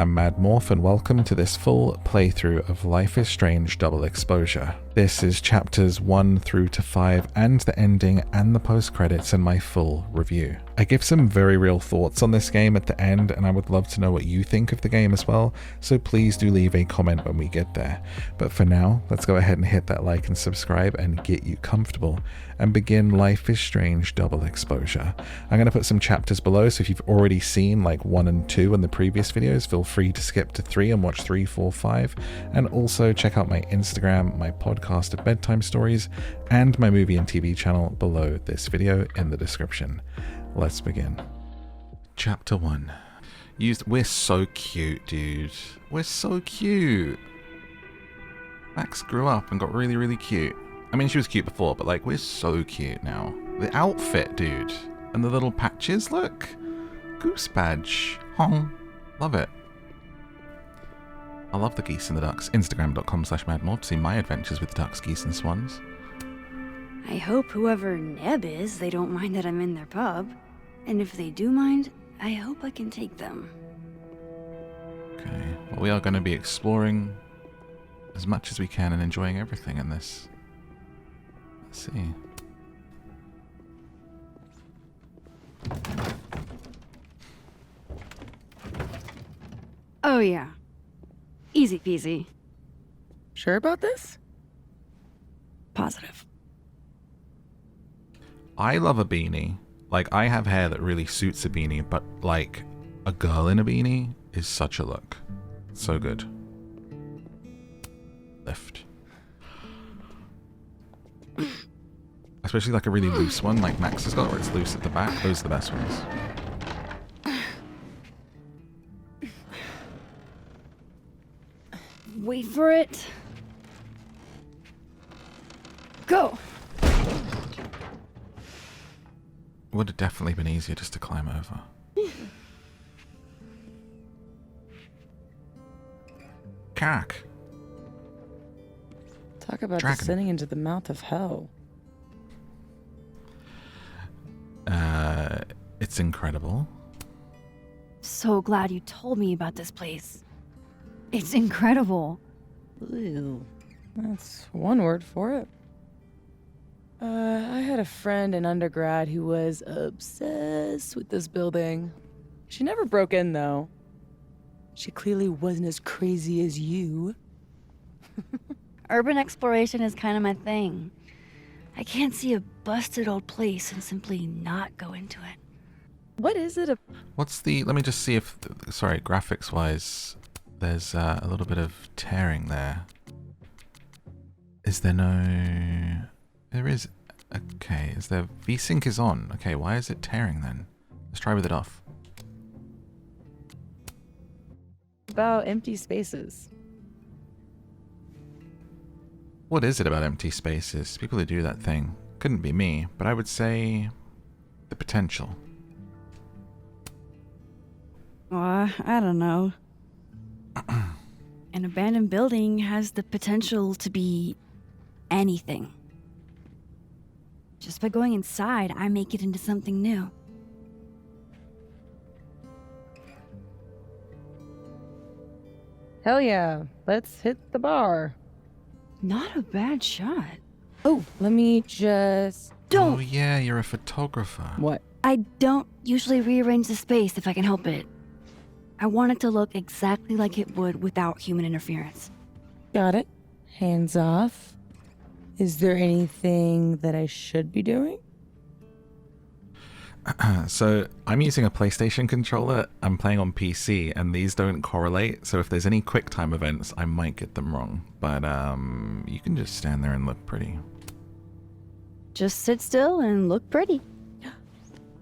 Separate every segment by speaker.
Speaker 1: I'm MadMorph and welcome to this full playthrough of Life is Strange Double Exposure. This is chapters 1 through to 5 and the ending and the post-credits and my full review. I give some very real thoughts on this game at the end and I would love to know what you think of the game as well, so please do leave a comment when we get there. But for now, let's go ahead and hit that like and subscribe and get you comfortable and begin Life is Strange Double Exposure. I'm going to put some chapters below, so if you've already seen like 1 and 2 in the previous videos, feel free to skip to 3 and watch 3, 4, 5, and also check out my Instagram, my podcast of bedtime stories, and my movie and TV channel below this video in the description. Let's begin. Chapter 1. We're so cute, dude. We're so cute. Max grew up and got really, really cute. I mean, she was cute before, but like, we're so cute now. The outfit, dude. And the little patches, look. Goose badge. Oh, love it. I love the geese and the ducks. Instagram.com/madmorph to see my adventures with ducks, geese, and swans.
Speaker 2: I hope whoever Neb is, they don't mind that I'm in their pub. And if they do mind, I hope I can take them.
Speaker 1: Okay, well, we are going to be exploring as much as we can and enjoying everything in this. Let's see.
Speaker 2: Oh yeah. Easy peasy.
Speaker 3: Sure about this?
Speaker 2: Positive.
Speaker 1: I love a beanie. Like, I have hair that really suits a beanie, but like a girl in a beanie is such a look. So good. Lift. Especially like a really loose one like Max has got, where it's loose at the back. Those are the best ones.
Speaker 2: Wait for it. Go!
Speaker 1: Would have definitely been easier just to climb over. Cack.
Speaker 3: Talk about
Speaker 1: Dragon.
Speaker 3: descending into the mouth of hell.
Speaker 1: It's incredible.
Speaker 2: So glad you told me about this place. It's incredible.
Speaker 3: Ew. That's one word for it. I had a friend in undergrad who was obsessed with this building. She never broke in, though. She clearly wasn't as crazy as you.
Speaker 2: Urban exploration is kind of my thing. I can't see a busted old place and simply not go into it.
Speaker 3: What is it?
Speaker 1: What's the... Let me just see if... Sorry, graphics-wise, there's a little bit of tearing there. Is there no... There is... Okay, is there... VSync is on. Okay, why is it tearing then? Let's try with it off.
Speaker 3: About empty spaces.
Speaker 1: What is it about empty spaces? People who do that thing. Couldn't be me, but I would say... the potential.
Speaker 2: I don't know. An abandoned building has the potential to be anything. Just by going inside, I make it into something new.
Speaker 3: Hell yeah. Let's hit the bar.
Speaker 2: Not a bad shot.
Speaker 3: Oh, let me just...
Speaker 2: Don't!
Speaker 1: Oh yeah, you're a photographer.
Speaker 3: What?
Speaker 2: I don't usually rearrange the space if I can help it. I want it to look exactly like it would without human interference.
Speaker 3: Got it. Hands off. Is there anything that I should be doing?
Speaker 1: So, I'm using a PlayStation controller, I'm playing on PC, and these don't correlate, so if there's any QuickTime events, I might get them wrong. But, you can just stand there and look pretty.
Speaker 2: Just sit still and look pretty.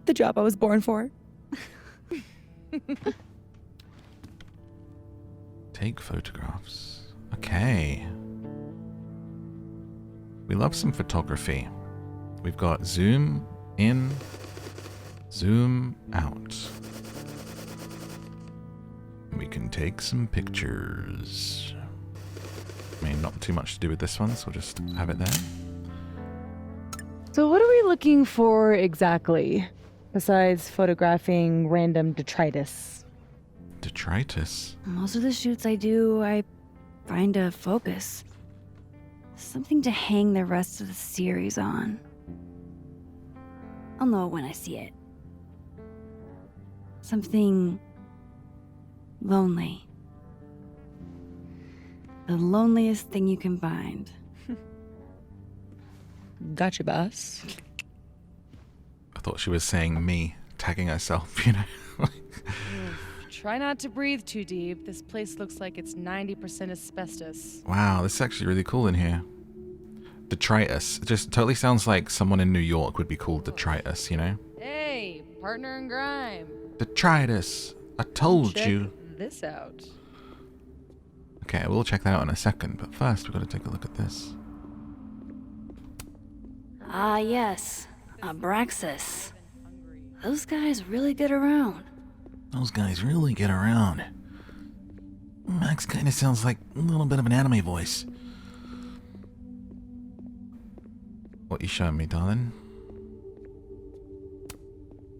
Speaker 3: The job I was born for.
Speaker 1: Take photographs. Okay. We love some photography. We've got zoom in, zoom out. We can take some pictures. I mean, not too much to do with this one, so we'll just have it there.
Speaker 3: So what are we looking for exactly? Besides photographing random detritus?
Speaker 1: Detritus.
Speaker 2: Most of the shoots I do, I find a focus. Something to hang the rest of the series on. I'll know when I see it. Something lonely. The loneliest thing you can find.
Speaker 3: Gotcha, boss.
Speaker 1: I thought she was saying me, tagging herself, you know.
Speaker 3: Try not to breathe too deep. This place looks like it's 90% asbestos.
Speaker 1: Wow, this is actually really cool in here. Detritus. It just totally sounds like someone in New York would be called Detritus, you know?
Speaker 3: Hey, partner in crime.
Speaker 1: Detritus. I told
Speaker 3: Check
Speaker 1: you.
Speaker 3: this out.
Speaker 1: Okay, we'll check that out in a second, but first we've got to take a look at this.
Speaker 2: Ah, yes. Abraxas. Those guys really get around.
Speaker 1: Those guys really get around. Max kind of sounds like a little bit of an anime voice. What you showing me, darling?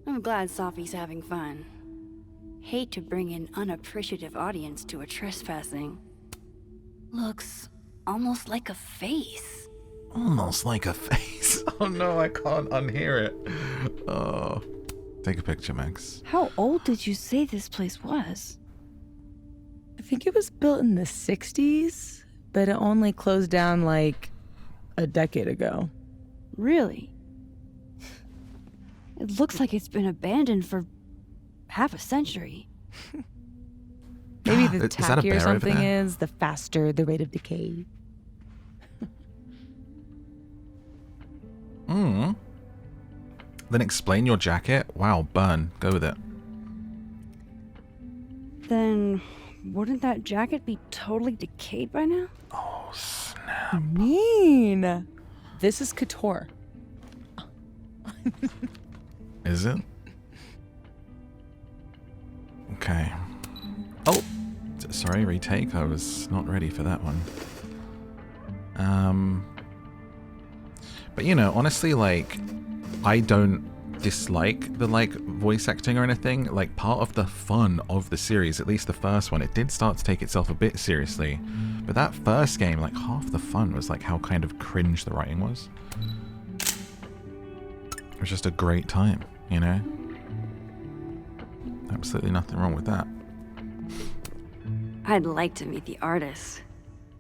Speaker 2: I'm glad Sophie's having fun. Hate to bring an unappreciative audience to a trespassing. Looks almost like a face.
Speaker 1: Almost like a face. Oh no, I can't unhear it. Oh. Take a picture, Max.
Speaker 2: How old did you say this place was?
Speaker 3: I think it was built in the 60s, but it only closed down like a decade ago.
Speaker 2: Really? It looks like it's been abandoned for half a century.
Speaker 3: Maybe the
Speaker 1: Is that a bear
Speaker 3: tackier
Speaker 1: over
Speaker 3: something
Speaker 1: there?
Speaker 3: is, the faster the rate of decay.
Speaker 1: Then explain your jacket. Wow, burn. Go with it.
Speaker 2: Then wouldn't that jacket be totally decayed by now?
Speaker 1: Oh, snap.
Speaker 3: Mean. This is couture.
Speaker 1: Is it? Okay. Oh! Sorry, retake. I was not ready for that one. But you know, honestly, like, I don't dislike the, like, voice acting or anything. Like, part of the fun of the series, at least the first one, it did start to take itself a bit seriously. But that first game, like, half the fun was, like, how kind of cringe the writing was. It was just a great time, you know? Absolutely nothing wrong with that.
Speaker 2: I'd like to meet the artist.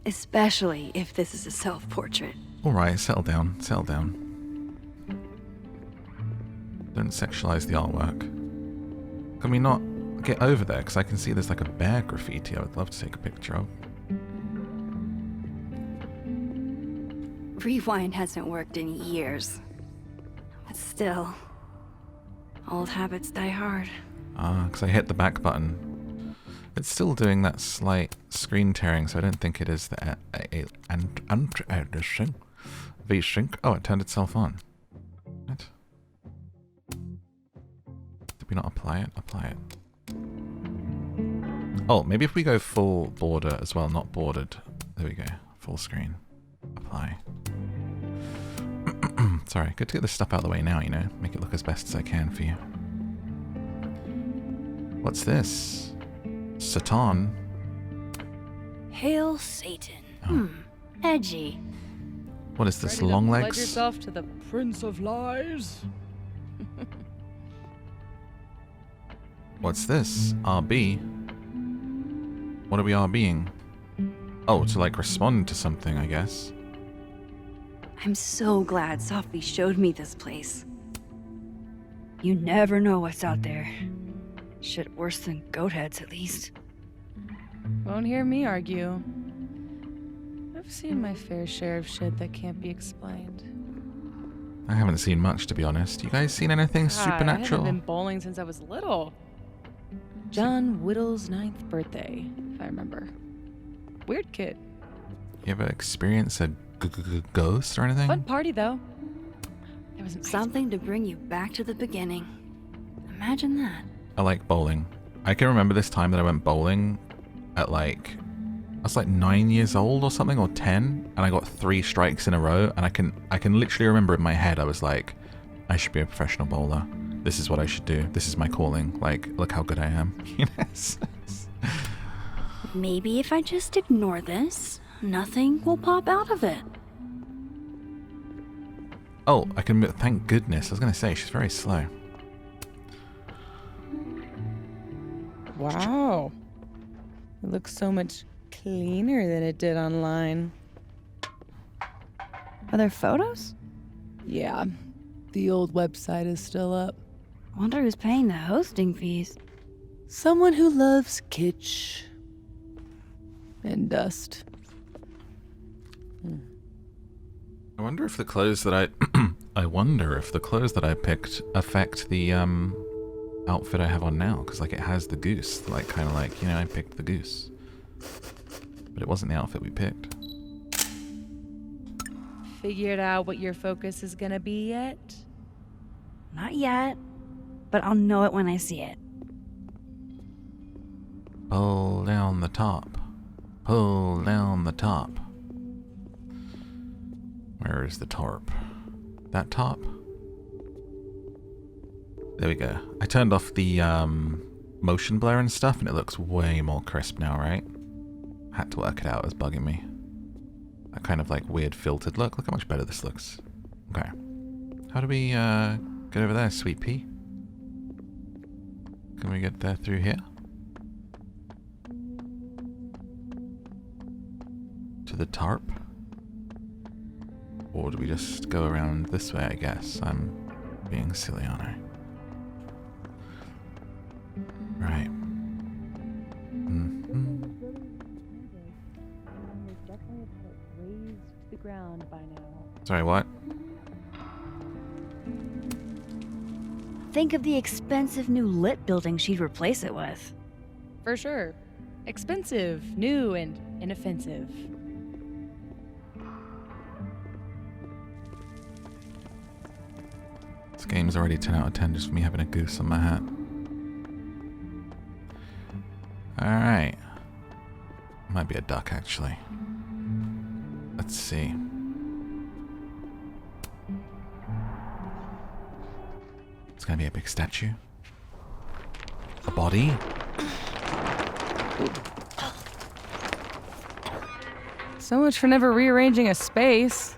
Speaker 2: Especially if this is a self-portrait.
Speaker 1: Alright, settle down, settle down. Don't sexualize the artwork. Can we not get over there? Because I can see there's like a bear graffiti I would love to take a picture of.
Speaker 2: Rewind hasn't worked in years. But still, old habits die hard.
Speaker 1: Ah, because I hit the back button. It's still doing that slight screen tearing, so I don't think it is the V-sync. Oh, it turned itself on. What? Did we not apply it? Apply it. Oh, maybe if we go full border as well, not bordered. There we go. Full screen. Apply. Sorry, good to get this stuff out of the way now, you know? Make it look as best as I can for you. What's this? Satan.
Speaker 2: Hail Satan.
Speaker 1: Oh.
Speaker 2: Edgy.
Speaker 1: What is this,
Speaker 3: Ready to
Speaker 1: long
Speaker 3: pledge
Speaker 1: legs?
Speaker 3: yourself to the Prince of Lies?
Speaker 1: What's this? RB? What are we RBing? Oh, to like respond to something, I guess.
Speaker 2: I'm so glad Sophie showed me this place. You never know what's out there. Shit worse than goat heads, at least.
Speaker 3: Won't hear me argue. I've seen my fair share of shit that can't be explained.
Speaker 1: I haven't seen much, to be honest. You guys seen anything
Speaker 3: God,
Speaker 1: supernatural?
Speaker 3: I haven't been bowling since I was little. John Whittle's 9th birthday, if I remember. Weird kid.
Speaker 1: You ever experience a ghost or anything?
Speaker 3: Fun party, though. There was an
Speaker 2: Something to bring you back to the beginning. Imagine that.
Speaker 1: I like bowling. I can remember this time that I went bowling at like, I was like 9 years old or something, or 10, and I got 3 strikes in a row, and I can literally remember in my head, I was like, I should be a professional bowler. This is what I should do. This is my calling. Like, look how good I am. Yes.
Speaker 2: Maybe if I just ignore this, nothing will pop out of it.
Speaker 1: Oh, I can... Thank goodness. I was going to say, she's very slow.
Speaker 3: Wow. It looks so much cleaner than it did online.
Speaker 2: Are there photos?
Speaker 3: Yeah. The old website is still up.
Speaker 2: Wonder who's paying the hosting fees.
Speaker 3: Someone who loves kitsch. And dust.
Speaker 1: I wonder if the clothes that I wonder if the clothes that I picked affect the outfit I have on now, because like it has the goose, like kind of like, you know, I picked the goose, but it wasn't the outfit we picked.
Speaker 3: Figured out what your focus is gonna be yet?
Speaker 2: Not yet, but I'll know it when I see it.
Speaker 1: Pull down the top. Pull down the top. Where is the tarp? That top? There we go. I turned off the motion blur and stuff, and it looks way more crisp now, right? Had to work it out. It was bugging me. That kind of like weird filtered look. Look how much better this looks. Okay. How do we get over there, sweet pea? Can we get there through here? To the tarp? Or do we just go around this way, I guess? I'm being silly, aren't I? Right. Sorry, what?
Speaker 2: Think of the expensive new lit building she'd replace it with.
Speaker 3: For sure. Expensive, new, and inoffensive.
Speaker 1: This game's already 10 out of 10 just for me having a goose on my hat. Alright. Might be a duck, actually. Let's see. It's gonna be a big statue. A body.
Speaker 3: So much for never rearranging a space.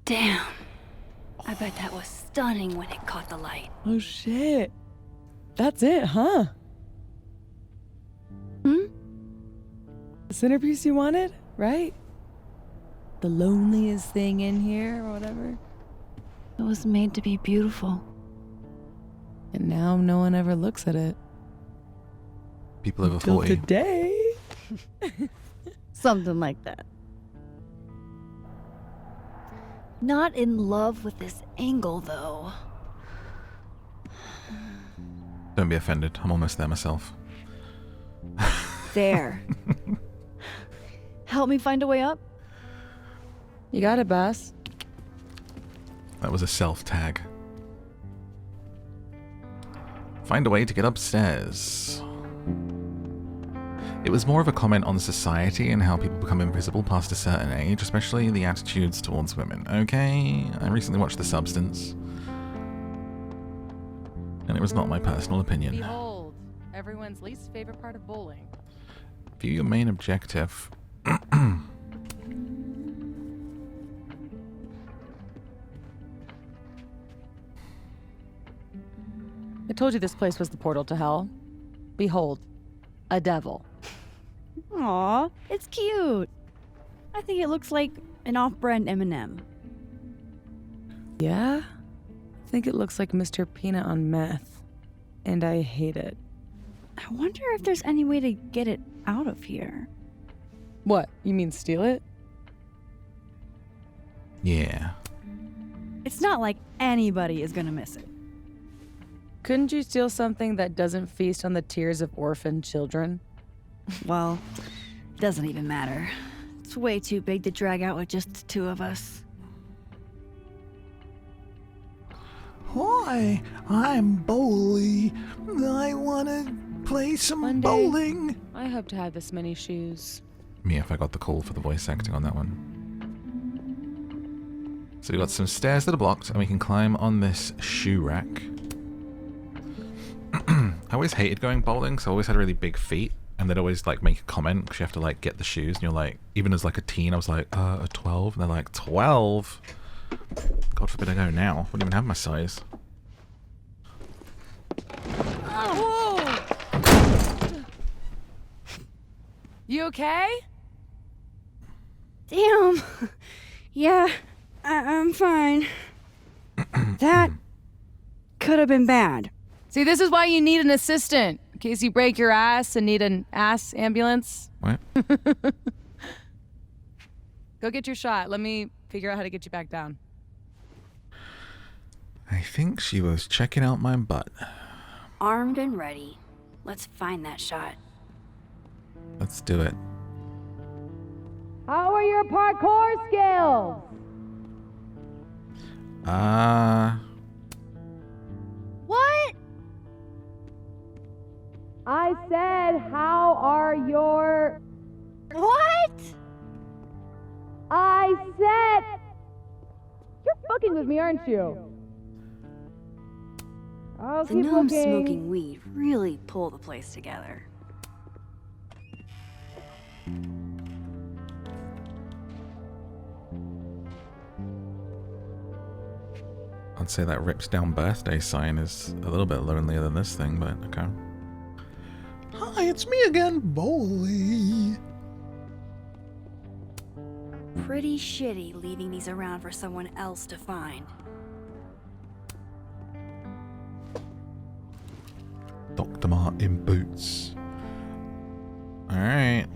Speaker 2: Damn. I bet that was stunning when it caught the light.
Speaker 3: Oh shit. That's it, huh? The centerpiece you wanted, right? The loneliest thing in here or whatever.
Speaker 2: It was made to be beautiful.
Speaker 3: And now no one ever looks at it.
Speaker 1: People over
Speaker 3: Until
Speaker 1: 40.
Speaker 3: today.
Speaker 2: Something like that. Not in love with this angle, though.
Speaker 1: Don't be offended. I'm almost there myself.
Speaker 2: There. Help me find a way up?
Speaker 3: You got it, boss.
Speaker 1: That was a self-tag. Find a way to get upstairs. It was more of a comment on society and how people become invisible past a certain age, especially the attitudes towards women. Okay, I recently watched The Substance, and it was not my personal opinion.
Speaker 3: Behold, everyone's least favorite part of bowling.
Speaker 1: View your main objective.
Speaker 3: I told you this place was the portal to hell. Behold, a devil.
Speaker 2: Aw, it's cute. I think it looks like an off-brand M&M.
Speaker 3: Yeah? I think it looks like Mr. Peanut on meth. And I hate it.
Speaker 2: I wonder if there's any way to get it out of here.
Speaker 3: What? You mean steal it?
Speaker 1: Yeah.
Speaker 2: It's not like anybody is gonna miss it.
Speaker 3: Couldn't you steal something that doesn't feast on the tears of orphaned children?
Speaker 2: Well, it doesn't even matter. It's way too big to drag out with just the two of us.
Speaker 4: Hi, I'm Bowley. I want to play some
Speaker 3: One day.
Speaker 4: bowling.
Speaker 3: I hope to have this many shoes.
Speaker 1: Me if I got the call for the voice acting on that one. So we've got some stairs that are blocked, and we can climb on this shoe rack. I always hated going bowling, because I always had really big feet, and they'd always like make a comment, because you have to like get the shoes, and you're like, even as like a teen, I was like, a 12? And they're like, 12? God forbid I go now. I wouldn't even have my size.
Speaker 3: Oh. You okay?
Speaker 2: Damn. Yeah, I'm fine. That could have been bad.
Speaker 3: See, this is why you need an assistant. In case you break your ass and need an ass ambulance.
Speaker 1: What?
Speaker 3: Go get your shot. Let me figure out how to get you back down.
Speaker 1: I think she was checking out my butt.
Speaker 2: Armed and ready. Let's find that shot.
Speaker 1: Let's do it.
Speaker 3: How are your parkour skills? What? I said, how are your...
Speaker 2: What?
Speaker 3: I said... You're fucking with me, aren't you? I'll
Speaker 2: The
Speaker 3: keep
Speaker 2: gnomes
Speaker 3: looking.
Speaker 2: smoking weed really pull the place together.
Speaker 1: I'd say that ripped down birthday sign is a little bit lonelier than this thing, but okay.
Speaker 4: Hi, it's me again, Bowley.
Speaker 2: Pretty shitty leaving these around for someone else to find.
Speaker 1: Dr. Martin boots. Alright.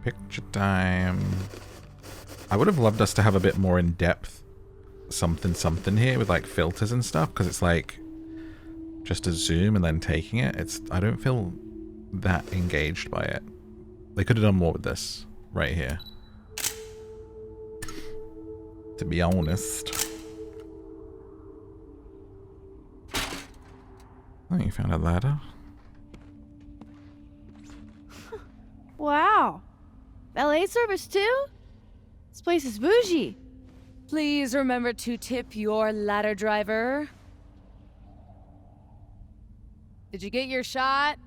Speaker 1: Picture time. I would have loved us to have a bit more in-depth something here with like filters and stuff, because it's like just a zoom and then taking it. I don't feel that engaged by it. They could have done more with this right here, to be honest. Oh, you found a ladder.
Speaker 5: Wow. Valet service too? This place is bougie.
Speaker 3: Please remember to tip your ladder driver. Did you get your shot?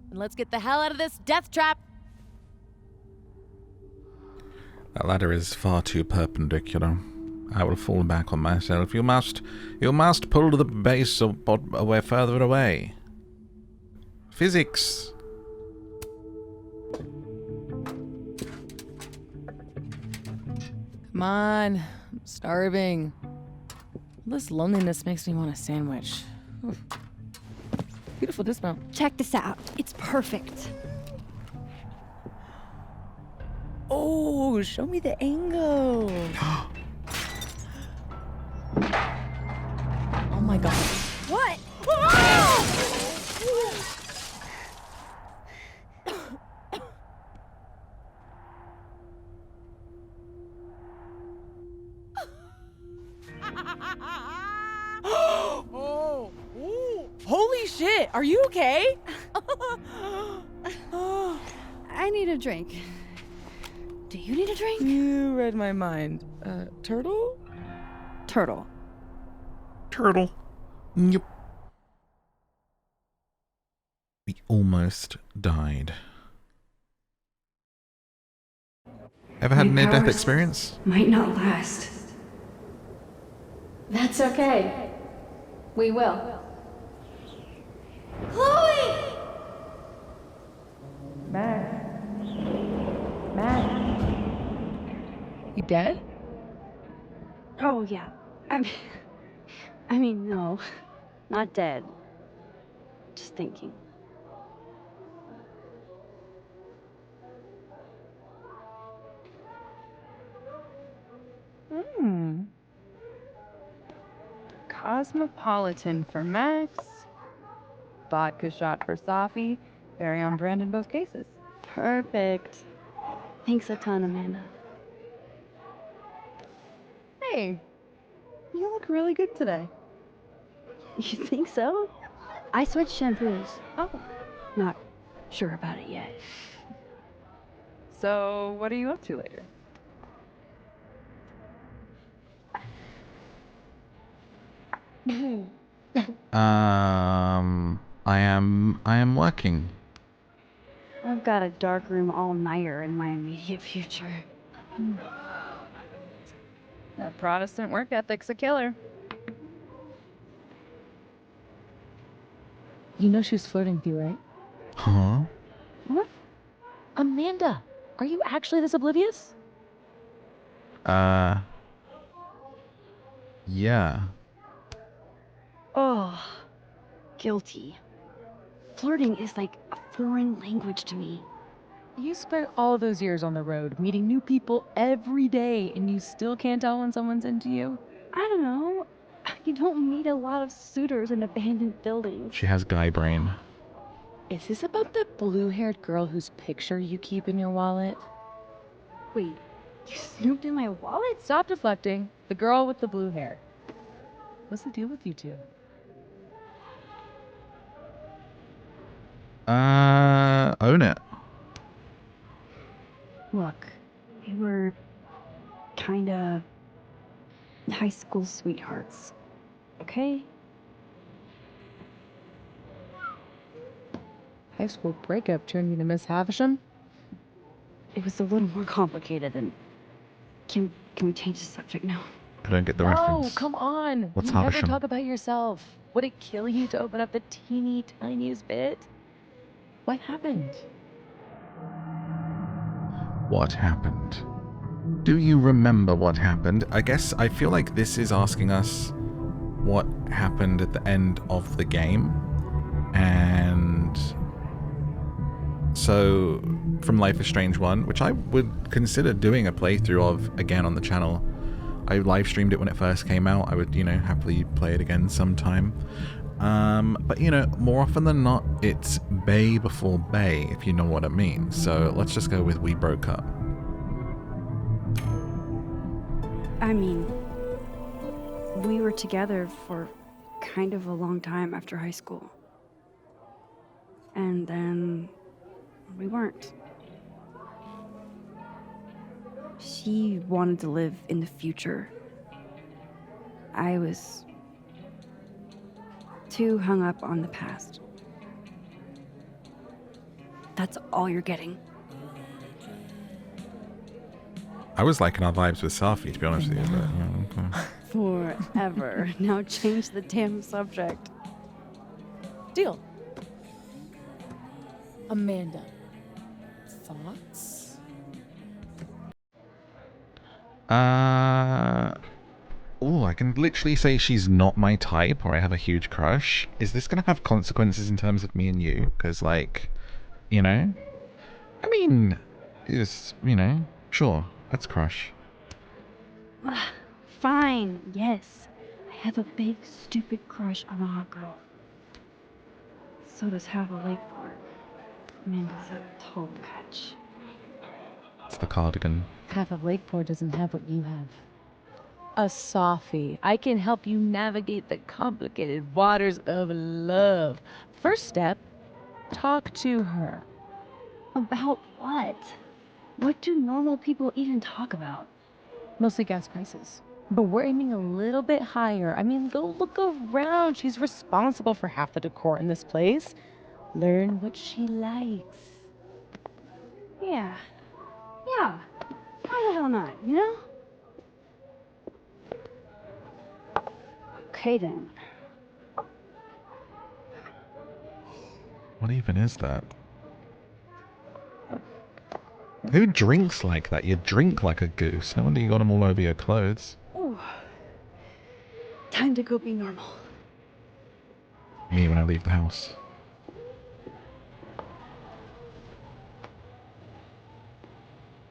Speaker 3: And let's get the hell out of this death trap.
Speaker 1: That ladder is far too perpendicular. I will fall back on myself. You must pull the base away further away. Physics.
Speaker 3: Come on, I'm starving. This loneliness makes me want a sandwich. Oof. Beautiful dismount.
Speaker 5: Check this out. It's perfect.
Speaker 3: Oh, show me the angle. Oh my god.
Speaker 5: What?
Speaker 3: Oh, ooh. Holy shit, are you okay?
Speaker 5: I need a drink. Do you need a drink?
Speaker 3: You read my mind. Turtle?
Speaker 5: Turtle.
Speaker 1: Turtle. Yep. We almost died. Ever had a
Speaker 2: My
Speaker 1: near-death
Speaker 2: powers
Speaker 1: experience?
Speaker 2: Might not last.
Speaker 6: That's okay. We will.
Speaker 5: Chloe!
Speaker 3: Max. You dead?
Speaker 2: Oh, yeah. I mean, no. Not dead. Just thinking.
Speaker 7: Cosmopolitan for Max, vodka shot for Safi, very on brand in both cases.
Speaker 2: Perfect. Thanks a ton, Amanda.
Speaker 7: Hey, you look really good today.
Speaker 2: You think so? I switched shampoos.
Speaker 7: Oh,
Speaker 2: Not sure about it yet.
Speaker 7: so what are you up to later?
Speaker 1: I am working.
Speaker 2: I've got a darkroom all-nighter in my immediate future.
Speaker 7: That Protestant work ethic's a killer.
Speaker 3: You know she was flirting with you, right?
Speaker 1: Huh?
Speaker 3: What? Amanda, are you actually this oblivious?
Speaker 1: Yeah.
Speaker 2: Oh, guilty. Flirting is like a foreign language to me.
Speaker 3: You spent all those years on the road, meeting new people every day, and you still can't tell when someone's into you?
Speaker 2: I don't know. You don't meet a lot of suitors in abandoned buildings.
Speaker 1: She has guy brain.
Speaker 3: Is this about the blue-haired girl whose picture you keep in your wallet?
Speaker 2: Wait, you snooped in my wallet?
Speaker 3: Stop deflecting. The girl with the blue hair. What's the deal with you two?
Speaker 1: Own it.
Speaker 2: Look, we were kinda high school sweethearts, okay?
Speaker 3: High school breakup turned you to Miss Havisham?
Speaker 2: It was a little more complicated than... Can we change the subject now?
Speaker 1: I don't get the
Speaker 3: No,
Speaker 1: reference.
Speaker 3: come on.
Speaker 1: What's
Speaker 3: you never
Speaker 1: Havisham?
Speaker 3: talk about yourself. Would it kill you to open up the teeny tiniest bit? What happened?
Speaker 1: What happened? Do you remember what happened? I guess I feel like this is asking us what happened at the end of the game. And so from Life is Strange 1, which I would consider doing a playthrough of again on the channel. I live streamed it when it first came out. I would, happily play it again sometime. But more often than not, it's Bay before Bay, if you know what I mean. So let's just go with we broke up.
Speaker 2: I mean, we were together for kind of a long time after high school. And then we weren't. She wanted to live in the future. I was too hung up on the past. That's all you're getting.
Speaker 1: I was liking our vibes with Safi, to be honest with you. But, okay.
Speaker 2: Forever. Now change the damn subject.
Speaker 3: Deal. Amanda. Thoughts?
Speaker 1: Oh, I can literally say she's not my type, or I have a huge crush. Is this gonna have consequences in terms of me and you? Because, I mean, it's, sure, let's crush.
Speaker 2: Fine, yes. I have a big, stupid crush on a hot girl. So does half a Lakeport. Amanda's a total catch.
Speaker 1: It's the cardigan.
Speaker 3: Half of Lakeport doesn't have what you have. A Sophy. I can help you navigate the complicated waters of love. First step, talk to her.
Speaker 2: About what? What do normal people even talk about?
Speaker 3: Mostly gas prices. But we're aiming a little bit higher. I mean, go look around. She's responsible for half the decor in this place. Learn what she likes.
Speaker 2: Yeah. Yeah. Why the hell not, you know? Okay then.
Speaker 1: What even is that? Who drinks like that? You drink like a goose. No wonder you got them all over your clothes.
Speaker 2: Ooh. Time to go be normal.
Speaker 1: Me when I leave the house.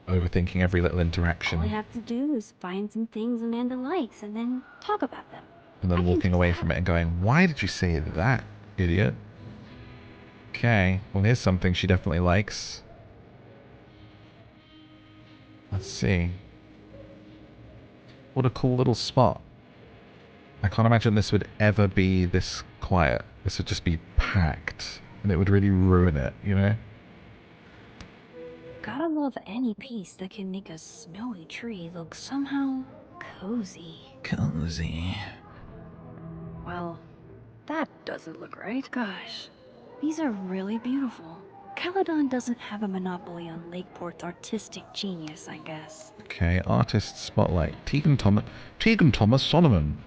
Speaker 1: Overthinking every little
Speaker 2: All
Speaker 1: interaction.
Speaker 2: we have to do is find some things Amanda likes and then talk about them.
Speaker 1: And then walking away from it and going, why did you say that, idiot? Okay, well here's something she definitely likes. Let's see. What a cool little spot. I can't imagine this would ever be this quiet. This would just be packed. And it would really ruin it,
Speaker 2: Gotta love any piece that can make a snowy tree look somehow cozy.
Speaker 1: Cozy.
Speaker 2: Well, that doesn't look right. Gosh, these are really beautiful. Caledon doesn't have a monopoly on Lakeport's artistic genius, I guess.
Speaker 1: Okay, artist spotlight. Tegan Thomas Solomon.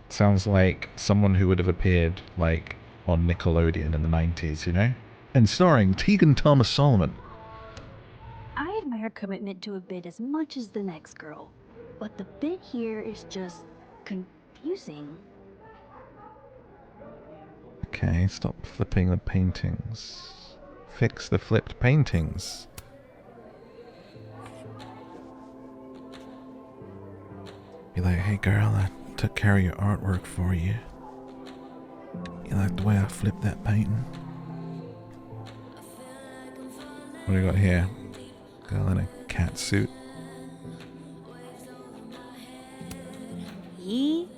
Speaker 1: Sounds like someone who would have appeared, like, on Nickelodeon in the 90s, you know? And starring Tegan Thomas Solomon.
Speaker 2: I admire commitment to a bit as much as the next girl, but the bit here is just confusing.
Speaker 1: Okay, stop flipping the paintings. Fix the flipped paintings. Be like, hey girl, I took care of your artwork for you. You like the way I flipped that painting? What do we got here? Girl in a cat suit.
Speaker 2: Yee,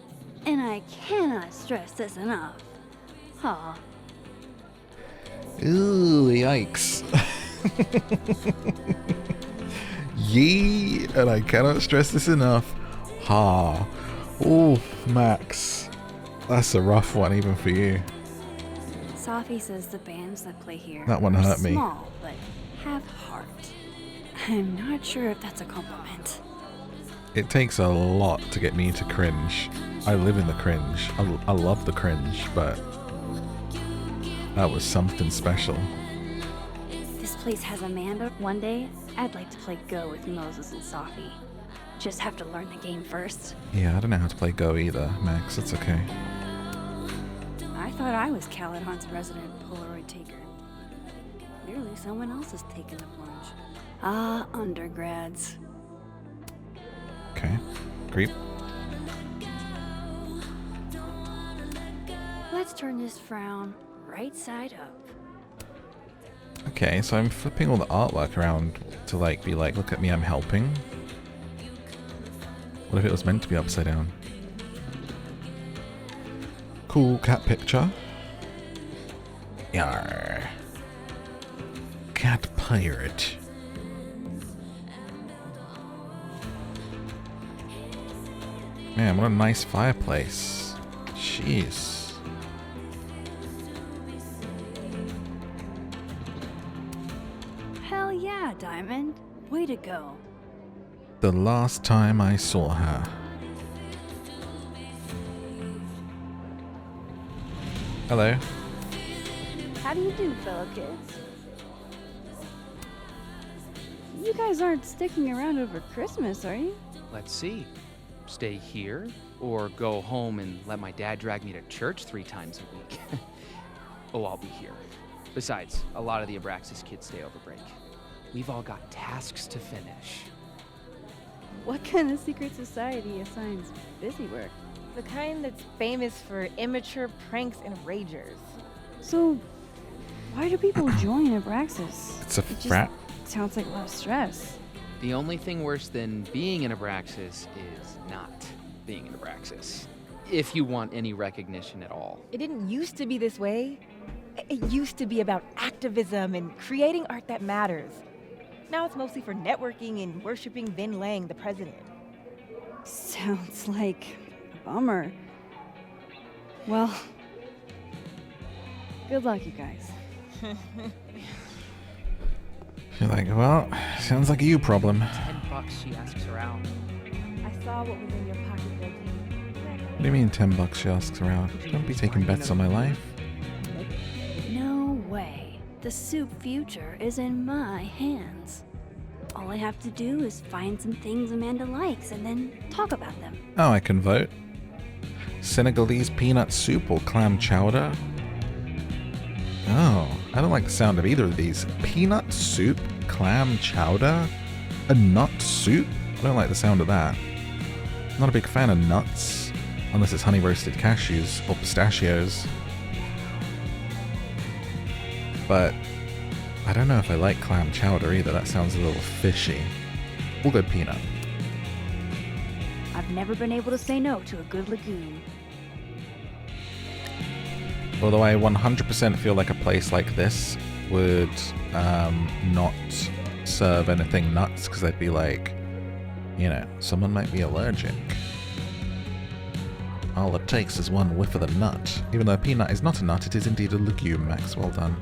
Speaker 2: and I cannot stress this enough. Aw.
Speaker 1: Ooh, yikes. Yee, and I cannot stress this enough. Ha. Ooh, Max. That's a rough one even for you.
Speaker 2: Safi says the bands that play here
Speaker 1: That one
Speaker 2: are
Speaker 1: hurt me.
Speaker 2: small, but have heart. I'm not sure if that's a compliment.
Speaker 1: It takes a lot to get me to cringe. I live in the cringe. I love the cringe, but that was something special.
Speaker 2: This place has Amanda. One day, I'd like to play Go with Moses and Safi. Just have to learn the game first.
Speaker 1: Yeah, I don't know how to play Go either, Max. It's okay.
Speaker 2: I thought I was Caledon's resident Polaroid taker. Clearly someone else has taken the plunge. Ah, undergrads.
Speaker 1: Okay. Creep.
Speaker 2: Let's turn this frown right side up.
Speaker 1: Okay, so I'm flipping all the artwork around to like be like, look at me, I'm helping. What if it was meant to be upside down? Cool cat picture. Yarr. Cat pirate. Man, what a nice fireplace. Jeez.
Speaker 2: Hell yeah, Diamond. Way to go.
Speaker 1: The last time I saw her. Hello.
Speaker 5: How do you do, fellow kids? You guys aren't sticking around over Christmas, are you?
Speaker 8: Let's see. Stay here, or go home and let my dad drag me to church 3 times a week. Oh, I'll be here. Besides, a lot of the Abraxas kids stay over break. We've all got tasks to finish.
Speaker 5: What kind of secret society assigns busy work?
Speaker 3: The kind that's famous for immature pranks and ragers.
Speaker 5: So, why do people join Abraxas?
Speaker 1: It's a
Speaker 5: It just
Speaker 1: frat.
Speaker 5: sounds like a lot of stress.
Speaker 8: The only thing worse than being an Abraxas is not being an Abraxas. If you want any recognition at all.
Speaker 3: It didn't used to be this way. It used to be about activism and creating art that matters. Now it's mostly for networking and worshiping Vin Lang, the president.
Speaker 5: Sounds like a bummer. Well, good luck, you guys.
Speaker 1: You're like, well, sounds like a you problem.
Speaker 8: $10 she asks around.
Speaker 3: I saw what was in your pocketbook.
Speaker 1: What do you mean $10 she asks around? Don't be taking bets on my life.
Speaker 2: No way. The soup future is in my hands. All I have to do is find some things Amanda likes and then talk about them.
Speaker 1: Oh, I can vote. Senegalese peanut soup or clam chowder? Oh, I don't like the sound of either of these. Peanut soup, clam chowder, a nut soup? I don't like the sound of that. Not a big fan of nuts, unless it's honey roasted cashews or pistachios. But I don't know if I like clam chowder either. That sounds a little fishy. We'll go peanut.
Speaker 2: I've never been able to say no to a good lagoon.
Speaker 1: Although I 100% feel like a place like this would not serve anything nuts, because I'd be like, you know, someone might be allergic. All it takes is one whiff of the nut. Even though a peanut is not a nut, it is indeed a legume, Max. Well done.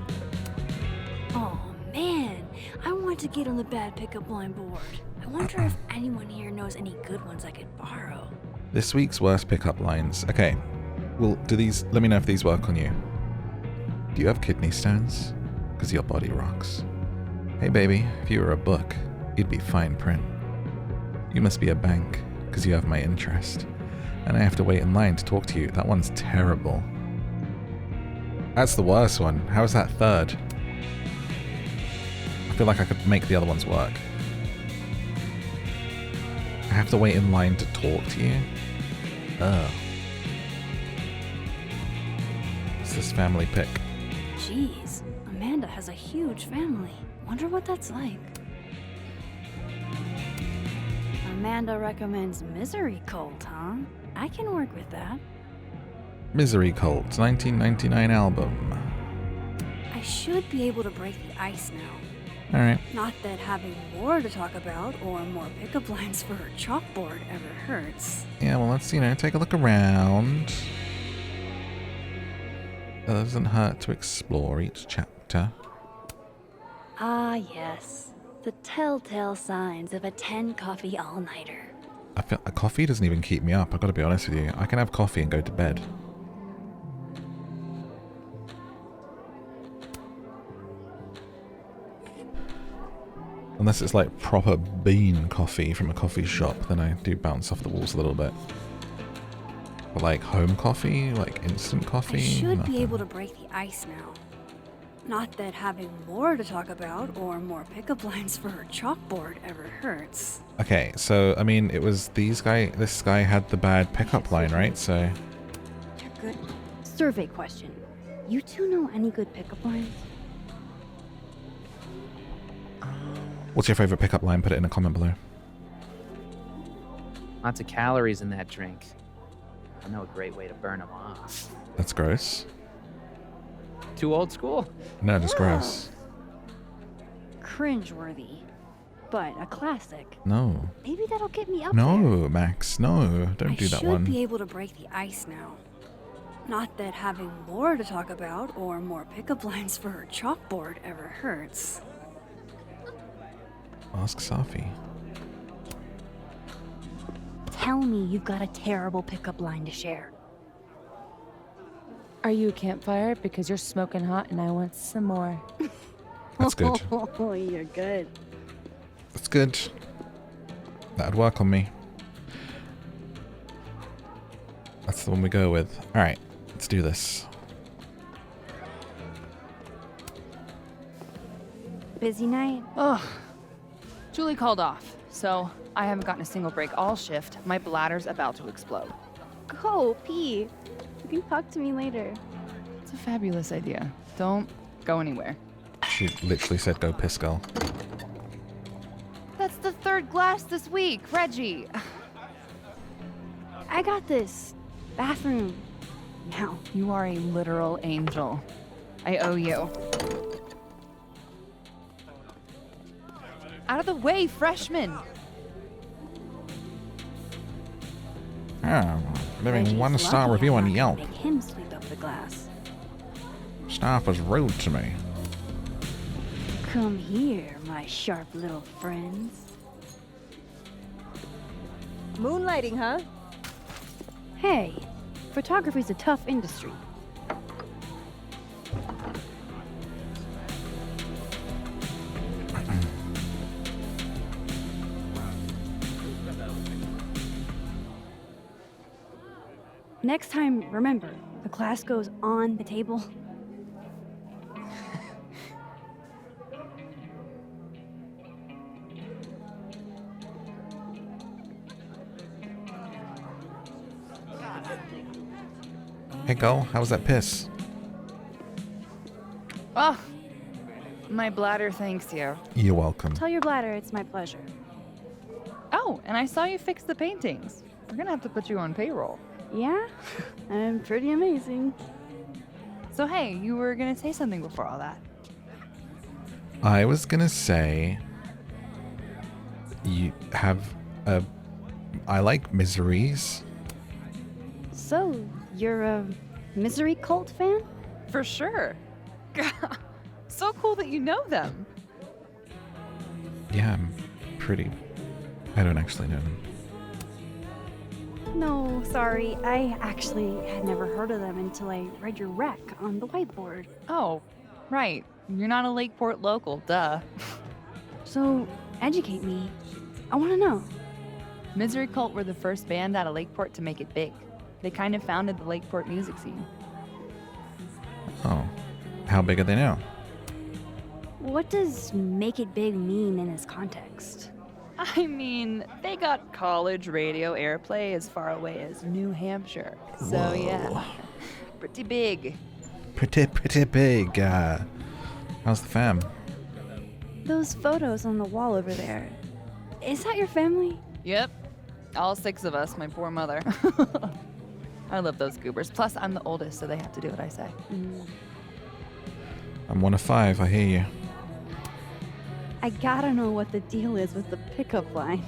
Speaker 2: Oh man, I want to get on the bad pickup line board. I wonder if anyone here knows any good ones I could borrow.
Speaker 1: This week's worst pickup lines. Okay. Well, let me know if these work on you. Do you have kidney stones? Because your body rocks. Hey baby, if you were a book, you'd be fine print. You must be a bank, because you have my interest. And I have to wait in line to talk to you. That one's terrible. That's the worst one. How is that third? I feel like I could make the other ones work. I have to wait in line to talk to you? Oh. It's this family pic.
Speaker 2: Jeez, Amanda has a huge family. Wonder what that's like. Amanda recommends Misery Cult, huh? I can work with that.
Speaker 1: Misery Cult, 1999 album.
Speaker 2: I should be able to break the ice now.
Speaker 1: Alright.
Speaker 2: Not that having more to talk about or more pickup lines for her chalkboard ever hurts.
Speaker 1: Yeah, well, let's, take a look around. It doesn't hurt to explore each chapter.
Speaker 2: Ah, yes. The telltale signs of a 10 coffee all-nighter.
Speaker 1: I feel a coffee doesn't even keep me up, I gotta be honest with you. I can have coffee and go to bed. Unless it's like proper bean coffee from a coffee shop, then I do bounce off the walls a little bit. But like home coffee, like instant coffee?
Speaker 2: I should
Speaker 1: nothing.
Speaker 2: be able to break the ice now. Not that having more to talk about or more pickup lines for her chalkboard ever hurts.
Speaker 1: Okay, so I mean, it was this guy had the bad pickup line, right? So
Speaker 5: You're good. Survey question. You two know any good pickup lines?
Speaker 1: what's your favorite pickup line? Put it in a comment below.
Speaker 8: Lots of calories in that drink. I know a great way to burn them off.
Speaker 1: That's gross.
Speaker 8: Too old school?
Speaker 1: No, just gross.
Speaker 5: Cringeworthy. But a classic.
Speaker 1: No.
Speaker 5: Maybe that'll get me up there.
Speaker 1: No, Max, no. Don't do that
Speaker 2: I
Speaker 1: one.
Speaker 2: should be able to break the ice now. Not that having more to talk about or more pickup lines for her chalkboard ever hurts.
Speaker 1: Ask Safi.
Speaker 5: Tell me you've got a terrible pickup line to share.
Speaker 3: Are you a campfire? Because you're smoking hot and I want some more.
Speaker 1: That's good.
Speaker 5: Oh, you're good.
Speaker 1: That's good. That'd work on me. That's the one we go with. Alright, let's do this.
Speaker 5: Busy night?
Speaker 7: Oh, Julie called off, so I haven't gotten a single break all shift. My bladder's about to explode.
Speaker 5: Go pee. You can talk to me later.
Speaker 7: It's a fabulous idea. Don't go anywhere.
Speaker 1: She literally said go piss, girl.
Speaker 7: That's the third glass this week, Reggie.
Speaker 5: I got this. Bathroom. Now.
Speaker 7: You are a literal angel. I owe you. Out of the way, freshman!
Speaker 1: Leaving
Speaker 2: Reggie's
Speaker 1: 1-star
Speaker 2: lucky
Speaker 1: review
Speaker 2: I'm
Speaker 1: on
Speaker 2: not gonna
Speaker 1: Yelp.
Speaker 2: Make him sweep up the glass.
Speaker 1: Staff was rude to me.
Speaker 2: Come here, my sharp little friends.
Speaker 9: Moonlighting, huh?
Speaker 5: Hey, photography's a tough industry. Next time, remember, the class goes on the table.
Speaker 1: Hey girl, how was that piss?
Speaker 7: Oh, my bladder thanks you.
Speaker 1: You're welcome.
Speaker 5: Tell your bladder it's my pleasure.
Speaker 7: Oh, and I saw you fix the paintings. We're gonna have to put you on payroll.
Speaker 5: Yeah? I'm pretty amazing.
Speaker 7: So hey, you were gonna say something before all that.
Speaker 1: I was gonna say you have I like miseries.
Speaker 5: So, you're a Misery Cult fan?
Speaker 7: For sure. So cool that you know them.
Speaker 1: Yeah, I don't actually know them.
Speaker 5: No, sorry. I actually had never heard of them until I read your rec on the whiteboard.
Speaker 7: Oh, right. You're not a Lakeport local, duh.
Speaker 5: So, educate me. I want to know.
Speaker 7: Misery Cult were the first band out of Lakeport to make it big. They kind of founded the Lakeport music scene.
Speaker 1: Oh, how big are they now?
Speaker 5: What does make it big mean in this context?
Speaker 7: I mean, they got college radio airplay as far away as New Hampshire. So
Speaker 1: Whoa.
Speaker 7: yeah, pretty big.
Speaker 1: Pretty big. How's the fam?
Speaker 5: Those photos on the wall over there. Is that your family?
Speaker 7: Yep, all 6 of us, my poor mother. I love those goobers. Plus, I'm the oldest, so they have to do what I say.
Speaker 1: I'm one of 5, I hear you.
Speaker 5: I gotta know what the deal is with the pickup lines.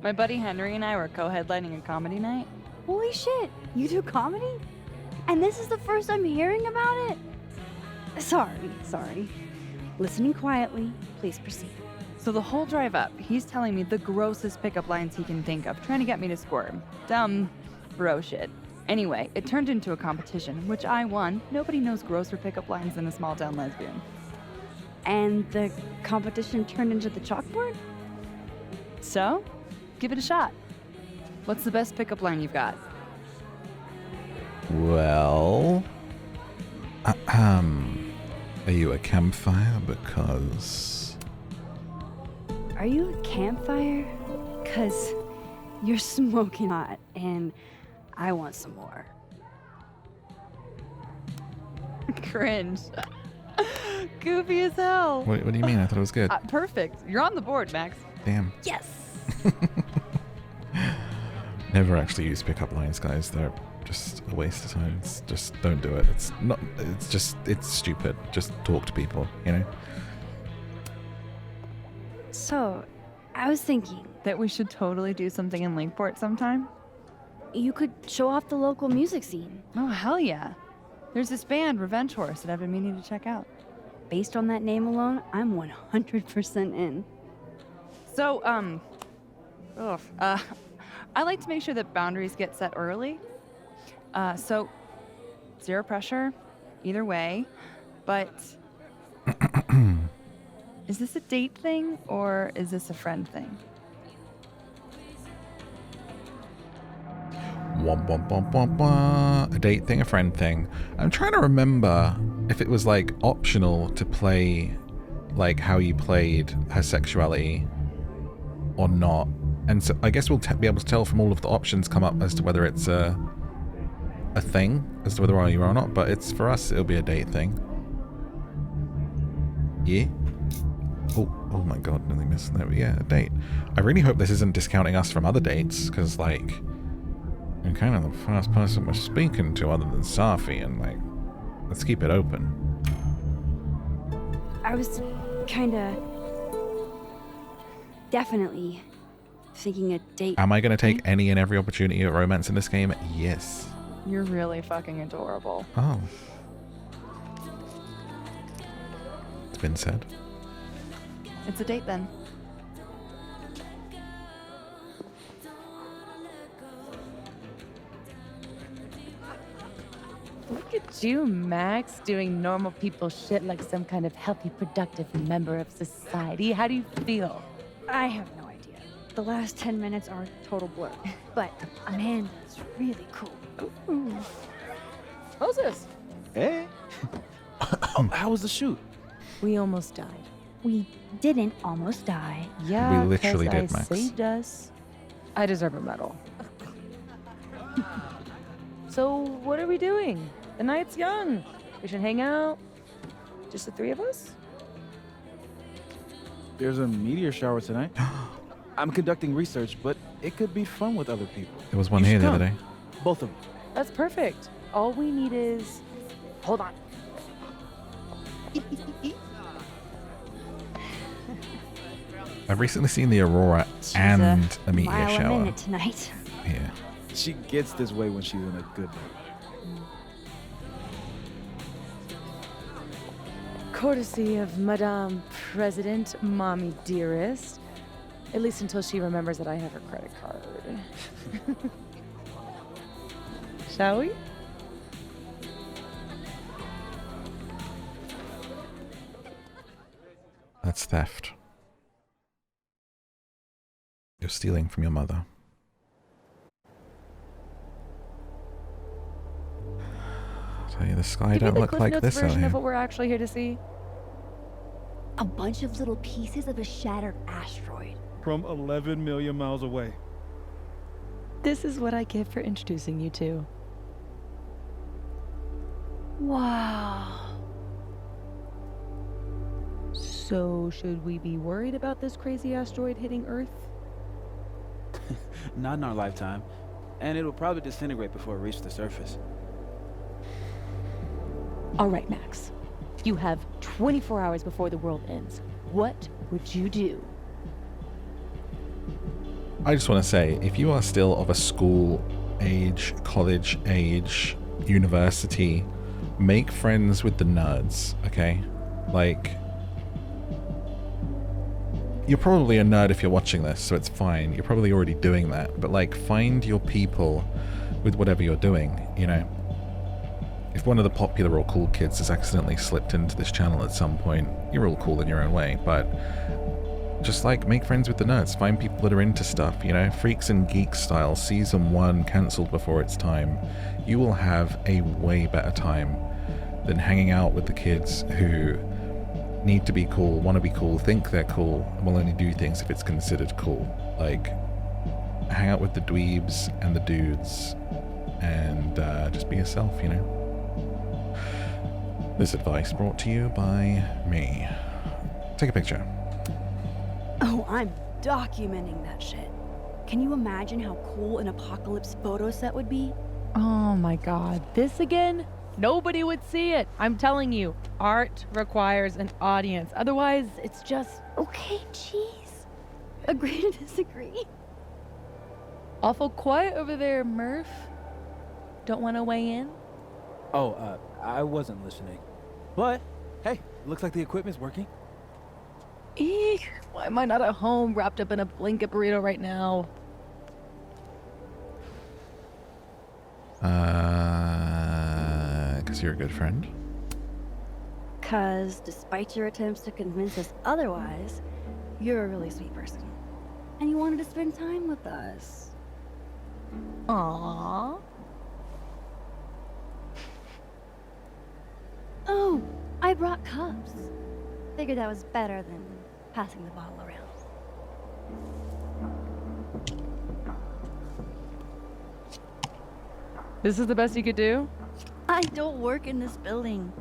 Speaker 7: My buddy Henry and I were co-headlining a comedy night.
Speaker 5: Holy shit, you do comedy? And this is the first I'm hearing about it? Sorry. Listening quietly, please proceed.
Speaker 7: So the whole drive up, he's telling me the grossest pickup lines he can think of, trying to get me to squirm. Dumb bro shit. Anyway, it turned into a competition, which I won. Nobody knows grosser pickup lines than a small town lesbian.
Speaker 5: And the competition turned into the chalkboard?
Speaker 7: So, give it a shot. What's the best pickup line you've got?
Speaker 1: Well, are you a campfire? Because
Speaker 5: Are you a campfire? 'Cause you're smoking hot and I want some more.
Speaker 7: Cringe. Goofy as hell.
Speaker 1: what do you mean? I thought it was good.
Speaker 7: Perfect. You're on the board, Max.
Speaker 1: Damn.
Speaker 5: Yes!
Speaker 1: Never actually use pickup lines, guys. They're just a waste of time. Just don't do it. It's stupid. Just talk to people, you know?
Speaker 5: So, I was thinking,
Speaker 7: That we should totally do something in Lakeport sometime?
Speaker 5: you could show off the local music scene.
Speaker 7: Oh, hell yeah. There's this band, Revenge Horse, that I've been meaning to check out.
Speaker 5: Based on that name alone, I'm 100% in.
Speaker 7: So, I like to make sure that boundaries get set early. So, zero pressure, either way. But, is this a date thing or is this a friend thing?
Speaker 1: Womp, womp, womp, womp, womp. A date thing, a friend thing. I'm trying to remember if it was like optional to play like how you played her sexuality or not. And so I guess we'll be able to tell from all of the options come up as to whether it's a thing, as to whether you are or not. But it's for us, it'll be a date thing. Yeah. Oh my god, nearly missed that. Yeah, a date. I really hope this isn't discounting us from other dates, because like you're kind of the first person we're speaking to other than Safi, and like, let's keep it open.
Speaker 5: I was kinda... definitely thinking a date.
Speaker 1: Am I going to take any and every opportunity of romance in this game? Yes.
Speaker 7: You're really fucking adorable.
Speaker 1: Oh. It's been said.
Speaker 7: It's a date then.
Speaker 3: Look at you, Max, doing normal people shit like some kind of healthy, productive member of society. How do you feel?
Speaker 5: I have no idea. The last 10 minutes are a total blur. But Amanda's really cool. Ooh.
Speaker 3: Moses!
Speaker 10: Hey! How was the shoot?
Speaker 3: We almost died.
Speaker 5: We didn't almost die.
Speaker 3: Yeah,
Speaker 1: We literally
Speaker 3: 'cause
Speaker 1: did,
Speaker 3: I
Speaker 1: Max.
Speaker 3: saved us. I deserve a medal. So, what are we doing? The night's young. We should hang out. Just the 3 of us?
Speaker 10: There's a meteor shower tonight. I'm conducting research, but it could be fun with other people.
Speaker 1: There was one
Speaker 10: You
Speaker 1: here
Speaker 10: should
Speaker 1: the other
Speaker 10: come.
Speaker 1: day.
Speaker 10: Both of them.
Speaker 3: That's perfect. All we need is... Hold on.
Speaker 1: I've recently seen the Aurora
Speaker 5: She's
Speaker 1: and a meteor
Speaker 5: mile a
Speaker 1: shower
Speaker 5: minute tonight.
Speaker 1: here.
Speaker 10: She gets this way when she's in a good mood.
Speaker 3: Courtesy of Madame President, Mommy Dearest. At least until she remembers that I have her credit card. Shall we?
Speaker 1: That's theft. You're stealing from your mother. Tell you, the sky
Speaker 3: Give me
Speaker 1: don't
Speaker 3: the
Speaker 1: look
Speaker 3: Cliff
Speaker 1: like
Speaker 3: Notes
Speaker 1: this out
Speaker 3: version
Speaker 1: here.
Speaker 3: of what we're actually here to see.
Speaker 5: A bunch of little pieces of a shattered asteroid.
Speaker 11: From 11 million miles away.
Speaker 3: This is what I get for introducing you to. Wow. So, should we be worried about this crazy asteroid hitting Earth?
Speaker 10: Not in our lifetime. And it'll probably disintegrate before it reaches the surface.
Speaker 3: All right, Max. You have 24 hours before the world ends. What would you do?
Speaker 1: I just want to say, if you are still of a school age, college age, university, make friends with the nerds, okay? Like, you're probably a nerd if you're watching this, so it's fine. You're probably already doing that. But, like, find your people with whatever you're doing, you know? If one of the popular or cool kids has accidentally slipped into this channel at some point, you're all cool in your own way, but just, like, make friends with the nerds. Find people that are into stuff, you know? Freaks and Geeks style, Season 1 cancelled before its time. You will have a way better time than hanging out with the kids who need to be cool, want to be cool, think they're cool, and will only do things if it's considered cool. Like, hang out with the dweebs and the dudes, and just be yourself, you know? This advice brought to you by me. Take a picture.
Speaker 5: Oh, I'm documenting that shit. Can you imagine how cool an apocalypse photo set would be?
Speaker 3: Oh my god, this again? Nobody would see it. I'm telling you, art requires an audience. Otherwise, it's just...
Speaker 5: Okay, jeez. Agree to disagree.
Speaker 3: awful quiet over there, Murph. Don't want to weigh in?
Speaker 10: Oh, I wasn't listening. But, hey, looks like the equipment's working.
Speaker 3: Eek, why am I not at home wrapped up in a blanket burrito right now?
Speaker 1: Because you're a good friend.
Speaker 5: Because despite your attempts to convince us otherwise, you're a really sweet person. And you wanted to spend time with us.
Speaker 3: Aww.
Speaker 5: Oh, I brought cups. Figured that was better than passing the bottle around.
Speaker 3: This is the best you could do?
Speaker 5: I don't work in this building.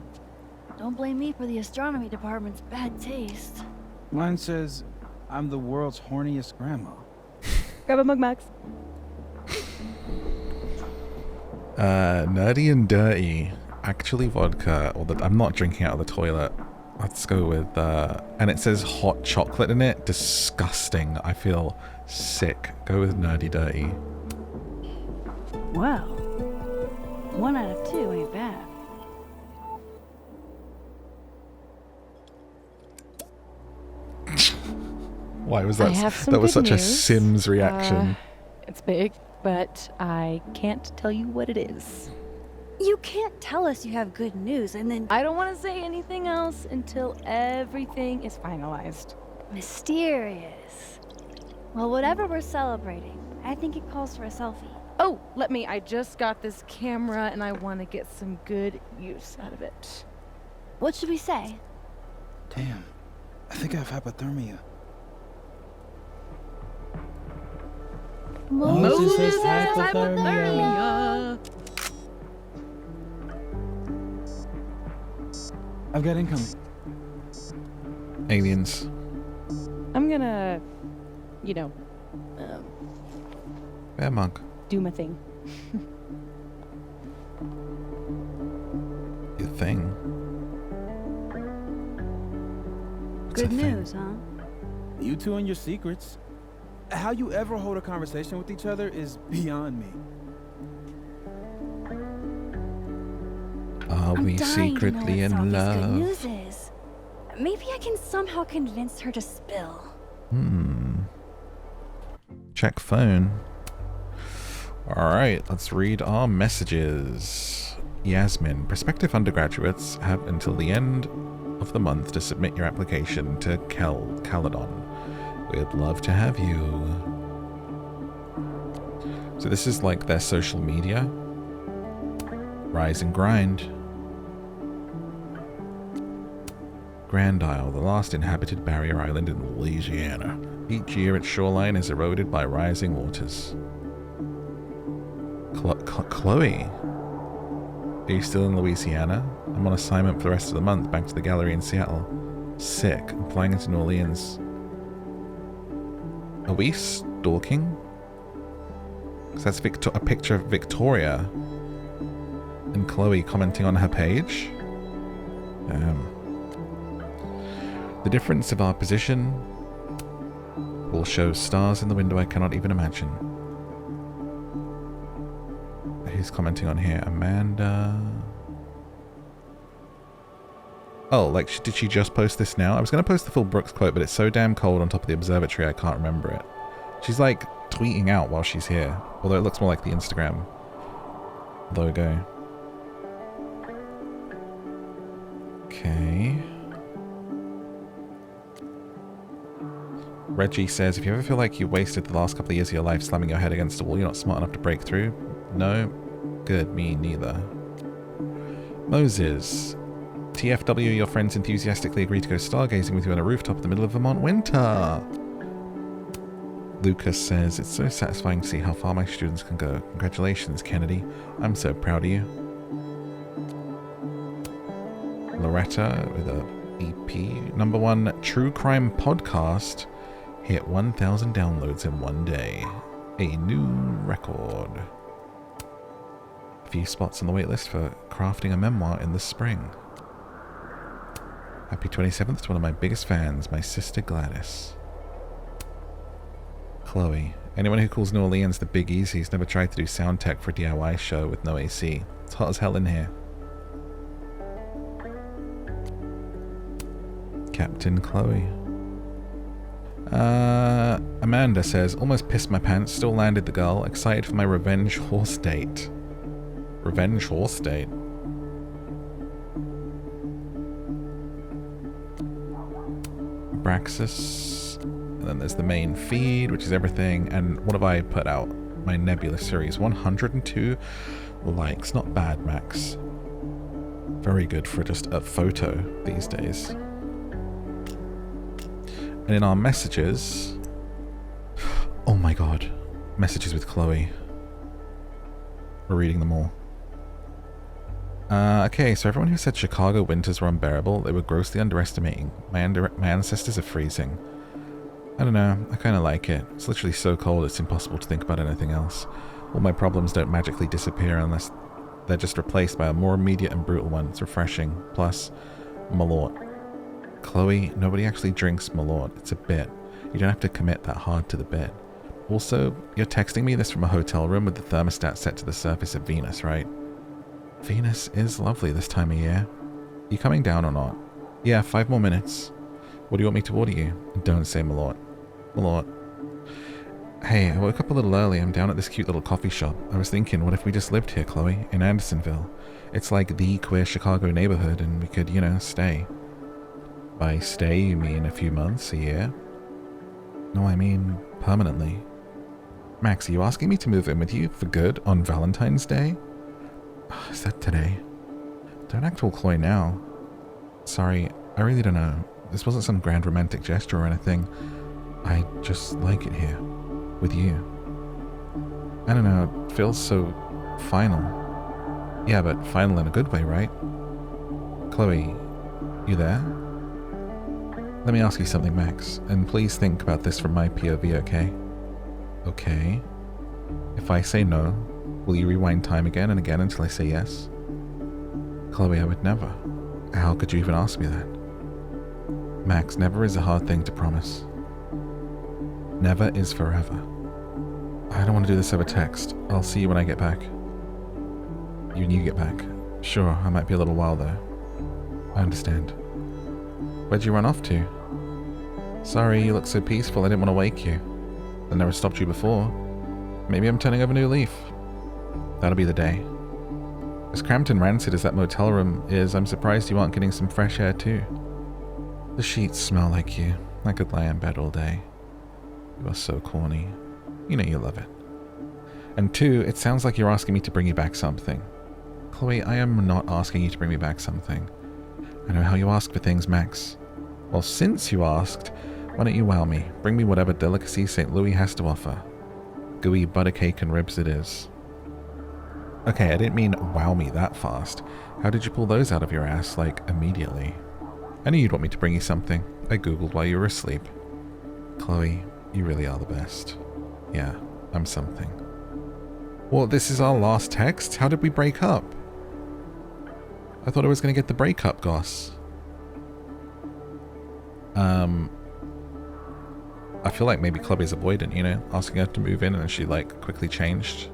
Speaker 5: Don't blame me for the astronomy department's bad taste.
Speaker 10: Mine says, I'm the world's horniest grandma.
Speaker 3: Grab a mug, Max.
Speaker 1: Nerdy and dirty. Actually vodka. Or I'm not drinking out of the toilet. Let's go with, and it says hot chocolate in it. Disgusting. I feel sick. Go with nerdy dirty.
Speaker 5: Well, 1 out of 2 ain't bad.
Speaker 1: Why was that?
Speaker 3: I have some
Speaker 1: That was
Speaker 3: good
Speaker 1: such a
Speaker 3: news.
Speaker 1: Sims reaction.
Speaker 3: It's big, but I can't tell you what it is.
Speaker 5: You can't tell us you have good news and then...
Speaker 3: I don't want to say anything else until everything is finalized.
Speaker 5: Mysterious. Well, whatever we're celebrating, I think it calls for a selfie.
Speaker 3: Oh, I just got this camera and I want to get some good use out of it.
Speaker 5: What should we say?
Speaker 10: Damn, I think I have hypothermia.
Speaker 5: Moses
Speaker 10: has
Speaker 5: has
Speaker 10: hypothermia. I've got incoming.
Speaker 1: Aliens.
Speaker 3: I'm gonna,
Speaker 1: Bear mug.
Speaker 3: do my thing.
Speaker 1: Your thing. What's
Speaker 5: Good
Speaker 1: a thing?
Speaker 5: news, huh?
Speaker 10: You two and your secrets. How you ever hold a conversation with each other is beyond me.
Speaker 1: Are we secretly in
Speaker 5: Good
Speaker 1: love?
Speaker 5: news is, maybe I can somehow convince her to spill.
Speaker 1: Check phone. Alright, let's read our messages. Yasmin, prospective undergraduates have until the end of the month to submit your application to Caledon. We'd love to have you. So this is like their social media. Rise and grind. Grand Isle, the last inhabited barrier island in Louisiana. Each year its shoreline is eroded by rising waters. Chloe? Are you still in Louisiana? I'm on assignment for the rest of the month, back to the gallery in Seattle. Sick. I'm flying into New Orleans. Are we stalking? Because that's a picture of Victoria and Chloe commenting on her page. The difference of our position will show stars in the window I cannot even imagine. Who's commenting on here? Amanda. Oh, like, did she just post this now? I was going to post the full Brooks quote, but it's so damn cold on top of the observatory I can't remember it. She's like tweeting out while she's here, although it looks more like the Instagram logo. Okay. Reggie says, if you ever feel like you wasted the last couple of years of your life slamming your head against a wall, you're not smart enough to break through. No? Good, me neither. Moses. TFW, your friends enthusiastically agreed to go stargazing with you on a rooftop in the middle of Vermont winter. Lucas says, it's so satisfying to see how far my students can go. Congratulations, Kennedy. I'm so proud of you. Loretta with a EP. Number 1 true crime podcast hit 1,000 downloads in one day. A new record. A few spots on the waitlist for crafting a memoir in the spring. Happy 27th to one of my biggest fans, my sister Gladys. Chloe. Anyone who calls New Orleans the Big Easy's never tried to do sound tech for a DIY show with no AC. It's hot as hell in here. Captain Chloe. Amanda says, almost pissed my pants, still landed the girl, excited for my revenge horse date. Revenge horse date? Braxis. And then there's the main feed, which is everything. And what have I put out? My Nebula series. 102 likes. Not bad, Max. Very good for just a photo these days. And in our messages... Oh my god. Messages with Chloe. We're reading them all. Okay, so everyone who said Chicago winters were unbearable, they were grossly underestimating. My ancestors are freezing. I don't know, I kinda like it. It's literally so cold it's impossible to think about anything else. All my problems don't magically disappear unless they're just replaced by a more immediate and brutal one. It's refreshing. Plus, Malort. Chloe, nobody actually drinks Malort. It's a bit. You don't have to commit that hard to the bit. Also, you're texting me this from a hotel room with the thermostat set to the surface of Venus, right? Venus is lovely this time of year. You coming down or not? Yeah, 5 more minutes. What do you want me to order you? Don't say Malort. Malort. Hey, I woke up a little early. I'm down at this cute little coffee shop. I was thinking, what if we just lived here, Chloe? In Andersonville. It's like the queer Chicago neighborhood and we could, you know, stay. By stay, you mean a few months, a year? No, I mean permanently. Max, are you asking me to move in with you for good on Valentine's Day? Oh, is that today? Don't act all coy now. Sorry, I really don't know. This wasn't some grand romantic gesture or anything. I just like it here. With you. I don't know, it feels so final. Yeah, but final in a good way, right? Chloe, you there? Let me ask you something, Max, and please think about this from my POV, okay? Okay. If I say no, will you rewind time again and again until I say yes? Chloe, I would never. How could you even ask me that? Max, never is a hard thing to promise. Never is forever. I don't want to do this over text. I'll see you when I get back. You get back. Sure, I might be a little while though. I understand. Where'd you run off to? Sorry, you look so peaceful, I didn't want to wake you. I never stopped you before. Maybe I'm turning over a new leaf. That'll be the day. As cramped and rancid as that motel room is, I'm surprised you aren't getting some fresh air too. The sheets smell like you. I could lie in bed all day. You are so corny. You know you love it. And 2, it sounds like you're asking me to bring you back something. Chloe, I am not asking you to bring me back something. I know how you ask for things, Max. Well, since you asked, why don't you wow me? Bring me whatever delicacy St. Louis has to offer. Gooey butter cake and ribs it is. Okay, I didn't mean wow me that fast. How did you pull those out of your ass, like, immediately? I knew you'd want me to bring you something. I googled while you were asleep. Chloe, you really are the best. Yeah, I'm something. Well, this is our last text? How did we break up? I thought I was going to get the breakup goss. I feel like maybe Chloe's avoidant, you know, asking her to move in and then she, like, quickly changed.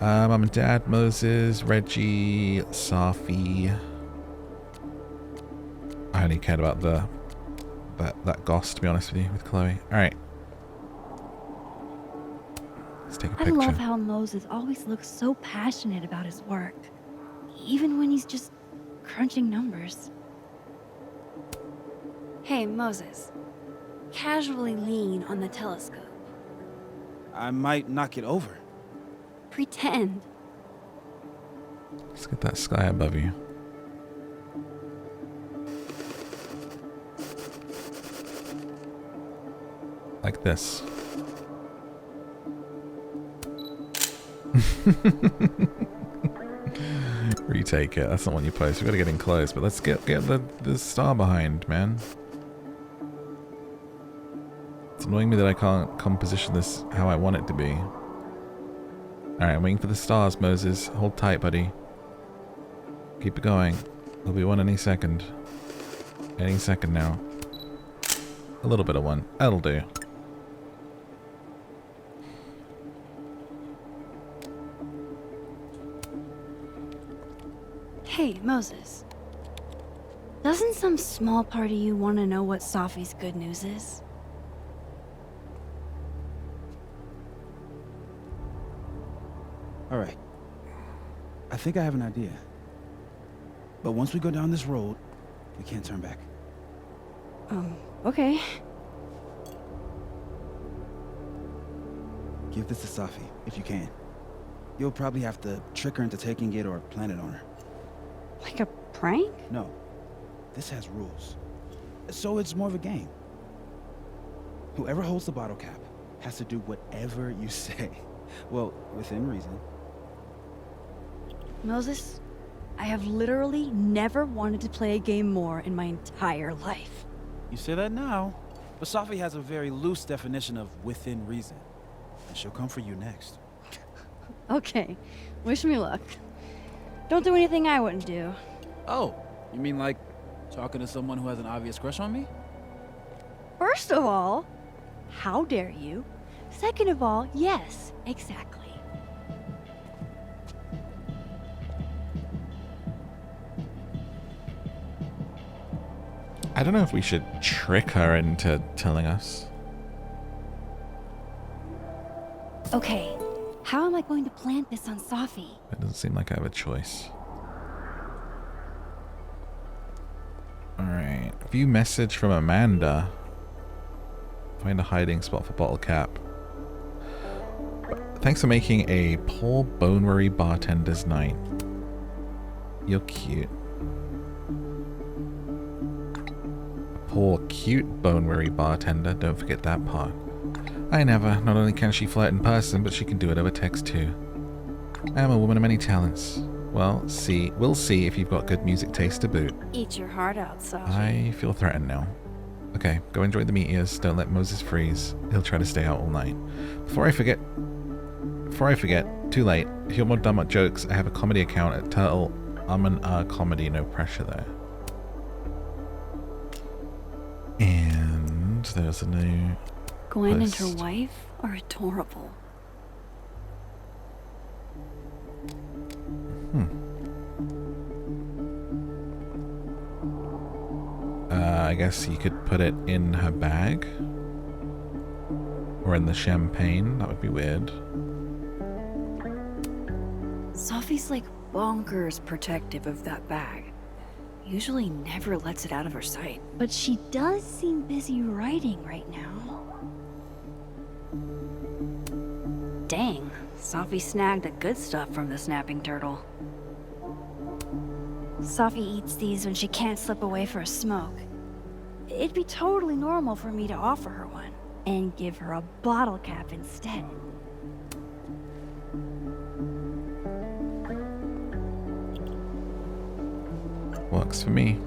Speaker 1: Mom and Dad, Moses, Reggie, Safi. I only cared about that goss, to be honest with you, with Chloe. Alright. Let's take a picture.
Speaker 5: I love how Moses always looks so passionate about his work, even when he's just crunching numbers.
Speaker 2: Hey, Moses. Casually lean on the telescope.
Speaker 10: I might knock it over.
Speaker 2: Pretend.
Speaker 1: Let's get that sky above you. Like this. Retake it. That's not what you post. We gotta get in close, but let's get the star behind, man. It's annoying me that I can't composition this how I want it to be. Alright, I'm waiting for the stars, Moses. Hold tight, buddy. Keep it going. There'll be one any second. Any second now. A little bit of one. That'll do.
Speaker 2: Hey, Moses. Doesn't some small part of you want to know what Safi's good news is?
Speaker 10: All right. I think I have an idea. But once we go down this road, we can't turn back.
Speaker 5: Okay.
Speaker 10: Give this to Safi, if you can. You'll probably have to trick her into taking it or plant it on her.
Speaker 5: Like a prank?
Speaker 10: No. This has rules. So it's more of a game. Whoever holds the bottle cap has to do whatever you say. Well, within reason.
Speaker 5: Moses, I have literally never wanted to play a game more in my entire life.
Speaker 10: You say that now, but Safi has a very loose definition of within reason. And she'll come for you next.
Speaker 5: Okay, wish me luck. Don't do anything I wouldn't do.
Speaker 10: Oh, you mean like talking to someone who has an obvious crush on me?
Speaker 5: First of all, how dare you? Second of all, yes, exactly.
Speaker 1: I don't know if we should trick her into telling us.
Speaker 2: Okay, how am I going to plant this on Safi?
Speaker 1: It doesn't seem like I have a choice. Alright. View message from Amanda. Find a hiding spot for bottle cap. Thanks for making a poor bone-weary bartender's night. You're cute. Poor cute bone-weary bartender, don't forget that part. I never. Not only can she flirt in person, but she can do it over text too. I am a woman of many talents. Well, we'll see if you've got good music taste to boot.
Speaker 2: Eat your heart out, Safi.
Speaker 1: I feel threatened now. Okay, go enjoy the meteors. Don't let Moses freeze. He'll try to stay out all night. Before I forget, too late. If you're more dumb at jokes, I have a comedy account at Turtle Comedy, no pressure there. And there's a new
Speaker 2: Gwen
Speaker 1: post.
Speaker 2: and her wife are adorable.
Speaker 1: I guess you could put it in her bag. Or in the champagne. That would be weird.
Speaker 2: Sophie's like bonkers protective of that bag. Usually never lets it out of her sight. But she does seem busy writing right now. Dang, Sophie snagged the good stuff from the snapping turtle. Sophie eats these when she can't slip away for a smoke. It'd be totally normal for me to offer her one and give her a bottle cap instead.
Speaker 1: Works for me.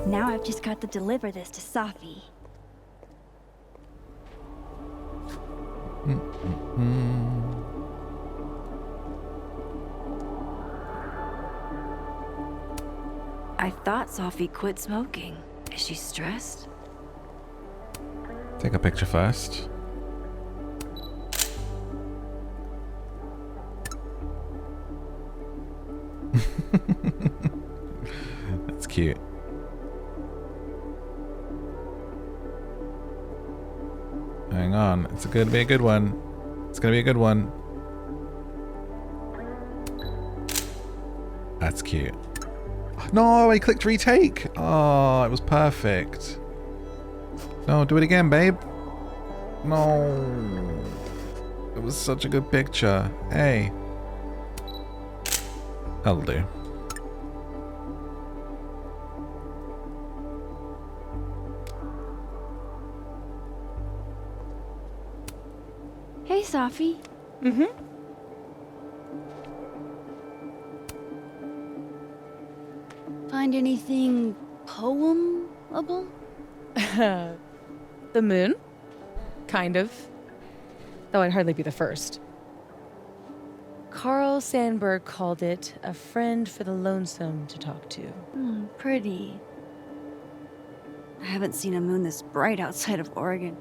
Speaker 2: Now I've just got to deliver this to Sophie. I thought Sophie quit smoking. Is she stressed?
Speaker 1: Take a picture first. That's cute. Hang on, it's gonna be a good one. It's gonna be a good one. That's cute. No, I clicked retake. Oh, it was perfect. No, do it again, babe. No. It was such a good picture. Hey. That'll do.
Speaker 2: Hey, Sophie.
Speaker 3: Mm-hmm.
Speaker 2: Find anything poemable?
Speaker 3: The moon? Kind of. Though I'd hardly be the first. Carl Sandburg called it a friend for the lonesome to talk to.
Speaker 2: Pretty. I haven't seen a moon this bright outside of Oregon.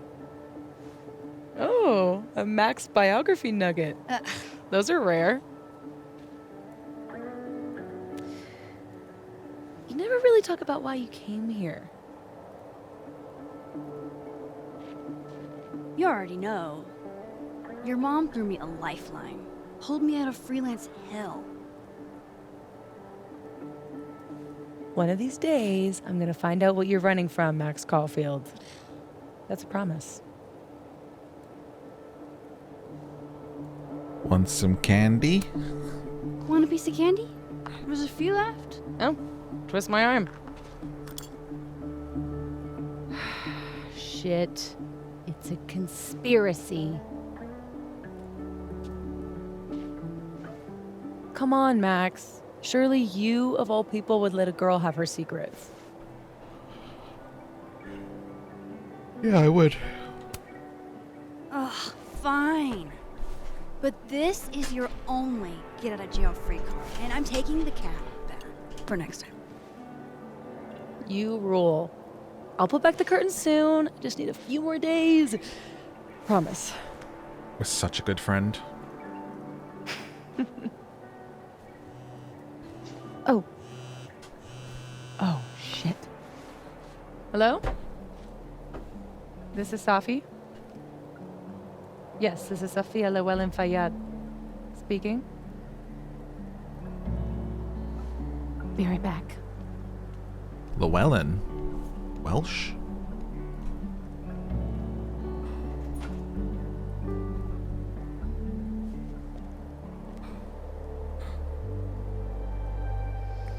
Speaker 3: Oh, a Max biography nugget. Those are rare. You never really talk about why you came here.
Speaker 2: You already know. Your mom threw me a lifeline. Pulled me out of freelance hell.
Speaker 3: One of these days, I'm gonna find out what you're running from, Max Caulfield. That's a promise.
Speaker 1: Want some candy?
Speaker 2: Want a piece of candy? There's a few left.
Speaker 3: Oh, twist my arm. Shit. It's a conspiracy. Come on, Max. Surely you, of all people, would let a girl have her secrets.
Speaker 1: Yeah, I would.
Speaker 2: Ugh, fine. But this is your only get-out-of-jail-free card, and I'm taking the cat back for next time.
Speaker 3: You rule. I'll put back the curtain soon. I just need a few more days. Promise.
Speaker 1: We're such a good friend.
Speaker 3: Oh. Oh, shit. Hello? This is Safi? Yes, this is Safia Llewellyn Fayyad. Speaking. Be right back.
Speaker 1: Llewellyn? Welsh?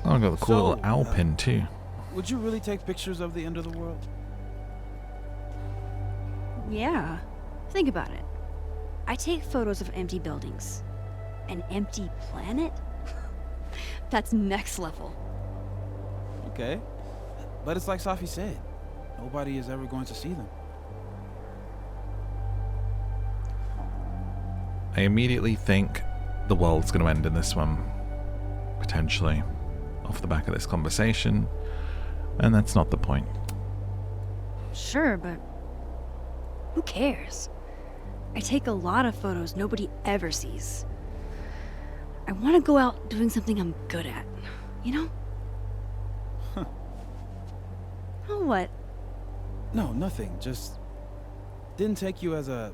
Speaker 1: Oh, I got the cool little owl pin too.
Speaker 10: Would you really take pictures of the end of the world?
Speaker 2: Yeah. Think about it. I take photos of empty buildings. An empty planet? That's next level.
Speaker 10: Okay. But it's like Safi said. Nobody is ever going to see them.
Speaker 1: I immediately think the world's going to end in this one. Potentially. Off the back of this conversation. And that's not the point.
Speaker 2: Sure, but who cares? I take a lot of photos nobody ever sees. I want to go out doing something I'm good at, you know?
Speaker 10: Huh.
Speaker 2: Oh, what?
Speaker 10: No, nothing. Just didn't take you as a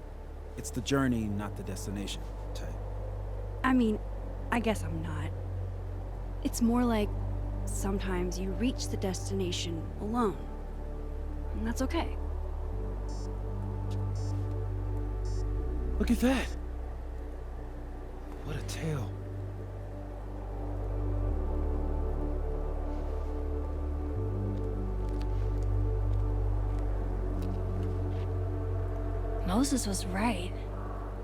Speaker 10: it's the journey, not the destination type.
Speaker 2: I mean, I guess I'm not. It's more like sometimes you reach the destination alone. And that's okay.
Speaker 10: Look at that. What a tale.
Speaker 2: Moses was right.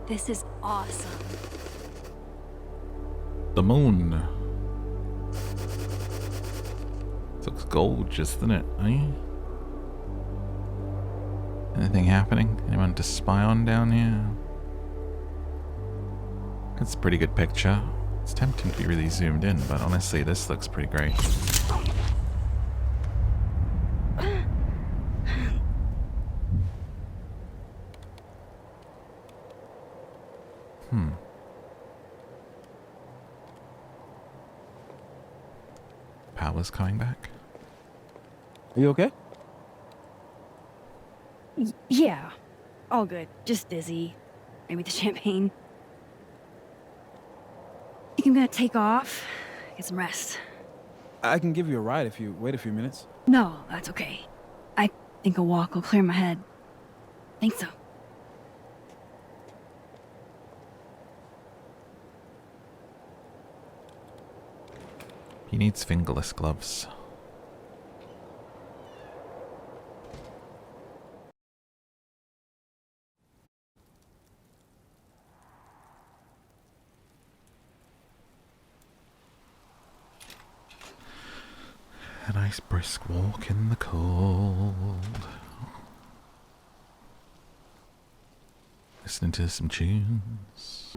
Speaker 2: This is awesome.
Speaker 1: The moon. This looks gorgeous, doesn't it, eh? Anything happening? Anyone to spy on down here? It's a pretty good picture. It's tempting to be really zoomed in, but honestly, this looks pretty great. Power's coming back.
Speaker 10: Are you okay?
Speaker 2: Yeah. All good. Just dizzy. Maybe the champagne. Think I'm gonna take off? Get some rest.
Speaker 10: I can give you a ride if you wait a few minutes.
Speaker 2: No, that's okay. I think a walk will clear my head. Think so.
Speaker 1: He needs fingerless gloves. A nice brisk walk in the cold. Listening to some tunes.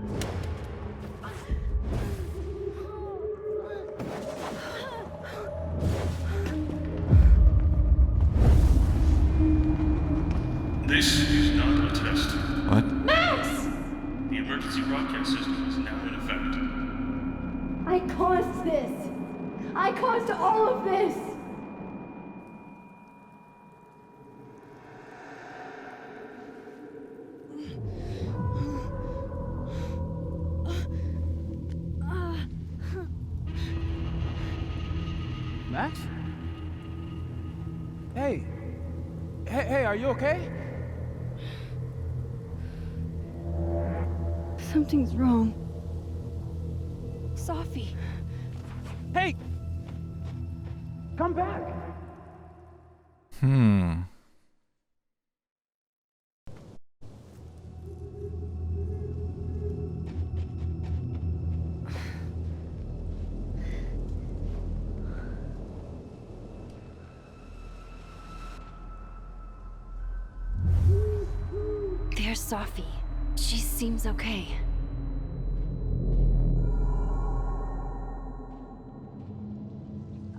Speaker 12: This is not a test.
Speaker 1: What?
Speaker 6: Max!
Speaker 12: The emergency broadcast system is now in effect.
Speaker 6: I caused this! I caused all of this!
Speaker 10: Max? Hey. Hey, are you okay?
Speaker 2: Something's wrong. Sophie.
Speaker 10: Hey! Come back!
Speaker 2: There's Sophie. She seems okay.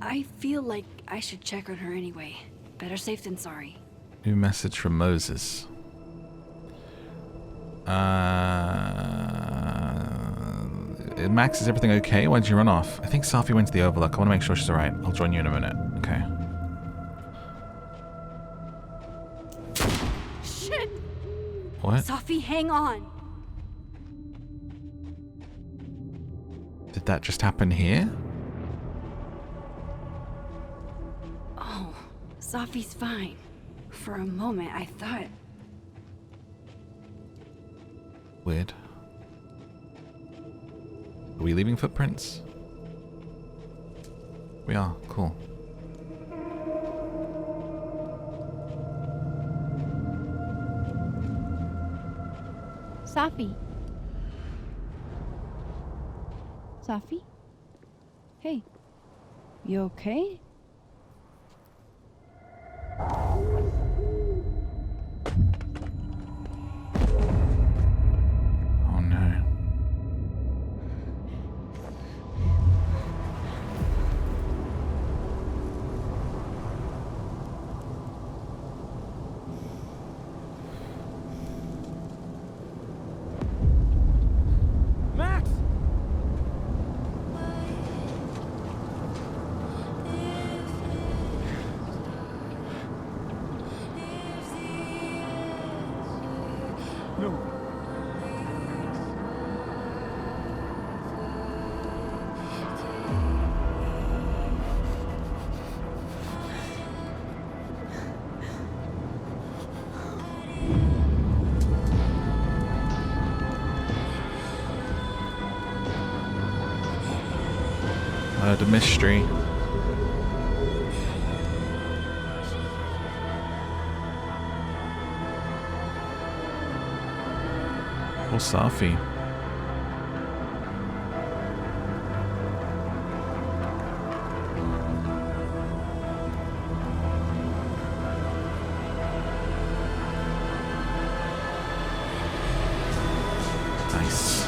Speaker 2: I feel like I should check on her anyway. Better safe than sorry.
Speaker 1: New message from Moses. Max, is everything okay? Why'd you run off? I think Sophie went to the Overlook. I want to make sure she's alright. I'll join you in a minute. Okay.
Speaker 2: Shit!
Speaker 1: What?
Speaker 2: Sophie, hang on!
Speaker 1: Did that just happen here?
Speaker 2: Oh, Sophie's fine. For a moment, I thought...
Speaker 1: Weird. Are we leaving footprints? We are. Cool.
Speaker 5: Sophie. Sophie? Hey. You okay?
Speaker 1: Oh no.
Speaker 10: Max!
Speaker 1: Murder mystery. Or Safi. Nice.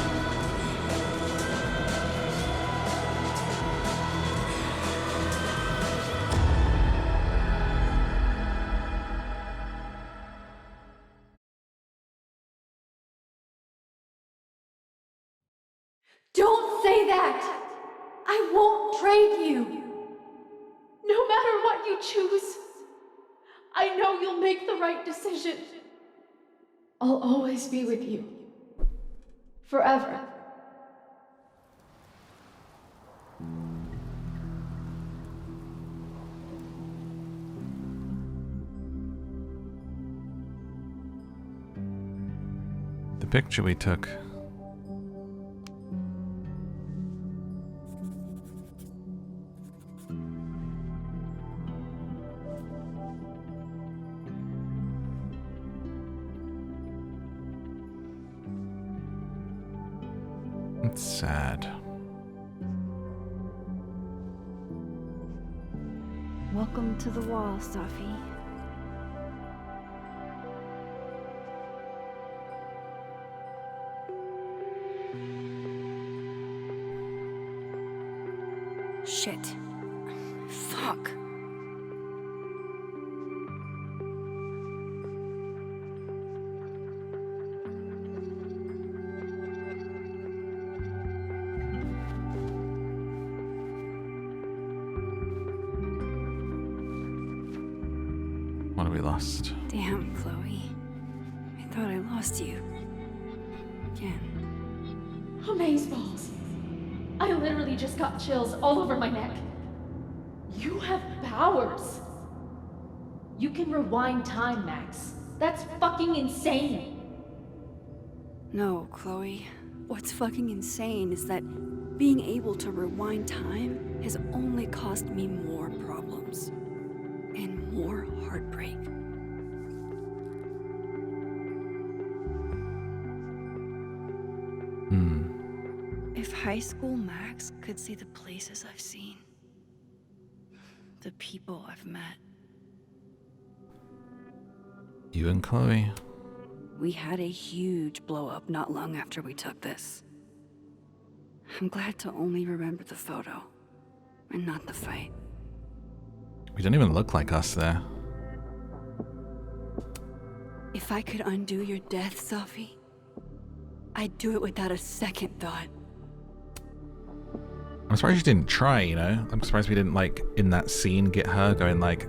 Speaker 6: Don't say that! I won't trade you! No matter what you choose, I know you'll make the right decision. I'll always be with you. Forever.
Speaker 1: The picture we took. It's sad.
Speaker 2: Welcome to the wall, Safi. Shit. Fuck.
Speaker 1: What have we lost?
Speaker 2: Damn, Chloe. I thought I lost you. Again.
Speaker 6: Amazeballs. I literally just got chills all over my neck. You have powers. You can rewind time, Max. That's fucking insane.
Speaker 2: No, Chloe. What's fucking insane is that being able to rewind time has only caused me more problems. And more heartbreak. If high school Max could see the places I've seen, the people I've met.
Speaker 1: You and Chloe.
Speaker 2: We had a huge blow up not long after we took this. I'm glad to only remember the photo and not the fight.
Speaker 1: We don't even look like us there.
Speaker 2: If I could undo your death, Safi, I'd do it without a second thought.
Speaker 1: I'm surprised you didn't try, you know? I'm surprised we didn't, like, in that scene, get her going, like,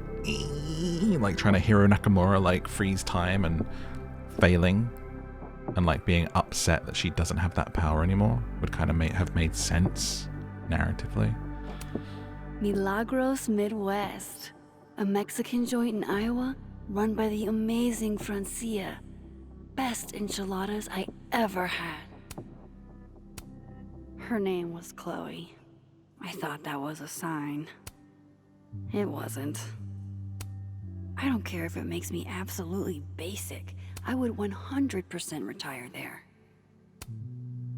Speaker 1: like trying to Hiro Nakamura, like, freeze time and failing. And, like, being upset that she doesn't have that power anymore would kind of have made sense narratively.
Speaker 2: Milagros Midwest, a Mexican joint in Iowa run by the amazing Francia. Best enchiladas I ever had. Her name was Chloe. I thought that was a sign. It wasn't. I don't care if it makes me absolutely basic. I would 100% retire there.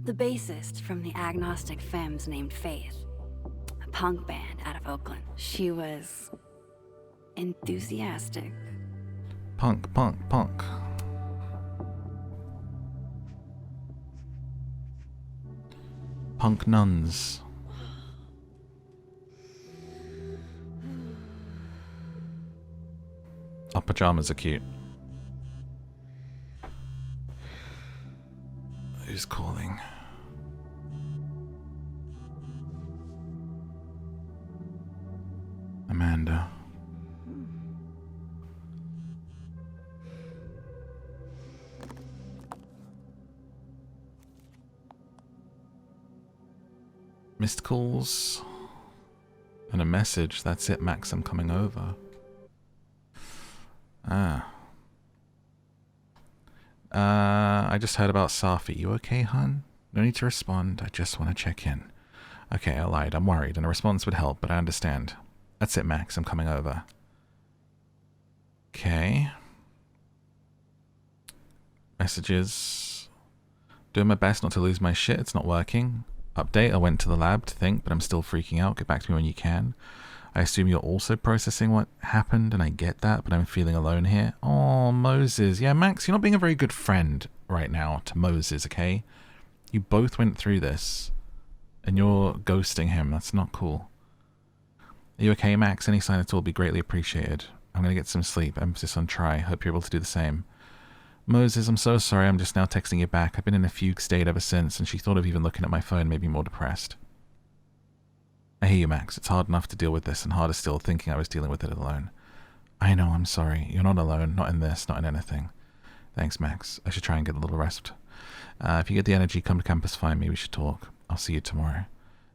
Speaker 2: The bassist from the Agnostic Femmes named Faith. A punk band out of Oakland. She was enthusiastic.
Speaker 1: Punk, punk, punk. Punk nuns. Our pajamas are cute. Who's calling? Amanda. Missed calls. And a message. That's it, Max, I'm coming over. I just heard about Safi. You okay, hun? No need to respond. I just want to check in. Okay, I lied. I'm worried, and a response would help, but I understand. That's it, Max. I'm coming over. Okay. Messages. Doing my best not to lose my shit. It's not working. Update. I went to the lab to think, but I'm still freaking out. Get back to me when you can. I assume you're also processing what happened, and I get that, but I'm feeling alone here. Oh, Moses. Yeah, Max, you're not being a very good friend right now to Moses, okay? You both went through this, and you're ghosting him. That's not cool. Are you okay, Max? Any sign at all would be greatly appreciated. I'm going to get some sleep. Emphasis on try. Hope you're able to do the same. Moses, I'm so sorry. I'm just now texting you back. I've been in a fugue state ever since, and she thought of even looking at my phone made me more depressed. I hear you, Max. It's hard enough to deal with this, and harder still thinking I was dealing with it alone. I know, I'm sorry. You're not alone. Not in this, not in anything. Thanks, Max. I should try and get a little rest. If you get the energy, come to campus, find me. We should talk. I'll see you tomorrow.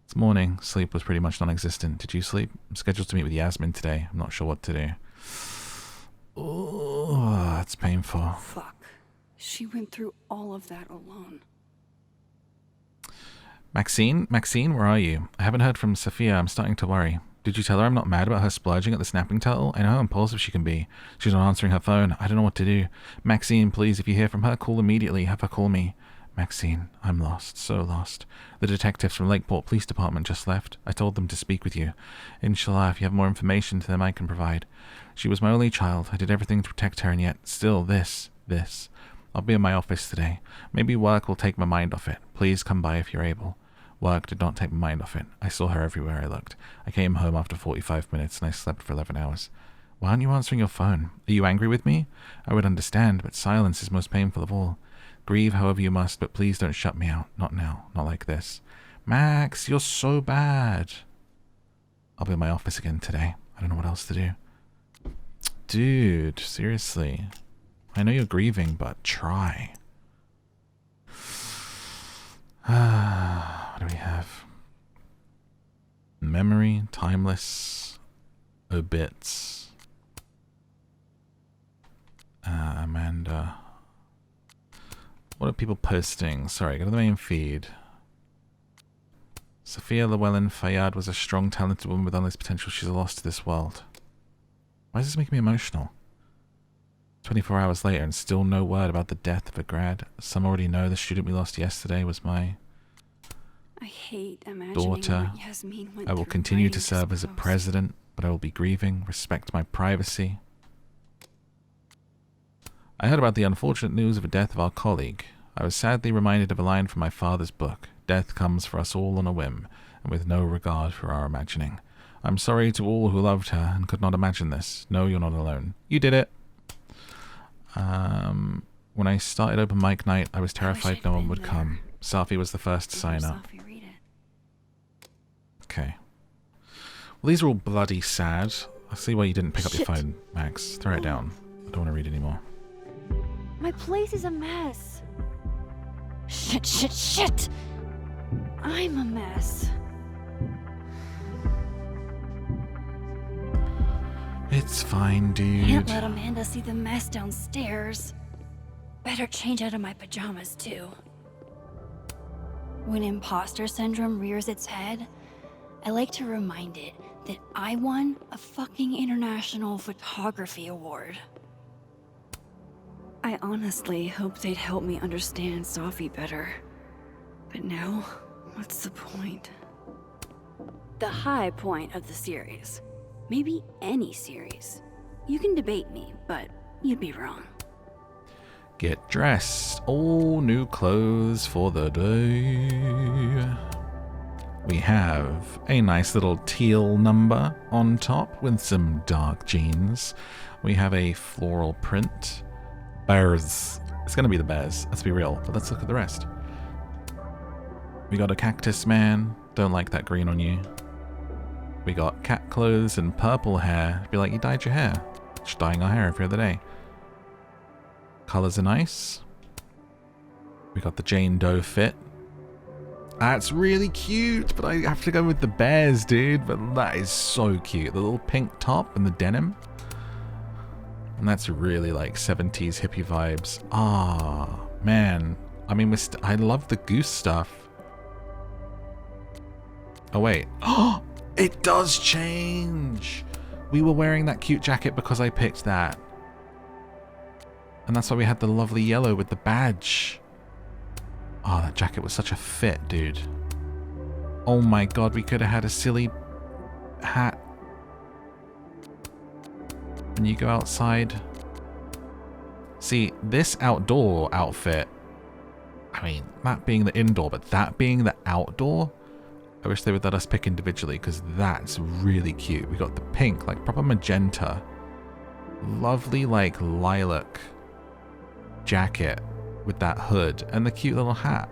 Speaker 1: It's morning. Sleep was pretty much non-existent. Did you sleep? I'm scheduled to meet with Yasmin today. I'm not sure what to do. Oh, that's painful.
Speaker 2: Fuck. She went through all of that alone.
Speaker 1: Maxine, where are you? I haven't heard from Sophia. I'm starting to worry. Did you tell her I'm not mad about her splurging at the snapping turtle? I know how impulsive she can be. She's not answering her phone. I don't know what to do. Maxine, please, if you hear from her, call immediately. Have her call me. Maxine, I'm lost. So lost. The detectives from Lakeport Police Department just left. I told them to speak with you. Inshallah, if you have more information to them, I can provide. She was my only child. I did everything to protect her, and yet, still, this. I'll be in my office today. Maybe work will take my mind off it. Please come by if you're able. Work did not take my mind off it. I saw her everywhere I looked. I came home after 45 minutes, and I slept for 11 hours. Why aren't you answering your phone? Are you angry with me? I would understand, but silence is most painful of all. Grieve however you must, but please don't shut me out. Not now. Not like this. Max, you're so bad. I'll be in my office again today. I don't know what else to do. Dude, seriously. I know you're grieving, but try. What do we have? Memory, timeless, obits. Amanda. What are people posting? Sorry, go to the main feed. Sophia Llewellyn Fayyad was a strong, talented woman with endless potential. She's a loss to this world. Why is this making me emotional? 24 hours later and still no word about the death of a grad. Some already know the student we lost yesterday was my
Speaker 2: I hate imagining
Speaker 1: daughter.
Speaker 2: what Yasmin went
Speaker 1: I will
Speaker 2: through
Speaker 1: continue to
Speaker 2: writing
Speaker 1: serve as a
Speaker 2: post.
Speaker 1: president, but I will be grieving. Respect my privacy. I heard about the unfortunate news of the death of our colleague. I was sadly reminded of a line from my father's book. Death comes for us all on a whim, and with no regard for our imagining. I'm sorry to all who loved her and could not imagine this. No, you're not alone. You did it. When I started open mic night, I was terrified no one would come. Safi was the first to sign up. Okay. Well, these are all bloody sad. I see why you didn't pick up your phone, Max. Throw it down. I don't want to read anymore.
Speaker 5: My place is a mess. Shit! I'm a mess.
Speaker 1: It's fine, dude.
Speaker 2: Can't let Amanda see the mess downstairs. Better change out of my pajamas, too. When imposter syndrome rears its head, I like to remind it that I won a fucking international photography award. I honestly hoped they'd help me understand Safi better. But now, what's the point? The high point of the series. Maybe any series. You can debate me, but you'd be wrong.
Speaker 1: Get dressed. All new clothes for the day. We have a nice little teal number on top with some dark jeans. We have a floral print. Bears. It's going to be the bears, let's be real. But let's look at the rest. We got a cactus man. Don't like that green on you. We got cat clothes and purple hair. It'd be like you dyed your hair. Just dyeing our hair every other day. Colors are nice. We got the Jane Doe fit. That's really cute, but I have to go with the bears, dude. But that is so cute. The little pink top and the denim. And that's really like 70s hippie vibes. Ah, man. I mean, I love the goose stuff. Oh, wait. Oh, it does change. We were wearing that cute jacket because I picked that. And that's why we had the lovely yellow with the badge. Oh, that jacket was such a fit, dude. Oh my god, we could have had a silly hat. When you go outside. See, this outdoor outfit, I mean, that being the indoor, but that being the outdoor, I wish they would let us pick individually because that's really cute. We got the pink, like proper magenta. Lovely, like lilac jacket with that hood and the cute little hat.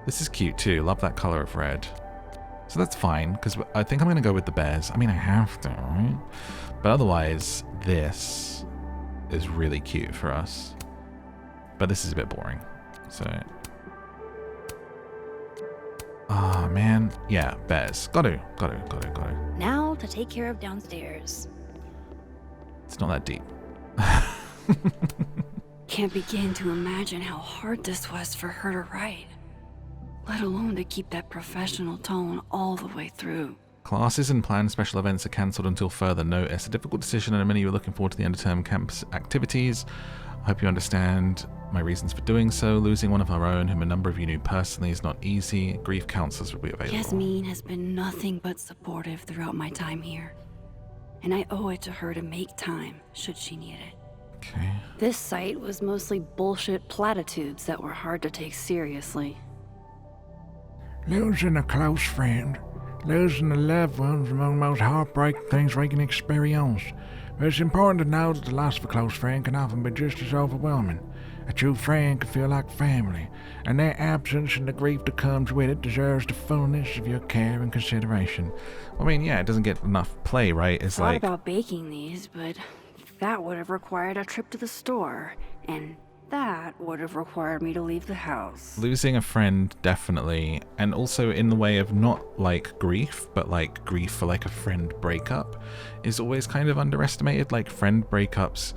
Speaker 1: This is cute too. Love that color of red. So that's fine because I think I'm going to go with the bears. I mean, I have to, right? But otherwise, this is really cute for us. But this is a bit boring. So... ah, man. Yeah, bears. Got to.
Speaker 2: Now to take care of downstairs.
Speaker 1: It's not that deep.
Speaker 2: Can't begin to imagine how hard this was for her to write. Let alone to keep that professional tone all the way through.
Speaker 1: Classes and planned special events are cancelled until further notice. A difficult decision, and many of you are looking forward to the end-of-term campus activities. I hope you understand my reasons for doing so. Losing one of our own, whom a number of you knew personally, is not easy. Grief counselors will be available.
Speaker 2: Yasmin has been nothing but supportive throughout my time here. And I owe it to her to make time, should she need it.
Speaker 1: Okay.
Speaker 2: This site was mostly bullshit platitudes that were hard to take seriously.
Speaker 4: Losing a close friend, losing a loved one is among the most heartbreaking things we can experience. But it's important to know that the loss of a close friend can often be just as overwhelming. A true friend can feel like family, and their absence and the grief that comes with it deserves the fullness of your care and consideration.
Speaker 1: I mean, yeah, it doesn't get enough play, right? It's
Speaker 2: Thought
Speaker 1: like...
Speaker 2: about baking these, but that would have required a trip to the store, and that would have required me to leave the house.
Speaker 1: Losing a friend, definitely. And also in the way of not like grief, but like grief for like a friend breakup is always kind of underestimated. Like friend breakups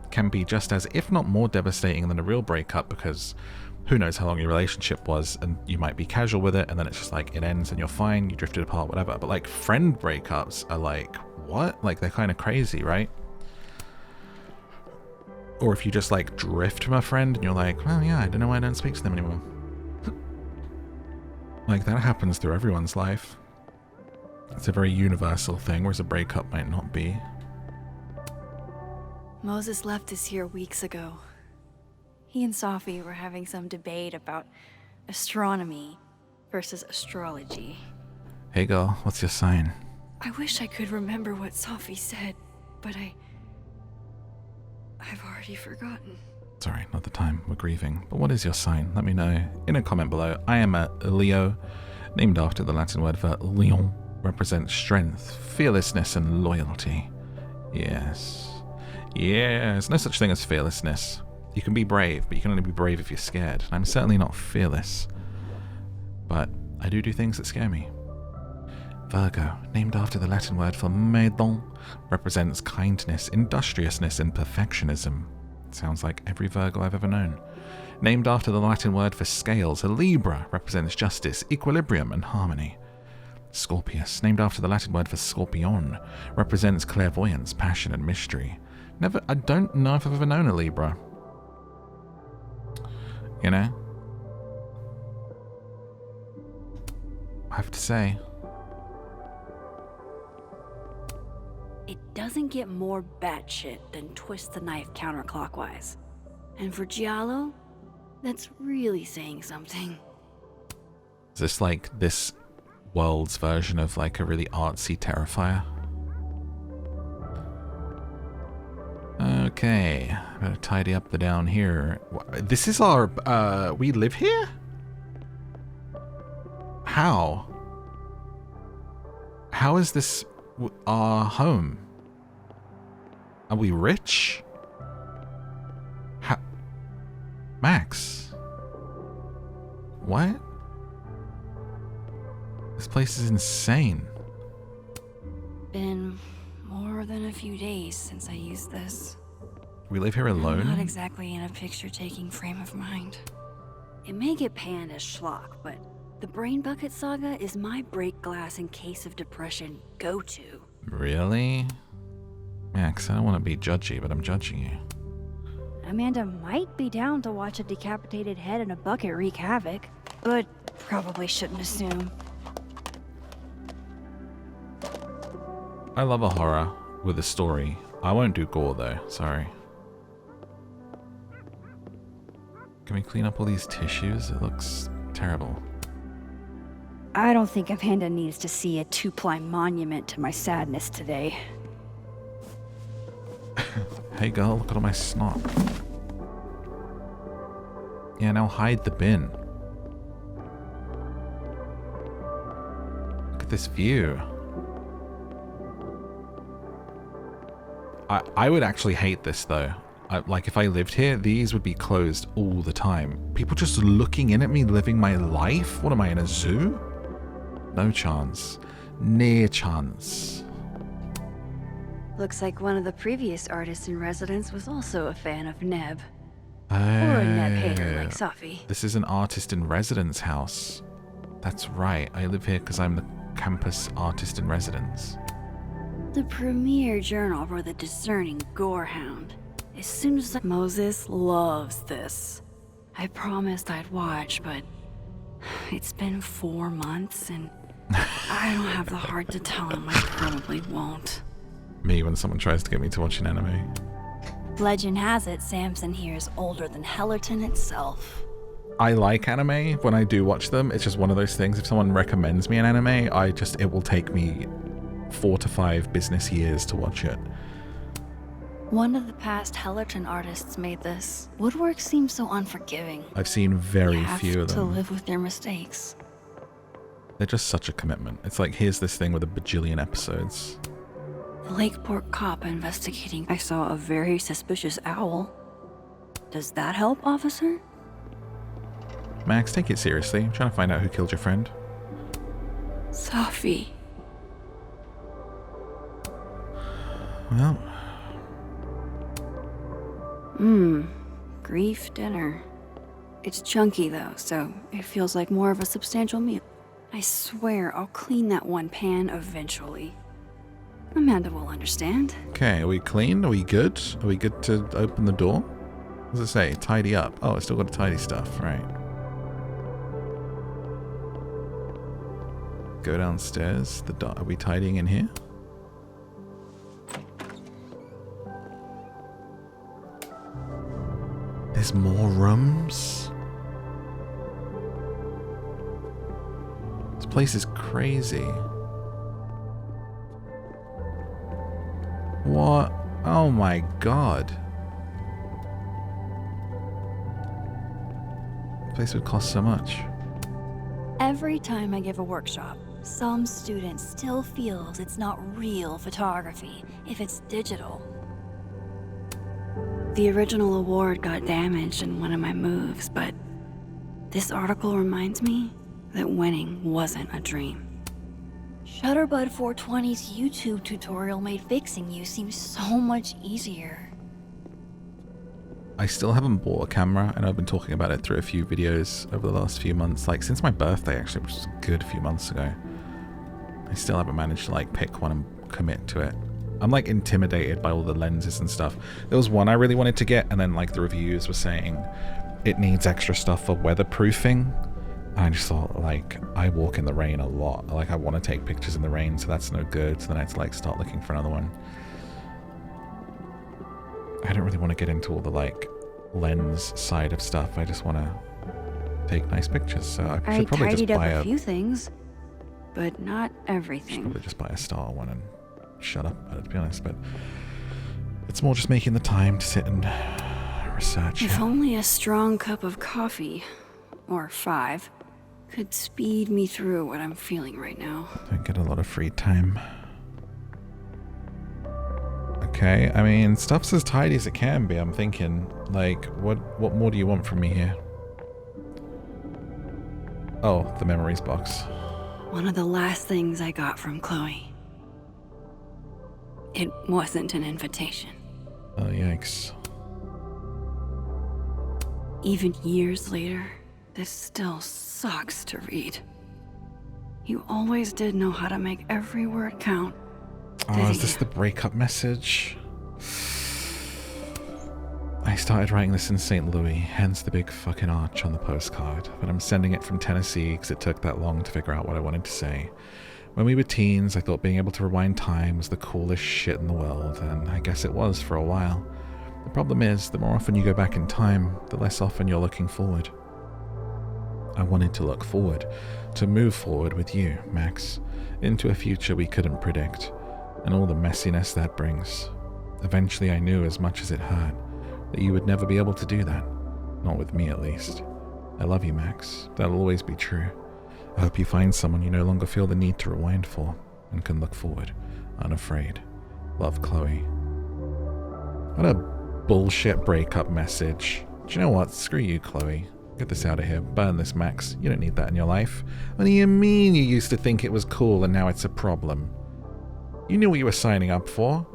Speaker 1: can be just as, if not more devastating than a real breakup, because who knows how long your relationship was, and you might be casual with it, and then it's just like it ends and you're fine, you drifted apart, whatever. But like friend breakups are like, what? Like they're kind of crazy, right? Or if you just like drift from a friend and you're like, well, yeah, I don't know why I don't speak to them anymore. Like that happens through everyone's life. It's a very universal thing, whereas a breakup might not be.
Speaker 2: Moses left this here weeks ago. He and Sophie were having some debate about astronomy versus astrology.
Speaker 1: Hey girl, what's your sign?
Speaker 2: I wish I could remember what Sophie said, but I've already forgotten.
Speaker 1: Sorry, not the time. We're grieving. But what is your sign? Let me know in a comment below. I am a Leo, named after the Latin word for lion, represents strength, fearlessness, and loyalty. Yes. Yes. No such thing as fearlessness. You can be brave, but you can only be brave if you're scared. And I'm certainly not fearless. But I do things that scare me. Virgo, named after the Latin word for maison, represents kindness, industriousness, and perfectionism. Sounds like every Virgo I've ever known. Named after the Latin word for scales, a Libra represents justice, equilibrium, and harmony. Scorpius, named after the Latin word for scorpion, represents clairvoyance, passion, and mystery. I don't know if I've ever known a Libra. You know? I have to say.
Speaker 2: It doesn't get more batshit than twist the knife counterclockwise. And for Giallo, that's really saying something.
Speaker 1: Is this like this world's version of like a really artsy Terrifier? Okay, better tidy up the down here. This is our, we live here? How? How is this our home? Are we rich? How? Max? What? This place is insane.
Speaker 2: Been more than a few days since I used this.
Speaker 1: We live here alone?
Speaker 2: I'm not exactly in a picture-taking frame of mind. It may get panned as schlock, but The Brain Bucket Saga is my break glass in case of depression go-to.
Speaker 1: Really? Yeah, 'cause I don't want to be judgy, but I'm judging you.
Speaker 5: Amanda might be down to watch a decapitated head in a bucket wreak havoc, but probably shouldn't assume.
Speaker 1: I love a horror with a story. I won't do gore though, sorry. Can we clean up all these tissues? It looks terrible.
Speaker 5: I don't think Amanda needs to see a 2-ply monument to my sadness today.
Speaker 1: Hey girl, look at all my snot. Yeah, now hide the bin. Look at this view. I would actually hate this though. Like if I lived here, these would be closed all the time. People just looking in at me living my life? What am I, in a zoo? No chance. Near chance.
Speaker 2: Looks like one of the previous artists in residence was also a fan of Neb.
Speaker 1: Or
Speaker 2: a Neb hater like Safi.
Speaker 1: This is an artist in residence house. That's right. I live here because I'm the campus artist in residence.
Speaker 2: The premier journal for the discerning gorehound. As soon as Moses loves this. I promised I'd watch, but it's been 4 months and I don't have the heart to tell him I probably won't.
Speaker 1: Me when someone tries to get me to watch an anime.
Speaker 2: Legend has it Samson here is older than Hellerton itself.
Speaker 1: I like anime when I do watch them. It's just one of those things. If someone recommends me an anime, it will take me 4 to 5 business years to watch it.
Speaker 2: One of the past Hellerton artists made this. Woodwork seems so unforgiving.
Speaker 1: I've seen very few of
Speaker 2: to
Speaker 1: them.
Speaker 2: live with their mistakes.
Speaker 1: They're just such a commitment. It's like, here's this thing with a bajillion episodes.
Speaker 2: The Lakeport cop investigating. I saw a very suspicious owl. Does that help, officer?
Speaker 1: Max, take it seriously. I'm trying to find out who killed your friend.
Speaker 2: Safi.
Speaker 1: Well.
Speaker 2: Grief dinner. It's chunky though, so it feels like more of a substantial meal. I swear I'll clean that one pan eventually. Amanda will understand.
Speaker 1: Okay, are we clean? Are we good? Are we good to open the door? What does it say? Tidy up. Oh, it's still got to tidy stuff, right. Go downstairs. Are we tidying in here? There's more rooms? This place is crazy. What? Oh my god. This place would cost so much.
Speaker 2: Every time I give a workshop, some student still feels it's not real photography if it's digital. The original award got damaged in one of my moves, but this article reminds me that winning wasn't a dream. Shutterbud 420's YouTube tutorial made fixing you seem so much easier.
Speaker 1: I still haven't bought a camera, and I've been talking about it through a few videos over the last few months, like since my birthday actually, which was a good few months ago. I still haven't managed to like pick one and commit to it. I'm like intimidated by all the lenses and stuff. There was one I really wanted to get, and then like the reviews were saying it needs extra stuff for weatherproofing. And I just thought, like, I walk in the rain a lot. Like, I want to take pictures in the rain, so that's no good. So then I had to like start looking for another one. I don't really want to get into all the like lens side of stuff. I just want to take nice pictures. So I should probably just buy
Speaker 2: a few things, but not everything.
Speaker 1: Should probably just buy a star one and shut up about it, to be honest. But it's more just making the time to sit and research.
Speaker 2: If only a strong cup of coffee, or 5, could speed me through what I'm feeling right now.
Speaker 1: Don't get a lot of free time. Okay, I mean, stuff's as tidy as it can be. I'm thinking, like, what more do you want from me here? Oh, the memories box.
Speaker 2: One of the last things I got from Chloe. It wasn't an invitation.
Speaker 1: Oh, yikes.
Speaker 2: Even years later, This still sucks to read. You always did know how to make every word count.
Speaker 1: Oh, is this the breakup message? I started writing this in St. Louis, hence the big fucking arch on the postcard, but I'm sending it from Tennessee because it took that long to figure out what I wanted to say. When we were teens, I thought being able to rewind time was the coolest shit in the world, and I guess it was for a while. The problem is, the more often you go back in time, the less often you're looking forward. I wanted to look forward, to move forward with you, Max, into a future we couldn't predict, and all the messiness that brings. Eventually I knew, as much as it hurt, that you would never be able to do that. Not with me, at least. I love you, Max. That'll always be true. I hope you find someone you no longer feel the need to rewind for, and can look forward, unafraid. Love, Chloe. What a bullshit breakup message. Do you know what? Screw you, Chloe. Get this out of here. Burn this, Max. You don't need that in your life. What do you mean you used to think it was cool and now it's a problem? You knew what you were signing up for.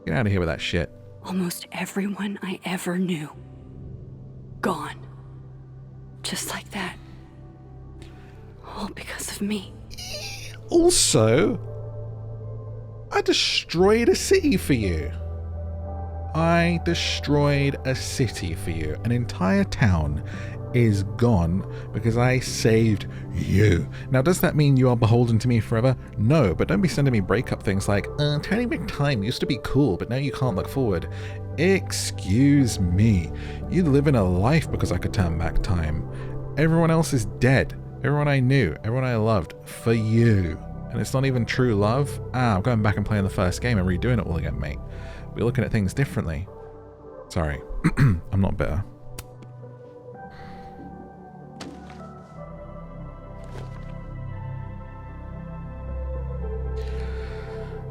Speaker 1: Get out of here with that shit.
Speaker 2: Almost everyone I ever knew. Gone. Just like that. All because of me.
Speaker 1: Also, I destroyed a city for you. I destroyed a city for you. An entire town is gone because I saved you. Now, does that mean you are beholden to me forever? No, but don't be sending me breakup things like, turning back time used to be cool, but now you can't look forward. Excuse me. You live in a life because I could turn back time. Everyone else is dead. Everyone I knew, everyone I loved, for you. And it's not even true love? I'm going back and playing the first game and redoing it all again, mate. We're looking at things differently. Sorry, I'm not bitter.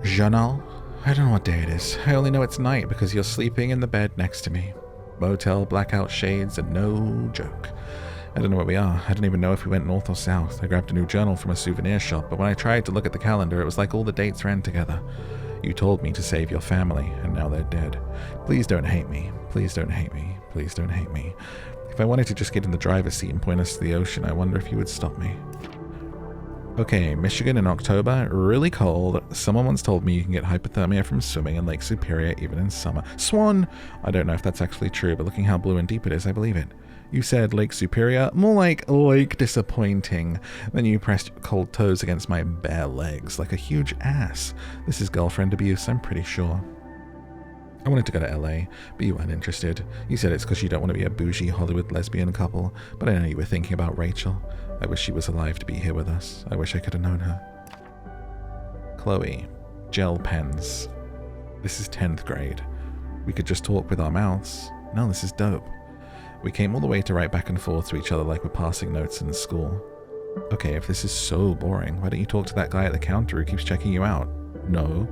Speaker 1: Journal? I don't know what day it is. I only know it's night because you're sleeping in the bed next to me. Motel, blackout shades, and no joke. I don't know where we are. I don't even know if we went north or south. I grabbed a new journal from a souvenir shop, but when I tried to look at the calendar, it was like all the dates ran together. You told me to save your family, and now they're dead. Please don't hate me. Please don't hate me. Please don't hate me. If I wanted to just get in the driver's seat and point us to the ocean, I wonder if you would stop me. Okay, Michigan in October, really cold. Someone once told me you can get hypothermia from swimming in Lake Superior even in summer. Swan! I don't know if that's actually true, but looking how blue and deep it is, I believe it. You said Lake Superior, more like Lake Disappointing. Then you pressed your cold toes against my bare legs like a huge ass. This is girlfriend abuse, I'm pretty sure. I wanted to go to LA, but you weren't interested. You said it's because you don't want to be a bougie Hollywood lesbian couple, but I know you were thinking about Rachel. I wish she was alive to be here with us. I wish I could have known her. Chloe. Gel pens. This is 10th grade. We could just talk with our mouths. No, this is dope. We came all the way to write back and forth to each other like we're passing notes in school. Okay, if this is so boring, why don't you talk to that guy at the counter who keeps checking you out? No.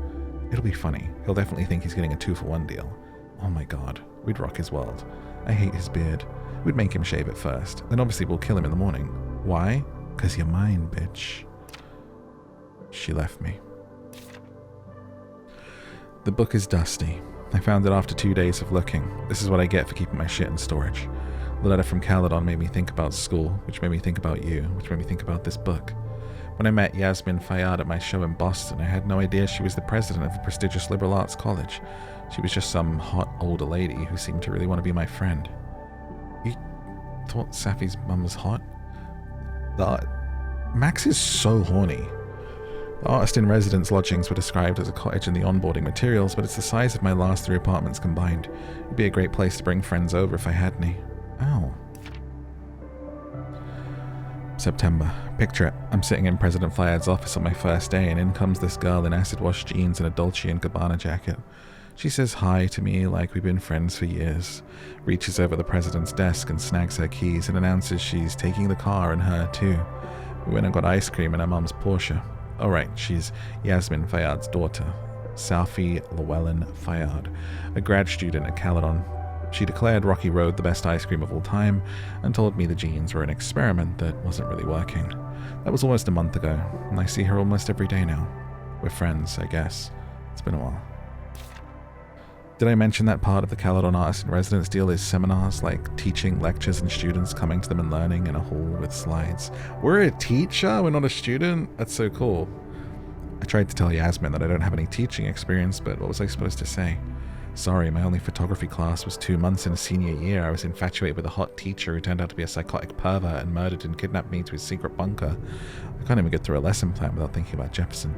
Speaker 1: It'll be funny. He'll definitely think he's getting a 2-for-1 deal. Oh my god. We'd rock his world. I hate his beard. We'd make him shave it first. Then obviously we'll kill him in the morning. Why? 'Cause you're mine, bitch. She left me. The book is dusty. I found it after 2 days of looking. This is what I get for keeping my shit in storage. The letter from Caledon made me think about school, which made me think about you, which made me think about this book. When I met Yasmin Fayyad at my show in Boston, I had no idea she was the president of a prestigious liberal arts college. She was just some hot older lady who seemed to really want to be my friend. You thought Safi's mum was hot? Max is so horny. The artist-in-residence lodgings were described as a cottage in the onboarding materials, but it's the size of my last 3 apartments combined. It'd be a great place to bring friends over if I had any. Ow. September. Picture it. I'm sitting in President Fayyad's office on my first day, and in comes this girl in acid-wash jeans and a Dolce & Gabbana jacket. She says hi to me like we've been friends for years, reaches over the president's desk and snags her keys and announces she's taking the car and her too. We went and got ice cream in her mum's Porsche. Oh right, she's Yasmin Fayyad's daughter, Safi Llewellyn Fayyad, a grad student at Caledon. She declared Rocky Road the best ice cream of all time and told me the jeans were an experiment that wasn't really working. That was almost a month ago, and I see her almost every day now. We're friends, I guess. It's been a while. Did I mention that part of the Caledon Artist in Residence deal is seminars, like teaching, lectures, and students coming to them and learning in a hall with slides? We're a teacher, we're not a student? That's so cool. I tried to tell Yasmin that I don't have any teaching experience, but what was I supposed to say? Sorry, my only photography class was 2 months in a senior year. I was infatuated with a hot teacher who turned out to be a psychotic pervert and murdered and kidnapped me to his secret bunker. I can't even get through a lesson plan without thinking about Jefferson.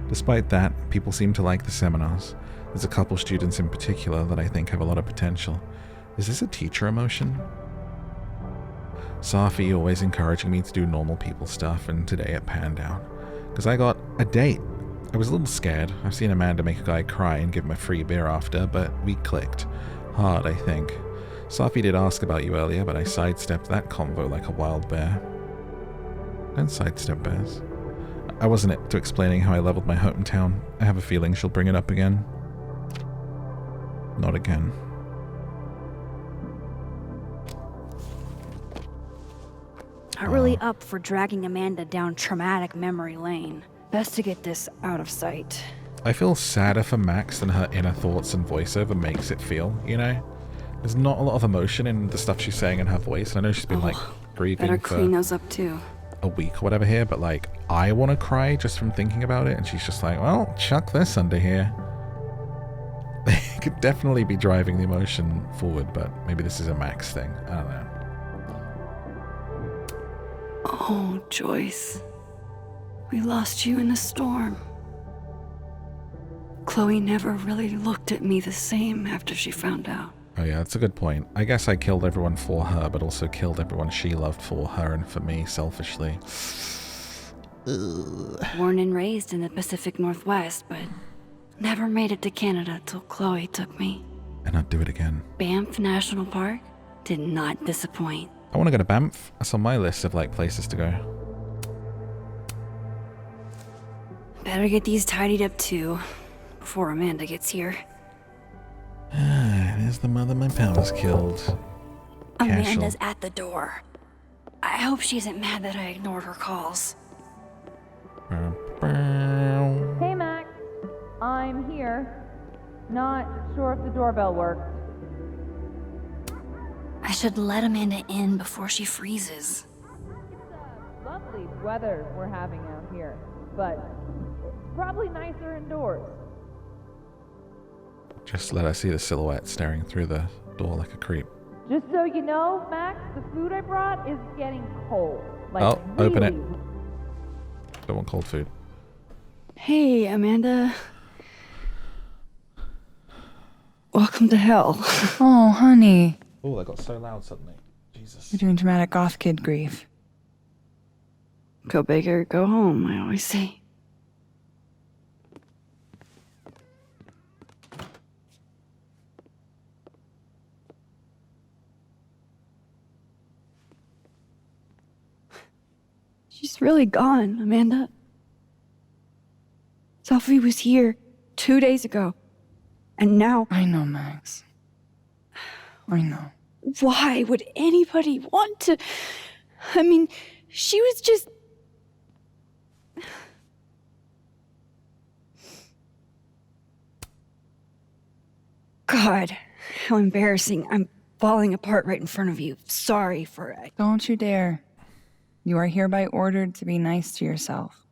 Speaker 1: Despite that, people seem to like the seminars. There's a couple students in particular that I think have a lot of potential. Is this a teacher emotion? Safi always encouraging me to do normal people stuff, and today it panned out. Because I got a date. I was a little scared. I've seen Amanda make a guy cry and give him a free beer after, but we clicked. Hard, I think. Safi did ask about you earlier, but I sidestepped that convo like a wild bear. Don't sidestep bears. I wasn't up to explaining how I leveled my hometown. I have a feeling she'll bring it up again. Not again.
Speaker 2: Not really up for dragging Amanda down traumatic memory lane. Best to get this out of sight.
Speaker 1: I feel sadder for Max than her inner thoughts and voiceover makes it feel, you know? There's not a lot of emotion in the stuff she's saying in her voice, and I know she's been, like, grieving
Speaker 2: Better
Speaker 1: for
Speaker 2: clean those up too.
Speaker 1: a week or whatever here, but, like, I want to cry just from thinking about it, and she's just like, well, chuck this under here. They could definitely be driving the emotion forward, but maybe this is a Max thing. I don't know.
Speaker 2: Oh, Joyce. We lost you in a storm. Chloe never really looked at me the same after she found out.
Speaker 1: Oh yeah, that's a good point. I guess I killed everyone for her, but also killed everyone she loved for her and for me, selfishly. Ugh.
Speaker 2: Born and raised in the Pacific Northwest, but never made it to Canada till Chloe took me.
Speaker 1: And I'd do it again.
Speaker 2: Banff National Park did not disappoint.
Speaker 1: I want to go to Banff. That's on my list of, like, places to go.
Speaker 2: Better get these tidied up too, before Amanda gets here.
Speaker 1: There's the mother my pals killed.
Speaker 2: Amanda's at the door. I hope she isn't mad that I ignored her calls.
Speaker 7: Hey, Max. I'm here. Not sure if the doorbell worked.
Speaker 2: I should let Amanda in before she freezes.
Speaker 7: Lovely weather we're having out here, but probably nicer indoors.
Speaker 1: Just let her see the silhouette staring through the door like a creep.
Speaker 7: Just so you know, Max, the food I brought is getting cold. Like,
Speaker 1: Oh, open it.
Speaker 7: really.
Speaker 1: Don't want cold food.
Speaker 2: Hey, Amanda. Welcome to hell.
Speaker 7: Oh, honey.
Speaker 1: Oh, that got so loud suddenly. Jesus.
Speaker 7: You're doing dramatic goth kid grief.
Speaker 2: Go big or go home, I always say. She's really gone, Amanda. Sophie was here 2 days ago. And now...
Speaker 7: I know, Max. I know.
Speaker 2: Why would anybody want to... I mean, she was just... God, how embarrassing. I'm falling apart right in front of you. Sorry for it.
Speaker 7: Don't you dare. You are hereby ordered to be nice to yourself.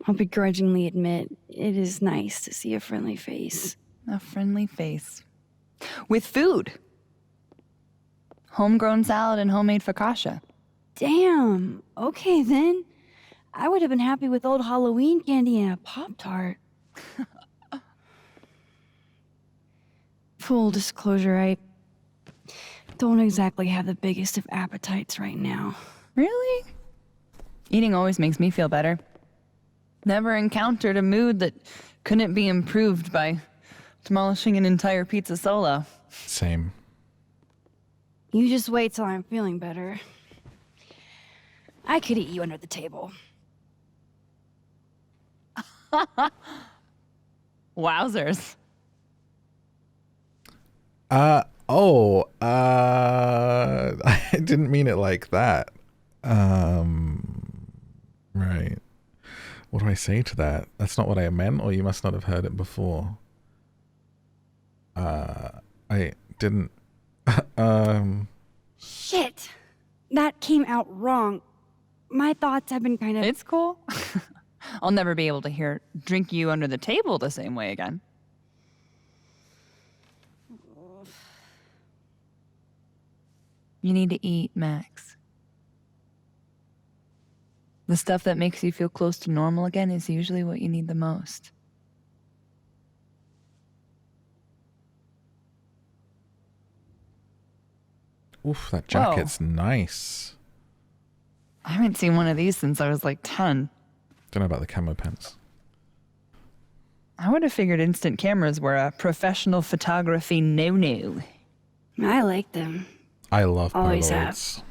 Speaker 2: I'll begrudgingly admit, it is nice to see a friendly face.
Speaker 7: A friendly face. With food. Homegrown salad and homemade focaccia.
Speaker 2: Damn. Okay, then. I would have been happy with old Halloween candy and a Pop-Tart. Full disclosure, I don't exactly have the biggest of appetites right now.
Speaker 7: Really? Eating always makes me feel better. Never encountered a mood that couldn't be improved by demolishing an entire pizza solo.
Speaker 1: Same.
Speaker 2: You just wait till I'm feeling better. I could eat you under the table.
Speaker 7: Wowzers.
Speaker 1: I didn't mean it like that. Right. What do I say to that? That's not what I meant, or you must not have heard it before. I didn't.
Speaker 2: Shit! That came out wrong. My thoughts have been kind of...
Speaker 7: It's cool. I'll never be able to drink you under the table the same way again. You need to eat, Max. The stuff that makes you feel close to normal again is usually what you need the most.
Speaker 1: Oof, that jacket's nice.
Speaker 7: I haven't seen one of these since I was like 10.
Speaker 1: Don't know about the camo pants.
Speaker 7: I would have figured instant cameras were a professional photography no-no.
Speaker 2: I like them.
Speaker 1: I love
Speaker 2: Always
Speaker 1: Polaroids.
Speaker 2: have.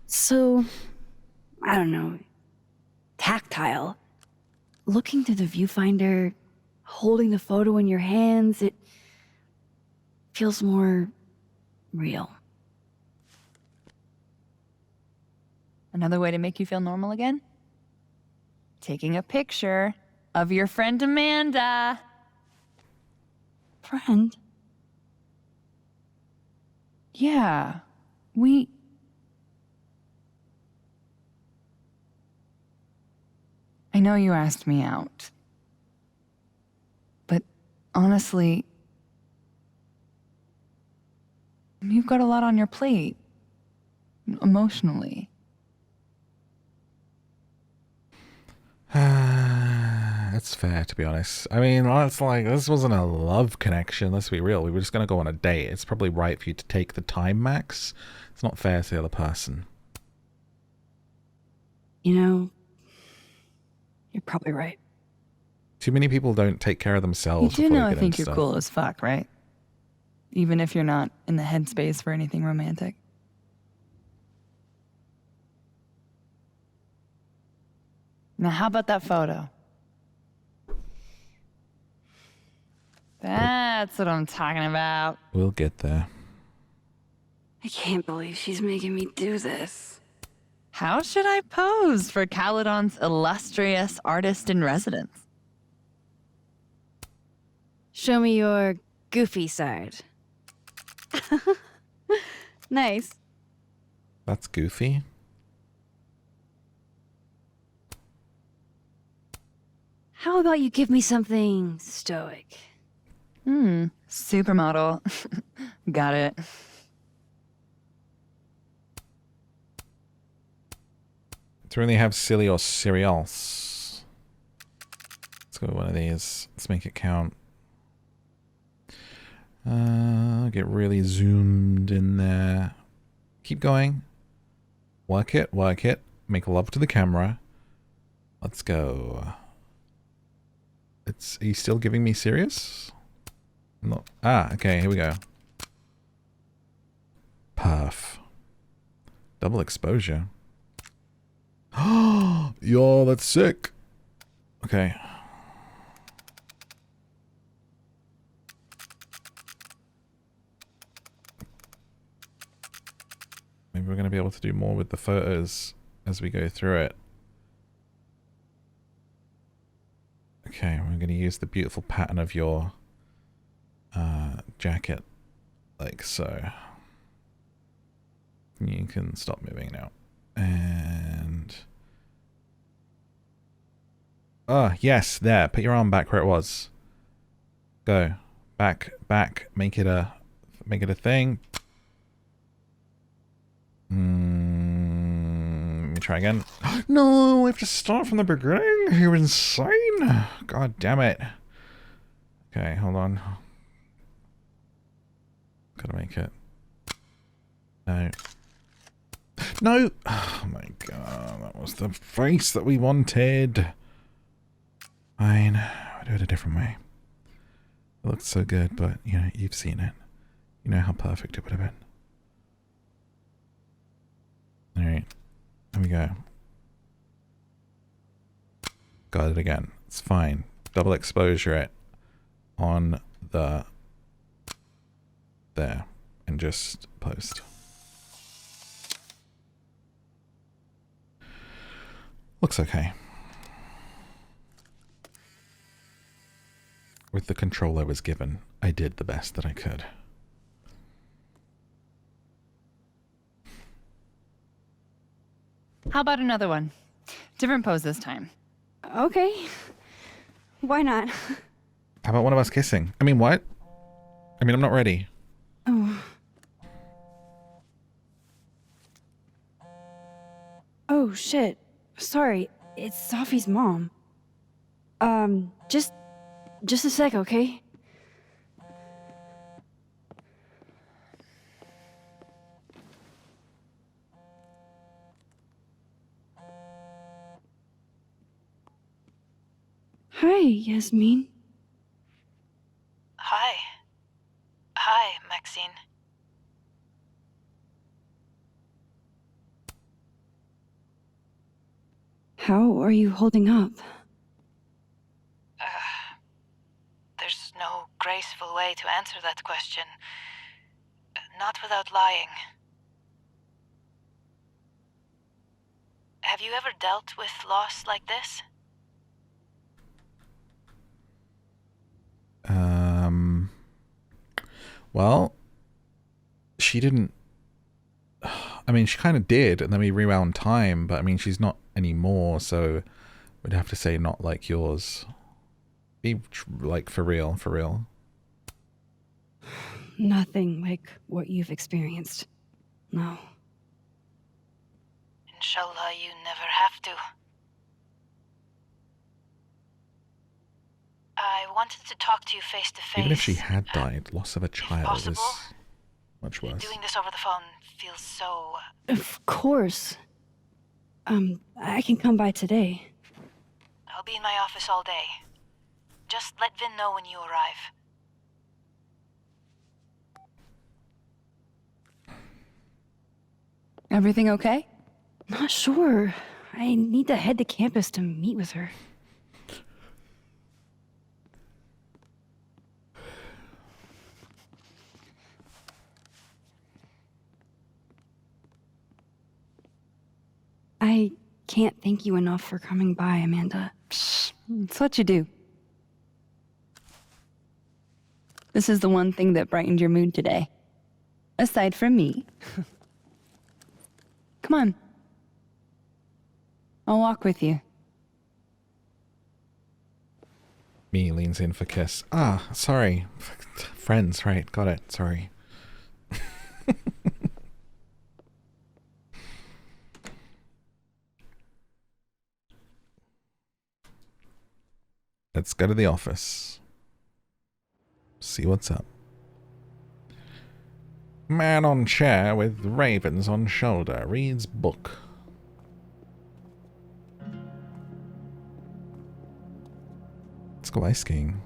Speaker 2: So, I don't know, tactile. Looking through the viewfinder, holding the photo in your hands, it feels more real.
Speaker 7: Another way to make you feel normal again? Taking a picture of your friend Amanda.
Speaker 2: Friend?
Speaker 7: Yeah, I know you asked me out. But honestly, you've got a lot on your plate. Emotionally.
Speaker 1: That's fair, to be honest. I mean, it's like, this wasn't a love connection, let's be real. We were just going to go on a date. It's probably right for you to take the time, Max. It's not fair to the other person.
Speaker 2: You know, you're probably right.
Speaker 1: Too many people don't take care of themselves.
Speaker 7: You do
Speaker 1: before
Speaker 7: know
Speaker 1: they
Speaker 7: I
Speaker 1: get
Speaker 7: think
Speaker 1: into
Speaker 7: you're
Speaker 1: stuff.
Speaker 7: cool as fuck, right? Even if you're not in the headspace for anything romantic. Now, how about that photo? That's what I'm talking about.
Speaker 1: We'll get there.
Speaker 2: I can't believe she's making me do this.
Speaker 7: How should I pose for Caledon's illustrious artist in residence?
Speaker 2: Show me your goofy side. Nice.
Speaker 1: That's goofy.
Speaker 2: How about you give me something stoic?
Speaker 7: Supermodel. Got it.
Speaker 1: Do we only have silly or cereals? Let's go with one of these. Let's make it count. Get really zoomed in there. Keep going. Work it, work it. Make love to the camera. Let's go. Are you still giving me serious? No. Ah, okay, here we go. Perf. Double exposure. Yo, that's sick. Okay. Maybe we're going to be able to do more with the photos as we go through it. Okay, we're going to use the beautiful pattern of your jacket, like so. You can stop moving now. And... oh, yes, there. Put your arm back where it was. Go. Back, back. Make it a thing. Let me try again. No, I have to start from the beginning. You're insane. God damn it. Okay, hold on. Gotta make it. No. No! Oh my god, that was the face that we wanted. Fine, I'll do it a different way. It looked so good, but, you know, you've seen it. You know how perfect it would have been. Alright, here we go. Got it again. It's fine. Double exposure it on the... there. And just post. Looks okay. With the control I was given, I did the best that I could.
Speaker 7: How about another one? Different pose this time.
Speaker 5: Okay. Why not?
Speaker 1: How about one of us kissing? I mean, what? I mean, I'm not ready.
Speaker 5: Oh. Oh, shit. Sorry. It's Safi's mom. Just a sec, okay? Hi, Yasmin.
Speaker 13: Hi. Hi, Maxine.
Speaker 5: How are you holding up?
Speaker 13: There's no graceful way to answer that question. Not without lying. Have you ever dealt with loss like this?
Speaker 1: Well, she didn't. I mean, she kind of did, and then we rewound time, but I mean, she's not anymore, so we'd have to say not like yours. Be like for real, for real.
Speaker 5: Nothing like what you've experienced. No.
Speaker 13: Inshallah, you never have to. I wanted to talk to you face to face.
Speaker 1: Even if she had died, loss of a child is much worse.
Speaker 13: Doing this over the phone feels so...
Speaker 5: Of course. I can come by today.
Speaker 13: I'll be in my office all day. Just let Vin know when you arrive.
Speaker 7: Everything okay?
Speaker 5: Not sure. I need to head to campus to meet with her. I can't thank you enough for coming by, Amanda.
Speaker 7: It's what you do. This is the one thing that brightened your mood today. Aside from me. Come on. I'll walk with you.
Speaker 1: Me leans in for kiss. Ah, sorry. Friends, right. Got it. Sorry. Let's go to the office. See what's up. Man on chair with ravens on shoulder reads book. Let's go ice skiing.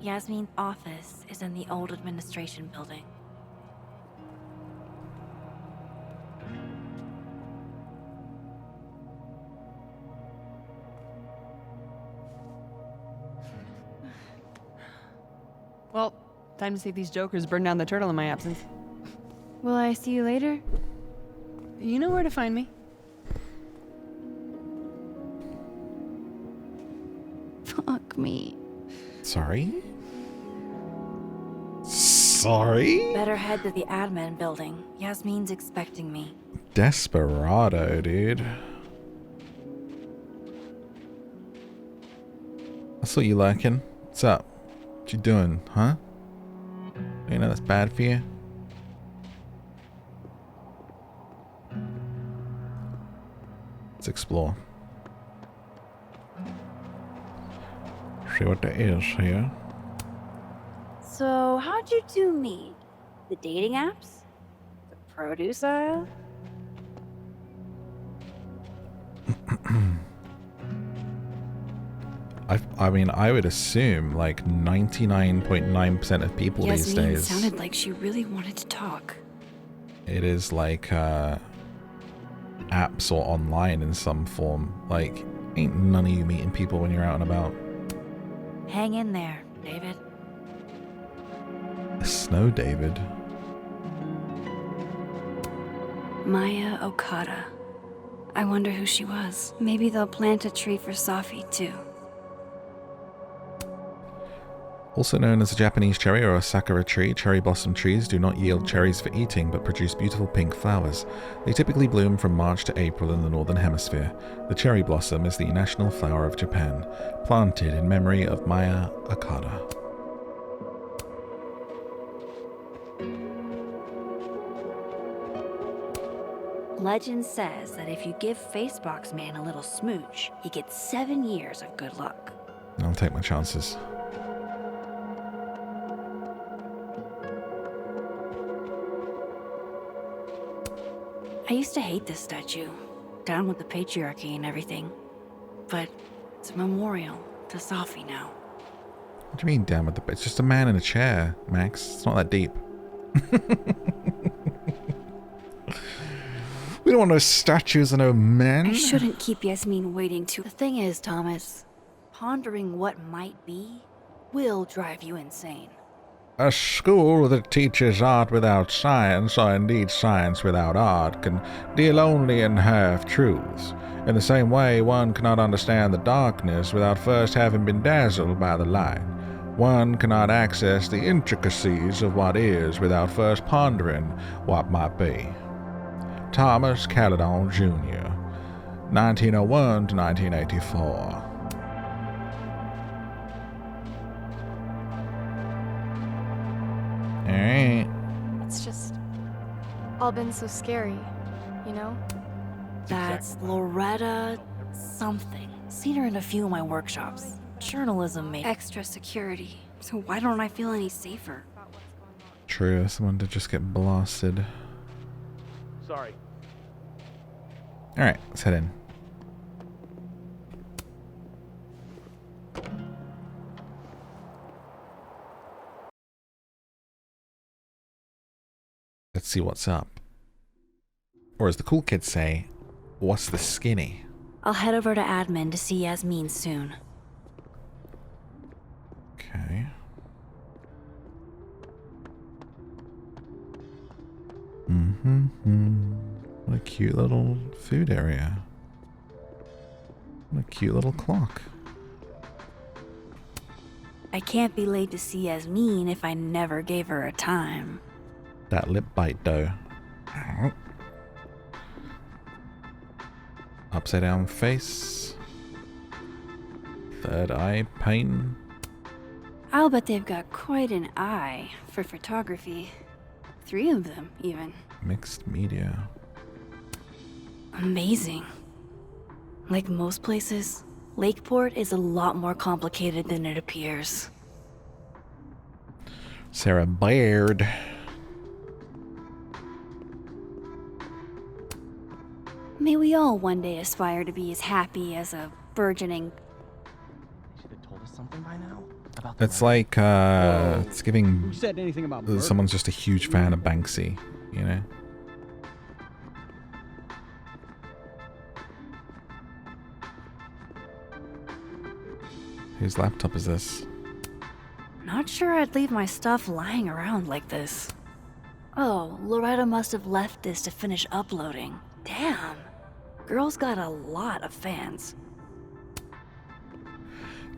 Speaker 2: Yasmin's office is in the old administration building.
Speaker 7: Well, time to see these jokers burn down the turtle in my absence.
Speaker 5: Will I see you later?
Speaker 7: You know where to find me.
Speaker 5: Fuck me.
Speaker 1: Sorry? Sorry?
Speaker 2: Better head to the admin building. Yasmin's expecting me.
Speaker 1: Desperado, dude. I saw you lurking. What's up? What you doing, huh? You know that's bad for you? Let's explore. See what there is here.
Speaker 2: So, how'd you two meet? The dating apps? The produce aisle?
Speaker 1: I mean, I would assume like 99.9% of people these
Speaker 2: Yasmin
Speaker 1: days.
Speaker 2: sounded like she really wanted to talk.
Speaker 1: It is like apps or online in some form. Like, ain't none of you meeting people when you're out and about.
Speaker 2: Hang in there, David.
Speaker 1: Snow David.
Speaker 2: Maya Okada. I wonder who she was. Maybe they'll plant a tree for Safi, too.
Speaker 1: Also known as a Japanese cherry or a sakura tree, cherry blossom trees do not yield cherries for eating but produce beautiful pink flowers. They typically bloom from March to April in the northern hemisphere. The cherry blossom is the national flower of Japan, planted in memory of Maya Okada.
Speaker 2: Legend says that if you give Facebox Man a little smooch, he gets 7 years of good luck.
Speaker 1: I'll take my chances.
Speaker 2: I used to hate this statue, down with the patriarchy and everything. But it's a memorial to Safi now.
Speaker 1: What do you mean down with the... It's just a man in a chair, Max. It's not that deep. We don't want no statues of no men.
Speaker 2: I shouldn't keep Yasmin waiting too. The thing is, Thomas, pondering what might be will drive you insane.
Speaker 4: A school that teaches art without science, or indeed science without art, can deal only in half-truths. In the same way, one cannot understand the darkness without first having been dazzled by the light. One cannot access the intricacies of what is without first pondering what might be. Thomas Caledon, Jr., 1901 to 1984. Alright.
Speaker 6: It's just all been so scary, you know?
Speaker 2: That's Loretta something. Seen her in a few of my workshops. Journalism made extra security, so why don't I feel any safer?
Speaker 1: True, someone did just get blasted.
Speaker 11: Sorry.
Speaker 1: Alright, let's head in. Let's see what's up. Or as the cool kids say, what's the skinny?
Speaker 2: I'll head over to admin to see Yasmin soon.
Speaker 1: Okay. What a cute little food area. What a cute little clock.
Speaker 2: I can't be late to see Yasmin if I never gave her a time.
Speaker 1: That lip bite though. Upside down face. Third eye pain.
Speaker 2: I'll bet they've got quite an eye for photography. 3 of them, even.
Speaker 1: Mixed media.
Speaker 2: Amazing. Like most places, Lakeport is a lot more complicated than it appears.
Speaker 1: Sarah Baird.
Speaker 2: May we all one day aspire to be as happy as a burgeoning...
Speaker 14: Should have told us something by now.
Speaker 1: It's like, it's giving...
Speaker 15: Who said anything about
Speaker 1: someone's just a huge fan of Banksy, you know? Whose laptop is this?
Speaker 2: Not sure I'd leave my stuff lying around like this. Oh, Loretta must have left this to finish uploading. Damn. Girl's got a lot of fans.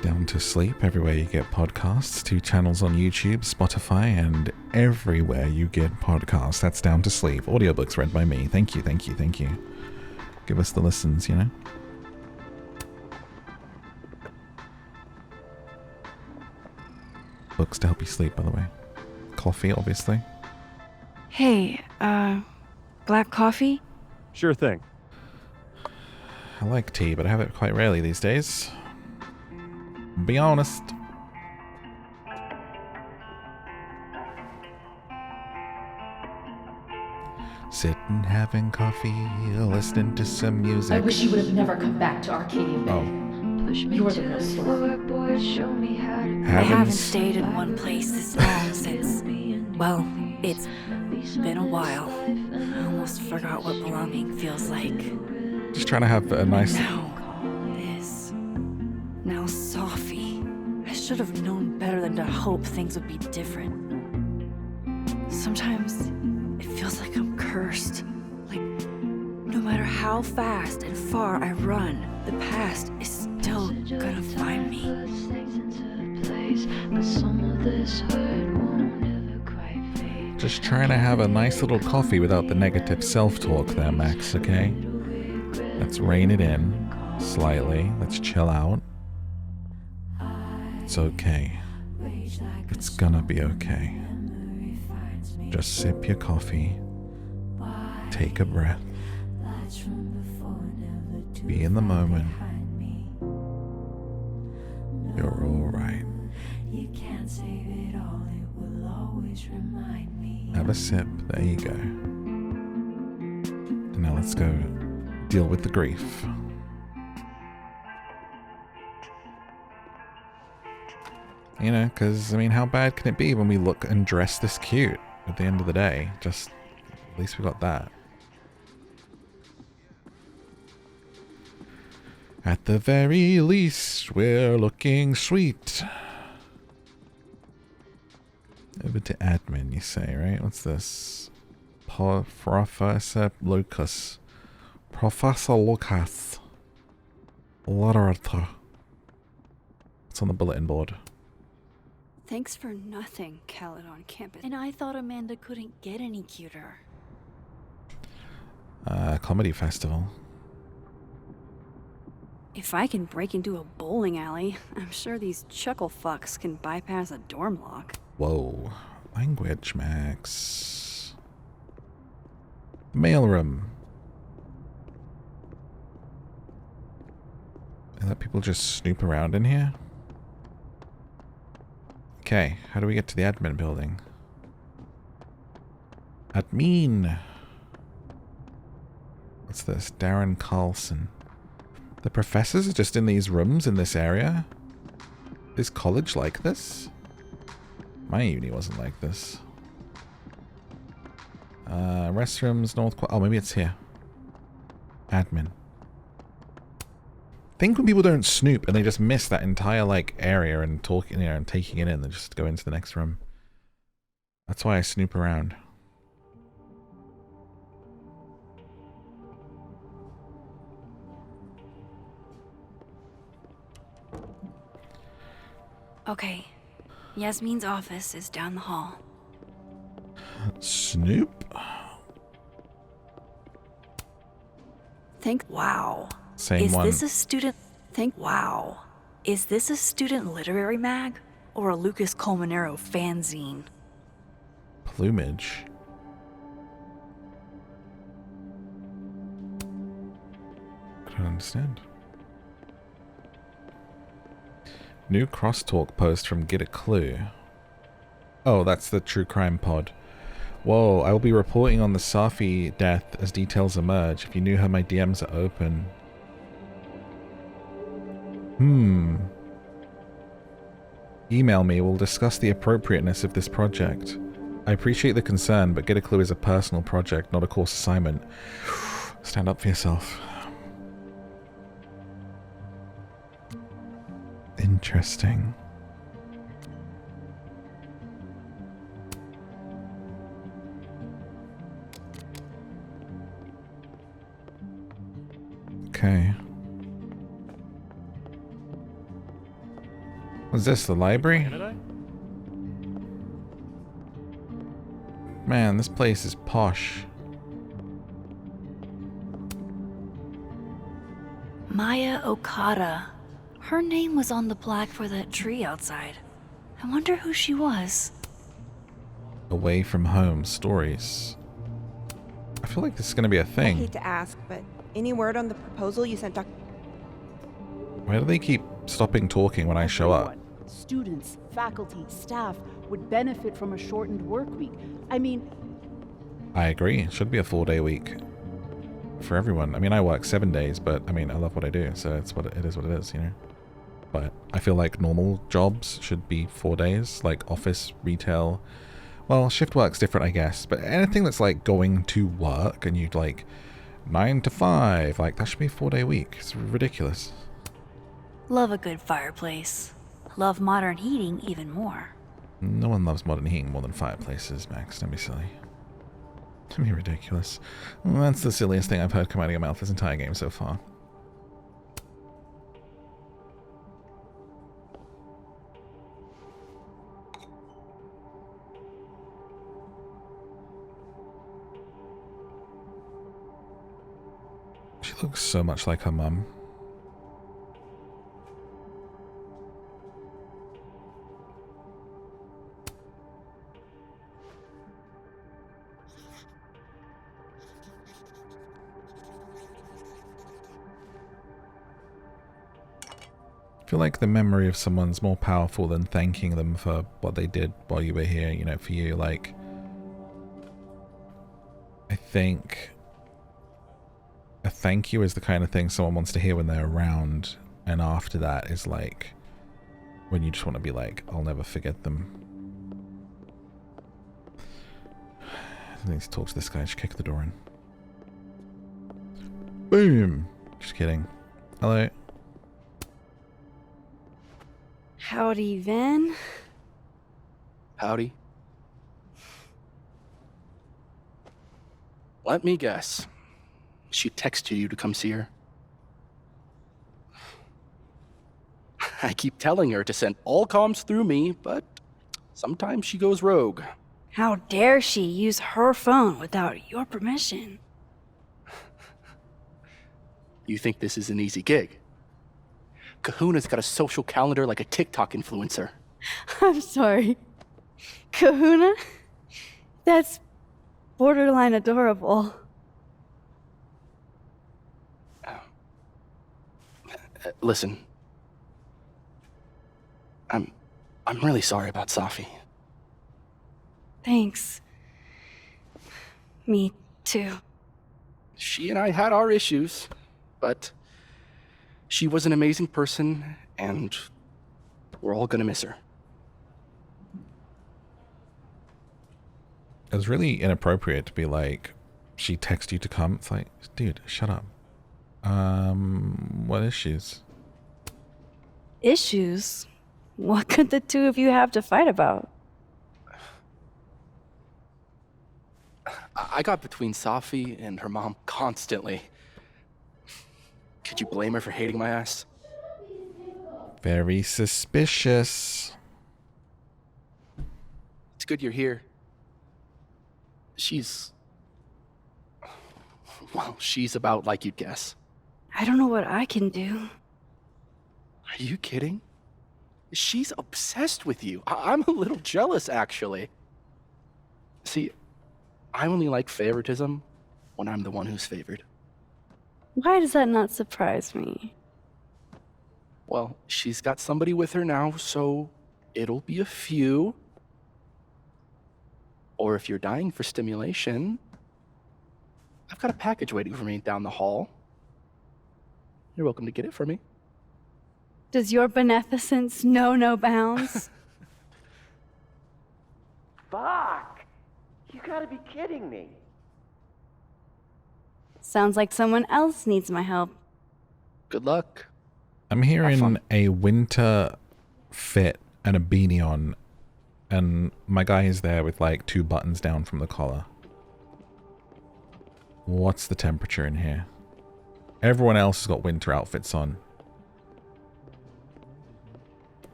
Speaker 1: Down to Sleep, everywhere you get podcasts. 2 channels on YouTube, Spotify, and everywhere you get podcasts. That's Down to Sleep. Audiobooks read by me. Thank you, thank you, thank you. Give us the listens, you know? Books to help you sleep, by the way. Coffee, obviously.
Speaker 2: Hey, black coffee?
Speaker 11: Sure thing.
Speaker 1: I like tea, but I have it quite rarely these days. Be honest. Sitting having coffee, listening to some music.
Speaker 6: I wish you would have never come back to Arcadia Bay.
Speaker 1: Oh.
Speaker 6: You were the real story.
Speaker 2: I haven't stayed in one place this long since... Well, it's been a while. I almost forgot what belonging feels like.
Speaker 1: Just trying to have a nice...
Speaker 2: Now Safi. I should have known better than to hope things would be different. how fast and far I run, the past is still gonna find me.
Speaker 1: Just trying to have a nice little coffee without the negative self-talk there, Max, okay? Let's rein it in slightly. Let's chill out. It's okay. It's gonna be okay. Just sip your coffee. Take a breath. Be in the moment. You're alright. Have a sip. There you go. And now let's go deal with the grief. You know, because, I mean, how bad can it be when we look and dress this cute at the end of the day? Just, at least we got that. At the very least, we're looking sweet. Over to admin, you say, right? What's this? Professor Lucas. Professor Lucas. Literature. What's on the bulletin board?
Speaker 2: Thanks for nothing, Caledon campus. And I thought Amanda couldn't get any cuter.
Speaker 1: Comedy festival.
Speaker 2: If I can break into a bowling alley, I'm sure these chuckle fucks can bypass a dorm lock.
Speaker 1: Whoa. Language, Max. Mailroom. And let people just snoop around in here? Okay, how do we get to the admin building? Admin! What's this? Darren Carlson. The professors are just in these rooms in this area? Is college like this? My uni wasn't like this. Restrooms, oh, maybe it's here. Admin. Think when people don't snoop and they just miss that entire, like, area and talking, you know, and taking it in, they just go into the next room. That's why I snoop around.
Speaker 2: Okay. Yasmin's office is down the hall.
Speaker 1: Snoop?
Speaker 2: Wow.
Speaker 1: Same one.
Speaker 2: Is this a student? Wow. Is this a student literary mag? Or a Lucas Colmenero fanzine?
Speaker 1: Plumage. I don't understand. New crosstalk post from Get a Clue. Oh, that's the true crime pod. Whoa, I will be reporting on the Safi death as details emerge. If you knew her, my DMs are open. Email me, we'll discuss the appropriateness of this project. I appreciate the concern, but Get a Clue is a personal project, not a course assignment. Stand up for yourself. Interesting. Okay. Was this the library? Man, this place is posh.
Speaker 2: Maya Okada. Her name was on the plaque for that tree outside. I wonder who she was.
Speaker 1: Away from home stories. I feel like this is going to be a
Speaker 9: I
Speaker 1: thing.
Speaker 9: hate to ask, but any word on the proposal you sent Dr.
Speaker 1: Why do they keep stopping talking when I show up?
Speaker 15: Students, faculty, staff would benefit from a shortened work week. I mean...
Speaker 1: I agree. It should be a 4-day week. For everyone. I mean, I work 7 days, but I mean, I love what I do, so it's what it is, you know? But I feel like normal jobs should be 4 days, like office, retail. Well, shift work's different, I guess, but anything that's like going to work and you'd like 9 to 5, like that should be a 4-day week. It's ridiculous.
Speaker 2: Love a good fireplace. Love modern heating even more.
Speaker 1: No one loves modern heating more than fireplaces, Max. Don't be silly. To be ridiculous. Well, that's the silliest thing I've heard come out of your mouth this entire game so far. She looks so much like her mum. I feel like the memory of someone's more powerful than thanking them for what they did while you were here, you know, for you, like... I think a thank you is the kind of thing someone wants to hear when they're around, and after that is like when you just want to be like, I'll never forget them. I need to talk to this guy. Just kick the door in. Boom! Just kidding. Hello.
Speaker 2: Howdy, Vin.
Speaker 16: Howdy. Let me guess. She texted you to come see her? I keep telling her to send all comms through me, but sometimes she goes rogue.
Speaker 2: How dare she use her phone without your permission?
Speaker 16: You think this is an easy gig? Kahuna's got a social calendar like a TikTok influencer.
Speaker 2: I'm sorry. Kahuna? That's borderline adorable.
Speaker 16: Listen. I'm really sorry about Safi.
Speaker 2: Thanks. Me too.
Speaker 16: She and I had our issues, but she was an amazing person, and we're all gonna miss her.
Speaker 1: It was really inappropriate to be like, she texted you to come. It's like, dude, shut up. What issues?
Speaker 2: Issues? What could the two of you have to fight about?
Speaker 16: I got between Safi and her mom constantly. Could you blame her for hating my ass?
Speaker 1: Very suspicious.
Speaker 16: It's good you're here. She's about like you'd guess.
Speaker 2: I don't know what I can do.
Speaker 16: Are you kidding? She's obsessed with you. I'm a little jealous, actually. See, I only like favoritism when I'm the one who's favored.
Speaker 2: Why does that not surprise me?
Speaker 16: Well, she's got somebody with her now, so it'll be a few. Or if you're dying for stimulation, I've got a package waiting for me down the hall. You're welcome to get it for me.
Speaker 2: Does your beneficence know no bounds?
Speaker 17: Fuck! You gotta be kidding me.
Speaker 2: Sounds like someone else needs my help.
Speaker 16: Good luck.
Speaker 1: I'm hearing a winter fit and a beanie on, and my guy is there with like 2 buttons down from the collar. What's the temperature in here? Everyone else has got winter outfits on.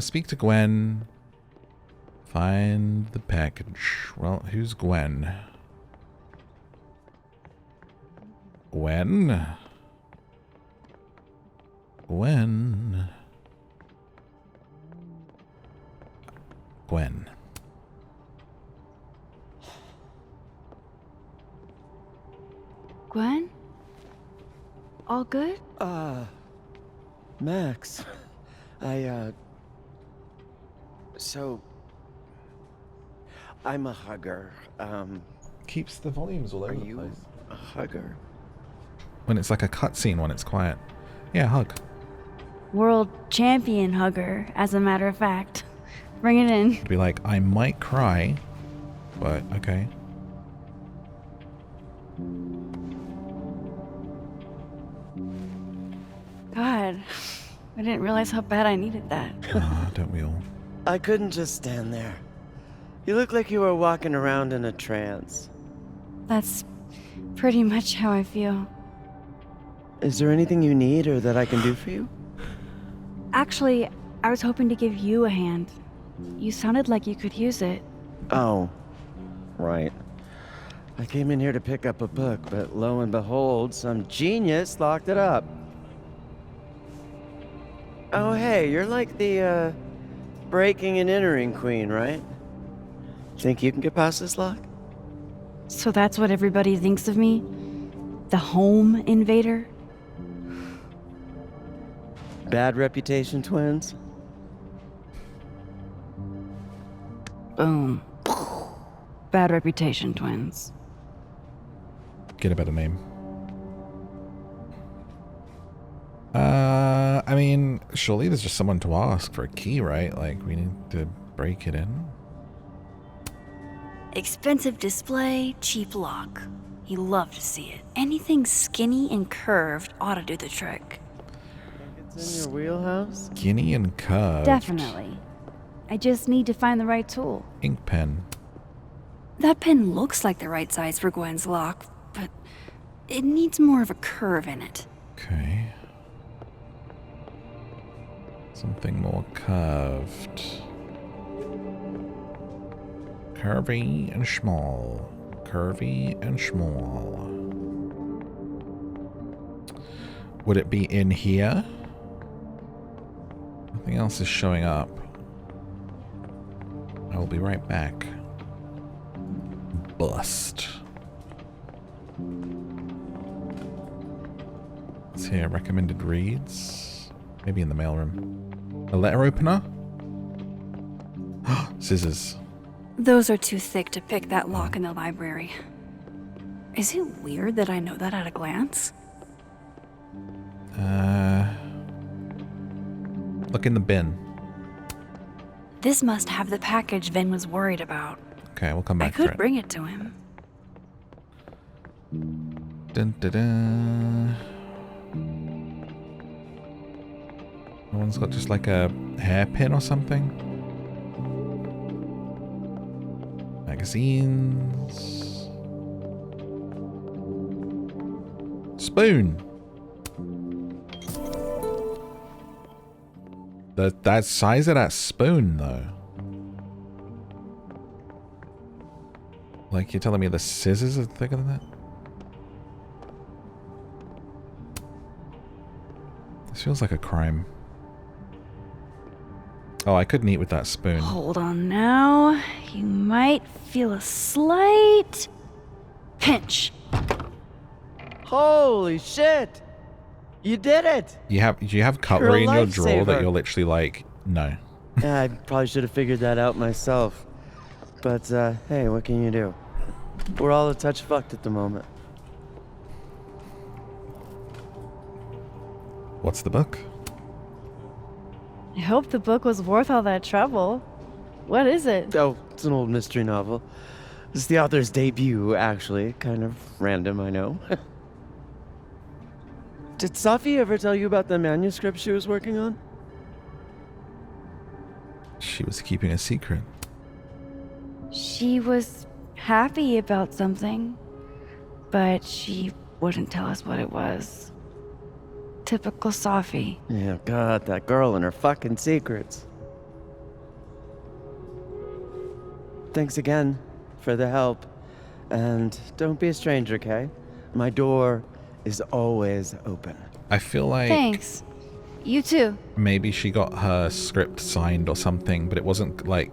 Speaker 1: Speak to Gwen. Find the package. Well, who's Gwen? Gwen? Gwen? Gwen.
Speaker 2: Gwen? All good?
Speaker 17: Max. So... I'm a hugger.
Speaker 1: Keeps the volumes all over the place.
Speaker 17: A hugger?
Speaker 1: When it's like a cutscene when it's quiet. Yeah, hug.
Speaker 2: World champion hugger, as a matter of fact. Bring it in.
Speaker 1: Be like, I might cry, but okay.
Speaker 2: God, I didn't realize how bad I needed that.
Speaker 1: Don't we all?
Speaker 17: I couldn't just stand there. You look like you were walking around in a trance.
Speaker 2: That's pretty much how I feel.
Speaker 18: Is there anything you need or that I can do for you?
Speaker 2: Actually, I was hoping to give you a hand. You sounded like you could use it.
Speaker 18: Oh, right. I came in here to pick up a book, but lo and behold, some genius locked it up. Oh, hey, you're like the, breaking and entering queen, right? Think you can get past this lock?
Speaker 2: So that's what everybody thinks of me? The home invader?
Speaker 18: Bad reputation, twins?
Speaker 2: Boom. Bad reputation, twins.
Speaker 1: Get a better name. I mean, surely there's just someone to ask for a key, right? Like, we need to break it in.
Speaker 2: Expensive display, cheap lock. You love to see it. Anything skinny and curved ought to do the trick.
Speaker 18: It's in your wheelhouse?
Speaker 1: Skinny and curved.
Speaker 2: Definitely. I just need to find the right tool.
Speaker 1: Ink pen.
Speaker 2: That pen looks like the right size for Gwen's lock, but it needs more of a curve in it.
Speaker 1: Okay. Something more curved. Curvy and small. Curvy and small. Would it be in here? Nothing else is showing up. I will be right back. Bust. Let's see, recommended reads. Maybe in the mailroom. A letter opener? Scissors.
Speaker 2: Those are too thick to pick that lock in the library. Is it weird that I know that at a glance?
Speaker 1: Look in the bin.
Speaker 2: This must have the package Vin was worried about.
Speaker 1: Okay, we'll come
Speaker 2: I
Speaker 1: back for
Speaker 2: could
Speaker 1: it.
Speaker 2: bring it to him.
Speaker 1: Dun, dun, dun. No one's got just like a hairpin or something? Magazines. Spoon. That size of that spoon, though. Like, you're telling me the scissors are thicker than that? This feels like a crime. Oh, I couldn't eat with that spoon.
Speaker 2: Hold on now. You might feel a slight pinch.
Speaker 18: Holy shit! You did it!
Speaker 1: Do you have cutlery in your drawer that
Speaker 18: lifesaver.
Speaker 1: you're literally like, no.
Speaker 18: Yeah, I probably should have figured that out myself. But, hey, what can you do? We're all a touch fucked at the moment.
Speaker 1: What's the book?
Speaker 3: I hope the book was worth all that trouble. What is it?
Speaker 18: Oh, it's an old mystery novel. It's the author's debut, actually. Kind of random, I know. Did Safi ever tell you about the manuscript she was working on?
Speaker 1: She was keeping a secret.
Speaker 2: She was happy about something, but she wouldn't tell us what it was. Typical Safi.
Speaker 18: Yeah, God, that girl and her fucking secrets. Thanks again for the help. And don't be a stranger, okay? My door is always open.
Speaker 1: I feel like
Speaker 2: Thanks. You too.
Speaker 1: maybe she got her script signed or something, but it wasn't like,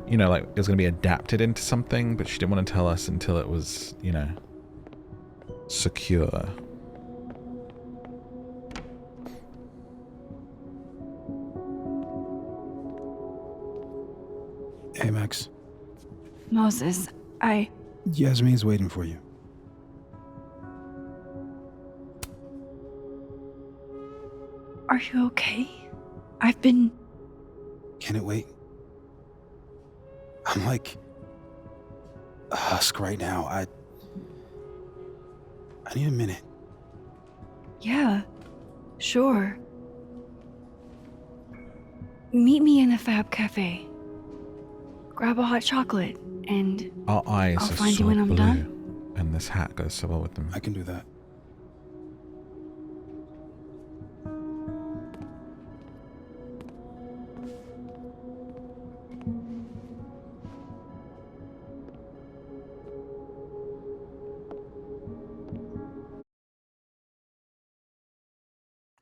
Speaker 1: you know, like it was going to be adapted into something, but she didn't want to tell us until it was, you know, secure.
Speaker 10: Hey, Max.
Speaker 2: Moses,
Speaker 10: Yasmin's waiting for you.
Speaker 2: Are you okay? I've been...
Speaker 10: Can it wait? I'm like a husk right now. I need a minute.
Speaker 2: Yeah, sure. Meet me in the Fab Cafe. Grab a hot chocolate, and
Speaker 1: Our eyes
Speaker 2: I'll
Speaker 1: are
Speaker 2: find
Speaker 1: so
Speaker 2: you when I'm
Speaker 1: blue.
Speaker 2: done.
Speaker 1: And this hat goes so well with them.
Speaker 10: I can do that.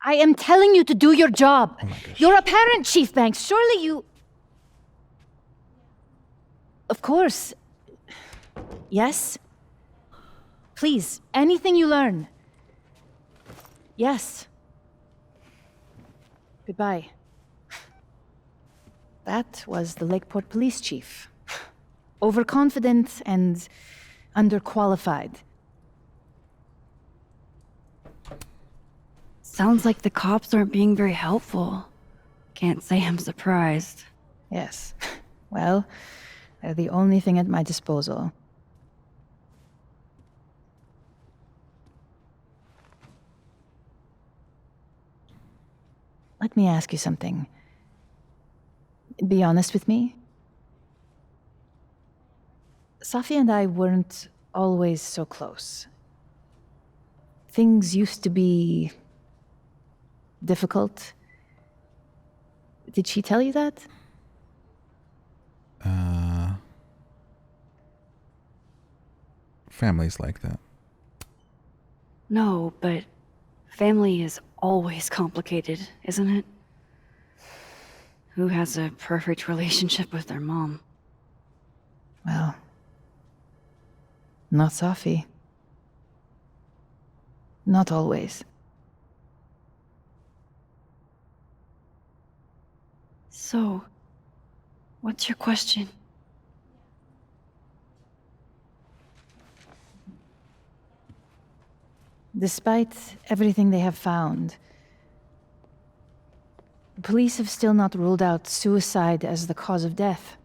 Speaker 15: I am telling you to do your job. You're a parent, Chief Banks. Surely you... Of course. Yes? Please, anything you learn. Yes. Goodbye. That was the Lakeport Police Chief. Overconfident and underqualified.
Speaker 2: Sounds like the cops aren't being very helpful. Can't say I'm surprised.
Speaker 3: Yes. Well, they're the only thing at my disposal. Let me ask you something. Be honest with me. Safi and I weren't always so close. Things used to be difficult. Did she tell you that?
Speaker 1: Families like that.
Speaker 2: No, but family is always complicated, isn't it? Who has a perfect relationship with their mom?
Speaker 3: Well, not Safi. Not always.
Speaker 2: So, what's your question?
Speaker 3: Despite everything they have found, the police have still not ruled out suicide as the cause of death.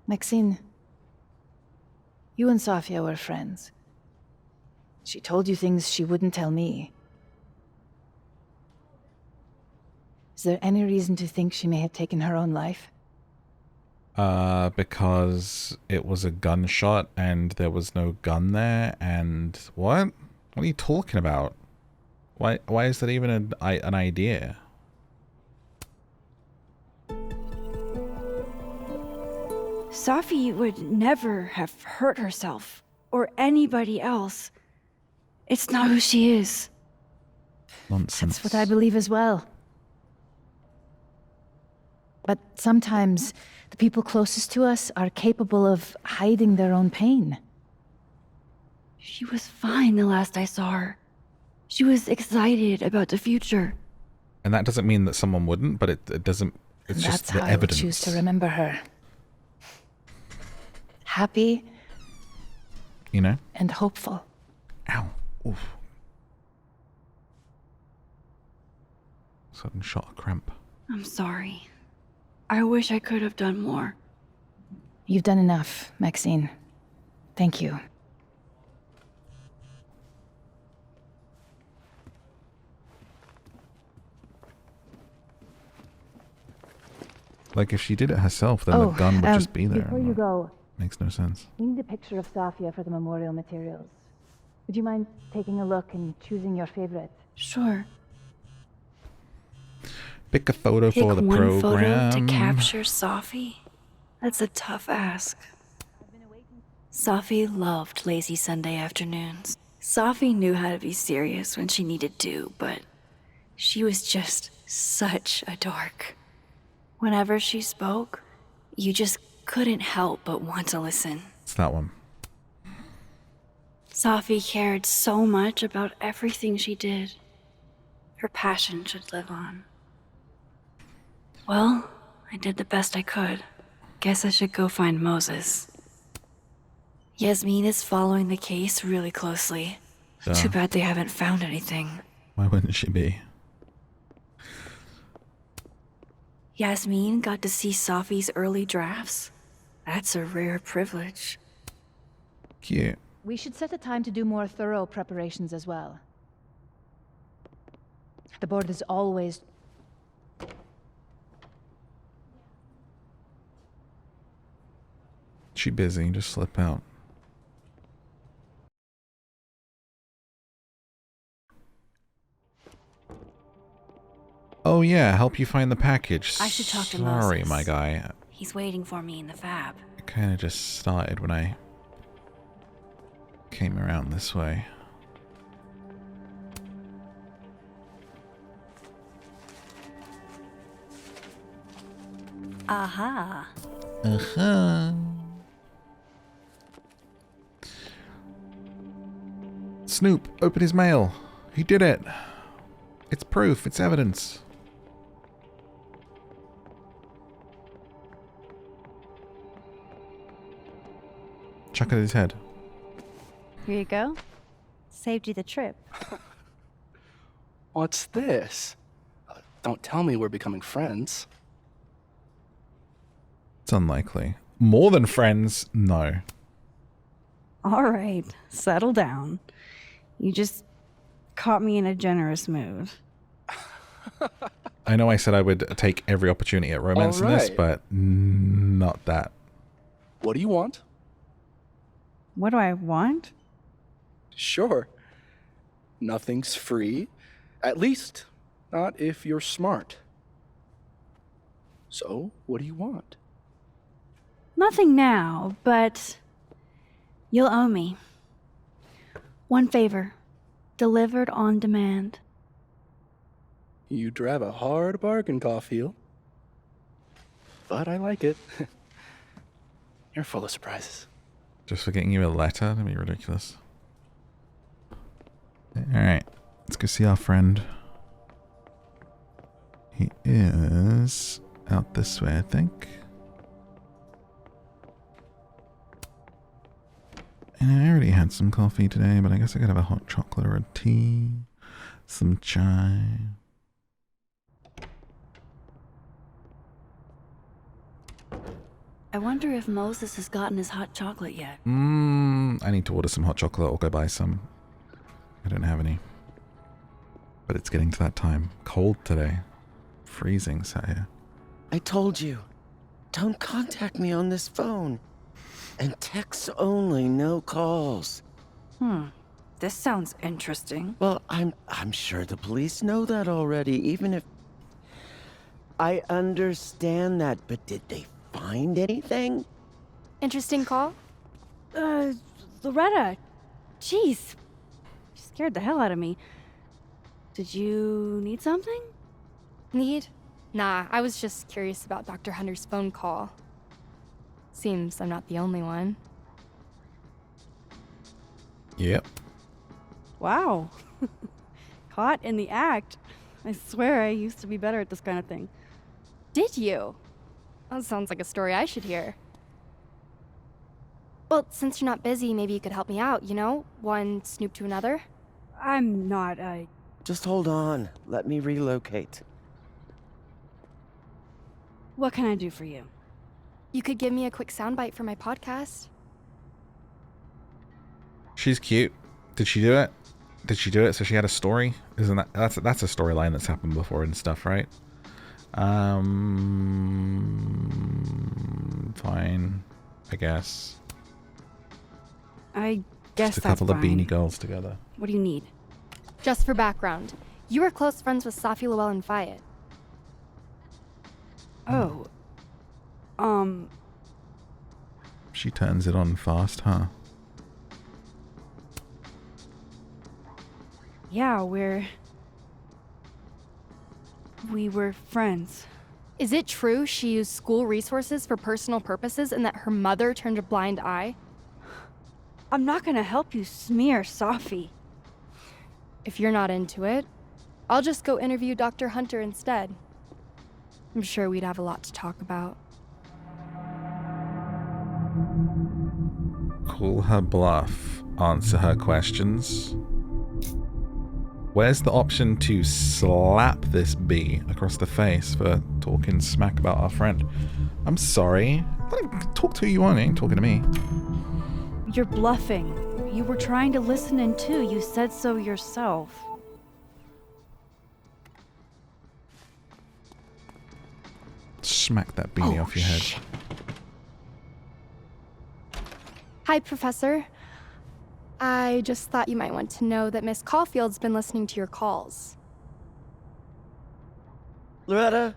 Speaker 3: Maxine, you and Safia were friends. She told you things she wouldn't tell me. Is there any reason to think she may have taken her own life?
Speaker 1: Because it was a gunshot and there was no gun there, and what? What are you talking about? Why is that even an idea?
Speaker 2: Safi would never have hurt herself or anybody else. It's not who she is.
Speaker 1: Nonsense.
Speaker 3: That's what I believe as well. But sometimes the people closest to us are capable of hiding their own pain.
Speaker 2: She was fine the last I saw her. She was excited about the future.
Speaker 1: And that doesn't mean that someone wouldn't, but it doesn't. It's
Speaker 3: And
Speaker 1: just
Speaker 3: that's
Speaker 1: the
Speaker 3: how
Speaker 1: evidence.
Speaker 3: I would choose to remember her. Happy.
Speaker 1: You know?
Speaker 3: And hopeful.
Speaker 1: Ow. Oof. Sudden shot of cramp.
Speaker 2: I'm sorry. I wish I could have done more.
Speaker 3: You've done enough, Maxine. Thank you.
Speaker 1: Like, if she did it herself, then the gun would just be there.
Speaker 3: Before you go,
Speaker 1: makes no sense.
Speaker 3: we need a picture of Safia for the memorial materials. Would you mind taking a look and choosing your favorite?
Speaker 2: Sure.
Speaker 1: Pick a photo
Speaker 2: Pick
Speaker 1: for the
Speaker 2: one
Speaker 1: program.
Speaker 2: photo to capture Safi? That's a tough ask. Safi loved lazy Sunday afternoons. Safi knew how to be serious when she needed to, but she was just such a dork. Whenever she spoke, you just couldn't help but want to listen.
Speaker 1: It's that one.
Speaker 2: Safi cared so much about everything she did. Her passion should live on. Well, I did the best I could. Guess I should go find Moses. Yasmin is following the case really closely. Too bad they haven't found anything.
Speaker 1: Why wouldn't she be?
Speaker 2: Yasmin got to see Safi's early drafts. That's a rare privilege.
Speaker 1: Cute.
Speaker 3: We should set a time to do more thorough preparations as well. The board is always...
Speaker 1: she busy? Just slip out. Oh yeah, help you find the package.
Speaker 2: I should talk to
Speaker 1: Sorry,
Speaker 2: Moses.
Speaker 1: my guy.
Speaker 2: He's waiting for me in the fab.
Speaker 1: It kind of just started when I came around this way.
Speaker 2: Aha.
Speaker 1: Snoop, open his mail. He did it. It's proof. It's evidence. Chuck at his head.
Speaker 5: Here you go. Saved you the trip.
Speaker 16: What's this? Don't tell me we're becoming friends.
Speaker 1: It's unlikely. More than friends? No.
Speaker 5: All right, settle down. You just caught me in a generous mood.
Speaker 1: I know I said I would take every opportunity at romance in this, but not that.
Speaker 16: What do you want?
Speaker 5: What do I want?
Speaker 16: Sure. Nothing's free. At least, not if you're smart. So, what do you want?
Speaker 5: Nothing now, but you'll owe me. One favor, delivered on demand.
Speaker 16: You drive a hard bargain, Caulfield. But I like it. You're full of surprises.
Speaker 1: Just for getting you a letter? That'd be ridiculous. Alright, let's go see our friend. He is out this way, I think. And I already had some coffee today, but I guess I could have a hot chocolate or a tea. Some chai.
Speaker 2: I wonder if Moses has gotten his hot chocolate yet.
Speaker 1: I need to order some hot chocolate or go buy some. I don't have any. But it's getting to that time. Cold today. Freezing, Saya.
Speaker 18: I told you, don't contact me on this phone. And texts only, no calls.
Speaker 2: This sounds interesting.
Speaker 18: Well, I'm sure the police know that already, even if... I understand that, but did they find anything?
Speaker 19: Interesting call?
Speaker 5: Loretta. Jeez. You scared the hell out of me. Did you need something?
Speaker 19: Need? Nah, I was just curious about Dr. Hunter's phone call. Seems I'm not the only one.
Speaker 1: Yep.
Speaker 5: Wow. Caught in the act. I swear I used to be better at this kind of thing.
Speaker 19: Did you? That sounds like a story I should hear. Well, since you're not busy, maybe you could help me out, you know? One snoop to another?
Speaker 5: I'm not,
Speaker 18: Just hold on. Let me relocate.
Speaker 5: What can I do for you?
Speaker 19: You could give me a quick soundbite for my podcast.
Speaker 1: She's cute. Did she do it? Did she do it so she had a story? Isn't that's a storyline that's happened before and stuff, right? Fine, I guess.
Speaker 5: I guess
Speaker 1: Just a
Speaker 5: that's
Speaker 1: couple of
Speaker 5: fine.
Speaker 1: beanie girls together.
Speaker 5: What do you need?
Speaker 19: Just for background, you were close friends with Safi Llewellyn Fayette.
Speaker 5: Oh.
Speaker 1: She turns it on fast, huh?
Speaker 5: Yeah, we were friends.
Speaker 19: Is it true she used school resources for personal purposes and that her mother turned a blind eye?
Speaker 5: I'm not gonna help you smear Safi.
Speaker 19: If you're not into it, I'll just go interview Dr. Hunter instead. I'm sure we'd have a lot to talk about.
Speaker 1: Call her bluff. Answer her questions. Where's the option to slap this bee across the face for talking smack about our friend? I'm sorry. Talk to who you want, you ain't talking to me.
Speaker 5: You're bluffing. You were trying to listen in too. You said so yourself.
Speaker 1: Smack that beanie off your head.
Speaker 5: Shit.
Speaker 19: Hi, Professor. I just thought you might want to know that Miss Caulfield's been listening to your calls.
Speaker 18: Loretta,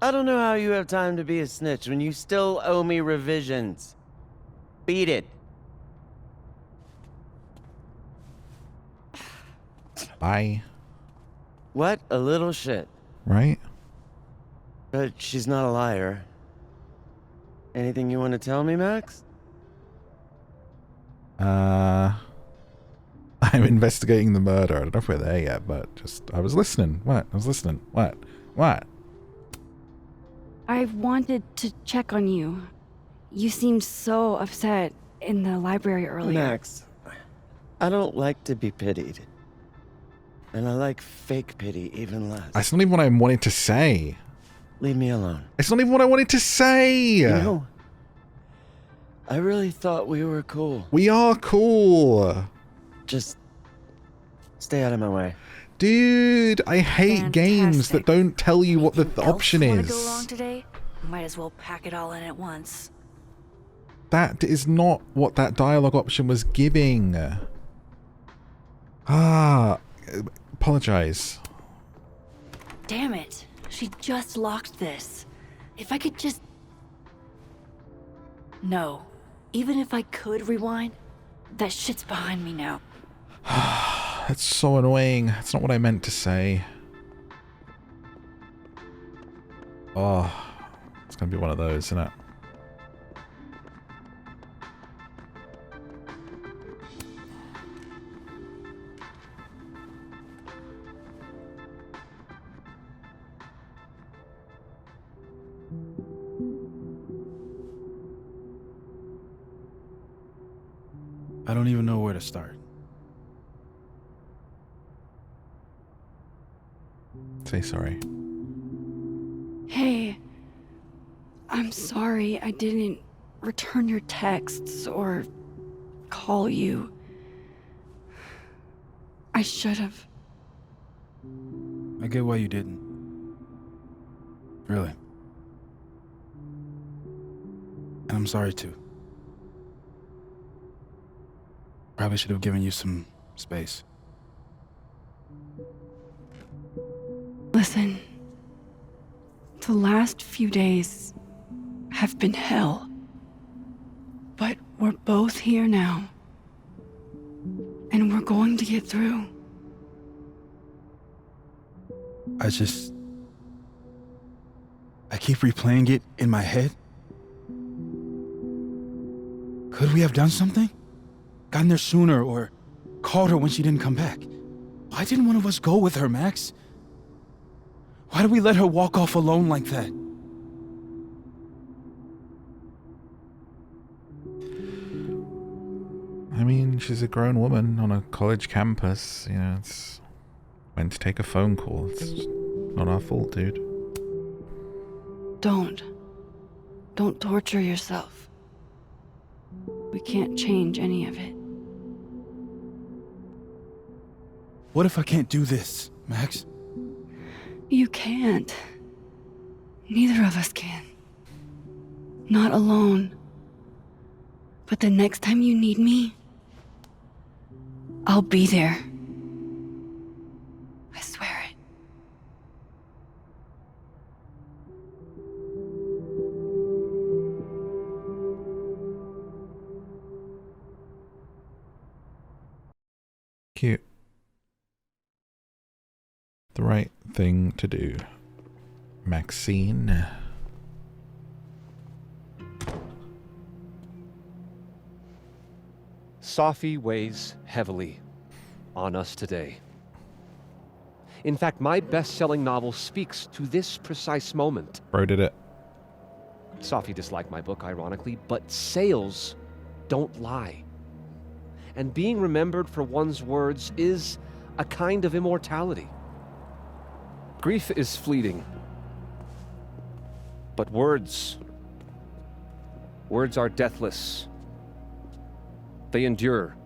Speaker 18: I don't know how you have time to be a snitch when you still owe me revisions. Beat it.
Speaker 1: Bye.
Speaker 18: What a little shit.
Speaker 1: Right?
Speaker 18: But she's not a liar. Anything you want to tell me, Max?
Speaker 1: I'm investigating the murder. I don't know if we're there yet, but I was listening. What? I was listening. What?
Speaker 2: I wanted to check on you. You seemed so upset in the library earlier.
Speaker 18: Max, I don't like to be pitied. And I like fake pity even less.
Speaker 1: That's not even what I wanted to say.
Speaker 18: Leave me alone.
Speaker 1: It's not even what I wanted to say.
Speaker 18: You know, I really thought we were cool.
Speaker 1: We are cool.
Speaker 18: Just stay out of my way.
Speaker 1: Dude, I hate games that don't tell you what the option
Speaker 2: Wanna
Speaker 1: is.
Speaker 2: go wrong today? Might as well pack it all in at once.
Speaker 1: That is not what that dialogue option was giving. Apologize.
Speaker 2: Damn it. She just locked this. If I could just... No. Even if I could rewind, that shit's behind me now.
Speaker 1: That's so annoying. That's not what I meant to say. Oh, it's gonna be one of those, isn't it?
Speaker 10: I don't even know where to start.
Speaker 1: Say sorry.
Speaker 2: Hey, I'm sorry I didn't return your texts or call you. I should have.
Speaker 10: I get why you didn't. Really. And I'm sorry too. Probably should have given you some space.
Speaker 2: Listen, the last few days have been hell. But we're both here now. And we're going to get through.
Speaker 10: I keep replaying it in my head. Could we have done something? Gotten there sooner or called her when she didn't come back? Why didn't one of us go with her, Max? Why did we let her walk off alone like that?
Speaker 1: I mean, she's a grown woman on a college campus. You know, it's went to take a phone call. It's not our fault, dude.
Speaker 2: Don't torture yourself. We can't change any of it.
Speaker 10: What if I can't do this, Max?
Speaker 2: You can't. Neither of us can. Not alone. But the next time you need me, I'll be there. I swear it.
Speaker 1: Cute. The right thing to do. Maxine.
Speaker 20: Sophie weighs heavily on us today. In fact, my best-selling novel speaks to this precise moment.
Speaker 1: Bro did it.
Speaker 20: Sophie disliked my book, ironically, but sales don't lie. And being remembered for one's words is a kind of immortality. Grief is fleeting. But words are deathless. They endure.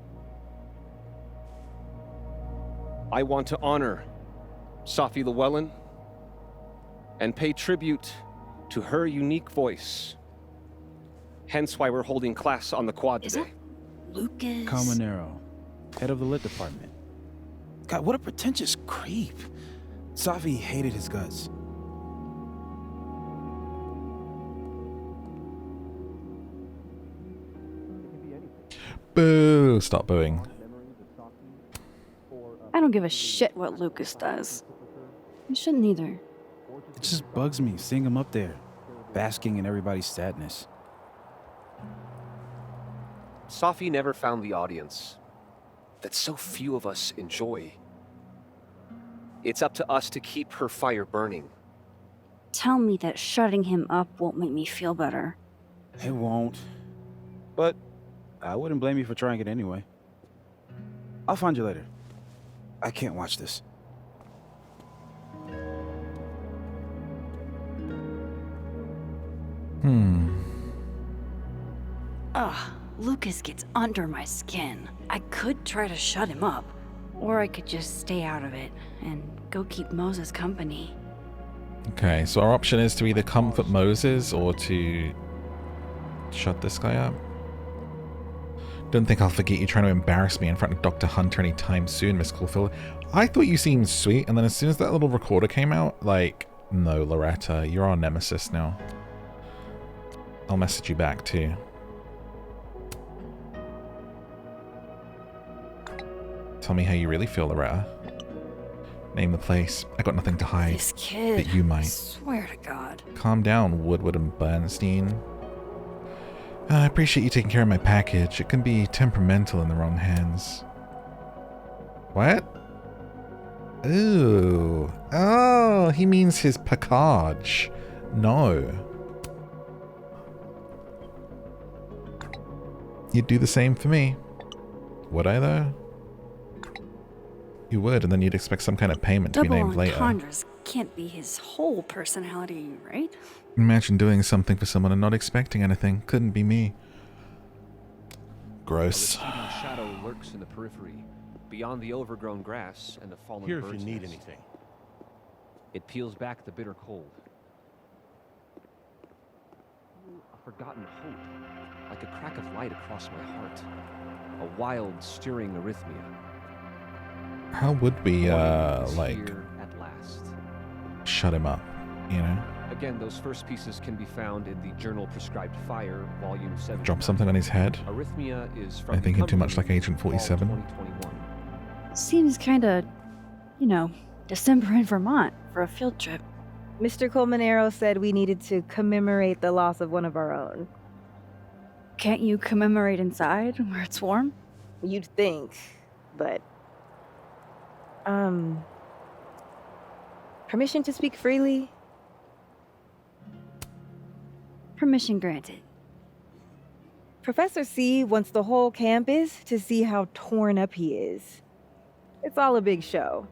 Speaker 20: I want to honor Sophie Llewellyn and pay tribute to her unique voice. Hence why we're holding class on the quad today.
Speaker 5: Lucas.
Speaker 10: Calmanero, head of the lit department. God, what a pretentious creep. Safi hated his guts.
Speaker 1: Boo! Stop booing.
Speaker 2: I don't give a shit what Lucas does. You shouldn't either.
Speaker 10: It just bugs me seeing him up there, basking in everybody's sadness.
Speaker 20: Safi never found the audience that so few of us enjoy. It's up to us to keep her fire burning.
Speaker 2: Tell me that shutting him up won't make me feel better.
Speaker 10: It won't. But I wouldn't blame you for trying it anyway. I'll find you later. I can't watch this.
Speaker 2: Ugh, Lucas gets under my skin. I could try to shut him up, or I could just stay out of it and go keep Moses company.
Speaker 1: Okay, so our option is to either comfort Moses or to shut this guy up. Don't think I'll forget you trying to embarrass me in front of Dr. Hunter anytime soon, Miss Caulfield. I thought you seemed sweet, and then as soon as that little recorder came out, like, no, Loretta, you're our nemesis now. I'll message you back too. Tell me how you really feel, Loretta. Name the place. I got nothing to hide.
Speaker 2: This kid,
Speaker 1: But you might.
Speaker 2: I swear to God.
Speaker 1: Calm down, Woodward and Bernstein. I appreciate you taking care of my package. It can be temperamental in the wrong hands. What? Ooh. Oh, he means his package. No. You'd do the same for me. Would I, though? You would, and then you'd expect some kind of payment to be named later.
Speaker 2: Double entendres can't be his whole personality, right?
Speaker 1: Imagine doing something for someone and not expecting anything. Couldn't be me. Gross.
Speaker 20: A receding shadow lurks in the periphery, beyond the overgrown grass and the fallen
Speaker 11: Here if
Speaker 20: bird's
Speaker 11: you need
Speaker 20: nest.
Speaker 11: anything.
Speaker 20: It peels back the bitter cold. A forgotten hope, like a crack of light across my heart. A wild, stirring arrhythmia.
Speaker 1: How would we,
Speaker 20: It's
Speaker 1: like,
Speaker 20: here at last.
Speaker 1: shut him up, you know?
Speaker 20: Again, those first pieces can be found in the Journal Prescribed Fire, Volume 7.
Speaker 1: Drop something on his head?
Speaker 20: Arrhythmia is from
Speaker 1: I'm thinking too much like
Speaker 20: Cumberland,
Speaker 1: Agent
Speaker 20: fall
Speaker 1: 47.
Speaker 20: 2021.
Speaker 2: Seems kinda, you know, December in Vermont for a field trip.
Speaker 9: Mr. Colmenero said we needed to commemorate the loss of one of our own.
Speaker 2: Can't you commemorate inside where it's warm?
Speaker 9: You'd think, but... Permission to speak freely?
Speaker 2: Permission granted.
Speaker 9: Professor C wants the whole campus to see how torn up he is. It's all a big show.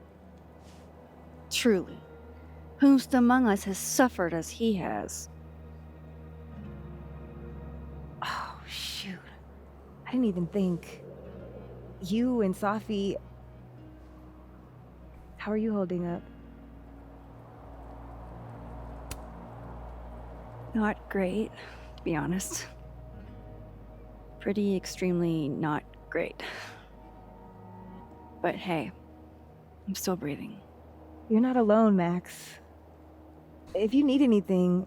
Speaker 2: Truly. Whomst among us has suffered as he has?
Speaker 9: Oh, shoot. I didn't even think. You and Safi... How are you holding up?
Speaker 2: Not great, to be honest. Pretty extremely not great. But hey, I'm still breathing.
Speaker 9: You're not alone, Max. If you need anything...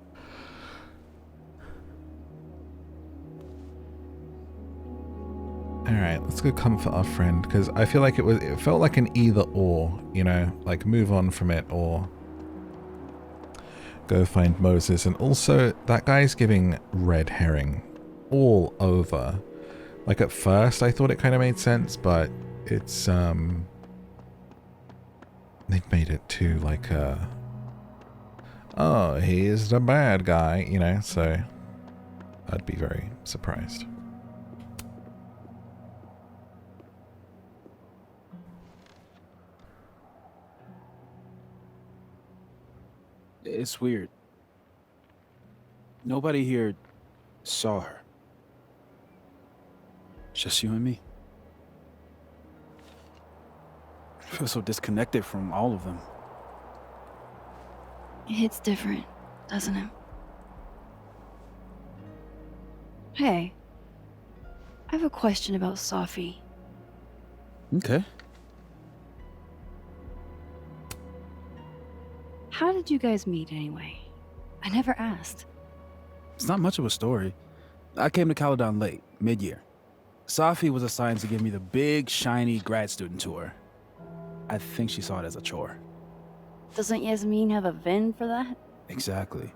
Speaker 1: Alright, let's go comfort our friend, because I feel like it felt like an either or, you know, like move on from it or go find Moses. And also, that guy's giving red herring all over. Like at first I thought it kind of made sense, but it's they've made it too like oh, he's the bad guy, you know, so I'd be very surprised.
Speaker 10: It's weird. Nobody here saw her. Just you and me. I feel so disconnected from all of them.
Speaker 2: It's different, doesn't it? Hey, I have a question about Sophie.
Speaker 10: Okay.
Speaker 2: How did you guys meet anyway? I never asked.
Speaker 10: It's not much of a story. I came to Caledon late, mid-year. Sophie was assigned to give me the big, shiny grad student tour. I think she saw it as a chore.
Speaker 2: Doesn't Yasmin have a VIN for that?
Speaker 10: Exactly.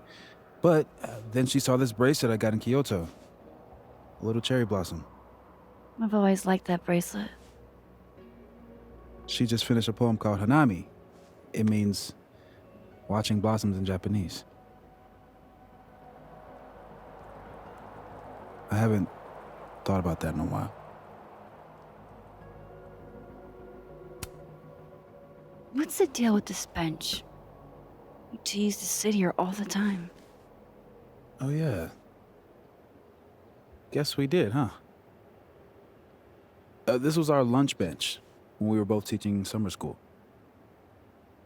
Speaker 10: But then she saw this bracelet I got in Kyoto. A little cherry blossom.
Speaker 2: I've always liked that bracelet.
Speaker 10: She just finished a poem called Hanami. It means watching blossoms in Japanese. I haven't thought about that in a while.
Speaker 2: What's the deal with this bench? You two used to sit here all the time.
Speaker 10: Oh, yeah. Guess we did, huh? This was our lunch bench when we were both teaching summer school.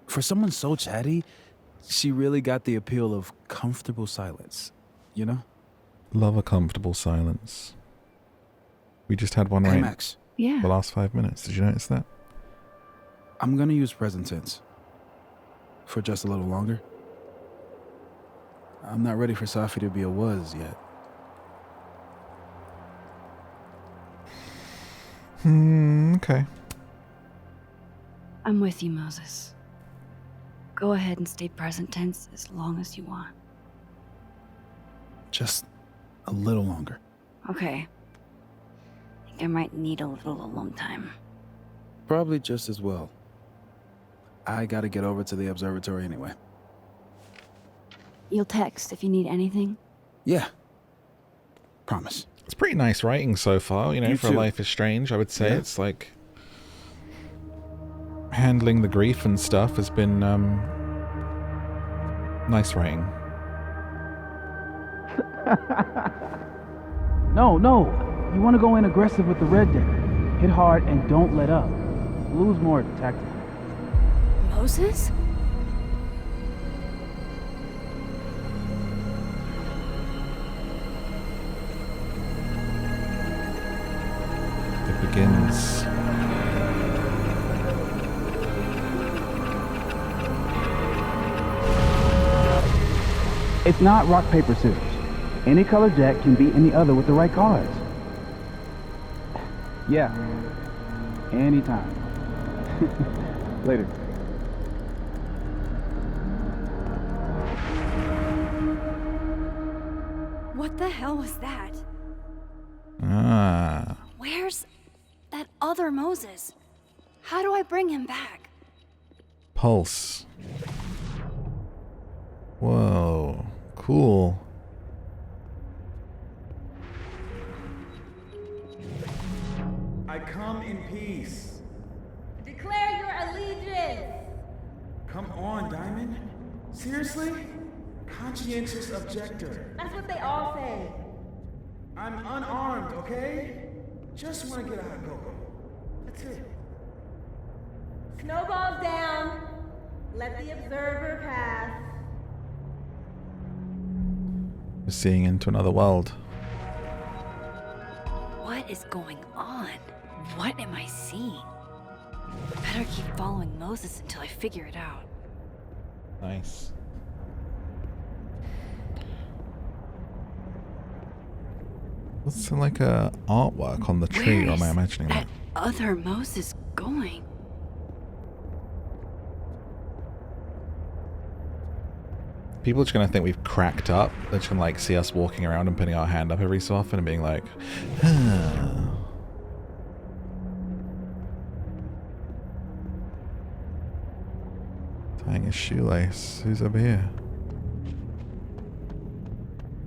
Speaker 10: For someone so chatty, she really got the appeal of comfortable silence, you know?
Speaker 1: Love a comfortable silence. We just had one
Speaker 10: Hey,
Speaker 1: right
Speaker 10: Max.
Speaker 2: Yeah.
Speaker 1: the last 5 minutes. Did you notice that?
Speaker 10: I'm gonna use present tense. For just a little longer. I'm not ready for Sophie to be a was yet.
Speaker 1: Okay.
Speaker 2: I'm with you, Moses. Go ahead and stay present tense as long as you want.
Speaker 10: Just a little longer.
Speaker 2: Okay. I think I might need a little alone time.
Speaker 10: Probably just as well. I gotta get over to the observatory anyway.
Speaker 2: You'll text if you need anything?
Speaker 10: Yeah. Promise.
Speaker 1: It's pretty nice writing so far,
Speaker 10: You
Speaker 1: for
Speaker 10: too.
Speaker 1: Life is Strange. I would say
Speaker 10: Yeah.
Speaker 1: it's like handling the grief and stuff has been nice writing.
Speaker 21: No. You want to go in aggressive with the red deck. Hit hard and don't let up. Blue's more tactical.
Speaker 2: Moses?
Speaker 1: It begins.
Speaker 21: It's not rock, paper, scissors. Any color jack can beat any other with the right cards. Yeah. Anytime. Later.
Speaker 2: What the hell was that?
Speaker 1: Ah.
Speaker 2: Where's that other Moses? How do I bring him back?
Speaker 1: Pulse. Whoa. Cool.
Speaker 22: I come in peace.
Speaker 23: Declare your allegiance.
Speaker 22: Come on, Diamond. Seriously? Conscientious objector.
Speaker 23: That's what they all say.
Speaker 22: I'm unarmed, okay? Just want to get out of Coco. That's it.
Speaker 23: Snowballs down. Let the observer pass.
Speaker 1: We're seeing into another world.
Speaker 2: What is going on? What am I seeing? Better keep following Moses until I figure it out.
Speaker 1: Nice. What's like a artwork on the tree, or am I imagining that?
Speaker 2: Other Moses going?
Speaker 1: People are just gonna think we've cracked up. They're just gonna like see us walking around and putting our hand up every so often and being like, tying his shoelace. Who's over here?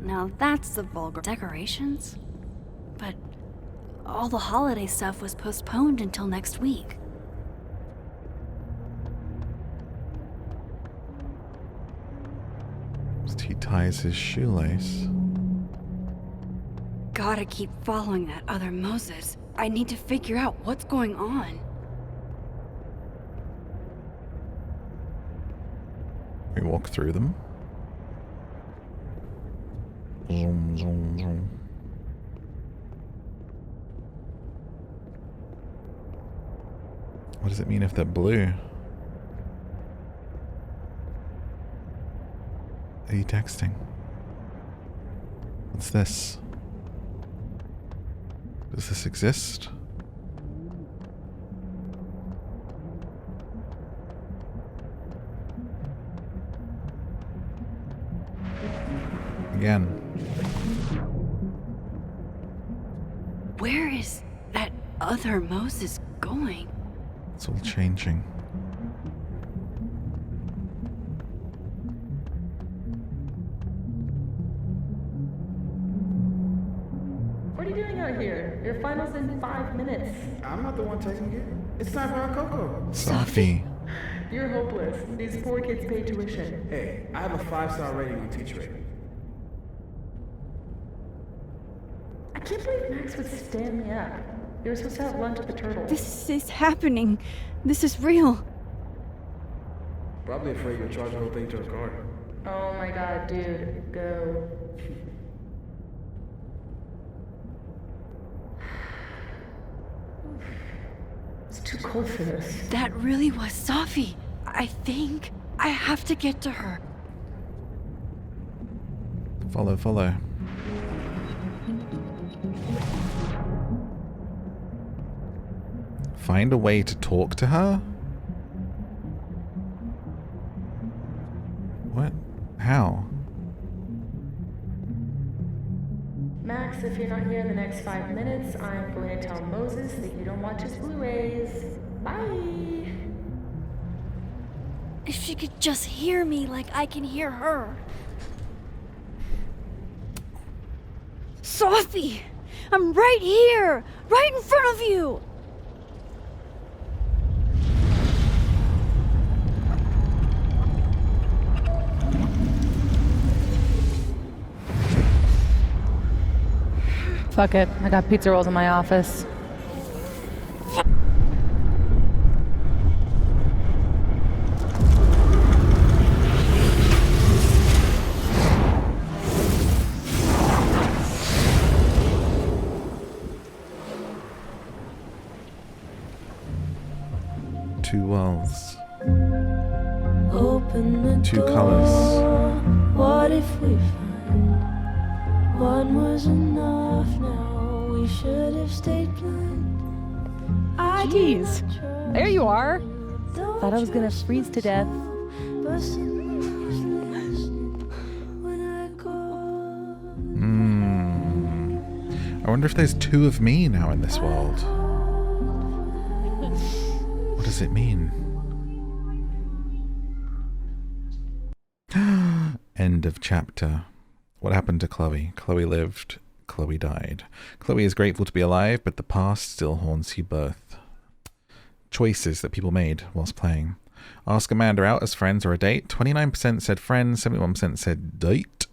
Speaker 2: Now that's the vulgar decorations. But all the holiday stuff was postponed until next week.
Speaker 1: He ties his shoelace.
Speaker 2: Gotta keep following that other Moses. I need to figure out what's going on.
Speaker 1: We walk through them. Zoom, zoom, zoom. What does it mean if they're blue? Are you texting? What's this? Does this exist? Again.
Speaker 2: Where is that other Moses going?
Speaker 1: It's all changing.
Speaker 8: What are you doing out here? Your final's in 5 minutes.
Speaker 22: I'm not the one taking it. It's time for our Coco.
Speaker 1: Safi.
Speaker 8: You're hopeless. These poor kids pay tuition.
Speaker 22: Hey, I have a 5-star rating on Teacher.
Speaker 8: I can't believe Max would stand me up. You were supposed to have lunch at the Turtle.
Speaker 5: This is happening. This is real.
Speaker 22: Probably afraid you'll charge the whole thing to her card.
Speaker 8: Oh my god, dude. Go. It's too cold for this.
Speaker 2: That really was Safi. I think I have to get to her.
Speaker 1: Follow, follow. Find a way to talk to her? What? How?
Speaker 8: Max, if you're not here in the next 5 minutes, I'm going to tell Moses that you don't watch his Blu-rays. Bye!
Speaker 2: If she could just hear me like I can hear her.
Speaker 5: Safi! I'm right here! Right in front of you!
Speaker 3: Fuck it. I got pizza rolls in my office.
Speaker 1: Two worlds.
Speaker 12: Open the
Speaker 1: Two
Speaker 12: door.
Speaker 1: colors.
Speaker 12: What if we find one was enough now? We should have stayed blind.
Speaker 3: Jeez. There you are. Thought I was gonna freeze to death.
Speaker 12: But somebody's listening when I call.
Speaker 1: I wonder if there's two of me now in this world. What does it mean? End of chapter. What happened to Chloe? Chloe lived. Chloe died. Chloe is grateful to be alive, but the past still haunts you both. Choices that people made whilst playing. Ask Amanda out as friends or a date. 29% said friends, 71% said date.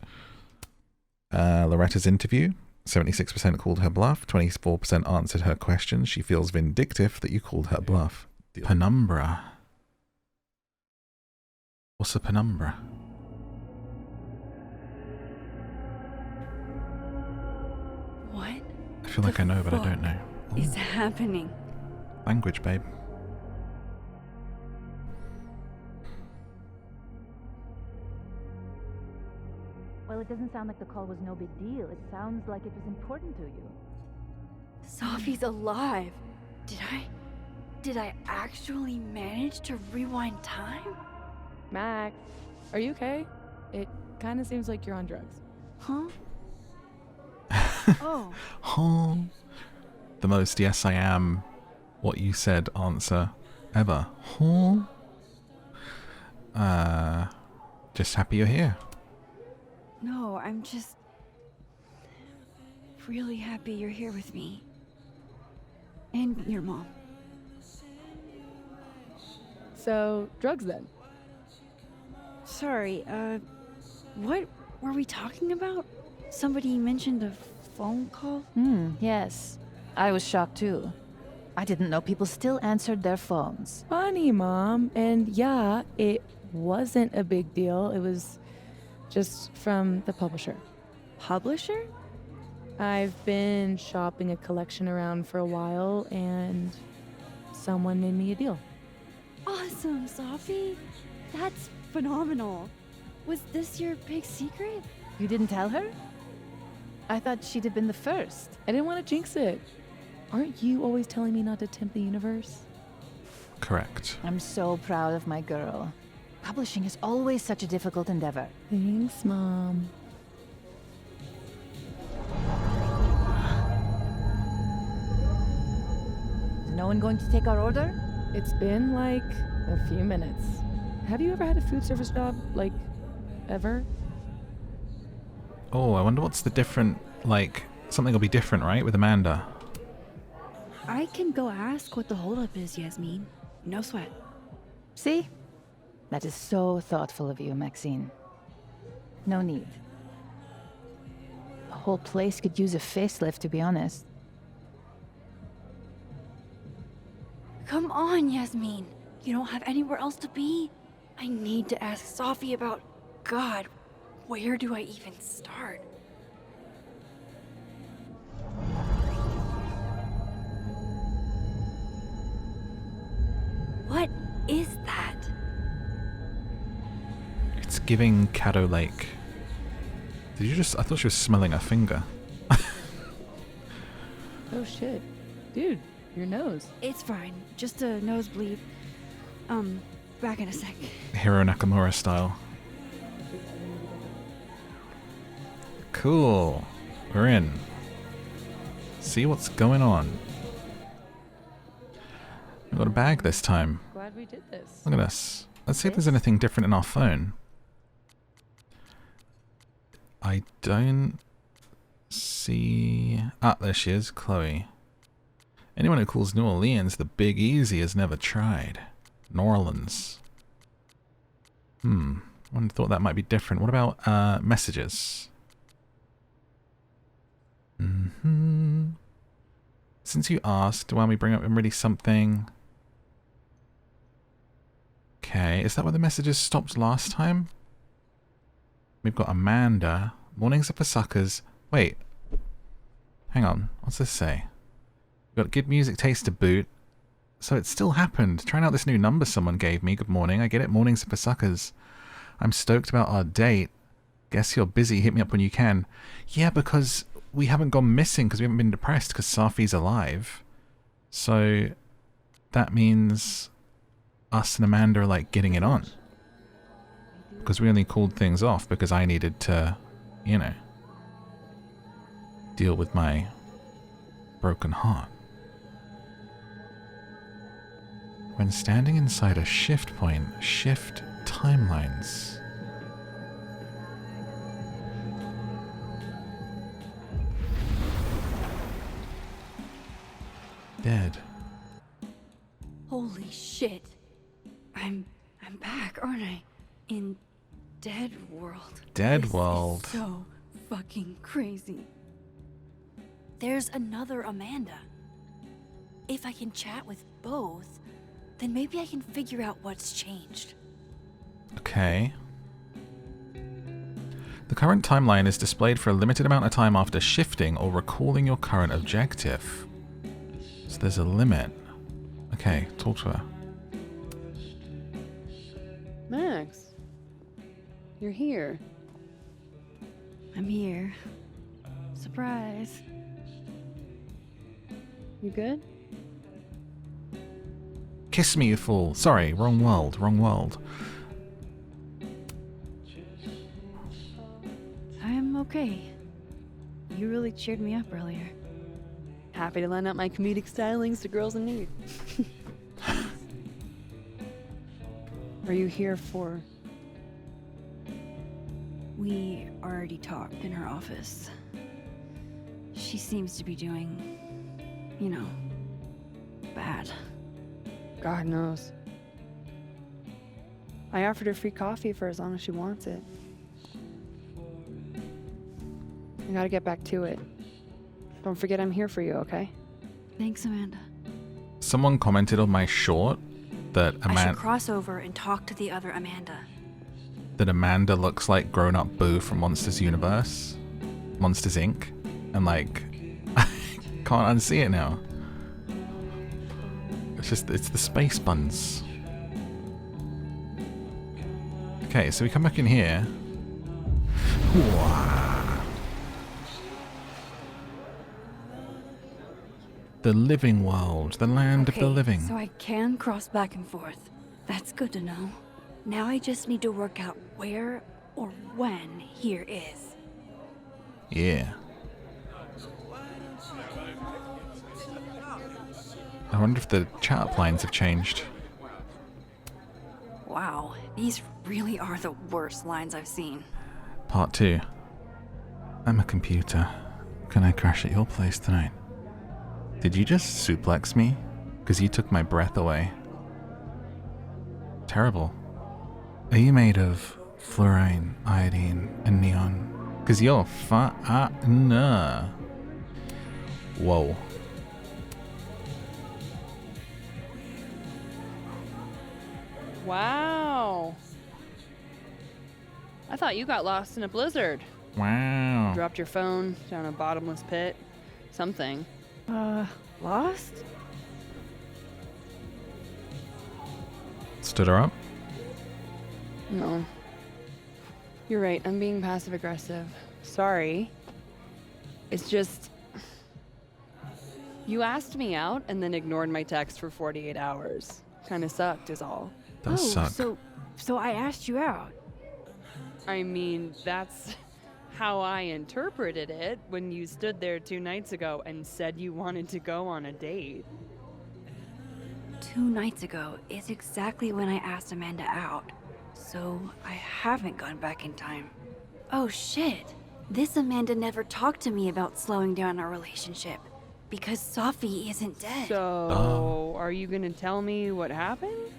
Speaker 1: Loretta's interview. 76% called her bluff. 24% answered her question. She feels vindictive that you called her bluff. Penumbra. What's a penumbra?
Speaker 2: What?
Speaker 1: I feel like I know, but I don't know.
Speaker 2: Is happening?
Speaker 1: Language, babe.
Speaker 13: Well, it doesn't sound like the call was no big deal. It sounds like it was important to you.
Speaker 2: Safi's alive. Did I actually manage to rewind time?
Speaker 3: Max, are you okay? It kind of seems like you're on drugs.
Speaker 2: Huh? Oh.
Speaker 1: Huh? The most yes I am, what you said answer ever. Huh? Just happy you're here.
Speaker 2: No, I'm just really happy you're here with me. And your mom.
Speaker 3: So, drugs then?
Speaker 5: Sorry, what were we talking about? Somebody mentioned a phone call?
Speaker 13: Yes. I was shocked too. I didn't know people still answered their phones.
Speaker 3: Funny, Mom. And yeah, it wasn't a big deal. It was just from the publisher.
Speaker 5: Publisher?
Speaker 3: I've been shopping a collection around for a while, and someone made me a deal.
Speaker 5: Awesome, Sophie. That's phenomenal. Was this your big secret?
Speaker 13: You didn't tell her? I thought she'd have been the first.
Speaker 3: I didn't want to jinx it. Aren't you always telling me not to tempt the universe?
Speaker 1: Correct.
Speaker 13: I'm so proud of my girl. Publishing is always such a difficult endeavor.
Speaker 3: Thanks, Mom.
Speaker 13: Is no one going to take our order?
Speaker 3: It's been like a few minutes. Have you ever had a food service job, like, ever?
Speaker 1: Oh, I wonder what's the different, like, something will be different, right, with Amanda?
Speaker 2: I can go ask what the holdup is, Yasmin. No sweat.
Speaker 13: See? That is so thoughtful of you, Maxine. No need. The whole place could use a facelift, to be honest.
Speaker 2: Come on, Yasmin. You don't have anywhere else to be? I need to ask Sophie about... God, where do I even start? What is that?
Speaker 1: It's giving Caddo Lake. Did you just... I thought she was smelling a finger.
Speaker 3: Oh shit. Dude, your nose.
Speaker 2: It's fine. Just a nosebleed. Back in a sec.
Speaker 1: Hiro Nakamura style. Cool. We're in. See what's going on. We've got a bag this time.
Speaker 3: Glad we did this.
Speaker 1: Look at this. Let's see if there's anything different in our phone. I don't see... Ah, there she is, Chloe. Anyone who calls New Orleans the Big Easy has never tried. New Orleans. One thought that might be different. What about messages? Since you asked, why don't we bring up really something? Okay, is that where the messages stopped last time? We've got Amanda. Mornings are for suckers. Wait. Hang on. What's this say? We've got good music taste to boot. So it still happened. Trying out this new number someone gave me. Good morning. I get it. Mornings are for suckers. I'm stoked about our date. Guess you're busy. Hit me up when you can. Yeah, because we haven't gone missing because we haven't been depressed because Safi's alive. So that means us and Amanda are like getting it on. Because we only called things off because I needed to, you know, deal with my broken heart. When standing inside a shift point, shift timelines. Dead.
Speaker 2: Holy shit. I'm back, aren't I? In Dead World.
Speaker 1: Dead
Speaker 2: This
Speaker 1: World.
Speaker 2: Is so fucking crazy. There's another Amanda. If I can chat with both, then maybe I can figure out what's changed.
Speaker 1: Okay. The current timeline is displayed for a limited amount of time after shifting or recalling your current objective. So there's a limit. Okay, talk to her.
Speaker 3: Max, you're here.
Speaker 2: I'm here. Surprise.
Speaker 3: You good?
Speaker 1: Kiss me, you fool. Sorry, wrong world, wrong world.
Speaker 2: I'm okay. You really cheered me up earlier.
Speaker 3: Happy to lend out my comedic stylings to girls in need. Are you here for...
Speaker 2: We already talked in her office. She seems to be doing, you know, bad.
Speaker 3: God knows. I offered her free coffee for as long as she wants it. I gotta get back to it. Don't forget I'm here for you, okay?
Speaker 2: Thanks, Amanda.
Speaker 1: Someone commented on my short that
Speaker 2: I should cross over and talk to the other Amanda.
Speaker 1: Amanda looks like grown-up Boo from Monsters Universe, Monsters Inc. And like, I can't unsee it now. It's the space buns. Okay, so we come back in here. Wow. The living world, the land of the living.
Speaker 2: So I can cross back and forth. That's good to know. Now I just need to work out where or when here is.
Speaker 1: Yeah. I wonder if the chat lines have changed.
Speaker 2: Wow, these really are the worst lines I've seen.
Speaker 1: Part 2. I'm a computer. Can I crash at your place tonight? Did you just suplex me? Because you took my breath away. Terrible. Are you made of fluorine, iodine, and neon? Because you're nah. Whoa.
Speaker 3: Wow. I thought you got lost in a blizzard.
Speaker 1: Wow.
Speaker 3: Dropped your phone down a bottomless pit. Something.
Speaker 2: Lost?
Speaker 1: Stood her up?
Speaker 3: No. You're right, I'm being passive aggressive. Sorry. It's just... You asked me out and then ignored my text for 48 hours. Kinda sucked is all.
Speaker 1: Does suck.
Speaker 2: So I asked you out.
Speaker 3: I mean, that's how I interpreted it when you stood there 2 nights ago and said you wanted to go on a date.
Speaker 2: 2 nights ago is exactly when I asked Amanda out. So I haven't gone back in time. Oh shit. This Amanda never talked to me about slowing down our relationship. Because Sophie isn't dead.
Speaker 3: So, are you gonna tell me what happened?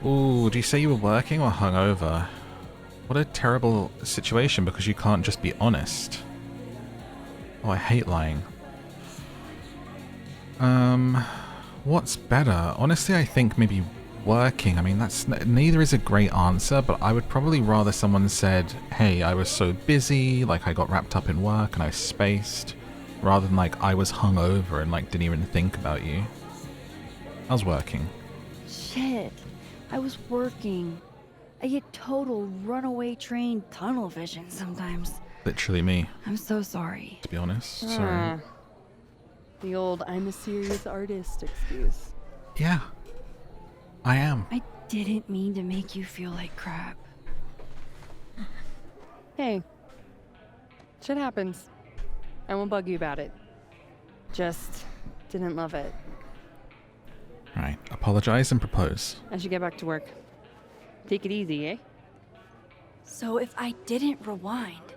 Speaker 1: Ooh, do you say you were working or hungover? What a terrible situation because you can't just be honest. Oh, I hate lying. What's better? Honestly, I think maybe working. I mean, neither is a great answer, but I would probably rather someone said, hey, I was so busy, like I got wrapped up in work and I spaced, rather than like I was hungover and like didn't even think about you. I was working.
Speaker 2: Shit. I was working. I get total runaway train tunnel vision sometimes.
Speaker 1: Literally me,
Speaker 2: I'm so sorry.
Speaker 1: to be honest. Sorry.
Speaker 3: The old I'm a serious artist excuse.
Speaker 1: Yeah. I am.
Speaker 2: I didn't mean to make you feel like crap.
Speaker 3: Hey. Shit happens. I won't bug you about it. Just didn't love it.
Speaker 1: Right. Apologize and propose.
Speaker 3: I should get back to work. Take it easy, eh?
Speaker 2: So if I didn't rewind,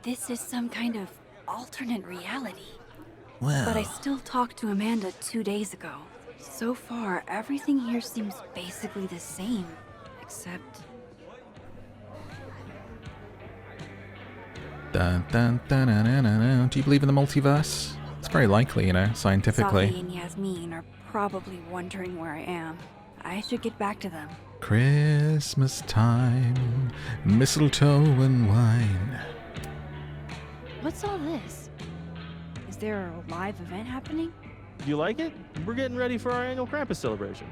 Speaker 2: this is some kind of alternate reality.
Speaker 1: Well.
Speaker 2: But I still talked to Amanda 2 days ago. So far, everything here seems basically the same, except...
Speaker 1: Dun, dun, dun, dun, dun, dun, dun. Do you believe in the multiverse? It's very likely, you know, scientifically.
Speaker 2: Sophie and Yasmin are probably wondering where I am. I should get back to them.
Speaker 1: Christmas time, mistletoe and wine.
Speaker 2: What's all this? Is there a live event happening?
Speaker 11: You like it? We're getting ready for our annual Krampus celebration.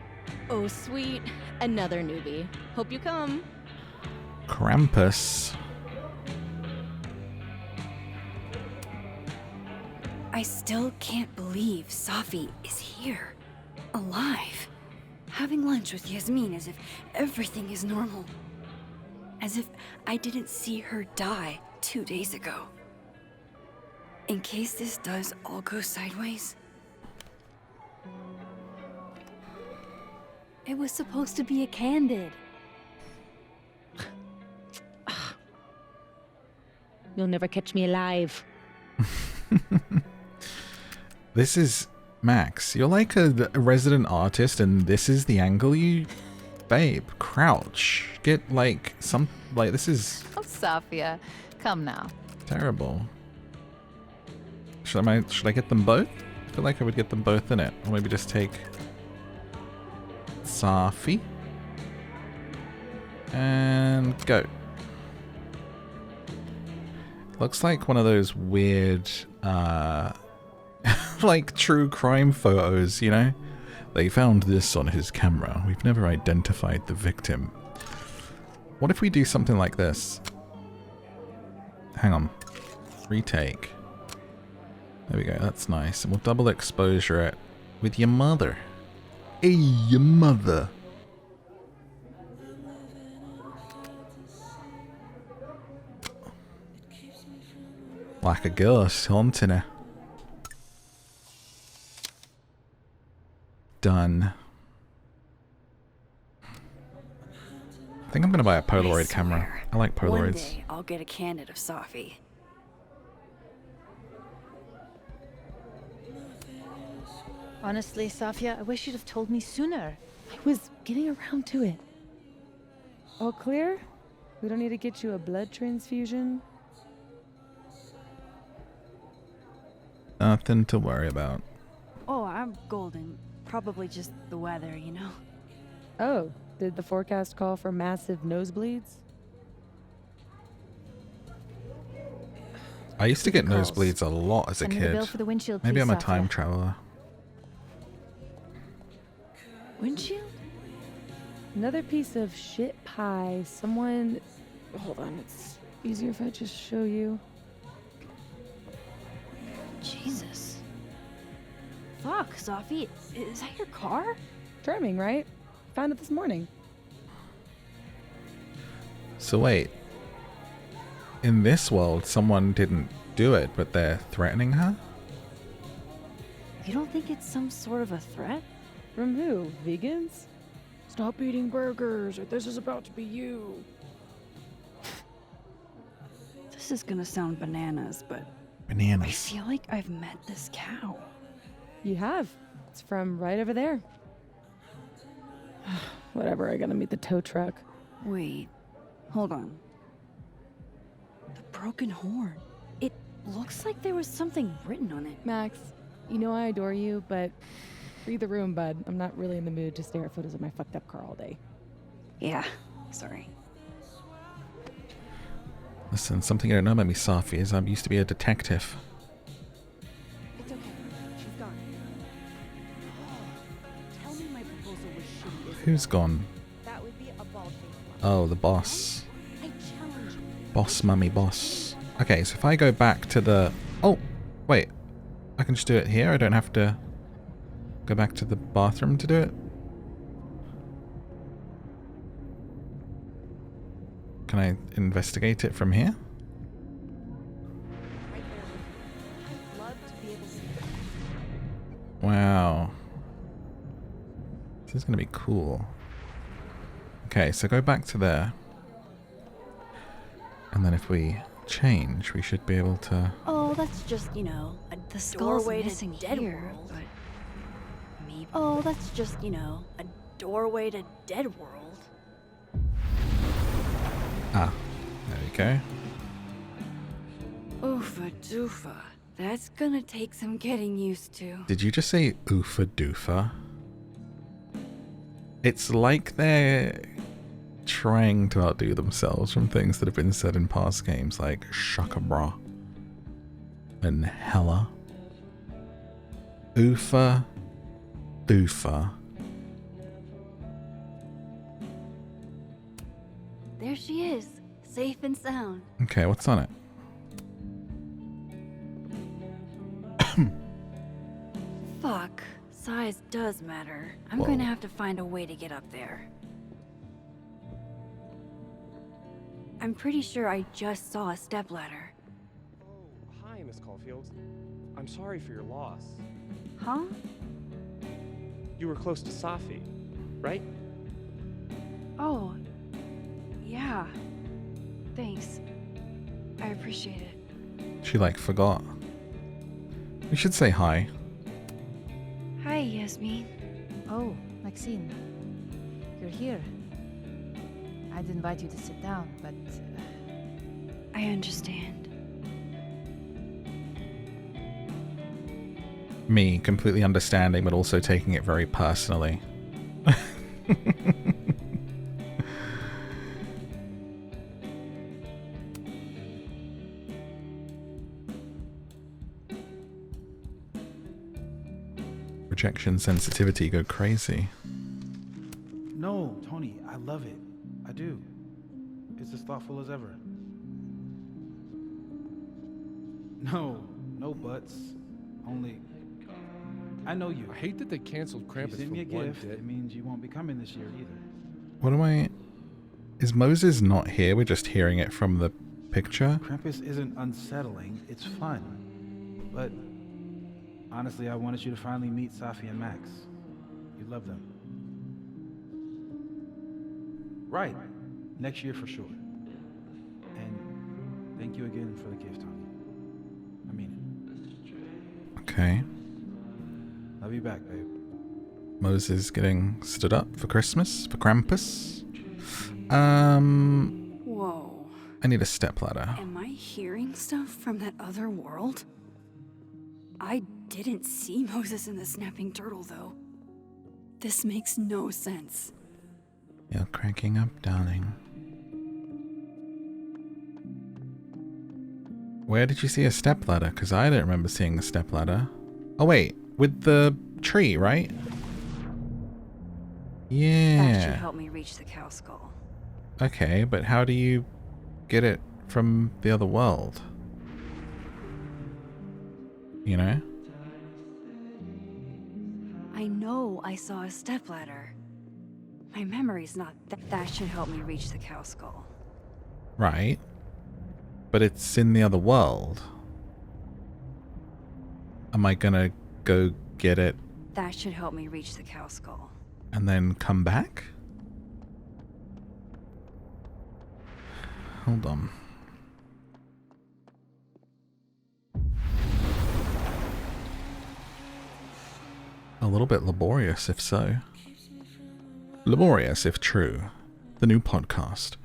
Speaker 4: Oh, sweet. Another newbie. Hope you come.
Speaker 1: Krampus.
Speaker 2: I still can't believe Sophie is here. Alive. Having lunch with Yasmin as if everything is normal. As if I didn't see her die 2 days ago. In case this does all go sideways. It was supposed to be a candid.
Speaker 4: You'll never catch me alive.
Speaker 1: This is Max. You're like a resident artist, and this is the angle you... Babe, crouch. Get like some... Like, this is
Speaker 13: Oh, Sophia, come now.
Speaker 1: terrible. Should I get them both? I feel like I would get them both in it. Or maybe just take... Sophie. And go. Looks like one of those weird, like true crime photos, you know? They found this on his camera. We've never identified the victim. What if we do something like this? Hang on. Retake. There we go, that's nice. And we'll double exposure it with your mother. Hey, your mother. Like a ghost haunting her. Done. I think I'm gonna buy a Polaroid camera. I like Polaroids.
Speaker 2: One day I'll get a candid of Safi.
Speaker 13: Honestly, Safia, I wish you'd have told me sooner.
Speaker 3: I was getting around to it. All clear? We don't need to get you a blood transfusion?
Speaker 1: Nothing to worry about.
Speaker 5: Oh, I'm golden. Probably just the weather, you know?
Speaker 3: Oh, did the forecast call for massive nosebleeds?
Speaker 1: I used to get nosebleeds a lot as a
Speaker 13: Send me the
Speaker 1: kid.
Speaker 13: bill for the windshield,
Speaker 1: Maybe
Speaker 13: please,
Speaker 1: I'm a
Speaker 13: Safia.
Speaker 1: time traveler.
Speaker 5: Windshield?
Speaker 3: Another piece of shit pie. Someone... Hold on, it's easier if I just show you.
Speaker 5: Jesus. Fuck, Safi. Is that your car?
Speaker 3: Charming, right? Found it this morning.
Speaker 1: So wait. In this world, someone didn't do it, but they're threatening her?
Speaker 5: You don't think it's some sort of a threat?
Speaker 3: From who? Vegans? Stop eating burgers, or this is about to be you.
Speaker 5: This is gonna sound bananas, but I
Speaker 1: Bananas.
Speaker 5: feel like I've met this cow.
Speaker 3: You have. It's from right over there. Whatever, I gotta meet the tow truck.
Speaker 5: Wait, hold on. The broken horn. It looks like there was something written on it.
Speaker 3: Max, you know I adore you, but read the room, bud. I'm not really in the mood to stare at photos of my fucked up car all day.
Speaker 5: Yeah, sorry.
Speaker 1: Listen, something you don't know about me, Safi, is I used to be a detective.
Speaker 5: It's okay. She's gone. Tell me my proposal was shitty. isn't
Speaker 1: Who's
Speaker 5: it?
Speaker 1: gone?
Speaker 5: That would be a bald-faced
Speaker 1: Oh, the boss.
Speaker 5: I challenge you.
Speaker 1: Boss, mummy, boss. Okay, so if I go back to the... Oh, wait. I can just do it here? I don't have to go back to the bathroom to do it? Can I investigate it from here?
Speaker 5: I'd love to be able to.
Speaker 1: Wow. This is going to be cool. Okay, so go back to there. And then if we change, we should be able to...
Speaker 5: Oh, that's just, you know, the skull's
Speaker 2: doorway to
Speaker 5: missing
Speaker 2: dead
Speaker 5: here,
Speaker 2: world.
Speaker 5: but maybe. Oh, that's just, you know, a
Speaker 2: Doorway to dead world.
Speaker 1: Ah, there we go.
Speaker 2: Oofa doofa. That's gonna take some getting used to.
Speaker 1: Did you just say oofa doofa? It's like they're trying to outdo themselves from things that have been said in past games like shaka bra and hella. Oofa doofa.
Speaker 2: There she is, safe and sound.
Speaker 1: Okay, what's on it?
Speaker 2: Fuck, size does matter. I'm
Speaker 1: Whoa.
Speaker 2: gonna have to find a way to get up there. I'm pretty sure I just saw a stepladder.
Speaker 20: Oh, hi, Miss Caulfield. I'm sorry for your loss.
Speaker 5: Huh?
Speaker 20: You were close to Safi, right?
Speaker 5: Oh, yeah. Thanks. I appreciate it.
Speaker 1: She like forgot. We should say hi.
Speaker 5: Hi, Yasmin.
Speaker 13: Oh, Maxine. You're here. I'd invite you to sit down, but...
Speaker 5: I understand.
Speaker 1: Me completely understanding, but also taking it very personally. projection sensitivity go crazy.
Speaker 21: No, Tony, I love it. I do. It's as thoughtful as ever. No buts. Only, I know you.
Speaker 6: I hate that they canceled Krampus
Speaker 21: If you send me a
Speaker 6: for one
Speaker 21: gift,
Speaker 6: day.
Speaker 21: it means you won't be coming this year either.
Speaker 1: What am I... Is Moses not here? We're just hearing it from the picture?
Speaker 21: Krampus isn't unsettling, it's fun. But honestly, I wanted you to finally meet Safi and Max. You love them. Right. Next year for sure. And thank you again for the gift, Tony. I mean it.
Speaker 1: Okay.
Speaker 21: Love you back, babe.
Speaker 1: Moses getting stood up for Christmas? For Krampus?
Speaker 2: Whoa.
Speaker 1: I need a stepladder.
Speaker 2: Am I hearing stuff from that other world? I didn't see Moses in the snapping turtle, though. This makes no sense.
Speaker 1: You're cracking up, darling. Where did you see a stepladder? Because I don't remember seeing the stepladder. Oh wait, with the tree, right? Yeah.
Speaker 2: That should help me reach the cow skull.
Speaker 1: Okay, but how do you get it from the other world? You know?
Speaker 2: I know I saw a stepladder. My memory's not that should help me reach the cow skull.
Speaker 1: Right. But it's in the other world. Am I gonna go get it
Speaker 2: That should help me reach the cow skull.
Speaker 1: and then come back? Hold on. A little bit laborious, if so. Laborious, if true. The new podcast.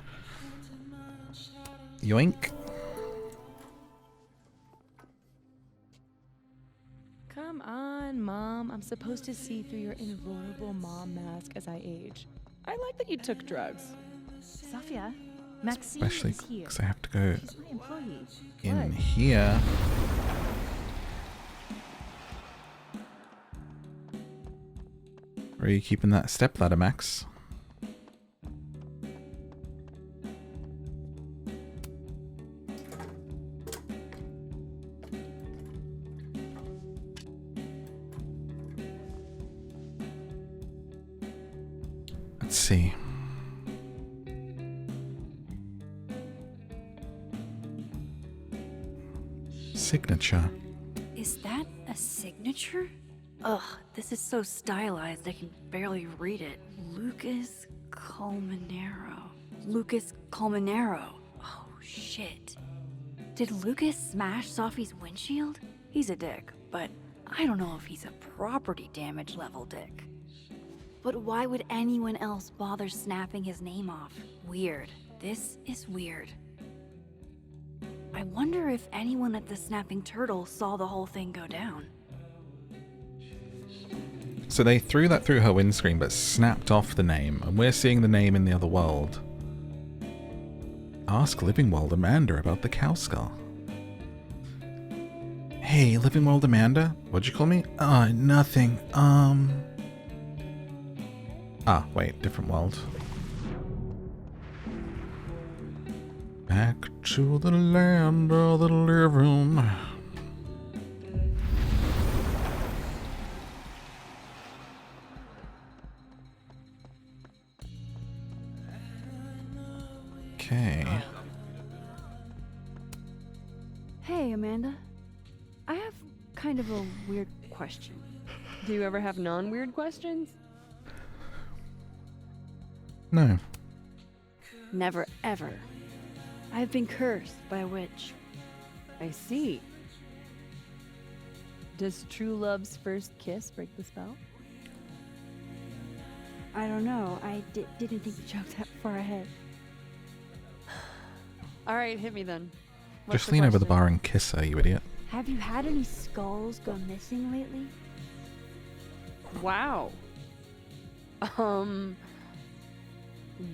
Speaker 1: Yoink.
Speaker 3: Come on, Mom. I'm supposed to see through your invulnerable mom mask as I age. I like that you took drugs.
Speaker 13: Safia, Maxine
Speaker 1: Especially
Speaker 13: is here.
Speaker 1: because I have to go
Speaker 13: She's my employee.
Speaker 1: in here. Where are you keeping that stepladder, Max? Let's see. Signature.
Speaker 2: Is that a signature? Ugh, this is so stylized I can barely read it. Lucas Colmenero. Lucas Colmenero. Oh, shit. Did Lucas smash Sophie's windshield? He's a dick, but I don't know if he's a property damage level dick. But why would anyone else bother snapping his name off? Weird. This is weird. I wonder if anyone at the Snapping Turtle saw the whole thing go down.
Speaker 1: So they threw that through her windscreen but snapped off the name, and we're seeing the name in the other world. Ask Living World Amanda about the cow skull. Hey, Living World Amanda? What'd you call me? Nothing. Ah, wait, different world. Back to the land of the living. Okay.
Speaker 5: Hey, Amanda. I have kind of a weird question.
Speaker 3: Do you ever have non-weird questions?
Speaker 1: No.
Speaker 5: Never ever. I've been cursed by a witch.
Speaker 3: I see. Does true love's first kiss break the spell?
Speaker 5: I don't know. I didn't think the joke that far ahead.
Speaker 3: All right, hit me then.
Speaker 1: Just lean over the bar and kiss her, you idiot.
Speaker 5: Have you had any skulls go missing lately?
Speaker 3: Wow.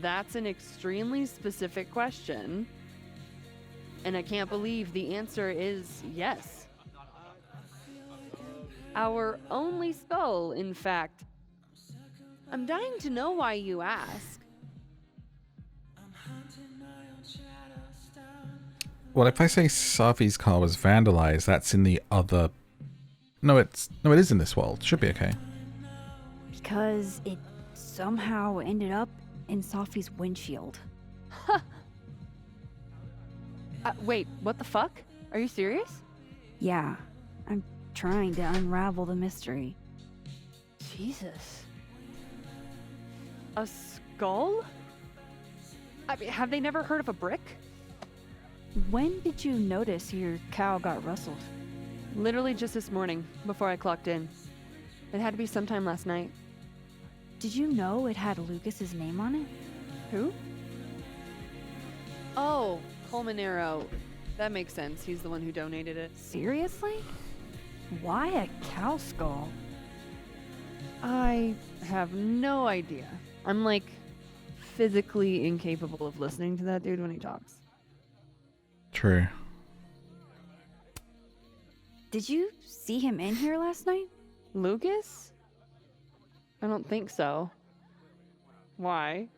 Speaker 3: That's an extremely specific question. And I can't believe the answer is yes.
Speaker 6: Our only skull, in fact. I'm dying to know why you ask.
Speaker 1: Well, if I say Safi's car was vandalized, that's in the other... No, it is in this world. Should be okay.
Speaker 5: Because it somehow ended up in Safi's windshield.
Speaker 6: Huh. Wait, what the fuck? Are you serious?
Speaker 5: Yeah, I'm trying to unravel the mystery.
Speaker 6: Jesus. A skull? I mean, have they never heard of a brick?
Speaker 5: When did you notice your cow got rustled?
Speaker 6: Literally just this morning, before I clocked in. It had to be sometime last night.
Speaker 5: Did you know it had Lucas's name on it?
Speaker 6: Who? Oh, Colmenero. That makes sense. He's the one who donated it.
Speaker 5: Seriously? Why a cow skull?
Speaker 6: I have no idea. I'm like physically incapable of listening to that dude when he talks.
Speaker 1: True.
Speaker 5: Did you see him in here last night?
Speaker 6: Lucas? I don't think so. Why?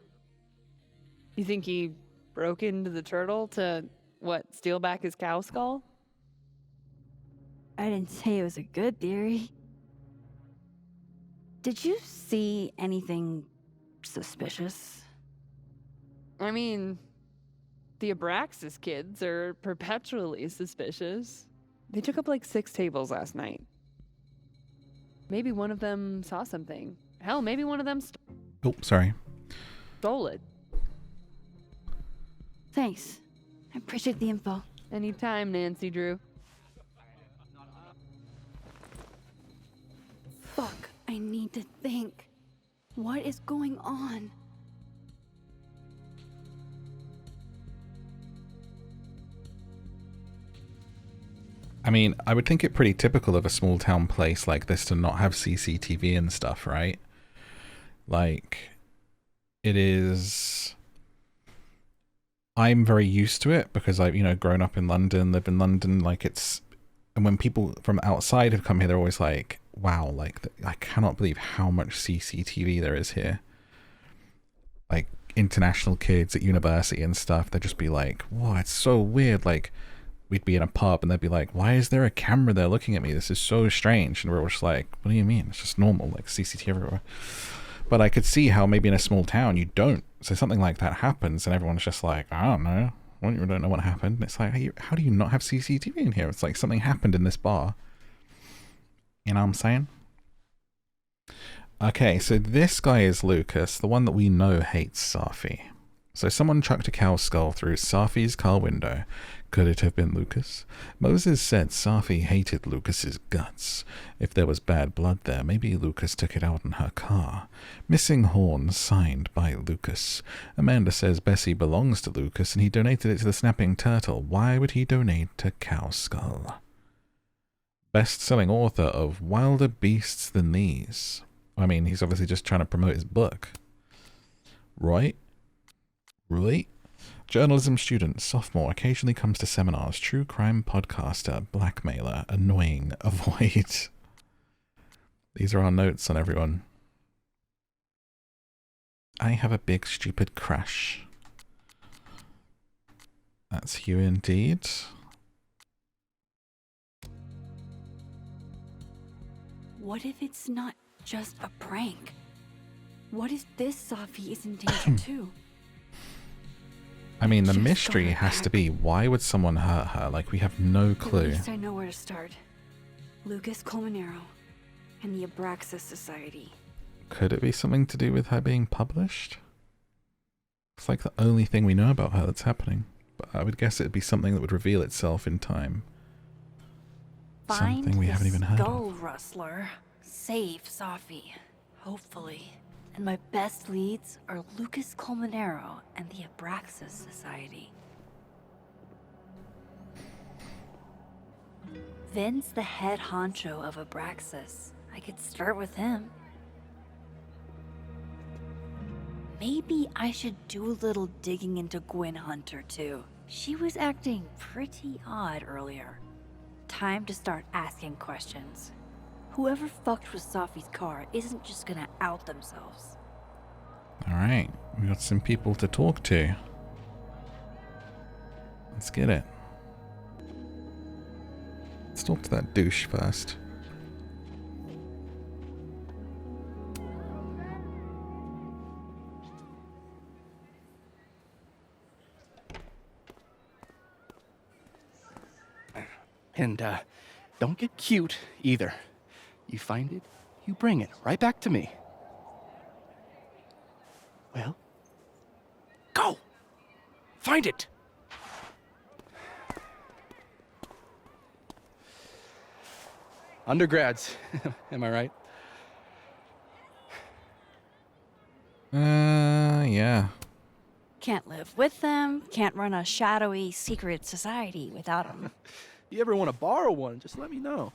Speaker 6: You think he broke into the turtle to, what, steal back his cow skull?
Speaker 5: I didn't say it was a good theory. Did you see anything suspicious?
Speaker 6: I mean, the Abraxas kids are perpetually suspicious. They took up like 6 tables last night. Maybe one of them saw something. Hell, maybe one of them
Speaker 1: Oh, sorry.
Speaker 6: stole it.
Speaker 5: Thanks. I appreciate the info.
Speaker 6: Anytime, Nancy Drew.
Speaker 5: Fuck, I need to think. What is going on?
Speaker 1: I mean, I would think it pretty typical of a small town place like this to not have CCTV and stuff, right? Like, it is... I'm very used to it because I've, grown up in London, lived in London, like it's... And when people from outside have come here, they're always like, wow, like, I cannot believe how much CCTV there is here. Like, international kids at university and stuff, they'd just be like, wow, it's so weird, like... We'd be in a pub and they'd be like, why is there a camera there looking at me? This is so strange. And we're just like, what do you mean? It's just normal, like CCTV everywhere. But I could see how maybe in a small town you don't. So something like that happens and everyone's just like, I don't know. You don't know what happened. And it's like, how do you not have CCTV in here? It's like something happened in this bar. You know what I'm saying? Okay, so this guy is Lucas, the one that we know hates Safi. So someone chucked a cow skull through Safi's car window. Could it have been Lucas? Moses said Safi hated Lucas's guts. If there was bad blood there, maybe Lucas took it out on her car. Missing horn signed by Lucas. Amanda says Bessie belongs to Lucas and he donated it to the Snapping Turtle. Why would he donate to Cow Skull? Best-selling author of Wilder Beasts Than These. I mean, he's obviously just trying to promote his book. Right? Journalism student, sophomore, occasionally comes to seminars, true crime podcaster, blackmailer, annoying, avoid. These are our notes on everyone. I have a big stupid crush. That's you indeed.
Speaker 5: What if it's not just a prank? What if this Safi is in danger too?
Speaker 1: I mean, the mystery has to be, why would someone hurt her? Like, we have no clue.
Speaker 5: At least I know where to start. Lucas Colmenero and the Abraxas Society.
Speaker 1: Could it be something to do with her being published? It's like the only thing we know about her that's happening. But I would guess it'd be something that would reveal itself in time.
Speaker 5: Find
Speaker 1: something we haven't even heard of.
Speaker 5: Skull Rustler. Save Safi. Hopefully. And my best leads are Lucas Colmenero and the Abraxas Society. Vin's the head honcho of Abraxas. I could start with him. Maybe I should do a little digging into Gwen Hunter too. She was acting pretty odd earlier. Time to start asking questions.
Speaker 2: Whoever fucked with Sophie's car isn't just gonna out themselves.
Speaker 1: Alright, we got some people to talk to. Let's get it. Let's talk to that douche first.
Speaker 16: And, don't get cute either. You find it, you bring it right back to me. Well, go! Find it! Undergrads, am I right?
Speaker 1: Yeah.
Speaker 2: Can't live with them, can't run a shadowy, secret society without them.
Speaker 16: You ever want to borrow one, just let me know.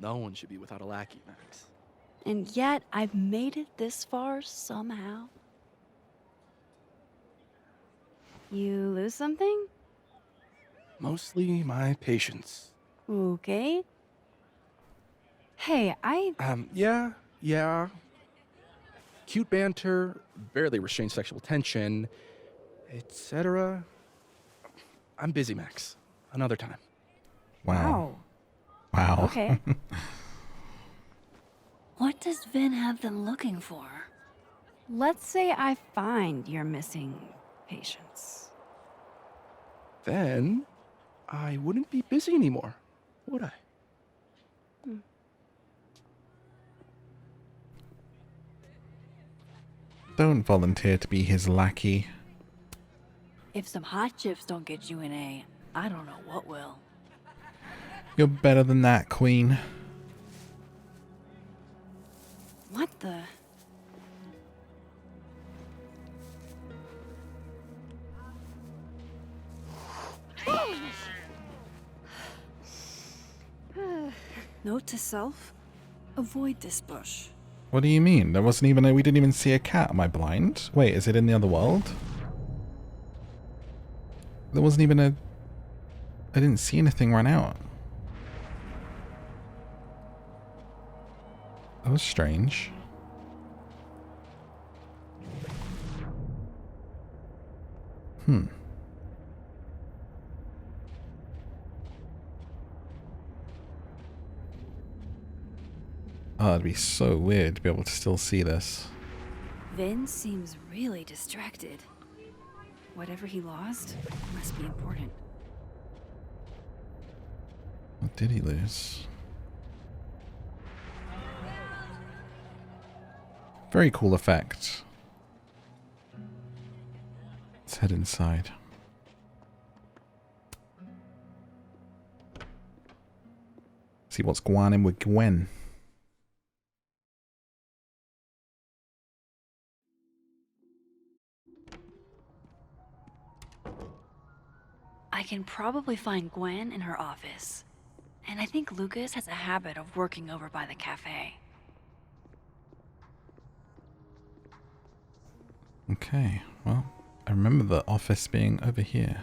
Speaker 16: No one should be without a lackey, Max.
Speaker 2: And yet, I've made it this far somehow. You lose something?
Speaker 16: Mostly my patience.
Speaker 2: Okay. Hey,
Speaker 16: Yeah. Cute banter, barely restrained sexual tension, etc. I'm busy, Max. Another time.
Speaker 1: Wow.
Speaker 2: Okay. What does Vin have them looking for? Let's say I find your missing patience.
Speaker 16: Then I wouldn't be busy anymore, would I?
Speaker 1: Don't volunteer to be his lackey.
Speaker 2: If some hot chips don't get you an A, I don't know what will.
Speaker 1: You're better than that, Queen.
Speaker 2: What the? Note to self, avoid this bush.
Speaker 1: What do you mean? There wasn't even we didn't even see a cat. Am I blind? Wait, is it in the other world? There wasn't even I didn't see anything run out. That was strange. Oh, it'd be so weird to be able to still see this.
Speaker 2: Vin seems really distracted. Whatever he lost must be important.
Speaker 1: What did he lose? Very cool effect. Let's head inside. See what's going on with Gwen.
Speaker 2: I can probably find Gwen in her office. And I think Lucas has a habit of working over by the cafe.
Speaker 1: Okay, well, I remember the office being over here.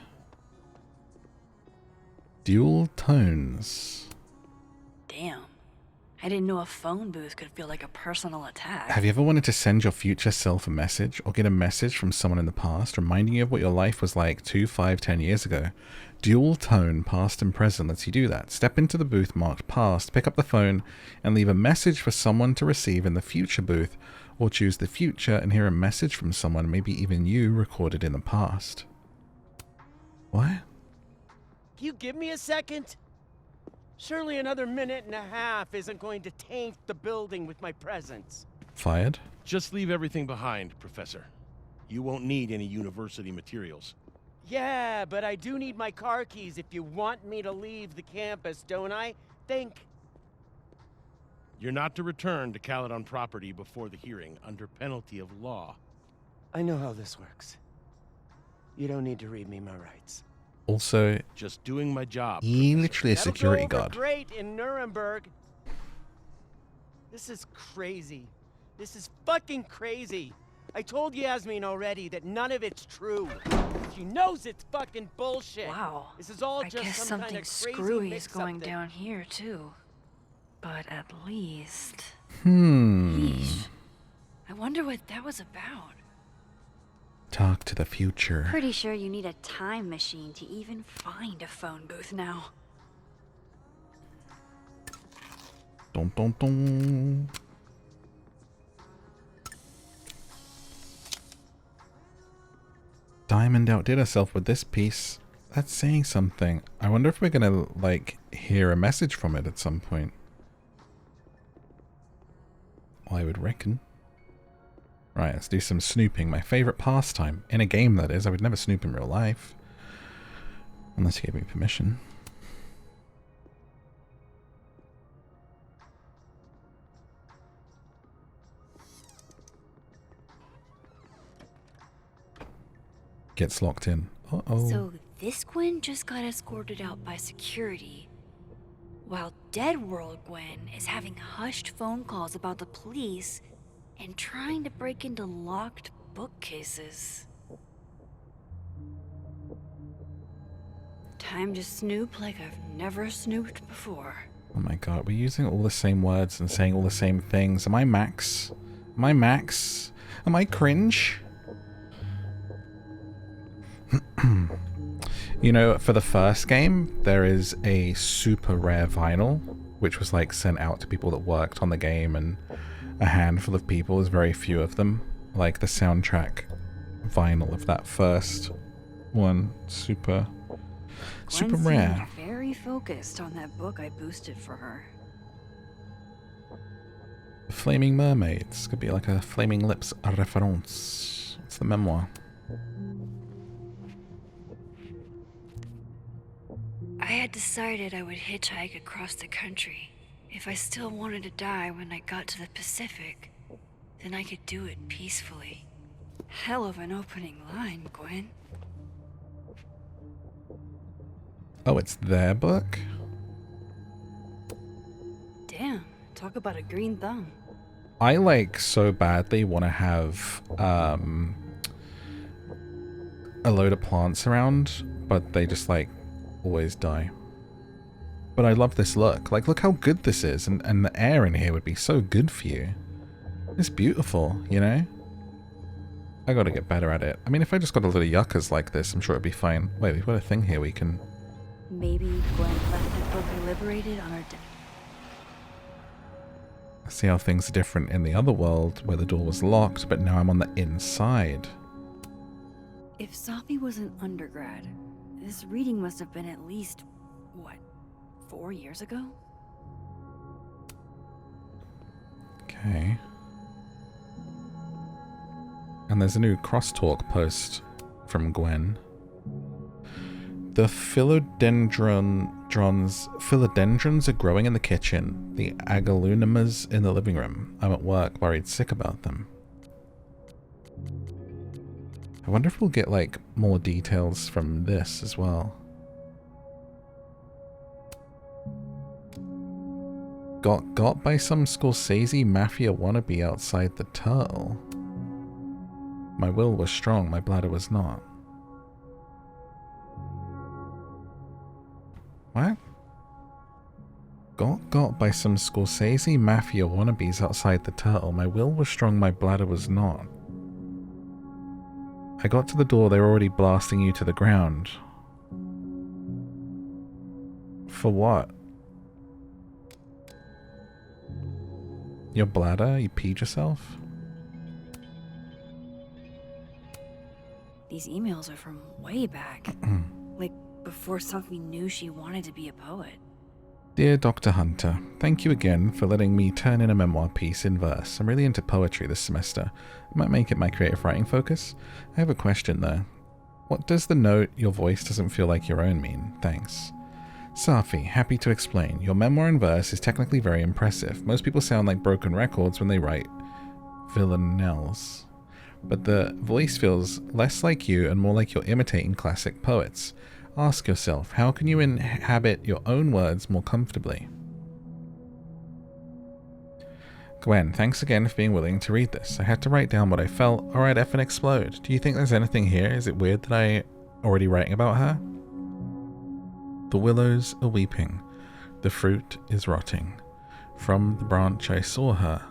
Speaker 1: Dual tones.
Speaker 2: Damn. I didn't know a phone booth could feel like a personal attack.
Speaker 1: Have you ever wanted to send your future self a message or get a message from someone in the past reminding you of what your life was like 2, 5, 10 years ago? Dual tone, past and present, lets you do that. Step into the booth marked past, pick up the phone, and leave a message for someone to receive in the future booth, or choose the future and hear a message from someone, maybe even you, recorded in the past. What?
Speaker 18: Can you give me a second? Surely another minute and a half isn't going to taint the building with my presence.
Speaker 1: Fired?
Speaker 11: Just leave everything behind, Professor. You won't need any university materials.
Speaker 18: Yeah, but I do need my car keys if you want me to leave the campus, don't I? Think.
Speaker 11: You're not to return to Caledon property before the hearing under penalty of law.
Speaker 18: I know how this works. You don't need to read me my rights.
Speaker 1: Also,
Speaker 11: just doing my job.
Speaker 1: Literally a security guard.
Speaker 18: Great in Nuremberg. This is crazy. This is fucking crazy. I told Yasmin already that none of it's true. She knows it's fucking bullshit.
Speaker 2: Wow.
Speaker 18: This is all
Speaker 2: I
Speaker 18: just
Speaker 2: guess
Speaker 18: some
Speaker 2: something
Speaker 18: kind of crazy
Speaker 2: screwy is
Speaker 18: mix-up
Speaker 2: going
Speaker 18: thing.
Speaker 2: down here too. But at least...
Speaker 1: Hmm.
Speaker 2: Yeesh. I wonder what that was about.
Speaker 1: Talk to the future.
Speaker 2: Pretty sure you need a time machine to even find a phone booth now.
Speaker 1: Dun, dun, dun. Diamond outdid herself with this piece. That's saying something. I wonder if we're gonna, like, hear a message from it at some point. Well, I would reckon. Right, let's do some snooping. My favorite pastime. In a game, that is. I would never snoop in real life. Unless you gave me permission. Gets locked in. Uh-oh.
Speaker 2: So this Gwen just got escorted out by security, while Dead World Gwen is having hushed phone calls about the police and trying to break into locked bookcases. Time to snoop like I've never snooped before.
Speaker 1: Oh my god, we're using all the same words and saying all the same things. Am I Max? Am I Max? Am I cringe? You know, for the first game, there is a super rare vinyl, which was like sent out to people that worked on the game, and a handful of people, there's very few of them, like the soundtrack vinyl of that first one. Super
Speaker 2: Gwen
Speaker 1: rare.
Speaker 2: seemed very focused on that book I boosted for her.
Speaker 1: Flaming Mermaids. Could be like a Flaming Lips reference. It's the memoir.
Speaker 2: I had decided I would hitchhike across the country. If I still wanted to die when I got to the Pacific, then I could do it peacefully. Hell of an opening line, Gwen.
Speaker 1: Oh, it's their book?
Speaker 2: Damn, talk about a green thumb.
Speaker 1: I like so badly want to have a load of plants around, but they just like always die. But I love this look. Like, look how good this is, and the air in here would be so good for you. It's beautiful, you know? I gotta get better at it. I mean, if I just got a little yuccas like this, I'm sure it'd be fine. Wait, we've got a thing here we can...
Speaker 2: Maybe Gwen left that book liberated on her
Speaker 1: see how things are different in the other world, where the door was locked, but now I'm on the inside.
Speaker 2: If Safi was an undergrad, this reading must have been at least, what, 4 years ago?
Speaker 1: Okay. And there's a new crosstalk post from Gwen. The philodendrons are growing in the kitchen. The aglaonemas in the living room. I'm at work, worried sick about them. I wonder if we'll get, like, more details from this as well. Got by some Scorsese mafia wannabe outside the Turtle. My will was strong, my bladder was not. What? Got by some Scorsese mafia wannabes outside the Turtle. My will was strong, my bladder was not. I got to the door, they were already blasting you to the ground. For what? Your bladder? You peed yourself?
Speaker 2: These emails are from way back. Like, before Safi knew she wanted to be a poet.
Speaker 1: Dear Dr. Hunter, thank you again for letting me turn in a memoir piece in verse. I'm really into poetry this semester. I might make it my creative writing focus. I have a question though. What does the note, your voice doesn't feel like your own mean? Thanks. Safi, happy to explain. Your memoir in verse is technically very impressive. Most people sound like broken records when they write villanelles. But the voice feels less like you and more like you're imitating classic poets. Ask yourself, how can you inhabit your own words more comfortably? Gwen, thanks again for being willing to read this. I had to write down what I felt, or I'd effing explode. Do you think there's anything here? Is it weird that I already writing about her? The willows are weeping. The fruit is rotting. From the branch I saw her,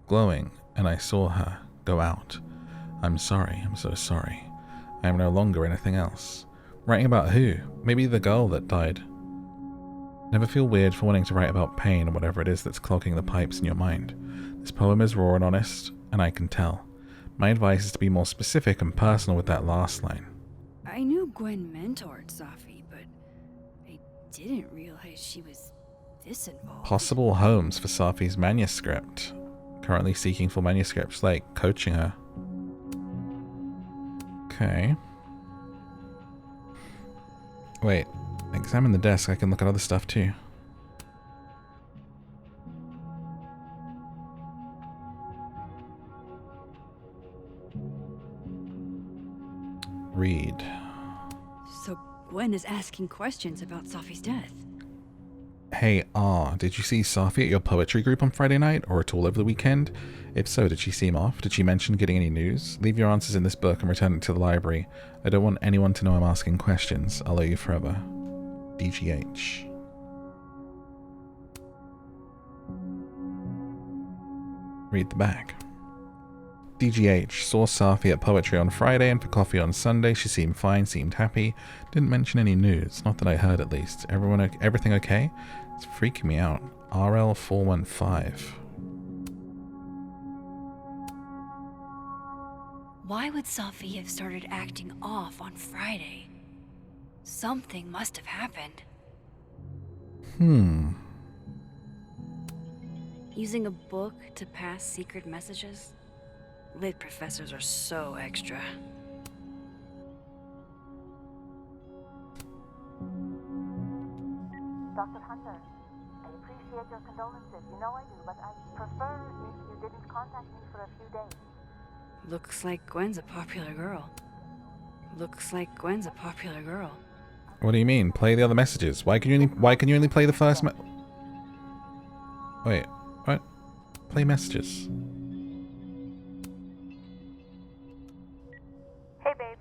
Speaker 1: glowing, and I saw her go out. I'm sorry, I'm so sorry. I am no longer anything else. Writing about who? Maybe the girl that died. Never feel weird for wanting to write about pain or whatever it is that's clogging the pipes in your mind. This poem is raw and honest, and I can tell. My advice is to be more specific and personal with that last line.
Speaker 2: I knew Gwen mentored Safi, but I didn't realize she was this involved.
Speaker 1: Possible homes for Safi's manuscript. Currently seeking for manuscripts, like coaching her. Okay. Wait, examine the desk. I can look at other stuff too. Read.
Speaker 2: So Gwen is asking questions about Safi's death.
Speaker 1: Hey, did you see Safi at your poetry group on Friday night, or at all over the weekend? If so, did she seem off? Did she mention getting any news? Leave your answers in this book and return it to the library. I don't want anyone to know I'm asking questions. I'll owe you forever. DGH. Read the back. DGH saw Safi at poetry on Friday and for coffee on Sunday. She seemed fine, seemed happy. Didn't mention any news, not that I heard at least. Everything okay? It's freaking me out. RL415.
Speaker 2: Why would Safi have started acting off on Friday? Something must have happened. Using a book to pass secret messages? Lit professors are so extra.
Speaker 7: Dr. Hunter, I appreciate your condolences. You know I do, but I prefer if you didn't contact me for a few days.
Speaker 2: Looks like Gwen's a popular girl.
Speaker 1: What do you mean? Play the other messages. Why can you only play the first Wait, what? Play messages.
Speaker 7: Hey babe,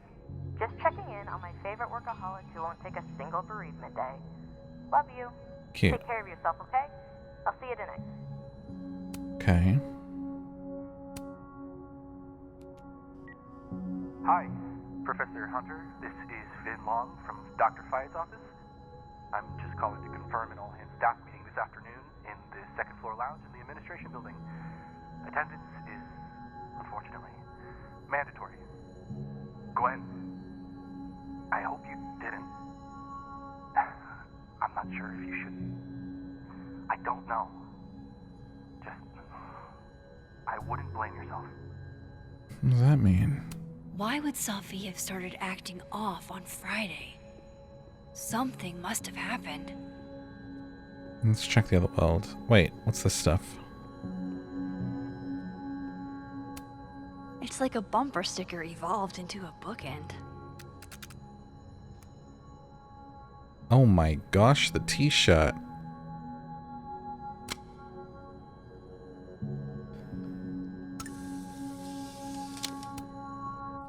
Speaker 7: just checking in on my favorite workaholic who won't take a single bereavement day. Love you.
Speaker 1: Cute.
Speaker 7: Take care of yourself, okay? I'll see you tonight.
Speaker 1: Okay.
Speaker 14: Hi, Professor Hunter. This is Vin Long from Dr. Fyatt's office. I'm just calling to confirm an all-hands staff meeting this afternoon in the second floor lounge in the administration building. Attendance is, unfortunately, mandatory. Gwen, I hope you didn't. I'm not sure if you should. I don't know. Just, I wouldn't blame yourself.
Speaker 1: What does that mean?
Speaker 2: Why would Safi have started acting off on Friday? Something must have happened.
Speaker 1: Let's check the other world. Wait, what's this stuff?
Speaker 2: It's like a bumper sticker evolved into a bookend.
Speaker 1: Oh my gosh, the t-shirt.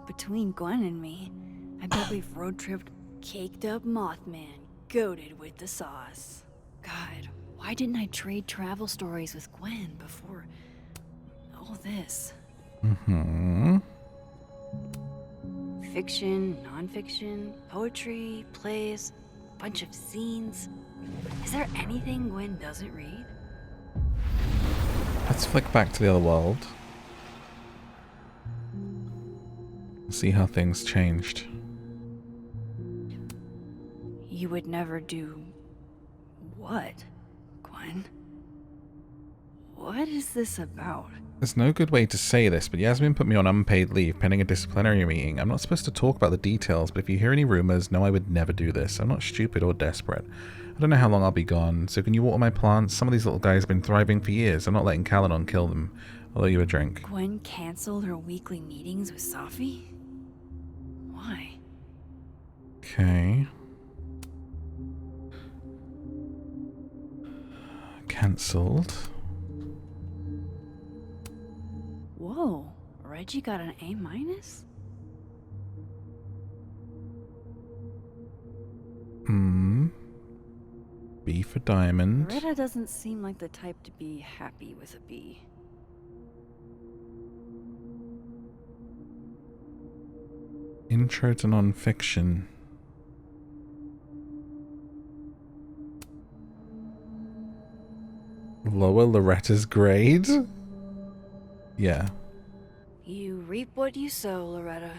Speaker 2: Between Gwen and me, I bet we've road tripped caked up Mothman, goated with the sauce. God, why didn't I trade travel stories with Gwen before all this? Fiction, nonfiction, poetry, plays, bunch of scenes. Is there anything Gwen doesn't read?
Speaker 1: Let's flick back to the other world. See how things changed.
Speaker 2: You would never do what, Gwen? What is this about?
Speaker 1: There's no good way to say this, but Yasmin put me on unpaid leave pending a disciplinary meeting. I'm not supposed to talk about the details, but if you hear any rumors, know I would never do this. I'm not stupid or desperate. I don't know how long I'll be gone, so can you water my plants? Some of these little guys have been thriving for years. I'm not letting Caledon kill them. I'll owe you a drink.
Speaker 2: Gwen canceled her weekly meetings with Safi? Why?
Speaker 1: Okay. Cancelled.
Speaker 2: Whoa, Reggie got an A-?
Speaker 1: B for diamond.
Speaker 2: Loretta doesn't seem like the type to be happy with a B.
Speaker 1: Intro to nonfiction. Lower Loretta's grade? Yeah.
Speaker 2: You reap what you sow, Loretta.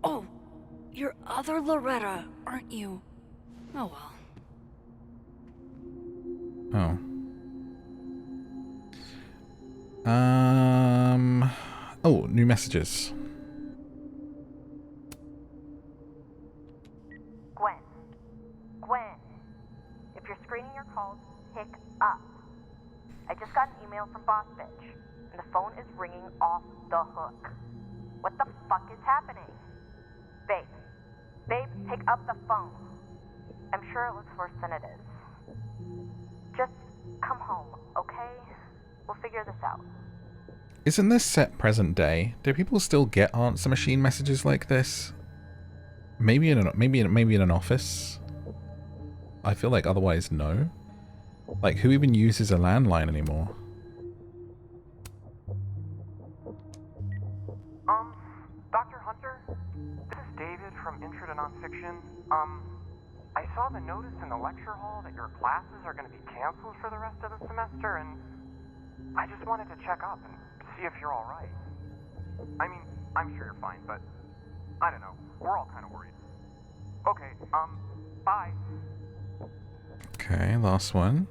Speaker 2: Oh, you're other Loretta, aren't you? Oh well.
Speaker 1: Oh. Oh, new messages.
Speaker 7: Gwen, if you're screening your calls, pick up. I just got an email from Boss Bitch, and the phone is ringing off the hook. What the fuck is happening? Babe, pick up the phone. I'm sure it looks worse than it is. Just come home, okay? We'll figure this out.
Speaker 1: Isn't this set present day? Do people still get answer machine messages like this? Maybe in an office. I feel like otherwise no. Like, who even uses a landline anymore?
Speaker 14: Dr. Hunter? This is David from Intro to Nonfiction. I saw the notice in the lecture hall that your classes are going to be canceled for the rest of the semester, and I just wanted to check up and see if you're alright. I mean, I'm sure you're fine, but I don't know. We're all kind of worried. Okay, bye.
Speaker 1: Okay, last one.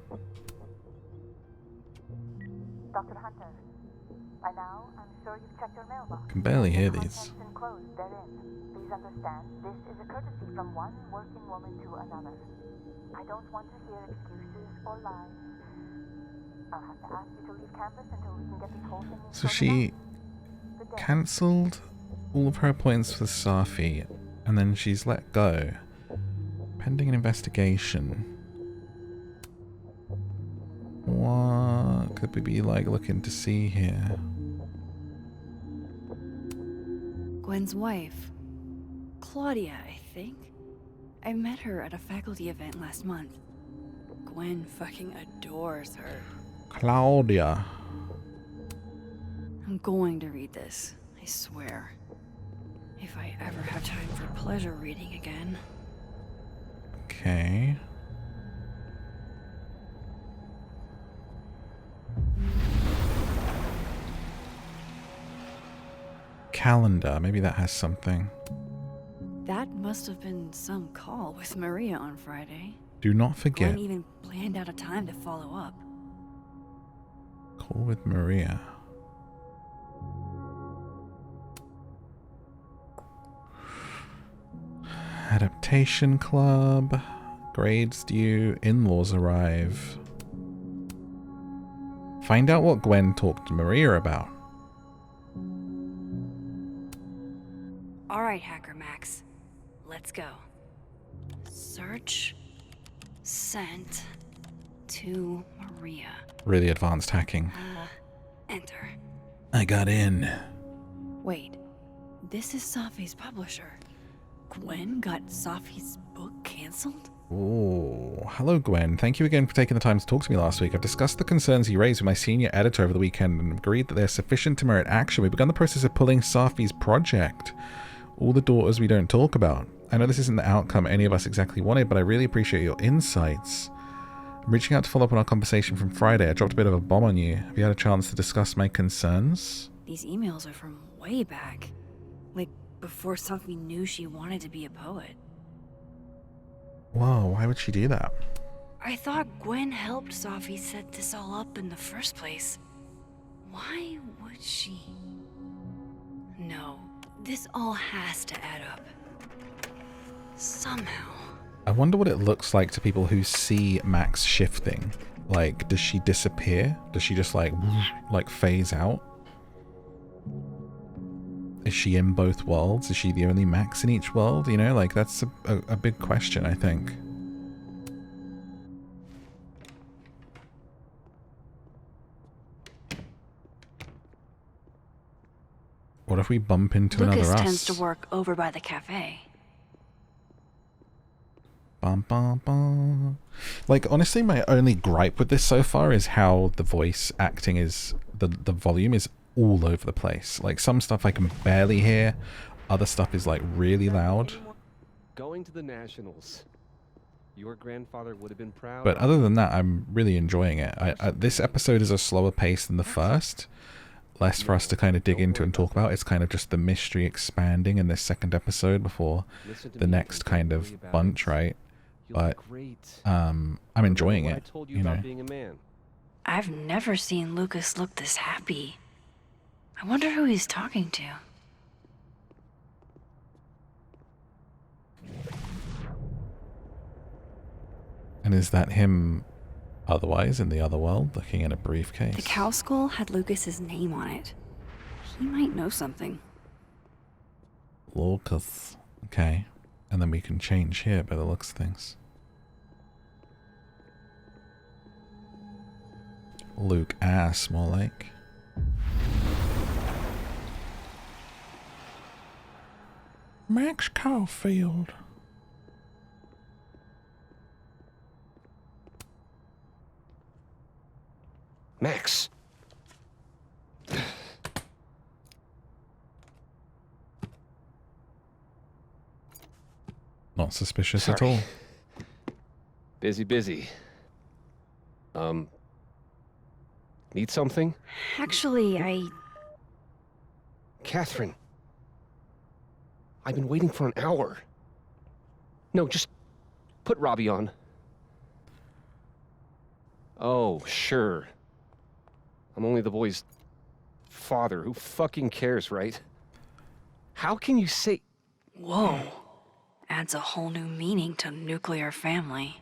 Speaker 7: Dr. Hunter, by now, I'm sure you've checked your mailbox.
Speaker 1: I can barely hear these.
Speaker 7: Enclosed therein. Please understand, this is a courtesy from one working woman to another. I don't want to hear excuses or lies. I'll have to ask you to leave campus until we can get this whole thing
Speaker 1: So she cancelled all of her appointments with Safi, and then she's let go. Pending an investigation. What could we be like looking to see here?
Speaker 2: Gwen's wife. Claudia, I think. I met her at a faculty event last month. Gwen fucking adores her.
Speaker 1: Claudia.
Speaker 2: I'm going to read this, I swear. If I ever have time for pleasure reading again.
Speaker 1: Okay. Calendar, maybe that has something.
Speaker 2: That must have been some call with Maria on Friday.
Speaker 1: Do not forget.
Speaker 2: Gwen even planned out a time to follow up.
Speaker 1: Call with Maria. Adaptation club. Grades due. In-laws arrive. Find out what Gwen talked to Maria about.
Speaker 2: Alright, Hacker Max. Let's go. Search. Sent. To Maria.
Speaker 1: Really advanced hacking.
Speaker 2: Enter.
Speaker 1: I got in.
Speaker 2: Wait. This is Safi's publisher. Gwen got Safi's book cancelled?
Speaker 1: Oh, hello Gwen. Thank you again for taking the time to talk to me last week. I've discussed the concerns you raised with my senior editor over the weekend and agreed that they're sufficient to merit action. We've begun the process of pulling Safi's project. All the daughters we don't talk about. I know this isn't the outcome any of us exactly wanted, but I really appreciate your insights. I'm reaching out to follow up on our conversation from Friday. I dropped a bit of a bomb on you. Have you had a chance to discuss my concerns?
Speaker 2: These emails are from way back. Like, before Safi knew she wanted to be a poet.
Speaker 1: Whoa, why would she do that?
Speaker 2: I thought Gwen helped Safi set this all up in the first place. Why would she? No, this all has to add up. Somehow.
Speaker 1: I wonder what it looks like to people who see Max shifting. Like, does she disappear? Does she just like phase out? Is she in both worlds? Is she the only Max in each world? You know, like that's a big question, I think. What if we bump into another us?
Speaker 2: Lucas tends to work over by the cafe.
Speaker 1: Bum, bum, bum. Like, honestly, my only gripe with this so far is how the voice acting is, the volume is all over the place. Like, some stuff I can barely hear, other stuff is like really loud.
Speaker 20: Going to the Nationals. Your grandfather would have been proud.
Speaker 1: But other than that, I'm really enjoying it. This episode is a slower pace than the first. Less for us to kind of dig into and talk about. It's kind of just the mystery expanding in this second episode before the next kind of bunch, right? But I'm enjoying it, you know.
Speaker 2: I've never seen Lucas look this happy. I wonder who he's talking to.
Speaker 1: And is that him otherwise in the other world, looking in a briefcase?
Speaker 2: The cow skull had Lucas's name on it. He might know something.
Speaker 1: Lucas. Okay. And then we can change here by the looks of things. Luke ass, more like. Max Caulfield.
Speaker 20: Max.
Speaker 1: Not suspicious at all.
Speaker 20: Busy. Need something?
Speaker 2: Actually,
Speaker 20: Catherine. I've been waiting for an hour. No, just put Robbie on. Oh, sure. I'm only the boy's father. Who fucking cares, right? How can you say...
Speaker 2: Whoa. Adds a whole new meaning to nuclear family.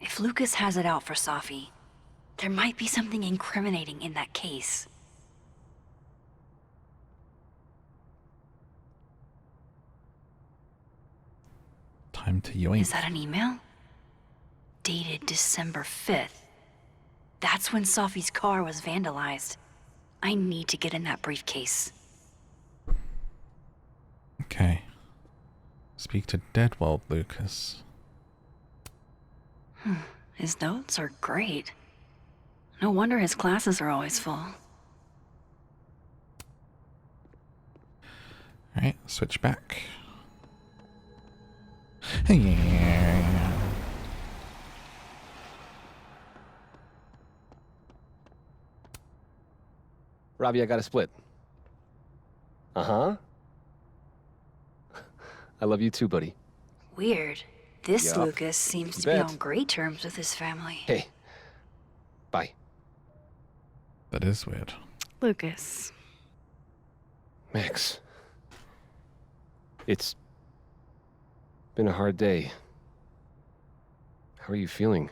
Speaker 2: If Lucas has it out for Safi, there might be something incriminating in that case.
Speaker 1: Time to yoink.
Speaker 2: Is that an email? Dated December 5th. That's when Safi's car was vandalized. I need to get in that briefcase.
Speaker 1: Okay. Speak to Deadworld, Lucas.
Speaker 2: His notes are great. No wonder his classes are always full.
Speaker 1: Alright, switch back. Yeah.
Speaker 20: Robbie, I got a split. Uh-huh. I love you too, buddy.
Speaker 2: Weird. This
Speaker 20: Yup.
Speaker 2: Lucas seems to be on great terms with his family.
Speaker 20: Hey. Bye.
Speaker 1: That is weird.
Speaker 2: Lucas.
Speaker 20: Max. It's been a hard day. How are you feeling?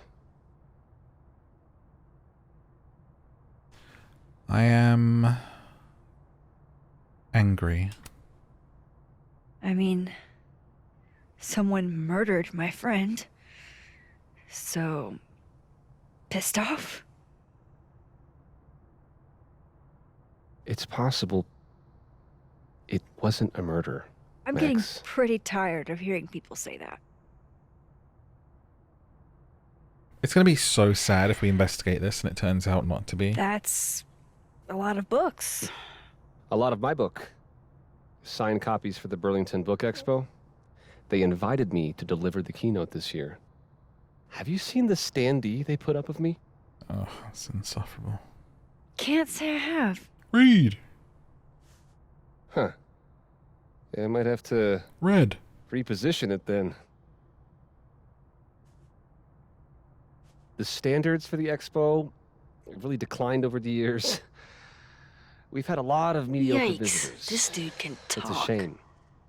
Speaker 1: I am angry.
Speaker 5: I mean, someone murdered my friend. So, pissed off?
Speaker 20: It's possible it wasn't a murder.
Speaker 5: I'm
Speaker 20: Max.
Speaker 5: getting pretty tired of hearing people say that.
Speaker 1: It's going to be so sad if we investigate this and it turns out not to be.
Speaker 5: That's a lot of books.
Speaker 20: A lot of my book. Signed copies for the Burlington Book Expo. They invited me to deliver the keynote this year. Have you seen the standee they put up of me?
Speaker 1: Oh, it's insufferable.
Speaker 5: Can't say I have.
Speaker 1: Read.
Speaker 20: Huh. Yeah, I might have to...
Speaker 1: Read.
Speaker 20: Reposition it then. The standards for the expo have really declined over the years. We've had a lot of mediocre visitors.
Speaker 2: Yikes, this dude can talk.
Speaker 20: It's a shame.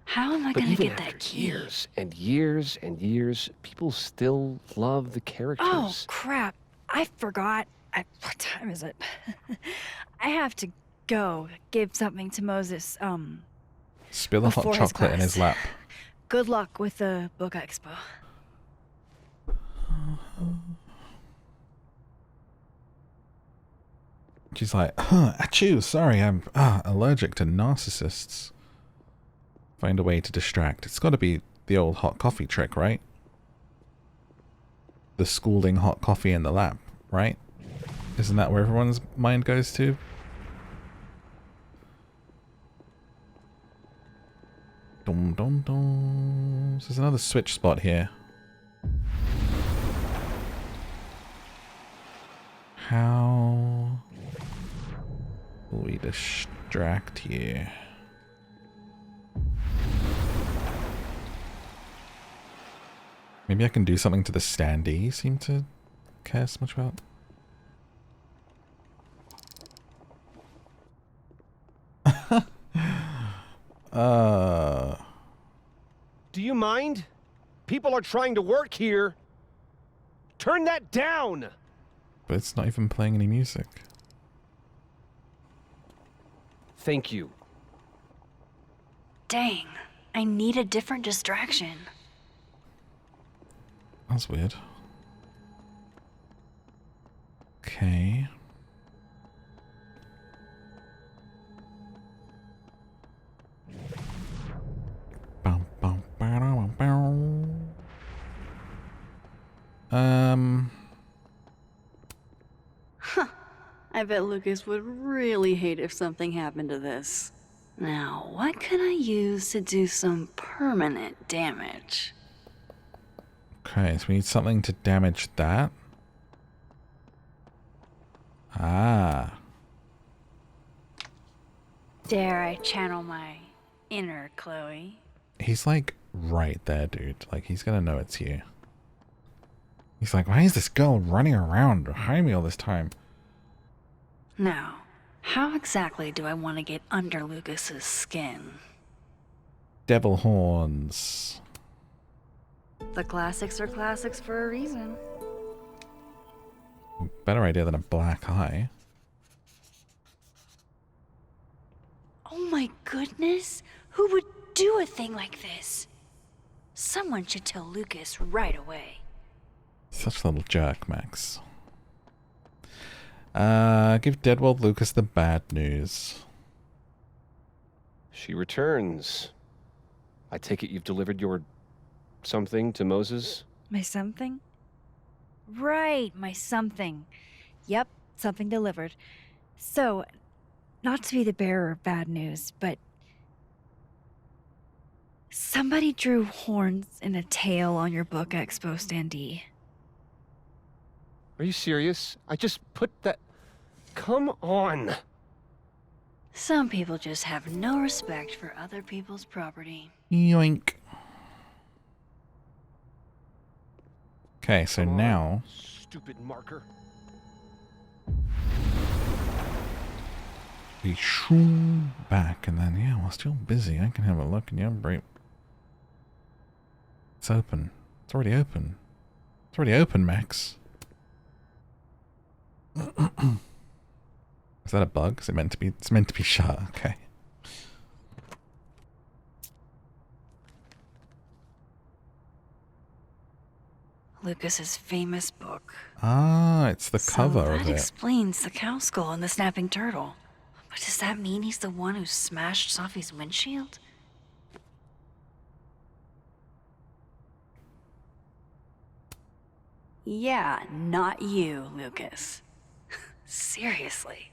Speaker 2: How am I
Speaker 20: But
Speaker 2: gonna
Speaker 20: even
Speaker 2: get
Speaker 20: after
Speaker 2: that key?
Speaker 20: years and years and years, people still love the characters.
Speaker 5: Oh, crap. I forgot. What time is it? I have to go give something to Moses,
Speaker 1: Spill a hot
Speaker 5: before his
Speaker 1: chocolate in his lap.
Speaker 5: class. Good luck with the book expo.
Speaker 1: She's like, achoo, sorry, I'm allergic to narcissists. Find a way to distract. It's got to be the old hot coffee trick, right? The scalding hot coffee in the lap, right? Isn't that where everyone's mind goes to? Dum dum dum. So there's another switch spot here. How will we distract you? Maybe I can do something to the standee you seem to care so much about.
Speaker 20: Do you mind? People are trying to work here. Turn that down!
Speaker 1: But it's not even playing any music.
Speaker 20: Thank you.
Speaker 2: Dang, I need a different distraction.
Speaker 1: That's weird. Okay.
Speaker 2: Huh. I bet Lucas would really hate if something happened to this. Now, what can I use to do some permanent damage?
Speaker 1: Okay, so we need something to damage that. Ah.
Speaker 2: Dare I channel my inner Chloe?
Speaker 1: He's like right there, dude. Like he's gonna know it's you. He's like, why is this girl running around behind me all this time?
Speaker 2: Now, how exactly do I want to get under Lucas's skin?
Speaker 1: Devil horns.
Speaker 2: The classics are classics for a reason.
Speaker 1: Better idea than a black eye.
Speaker 2: Oh my goodness! Who would do a thing like this? Someone should tell Lucas right away.
Speaker 1: Such a little jerk, Max. Give Deadworld Lucas the bad news.
Speaker 20: She returns. I take it you've delivered your something to Moses?
Speaker 5: My something? Right, my something. Yep, something delivered. So, not to be the bearer of bad news, but somebody drew horns and a tail on your book expo standee.
Speaker 20: Are you serious? I just put that... Come on!
Speaker 2: Some people just have no respect for other people's property.
Speaker 1: Yoink. Okay, so now...
Speaker 20: Stupid marker.
Speaker 1: We shoo back, and then, yeah, we're still busy. I can have a look in your break. It's open. It's already open. It's already open, Max. Is that a bug? Is it meant to be? It's meant to be shut. Okay.
Speaker 2: Lucas's famous book.
Speaker 1: Ah, it's the cover
Speaker 2: so
Speaker 1: of
Speaker 2: that
Speaker 1: it.
Speaker 2: explains the cow skull and the snapping turtle. But does that mean he's the one who smashed Sophie's windshield? Yeah, not you, Lucas. Seriously.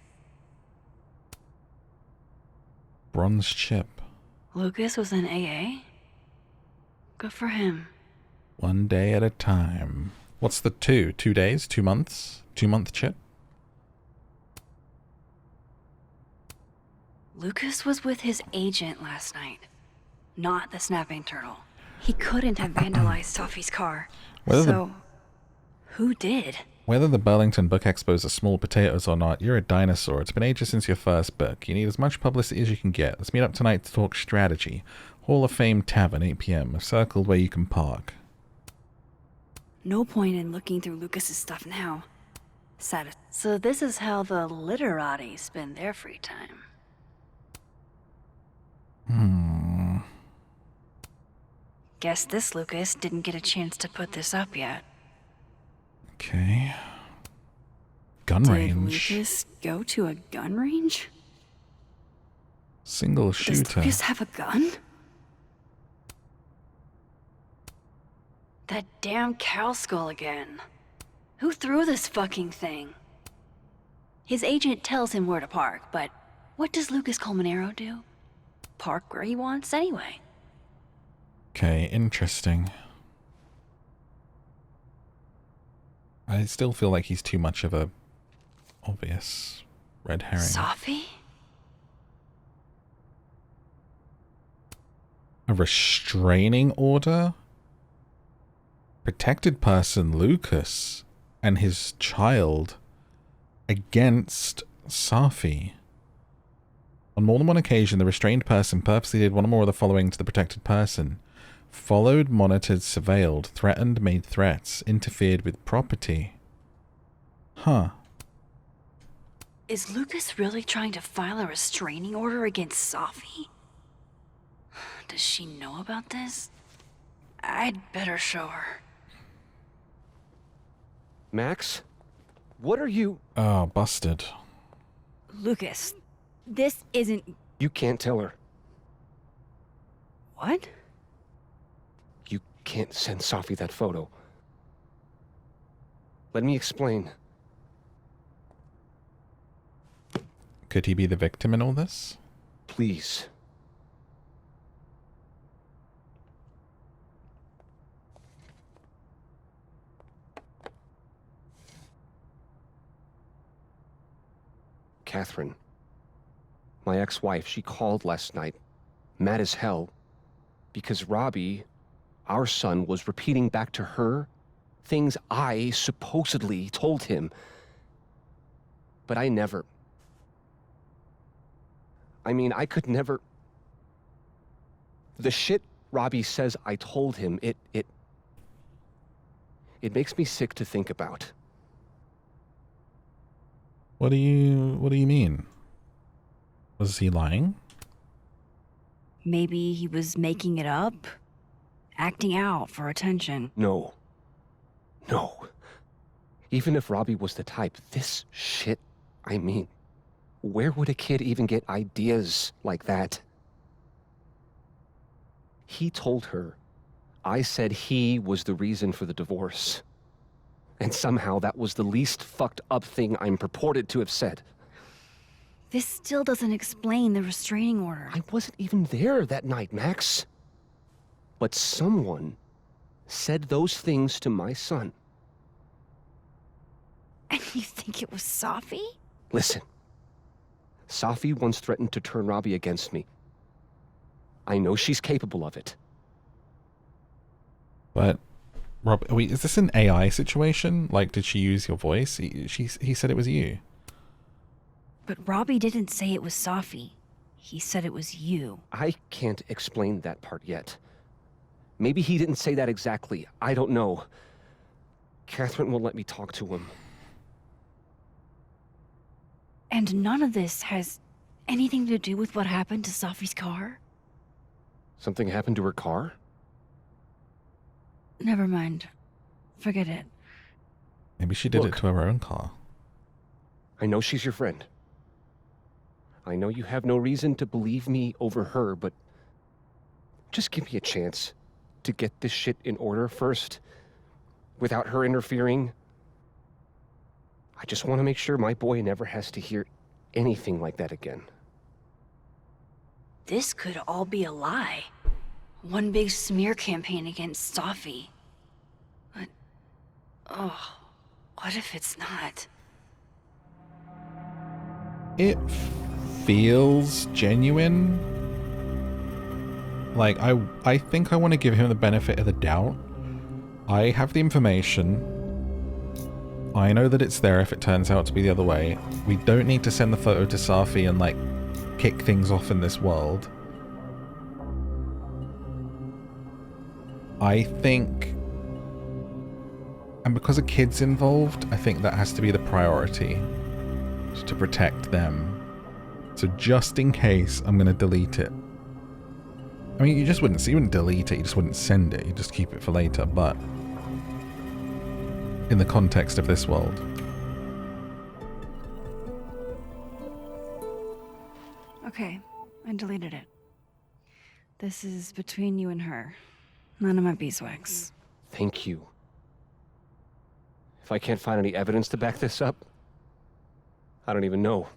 Speaker 1: Bronze chip.
Speaker 2: Lucas was in AA? Good for him.
Speaker 1: One day at a time. What's the 2? 2 days? 2 months? 2-month chip?
Speaker 2: Lucas was with his agent last night, not the snapping turtle. He couldn't have vandalized Sophie's car. Who did?
Speaker 1: Whether the Burlington Book Expos are small potatoes or not, you're a dinosaur. It's been ages since your first book. You need as much publicity as you can get. Let's meet up tonight to talk strategy. Hall of Fame Tavern, 8 p.m. A circle where you can park.
Speaker 2: No point in looking through Lucas's stuff now. So this is how the literati spend their free time. Guess this Lucas didn't get a chance to put this up yet.
Speaker 1: Okay. Gun range.
Speaker 2: Did Lucas go to a gun range?
Speaker 1: Single shooter.
Speaker 2: Does Lucas have a gun? That damn cow skull again. Who threw this fucking thing? His agent tells him where to park, but what does Lucas Colmenero do? Park where he wants anyway.
Speaker 1: Okay, interesting. I still feel like he's too much of a obvious red herring.
Speaker 2: Safi?
Speaker 1: A restraining order? Protected person Lucas and his child against Safi. On more than one occasion, the restrained person purposely did one or more of the following to the protected person. Followed, monitored, surveilled, threatened, made threats, interfered with property. Huh.
Speaker 2: Is Lucas really trying to file a restraining order against Safi? Does she know about this? I'd better show her.
Speaker 20: Max? What are you...
Speaker 1: Oh, busted.
Speaker 5: Lucas, this isn't...
Speaker 20: You can't tell her.
Speaker 5: What?
Speaker 20: You can't send Safi that photo. Let me explain.
Speaker 1: Could he be the victim in all this?
Speaker 20: Please. Catherine, my ex-wife, she called last night, mad as hell, because Robbie, our son, was repeating back to her things I supposedly told him. But I never... I mean, I could never... The shit Robbie says I told him, it makes me sick to think about.
Speaker 1: What do you mean? Was he lying?
Speaker 2: Maybe he was making it up? Acting out for attention?
Speaker 20: No. No. Even if Robbie was the type, this shit, I mean, where would a kid even get ideas like that? He told her I said he was the reason for the divorce. And somehow that was the least fucked up thing I'm purported to have said.
Speaker 2: This still doesn't explain the restraining order.
Speaker 20: I wasn't even there that night, Max. But someone said those things to my son.
Speaker 2: And you think it was Safi?
Speaker 20: Listen. Safi once threatened to turn Robbie against me. I know she's capable of it.
Speaker 1: But, Rob, wait, is this an AI situation? Like, did she use your voice? He said it was you.
Speaker 2: But Robbie didn't say it was Safi. He said it was you.
Speaker 20: I can't explain that part yet. Maybe he didn't say that exactly. I don't know. Catherine won't let me talk to him.
Speaker 2: And none of this has anything to do with what happened to Safi's car?
Speaker 20: Something happened to her car?
Speaker 2: Never mind. Forget it.
Speaker 1: Maybe she did it to her own car.
Speaker 20: I know she's your friend. I know you have no reason to believe me over her, but just give me a chance to get this shit in order first, without her interfering. I just want to make sure my boy never has to hear anything like that again.
Speaker 2: This could all be a lie. One big smear campaign against Safi. But, oh, what if it's not?
Speaker 1: It feels genuine. Like, I think I want to give him the benefit of the doubt. I have the information. I know that it's there if it turns out to be the other way. We don't need to send the photo to Safi and, like, kick things off in this world. I think... And because a kid's involved, I think that has to be the priority. To protect them. So just in case, I'm going to delete it. I mean, you wouldn't delete it, you just wouldn't send it, you just keep it for later, but... in the context of this world.
Speaker 2: Okay, I deleted it. This is between you and her. None of my beeswax.
Speaker 20: Thank you. If I can't find any evidence to back this up, I don't even know.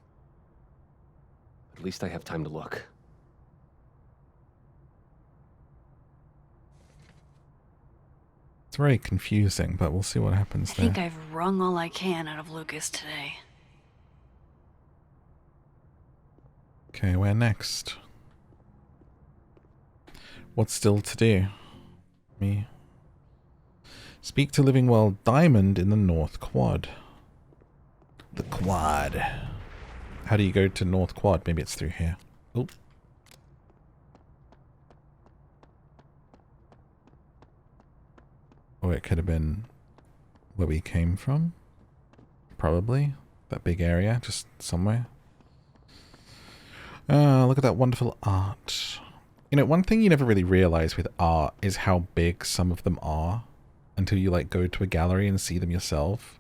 Speaker 20: At least I have time to look.
Speaker 1: It's very confusing, but we'll see what happens
Speaker 2: I
Speaker 1: there.
Speaker 2: think I've wrung all I can out of Lucas today.
Speaker 1: Okay, where next? What's still to do? Me. Speak to Living World Diamond in the North Quad. The Quad. How do you go to North Quad? Maybe it's through here. Oh. Or it could have been where we came from. Probably. That big area, just somewhere. Look at that wonderful art. You know, one thing you never really realize with art is how big some of them are until you like go to a gallery and see them yourself.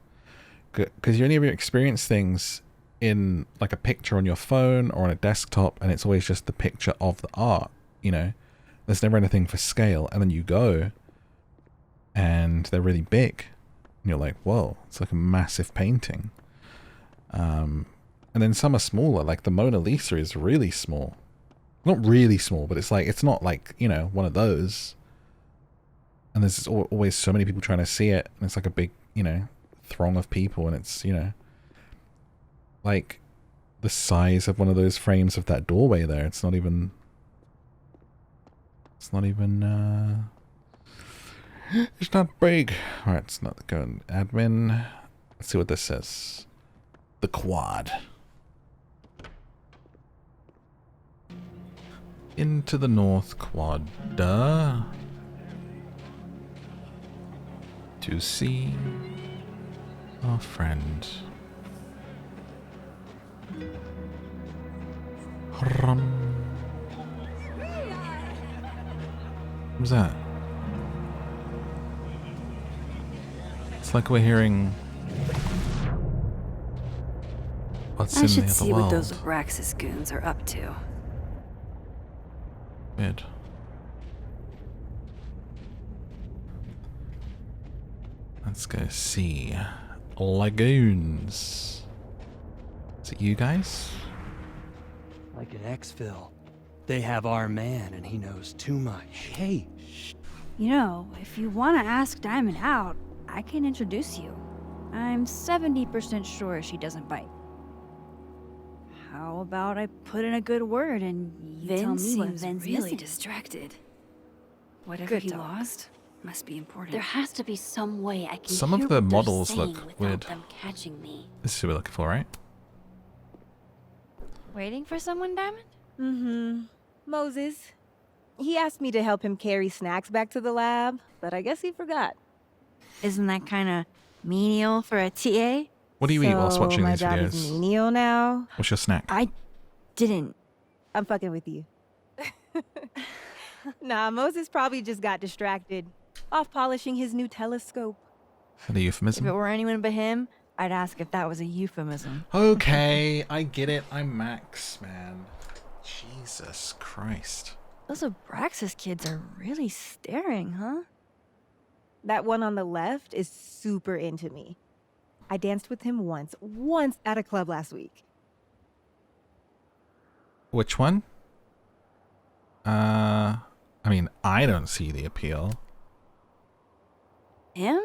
Speaker 1: Because you only ever experience things in like a picture on your phone or on a desktop, and it's always just the picture of the art, you know. There's never anything for scale, and then you go and they're really big and you're like, whoa, it's like a massive painting. And then some are smaller, like the Mona Lisa is really small. Not really small, but it's like, it's not like, you know, one of those. And there's always so many people trying to see it, and it's like a big, you know, throng of people, and it's, you know, like the size of one of those frames of that doorway there. It's not even it's not big. Alright, it's not going admin. Let's see what this says. The Quad. Into the North Quad. To see our friend. What's that? It's like we're hearing what's
Speaker 2: I
Speaker 1: in
Speaker 2: should
Speaker 1: the
Speaker 2: see
Speaker 1: other
Speaker 2: what
Speaker 1: world.
Speaker 2: those Abraxas goons are up to.
Speaker 1: Weird. Let's go see Lagoons. Is it you guys?
Speaker 15: Like an exfil. They have our man and he knows too much. Hey,
Speaker 5: You know, if you want to ask Diamond out, I can introduce you. I'm 70% sure she doesn't bite. How about I put in a good word and you tell
Speaker 2: Vin
Speaker 5: me what
Speaker 2: seems
Speaker 5: Vin's
Speaker 2: really
Speaker 5: missing?
Speaker 2: distracted. Whatever
Speaker 5: Good
Speaker 2: he
Speaker 5: talk.
Speaker 2: lost must be important.
Speaker 5: There has to be some way I can
Speaker 1: Some of
Speaker 5: hear
Speaker 1: the
Speaker 5: what they're
Speaker 1: models
Speaker 5: saying
Speaker 1: look
Speaker 5: without
Speaker 1: weird.
Speaker 5: them catching me.
Speaker 1: This is who we're looking for, right?
Speaker 5: Waiting for someone, Diamond?
Speaker 17: Mm-hmm. Moses. He asked me to help him carry snacks back to the lab, but I guess he forgot.
Speaker 5: Isn't that kind of menial for a TA?
Speaker 1: What do you eat whilst watching
Speaker 17: my
Speaker 1: these
Speaker 17: job is
Speaker 1: videos?
Speaker 17: menial now?
Speaker 1: What's your snack?
Speaker 17: I didn't. I'm fucking with you. Nah, Moses probably just got distracted. Off polishing his new telescope.
Speaker 1: Is that a euphemism?
Speaker 5: If it were anyone but him, I'd ask if that was a euphemism.
Speaker 1: Okay, I get it. I'm Max, man. Jesus Christ.
Speaker 5: Those Abraxas kids are really staring, huh?
Speaker 17: That one on the left is super into me. I danced with him once at a club last week.
Speaker 1: Which one? I mean, I don't see the appeal.
Speaker 17: Him?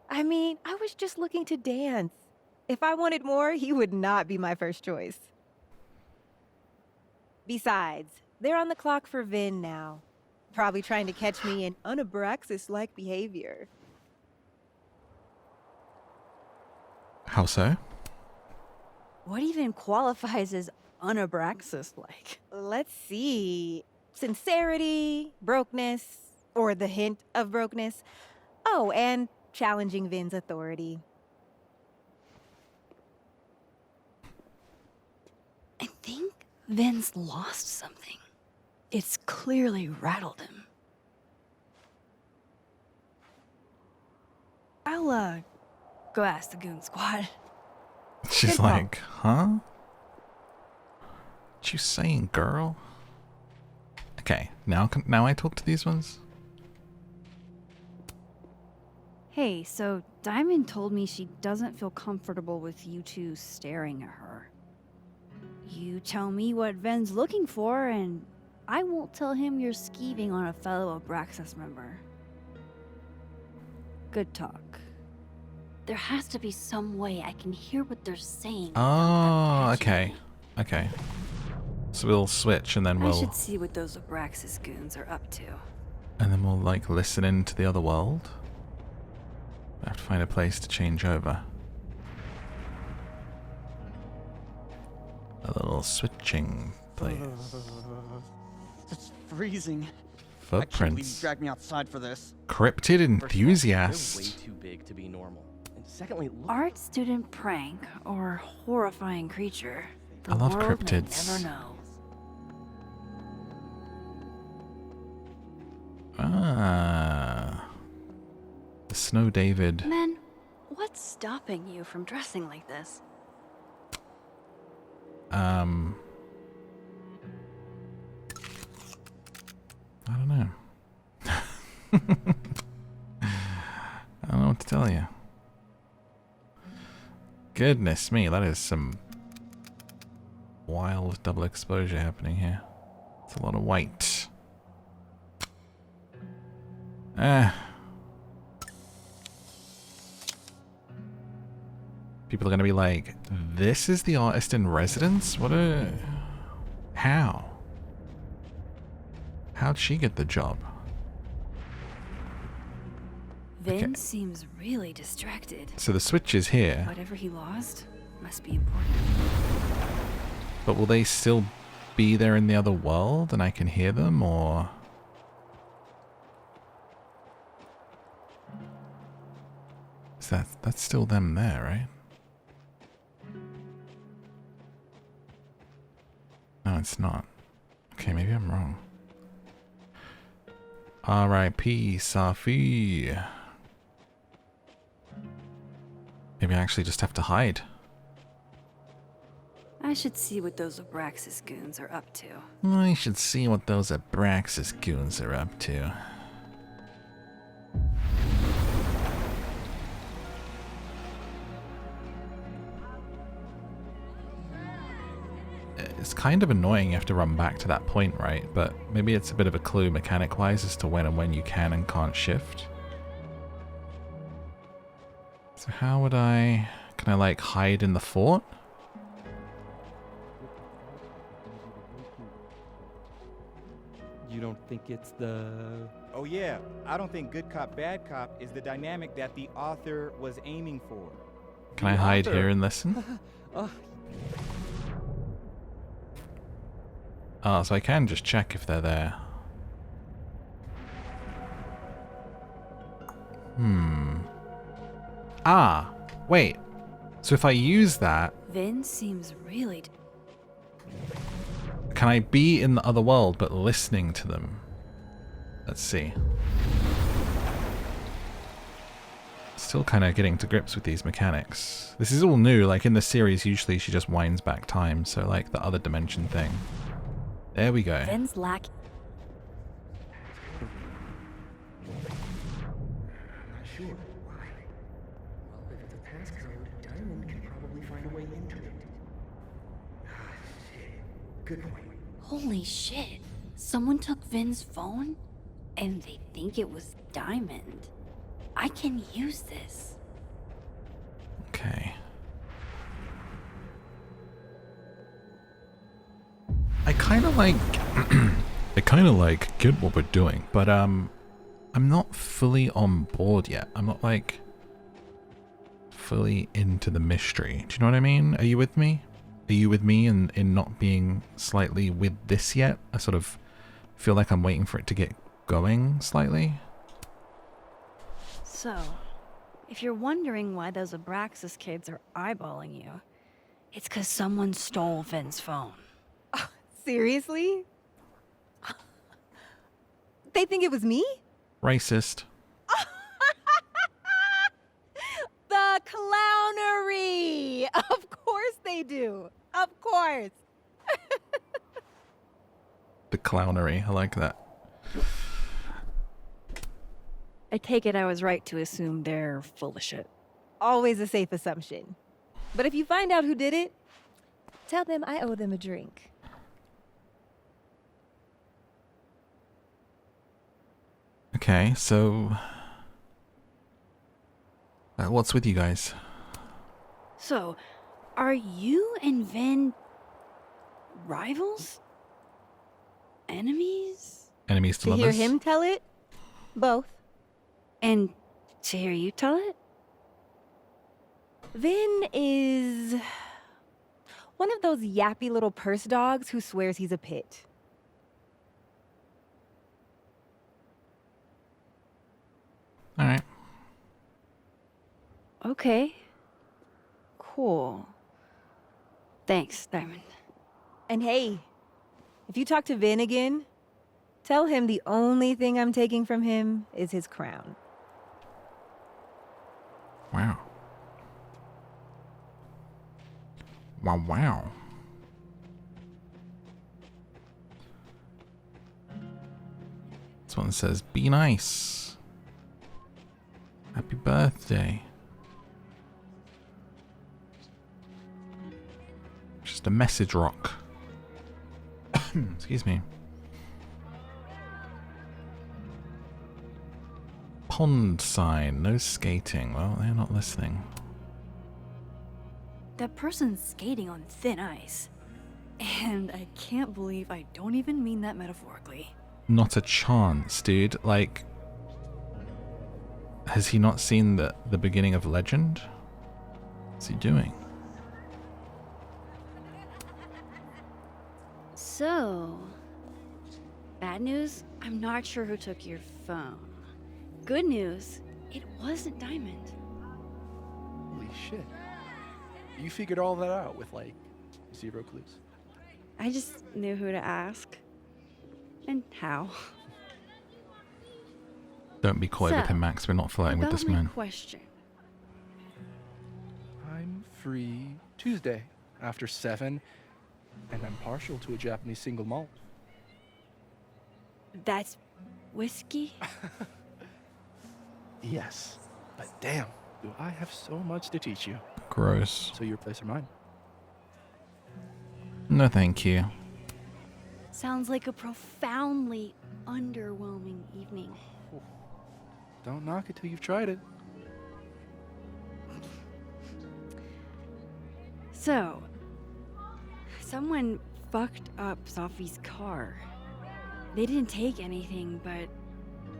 Speaker 17: I mean, I was just looking to dance. If I wanted more, he would not be my first choice. Besides, they're on the clock for Vin now. Probably trying to catch me in unabraxas-like behavior.
Speaker 1: How so?
Speaker 5: What even qualifies as unabraxas-like?
Speaker 17: Let's see. Sincerity, brokenness, or the hint of brokenness. Oh, and challenging Vin's authority.
Speaker 2: I think Vin's lost something. It's clearly rattled him. I'll, go ask the goon squad.
Speaker 1: She's
Speaker 2: Good
Speaker 1: like, huh? What you saying, girl? Okay, now I talk to these ones.
Speaker 5: Hey, so Diamond told me she doesn't feel comfortable with you two staring at her. You tell me what Ven's looking for, and I won't tell him you're skeeving on a fellow Abraxas member. Good talk. There has to be some way I can hear what they're saying.
Speaker 1: Oh, okay. Okay. So we'll switch and then
Speaker 5: I
Speaker 1: we'll...
Speaker 5: should see what those Abraxas goons are up to.
Speaker 1: And then we'll, like, listen into the other world. I have to find a place to change over. A little switching place.
Speaker 9: It's freezing.
Speaker 1: Footprints.
Speaker 9: I can't believe you dragged me outside for this.
Speaker 1: Cryptid enthusiast.
Speaker 16: They're way too big to be normal. And secondly, look.
Speaker 5: Art student prank or horrifying creature. The
Speaker 1: I love
Speaker 5: world may
Speaker 1: cryptids.
Speaker 5: never know.
Speaker 1: Ah. The Snow David.
Speaker 5: Men, what's stopping you from dressing like this?
Speaker 1: I don't know. I don't know what to tell you. Goodness me, that is some wild double exposure happening here. It's a lot of white. People are going to be like, this is the artist in residence? What a... How? How'd she get the job?
Speaker 5: Vin seems really distracted.
Speaker 1: So the switch is here.
Speaker 5: Whatever he lost must be important.
Speaker 1: But will they still be there in the other world and I can hear them, or... Is that's still them there, right? No, it's not. Okay, maybe I'm wrong. R.I.P. Safi. Maybe I actually just have to hide.
Speaker 5: I should see what those Abraxas goons are up to.
Speaker 1: I should see what those Abraxas goons are up to. It's kind of annoying you have to run back to that point, right? But maybe it's a bit of a clue mechanic-wise as to when and when you can and can't shift. So how would I... Can I, like, hide in the fort?
Speaker 15: You don't think it's the...
Speaker 10: Oh yeah, I don't think good cop, bad cop is the dynamic that the author was aiming for.
Speaker 1: Can I hide here and listen? Oh, so I can just check if they're there. Ah, wait. So if I use that,
Speaker 5: Vin seems really...
Speaker 1: can I be in the other world but listening to them? Let's see. Still kind of getting to grips with these mechanics. This is all new, like in the series usually she just winds back time, so like the other dimension thing. There we go.
Speaker 5: Vin's lacking.
Speaker 22: Not sure. Why? Well, if it's a passcode, Diamond can probably find a way into it. Ah, shit. Good point.
Speaker 5: Holy shit. Someone took Vin's phone? And they think it was Diamond. I can use this.
Speaker 1: Okay. I kind of like... I kind of like get what we're doing, but I'm not fully on board yet. I'm not like fully into the mystery. Do you know what I mean? Are you with me? Are you with me in not being slightly with this yet? I sort of feel like I'm waiting for it to get going slightly.
Speaker 5: So, if you're wondering why those Abraxas kids are eyeballing you, it's because someone stole Vin's phone.
Speaker 17: Seriously? They think it was me?
Speaker 1: Racist.
Speaker 17: The clownery! Of course they do. Of course.
Speaker 1: The clownery. I like that.
Speaker 2: I take it I was right to assume they're full of shit.
Speaker 17: Always a safe assumption. But if you find out who did it, tell them I owe them a drink.
Speaker 1: Okay, so what's with you guys?
Speaker 2: So, are you and Vin rivals? Enemies?
Speaker 1: Enemies to
Speaker 17: To
Speaker 1: lovers?
Speaker 17: hear him tell it? Both.
Speaker 2: And to hear you tell it?
Speaker 17: Vin is one of those yappy little purse dogs who swears he's a pit.
Speaker 1: All right.
Speaker 2: Okay. Cool. Thanks, Diamond.
Speaker 17: And hey, if you talk to Vin again, tell him the only thing I'm taking from him is his crown.
Speaker 1: Wow. Wow. This one says, be nice. Happy birthday. Just a message rock. Excuse me. Pond sign, no skating. Well, they're not listening.
Speaker 2: That person's skating on thin ice. And I can't believe I don't even mean that metaphorically.
Speaker 1: Not a chance, dude. Like, has he not seen the beginning of Legend? What's he doing?
Speaker 2: So, bad news, I'm not sure who took your phone. Good news, it wasn't Diamond.
Speaker 16: Holy shit. You figured all that out with, like, 0 clues.
Speaker 2: I just knew who to ask. And how.
Speaker 1: Don't be coy with him, Max. We're not flirting with this man.
Speaker 2: Question.
Speaker 16: I'm free Tuesday after 7, and I'm partial to a Japanese single malt.
Speaker 2: That's whiskey?
Speaker 16: Yes, but damn, do I have so much to teach you.
Speaker 1: Gross.
Speaker 16: So your place or mine?
Speaker 1: No, thank you.
Speaker 2: Sounds like a profoundly underwhelming evening.
Speaker 16: Don't knock it till you've tried it.
Speaker 2: So, someone fucked up Sophie's car. They didn't take anything, but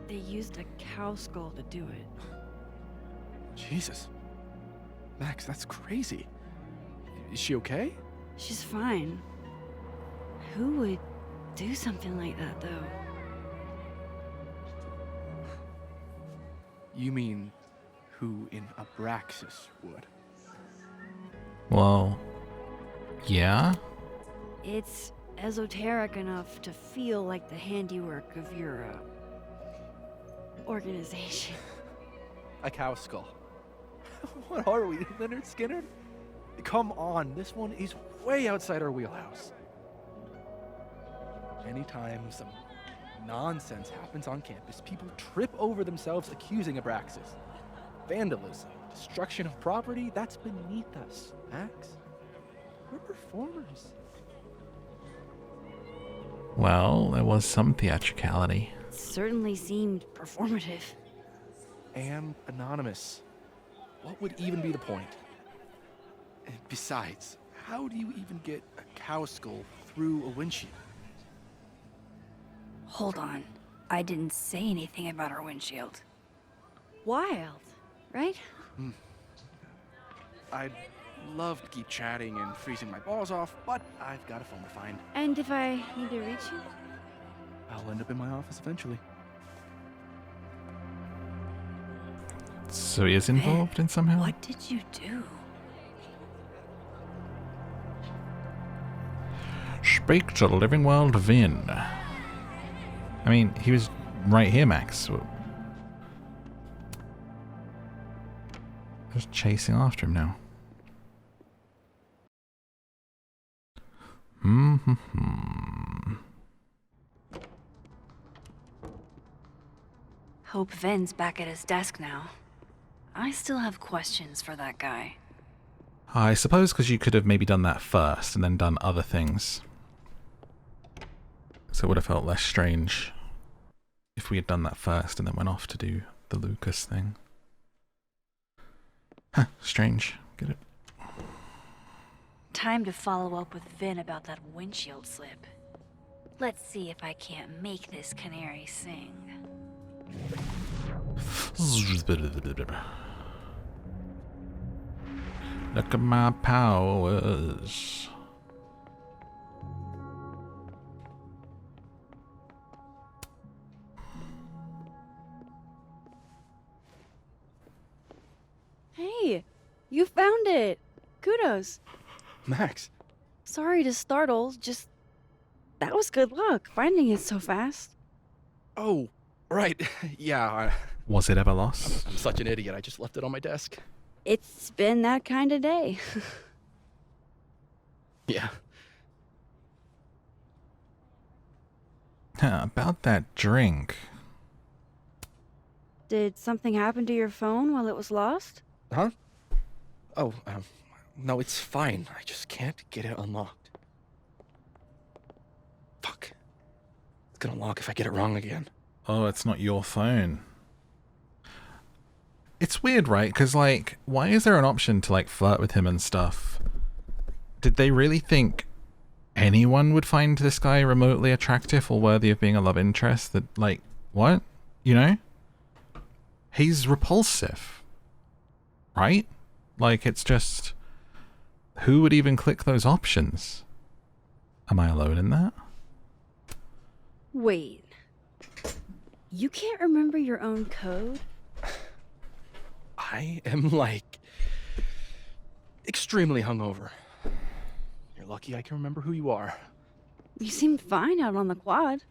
Speaker 2: they used a cow skull to do it.
Speaker 16: Jesus. Max, that's crazy. Is she okay?
Speaker 2: She's fine. Who would do something like that, though?
Speaker 16: You mean who in Abraxas would?
Speaker 1: Well, yeah?
Speaker 2: It's esoteric enough to feel like the handiwork of your organization.
Speaker 16: A cow skull. What are we, Leonard Skinner? Come on, this one is way outside our wheelhouse. Anytime some nonsense happens on campus, people trip over themselves accusing Abraxas. Vandalism, destruction of property, that's beneath us, Max. We're performers.
Speaker 1: Well, there was some theatricality.
Speaker 2: It certainly seemed performative.
Speaker 16: And anonymous. What would even be the point? And besides, how do you even get a cow skull through a windshield?
Speaker 2: Hold on. I didn't say anything about our windshield. Wild, right?
Speaker 16: I'd love to keep chatting and freezing my balls off, but I've got a phone to find.
Speaker 2: And if I need to reach you?
Speaker 16: I'll end up in my office eventually.
Speaker 1: So he is involved in somehow?
Speaker 2: What did you do?
Speaker 1: Speak to the living world, Vin. I mean, he was right here, Max. Just chasing after him now.
Speaker 2: hope Ven's back at his desk now. I still have questions for that guy.
Speaker 1: I suppose because you could have maybe done that first and then done other things. So it would have felt less strange if we had done that first and then went off to do the Lucas thing. Huh, strange. Get it?
Speaker 2: Time to follow up with Vin about that windshield slip. Let's see if I can't make this canary sing.
Speaker 1: Look at my powers.
Speaker 5: Hey, you found it. Kudos.
Speaker 16: Max.
Speaker 5: Sorry to startle, just that was good luck finding it so fast.
Speaker 16: Oh, right. Yeah.
Speaker 1: Was it ever lost?
Speaker 16: I'm such an idiot. I just left it on my desk.
Speaker 5: It's been that kind of day.
Speaker 16: Yeah.
Speaker 1: About that drink.
Speaker 5: Did something happen to your phone while it was lost?
Speaker 16: Huh? Oh, no, it's fine. I just can't get it unlocked. Fuck. It's gonna lock if I get it wrong again.
Speaker 1: Oh, it's not your phone. It's weird, right? Because, like, why is there an option to, like, flirt with him and stuff? Did they really think anyone would find this guy remotely attractive or worthy of being a love interest? That, like, what? You know? He's repulsive. Right? Like, it's just... Who would even click those options? Am I alone in that?
Speaker 5: Wait. You can't remember your own code?
Speaker 16: I am, like, extremely hungover. You're lucky I can remember who you are.
Speaker 5: You seemed fine out on the quad.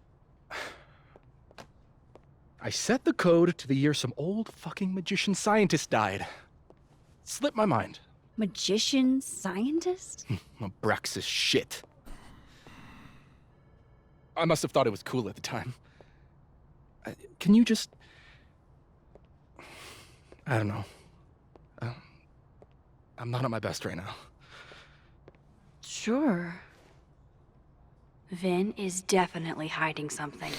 Speaker 16: I set the code to the year some old fucking magician scientist died. Slipped my mind.
Speaker 5: Magician scientist?
Speaker 16: Abraxas shit. I must have thought it was cool at the time. Can you just... I don't know. I'm not at my best right now.
Speaker 5: Sure.
Speaker 2: Vin is definitely hiding something.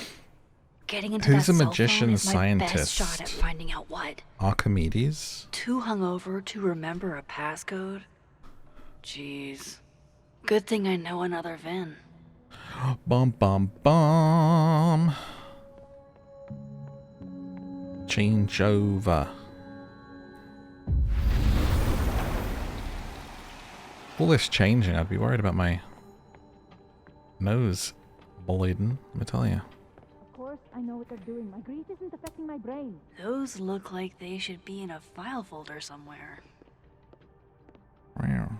Speaker 2: Getting into
Speaker 1: Who's
Speaker 2: that
Speaker 1: a
Speaker 2: cell
Speaker 1: magician
Speaker 2: phone is my
Speaker 1: scientist?
Speaker 2: best shot at finding out what.
Speaker 1: Archimedes?
Speaker 2: Too hungover to remember a passcode? Jeez. Good thing I know another Vin.
Speaker 1: Bum bum bum. Change over. All this changing, I'd be worried about my nose bleeding, let me tell you.
Speaker 8: Of course, I know what they're doing. My grief isn't affecting my brain.
Speaker 2: Those look like they should be in a file folder somewhere.
Speaker 1: Wow.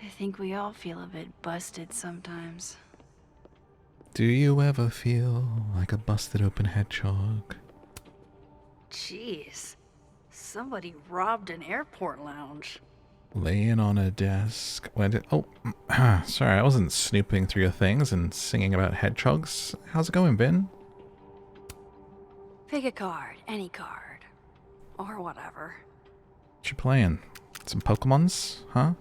Speaker 2: I think we all feel a bit busted sometimes.
Speaker 1: Do you ever feel like a busted open hedgehog?
Speaker 2: Jeez. Somebody robbed an airport lounge.
Speaker 1: Laying on a desk. When did... Oh, sorry, I wasn't snooping through your things and singing about hedgehogs. How's it going, Vin?
Speaker 2: Pick a card, any card. Or whatever.
Speaker 1: What you playing? Some Pokemons, huh?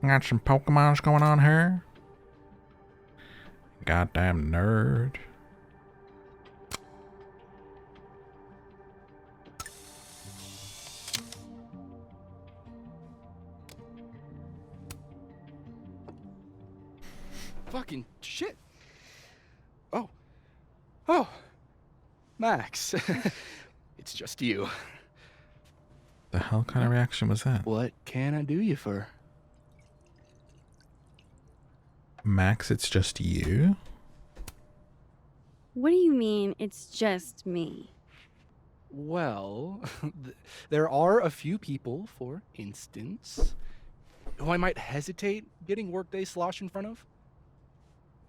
Speaker 1: Got some Pokemons going on here? Goddamn nerd.
Speaker 16: Fucking shit. Oh. Max. It's just you.
Speaker 1: The hell kind of reaction was that?
Speaker 16: What can I do you for?
Speaker 1: Max, it's just you?
Speaker 5: What do you mean, it's just me?
Speaker 16: Well, there are a few people, for instance, who I might hesitate getting workday slosh in front of.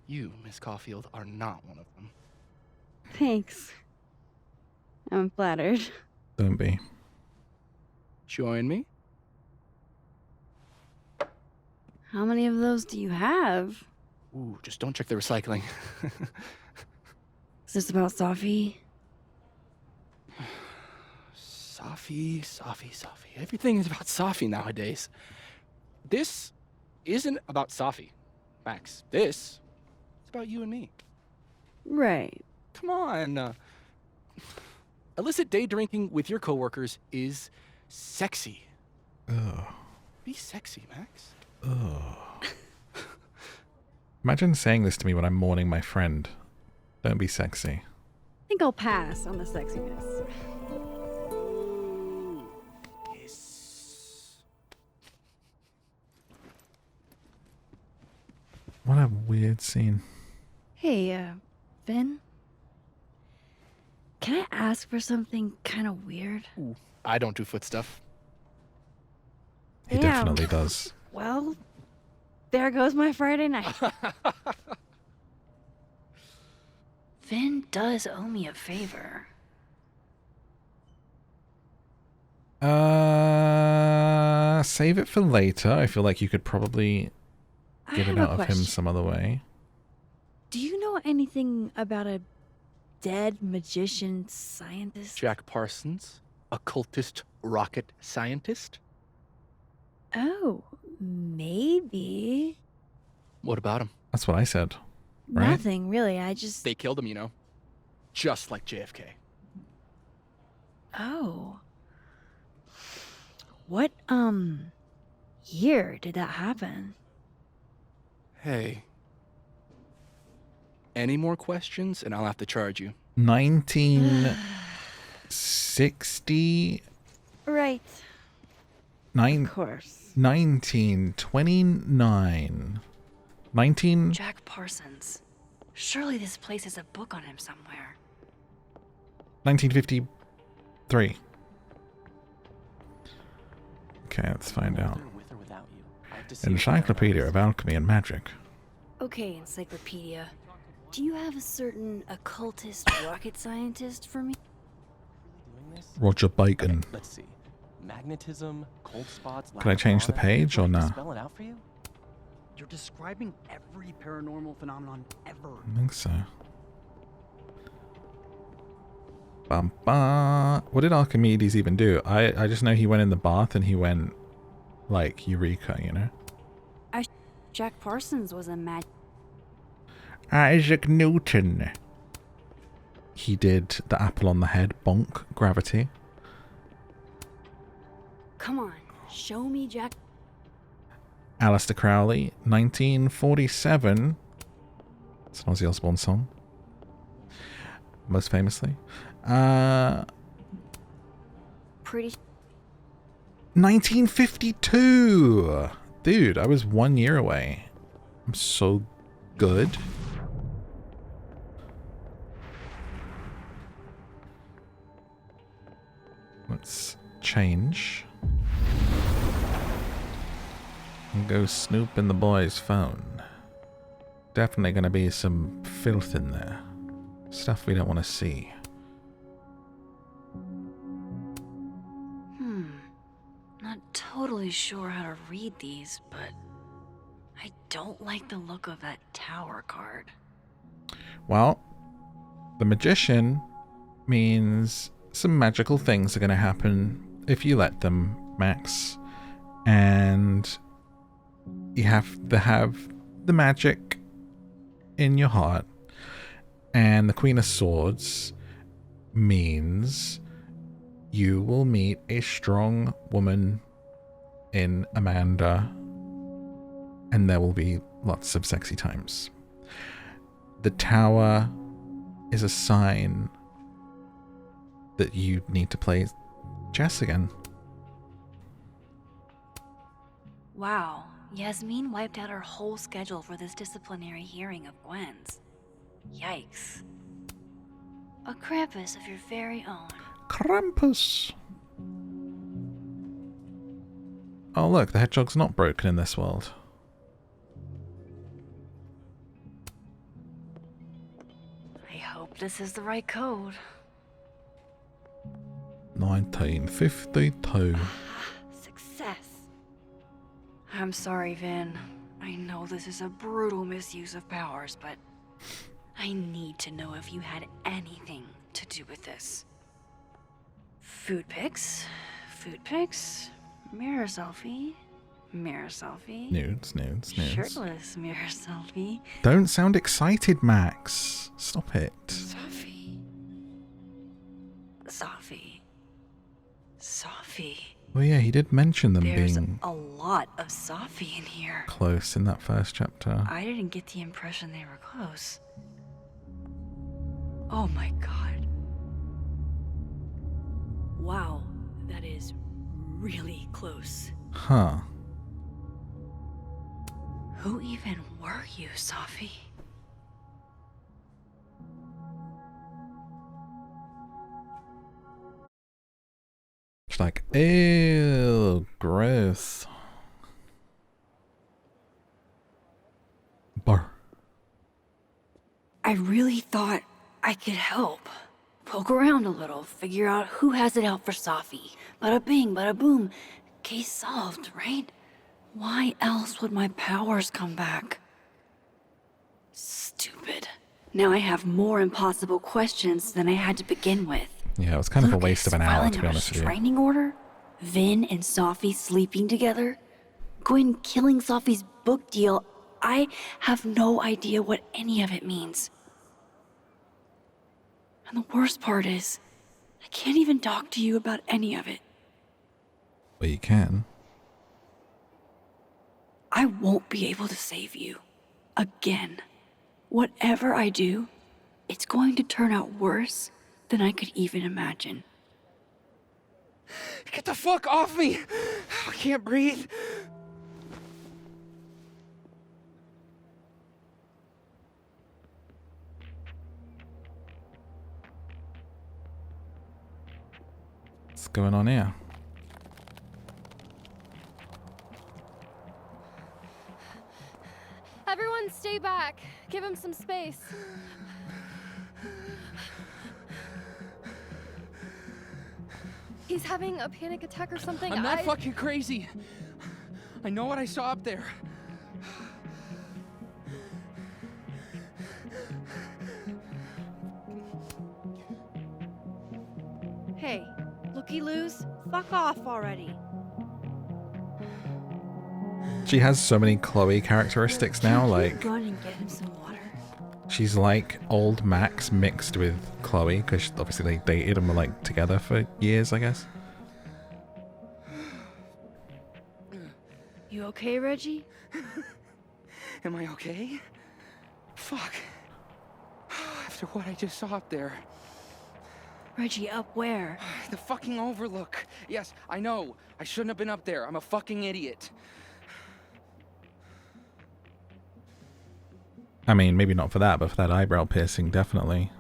Speaker 16: You, Miss Caulfield, are not one of them.
Speaker 5: Thanks. I'm flattered.
Speaker 1: Don't be.
Speaker 16: Join me?
Speaker 5: How many of those do you have?
Speaker 16: Ooh, just don't check the recycling.
Speaker 2: Is this about Safi?
Speaker 16: Safi. Everything is about Safi nowadays. This isn't about Safi, Max. This is about you and me.
Speaker 2: Right.
Speaker 16: Come on. Illicit day drinking with your coworkers is sexy.
Speaker 1: Ugh.
Speaker 16: Be sexy, Max.
Speaker 1: Ugh. Imagine saying this to me when I'm mourning my friend. Don't be sexy.
Speaker 2: I think I'll pass on the sexiness.
Speaker 1: What a weird scene.
Speaker 2: Hey, Vin? Can I ask for something kind of weird?
Speaker 16: Ooh, I don't do foot stuff.
Speaker 1: He definitely does.
Speaker 2: Well, there goes my Friday night. Vin does owe me a favor.
Speaker 1: Save it for later. I feel like you could probably get it
Speaker 2: have a
Speaker 1: out of him
Speaker 2: question.
Speaker 1: some other way.
Speaker 2: Do you know anything about a dead magician scientist?
Speaker 16: Jack Parsons, occultist rocket scientist.
Speaker 2: Oh, maybe.
Speaker 16: What about him?
Speaker 1: That's what I said. Right?
Speaker 2: Nothing, really. I just...
Speaker 16: They killed him, you know. Just like JFK.
Speaker 2: Oh. What, year did that happen?
Speaker 16: Hey. Any more questions and I'll have to charge you.
Speaker 1: 1960...
Speaker 2: Right.
Speaker 1: Of
Speaker 2: course.
Speaker 1: 1929. 19...
Speaker 2: Jack Parsons. Surely this place has a book on him somewhere.
Speaker 1: 1953. Okay, let's find out. Encyclopedia of Alchemy and Magic.
Speaker 2: Okay, Encyclopedia. Do you have a certain occultist rocket scientist for me?
Speaker 1: Roger Bacon.
Speaker 12: Let's see. Magnetism, cold spots.
Speaker 1: Can I change the page or not?
Speaker 12: Spell it out for you?
Speaker 9: You're describing every paranormal phenomenon ever.
Speaker 1: I think so. Bum, ba. What did Archimedes even do? I just know he went in the bath and he went like Eureka, you know?
Speaker 2: Jack Parsons was a
Speaker 1: Isaac Newton. He did the apple on the head, bonk, gravity.
Speaker 2: Come on, show me Jack.
Speaker 1: Aleister Crowley, 1947. It's an Ozzy Osbourne song. Most famously.
Speaker 2: Pretty.
Speaker 1: 1952! Dude, I was 1 year away. I'm so good. Let's change. And go snoop in the boy's phone. Definitely gonna be some filth in there. Stuff we don't want to see.
Speaker 2: Not totally sure how to read these, but I don't like the look of that tower card.
Speaker 1: Well, the magician means some magical things are going to happen if you let them, Max. And you have to have the magic in your heart. And the Queen of Swords means you will meet a strong woman in Amanda, and there will be lots of sexy times. The tower is a sign that you need to play chess again.
Speaker 2: Wow, Yasmin wiped out her whole schedule for this disciplinary hearing of Gwen's. Yikes. A Krampus of your very own.
Speaker 1: Krampus! Oh look, the hedgehog's not broken in this world.
Speaker 2: I hope this is the right code.
Speaker 1: 1952.
Speaker 2: Success. I'm sorry, Vin. I know this is a brutal misuse of powers, but I need to know if you had anything to do with this. Food pics, mirror selfie,
Speaker 1: Nudes.
Speaker 2: shirtless mirror selfie.
Speaker 1: Don't sound excited, Max. Stop it.
Speaker 2: Sophie.
Speaker 1: Well, yeah, he did mention them
Speaker 2: There's
Speaker 1: being
Speaker 2: a lot of Sophie in here.
Speaker 1: close in that first chapter.
Speaker 2: I didn't get the impression they were close. Oh my god. Wow, that is really close.
Speaker 1: Huh.
Speaker 2: Who even were you, Sophie?
Speaker 1: It's like, ew, gross. Bar.
Speaker 2: I really thought I could help. Poke around a little, figure out who has it out for Sophie. Bada bing, bada boom. Case solved, right? Why else would my powers come back? Stupid. Now I have more impossible questions than I had to begin with.
Speaker 1: Yeah, it was kind of a waste of an hour, to be honest with you.
Speaker 2: Restraining order? Vin and Sophie sleeping together? Gwen killing Sophie's book deal? I have no idea what any of it means. And the worst part is, I can't even talk to you about any of it.
Speaker 1: But you can.
Speaker 2: I won't be able to save you. Again. Whatever I do, it's going to turn out worse than I could even imagine.
Speaker 16: Get the fuck off me! I can't breathe.
Speaker 1: What's going on here?
Speaker 4: Everyone stay back. Give him some space. He's having a panic attack or something.
Speaker 16: I'm not fucking crazy. I know what I saw up there.
Speaker 5: Hey, looky-loos, fuck off already.
Speaker 1: She has so many Chloe characteristics now, like
Speaker 2: Run and get him some water.
Speaker 1: she's like old Max mixed with Chloe, because obviously they dated and were like together for years, I guess.
Speaker 2: You okay, Reggie?
Speaker 16: Am I okay? Fuck. After what I just saw up there.
Speaker 2: Reggie, up where?
Speaker 16: The fucking overlook. Yes, I know. I shouldn't have been up there. I'm a fucking idiot.
Speaker 1: I mean, maybe not for that, but for that eyebrow piercing, definitely.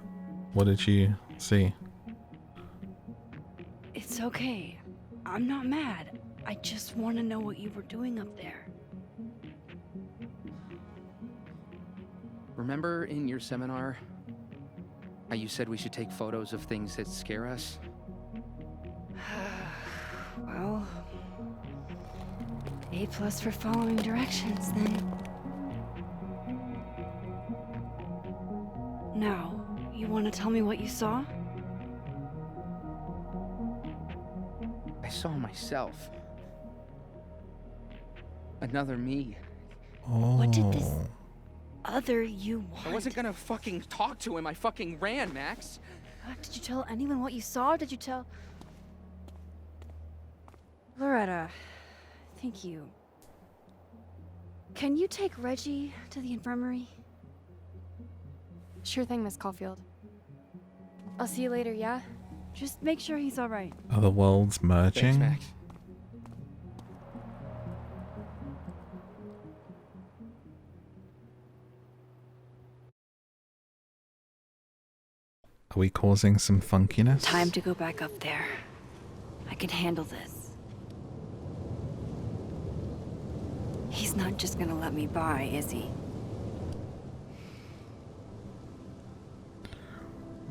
Speaker 1: What did you see?
Speaker 2: It's okay. I'm not mad. I just want to know what you were doing up there.
Speaker 16: Remember in your seminar how you said we should take photos of things that scare us?
Speaker 2: Well, A+ for following directions, then. Now, you want to tell me what you saw?
Speaker 16: I saw myself. Another me.
Speaker 1: Oh.
Speaker 2: What did this other you want?
Speaker 16: I wasn't gonna fucking talk to him. I fucking ran, Max.
Speaker 5: Did you tell anyone what you saw? Did you tell... Loretta, thank you. Can you take Reggie to the infirmary?
Speaker 4: Sure thing, Miss Caulfield. I'll see you later, yeah?
Speaker 5: Just make sure he's all right.
Speaker 1: Are the worlds merging?
Speaker 16: Thanks, Max.
Speaker 1: Are we causing some funkiness?
Speaker 2: Time to go back up there. I can handle this. He's not just gonna let me by, is he?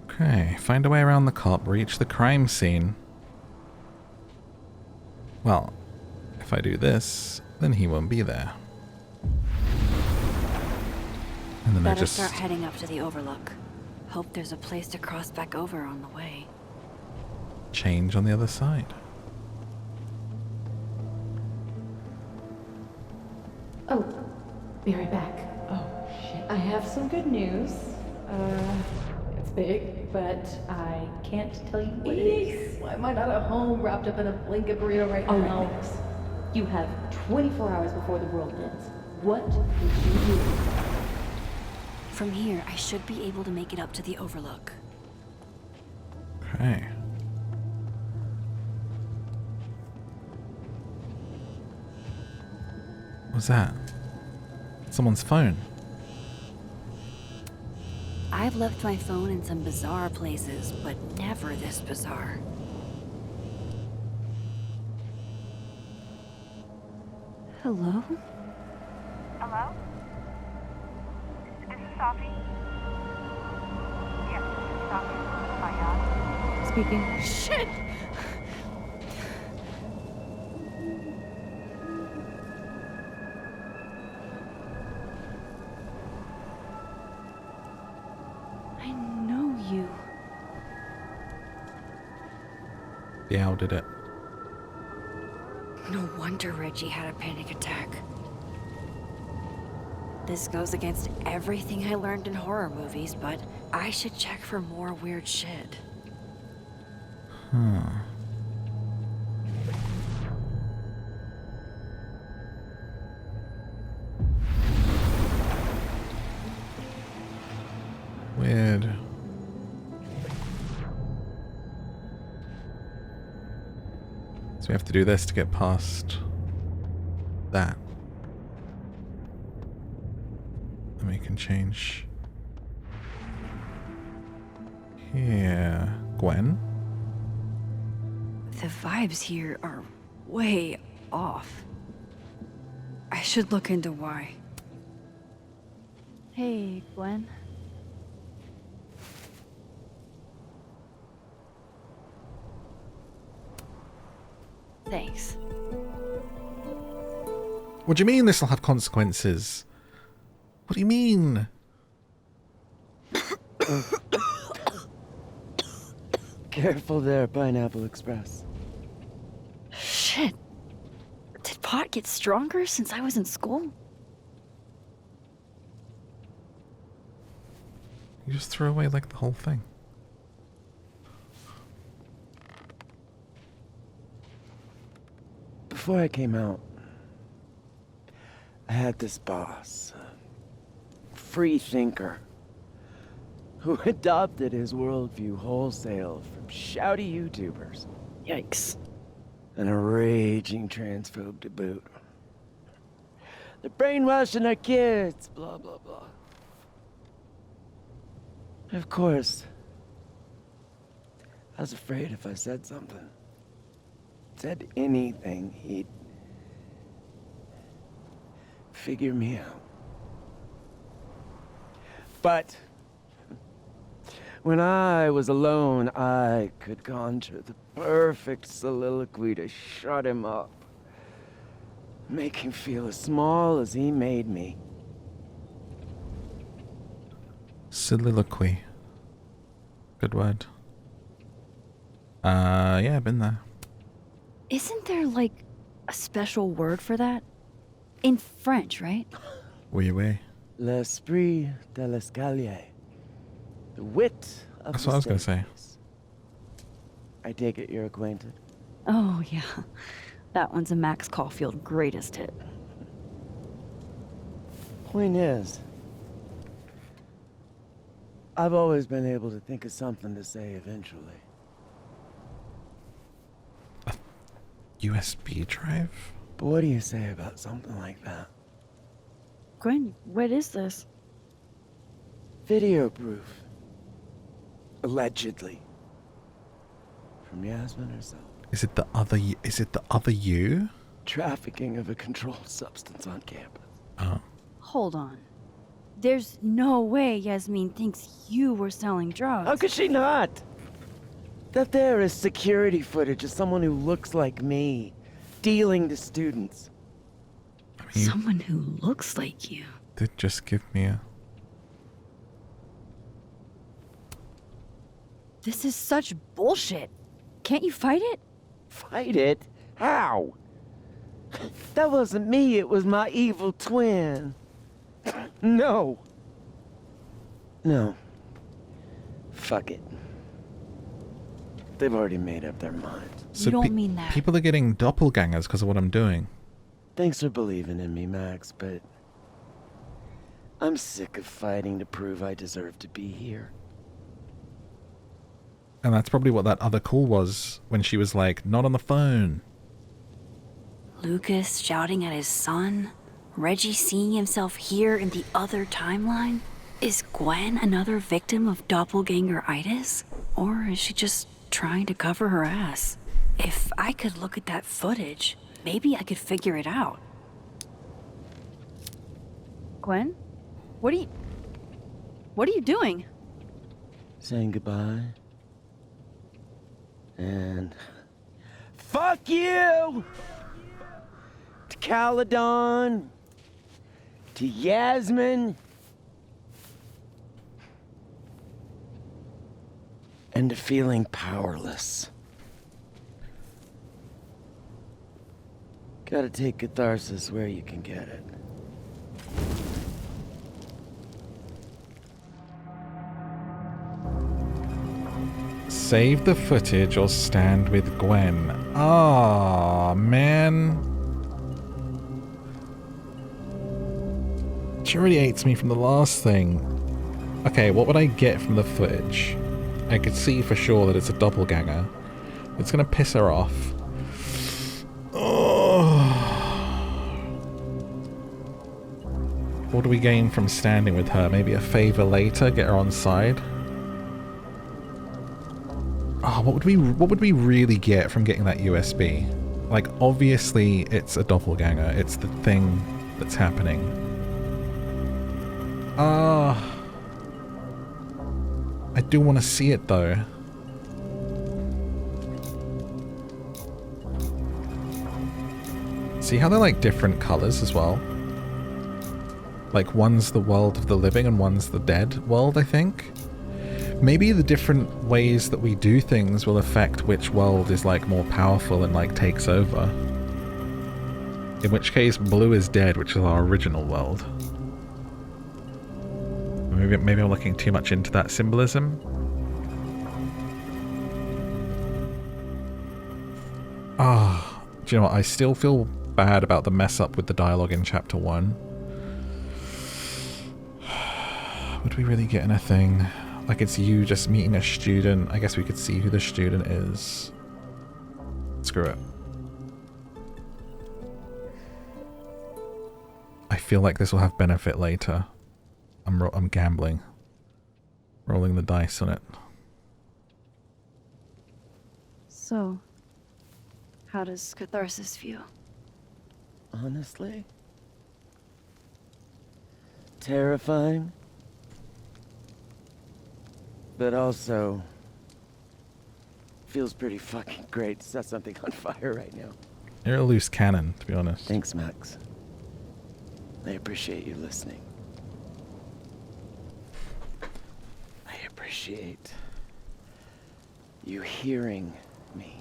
Speaker 1: Okay, find a way around the cop, reach the crime scene. Well, if I do this, then he won't be there. And then I
Speaker 2: Better
Speaker 1: just...
Speaker 2: start heading up to the overlook. Hope there's a place to cross back over on the way.
Speaker 1: change on the other side.
Speaker 8: Oh, be right back. Oh, shit. I have some good news. It's big, but I can't tell you what it is. Why am I not at home wrapped up in a blanket burrito right now? Alex, you have 24 hours before the world ends. What would you do?
Speaker 2: From here, I should be able to make it up to the overlook.
Speaker 1: Okay. What's that? Someone's phone.
Speaker 2: I've left my phone in some bizarre places, but never this bizarre. Hello?
Speaker 7: Hello? This is Sophie. Yes, this is Sophie. Hi,
Speaker 8: Speaking.
Speaker 2: Shit! I know you.
Speaker 1: The owl did it.
Speaker 2: No wonder Reggie had a panic attack. This goes against everything I learned in horror movies, but I should check for more weird shit.
Speaker 1: Weird. So we have to do this to get past that. Then we can change here. Gwen?
Speaker 2: The vibes here are way off. I should look into why. Hey, Gwen. Thanks.
Speaker 1: What do you mean this will have consequences? What do you mean?
Speaker 19: Careful there, Pineapple Express.
Speaker 2: Shit. Did pot get stronger since I was in school?
Speaker 1: You just threw away like the whole thing.
Speaker 19: Before I came out, I had this boss, a free thinker, who adopted his worldview wholesale from shouty YouTubers.
Speaker 2: Yikes.
Speaker 19: And a raging transphobe to boot. They're brainwashing our kids, blah, blah, blah. Of course, I was afraid if I said something, said anything, he'd figure me out. But when I was alone, I could conjure the perfect soliloquy to shut him up. Make him feel as small as he made me.
Speaker 1: Soliloquy. Good word. Yeah, I've been there.
Speaker 2: Isn't there, like, a special word for that? In French, right?
Speaker 1: Oui, oui.
Speaker 19: L'esprit de l'escalier. The wit of
Speaker 1: That's
Speaker 19: the
Speaker 1: what I was going to say.
Speaker 19: staircase. I take it you're acquainted.
Speaker 2: Oh, yeah. That one's a Max Caulfield greatest hit.
Speaker 19: Point is, I've always been able to think of something to say eventually.
Speaker 1: USB drive?
Speaker 19: But what do you say about something like that?
Speaker 2: Gwen, what is this?
Speaker 19: Video proof. Allegedly. From Yasmin herself.
Speaker 1: Is it the other you?
Speaker 19: Trafficking of a controlled substance on campus.
Speaker 1: Oh.
Speaker 2: Hold on. There's no way Yasmin thinks you were selling drugs.
Speaker 19: How could she not? That there is security footage of someone who looks like me, dealing to students.
Speaker 2: Someone who looks like you.
Speaker 1: Did just give me a
Speaker 5: This is such bullshit. Can't you fight it?
Speaker 19: Fight it? How? That wasn't me, it was my evil twin. No. No. Fuck it. They've already made up their minds.
Speaker 1: So people are getting doppelgangers because of what I'm doing.
Speaker 19: Thanks for believing in me, Max, but I'm sick of fighting to prove I deserve to be here.
Speaker 1: And that's probably what that other call was when she was like, not on the phone.
Speaker 2: Lucas shouting at his son? Reggie seeing himself here in the other timeline? Is Gwen another victim of doppelganger-itis? Or is she just trying to cover her ass? If I could look at that footage, maybe I could figure it out.
Speaker 5: Gwen? What are you doing?
Speaker 19: Saying goodbye. And fuck you! To Caledon, to Yasmin, and to feeling powerless. Gotta take catharsis where you can get it.
Speaker 1: Save the footage or stand with Gwen. Ah, man. She already hates me from the last thing. Okay, what would I get from the footage? I could see for sure that it's a doppelganger. It's gonna piss her off. Oh. What do we gain from standing with her? Maybe a favor later? Get her on side? Oh, what would we really get from getting that USB? Like, obviously it's a doppelganger. It's the thing that's happening. I do want to see it though. See how they're like different colors as well? Like one's the world of the living and one's the dead world, I think. Maybe the different ways that we do things will affect which world is like more powerful and like takes over. In which case blue is dead, which is our original world. Maybe I'm looking too much into that symbolism. Ah, do you know what? I still feel bad about the mess up with the dialogue in chapter 1. Would we really get anything? Like it's you just meeting a student. I guess we could see who the student is. Screw it. I feel like this will have benefit later. I'm gambling. Rolling the dice on it.
Speaker 5: So, how does catharsis feel?
Speaker 19: Honestly? Terrifying. But also feels pretty fucking great to set something on fire right now.
Speaker 1: You're a loose cannon, to be honest.
Speaker 19: Thanks, Max. I appreciate you listening. I appreciate you hearing me.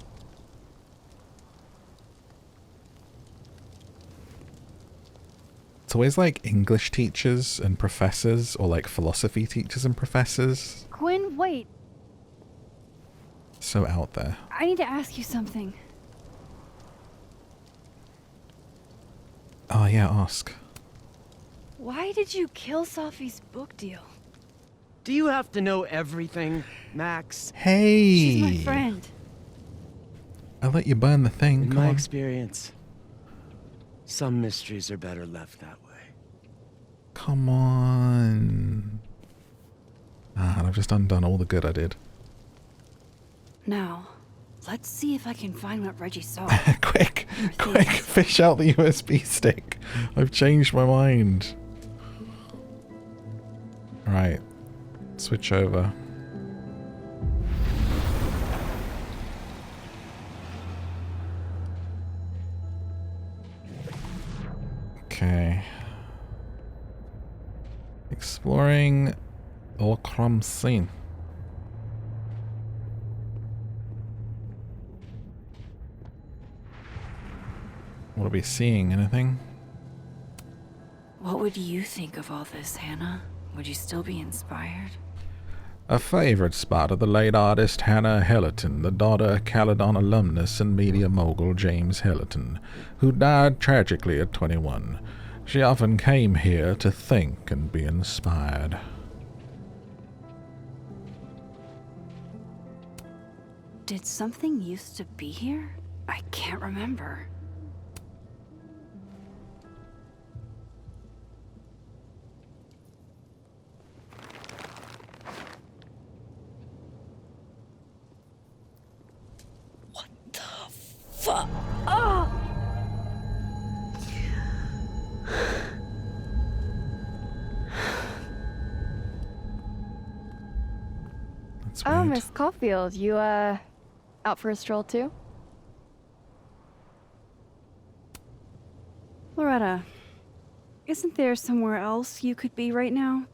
Speaker 1: It's always like English teachers and professors, or like philosophy teachers and professors.
Speaker 5: Quinn, wait.
Speaker 1: So out there.
Speaker 5: I need to ask you something.
Speaker 1: Oh yeah, ask.
Speaker 5: Why did you kill Safi's book deal?
Speaker 15: Do you have to know everything, Max?
Speaker 1: Hey!
Speaker 5: She's my friend.
Speaker 1: I'll let you burn the thing.
Speaker 19: In my experience, some mysteries are better left that way.
Speaker 1: Come on. Ah, and I've just undone all the good I did.
Speaker 2: Now, let's see if I can find what Reggie saw.
Speaker 1: Quick, fish out the USB stick. I've changed my mind. Right, switch over. Okay. Exploring Orkram scene. Will I be seeing anything?
Speaker 2: What would you think of all this, Hannah? Would you still be inspired?
Speaker 1: A favorite spot of the late artist Hannah Hellerton, the daughter of Caledon alumnus and media mogul James Hellerton, who died tragically at 21. She often came here to think and be inspired.
Speaker 2: Did something used to be here? I can't remember. Fuck! Oh!
Speaker 1: That's
Speaker 4: Oh,
Speaker 1: weird.
Speaker 4: Miss Caulfield, you, out for a stroll too?
Speaker 2: Loretta, isn't there somewhere else you could be right now?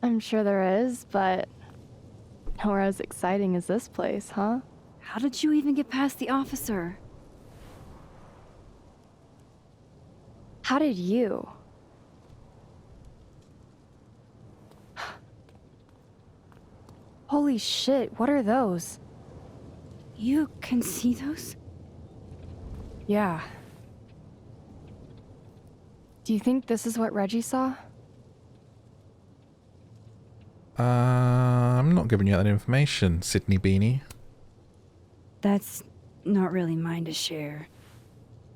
Speaker 4: I'm sure there is, but nowhere as exciting as this place, huh?
Speaker 2: How did you even get past the officer?
Speaker 4: How did you? Holy shit, what are those?
Speaker 2: You can see those?
Speaker 4: Yeah. Do you think this is what Reggie saw?
Speaker 1: I'm not giving you that information, Sydney Beanie.
Speaker 2: That's not really mine to share.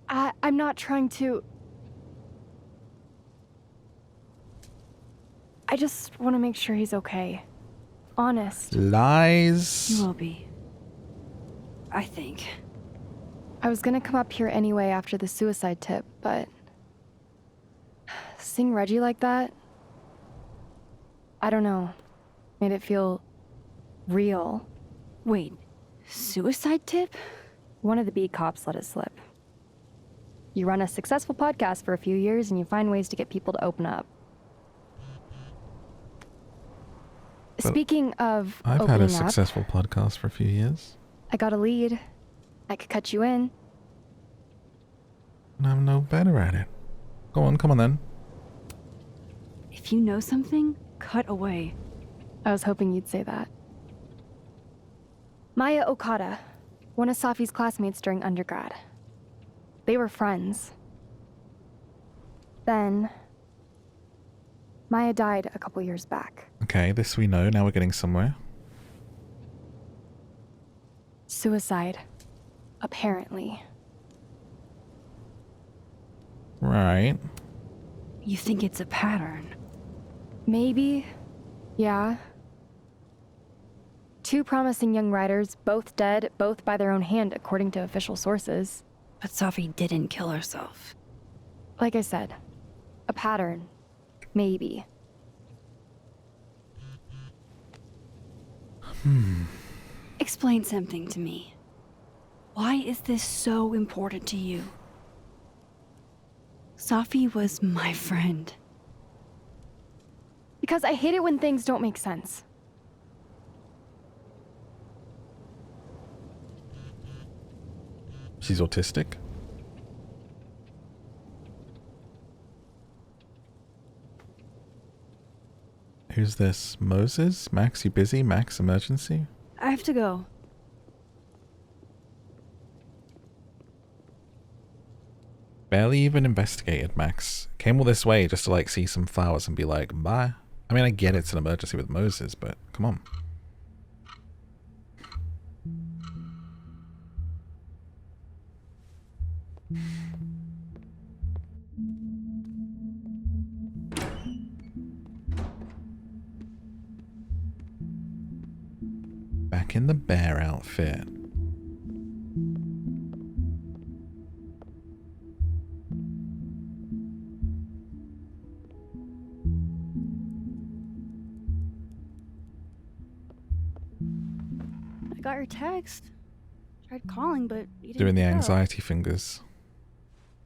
Speaker 4: I'm not trying to... I just want to make sure he's okay. Honest.
Speaker 1: Lies.
Speaker 2: You will be. I think.
Speaker 4: I was gonna come up here anyway after the suicide tip, but... seeing Reggie like that... I don't know. Made it feel... real.
Speaker 2: Wait, suicide tip?
Speaker 4: One of the beat cops let it slip. You run a successful podcast for a few years and you find ways to get people to open up.
Speaker 1: But
Speaker 4: Speaking of
Speaker 1: I've
Speaker 4: opening
Speaker 1: had a
Speaker 4: up,
Speaker 1: successful podcast for a few years.
Speaker 4: I got a lead. I could cut you in.
Speaker 1: And I'm no better at it. Go on, come on then.
Speaker 2: If you know something, cut away.
Speaker 4: I was hoping you'd say that. Maya Okada, one of Safi's classmates during undergrad. They were friends. Then, Maya died a couple years back.
Speaker 1: Okay, this we know. Now we're getting somewhere.
Speaker 4: Suicide. Apparently.
Speaker 1: Right.
Speaker 2: You think it's a pattern?
Speaker 4: Maybe. Yeah. Two promising young writers, both dead, both by their own hand, according to official sources.
Speaker 2: But Safi didn't kill herself.
Speaker 4: Like I said, a pattern. Maybe.
Speaker 2: Explain something to me. Why is this so important to you? Safi was my friend.
Speaker 4: Because I hate it when things don't make sense.
Speaker 1: She's autistic. Who's this? Moses? Max, you busy? Max, emergency?
Speaker 2: I have to go.
Speaker 1: Barely even investigated, Max. Came all this way just to like see some flowers and be like, bye. I mean, I get it's an emergency with Moses, but come on. Back in the bear outfit.
Speaker 2: I got your text. Tried calling, but you didn't
Speaker 1: Doing the
Speaker 2: pick up.
Speaker 1: anxiety fingers.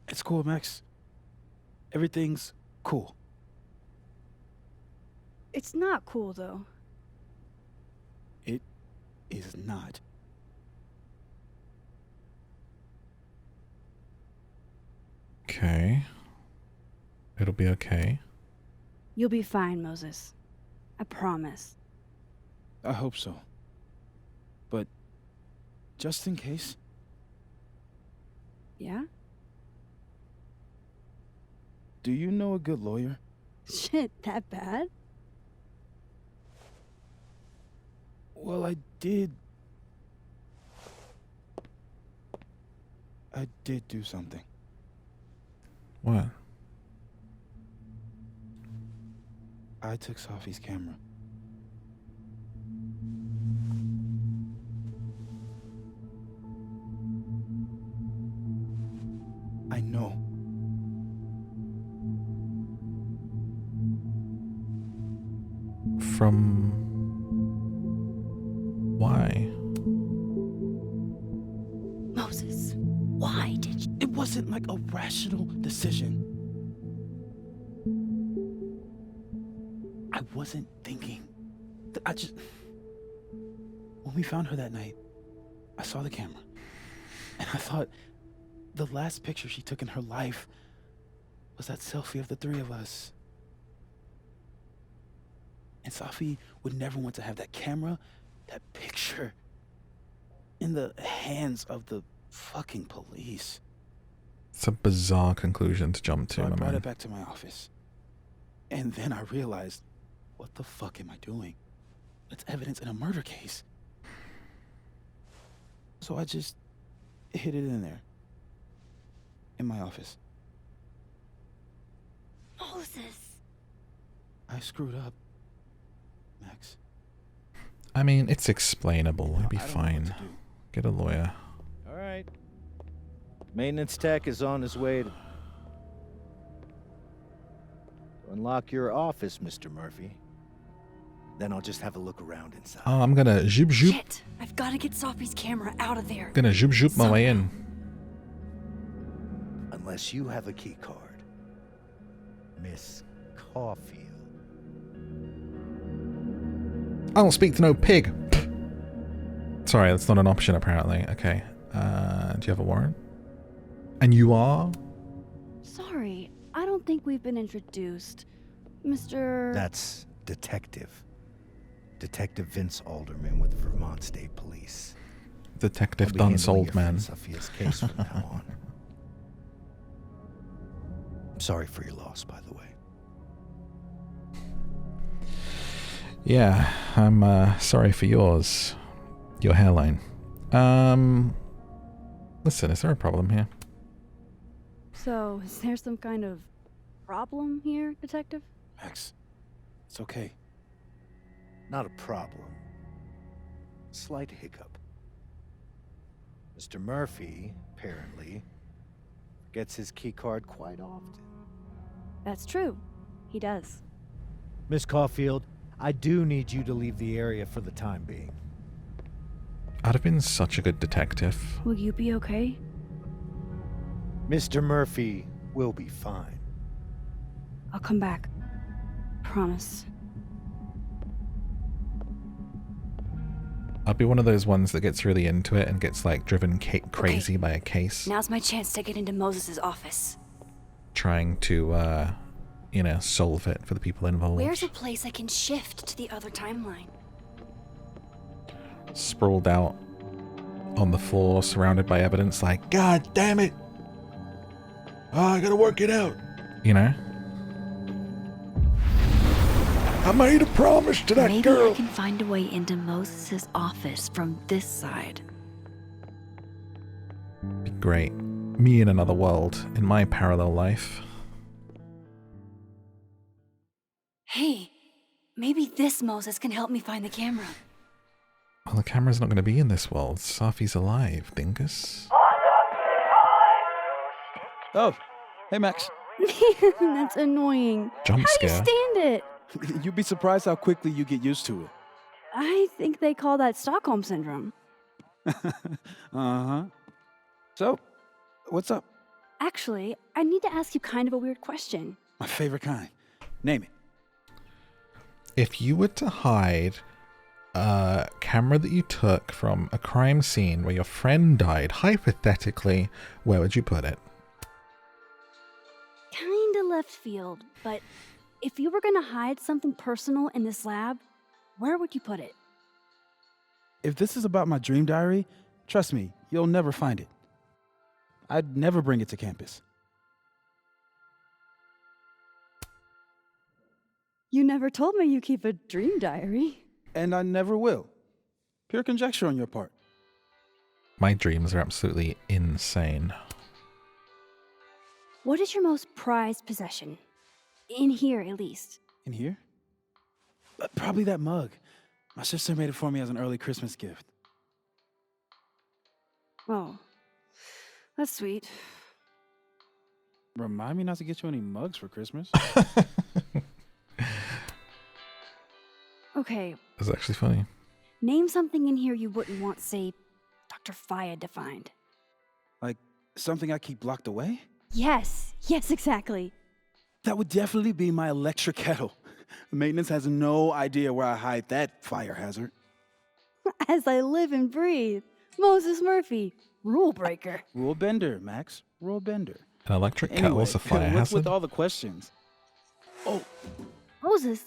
Speaker 9: It's cool, Max. Everything's cool.
Speaker 2: It's not cool, though.
Speaker 9: It is not.
Speaker 1: Okay. It'll be okay.
Speaker 2: You'll be fine, Moses. I promise.
Speaker 13: I hope so. But just in case,
Speaker 2: Yeah?
Speaker 13: do you know a good lawyer?
Speaker 2: Shit, that bad?
Speaker 13: Well, I did do something.
Speaker 1: What?
Speaker 13: I took Sophie's camera. I know.
Speaker 1: From... why?
Speaker 2: Moses, why did you?
Speaker 13: It wasn't like a rational decision. I wasn't thinking. When we found her that night, I saw the camera. And I thought the last picture she took in her life was that selfie of the three of us. And Sophie would never want to have that camera, that picture, in the hands of the fucking police.
Speaker 1: It's a bizarre conclusion to jump to,
Speaker 13: So I
Speaker 1: my
Speaker 13: brought
Speaker 1: man.
Speaker 13: it back to my office. And then I realized, what the fuck am I doing? It's evidence in a murder case. So I just hid it in there. In my office.
Speaker 2: Moses!
Speaker 13: I screwed up, Max.
Speaker 1: I mean, it's explainable. It'll be
Speaker 13: I don't know what to
Speaker 1: fine.
Speaker 13: do.
Speaker 1: Get a lawyer.
Speaker 21: All right. Maintenance tech is on his way to unlock your office, Mr. Murphy. Then I'll just have a look around inside.
Speaker 1: Oh, I'm gonna zoop zoop.
Speaker 2: Shit! I've got to get Sophie's camera out of there.
Speaker 1: Gonna zoop zoop my way in.
Speaker 21: Unless you have a key card. Miss Caulfield.
Speaker 1: I don't speak to no pig. Sorry, that's not an option apparently. Okay. Do you have a warrant? And you are?
Speaker 2: Sorry, I don't think we've been introduced. Mr.
Speaker 21: That's Detective. Detective Vince Alderman with the Vermont State Police.
Speaker 1: Detective
Speaker 21: I'll be
Speaker 1: Don
Speaker 21: handling
Speaker 1: Sold
Speaker 21: your
Speaker 1: Man.
Speaker 21: friend Sophia's case from now on. I'm sorry for your loss, by the way.
Speaker 1: Yeah, I'm sorry for yours. Your hairline. Listen, is there a problem here?
Speaker 2: So, is there some kind of problem here, Detective?
Speaker 13: Max, it's okay.
Speaker 21: Not a problem. Slight hiccup. Mr. Murphy, apparently, gets his key card quite often.
Speaker 2: That's true. He does.
Speaker 21: Miss Caulfield, I do need you to leave the area for the time being.
Speaker 1: I'd have been such a good detective.
Speaker 2: Will you be okay?
Speaker 21: Mr. Murphy will be fine.
Speaker 2: I'll come back. Promise.
Speaker 1: I'll be one of those ones that gets really into it and gets like driven crazy by a case.
Speaker 2: Now's my chance to get into Moses' office.
Speaker 1: Trying to, you know, solve it for the people involved.
Speaker 2: Where's a place I can shift to the other timeline?
Speaker 1: Sprawled out on the floor, surrounded by evidence, like, God damn it! Oh, I gotta work it out. You know? I made a promise to that
Speaker 2: Maybe
Speaker 1: girl.
Speaker 2: I can find a way into Moses' office from this side.
Speaker 1: Be great. Me in another world, in my parallel life.
Speaker 2: Hey, maybe this Moses can help me find the camera.
Speaker 1: Well, the camera's not going to be in this world. Safi's alive, dingus.
Speaker 13: Oh, hey Max.
Speaker 2: That's annoying.
Speaker 1: Jump
Speaker 2: How do you
Speaker 1: scare.
Speaker 2: stand it?
Speaker 13: You'd be surprised how quickly you get used to it.
Speaker 2: I think they call that Stockholm Syndrome.
Speaker 13: Uh-huh. So, what's up?
Speaker 2: Actually, I need to ask you kind of a weird question.
Speaker 13: My favorite kind. Name it.
Speaker 1: If you were to hide a camera that you took from a crime scene where your friend died, hypothetically, where would you put it?
Speaker 2: left field, but if you were gonna hide something personal in this lab, where would you put it?
Speaker 13: If this is about my dream diary, trust me, you'll never find it. I'd never bring it to campus.
Speaker 5: You never told me you keep a dream diary.
Speaker 13: And I never will. Pure conjecture on your part.
Speaker 1: My dreams are absolutely insane.
Speaker 2: What is your most prized possession? In here, at least.
Speaker 13: In here? Probably that mug. My sister made it for me as an early Christmas gift.
Speaker 2: Oh, that's sweet.
Speaker 13: Remind me not to get you any mugs for Christmas.
Speaker 2: Okay,
Speaker 1: That's actually funny.
Speaker 2: name something in here you wouldn't want, say, Dr. Fayed to find.
Speaker 13: Like something I keep locked away?
Speaker 2: Yes, exactly.
Speaker 13: That would definitely be my electric kettle. Maintenance has no idea where I hide that fire hazard.
Speaker 5: As I live and breathe. Moses Murphy, rule breaker.
Speaker 13: Rule bender, Max. Rule bender.
Speaker 1: An electric
Speaker 13: Anyway,
Speaker 1: kettle's a fire
Speaker 13: what's
Speaker 1: hazard?
Speaker 13: with all the questions? Oh,
Speaker 2: Moses,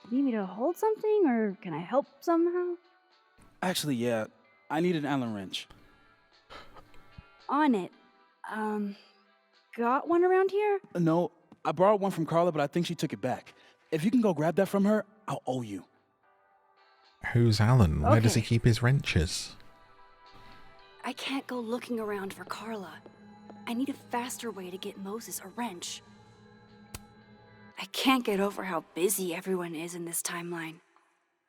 Speaker 2: you need me to hold something, or can I help somehow?
Speaker 13: actually, yeah. I need an Allen wrench.
Speaker 2: On it. Got one around here?
Speaker 13: No, I borrowed one from Carla, but I think she took it back. If you can go grab that from her, I'll owe you.
Speaker 1: Who's Alan? Where does he
Speaker 2: Okay.
Speaker 1: keep his wrenches?
Speaker 2: I can't go looking around for Carla. I need a faster way to get Moses a wrench. I can't get over how busy everyone is in this timeline.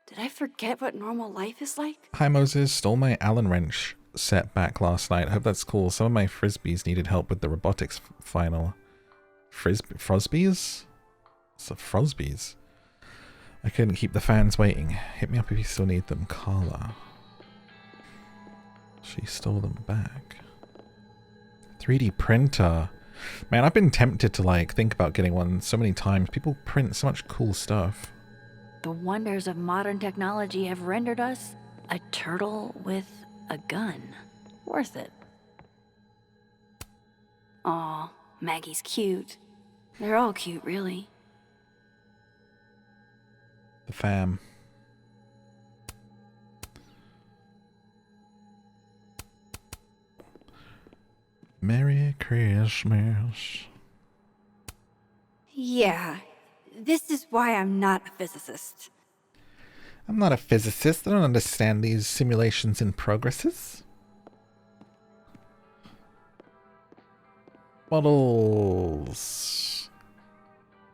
Speaker 2: Did I forget what normal life is like?
Speaker 1: Hi Moses, stole my Allen wrench set back last night. Hope that's cool. Some of my frisbees needed help with the robotics final. Frosbees? So Frosbees. I couldn't keep the fans waiting. Hit me up if you still need them, Carla. She stole them back. 3D printer. Man, I've been tempted to like think about getting one so many times. People print so much cool stuff.
Speaker 2: The wonders of modern technology have rendered us a turtle with a gun. Worth it. Aw, Maggie's cute. They're all cute, really.
Speaker 1: The fam. Merry Christmas.
Speaker 2: Yeah, this is why I'm not a physicist.
Speaker 1: I'm not a physicist. I don't understand these simulations in progresses. Models.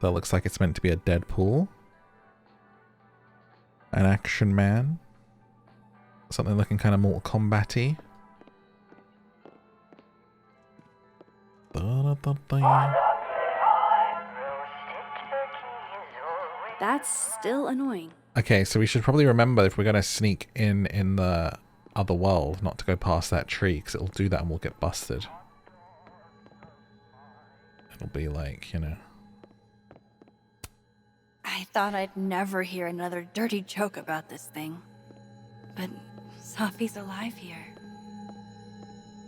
Speaker 1: That looks like it's meant to be a Deadpool. An Action Man. Something looking kind of Mortal Kombat-y.
Speaker 2: That's still annoying.
Speaker 1: Okay, so we should probably remember if we're going to sneak in the other world, not to go past that tree, because it'll do that and we'll get busted. It'll be like, you know.
Speaker 2: I thought I'd never hear another dirty joke about this thing. But Sophie's alive here.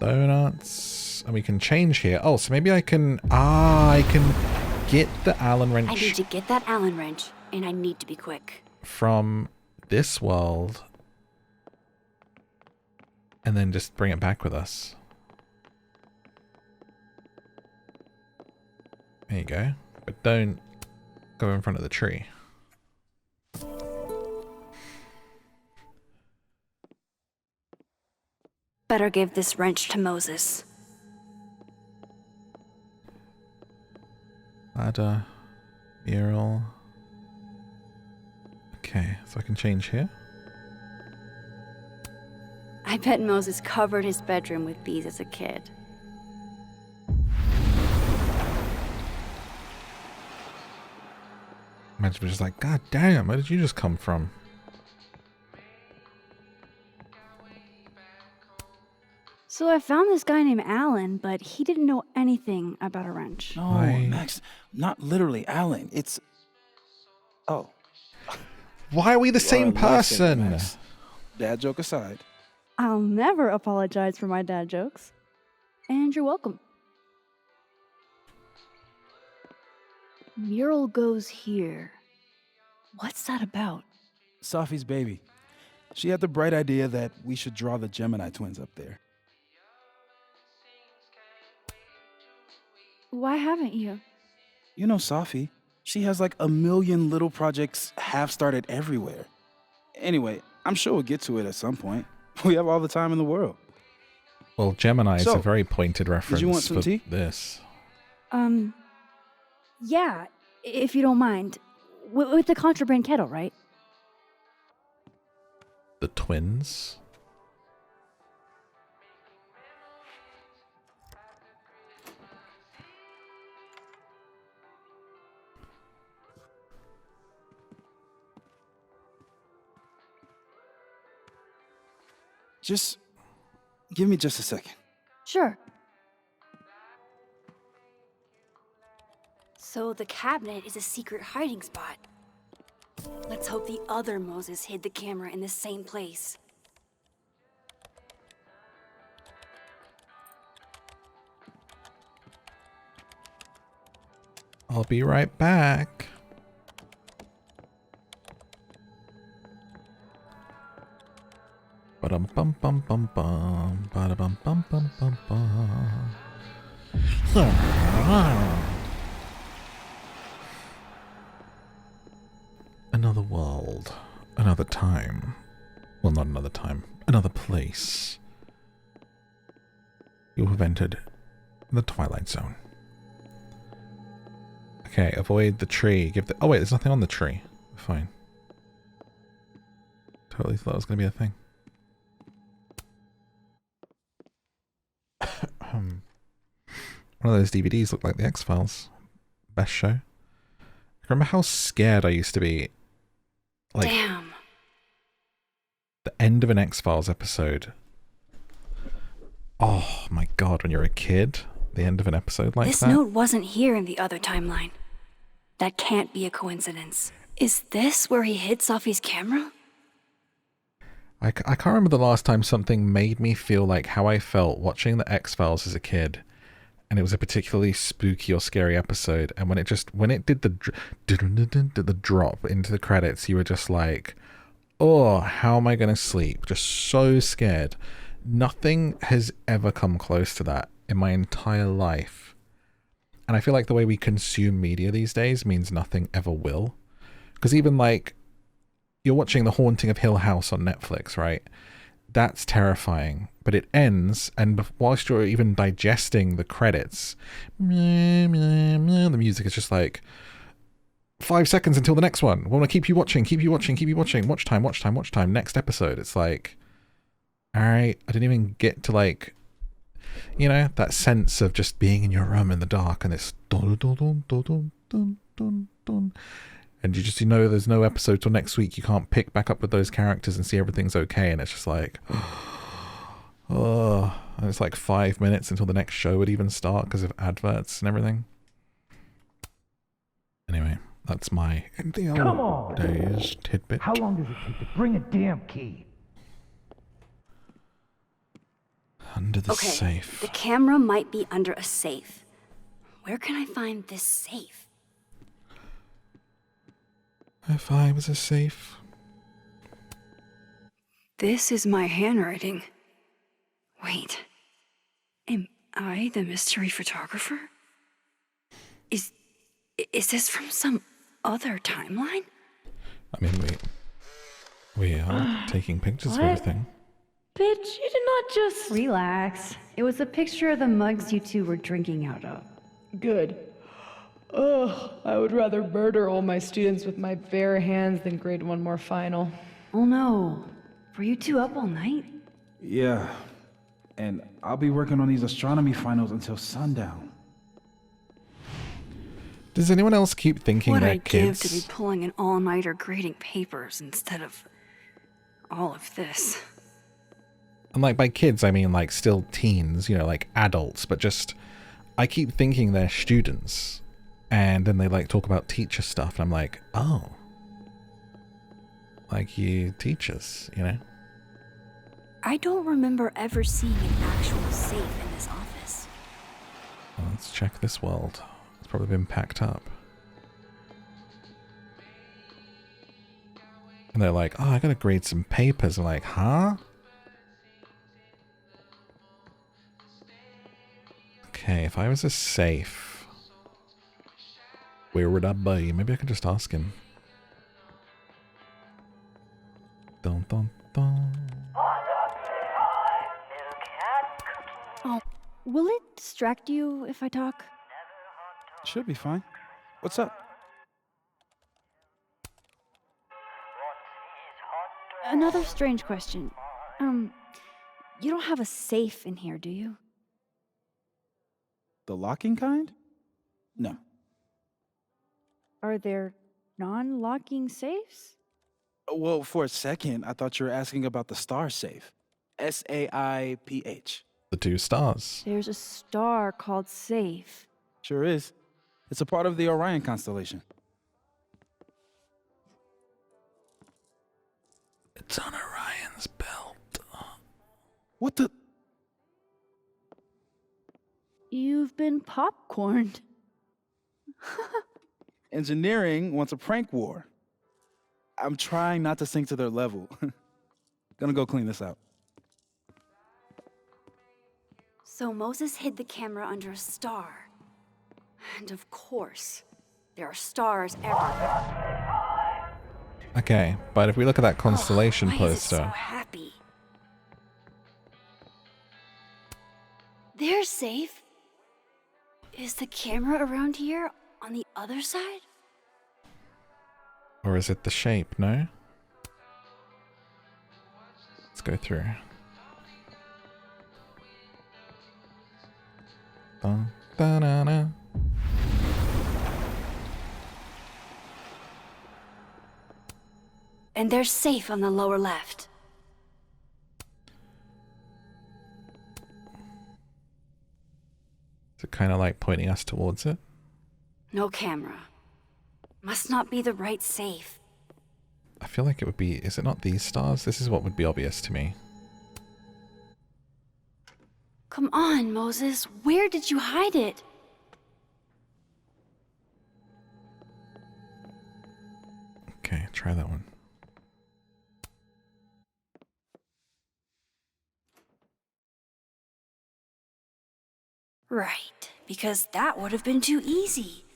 Speaker 1: Donuts. And we can change here. Oh, so maybe I can... I can get the Allen wrench
Speaker 2: I need to get that Allen wrench, and I need to be quick.
Speaker 1: from this world and then just bring it back with us. There you go. But don't go in front of the tree.
Speaker 2: Better give this wrench to Moses.
Speaker 1: Ladder. Mural. Okay, so I can change here.
Speaker 2: I bet Moses covered his bedroom with these as a kid.
Speaker 1: Imagine if it's just like, God damn, where did you just come from?
Speaker 2: So I found this guy named Alan, but he didn't know anything about a wrench.
Speaker 13: No, Max, not literally Alan. It's... Oh.
Speaker 1: Why are we the
Speaker 13: You are
Speaker 1: same
Speaker 13: a lifesaver,
Speaker 1: person?
Speaker 13: Max. Dad joke aside.
Speaker 5: I'll never apologize for my dad jokes. And you're welcome.
Speaker 2: Mural goes here. What's that about?
Speaker 13: Safi's baby. She had the bright idea that we should draw the Gemini twins up there.
Speaker 2: Why haven't you?
Speaker 13: You know Safi. She has like 1 million little projects half-started everywhere. Anyway, I'm sure we'll get to it at some point. We have all the time in the world.
Speaker 1: Well, Gemini is a very pointed reference
Speaker 13: did you want some
Speaker 1: for
Speaker 13: tea?
Speaker 1: this.
Speaker 2: Yeah, if you don't mind. With the contraband kettle, right?
Speaker 1: The twins?
Speaker 13: Just give me just a second.
Speaker 2: Sure. So the cabinet is a secret hiding spot. Let's hope the other Moses hid the camera in the same place.
Speaker 1: I'll be right back. Ba-dum bum bum bum bum. Ba-da-bum bum bum bum bum. Another world. Another time. Well, not another time. Another place. You have entered the Twilight Zone. Okay, avoid the tree. Give the. Oh wait, there's nothing on the tree. Fine. Totally thought it was going to be a thing. One of those DVDs looked like the X-Files. Best show. Remember how scared I used to be? Like,
Speaker 2: damn.
Speaker 1: The end of an X-Files episode. Oh my god, when you're a kid, the end of an episode like
Speaker 2: This
Speaker 1: that.
Speaker 2: note wasn't here in the other timeline. That can't be a coincidence. Is this where he hid Safi's camera?
Speaker 1: I can't remember the last time something made me feel like how I felt watching the X-Files as a kid. And it was a particularly spooky or scary episode. And when it did the drop into the credits, you were just like, oh, how am I going to sleep? Just so scared. Nothing has ever come close to that in my entire life. And I feel like the way we consume media these days means nothing ever will. Because even like, you're watching The Haunting of Hill House on Netflix, right? That's terrifying. But it ends, and whilst you're even digesting the credits, the music is just like, 5 seconds until the next one. We want to keep you watching, keep you watching, keep you watching. Watch time, watch time, watch time. Next episode. It's like, alright, I didn't even get to like, you know, that sense of just being in your room in the dark and it's dun dun dun dun dun dun dun dun. And you know there's no episode till next week. You can't pick back up with those characters and see everything's okay. And it's just like, oh, and it's like 5 minutes until the next show would even start because of adverts and everything. Anyway, that's my in the
Speaker 22: Come
Speaker 1: old
Speaker 22: on.
Speaker 1: days tidbit.
Speaker 22: How long does it take to bring a damn key?
Speaker 1: Under the
Speaker 2: Okay,
Speaker 1: safe.
Speaker 2: the camera might be under a safe. Where can I find this safe?
Speaker 1: If I was a safe.
Speaker 2: This is my handwriting. Wait. Am I the mystery photographer? Is this from some other timeline?
Speaker 1: I mean, we are taking pictures of
Speaker 8: What?
Speaker 1: everything.
Speaker 8: Bitch, you did not just...
Speaker 5: Relax. It was a picture of the mugs you two were drinking out of.
Speaker 8: Good. Ugh, I would rather murder all my students with my bare hands than grade one more final.
Speaker 5: Oh no. Were you two up all night?
Speaker 13: Yeah. And I'll be working on these astronomy finals until sundown.
Speaker 1: Does anyone else keep thinking
Speaker 2: What
Speaker 1: that
Speaker 2: I'd give to
Speaker 1: kids...
Speaker 2: be pulling an all-nighter grading papers instead of all of this.
Speaker 1: And like by kids, I mean like still teens, you know, like adults, but just... I keep thinking they're students. And then they like talk about teacher stuff, and I'm like, oh. Like you teach us, you know?
Speaker 2: I don't remember ever seeing an actual safe in this office.
Speaker 1: Well, let's check this world. It's probably been packed up. And they're like, oh, I gotta grade some papers. I'm like, huh? Okay, if I was a safe, where would I be? Maybe I could just ask him. Dun dun dun.
Speaker 5: Oh, will it distract you if I talk?
Speaker 13: Should be fine. What's up?
Speaker 5: Another strange question. You don't have a safe in here, do you?
Speaker 13: The locking kind? No.
Speaker 5: Are there non-locking safes?
Speaker 13: Well, for a second, I thought you were asking about the star safe. SAIPH.
Speaker 1: The 2 stars.
Speaker 5: There's a star called Safe.
Speaker 13: Sure is. It's a part of the Orion constellation.
Speaker 1: It's on Orion's belt.
Speaker 13: What the?
Speaker 5: You've been popcorned.
Speaker 13: Engineering wants a prank war. I'm trying not to sink to their level. Gonna go clean this out.
Speaker 2: So Moses hid the camera under a star. And of course, there are stars everywhere.
Speaker 1: Okay, but if we look at that constellation
Speaker 2: Why is it so
Speaker 1: poster.
Speaker 2: happy? They're safe. Is the camera around here on the other side?
Speaker 1: Or is it the shape? No? Let's go through. Dun, dun, dun, dun.
Speaker 2: And they're safe on the lower left.
Speaker 1: Is it kind of like pointing us towards it?
Speaker 2: No camera. Must not be the right safe.
Speaker 1: I feel like it would be... Is it not these stars? This is what would be obvious to me.
Speaker 2: Come on, Moses. Where did you hide it?
Speaker 1: Okay, try that one.
Speaker 2: Right, because that would have been too easy.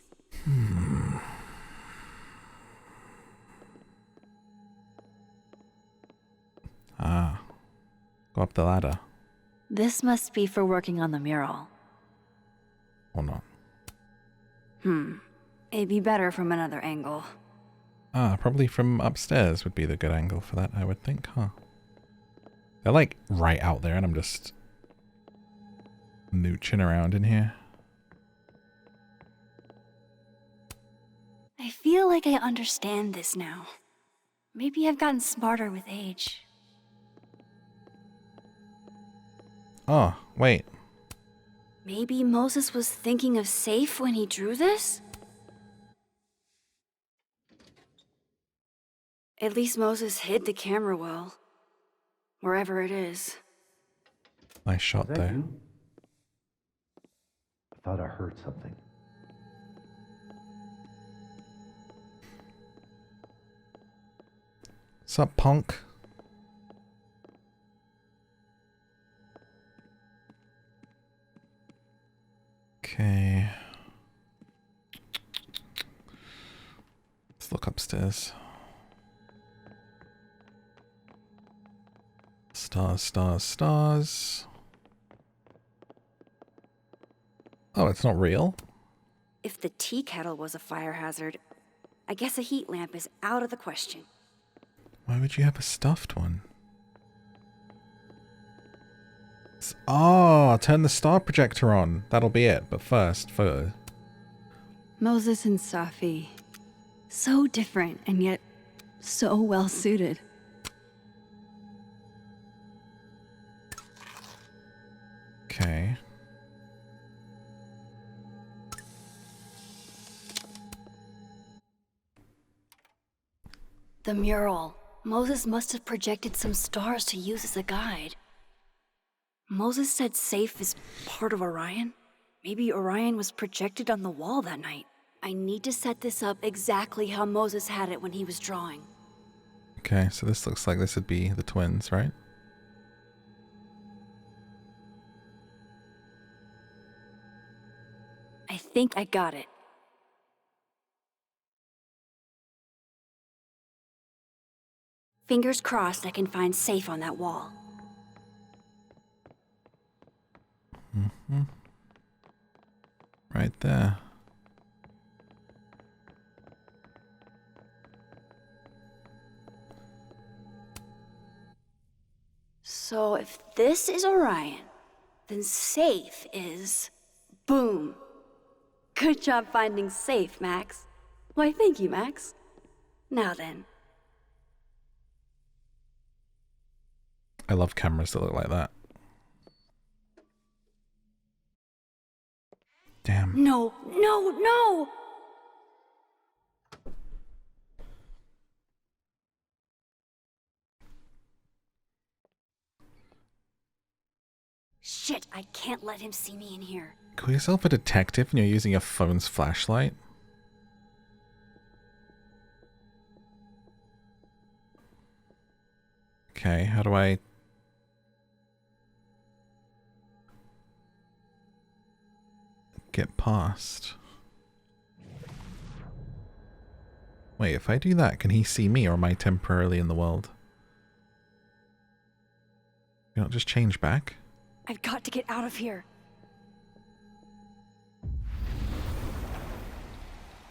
Speaker 1: Ah. Go up the ladder.
Speaker 2: This must be for working on the mural.
Speaker 1: Or not.
Speaker 2: It'd be better from another angle.
Speaker 1: Ah, probably from upstairs would be the good angle for that, I would think, huh? They're like right out there and I'm just mooching around in here.
Speaker 2: I feel like I understand this now. Maybe I've gotten smarter with age.
Speaker 1: Oh, wait.
Speaker 2: Maybe Moses was thinking of safe when he drew this? At least Moses hid the camera well. Wherever it is.
Speaker 1: Nice shot
Speaker 22: that
Speaker 1: there.
Speaker 22: you? I thought I heard something.
Speaker 1: Sup, punk? Okay. Let's look upstairs. Stars, stars, stars. Oh, it's not real?
Speaker 2: If the tea kettle was a fire hazard, I guess a heat lamp is out of the question.
Speaker 1: Why would you have a stuffed one? Oh, turn the star projector on. That'll be it. But first, photo.
Speaker 2: Moses and Safi. So different and yet so well suited.
Speaker 1: Okay.
Speaker 2: The mural. Moses must have projected some stars to use as a guide. Moses said safe is part of Orion. Maybe Orion was projected on the wall that night. I need to set this up exactly how Moses had it when he was drawing.
Speaker 1: Okay, so this looks like this would be the twins, right?
Speaker 2: I think I got it. Fingers crossed I can find safe on that wall.
Speaker 1: Mm-hmm. Right there.
Speaker 2: So if this is Orion, then safe is... boom. Good job finding safe, Max. Why, thank you, Max. Now then.
Speaker 1: I love cameras that look like that. Damn.
Speaker 2: No, no, no! Shit, I can't let him see me in here.
Speaker 1: Call yourself a detective and you're using your phone's flashlight? Okay, how do I... get past? Wait, if I do that, can he see me or am I temporarily in the world? You not just change back?
Speaker 2: I've got to get out of here.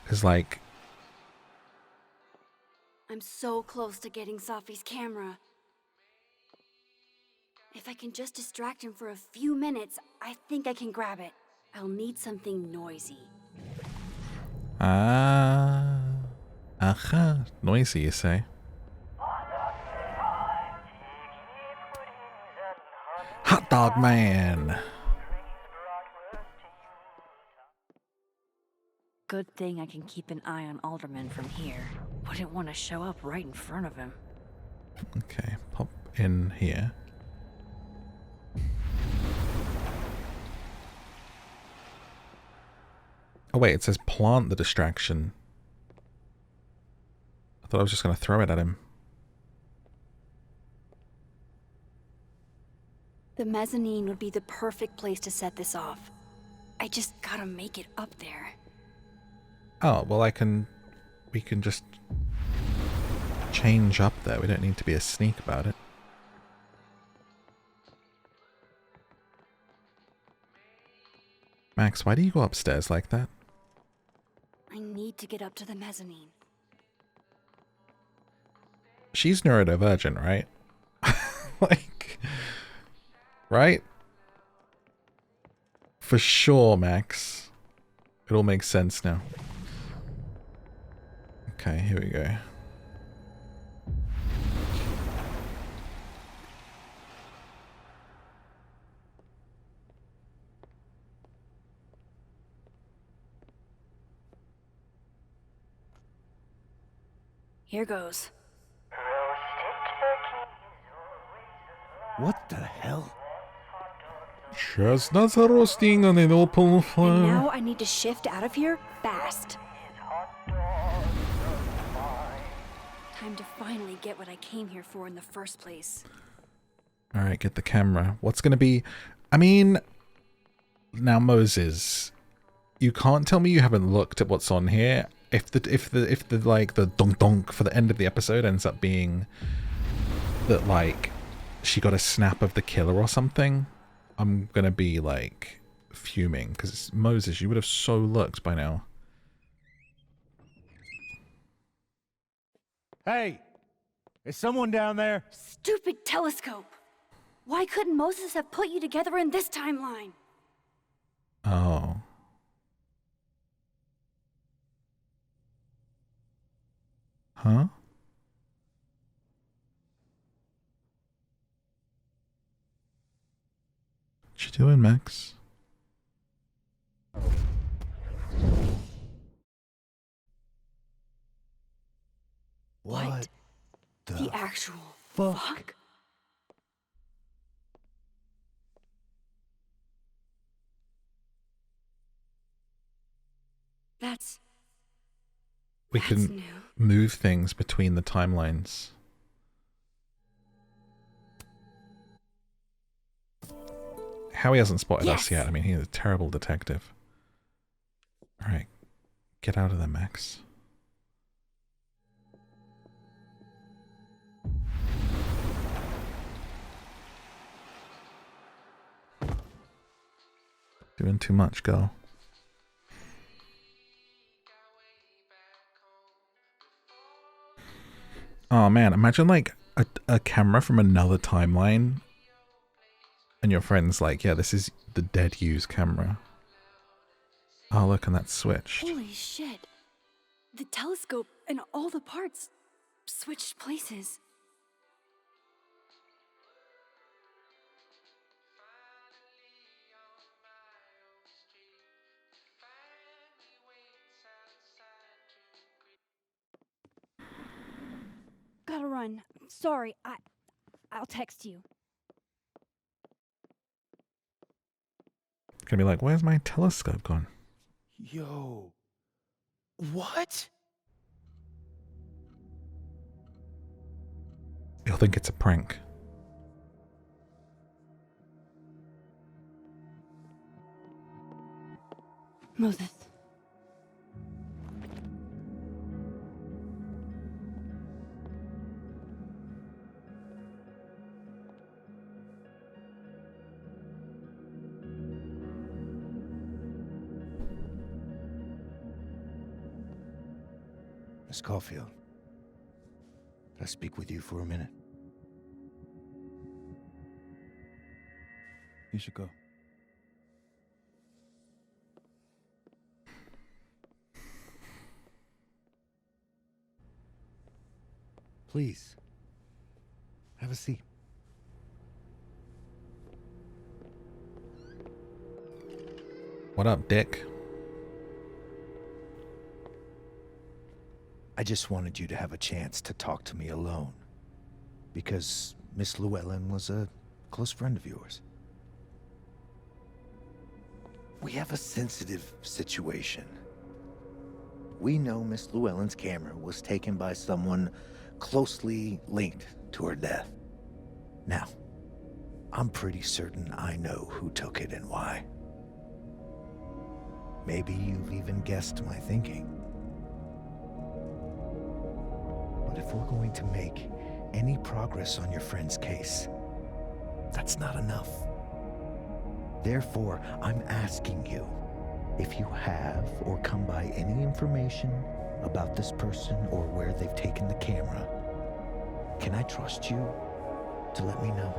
Speaker 1: Because, like...
Speaker 2: I'm so close to getting Safi's camera. If I can just distract him for a few minutes, I think I can grab it. I'll need something noisy.
Speaker 1: Ah... Aha. Noisy, you say? Hot dog man!
Speaker 2: Good thing I can keep an eye on Alderman from here. Wouldn't want to show up right in front of him.
Speaker 1: Okay, pop in here. Oh wait, it says plant the distraction. I thought I was just going to throw it at him.
Speaker 2: The mezzanine would be the perfect place to set this off. I just gotta make it up there.
Speaker 1: Oh, well we can just change up there. We don't need to be a sneak about it. Max, why do you go upstairs like that?
Speaker 2: I need to get up to the mezzanine.
Speaker 1: She's neurodivergent, right? Like, right? For sure, Max. It all makes sense now. Okay, here we go.
Speaker 2: Here goes.
Speaker 21: What the hell?
Speaker 1: Chestnuts are roasting on an open
Speaker 2: And
Speaker 1: fire.
Speaker 2: now I need to shift out of here fast. Time to finally get what I came here for in the first place.
Speaker 1: Alright, get the camera. What's gonna be... I mean... Now, Moses, you can't tell me you haven't looked at what's on here. If the like the donk donk for the end of the episode ends up being that like she got a snap of the killer or something, I'm gonna be like fuming because Moses, you would have so looked by now.
Speaker 10: Hey, is someone down there?
Speaker 2: Stupid telescope! Why couldn't Moses have put you together in this timeline?
Speaker 1: Oh. Huh? What you doing, Max?
Speaker 2: What the actual fuck?
Speaker 1: We can move things between the timelines. how he hasn't spotted us
Speaker 2: Yes.
Speaker 1: yet. I mean, he's a terrible detective. Alright. Get out of there, Max. Doing too much, girl. Oh man, imagine like a camera from another timeline and your friend's like, yeah, this is the dead use camera. Oh look, and that's switched.
Speaker 2: Holy shit. The telescope and all the parts switched places. Gotta run. Sorry, I'll text you.
Speaker 1: Gonna be like, where's my telescope gone?
Speaker 13: Yo. What?
Speaker 1: You'll think it's a prank.
Speaker 2: Moses.
Speaker 21: Miss Caulfield, can I speak with you for a minute?
Speaker 13: You should go.
Speaker 21: Please, have a seat.
Speaker 1: What up, Dick?
Speaker 21: I just wanted you to have a chance to talk to me alone. Because Miss Llewellyn was a close friend of yours. We have a sensitive situation. We know Miss Llewellyn's camera was taken by someone closely linked to her death. Now, I'm pretty certain I know who took it and why. Maybe you've even guessed my thinking. But if we're going to make any progress on your friend's case, that's not enough. Therefore, I'm asking you, if you have or come by any information about this person or where they've taken the camera, can I trust you to let me know?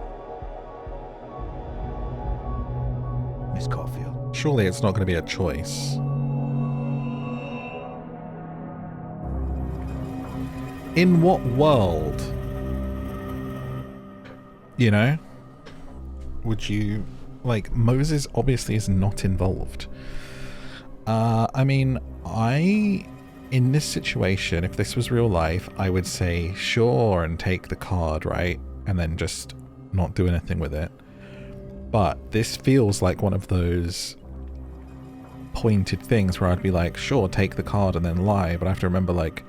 Speaker 21: Miss Caulfield.
Speaker 1: Surely it's not going to be a choice. In what world, you know, would you, like, Moses obviously is not involved. I mean, in this situation, if this was real life, I would say sure and take the card, right? And then just not do anything with it. But this feels like one of those pointed things where I'd be like, sure, take the card and then lie, but I have to remember, like,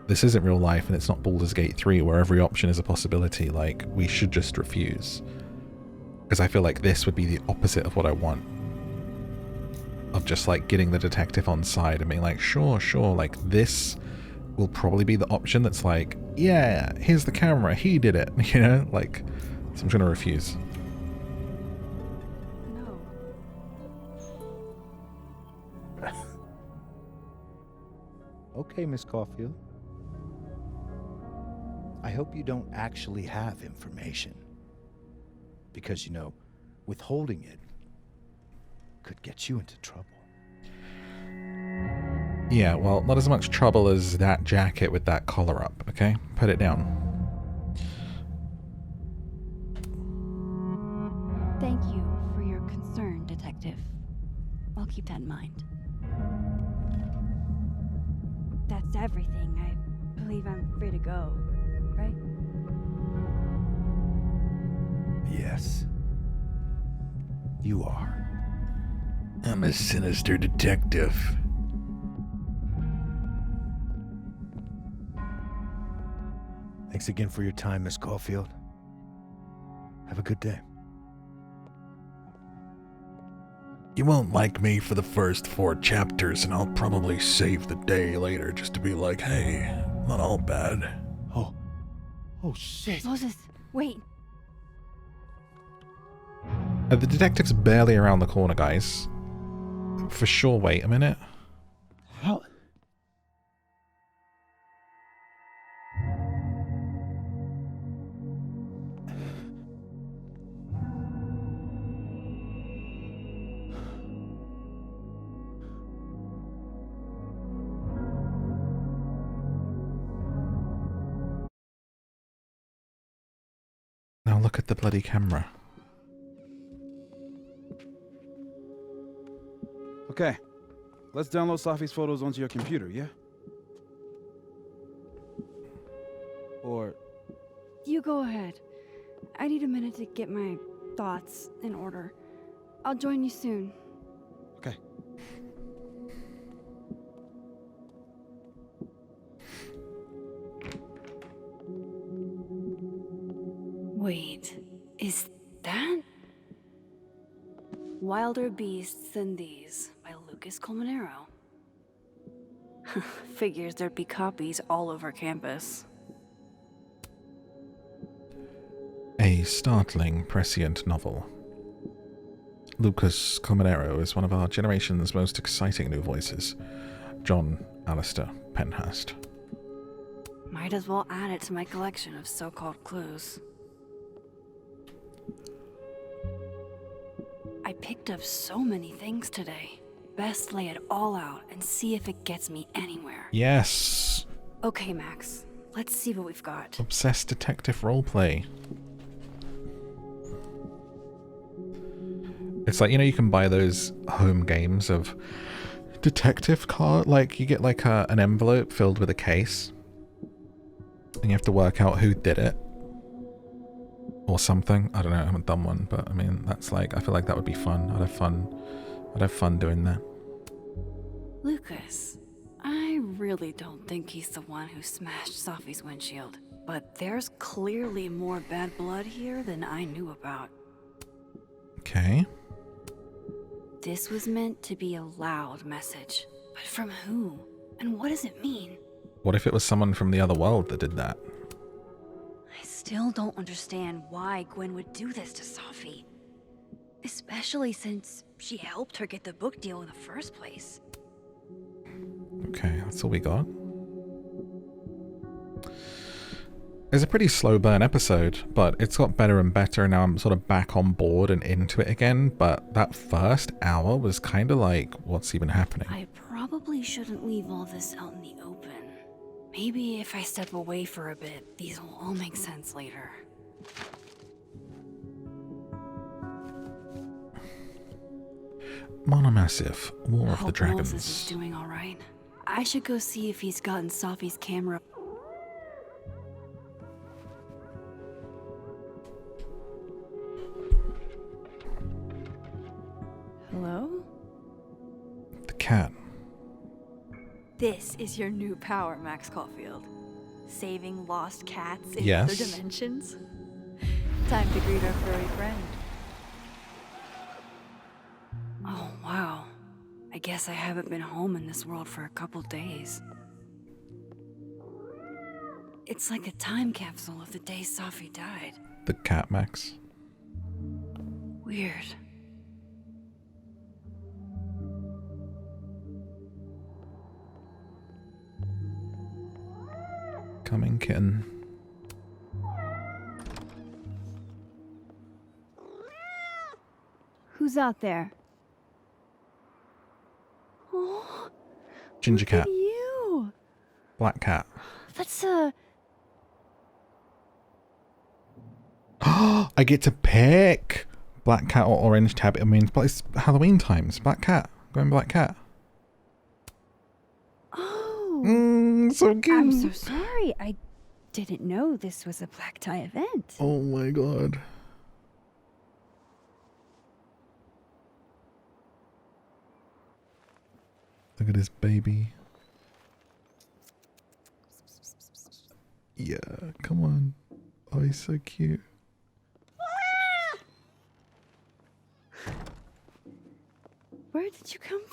Speaker 1: this isn't real life and it's not Baldur's Gate 3 where every option is a possibility. Like, we should just refuse. Because I feel like this would be the opposite of what I want. Of just, like, getting the detective on side and being like, sure, like, this will probably be the option that's like, yeah, here's the camera, he did it, you know? Like, so I'm gonna refuse.
Speaker 21: Okay, Miss Caulfield. I hope you don't actually have information. Because, you know, withholding it could get you into trouble.
Speaker 1: Yeah, well, not as much trouble as that jacket with that collar up, okay? Put it down.
Speaker 2: Thank you for your concern, Detective. I'll keep that in mind. That's everything. I believe I'm free to go, right?
Speaker 21: Yes. You are. I'm a sinister detective. Thanks again for your time, Miss Caulfield. Have a good day.
Speaker 1: You won't like me for the first 4 chapters, and I'll probably save the day later just to be like, hey, not all bad.
Speaker 13: Oh shit.
Speaker 5: Moses, wait.
Speaker 1: The detective's barely around the corner, guys. For sure, wait a minute.
Speaker 13: How?
Speaker 1: Now look at the bloody camera.
Speaker 13: Okay, let's download Safi's photos onto your computer, yeah? Or...
Speaker 2: You go ahead. I need a minute to get my thoughts in order. I'll join you soon.
Speaker 13: Okay.
Speaker 2: Wait, is that? Wilder Beasts Than These by Lucas Colmenero. Figures there'd be copies all over campus.
Speaker 1: A startling, prescient novel. Lucas Colmenero is one of our generation's most exciting new voices. John Alistair Penhurst.
Speaker 2: Might as well add it to my collection of so-called clues. I picked up so many things today. Best lay it all out and see if it gets me anywhere.
Speaker 1: Yes!
Speaker 2: Okay, Max. Let's see what we've got.
Speaker 1: Obsessed detective roleplay. It's like, you know, you can buy those home games of detective card. Like, you get like an envelope filled with a case. And you have to work out who did it. Or something. I don't know, I haven't done one, but I mean, that's like, I feel like that would be fun. I'd have fun doing that.
Speaker 2: Lucas, I really don't think he's the one who smashed Safi's windshield. But there's clearly more bad blood here than I knew about.
Speaker 1: Okay.
Speaker 2: This was meant to be a loud message. But from who? And what does it mean?
Speaker 1: What if it was someone from the other world that did that?
Speaker 2: I still don't understand why Gwen would do this to Safi. Especially since she helped her get the book deal in the first place.
Speaker 1: Okay, that's all we got. It's a pretty slow burn episode, but it's got better and better, and now I'm sort of back on board and into it again, but that first hour was kind of like, what's even happening?
Speaker 2: I probably shouldn't leave all this out in the open. Maybe if I step away for a bit, these will all make sense later.
Speaker 1: Monomassive, War of the
Speaker 2: Hope
Speaker 1: Dragons.
Speaker 2: Moses is doing all right. I should go see if he's gotten Safi's camera.
Speaker 5: Hello?
Speaker 1: The cat.
Speaker 5: This is your new power, Max Caulfield. Saving lost cats in
Speaker 1: Yes.
Speaker 5: other dimensions. Time to greet our furry friend.
Speaker 2: Oh, wow. I guess I haven't been home in this world for a couple days. It's like a time capsule of the day Safi died.
Speaker 1: The cat, Max.
Speaker 2: Weird.
Speaker 1: Coming, kitten.
Speaker 5: Who's out there?
Speaker 2: Oh,
Speaker 1: Ginger cat.
Speaker 5: you.
Speaker 1: Black cat.
Speaker 5: That's
Speaker 1: I get to pick black cat or orange tab. I mean, it's Halloween times. Black cat. Going black cat.
Speaker 5: Oh.
Speaker 1: So cute.
Speaker 5: I'm so sorry. I didn't know this was a black tie event.
Speaker 1: Oh my god. Look at this baby. Yeah, come on. Oh, he's so cute.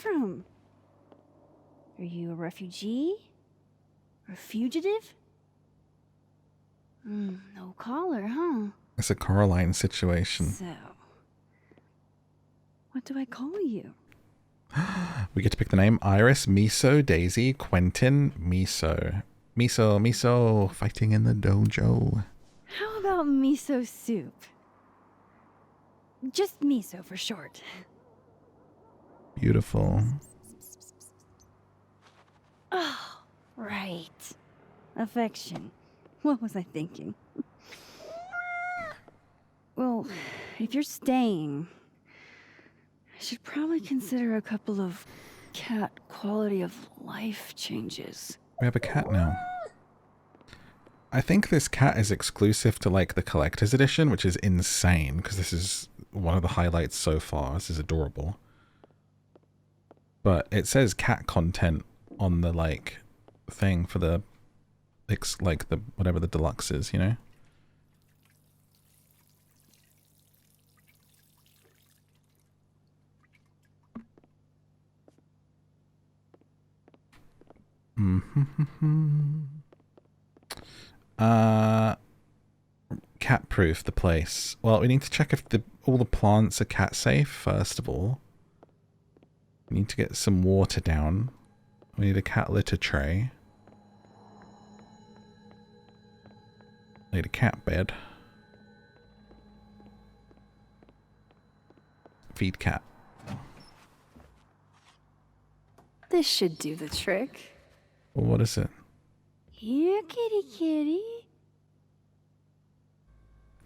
Speaker 5: from? Are you a refugee? A fugitive? No collar, huh?
Speaker 1: It's a Coraline situation.
Speaker 5: So, what do I call you?
Speaker 1: We get to pick the name. Iris, Miso, Daisy, Quentin, Miso. Miso, fighting in the dojo.
Speaker 5: How about miso soup? Just miso for short.
Speaker 1: Beautiful.
Speaker 5: Oh, right. Affection. What was I thinking? Well, if you're staying, I should probably consider a couple of cat quality of life changes.
Speaker 1: We have a cat now. I think this cat is exclusive to like the collector's edition, which is insane because this is one of the highlights so far. This is adorable. But it says cat content on the like thing for the like the whatever the deluxe is, you know? Cat proof the place. Well, we need to check if all the plants are cat safe first of all. We need to get some water down. We need a cat litter tray. Need a cat bed. Feed cat.
Speaker 2: This should do the trick.
Speaker 1: Well, what is it?
Speaker 5: Here, kitty kitty.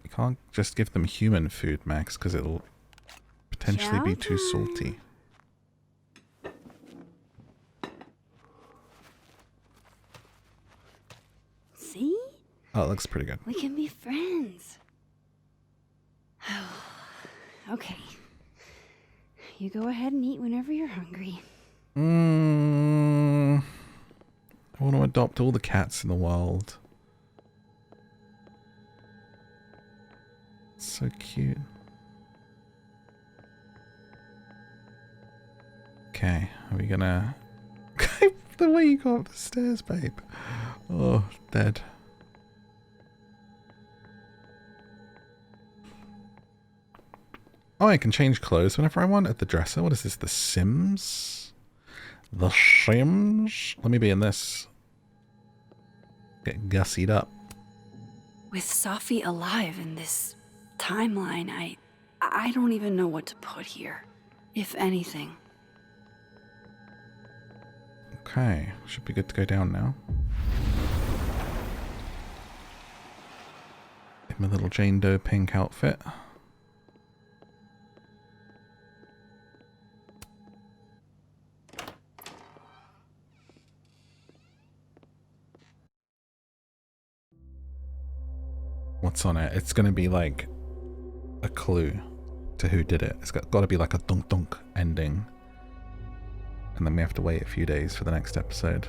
Speaker 1: You can't just give them human food, Max, because it'll potentially be too salty.
Speaker 5: See?
Speaker 1: Oh, it looks pretty good.
Speaker 5: We can be friends. Okay. You go ahead and eat whenever you're hungry.
Speaker 1: I want to adopt all the cats in the world. So cute. Okay, are we gonna... The way you go up the stairs, babe. Oh, dead. Oh, I can change clothes whenever I want at the dresser. What is this, The Sims? The Sims? Let me be in this. Get gussied up.
Speaker 2: With Safi alive in this timeline, I don't even know what to put here, if anything.
Speaker 1: Okay, should be good to go down now. In my little Jane Doe pink outfit. What's on it? It's gonna be like a clue to who did it. It's got to be like a dunk dunk ending. And then we have to wait a few days for the next episode.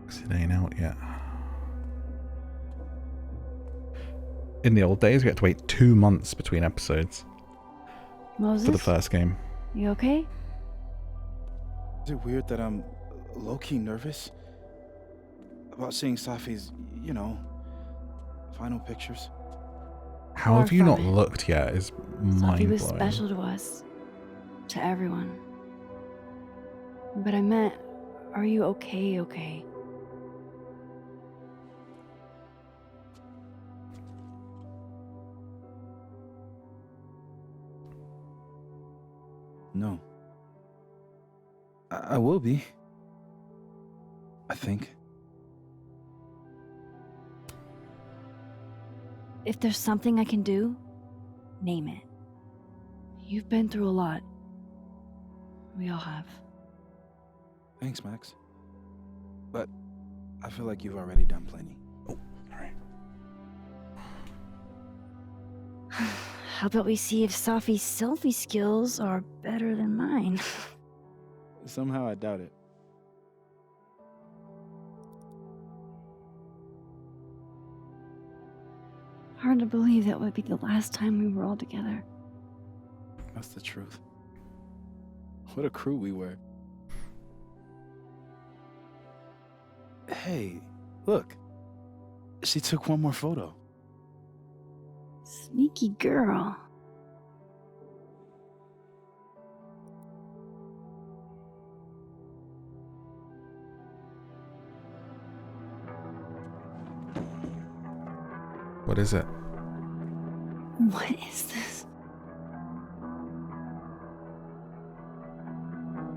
Speaker 1: 'Cause it ain't out yet. In the old days, we had to wait 2 months between episodes
Speaker 5: Moses?
Speaker 1: for the first game.
Speaker 5: You okay?
Speaker 13: Is it weird that I'm low-key nervous about seeing Safi's, you know, final pictures?
Speaker 1: How
Speaker 2: Far
Speaker 1: have you
Speaker 2: from
Speaker 1: not
Speaker 2: it.
Speaker 1: looked yet is
Speaker 2: Safi
Speaker 1: mind
Speaker 2: was
Speaker 1: blowing.
Speaker 2: special to us. To everyone. But I meant, are you okay?
Speaker 13: No. I will be. I think.
Speaker 5: If there's something I can do, name it.
Speaker 2: You've been through a lot. We all have.
Speaker 13: Thanks, Max. But I feel like you've already done plenty.
Speaker 1: Oh, alright.
Speaker 5: How about we see if Safi's selfie skills are better than mine?
Speaker 13: Somehow I doubt it.
Speaker 2: Hard to believe that would be the last time we were all together.
Speaker 13: That's the truth. What a crew we were. Hey, look. She took one more photo.
Speaker 2: Sneaky girl.
Speaker 1: What is it?
Speaker 2: What is this?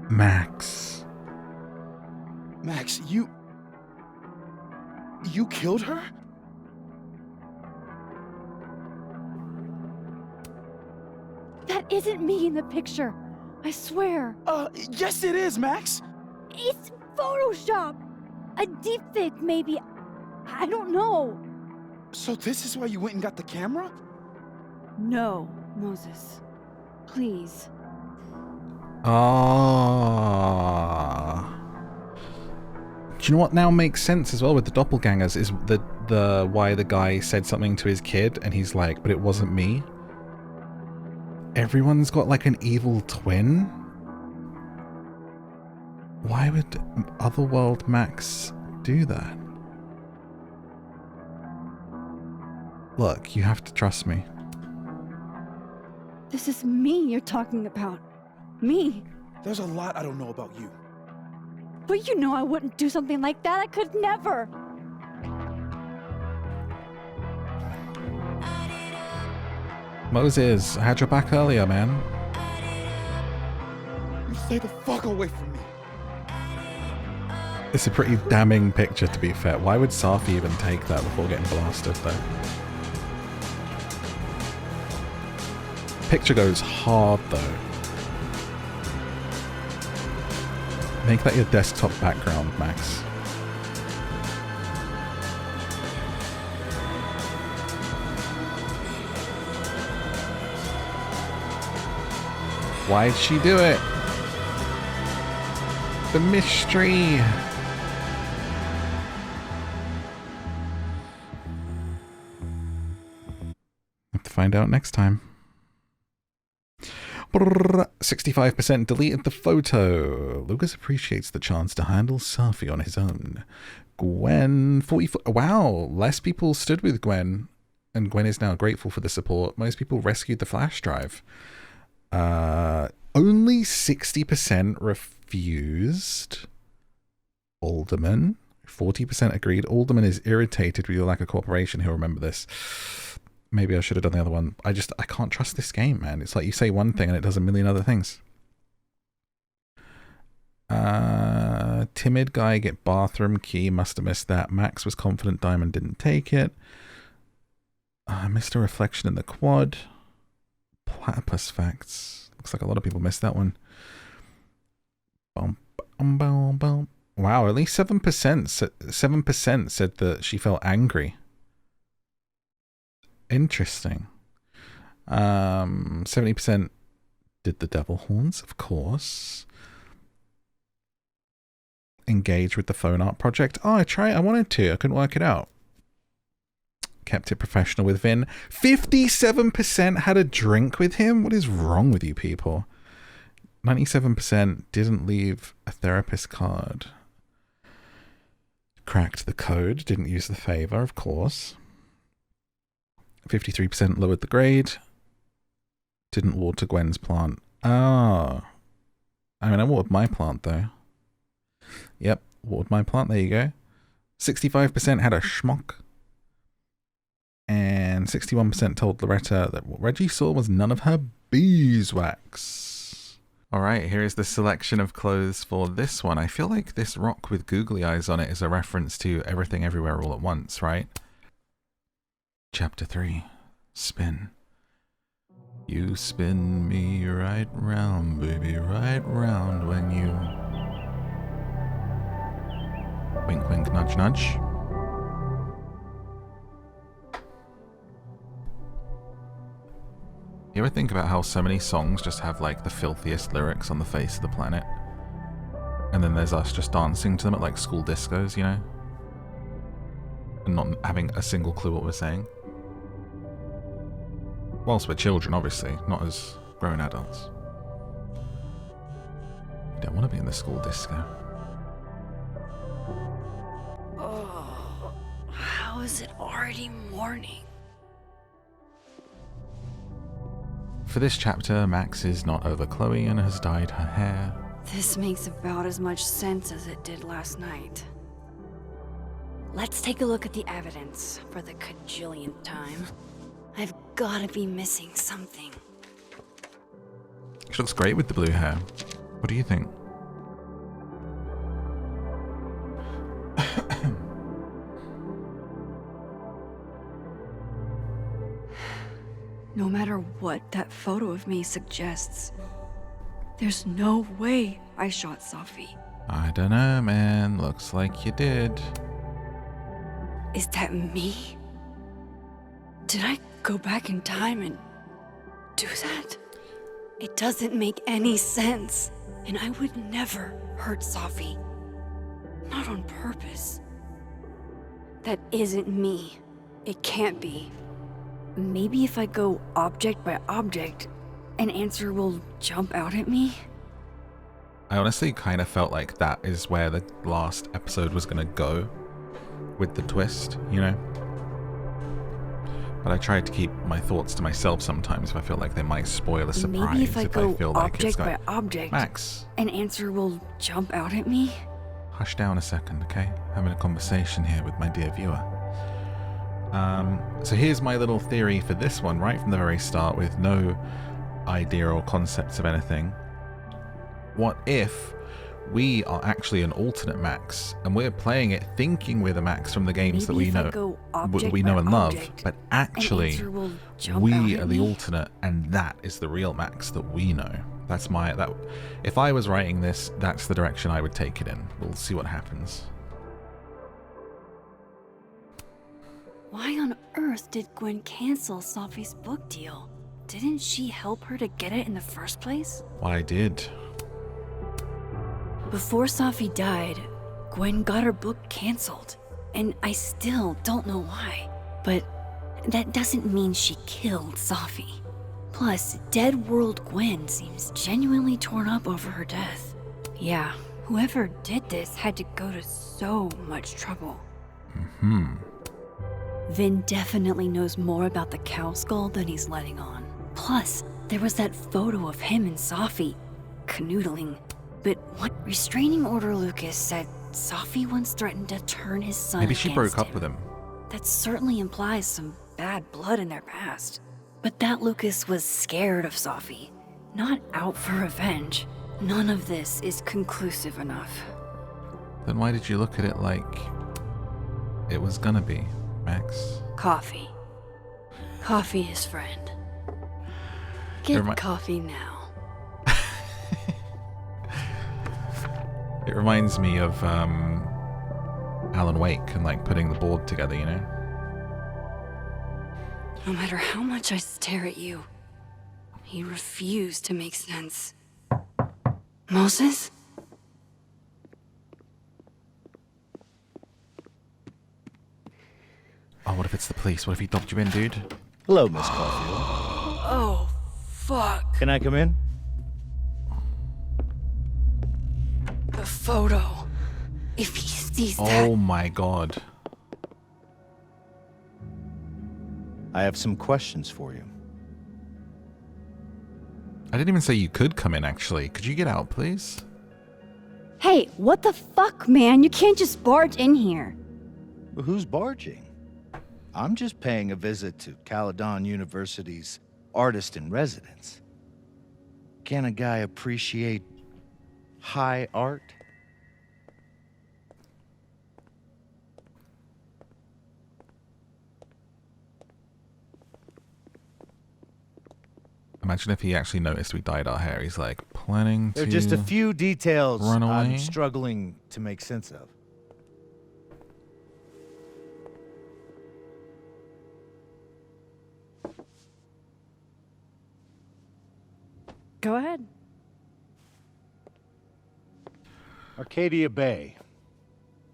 Speaker 1: Max.
Speaker 13: Max, you killed her?
Speaker 5: That isn't me in the picture. I swear.
Speaker 13: Yes it is, Max.
Speaker 5: It's Photoshop. A deepfake, maybe. I don't know.
Speaker 13: So this is why you went and got the camera?
Speaker 2: No, Moses. Please.
Speaker 1: Ah. Do you know what now makes sense as well with the doppelgangers is the why the guy said something to his kid and he's like, but it wasn't me. Everyone's got like an evil twin. Why would Otherworld Max do that? Look, you have to trust me.
Speaker 2: This is me you're talking about. Me.
Speaker 13: There's a lot I don't know about you.
Speaker 2: But you know I wouldn't do something like that. I could never.
Speaker 1: Moses, I had your back earlier, man.
Speaker 13: You stay the fuck away from me.
Speaker 1: It's a pretty damning picture, to be fair. Why would Safi even take that before getting blasted, though? Picture goes hard, though. Make that your desktop background, Max. Why'd she do it? The mystery. Have to find out next time. 65% deleted the photo. Lucas appreciates the chance to handle Safi on his own. Gwen, 44. Wow, less people stood with Gwen, and Gwen is now grateful for the support. Most people rescued the flash drive. Only 60% refused. Alderman, 40% agreed. Alderman is irritated with your lack of cooperation. He'll remember this. Maybe I should have done the other one. I can't trust this game, man. It's like you say one thing and it does a million other things. Timid guy get bathroom key. Must have missed that. Max was confident Diamond didn't take it. Missed a reflection in the quad. Platypus facts. Looks like a lot of people missed that one. Wow, at least 7% said that she felt angry. Interesting. 70% did the devil horns, of course. Engage with the phone art project. Oh, I wanted to. I couldn't work it out. Kept it professional with Vin. 57% had a drink with him. What is wrong with you people? 97% didn't leave a therapist card. Cracked the code. Didn't use the favor, of course. 53% lowered the grade. Didn't water Gwen's plant. Oh. I mean, I watered my plant, though. Yep, watered my plant. There you go. 65% had a schmuck. And 61% told Loretta that what Reggie saw was none of her beeswax. Alright, here is the selection of clothes for this one. I feel like this rock with googly eyes on it is a reference to Everything Everywhere All at Once, right? Chapter 3. Spin. You spin me right round, baby, right round when you... Wink, wink, nudge, nudge. You ever think about how so many songs just have like the filthiest lyrics on the face of the planet? And then there's us just dancing to them at like school discos, you know? And not having a single clue what we're saying. Whilst we're children, obviously, not as grown adults. You don't want to be in the school disco.
Speaker 2: Oh, how is it already morning?
Speaker 1: For this chapter, Max is not over Chloe and has dyed her hair.
Speaker 2: This makes about as much sense as it did last night. Let's take a look at the evidence for the cajillionth time. I've gotta be missing something.
Speaker 1: She looks great with the blue hair. What do you think?
Speaker 2: No matter what that photo of me suggests, there's no way I shot Sophie.
Speaker 1: I don't know, man. Looks like you did.
Speaker 2: Is that me? Did I go back in time and do that? It doesn't make any sense. And I would never hurt Sophie. Not on purpose. That isn't me. It can't be. Maybe if I go object by object, an answer will jump out at me?
Speaker 1: I honestly kind of felt like that is where the last episode was going to go with the twist, you know? But I tried to keep my thoughts to myself sometimes if I feel like they might spoil a surprise.
Speaker 2: Maybe if I go
Speaker 1: feel like it's
Speaker 2: object by
Speaker 1: going...
Speaker 2: object,
Speaker 1: Max,
Speaker 2: an answer will jump out at me?
Speaker 1: hush down a second, okay? Having a conversation here with my dear viewer. So here's my little theory for this one, right from the very start, with no idea or concepts of anything. What if we are actually an alternate Max, and we're playing it thinking we're the Max from the games that we know, and love, but actually we are the alternate, and that is the real Max that we know. That's if I was writing this, that's the direction I would take it in. We'll see what happens.
Speaker 2: Why on earth did Gwen cancel Sophie's book deal? Didn't she help her to get it in the first place?
Speaker 1: Well, I did.
Speaker 2: Before Sophie died, Gwen got her book canceled. And I still don't know why. But that doesn't mean she killed Sophie. Plus, Dead World Gwen seems genuinely torn up over her death. Yeah, whoever did this had to go to so much trouble. Vin definitely knows more about the cow skull than he's letting on. Plus, there was that photo of him and Sophie canoodling. But what restraining order Lucas said Sophie once threatened to turn his son
Speaker 1: Maybe she
Speaker 2: against
Speaker 1: broke up
Speaker 2: him.
Speaker 1: with him.
Speaker 2: That certainly implies some bad blood in their past. But that Lucas was scared of Sophie, not out for revenge. None of this is conclusive enough.
Speaker 1: Then why did you look at it like it was gonna be, Max?
Speaker 2: Coffee. Coffee is friend. Get coffee now.
Speaker 1: It reminds me of Alan Wake and like putting the board together, you know?
Speaker 2: No matter how much I stare at you, he refused to make sense. Moses?
Speaker 1: Oh, what if it's the police? What if he dobbed you in, dude?
Speaker 3: Hello, Miss Caulfield.
Speaker 2: Oh, fuck.
Speaker 3: Can I come in?
Speaker 2: The photo. If he sees that...
Speaker 1: Oh my god.
Speaker 3: I have some questions for you.
Speaker 1: I didn't even say you could come in, actually. Could you get out, please?
Speaker 5: Hey, what the fuck, man? You can't just barge in here.
Speaker 3: Well, who's barging? I'm just paying a visit to Caledon University's artist in residence. Can a guy appreciate high art?
Speaker 1: Imagine if he actually noticed we dyed our hair. He's like, planning to
Speaker 3: There are just a few details
Speaker 1: run away?
Speaker 3: I'm struggling to make sense of.
Speaker 5: Go ahead.
Speaker 3: Arcadia Bay,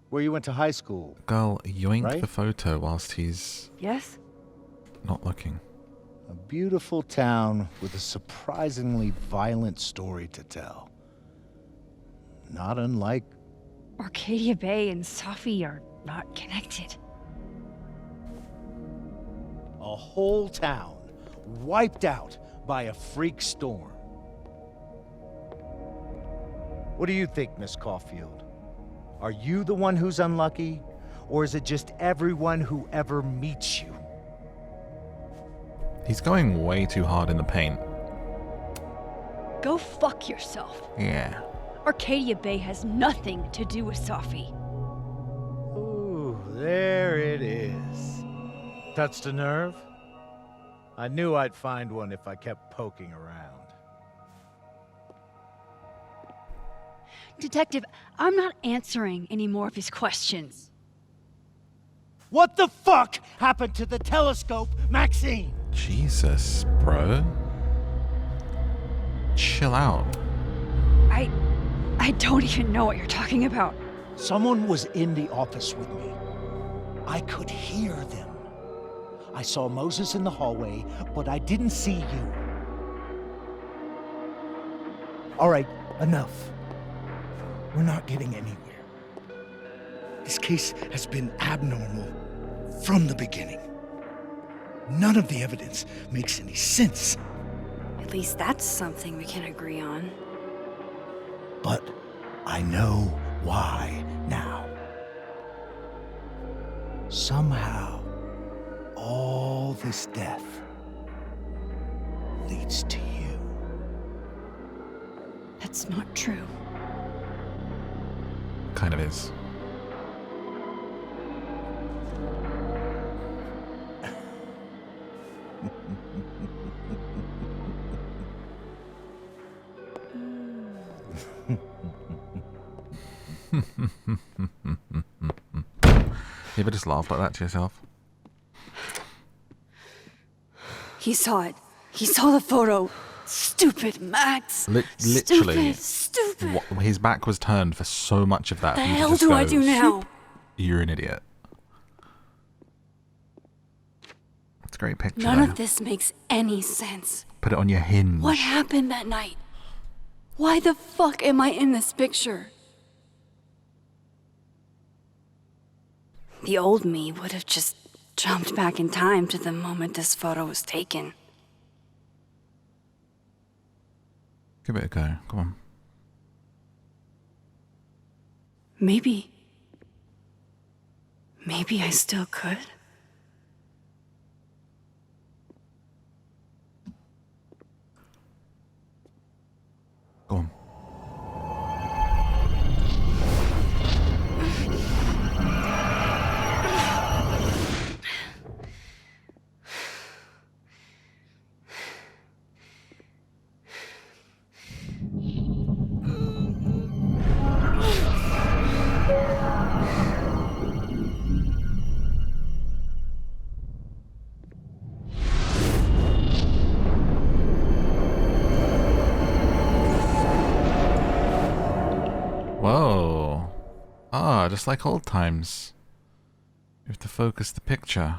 Speaker 3: where you went to high school.
Speaker 1: Girl yoinked
Speaker 3: right?
Speaker 1: the photo whilst he's
Speaker 5: Yes?
Speaker 1: not looking.
Speaker 3: A beautiful town with a surprisingly violent story to tell. Not unlike...
Speaker 2: Arcadia Bay and Safi are not connected.
Speaker 3: A whole town wiped out by a freak storm. What do you think, Miss Caulfield? Are you the one who's unlucky? Or is it just everyone who ever meets you?
Speaker 1: He's going way too hard in the paint.
Speaker 2: Go fuck yourself.
Speaker 1: Yeah.
Speaker 2: Arcadia Bay has nothing to do with Safi.
Speaker 3: Ooh, there it is. Touched a nerve? I knew I'd find one if I kept poking around.
Speaker 2: Detective, I'm not answering any more of his questions.
Speaker 3: What the fuck happened to the telescope, Maxine?
Speaker 1: Jesus, bro. Chill out.
Speaker 2: I don't even know what you're talking about.
Speaker 3: Someone was in the office with me. I could hear them. I saw Moses in the hallway, but I didn't see you. All right, enough. We're not getting anywhere. This case has been abnormal from the beginning. None of the evidence makes any sense.
Speaker 2: At least that's something we can agree on.
Speaker 3: But I know why now. Somehow, all this death leads to you.
Speaker 2: That's not true.
Speaker 1: Kind of is. You ever just laugh like that to yourself?
Speaker 2: He saw it. He saw the photo. Stupid Max.
Speaker 1: Literally.
Speaker 2: Stupid.
Speaker 1: His back was turned for so much of that.
Speaker 2: The
Speaker 1: for you to
Speaker 2: hell
Speaker 1: just
Speaker 2: do
Speaker 1: go,
Speaker 2: I do now?
Speaker 1: You're an idiot. It's a great picture.
Speaker 2: None
Speaker 1: though.
Speaker 2: of this makes any sense.
Speaker 1: Put it on your hinge.
Speaker 2: What happened that night? Why the fuck am I in this picture? The old me would have just jumped back in time to the moment this photo was taken.
Speaker 1: Give it a go. Come on.
Speaker 2: Maybe I still could.
Speaker 1: Go on. Whoa. Ah, just like old times. You have to focus the picture.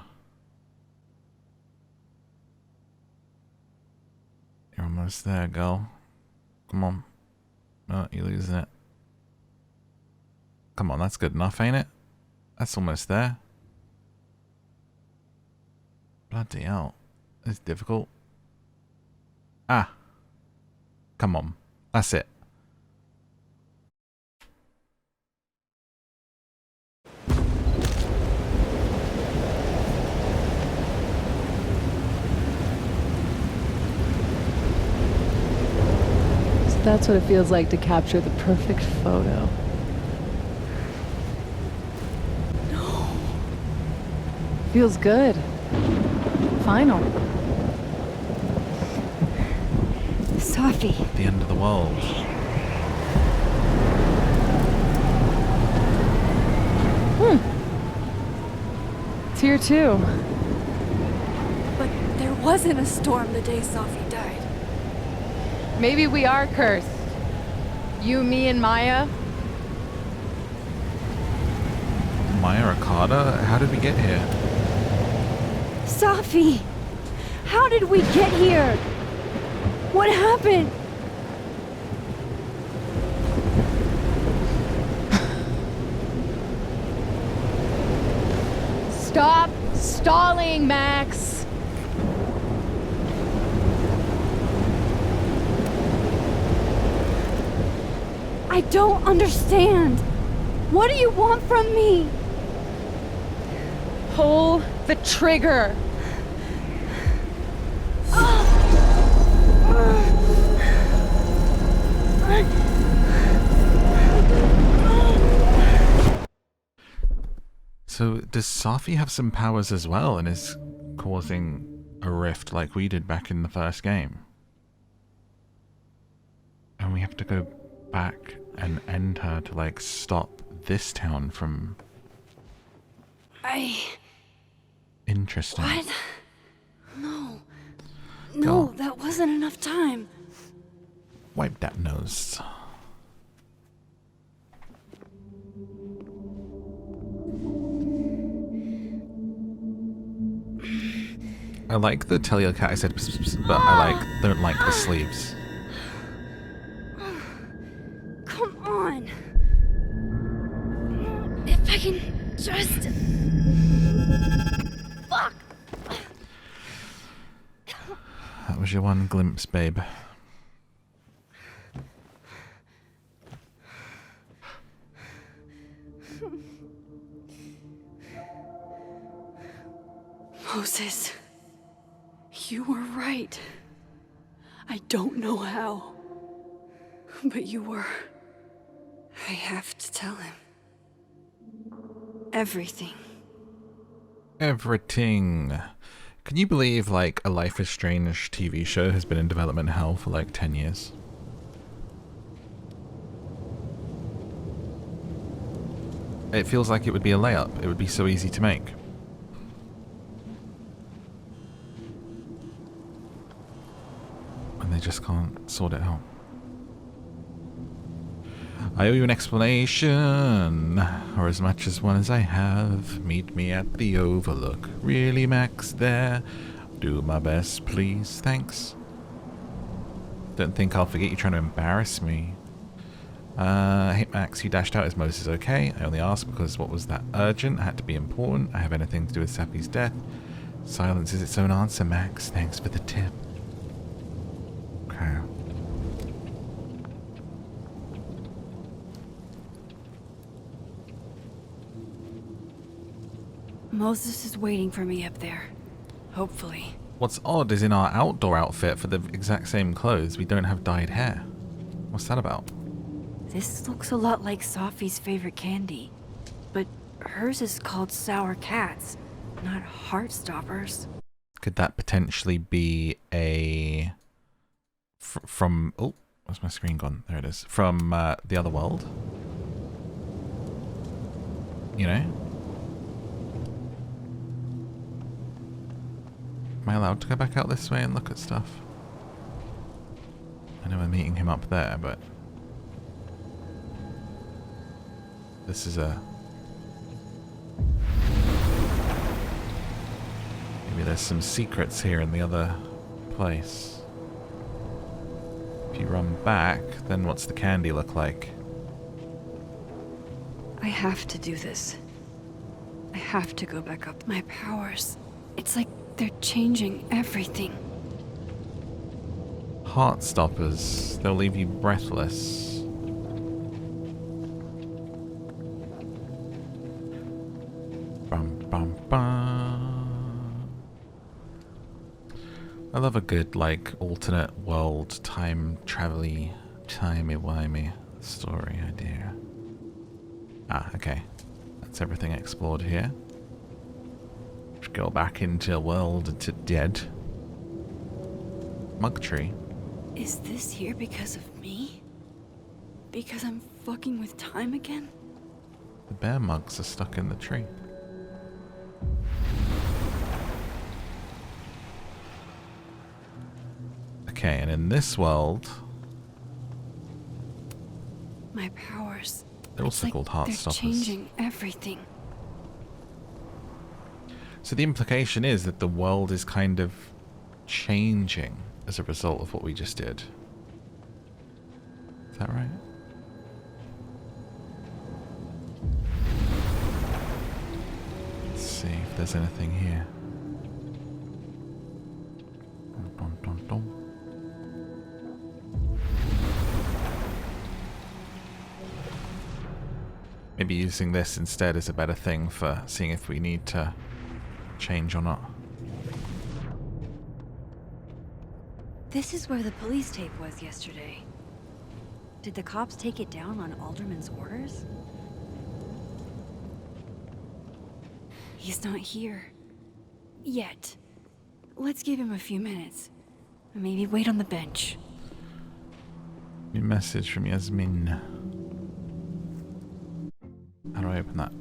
Speaker 1: You're almost there, girl. Come on. Oh, you're losing it. Come on, that's good enough, ain't it? That's almost there. Bloody hell. It's difficult. Ah. Come on. That's it.
Speaker 8: That's what it feels like to capture the perfect photo.
Speaker 2: No.
Speaker 8: Feels good. Final.
Speaker 2: Safi.
Speaker 1: The end of the world.
Speaker 8: It's here too.
Speaker 2: But there wasn't a storm the day Safi died.
Speaker 8: Maybe we are cursed. You, me, and Maya.
Speaker 1: Maya Okada? How did we get here?
Speaker 2: Safi!
Speaker 5: How did we get here? What happened?
Speaker 8: Stop stalling, Max!
Speaker 5: I don't understand. What do you want from me?
Speaker 8: Pull the trigger.
Speaker 1: So does Safi have some powers as well and is causing a rift like we did back in the first game? And we have to go back and end her to like stop this town from... Interesting.
Speaker 2: What? No, that wasn't enough time.
Speaker 1: Wipe that nose. I like the tell your cat I said pss, pss, but I don't like the sleeves.
Speaker 2: Come on. If I can just... Fuck!
Speaker 1: That was your one glimpse, babe.
Speaker 2: Moses, you were right. I don't know how, but you were. I have to tell him. Everything.
Speaker 1: Everything. Can you believe, like, a Life is Strange TV show has been in development hell for, like, 10 years? It feels like it would be a layup. It would be so easy to make. And they just can't sort it out. I owe you an explanation, or as much as one as I have. Meet me at the Overlook. Really, Max, there? Do my best, please. Thanks. Don't think I'll forget you trying to embarrass me. Hey, Max, you dashed out. Is Moses okay? I only asked because what was that urgent? Had to be important. I have anything to do with Safi's death. Silence is its own answer, Max. Thanks for the tip. Okay.
Speaker 2: Moses is waiting for me up there. Hopefully.
Speaker 1: What's odd is in our outdoor outfit for the exact same clothes, we don't have dyed hair. What's that about?
Speaker 2: This looks a lot like Safi's favorite candy. But hers is called Sour Cats, not Heartstoppers.
Speaker 1: Could that potentially be a... from... Oh, where's my screen gone? There it is. From the other world? You know? Am I allowed to go back out this way and look at stuff? I know we're meeting him up there, but... This is a... Maybe there's some secrets here in the other place. If you run back, then what's the candy look like?
Speaker 2: I have to do this. I have to go back up. My powers. It's like they're changing everything.
Speaker 1: Heartstoppers. They'll leave you breathless. Bum bum bum. I love a good, like, alternate world time travel-y, timey-wimey story idea. Ah, okay. That's everything explored here. Let's go back into the world to dead. Mug tree.
Speaker 2: Is this here because of me? Because I'm fucking with time again?
Speaker 1: The bear mugs are stuck in the tree. Okay, and in this world...
Speaker 2: My powers.
Speaker 1: They're also
Speaker 2: like
Speaker 1: called
Speaker 2: they're
Speaker 1: Heartstoppers.
Speaker 2: changing everything.
Speaker 1: So the implication is that the world is kind of changing as a result of what we just did. Is that right? Let's see if there's anything here. Dun, dun, dun. Maybe using this instead is a better thing for seeing if we need to change or not.
Speaker 2: This is where the police tape was yesterday. Did the cops take it down on Alderman's orders? He's not here. Yet. Let's give him a few minutes. Maybe wait on the bench.
Speaker 1: New message from Yasmin. How do I open that?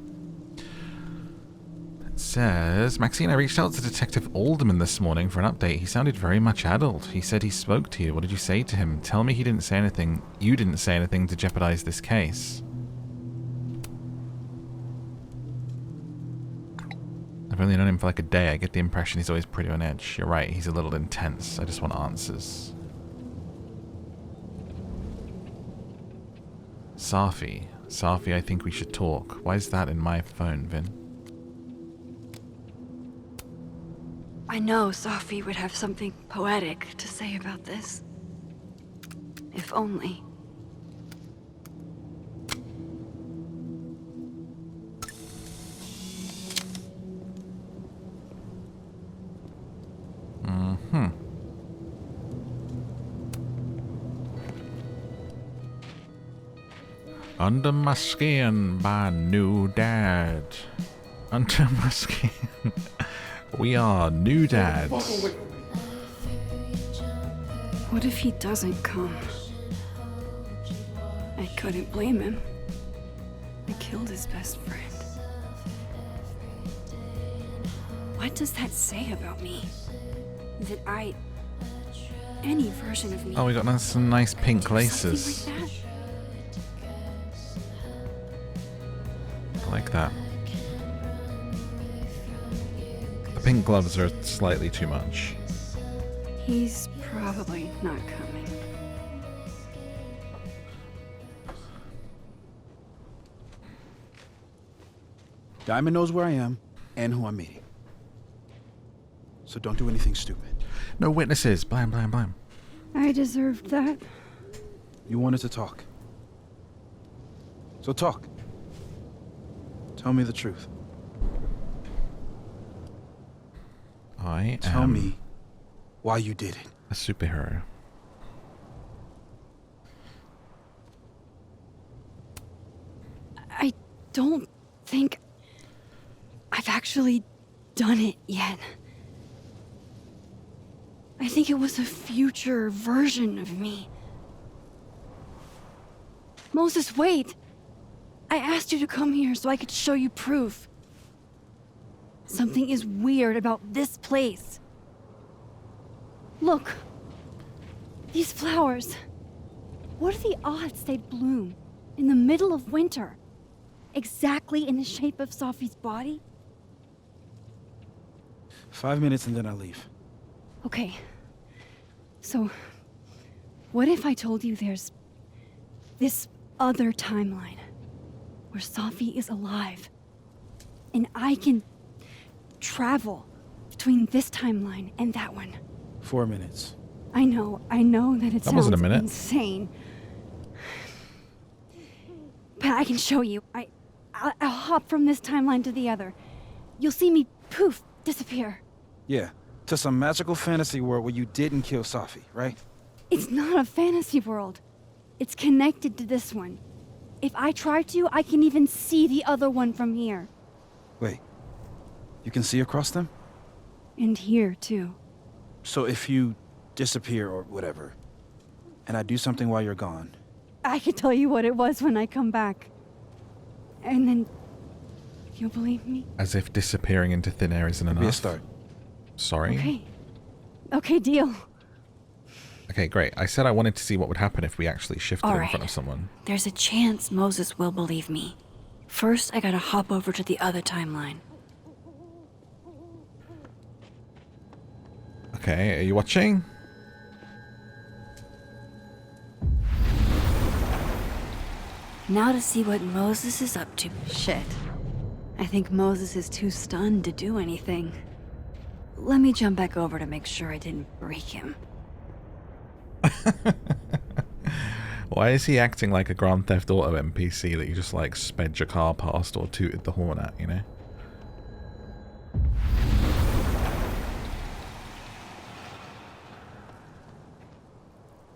Speaker 1: It says, Maxine, I reached out to Detective Alderman this morning for an update. He sounded very much addled. He said he spoke to you. What did you say to him? Tell me he didn't say anything. You didn't say anything to jeopardize this case. I've only known him for like a day. I get the impression he's always pretty on edge. You're right, he's a little intense. I just want answers. Safi. Safi, I think we should talk. Why is that in my phone, Vin?
Speaker 2: I know Safi would have something poetic to say about this. If only.
Speaker 1: Under my skin by new dad. Under my skin. We are new dads.
Speaker 2: What if he doesn't come? I couldn't blame him. I killed his best friend. What does that say about me? That any version of me...
Speaker 1: Oh, we got some nice pink laces.
Speaker 2: Like that?
Speaker 1: I like that. The pink gloves are slightly too much.
Speaker 2: He's probably not coming.
Speaker 13: Diamond knows where I am and who I'm meeting. So don't do anything stupid.
Speaker 1: No witnesses. Blam, blam, blam.
Speaker 2: I deserved that.
Speaker 13: You wanted to talk. So talk. Tell me the truth. Tell me why you did it.
Speaker 1: A superhero.
Speaker 2: I don't think I've actually done it yet. I think it was a future version of me. Moses, wait! I asked you to come here so I could show you proof. Something is weird about this place. Look. These flowers. What are the odds they'd bloom in the middle of winter? Exactly in the shape of Safi's body?
Speaker 13: 5 minutes and then I leave.
Speaker 2: Okay. So, what if I told you there's this other timeline where Safi is alive and I can travel between this timeline and that one?
Speaker 13: 4 minutes.
Speaker 2: I know that it sounds insane. But I can show you. I'll hop from this timeline to the other. You'll see me, poof, disappear.
Speaker 13: Yeah, to some magical fantasy world where you didn't kill Safi, right?
Speaker 2: It's not a fantasy world. It's connected to this one. If I try to, I can even see the other one from here.
Speaker 13: Wait, you can see across them?
Speaker 2: And here, too.
Speaker 13: So if you disappear or whatever, and I do something while you're gone...
Speaker 2: I can tell you what it was when I come back. And then... you'll believe me?
Speaker 1: As if disappearing into thin air isn't enough.
Speaker 13: Be a start.
Speaker 1: Sorry?
Speaker 2: Okay, deal.
Speaker 1: Okay, great. I said I wanted to see what would happen if we actually shifted
Speaker 2: All
Speaker 1: in
Speaker 2: right.
Speaker 1: front of someone.
Speaker 2: There's a chance Moses will believe me. First, I gotta hop over to the other timeline.
Speaker 1: Okay, are you watching?
Speaker 2: Now to see what Moses is up to. Shit. I think Moses is too stunned to do anything. Let me jump back over to make sure I didn't break him.
Speaker 1: Why is he acting like a Grand Theft Auto NPC that you just like sped your car past or tooted the horn at, you know?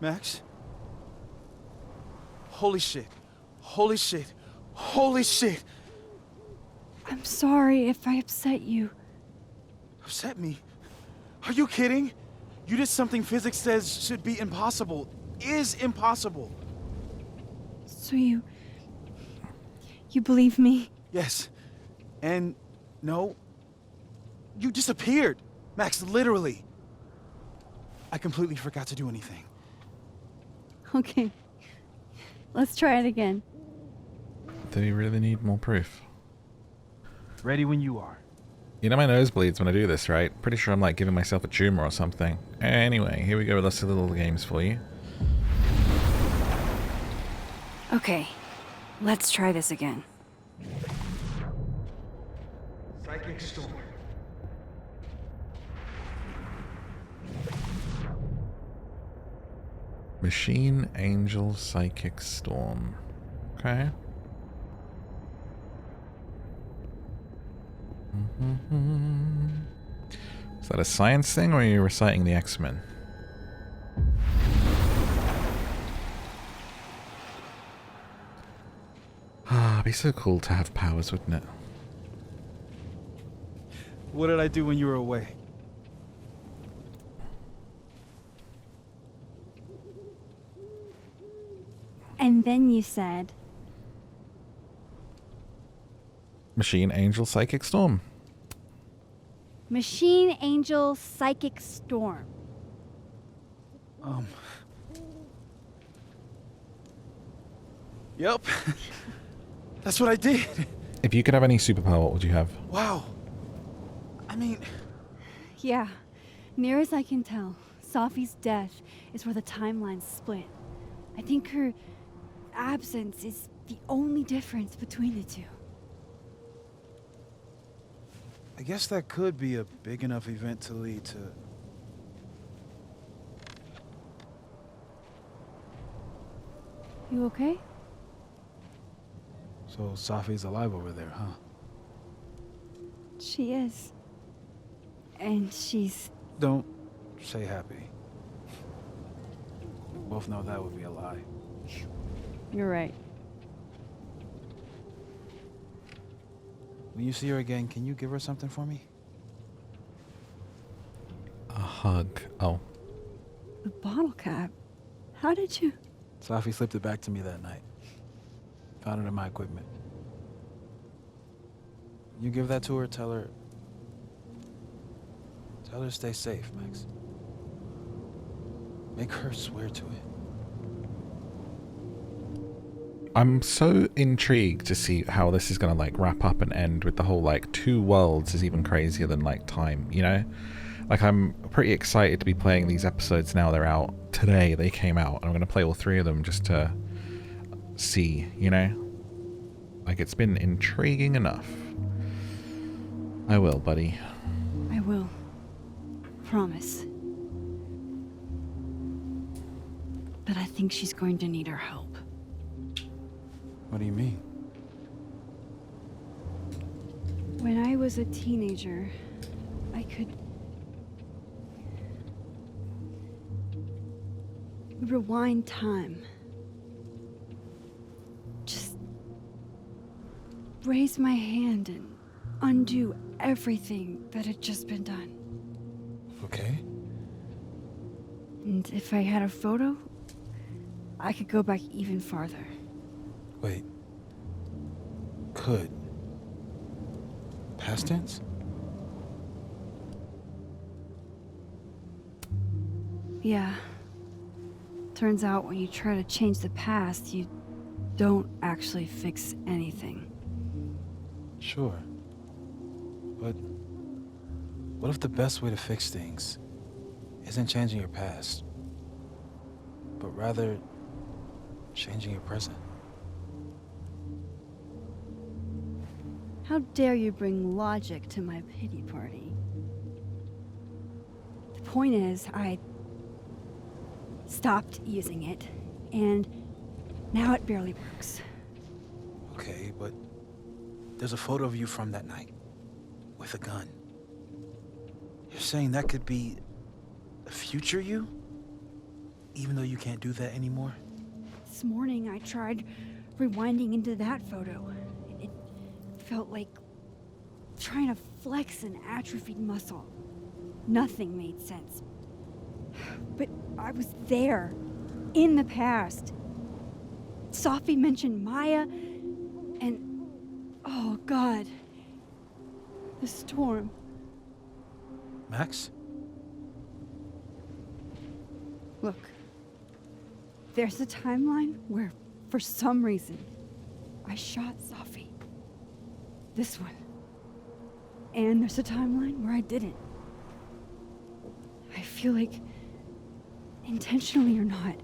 Speaker 13: Max? Holy shit. Holy shit. Holy shit.
Speaker 5: I'm sorry if I upset you.
Speaker 13: Upset me? Are you kidding? You did something physics says should be impossible. Is impossible.
Speaker 5: So you believe me?
Speaker 13: Yes. And no. You disappeared. Max, literally. I completely forgot to do anything.
Speaker 5: Okay. Let's try it again.
Speaker 1: Do you really need more proof?
Speaker 13: Ready when you are.
Speaker 1: You know my nose bleeds when I do this, right? Pretty sure I'm like giving myself a tumor or something. Anyway, here we go with lots of little games for you.
Speaker 2: Okay, let's try this again.
Speaker 22: Psychic storm.
Speaker 1: Machine Angel Psychic Storm. Okay. Is that a science thing or are you reciting the X-Men? Ah, it'd be so cool to have powers, wouldn't it?
Speaker 13: What did I do when you were away?
Speaker 5: And then you said...
Speaker 1: Machine Angel Psychic Storm.
Speaker 5: Machine Angel Psychic Storm.
Speaker 13: Yep. That's what I did.
Speaker 1: If you could have any superpower, what would you have?
Speaker 13: Wow. I mean...
Speaker 5: Yeah. Near as I can tell, Safi's death is where the timelines split. I think her absence is the only difference between the two.
Speaker 13: I guess that could be a big enough event to lead to...
Speaker 5: You okay?
Speaker 13: So Safi's alive over there, huh?
Speaker 5: She is. And she's...
Speaker 13: Don't say happy. We both know that would be a lie.
Speaker 5: You're right.
Speaker 13: When you see her again, can you give her something for me?
Speaker 1: A hug. Oh.
Speaker 5: The bottle cap? How did you...
Speaker 13: Safi slipped it back to me that night. Found it in my equipment. You give that to her, tell her to stay safe, Max. Make her swear to it.
Speaker 1: I'm so intrigued to see how this is going to like wrap up and end with the whole like two worlds is even crazier than like time, you know? Like I'm pretty excited to be playing these episodes now they're out. Today they came out and I'm going to play all three of them just to see, you know? Like it's been intriguing enough. I will, buddy.
Speaker 5: I will. Promise. But I think she's going to need our help.
Speaker 13: What do you mean?
Speaker 5: When I was a teenager, I could rewind time. Just raise my hand and undo everything that had just been done.
Speaker 13: Okay.
Speaker 5: And if I had a photo, I could go back even farther.
Speaker 13: Wait. Could. Past tense?
Speaker 5: Yeah. Turns out when you try to change the past, you don't actually fix anything.
Speaker 13: Sure. But what if the best way to fix things isn't changing your past, but rather changing your present.
Speaker 5: How dare you bring logic to my pity party? The point is, I stopped using it, and now it barely works.
Speaker 13: Okay, but there's a photo of you from that night with a gun. You're saying that could be a future you? Even though you can't do that anymore?
Speaker 5: This morning I tried rewinding into that photo. It felt like trying to flex an atrophied muscle. Nothing made sense. But I was there, in the past. Sophie mentioned Maya, and oh God, the storm.
Speaker 13: Max?
Speaker 5: Look, there's a timeline where, for some reason, I shot Sophie. This one. And there's a timeline where I didn't. I feel like, intentionally or not,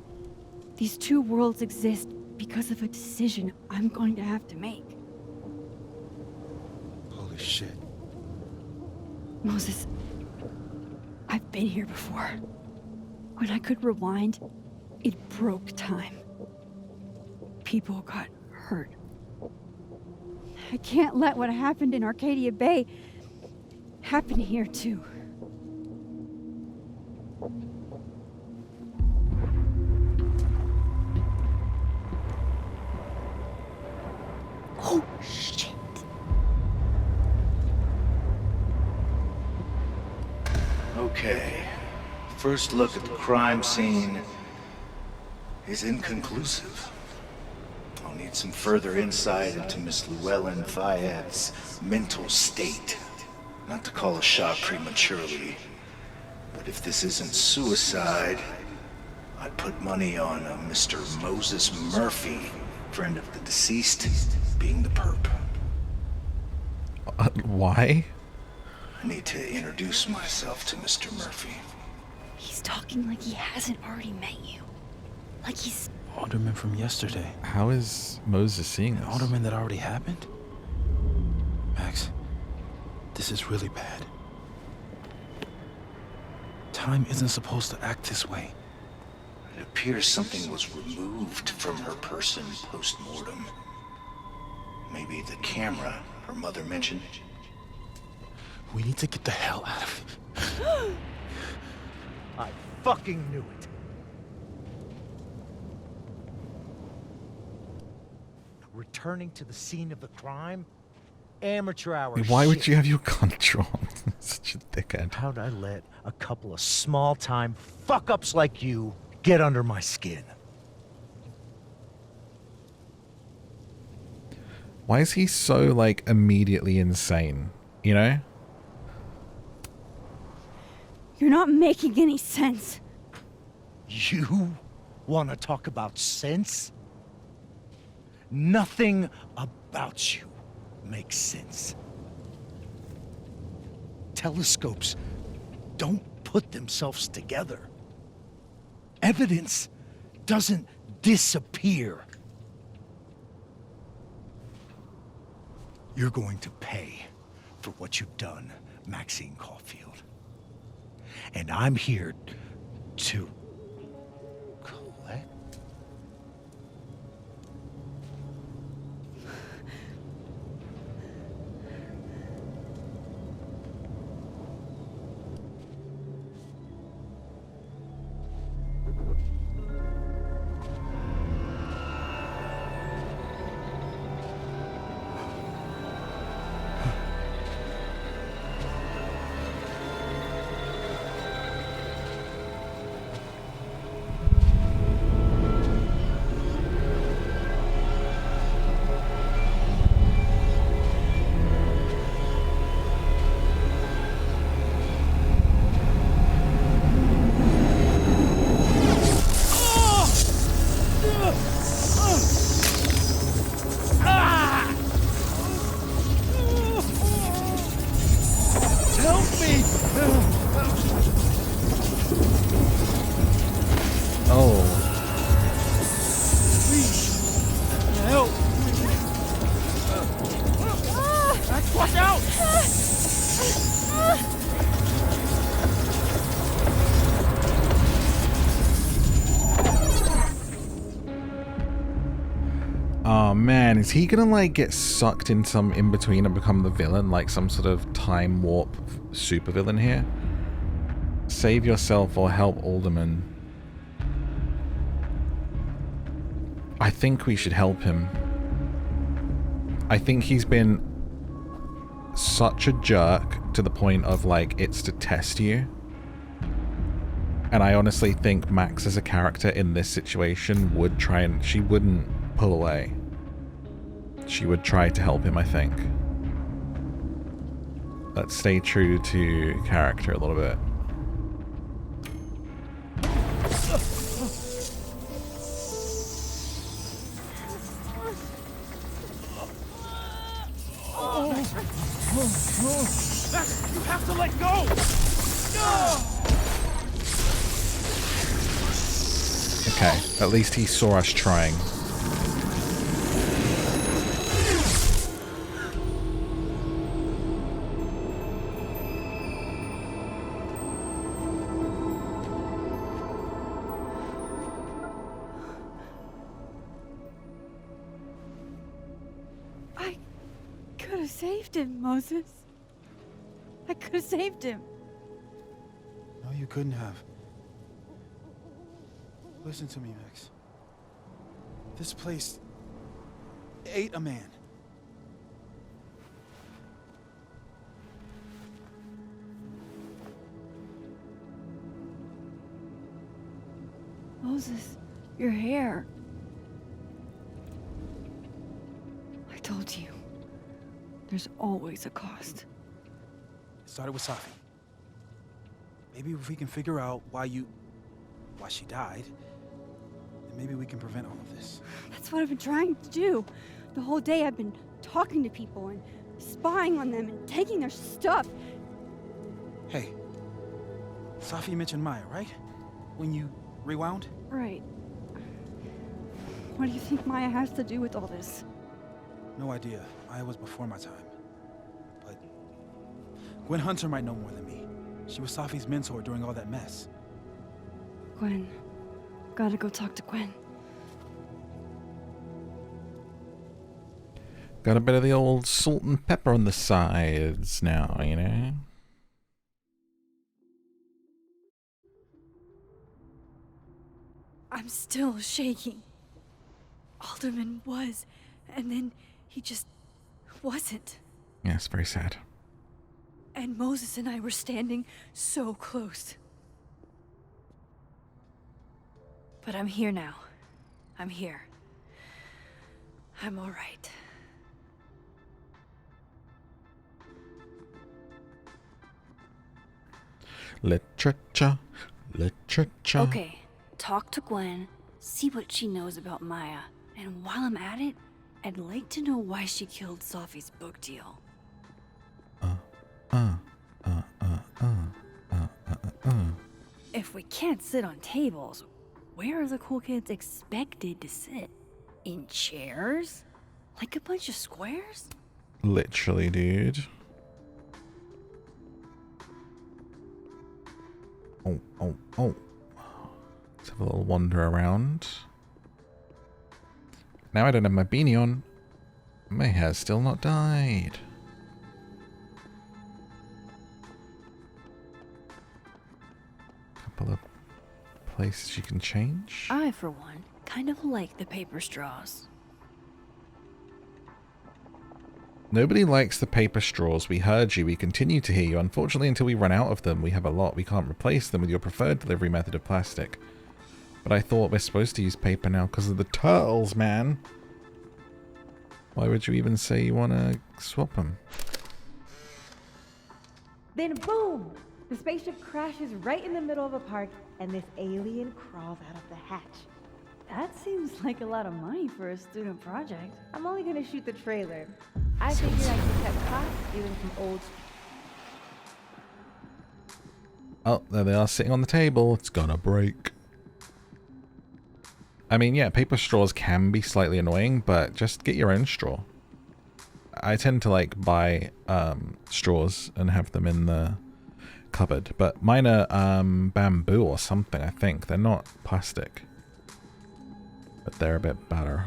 Speaker 5: these two worlds exist because of a decision I'm going to have to make.
Speaker 13: Holy shit.
Speaker 5: Moses, I've been here before. When I could rewind, it broke time. People got hurt. I can't let what happened in Arcadia Bay happen here too. Oh, shit.
Speaker 21: Okay. First look at the crime scene is inconclusive. I'll need some further insight into Miss Llewellyn Fayette's mental state. Not to call a shot prematurely, but if this isn't suicide, I'd put money on a Mr. Moses Murphy, friend of the deceased, being the perp.
Speaker 1: Why?
Speaker 21: I need to introduce myself to Mr. Murphy.
Speaker 5: He's talking like he hasn't already met you. Like he's...
Speaker 13: Alderman from yesterday.
Speaker 1: How is Moses seeing
Speaker 13: An
Speaker 1: this?
Speaker 13: alderman that already happened? Max, this is really bad. Time isn't supposed to act this way.
Speaker 21: It appears something was removed from her person post-mortem. Maybe the camera her mother mentioned.
Speaker 13: We need to get the hell out of here.
Speaker 9: I fucking knew it. Returning to the scene of the crime? Amateur hour
Speaker 1: Why would
Speaker 9: shit.
Speaker 1: you have your gun drawn? Such a dickhead.
Speaker 9: How'd I let a couple of small-time fuck-ups like you get under my skin?
Speaker 1: Why is he so, like, immediately insane? You know?
Speaker 5: You're not making any sense.
Speaker 9: You want to talk about sense? Nothing about you makes sense. Telescopes don't put themselves together. Evidence doesn't disappear. You're going to pay for what you've done, Maxine Caulfield. And I'm here to collect. Help me!
Speaker 18: Watch out!
Speaker 1: Oh man, is he gonna like get sucked in some in-between and become the villain, like some sort of time warp supervillain here? Save yourself or help Alderman. I think we should help him. I think he's been such a jerk to the point of like it's to test you. And I honestly think Max as a character in this situation would try and she wouldn't pull away. She would try to help him, I think. Let's stay true to character a little bit.
Speaker 18: Max, you have to let go!
Speaker 1: Okay, at least he saw us trying.
Speaker 5: I could have saved him, Moses. I could have saved him.
Speaker 13: No, you couldn't have. Listen to me, Max. This place ate a man.
Speaker 5: Moses, your hair. I told you. There's always a cost.
Speaker 13: It started with Safi. Maybe if we can figure out why she died, then maybe we can prevent all of this.
Speaker 5: That's what I've been trying to do. The whole day I've been talking to people and spying on them and taking their stuff.
Speaker 13: Hey, Safi mentioned Maya, right? When you rewound?
Speaker 5: Right. What do you think Maya has to do with all this?
Speaker 13: No idea. Maya was before my time. But Gwen Hunter might know more than me. She was Safi's mentor during all that mess.
Speaker 5: Gwen. Gotta go talk to Gwen.
Speaker 1: Got a bit of the old salt and pepper on the sides now, you know?
Speaker 5: I'm still shaking. Alderman was, and then he just wasn't.
Speaker 1: Yeah, it's very sad.
Speaker 5: And Moses and I were standing so close. But I'm here now. I'm here. I'm all right.
Speaker 1: Literature, literature.
Speaker 2: Okay, talk to Gwen, see what she knows about Maya, and while I'm at it, I'd like to know why she killed Safi's book deal. If we can't sit on tables, where are the cool kids expected to sit? In chairs? Like a bunch of squares?
Speaker 1: Literally, dude. Oh. Let's have a little wander around. Now I don't have my beanie on. My hair's still not dyed. Couple of places you can change.
Speaker 2: I, for one, kind of like the paper straws.
Speaker 1: Nobody likes the paper straws. We heard you. We continue to hear you. Unfortunately, until we run out of them, we have a lot. We can't replace them with your preferred delivery method of plastic. But I thought we're supposed to use paper now because of the turtles, man. Why would you even say you want to swap them?
Speaker 17: Then boom! The spaceship crashes right in the middle of a park, and this alien crawls out of the hatch.
Speaker 5: That seems like a lot of money for a student project.
Speaker 17: I'm only gonna shoot the trailer. I figured I could cut costs even from old.
Speaker 1: Oh, there they are sitting on the table. It's gonna break. I mean, yeah, paper straws can be slightly annoying, but just get your own straw. I tend to like buy straws and have them in the cupboard, but mine are bamboo or something, I think. They're not plastic, but they're a bit better.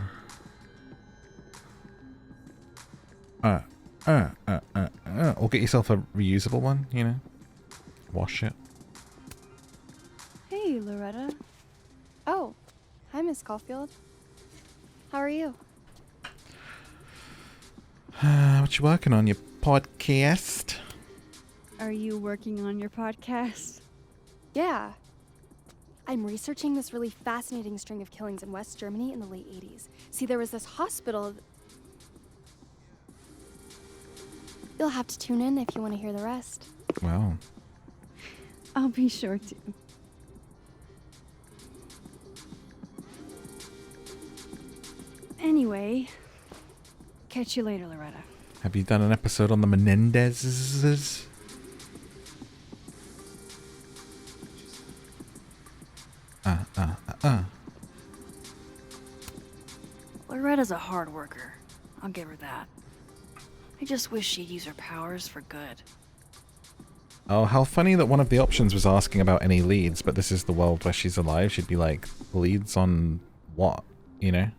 Speaker 1: Or get yourself a reusable one, you know? Wash it.
Speaker 4: Hey, Loretta. Oh, hi, Miss Caulfield. How are you?
Speaker 1: What you working on, your podcast?
Speaker 5: Are you working on your podcast?
Speaker 4: Yeah. I'm researching this really fascinating string of killings in West Germany in the late 80s. See, there was this hospital. You'll have to tune in if you want to hear the rest.
Speaker 1: Wow.
Speaker 5: I'll be sure to. Anyway, catch you later, Loretta.
Speaker 1: Have you done an episode on the Menendezes?
Speaker 2: Loretta's a hard worker. I'll give her that. I just wish she'd use her powers for good.
Speaker 1: Oh, how funny that one of the options was asking about any leads, but this is the world where she's alive. She'd be like, leads on what? You know?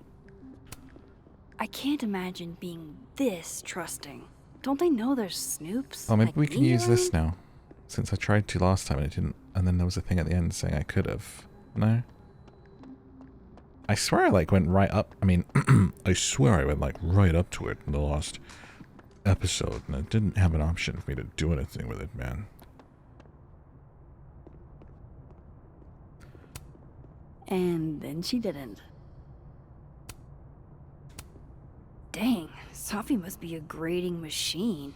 Speaker 2: I can't imagine being this trusting. Don't they know there's snoops?
Speaker 1: Oh, maybe
Speaker 2: like
Speaker 1: we can
Speaker 2: me
Speaker 1: use this
Speaker 2: around?
Speaker 1: now. Since I tried to last time and it didn't, and then there was a thing at the end saying I could have. No? I swear I like went right up. I mean, I swear I went like right up to it in the last episode, and it didn't have an option for me to do anything with it, man.
Speaker 2: And then she didn't. Dang, Sophie must be a grading machine.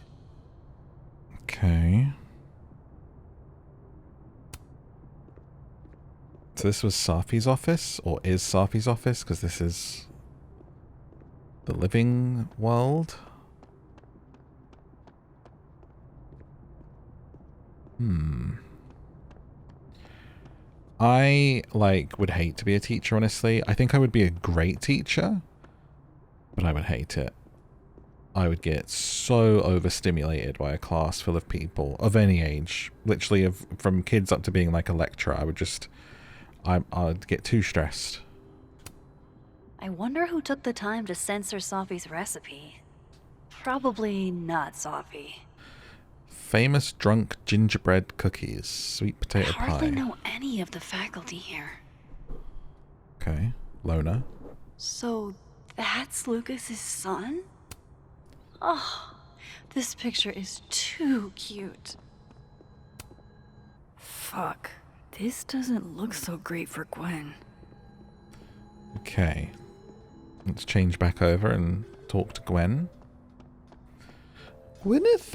Speaker 1: Okay. So this was Safi's office, or is Safi's office, because this is the living world. I, like, would hate to be a teacher, honestly. I think I would be a great teacher, but I would hate it. I would get so overstimulated by a class full of people of any age, literally from kids up to being like a lecturer. I would just, I'd get too stressed.
Speaker 2: I wonder who took the time to censor Sophie's recipe. Probably not Sophie.
Speaker 1: Famous drunk gingerbread cookies, sweet potato
Speaker 2: I hardly
Speaker 1: pie.
Speaker 2: know any of the faculty here.
Speaker 1: Okay, Lona.
Speaker 2: So that's Lucas's son? Oh, this picture is too cute. Fuck, this doesn't look so great for Gwen.
Speaker 1: Okay, let's change back over and talk to Gwen. Gwyneth?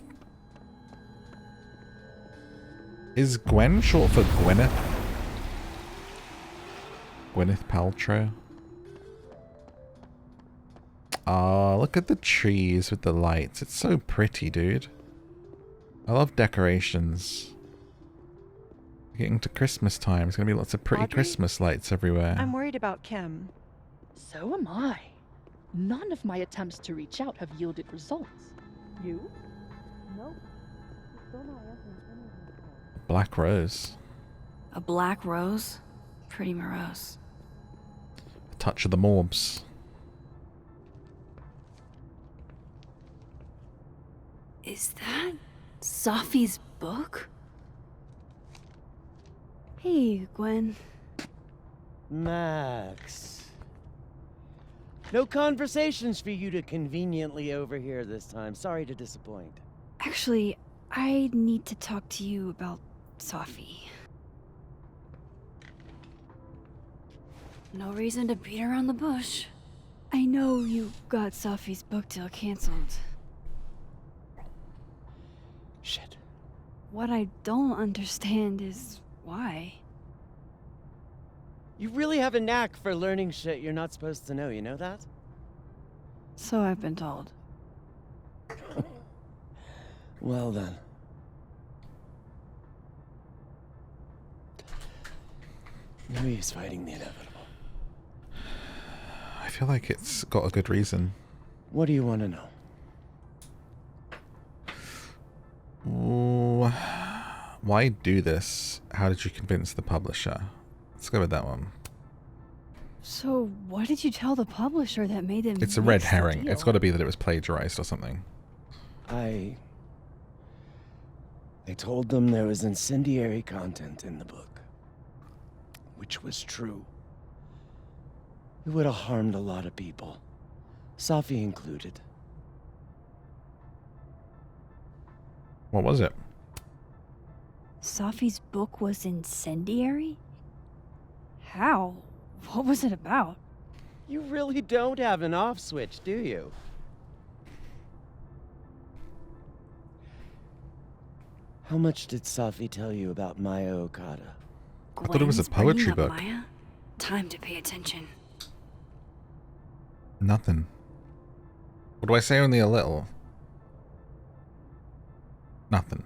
Speaker 1: Is Gwen short for Gwyneth? Gwyneth Paltrow? Ah, look at the trees with the lights. It's so pretty, dude. I love decorations. Getting to Christmas time. There's going to be lots of pretty
Speaker 6: Audrey?
Speaker 1: Christmas lights everywhere.
Speaker 6: I'm worried about Kim. So am I. None of my attempts to reach out have yielded results. You? Nope. Still not answering any of my calls.
Speaker 1: Black rose.
Speaker 2: A black rose? Pretty morose.
Speaker 1: A touch of the morbs.
Speaker 2: Is that Sophie's book? Hey, Gwen.
Speaker 18: Max. No conversations for you to conveniently overhear this time. Sorry to disappoint.
Speaker 2: Actually, I need to talk to you about Sophie. No reason to beat around the bush. I know you got Sophie's book deal canceled.
Speaker 18: Shit.
Speaker 2: What I don't understand is why.
Speaker 18: You really have a knack for learning shit you're not supposed to know, you know that?
Speaker 2: So I've been told.
Speaker 18: Well then. Maybe he's fighting the inevitable.
Speaker 1: I feel like it's got a good reason.
Speaker 18: What do you want to know?
Speaker 1: Why do this? How did you convince the publisher? Let's go with that one.
Speaker 5: So, what did you tell the publisher that made them?
Speaker 1: It's a red
Speaker 5: mix the
Speaker 1: herring.
Speaker 5: deal?
Speaker 1: It's got to be that it was plagiarized or something.
Speaker 19: I told them there was incendiary content in the book, which was true. It would have harmed a lot of people, Safi included.
Speaker 1: What was it?
Speaker 5: Safi's book was incendiary? How? What was it about?
Speaker 19: You really don't have an off switch, do you? How much did Safi tell you about Maya Okada?
Speaker 1: I thought it was a
Speaker 2: Gwen's bringing
Speaker 1: poetry
Speaker 2: up
Speaker 1: book.
Speaker 2: Maya? Time to pay attention.
Speaker 1: Nothing. What do I say? Only a little. Nothing.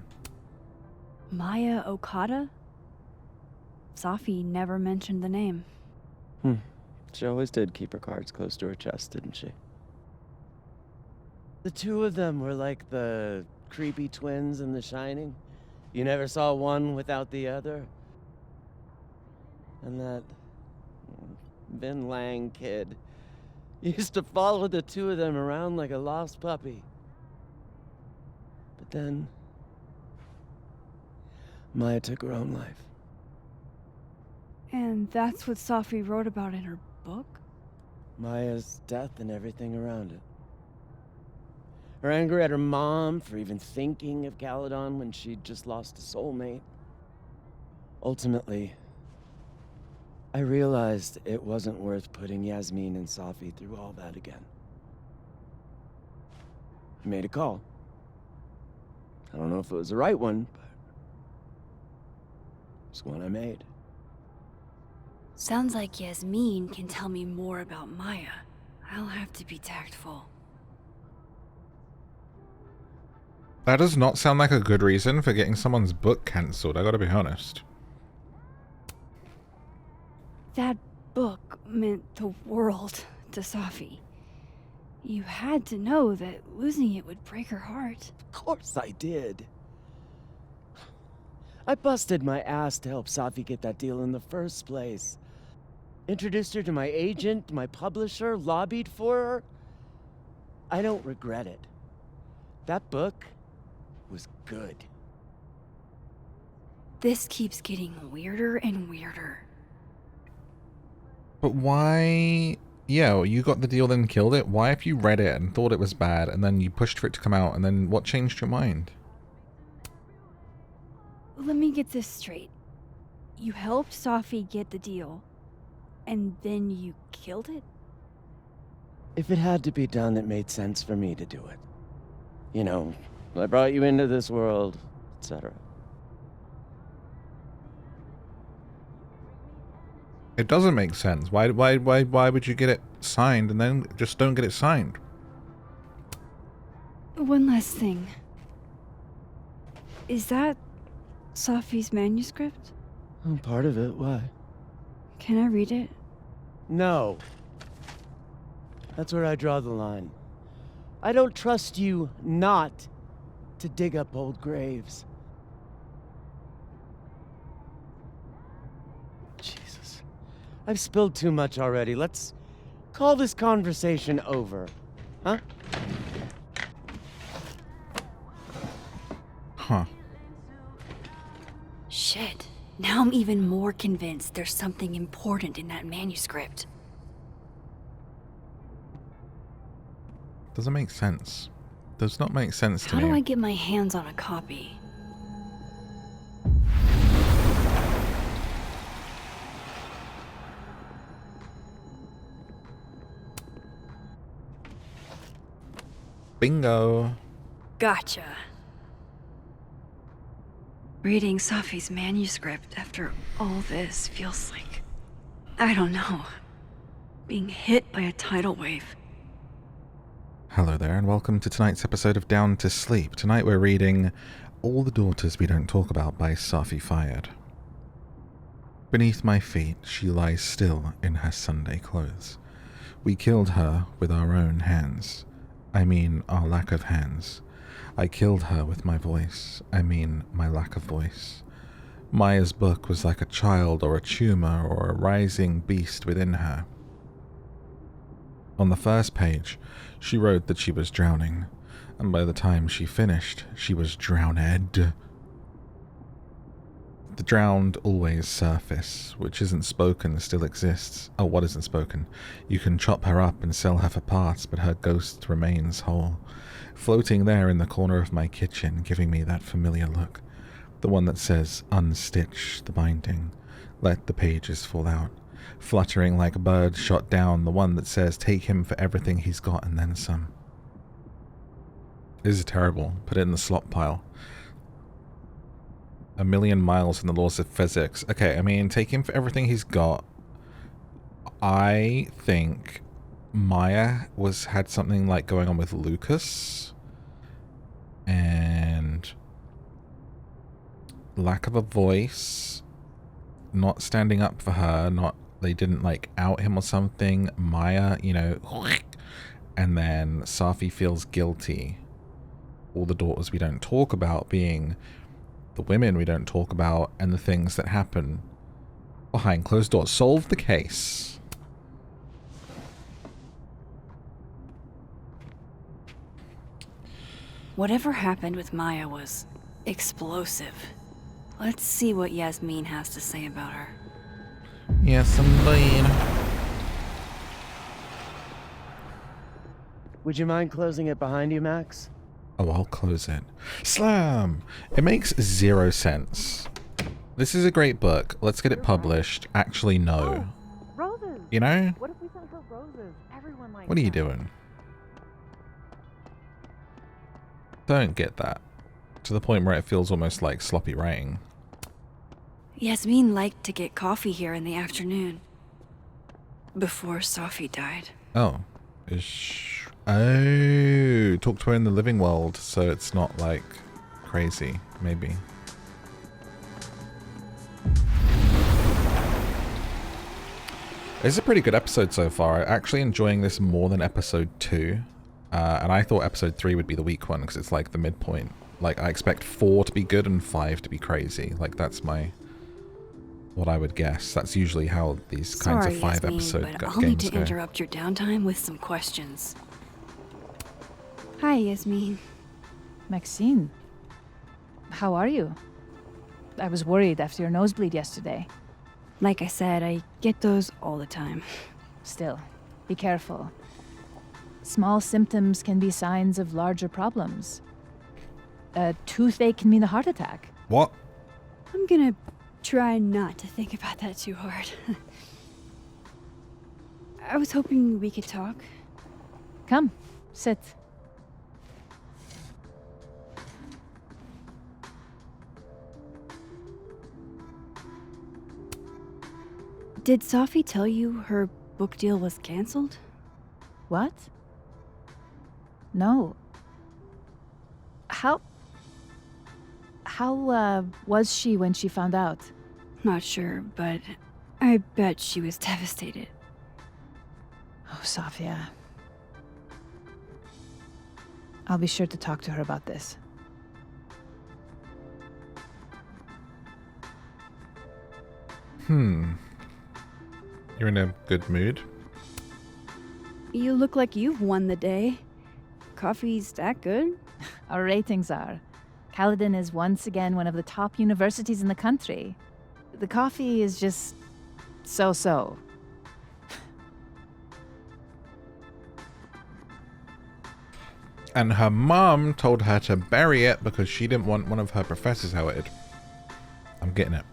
Speaker 5: Maya Okada? Safi never mentioned the name.
Speaker 19: She always did keep her cards close to her chest, didn't she? The two of them were like the creepy twins in The Shining. You never saw one without the other. And that Vin Lang kid used to follow the two of them around like a lost puppy. But then Maya took her own life.
Speaker 5: And that's what Safi wrote about in her book?
Speaker 19: Maya's death and everything around it. Her anger at her mom for even thinking of Caledon when she'd just lost a soulmate. Ultimately, I realized it wasn't worth putting Yasmin and Safi through all that again. I made a call. I don't know if it was the right one, but it's one I made.
Speaker 2: Sounds like Yasmin can tell me more about Maya. I'll have to be tactful.
Speaker 1: That does not sound like a good reason for getting someone's book cancelled, I gotta be honest.
Speaker 5: That book meant the world to Safi. You had to know that losing it would break her heart.
Speaker 19: Of course I did. I busted my ass to help Safi get that deal in the first place. Introduced her to my agent, my publisher, lobbied for her. I don't regret it. That book was good.
Speaker 2: This keeps getting weirder and weirder.
Speaker 1: But why... Yeah, you got the deal then killed it. Why if you read it and thought it was bad and then you pushed for it to come out and then what changed your mind?
Speaker 5: Let me get this straight. You helped Safi get the deal, and then you killed it?
Speaker 19: If it had to be done, it made sense for me to do it. You know, I brought you into this world, etc.
Speaker 1: It doesn't make sense. Why would you get it signed and then just don't get it signed?
Speaker 5: One last thing. Is that Safi's manuscript?
Speaker 19: Oh, part of it, why?
Speaker 5: Can I read it?
Speaker 19: No. That's where I draw the line. I don't trust you not to dig up old graves. Jesus. I've spilled too much already. Let's call this conversation over. Huh?
Speaker 1: Huh.
Speaker 2: Shit. Now I'm even more convinced there's something important in that manuscript.
Speaker 1: Doesn't make sense. Does not make sense to
Speaker 2: How
Speaker 1: me.
Speaker 2: do I get my hands on a copy?
Speaker 1: Bingo.
Speaker 2: Gotcha. Reading Safi's manuscript after all this feels like, I don't know, being hit by a tidal wave.
Speaker 1: Hello there and welcome to tonight's episode of Down to Sleep. Tonight we're reading All the Daughters We Don't Talk About by Safi Fayed. Beneath my feet she lies still in her Sunday clothes. We killed her with our own hands. I mean our lack of hands. I killed her with my voice. I mean my lack of voice. Maya's book was like a child or a tumor or a rising beast within her. On the first page, she wrote that she was drowning, and by the time she finished, she was drowned. The drowned always surface, which isn't spoken still exists. Oh, what isn't spoken? You can chop her up and sell her for parts, but her ghost remains whole, floating there in the corner of my kitchen, giving me that familiar look. The one that says, unstitch the binding, let the pages fall out. Fluttering like a bird shot down, the one that says, take him for everything he's got and then some. This is terrible. Put it in the slop pile. 1,000,000 miles from the laws of physics. Okay, I mean, take him for everything he's got. I think Maya had something like going on with Lucas. And lack of a voice. Not standing up for her. They didn't like out him or something. Maya, you know. And then Safi feels guilty. All the daughters we don't talk about being the women we don't talk about, and the things that happen behind closed doors. Solve the case.
Speaker 2: Whatever happened with Maya was explosive. Let's see what Yasmin has to say about her.
Speaker 1: Yes, indeed.
Speaker 15: Would you mind closing it behind you, Max?
Speaker 1: Oh, I'll close it. Slam! It makes 0 sense. This is a great book. Let's get it published. Actually, no.
Speaker 17: Roses.
Speaker 1: You know?
Speaker 17: What if we sent her roses? Everyone likes
Speaker 1: What are you
Speaker 17: them.
Speaker 1: doing? Don't get that. To the point where it feels almost like sloppy writing.
Speaker 2: Yasmin liked to get coffee here in the afternoon. Before Safi died.
Speaker 1: Oh. Oh, talk to her in the living world, so it's not like crazy, maybe. It's a pretty good episode so far. I'm actually enjoying this more than episode 2. And I thought episode 3 would be the weak one, because it's like the midpoint. Like, I expect 4 to be good and 5 to be crazy. Like, that's what I would guess. That's usually how these kinds of 5
Speaker 2: Yasmin,
Speaker 1: episode
Speaker 2: but I'll
Speaker 1: games
Speaker 2: need to
Speaker 1: go.
Speaker 2: interrupt your downtime with some questions. Hi, Yasmin.
Speaker 11: Maxine, how are you? I was worried after your nosebleed yesterday.
Speaker 2: Like I said, I get those all the time.
Speaker 11: Still, be careful. Small symptoms can be signs of larger problems. A toothache can mean a heart attack.
Speaker 1: What?
Speaker 2: I'm gonna try not to think about that too hard. I was hoping we could talk.
Speaker 11: Come, sit.
Speaker 2: Did Safi tell you her book deal was canceled?
Speaker 11: What? No. How was she when she found out?
Speaker 2: Not sure, but I bet she was devastated.
Speaker 11: Oh, Safia. I'll be sure to talk to her about this.
Speaker 1: You're in a good mood?
Speaker 2: You look like you've won the day. Coffee's that good?
Speaker 11: Our ratings are. Caledon is once again one of the top universities in the country. The coffee is just so-so.
Speaker 1: And her mum told her to bury it because she didn't want one of her professors outed. I'm getting it.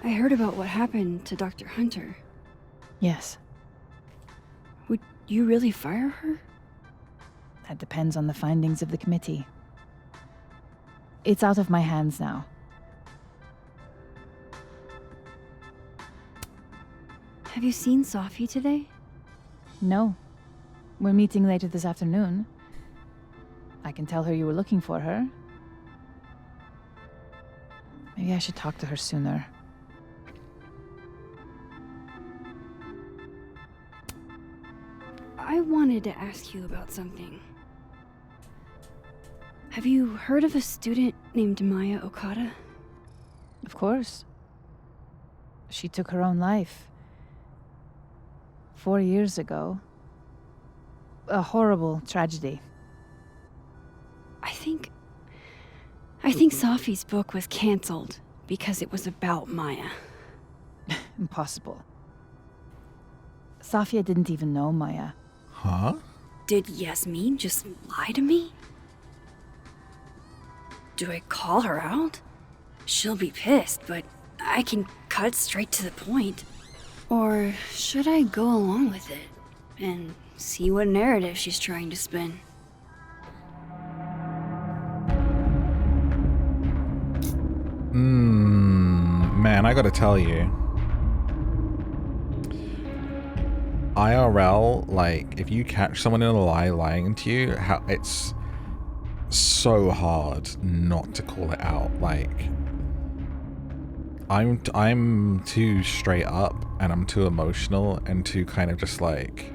Speaker 2: I heard about what happened to Dr. Hunter.
Speaker 11: Yes.
Speaker 2: Would you really fire her?
Speaker 11: That depends on the findings of the committee. It's out of my hands now.
Speaker 2: Have you seen Safi today?
Speaker 11: No. We're meeting later this afternoon. I can tell her you were looking for her. Maybe I should talk to her sooner.
Speaker 2: I wanted to ask you about something. Have you heard of a student named Maya Okada?
Speaker 11: Of course. She took her own life. 4 years ago. A horrible tragedy.
Speaker 2: I think Safi's book was cancelled because it was about Maya.
Speaker 11: Impossible. Safia didn't even know Maya.
Speaker 1: Huh?
Speaker 2: Did Yasmin just lie to me? Do I call her out? She'll be pissed, but I can cut straight to the point. Or should I go along with it and see what narrative she's trying to spin?
Speaker 1: Man, I gotta tell you. IRL, like, if you catch someone in a lie lying to you, it's so hard not to call it out. Like, I'm too straight up, and I'm too emotional, and too kind of just like,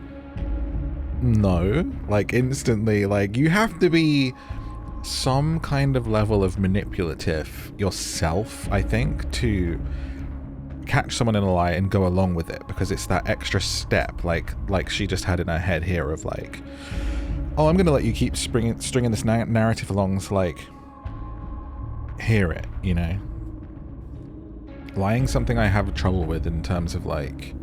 Speaker 1: no, like instantly, like you have to be some kind of level of manipulative yourself, I think, to catch someone in a lie and go along with it, because it's that extra step, like she just had in her head here of like, oh, I'm gonna let you keep stringing this narrative along to like hear it, you know. Lying something I have trouble with in terms of like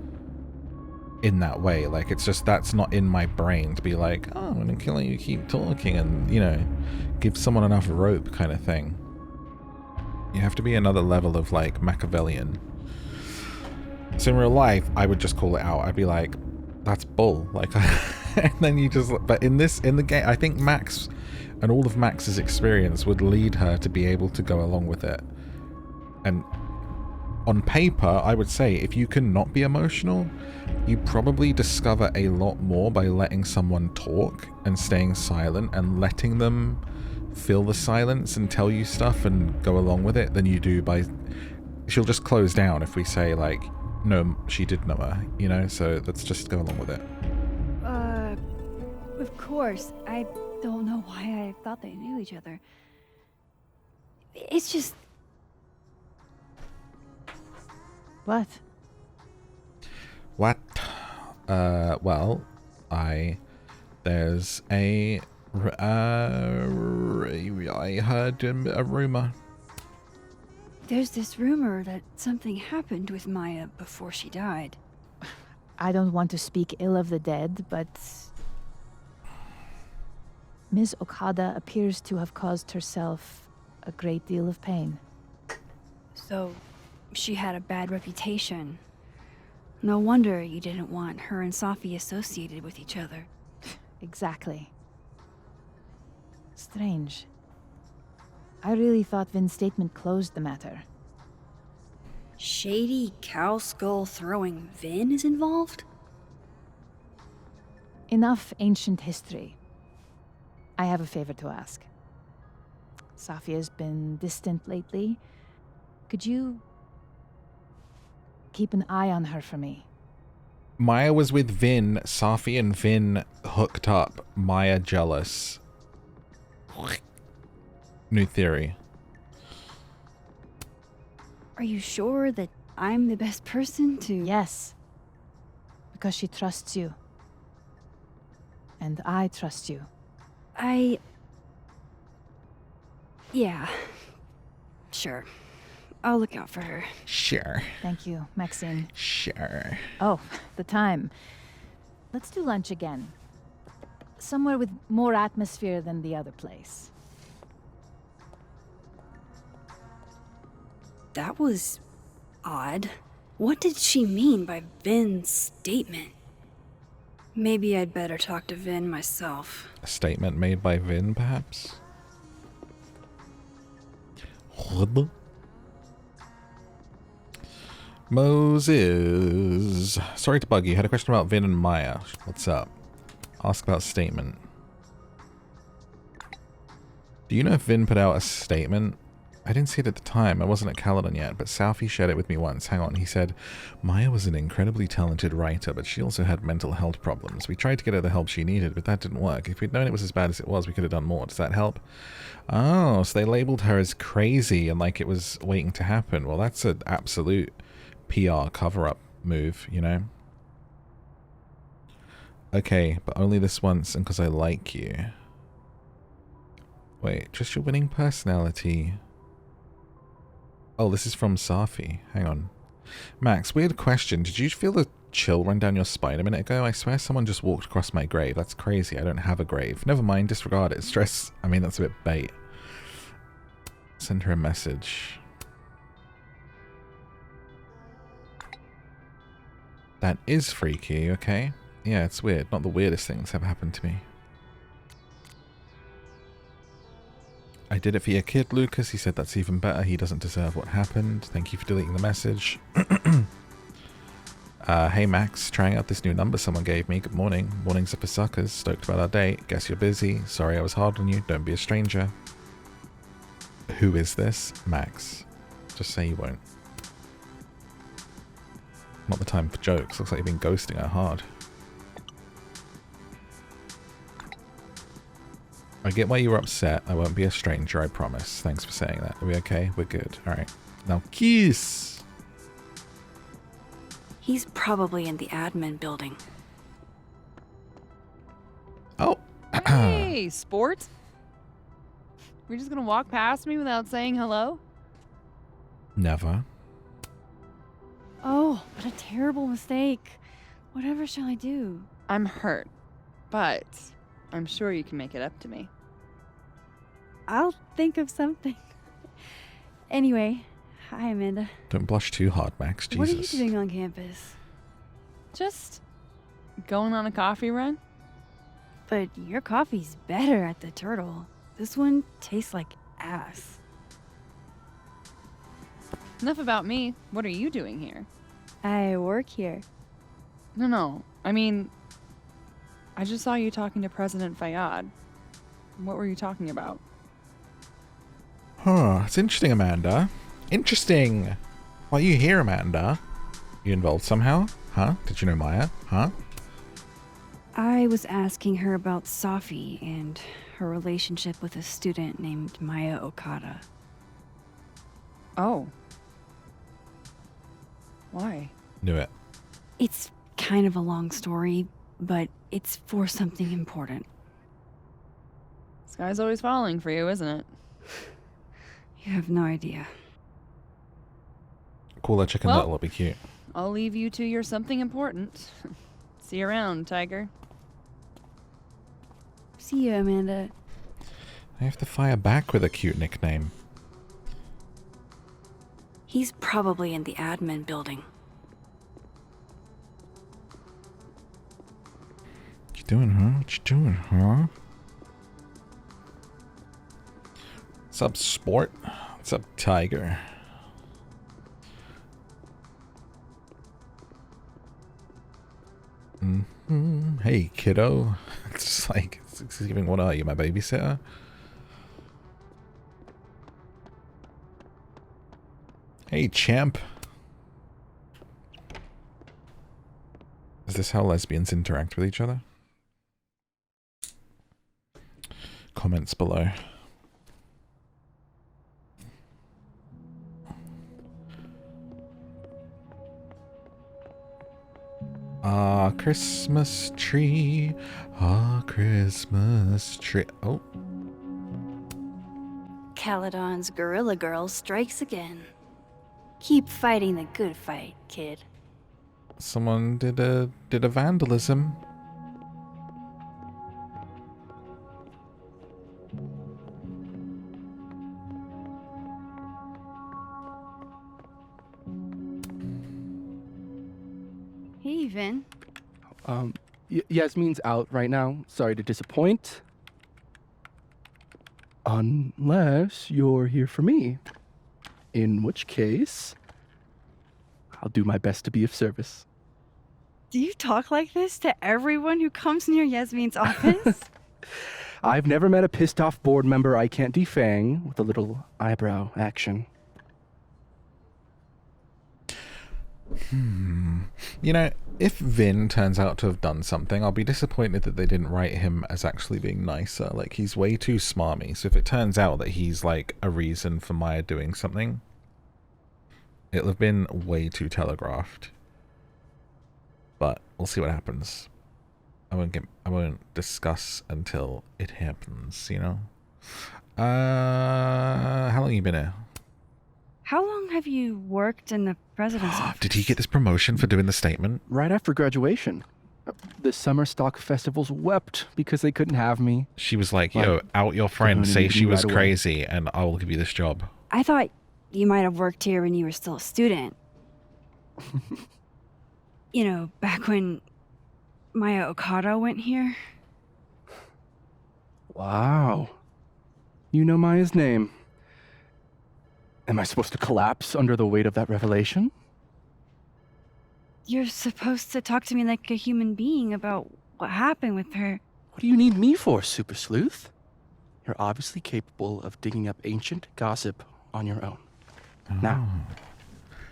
Speaker 1: in that way, like it's just that's not in my brain to be like, oh, I'm gonna kill you, keep talking, and you know, give someone enough rope kind of thing. You have to be another level of like Machiavellian. So in real life, I would just call it out. I'd be like, that's bull. Like, and then you just, but in the game, I think Max and all of Max's experience would lead her to be able to go along with it. And on paper, I would say if you can not be emotional, you probably discover a lot more by letting someone talk and staying silent and letting them fill the silence and tell you stuff and go along with it than you do by, she'll just close down if we say like, no, she did know her, you know, so let's just go along with it.
Speaker 2: Of course. I don't know why I thought they knew each other. It's just...
Speaker 11: What?
Speaker 1: What? Well, there's I heard a rumor.
Speaker 2: There's this rumor that something happened with Maya before she died.
Speaker 11: I don't want to speak ill of the dead, but Ms. Okada appears to have caused herself a great deal of pain.
Speaker 2: So, she had a bad reputation. No wonder you didn't want her and Safi associated with each other.
Speaker 11: Exactly. Strange. I really thought Vin's statement closed the matter.
Speaker 2: Shady cow skull throwing Vin is involved?
Speaker 11: Enough ancient history. I have a favor to ask. Safia's been distant lately. Could you keep an eye on her for me?
Speaker 1: Maya was with Vin, Safi and Vin hooked up. Maya jealous. New theory.
Speaker 2: Are you sure that I'm the best person to...
Speaker 11: Yes. Because she trusts you. And I trust you.
Speaker 2: Yeah. Sure. I'll look out for her.
Speaker 1: Sure.
Speaker 11: Thank you, Maxine.
Speaker 1: Sure.
Speaker 11: Oh, the time. Let's do lunch again. Somewhere with more atmosphere than the other place.
Speaker 2: That was odd. What did she mean by Vin's statement? Maybe I'd better talk to Vin myself.
Speaker 1: A statement made by Vin, perhaps? Moses. Sorry to bug you. Had a question about Vin and Maya. What's up? Ask about statement. Do you know if Vin put out a statement I didn't see it at the time. I wasn't at Caledon yet, but Southie shared it with me once. Hang on. He said, Maya was an incredibly talented writer, but she also had mental health problems. We tried to get her the help she needed, but that didn't work. If we'd known it was as bad as it was, we could have done more. Does that help? Oh, so they labeled her as crazy and like it was waiting to happen. Well, that's an absolute PR cover-up move, you know? Okay, but only this once and because I like you. Wait, just your winning personality. Oh, this is from Safi. Hang on. Max, weird question. Did you feel a chill run down your spine a minute ago? I swear someone just walked across my grave. That's crazy. I don't have a grave. Never mind, disregard it. Stress. I mean, that's a bit bait. Send her a message. That is freaky, okay? Yeah, it's weird. Not the weirdest things have happened to me. I did it for your kid, Lucas. He said that's even better. He doesn't deserve what happened. Thank you for deleting the message. Hey Max, trying out this new number someone gave me. Good morning. Mornings are for suckers. Stoked about our date. Guess you're busy. Sorry I was hard on you. Don't be a stranger. Who is this? Max. Just say you won't. Not the time for jokes. Looks like you've been ghosting her hard. I get why you were upset. I won't be a stranger, I promise. Thanks for saying that. Are we okay? We're good. Alright. Now kiss!
Speaker 2: He's probably in the admin building.
Speaker 1: Oh!
Speaker 14: Hey, sport! We're just gonna walk past me without saying hello?
Speaker 1: Never.
Speaker 5: Oh, what a terrible mistake. Whatever shall I do?
Speaker 14: I'm hurt, but I'm sure you can make it up to me.
Speaker 5: I'll think of something. Anyway, hi, Amanda.
Speaker 1: Don't blush too hard, Max. Jesus.
Speaker 5: What are you doing on campus?
Speaker 14: Just going on a coffee run?
Speaker 5: But your coffee's better at the Turtle. This one tastes like ass.
Speaker 14: Enough about me. What are you doing here?
Speaker 5: I work here.
Speaker 14: No. I mean, I just saw you talking to President Fayyad. What were you talking about?
Speaker 1: Huh. It's interesting, Amanda. Interesting. Why are you here, Amanda? You involved somehow? Huh? Did you know Maya? Huh?
Speaker 2: I was asking her about Safi and her relationship with a student named Maya Okada.
Speaker 14: Oh. Why?
Speaker 1: Knew it.
Speaker 2: It's kind of a long story, but it's for something important.
Speaker 14: Sky's always falling for you, isn't it?
Speaker 2: You have no idea.
Speaker 1: Call that chicken little, it'll be cute.
Speaker 14: I'll leave you to your something important. See you around, Tiger.
Speaker 2: See you, Amanda.
Speaker 1: I have to fire back with a cute nickname.
Speaker 2: He's probably in the admin building.
Speaker 1: What you doing, huh? What you doing, huh? What's up, sport? What's up, Tiger? Hey, kiddo. It's just like, it's giving, what are you, my babysitter? Hey, champ. Is this how lesbians interact with each other? Comments below. Ah, Christmas tree. Ah, Christmas tree. Oh.
Speaker 2: Caledon's Gorilla Girl strikes again. Keep fighting the good fight, kid.
Speaker 1: Someone did a vandalism.
Speaker 5: Hey, Vin.
Speaker 16: Yasmin's out right now. Sorry to disappoint. Unless you're here for me. In which case, I'll do my best to be of service.
Speaker 5: Do you talk like this to everyone who comes near Yasmin's office?
Speaker 16: I've never met a pissed off board member I can't defang with a little eyebrow action.
Speaker 1: You know, if Vin turns out to have done something, I'll be disappointed that they didn't write him as actually being nicer. Like, he's way too smarmy, so if it turns out that he's, like, a reason for Maya doing something, it'll have been way too telegraphed. But we'll see what happens. I won't discuss until it happens, you know? How long have you been here?
Speaker 2: How long have you worked in the president's office?
Speaker 1: Did he get this promotion for doing the statement?
Speaker 16: Right after graduation. The summer stock festivals wept because they couldn't have me.
Speaker 1: She was like, yo, out your friend, say she was crazy, and I will give you this job.
Speaker 2: I thought you might have worked here when you were still a student. You know, back when Maya Okada went here.
Speaker 16: Wow. You know Maya's name. Am I supposed to collapse under the weight of that revelation?
Speaker 2: You're supposed to talk to me like a human being about what happened with her.
Speaker 16: What do you need me for, Super Sleuth? You're obviously capable of digging up ancient gossip on your own. Now,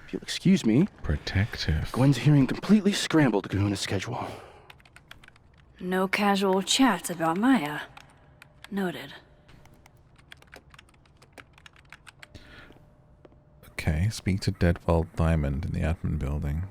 Speaker 16: if you'll excuse me...
Speaker 1: Protective.
Speaker 16: Gwen's hearing completely scrambled Kahuna schedule.
Speaker 2: No casual chats about Maya. Noted.
Speaker 1: Okay, speak to Deadwell Diamond in the admin building.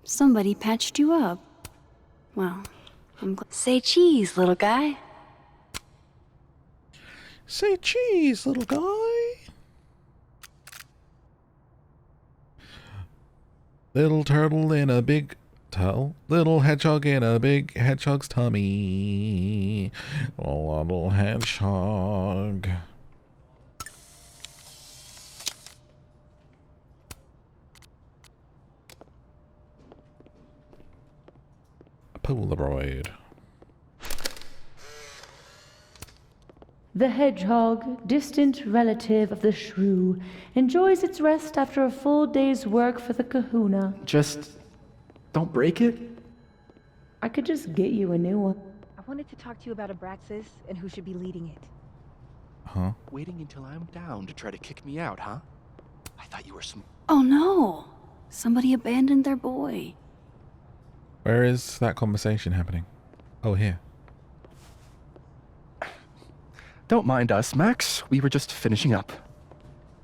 Speaker 2: Somebody patched you up. Well, I'm glad. Say cheese, little guy.
Speaker 1: Say cheese, little guy. Little turtle in a big little hedgehog in a big hedgehog's tummy. A little hedgehog. A Polaroid.
Speaker 8: The hedgehog, distant relative of the shrew, enjoys its rest after a full day's work for the kahuna.
Speaker 16: Just don't break it?
Speaker 8: I could just get you a new one.
Speaker 17: I wanted to talk to you about Abraxas and who should be leading it.
Speaker 1: Huh?
Speaker 16: Waiting until I'm down to try to kick me out, huh? I thought you were some...
Speaker 2: Oh no! Somebody abandoned their boy.
Speaker 1: Where is that conversation happening? Oh, here.
Speaker 16: Don't mind us, Max. We were just finishing up.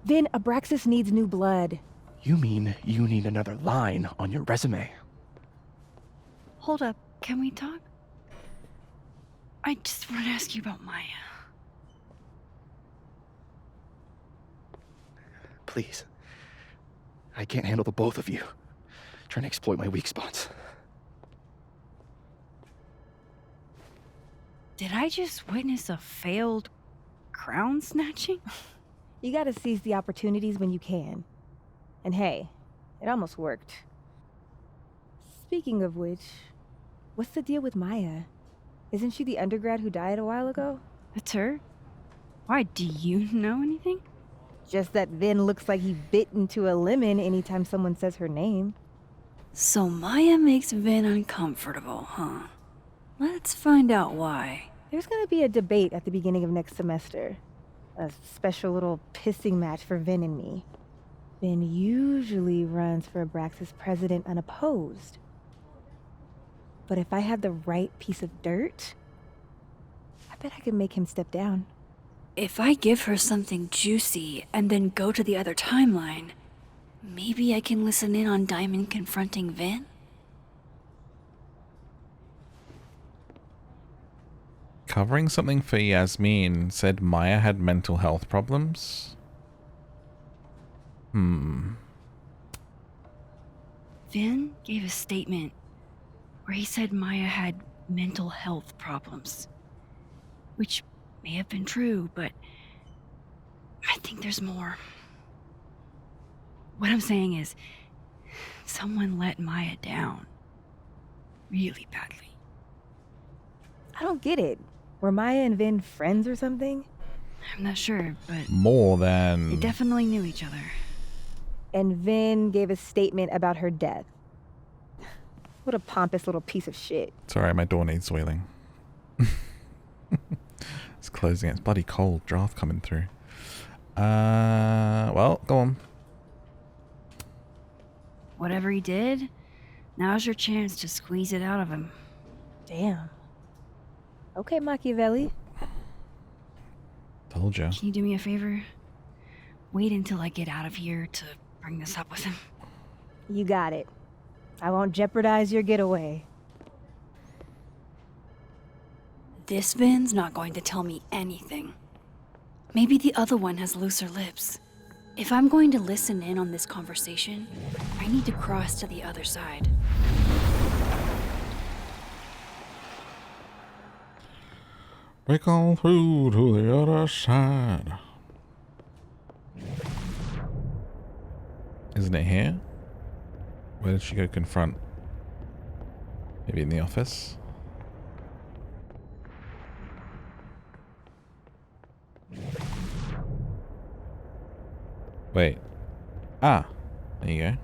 Speaker 17: Then Abraxas needs new blood.
Speaker 16: You mean you need another line on your resume?
Speaker 2: Hold up, can we talk? I just want to ask you about Maya.
Speaker 16: Please. I can't handle the both of you. Trying to exploit my weak spots.
Speaker 2: Did I just witness a failed crown snatching?
Speaker 17: You gotta seize the opportunities when you can. And hey, it almost worked. Speaking of which, what's the deal with Maya? Isn't she the undergrad who died a while ago?
Speaker 2: That's her? Why, do you know anything?
Speaker 17: Just that Vin looks like he bit into a lemon anytime someone says her name.
Speaker 2: So Maya makes Vin uncomfortable, huh? Let's find out why.
Speaker 17: There's gonna be a debate at the beginning of next semester. A special little pissing match for Vin and me. Vin usually runs for Abraxas president unopposed. But if I had the right piece of dirt, I bet I could make him step down.
Speaker 2: If I give her something juicy and then go to the other timeline, maybe I can listen in on Diamond confronting Vin?
Speaker 1: Covering something for Yasmin said Maya had mental health problems.
Speaker 2: Vin gave a statement where he said Maya had mental health problems. Which may have been true, but I think there's more. What I'm saying is, someone let Maya down. Really badly.
Speaker 17: I don't get it. Were Maya and Vin friends or something?
Speaker 2: I'm not sure, but
Speaker 1: more than...
Speaker 2: they definitely knew each other.
Speaker 17: And Vin gave a statement about her death. What a pompous little piece of shit.
Speaker 1: Sorry, my door needs oiling. It's closing. It's bloody cold. Draft coming through. Well, go on.
Speaker 2: Whatever he did, now's your chance to squeeze it out of him.
Speaker 17: Damn. Okay, Machiavelli.
Speaker 1: Told ya.
Speaker 2: Can you do me a favor? Wait until I get out of here to bring this up with him.
Speaker 17: You got it. I won't jeopardize your getaway.
Speaker 2: This Vin's not going to tell me anything. Maybe the other one has looser lips. If I'm going to listen in on this conversation, I need to cross to the other side.
Speaker 1: Break on through to the other side. Isn't it here? Where did she go confront? Maybe in the office? Wait. Ah. There you go.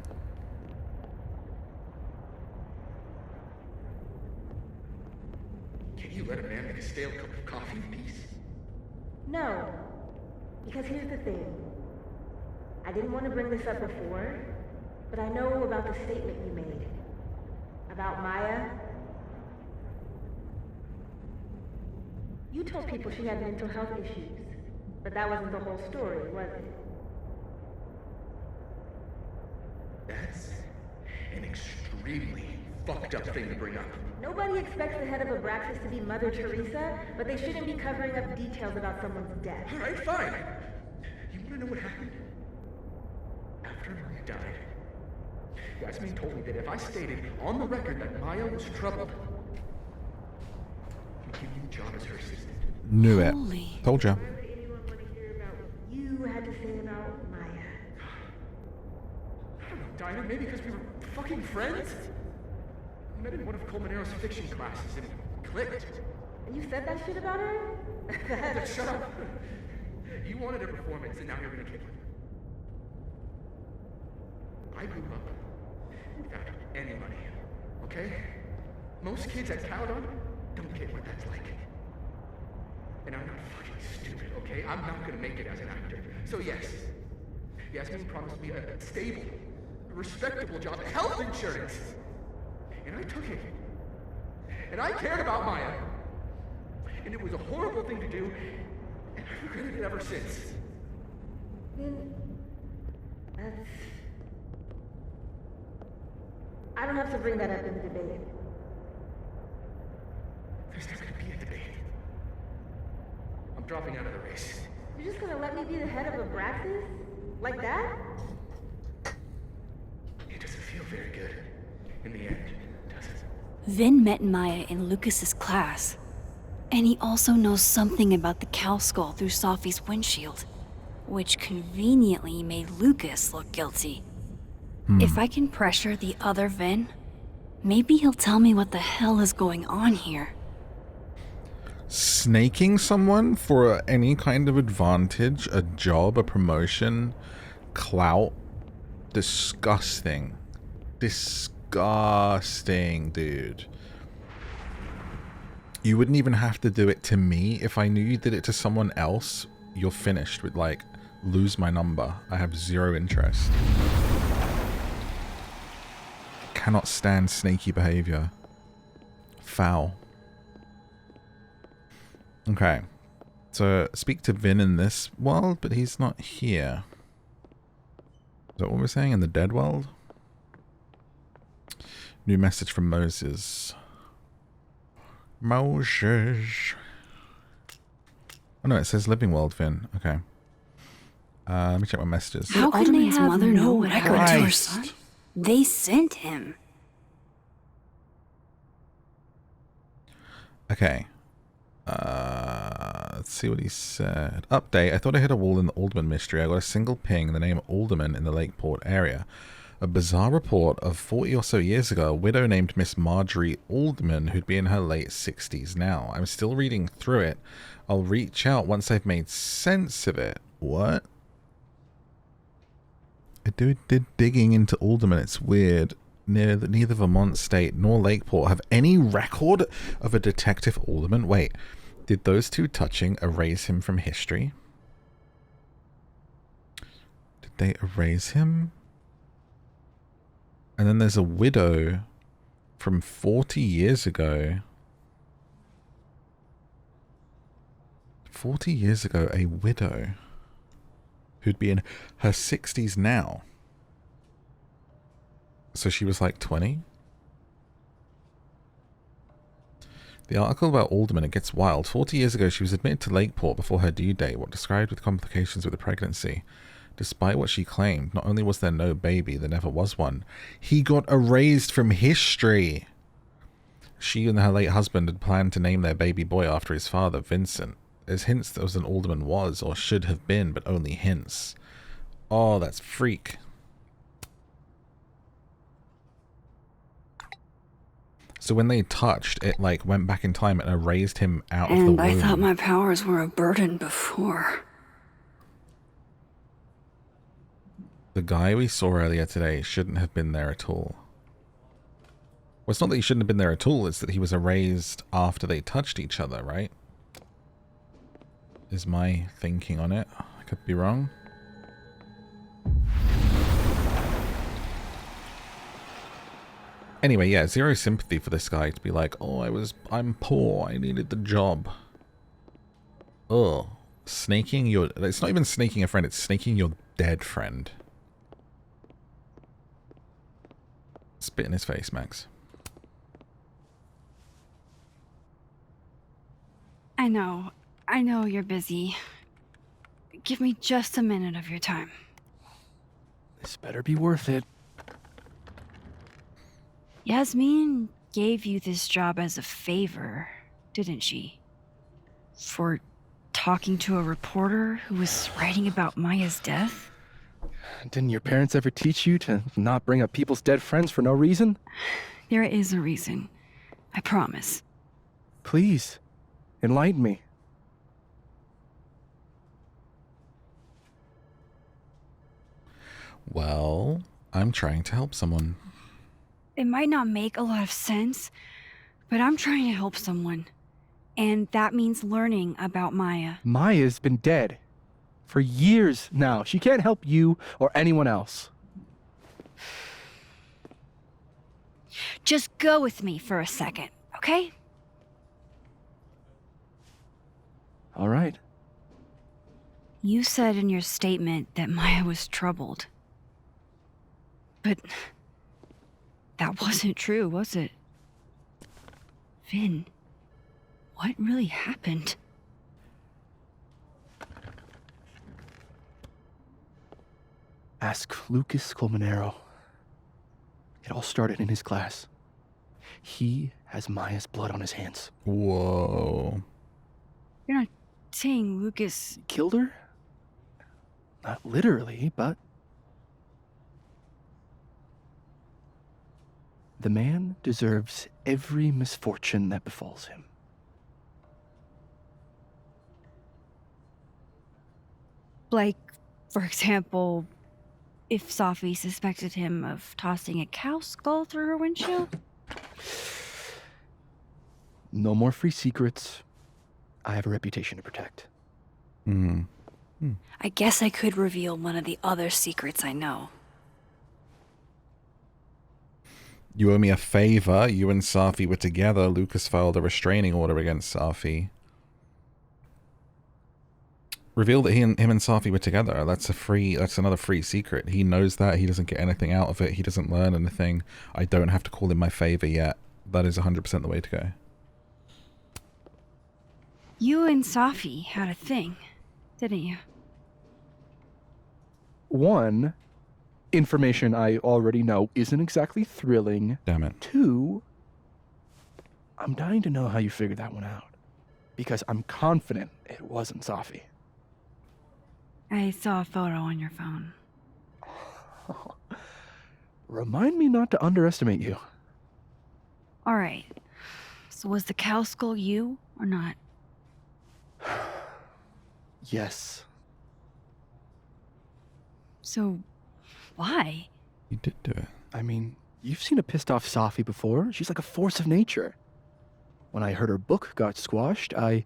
Speaker 22: Can you let a man make a stale cup of coffee in peace?
Speaker 17: No. Because here's the thing. I didn't want to bring this up before, but I know about the statement you made. About Maya. You told people she had mental health issues, but that wasn't the whole story, was it?
Speaker 22: That's an extremely fucked up thing to bring up.
Speaker 17: Nobody expects the head of Abraxas to be Mother Teresa, but they shouldn't be covering up details about someone's death.
Speaker 22: All right, fine. You want to know what happened? After Maya died, Yasmin told me that if I stated on the record that Maya was troubled, she'd give you a job as her assistant.
Speaker 1: Knew it. Told ya.
Speaker 17: You had to say about Maya.
Speaker 22: I don't know, Dinah, maybe because we were fucking friends? I met in one of Colmenaro's fiction classes and it clicked.
Speaker 17: And you said that shit about her?
Speaker 22: Shut up. You wanted a performance and now you're gonna give it. I grew up without any money, okay? Most kids at Caledon don't get what that's like. And I'm not fucking stupid, okay? I'm not gonna make it as an actor. So yes, Yasmin promised me a stable, respectable job, health insurance. And I took it. And I cared about Maya. And it was a horrible thing to do, and I've regretted it ever since.
Speaker 17: That's... I don't have to bring that up in the debate.
Speaker 22: There's not gonna be a debate. I'm dropping out of the race.
Speaker 17: You're just gonna let me be the head of Abraxas? Like that?
Speaker 22: It doesn't feel very good. In the end, does it?
Speaker 2: Vin met Maya in Lucas's class. And he also knows something about the cow skull through Sophie's windshield, which conveniently made Lucas look guilty. If I can pressure the other Vin, maybe he'll tell me what the hell is going on here.
Speaker 1: Snaking someone for any kind of advantage, a job, a promotion, clout. Disgusting. Disgusting, dude. You wouldn't even have to do it to me. If I knew you did it to someone else, you're finished with, like, lose my number. I have zero interest. Cannot stand snaky behavior. Foul. Okay. So, speak to Vin in this world, but he's not here. Is that what we're saying? In the dead world? New message from Moses. Moses. Oh no, it says living world, Vin. Okay. Let me check my messages.
Speaker 2: How can they have no record to her son? They sent him.
Speaker 1: Okay. Let's see what he said. Update. I thought I hit a wall in the Alderman mystery. I got a single ping, the name Alderman in the Lakeport area. A bizarre report of 40 or so years ago, a widow named Miss Marjorie Alderman, who'd be in her late 60s now. I'm still reading through it. I'll reach out once I've made sense of it. What? I did digging into Alderman. It's weird. Neither Vermont State nor Lakeport have any record of a Detective Alderman. Wait, did those two touching erase him from history? Did they erase him? And then there's a widow from 40 years ago. 40 years ago, a widow who'd be in her 60s now. So she was like 20? The article about Alderman, it gets wild. 40 years ago, she was admitted to Lakeport before her due date, what described with complications with the pregnancy. Despite what she claimed, not only was there no baby, there never was one, he got erased from history. She and her late husband had planned to name their baby boy after his father, Vincent. There's hints that an Alderman was, or should have been, but only hints. Oh, that's freak. So when they touched, it like went back in time and erased him out of the womb.
Speaker 2: And I thought my powers were a burden before.
Speaker 1: The guy we saw earlier today shouldn't have been there at all. Well, it's not that he shouldn't have been there at all, it's that he was erased after they touched each other, right? Is my thinking on it. I could be wrong. Anyway, yeah, zero sympathy for this guy to be like, oh, I'm poor, I needed the job. Ugh. Snaking your... It's not even snaking a friend, it's snaking your dead friend. Spit in his face, Max.
Speaker 2: I know you're busy. Give me just a minute of your time.
Speaker 16: This better be worth it.
Speaker 2: Yasmin gave you this job as a favor, didn't she? For talking to a reporter who was writing about Maya's death?
Speaker 16: Didn't your parents ever teach you to not bring up people's dead friends for no reason?
Speaker 2: There is a reason. I promise.
Speaker 16: Please, enlighten me.
Speaker 1: Well, I'm trying to help someone.
Speaker 2: It might not make a lot of sense, but I'm trying to help someone. And that means learning about Maya.
Speaker 16: Maya's been dead for years now. She can't help you or anyone else.
Speaker 2: Just go with me for a second, okay?
Speaker 16: All right.
Speaker 2: You said in your statement that Maya was troubled. But that wasn't true, was it? Vin, what really happened?
Speaker 16: Ask Lucas Colmenero. It all started in his class. He has Maya's blood on his hands.
Speaker 1: Whoa.
Speaker 2: You're not saying Lucas...
Speaker 16: Killed her? Not literally, but... The man deserves every misfortune that befalls him.
Speaker 2: Like, for example, if Safi suspected him of tossing a cow skull through her windshield?
Speaker 16: No more free secrets. I have a reputation to protect.
Speaker 2: I guess I could reveal one of the other secrets I know.
Speaker 1: You owe me a favor. You and Safi were together. Lucas filed a restraining order against Safi. Reveal that him and Safi were together. That's another free secret. He knows that. He doesn't get anything out of it. He doesn't learn anything. I don't have to call in my favor yet. That is 100% the way to go.
Speaker 2: You and Safi had a thing, didn't you?
Speaker 16: One, information I already know isn't exactly thrilling.
Speaker 1: Damn it.
Speaker 16: Two, I'm dying to know how you figured that one out. Because I'm confident it wasn't Safi.
Speaker 2: I saw a photo on your phone.
Speaker 16: Remind me not to underestimate you.
Speaker 2: Alright. So was the cow skull you, or not?
Speaker 16: Yes.
Speaker 2: So, why?
Speaker 1: You did do it.
Speaker 16: I mean, you've seen a pissed off Safi before. She's like a force of nature. When I heard her book got squashed, I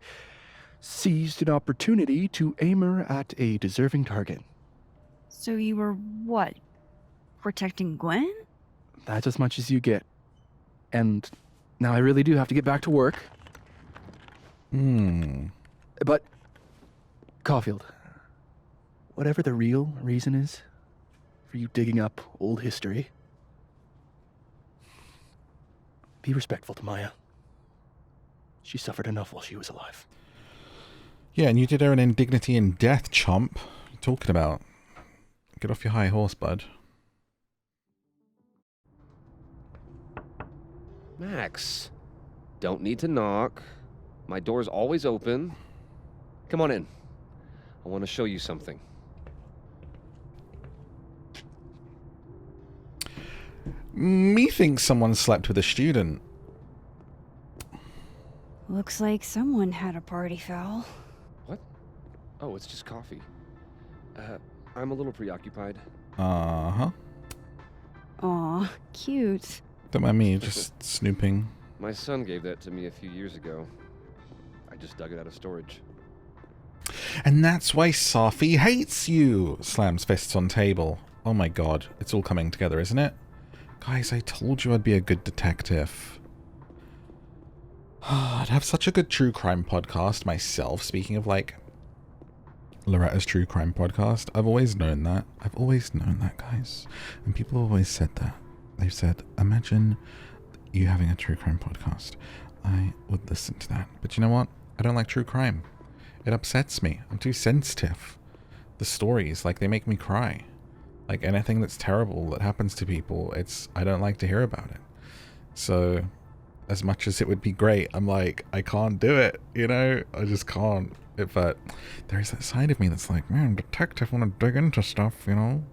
Speaker 16: seized an opportunity to aim her at a deserving target.
Speaker 2: So you were, what? Protecting Gwen?
Speaker 16: That's as much as you get. And now I really do have to get back to work. But, Caulfield, whatever the real reason is for you digging up old history, be respectful to Maya. She suffered enough while she was alive.
Speaker 1: Yeah, and you did her an indignity in death, chomp. What are you talking about? Get off your high horse, bud.
Speaker 12: Max, don't need to knock. My door's always open. Come on in. I want to show you something.
Speaker 1: Methinks someone slept with a student.
Speaker 2: Looks like someone had a party foul.
Speaker 12: What? Oh, it's just coffee. I'm a little preoccupied.
Speaker 1: Uh-huh.
Speaker 2: Aw, cute.
Speaker 1: Don't mind me, just snooping.
Speaker 12: My son gave that to me a few years ago. I just dug it out of storage.
Speaker 1: And that's why Safi hates you! Slams fists on table. Oh my god, it's all coming together, isn't it? Guys, I told you I'd be a good detective. I'd have such a good true crime podcast myself, speaking of, like, Loretta's true crime podcast. I've always known that. I've always known that, guys. And people have always said that. They've said, imagine you having a true crime podcast. I would listen to that. But you know what? I don't like true crime. It upsets me. I'm too sensitive. The stories, like, they make me cry. Like, anything that's terrible that happens to people, I don't like to hear about it. So, as much as it would be great, I'm like, I can't do it, you know? I just can't. But there's that side of me that's like, man, detective, want to dig into stuff, you know?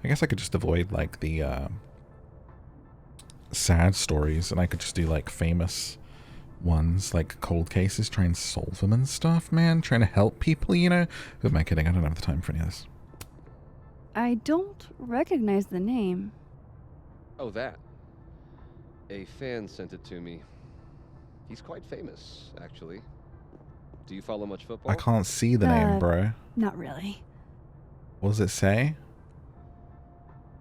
Speaker 1: I guess I could just avoid, like, the sad stories, and I could just do, like, famous ones, like cold cases, try and solve them and stuff, man. Trying to help people, you know? Who am I kidding? I don't have the time for any of this.
Speaker 2: I don't recognize the name.
Speaker 12: Oh, that. A fan sent it to me. He's quite famous, actually. Do you follow much football?
Speaker 1: I can't see the name, bro.
Speaker 2: Not really.
Speaker 1: What does it say?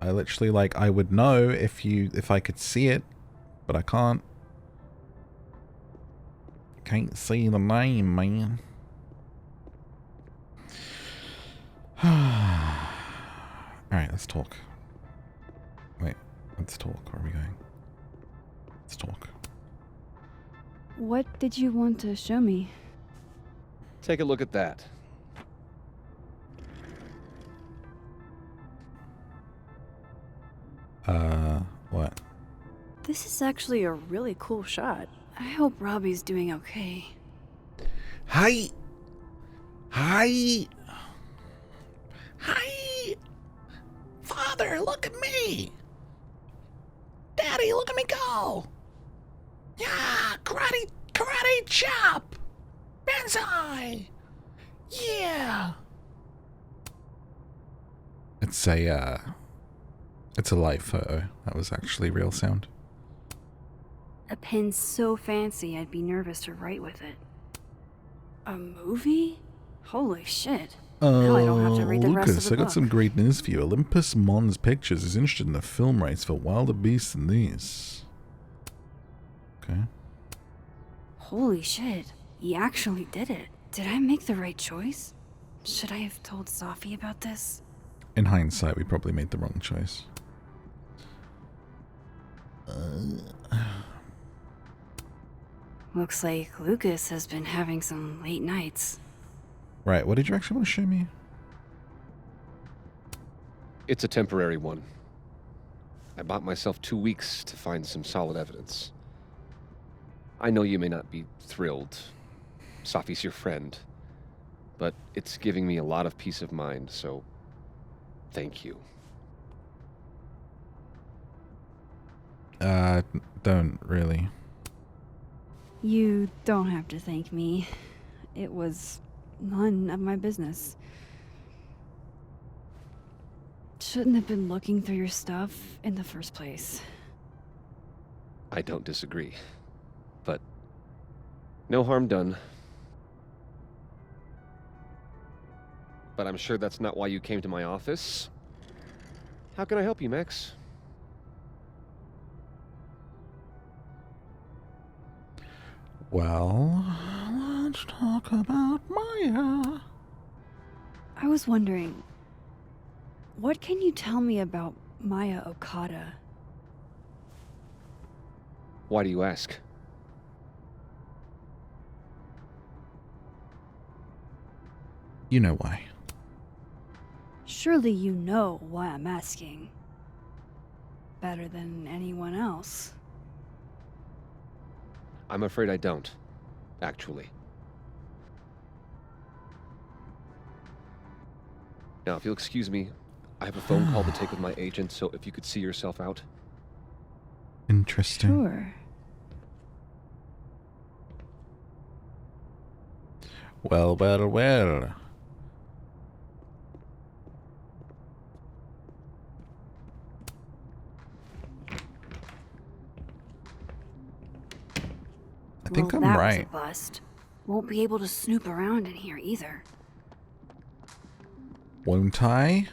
Speaker 1: I literally, like, I would know if I could see it, but I can't. Can't see the name, man. Alright, let's talk. Wait, let's talk. Where are we going? Let's talk.
Speaker 2: What did you want to show me?
Speaker 12: Take a look at that.
Speaker 1: What?
Speaker 2: This is actually a really cool shot. I hope Robbie's doing okay.
Speaker 1: Hi! Hi! Hi! Father, look at me! Daddy, look at me go! Yeah! Karate chop! Banzai! Yeah! It's a live photo. That was actually real sound.
Speaker 2: A pen so fancy I'd be nervous to write with it. A movie? Holy shit. Now I don't have to read the rest of
Speaker 1: Lucas,
Speaker 2: the
Speaker 1: I got
Speaker 2: book.
Speaker 1: some great news for you. Olympus Mons Pictures is interested in the film rights for Wilder Beasts and These. Okay.
Speaker 2: Holy shit. He actually did it. Did I make the right choice? Should I have told Safi about this?
Speaker 1: In hindsight, we probably made the wrong choice.
Speaker 2: Looks like Lucas has been having some late nights.
Speaker 1: Right, what did you actually want to show me?
Speaker 12: It's a temporary one. I bought myself 2 weeks to find some solid evidence. I know you may not be thrilled. Safi's your friend. But it's giving me a lot of peace of mind, so thank you.
Speaker 1: Don't really.
Speaker 2: You don't have to thank me. It was none of my business. Shouldn't have been looking through your stuff in the first place.
Speaker 12: I don't disagree. But no harm done. But I'm sure that's not why you came to my office. How can I help you, Max?
Speaker 1: Well, let's talk about Maya.
Speaker 2: I was wondering, what can you tell me about Maya Okada?
Speaker 12: Why do you ask?
Speaker 1: You know why.
Speaker 2: Surely you know why I'm asking. Better than anyone else.
Speaker 12: I'm afraid I don't, actually. Now, if you'll excuse me, I have a phone call to take with my agent, so if you could see yourself out.
Speaker 1: Interesting.
Speaker 2: Sure.
Speaker 1: Well, well, well. I think
Speaker 2: well,
Speaker 1: I'm
Speaker 2: that
Speaker 1: right.
Speaker 2: was a bust. Won't be able to snoop around in here either.
Speaker 1: Won't I?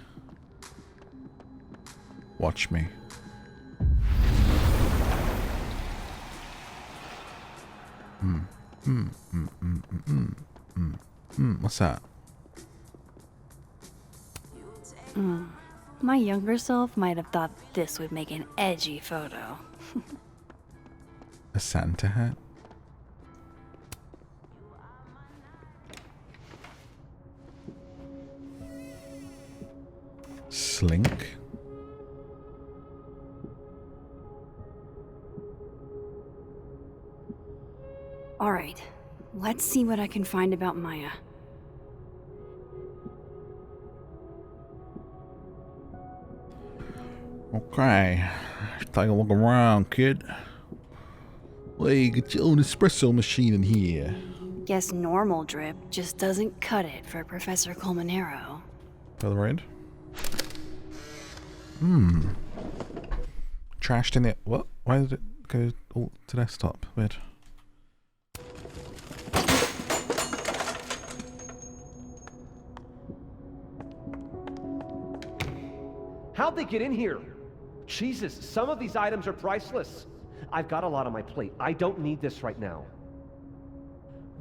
Speaker 1: Watch me. What's that?
Speaker 2: My younger self might have thought this would make an edgy photo.
Speaker 1: A Santa hat? Slink?
Speaker 2: Alright, let's see what I can find about Maya.
Speaker 1: Okay, let's take a look around, kid. Well, you get your own espresso machine in here.
Speaker 2: Guess normal drip just doesn't cut it for Professor Colmenero.
Speaker 1: Further right. Trashed in the... What? Why did it go all to desktop? Weird.
Speaker 7: How'd they get in here? Jesus, some of these items are priceless. I've got a lot on my plate. I don't need this right now.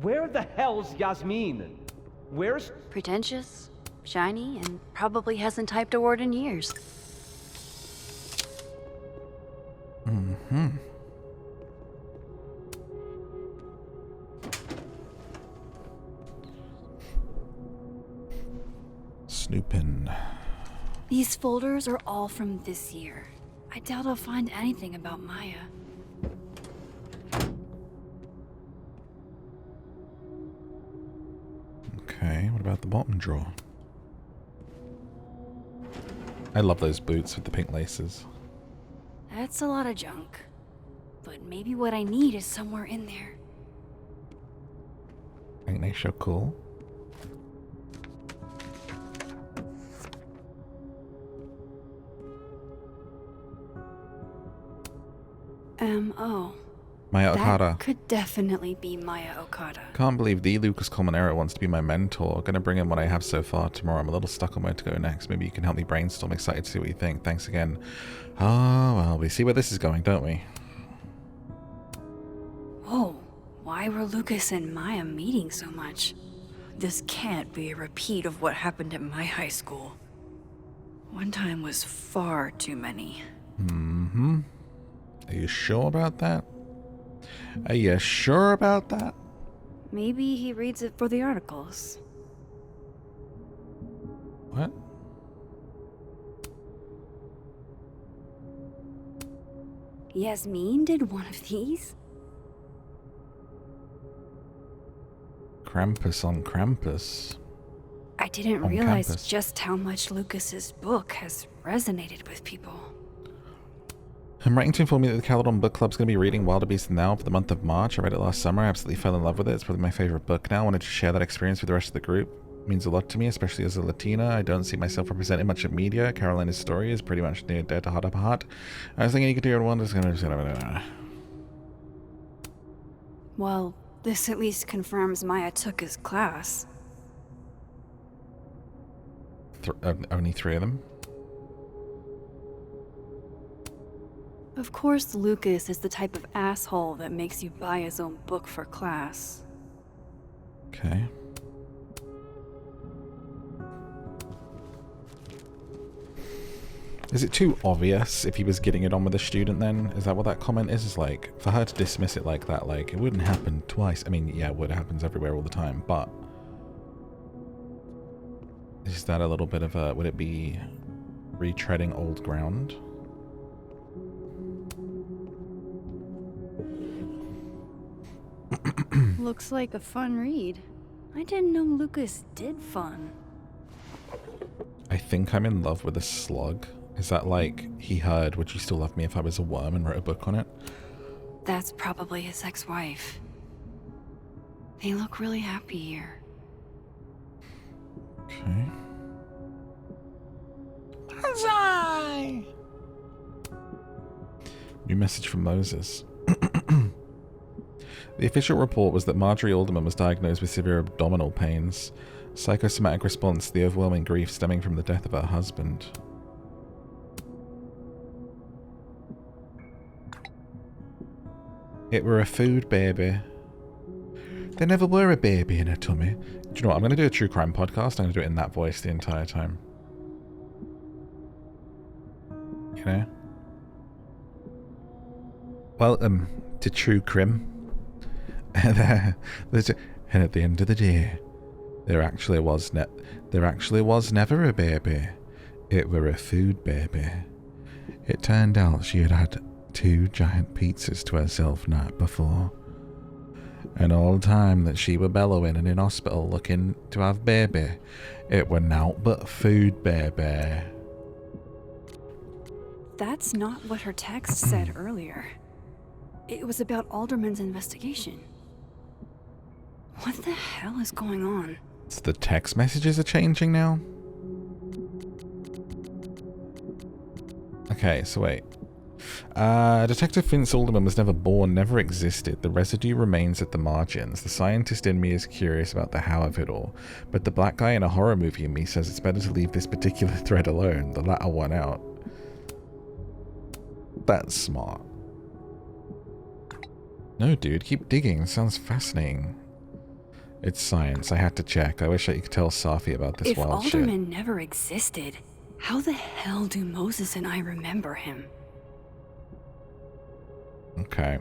Speaker 7: Where the hell's Yasmin? Where's...
Speaker 2: Pretentious, shiny, and probably hasn't typed a word in years.
Speaker 1: Snooping.
Speaker 2: These folders are all from this year. I doubt I'll find anything about Maya.
Speaker 1: Okay, what about the bottom drawer? I love those boots with the pink laces.
Speaker 2: That's a lot of junk. But maybe what I need is somewhere in there.
Speaker 1: Ain't they so cool?
Speaker 2: M.O.
Speaker 1: Maya Okada.
Speaker 2: That could definitely be Maya Okada.
Speaker 1: Can't believe the Lucas Colmenero wants to be my mentor. Gonna bring in what I have so far tomorrow. I'm a little stuck on where to go next. Maybe you can help me brainstorm. Excited to see what you think. Thanks again. Oh, well, we see where this is going, don't we?
Speaker 2: Whoa, why were Lucas and Maya meeting so much? This can't be a repeat of what happened at my high school. One time was far too many.
Speaker 1: Are you sure about that? Are you sure about that?
Speaker 2: Maybe he reads it for the articles.
Speaker 1: What?
Speaker 2: Yasmin did one of these?
Speaker 1: Krampus on Krampus.
Speaker 2: I didn't
Speaker 1: On
Speaker 2: realize
Speaker 1: campus.
Speaker 2: just how much Lucas's book has resonated with people.
Speaker 1: I'm writing to inform you that the Caledon Book Club's going to be reading Wilder Beast now for the month of March. I read it last summer. I absolutely fell in love with it. It's probably my favorite book now. I wanted to share that experience with the rest of the group. It means a lot to me, especially as a Latina. I don't see myself represented much in media. Carolina's story is pretty much near dead to heart of heart. I was thinking you could do it one.
Speaker 2: Well, this at least confirms Maya took his class.
Speaker 1: Only 3 of them?
Speaker 2: Of course Lucas is the type of asshole that makes you buy his own book for class.
Speaker 1: Okay. Is it too obvious if he was getting it on with a student then? Is that what that comment is? Is like, for her to dismiss it like that, like, it wouldn't happen twice. I mean, yeah, it happens everywhere all the time, but... is that a little bit of a... would it be retreading old ground?
Speaker 2: Looks like a fun read. I didn't know Lucas did fun.
Speaker 1: I think I'm in love with a slug. Is that like, he heard Would You Still Love Me If I Was a Worm and wrote a book on it?
Speaker 2: That's probably his ex-wife. They look really happy here.
Speaker 1: Okay.
Speaker 9: Banzai!
Speaker 1: New message from Moses. The official report was that Marjorie Alderman was diagnosed with severe abdominal pains, psychosomatic response to the overwhelming grief stemming from the death of her husband. It were a food baby. There never were a baby in her tummy. Do you know what? I'm going to do a true crime podcast. I'm going to do it in that voice the entire time. You know? Welcome to True Crime. And at the end of the day, there actually was never a baby. It were a food baby. It turned out she had 2 giant pizzas to herself night before. And all the time that she were bellowing and in hospital looking to have baby, it were naught but food baby.
Speaker 2: That's not what her text said earlier. It was about Alderman's investigation. What the hell is going on?
Speaker 1: So the text messages are changing now? Okay, so wait. Detective Vince Alderman was never born, never existed. The residue remains at the margins. The scientist in me is curious about the how of it all, but the black guy in a horror movie in me says it's better to leave this particular thread alone, the latter one out. That's smart. No, dude, keep digging. It sounds fascinating. It's science. I had to check. I wish I could tell Safi about this wild shit.
Speaker 2: If Alderman never existed, how the hell do Moses and I remember him?
Speaker 1: Okay.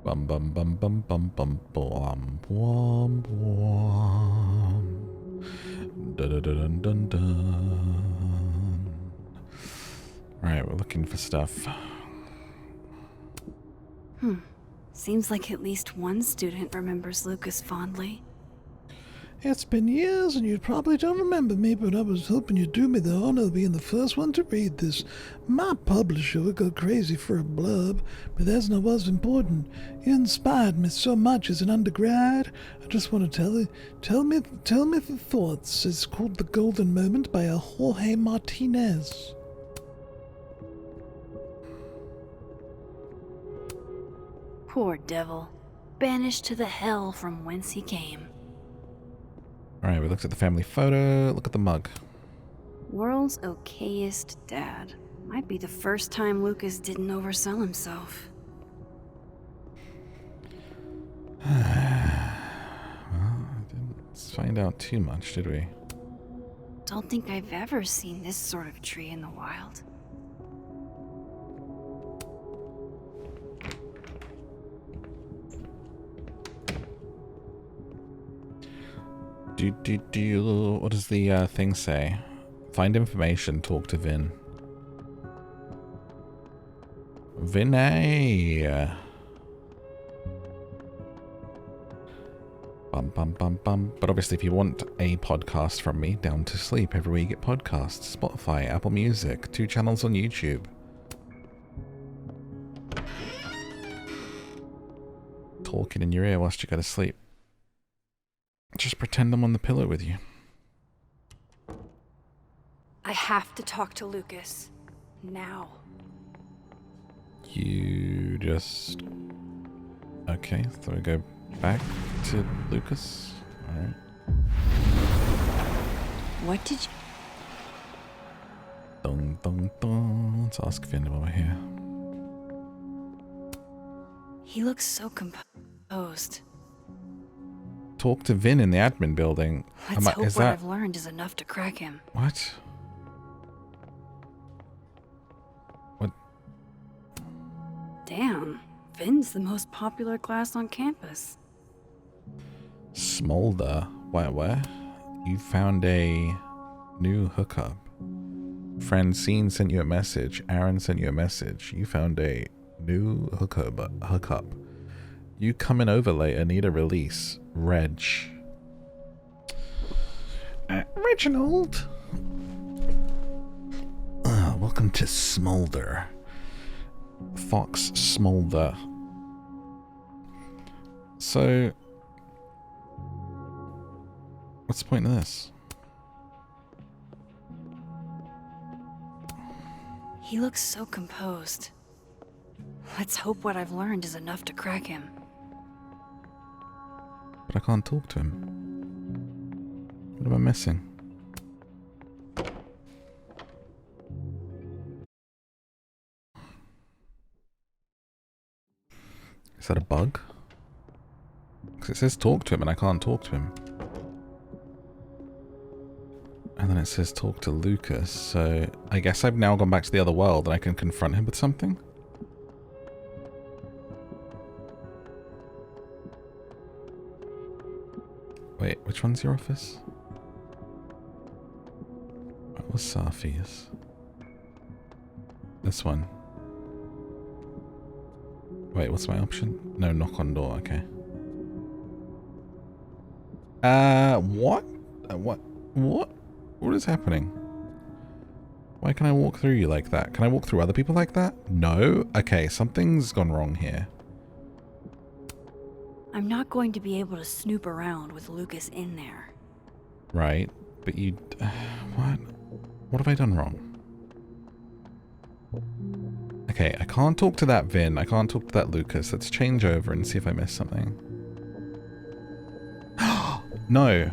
Speaker 1: Bum bum bum bum bum bum bum bum bum. Dun dun dun dun dun. Right, we're looking for stuff.
Speaker 2: Seems like at least one student remembers Lucas fondly.
Speaker 10: It's been years and you probably don't remember me, but I was hoping you'd do me the honor of being the first one to read this. My publisher would go crazy for a blurb, but that's not what's important. You inspired me so much as an undergrad. I just want to tell me the thoughts. It's called The Golden Moment by Jorge Martinez.
Speaker 2: Poor devil. Banished to the hell from whence he came.
Speaker 1: Alright, we looked at the family photo. Look at the mug.
Speaker 2: World's okayest dad. Might be the first time Lucas didn't oversell himself.
Speaker 1: Well, didn't find out too much, did we?
Speaker 2: Don't think I've ever seen this sort of tree in the wild.
Speaker 1: What does the thing say? Find information, talk to Vin. Vinay! Bum, bum, bum, bum. But obviously, if you want a podcast from me, Down to Sleep, everywhere you get podcasts, Spotify, Apple Music, 2 channels on YouTube. Talking in your ear whilst you go to sleep. Just pretend I'm on the pillow with you.
Speaker 2: I have to talk to Lucas. Now.
Speaker 1: You just... Okay, so we go back to Lucas. Alright.
Speaker 2: What did you...
Speaker 1: Dun, dun, dun. Let's ask Vin while we're here.
Speaker 2: He looks so composed.
Speaker 1: Talk to Vin in the admin building.
Speaker 2: Let's hope what I've learned is enough to crack him.
Speaker 1: What?
Speaker 2: Damn, Vin's the most popular class on campus.
Speaker 1: Smolder? Where? You found a new hookup. Francine sent you a message. Aaron sent you a message. You found a new hookup. You coming over later, need a release. Reg. Reginald. Welcome to Smolder. Fox Smolder. So, what's the point of this?
Speaker 2: He looks so composed. Let's hope what I've learned is enough to crack him.
Speaker 1: But I can't talk to him. What am I missing? Is that a bug? Because it says talk to him and I can't talk to him. And then it says talk to Lucas, so I guess I've now gone back to the other world and I can confront him with something? Wait, which one's your office? What was Safi's? This one. Wait, what's my option? No, knock on door, okay. What? What is happening? Why can I walk through you like that? Can I walk through other people like that? No? Okay, something's gone wrong here.
Speaker 2: I'm not going to be able to snoop around with Lucas in there.
Speaker 1: Right, but you... what? What have I done wrong? Okay, I can't talk to that Vin. I can't talk to that Lucas. Let's change over and see if I missed something. No!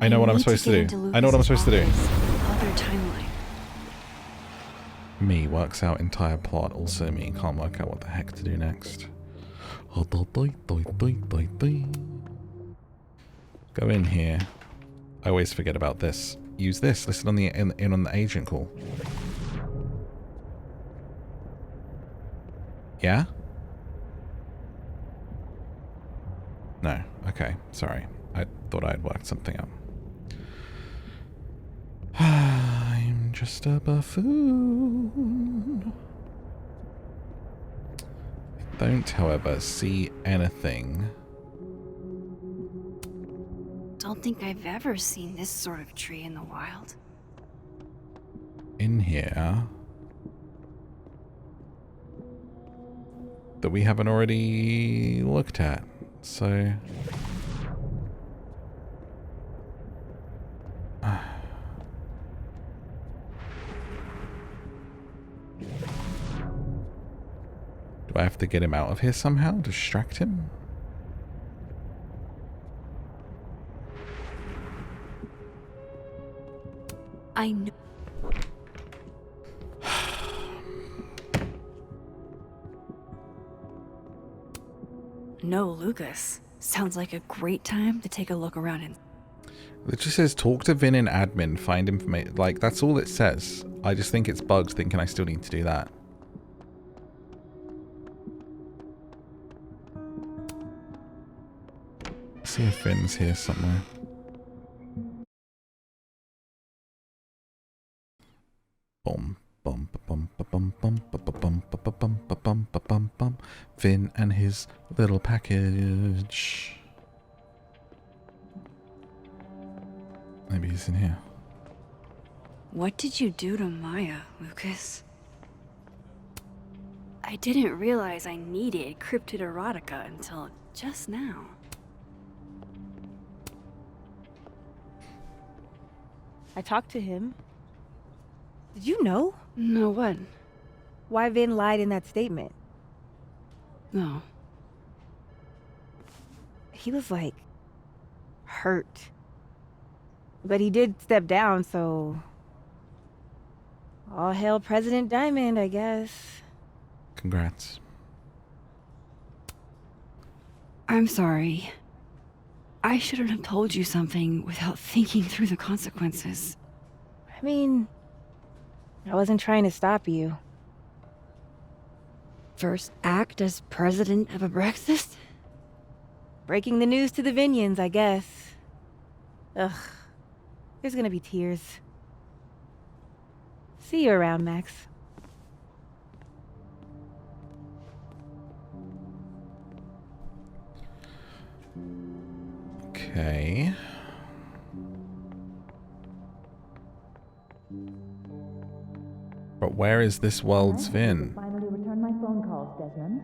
Speaker 1: I know what I'm supposed to do. I know what I'm supposed to do.
Speaker 2: Other timeline.
Speaker 1: Me works out entire plot. Also me can't work out what the heck to do next. Go in here. I always forget about this. Use this. Listen on the in on the agent call. Yeah? No. Okay. Sorry. I thought I had worked something out. I'm just a buffoon. I don't, however, see anything.
Speaker 2: Don't think I've ever seen this sort of tree in the wild.
Speaker 1: In here that we haven't already looked at, so do I have to get him out of here somehow? Distract him?
Speaker 2: I know. No, Lucas. Sounds like a great time to take a look around and...
Speaker 1: It just says talk to Vin in admin, find information. Like, that's all it says. I just think it's bugs thinking I still need to do that. Let's see if Vin's here somewhere. Boom. Bum bum bum bum bum bum bum bum bum bum bum. Vin and his little package. he's in here.
Speaker 2: What did you do to Maya, Lucas? I didn't realize I needed cryptid erotica until just now.
Speaker 17: I talked to him. Did you know?
Speaker 2: No, what?
Speaker 17: Why Vin lied in that statement.
Speaker 2: No.
Speaker 17: He was like hurt. But he did step down, so all hail President Diamond, I guess.
Speaker 1: Congrats.
Speaker 2: I'm sorry. I shouldn't have told you something without thinking through the consequences.
Speaker 17: I mean, I wasn't trying to stop you.
Speaker 2: First act as president of Abraxas?
Speaker 17: Breaking the news to the Vinians, I guess. Ugh. There's gonna be tears. See you around, Max.
Speaker 1: Okay. But where is this world's Vin?
Speaker 11: Finally return my phone calls, Desmond.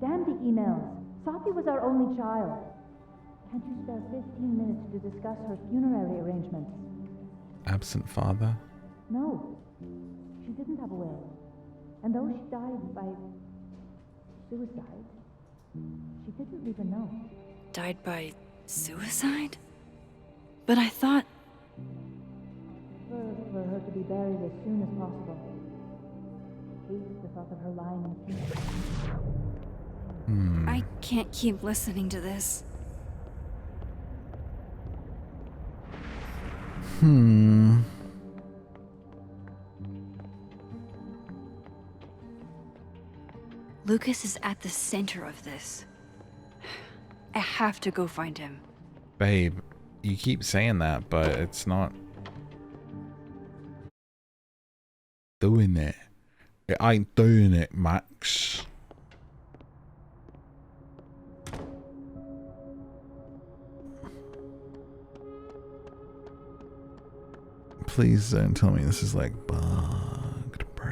Speaker 11: Damn the emails. Sophie was our only child. Can't you spare 15 minutes to discuss her funerary arrangements?
Speaker 1: Absent father?
Speaker 11: No. She didn't have a will. And though she died by suicide, she didn't leave a note.
Speaker 2: Died by suicide? But I thought...
Speaker 11: For her to be buried as soon as possible. Hate the thought of her lying in peace.
Speaker 2: I can't keep listening to this. Lucas is at the center of this. I have to go find him.
Speaker 1: Babe, you keep saying that, but it's not doing it. It ain't doing it, Max. Please don't tell me this is like bugged, bro.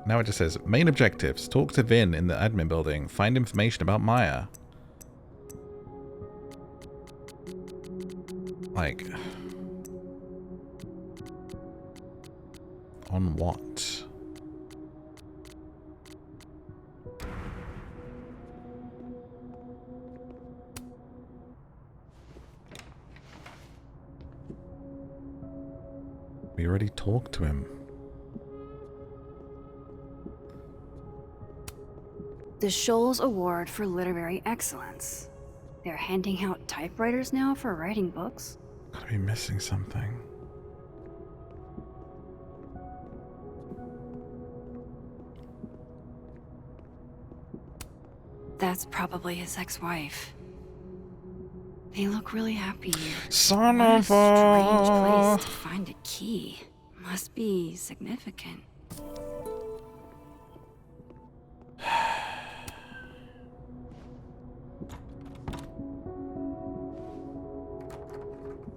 Speaker 1: Now it just says, main objectives. Talk to Vin in the admin building. Find information about Maya. Like... on what? We already talked to him.
Speaker 2: The Shoals Award for Literary Excellence. They're handing out typewriters now for writing books.
Speaker 1: Gotta be missing something.
Speaker 2: That's probably his ex-wife. They look really happy.
Speaker 1: Son
Speaker 2: What a
Speaker 1: of
Speaker 2: strange
Speaker 1: a...
Speaker 2: place to find a key. Must be significant.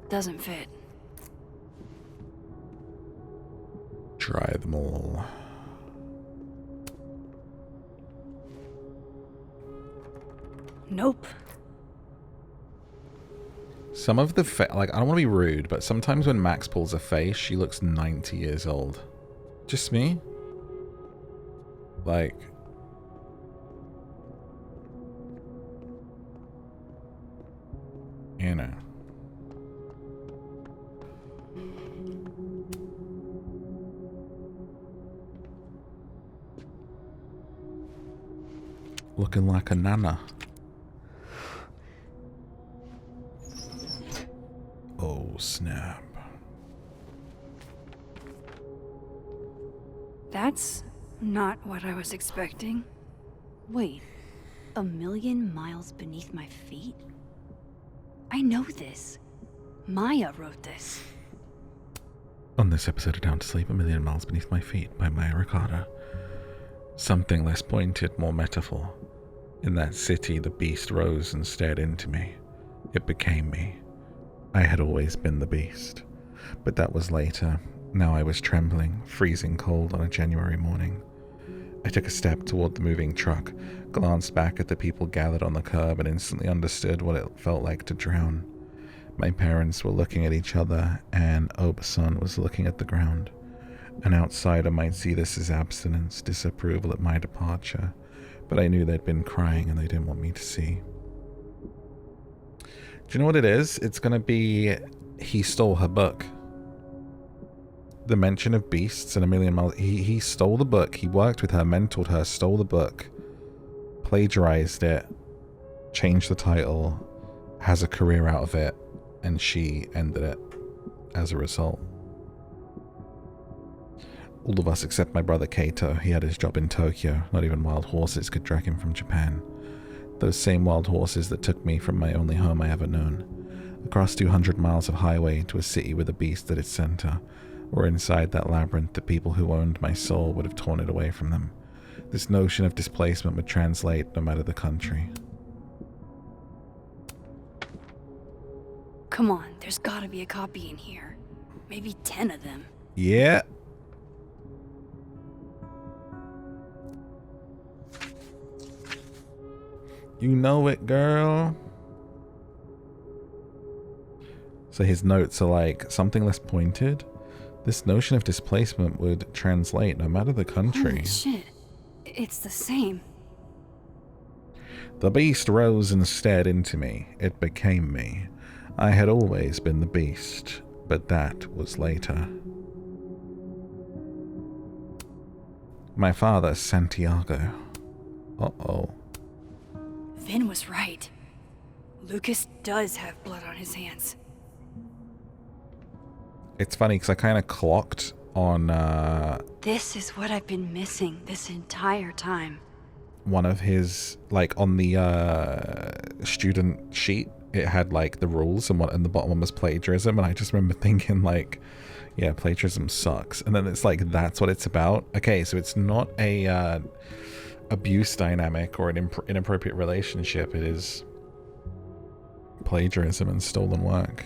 Speaker 2: Doesn't fit.
Speaker 1: Try them all.
Speaker 2: Nope.
Speaker 1: Some of the like, I don't want to be rude, but sometimes when Max pulls a face, she looks 90 years old. Just me? Like... you know. Looking like a nana. Oh, snap.
Speaker 2: That's not what I was expecting. Wait, 1,000,000 miles beneath my feet? I know this. Maya wrote this.
Speaker 1: On this episode of Down to Sleep, 1,000,000 Miles Beneath My Feet by Maya Ricardo. Something less pointed, more metaphor. In that city, the beast rose and stared into me. It became me. I had always been the beast. But that was later. Now I was trembling, freezing cold on a January morning. I took a step toward the moving truck, glanced back at the people gathered on the curb, and instantly understood what it felt like to drown. My parents were looking at each other, and Obasan was looking at the ground. An outsider might see this as abstinence, disapproval at my departure, but I knew they'd been crying and they didn't want me to see. Do you know what it is? It's gonna be he stole her book. The mention of beasts and a million miles. He stole the book. He worked with her, mentored her, stole the book, plagiarized it, changed the title, has a career out of it, and she ended it as a result. All of us except my brother Kato. He had his job in Tokyo. Not even wild horses could drag him from Japan. Those same wild horses that took me from my only home I ever known. Across 200 miles of highway to a city with a beast at its center. Or inside that labyrinth, the people who owned my soul would have torn it away from them. This notion of displacement would translate no matter the country.
Speaker 2: Come on, there's gotta be a copy in here. Maybe 10 of them.
Speaker 1: Yeah. You know it, girl. So his notes are like something less pointed. This notion of displacement would translate no matter the country.
Speaker 2: Holy shit. It's the same.
Speaker 1: The beast rose and stared into me. It became me. I had always been the beast, but that was later. My father, Santiago. Uh-oh.
Speaker 2: Vin was right. Lucas does have blood on his hands.
Speaker 1: It's funny because I kind of clocked on
Speaker 2: This is what I've been missing this entire time.
Speaker 1: one of his, like on the student sheet, it had like the rules and the bottom one was plagiarism, and I just remember thinking like, yeah, plagiarism sucks. And then it's like, that's what it's about. Okay, so it's not a abuse dynamic or an inappropriate relationship. It is plagiarism and stolen work.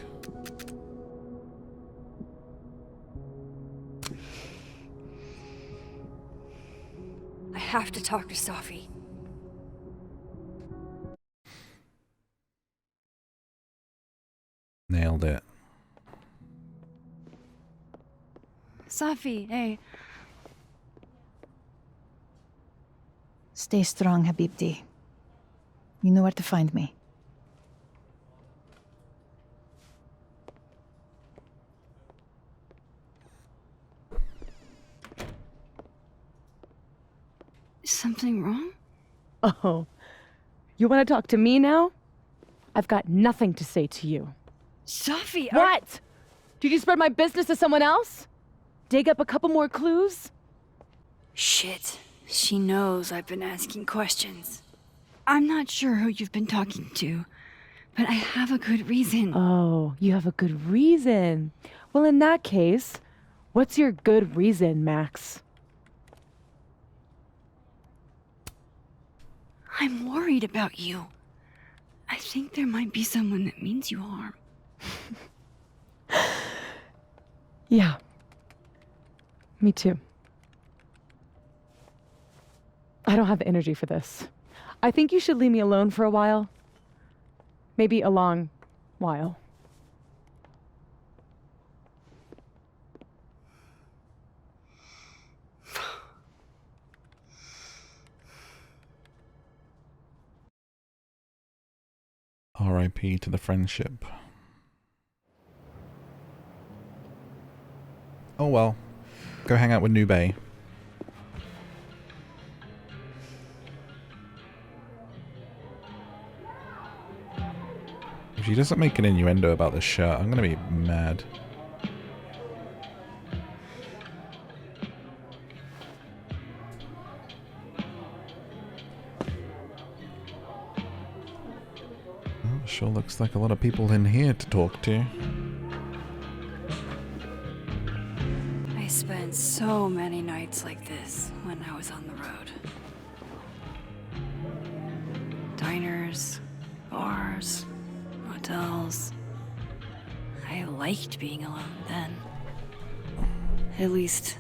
Speaker 2: I have to talk to Safi.
Speaker 1: Nailed it.
Speaker 2: Safi, hey.
Speaker 11: Stay strong, Habibti. You know where to find me.
Speaker 2: Is something wrong?
Speaker 6: Oh, you want to talk to me now? I've got nothing to say to you.
Speaker 2: Safi,
Speaker 6: What? Did you spread my business to someone else? Dig up a couple more clues?
Speaker 2: Shit. She knows I've been asking questions. I'm not sure who you've been talking to, but I have a good reason.
Speaker 6: Oh, you have a good reason. Well, in that case, what's your good reason, Max?
Speaker 2: I'm worried about you. I think there might be someone that means you harm.
Speaker 6: Yeah. Me too. I don't have the energy for this. I think you should leave me alone for a while. Maybe a long while.
Speaker 1: R.I.P. to the friendship. Oh well. Go hang out with Nube. If she doesn't make an innuendo about this shirt, I'm gonna be mad. Well, sure looks like a lot of people in here to talk to.
Speaker 2: I spent so many nights like this when I was on the road. Diners, bars, motels. I liked being alone then. At least,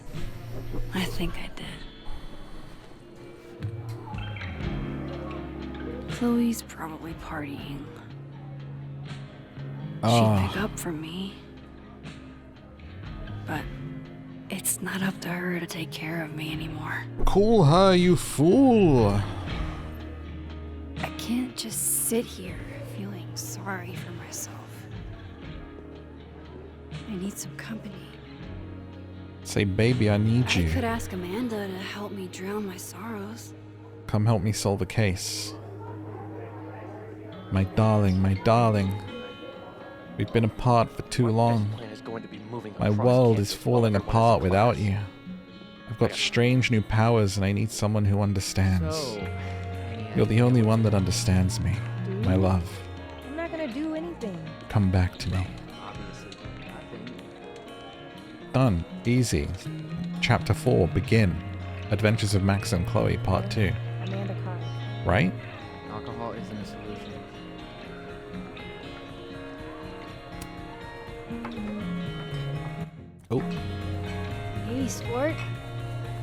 Speaker 2: I think I did. Chloe's probably partying. She'd pick up for me. But it's not up to her to take care of me anymore.
Speaker 1: Call her, you fool!
Speaker 2: I can't just sit here feeling sorry for myself. I need some company.
Speaker 1: Say, baby, I need
Speaker 2: I
Speaker 1: you.
Speaker 2: could ask Amanda to help me drown my sorrows.
Speaker 1: Come help me solve a case. My darling, my darling. We've been apart for too long. My world is falling apart without you. I've got strange new powers and I need someone who understands. You're the only one that understands me, my love.
Speaker 17: I'm not gonna do anything.
Speaker 1: Come back to me. Done. Easy. Chapter 4, begin. Adventures of Max and Chloe, part 2.
Speaker 17: Amanda Carr.
Speaker 1: Right?
Speaker 3: Alcohol isn't a solution.
Speaker 1: Oh.
Speaker 5: Hey, sport.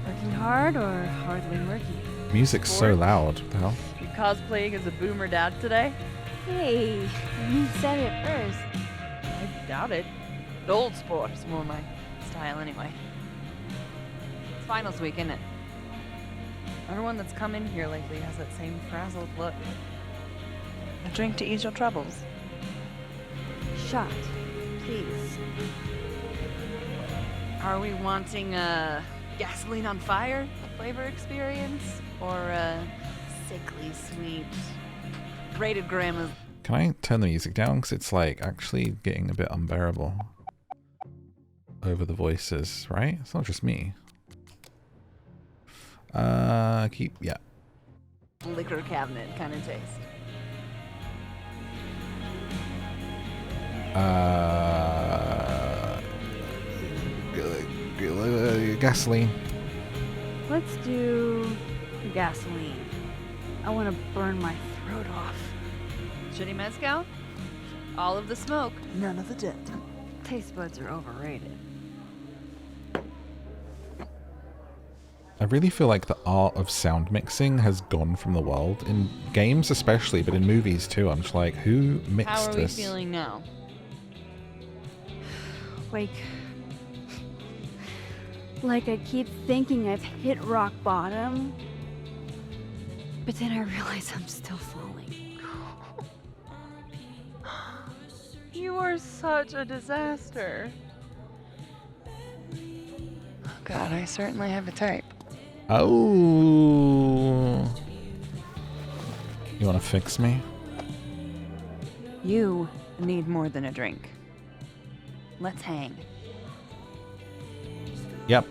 Speaker 5: Working hard or hardly working?
Speaker 1: Music's so loud. What the hell?
Speaker 14: You cosplaying as a boomer dad today?
Speaker 5: Hey, you said it first.
Speaker 14: I doubt it. The old sport is more my style anyway. It's finals week, isn't it? Everyone that's come in here lately has that same frazzled look. A drink to ease your troubles.
Speaker 5: Shot, please.
Speaker 14: Are we wanting a gasoline on fire flavor experience? Or a sickly sweet rated grandma's?
Speaker 1: Can I turn the music down? Because it's like actually getting a bit unbearable. Over the voices, right? It's not just me. Yeah.
Speaker 14: Liquor cabinet kind of taste.
Speaker 1: Gasoline.
Speaker 5: Let's do gasoline. I want to burn my throat off.
Speaker 14: Shitty mezcal? All of the smoke, none of the dip.
Speaker 5: Taste buds are overrated.
Speaker 1: I really feel like the art of sound mixing has gone from the world. In games especially, but in movies too. I'm just like, who mixed
Speaker 14: How are we
Speaker 1: this?
Speaker 14: feeling now?
Speaker 5: Like I keep thinking I've hit rock bottom, but then I realize I'm still falling.
Speaker 14: You are such a disaster. God, I certainly have a type.
Speaker 1: Oh. You want to fix me?
Speaker 14: You need more than a drink. Let's hang.
Speaker 1: Yep.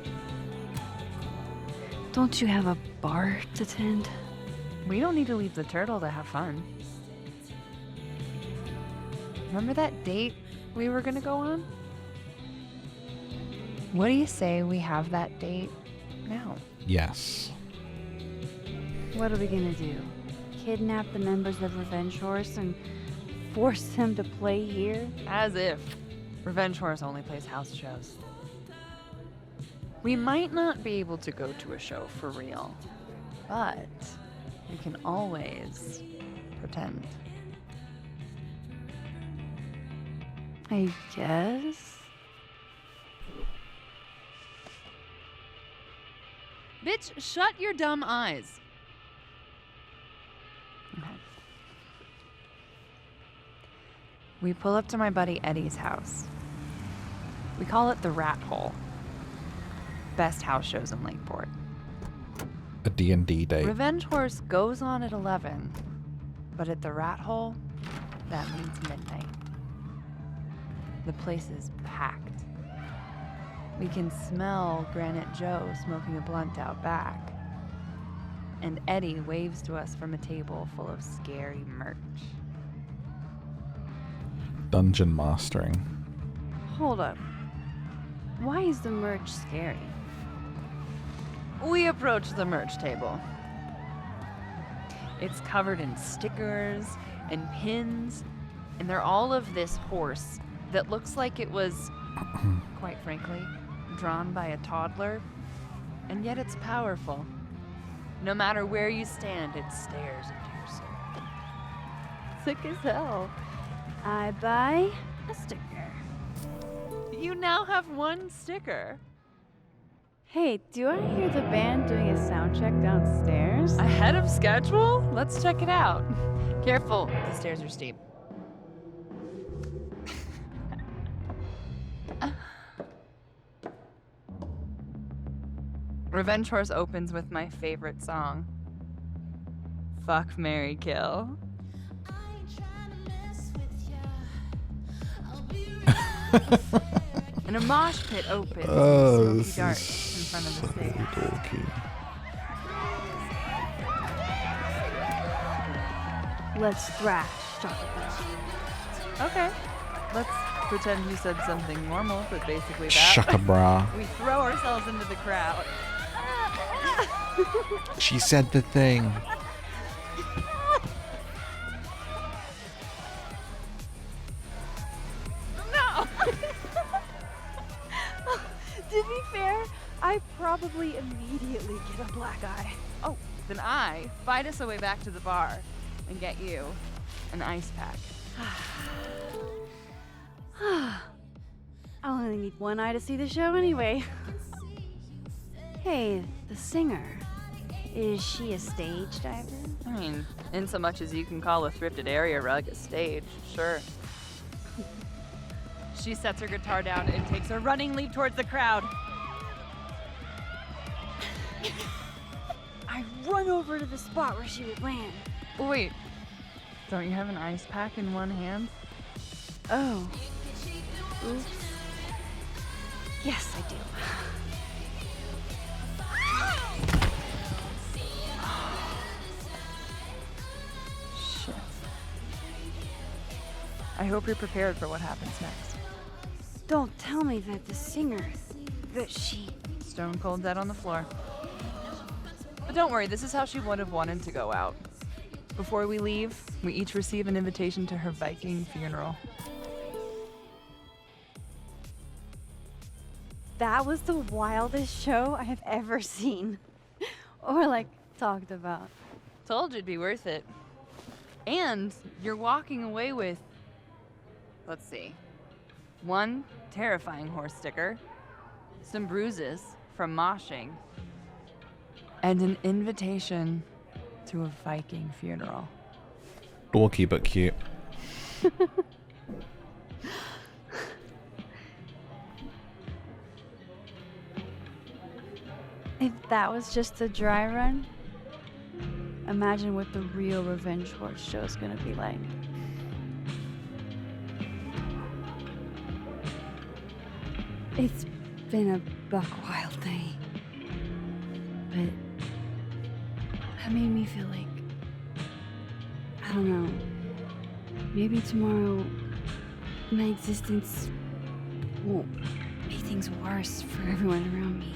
Speaker 2: Don't you have a bar to tend?
Speaker 14: We don't need to leave the turtle to have fun. Remember that date we were gonna go on? What do you say we have that date now?
Speaker 1: Yes.
Speaker 5: What are we gonna do? Kidnap the members of Revenge Horse and force them to play here?
Speaker 14: As if. Revenge Horse only plays house shows. We might not be able to go to a show for real, but we can always pretend.
Speaker 2: I guess.
Speaker 14: Bitch, shut your dumb eyes. Okay. We pull up to my buddy Eddie's house. We call it the Rat Hole. Best house shows in Lakeport.
Speaker 1: A D&D date.
Speaker 14: Revenge Horse goes on at 11, but at the Rat Hole, that means midnight. The place is packed. We can smell Granite Joe smoking a blunt out back. And Eddie waves to us from a table full of scary merch.
Speaker 1: Dungeon mastering.
Speaker 5: Hold up.
Speaker 14: Why is the merch scary? We approach the merch table. It's covered in stickers and pins, and they're all of this horse that looks like it was, quite frankly, drawn by a toddler, and yet it's powerful. No matter where you stand, it stares into your soul.
Speaker 5: Sick as hell. I buy a sticker.
Speaker 14: You now have one sticker.
Speaker 5: Hey, do I hear the band doing a sound check downstairs?
Speaker 14: Ahead of schedule? Let's check it out. Careful, the stairs are steep. Revenge Horse opens with my favorite song. Fuck, Marry, Kill. And a mosh pit opens in smoky dark in front of the stage.
Speaker 5: Let's thrash, chocolate.
Speaker 14: Okay. Let's pretend you said something normal, but basically that.
Speaker 1: Shaka bra.
Speaker 14: We throw ourselves into the crowd.
Speaker 1: She said the thing.
Speaker 5: No! To be fair, I probably immediately get a black eye.
Speaker 14: Oh, then I fight us a way back to the bar and get you an ice pack.
Speaker 5: I only need one eye to see the show anyway. Hey, the singer. Is she a stage diver?
Speaker 14: I mean, in so much as you can call a thrifted area rug a stage, sure. She sets her guitar down and takes a running leap towards the crowd.
Speaker 5: I run over to the spot where she would land.
Speaker 14: Wait, don't you have an ice pack in one hand?
Speaker 5: Oh. Oops. Yes, I do.
Speaker 14: Shit. I hope you're prepared for what happens next.
Speaker 5: Don't tell me that the singer, that she...
Speaker 14: Stone cold dead on the floor. But don't worry, this is how she would have wanted to go out. Before we leave, we each receive an invitation to her Viking funeral.
Speaker 5: That was the wildest show I have ever seen. Or, like, talked about.
Speaker 14: Told you it'd be worth it. And you're walking away with, let's see, one terrifying horse sticker, some bruises from moshing, and an invitation to a Viking funeral.
Speaker 1: Dorky but cute.
Speaker 5: If that was just a dry run, imagine what the real Revenge Horse show is gonna be like. It's been a buck wild day, but that made me feel like, I don't know, maybe tomorrow my existence won't make things worse for everyone around me.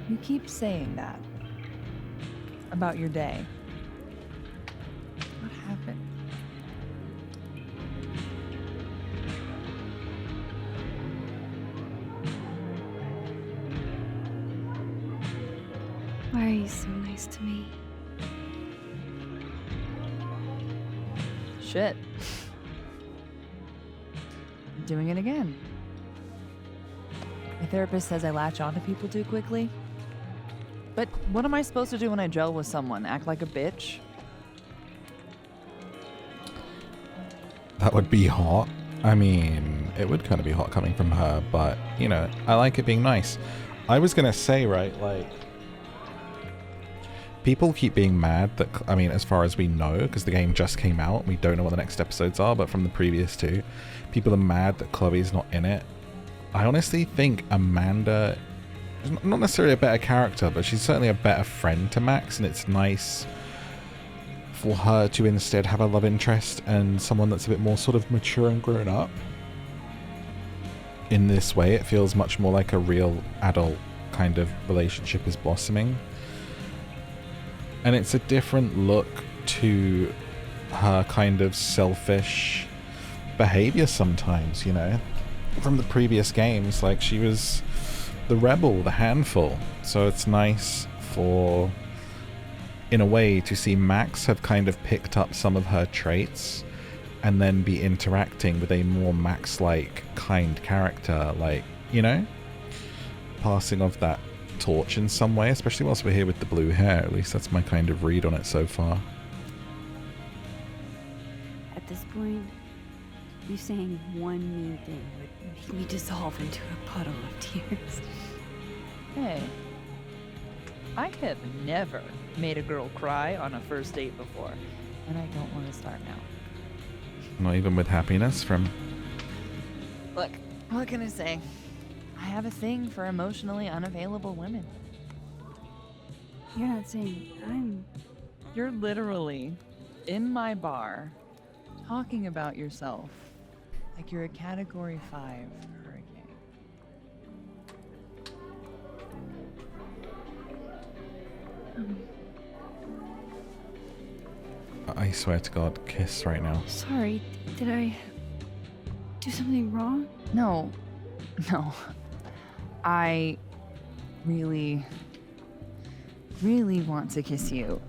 Speaker 11: You keep saying that about your day. What happened?
Speaker 5: Why are you so nice to me?
Speaker 11: Shit. Doing it again. My therapist says I latch onto people too quickly. But what am I supposed to do when I gel with someone? Act like a bitch?
Speaker 1: That would be hot. I mean, it would kind of be hot coming from her, but, you know, I like it being nice. I was going to say, right, like, people keep being mad that, I mean, as far as we know, because the game just came out, we don't know what the next episodes are, but from the previous two, people are mad that Chloe's not in it. I honestly think Amanda not necessarily a better character, but she's certainly a better friend to Max, and it's nice for her to instead have a love interest and someone that's a bit more sort of mature and grown up. In this way, it feels much more like a real adult kind of relationship is blossoming. And it's a different look to her kind of selfish behavior sometimes, you know, from the previous games. Like, she was the rebel, the handful. So it's nice for, in a way, to see Max have kind of picked up some of her traits and then be interacting with a more Max-like kind character, like, you know, passing of that torch in some way, especially whilst we're here with the blue hair. At least that's my kind of read on it so far.
Speaker 2: At this point, you saying one mean thing would make me dissolve into a puddle of tears.
Speaker 11: Hey, I have never made a girl cry on a first date before, and I don't want to start now.
Speaker 1: Not even with happiness from...
Speaker 11: Look, what can I say? I have a thing for emotionally unavailable women.
Speaker 2: You're not saying I'm...
Speaker 11: You're literally in my bar talking about yourself like you're a Category 5 hurricane.
Speaker 1: I swear to God, kiss right now.
Speaker 2: Sorry, did I do something wrong?
Speaker 11: No. I really want to kiss you.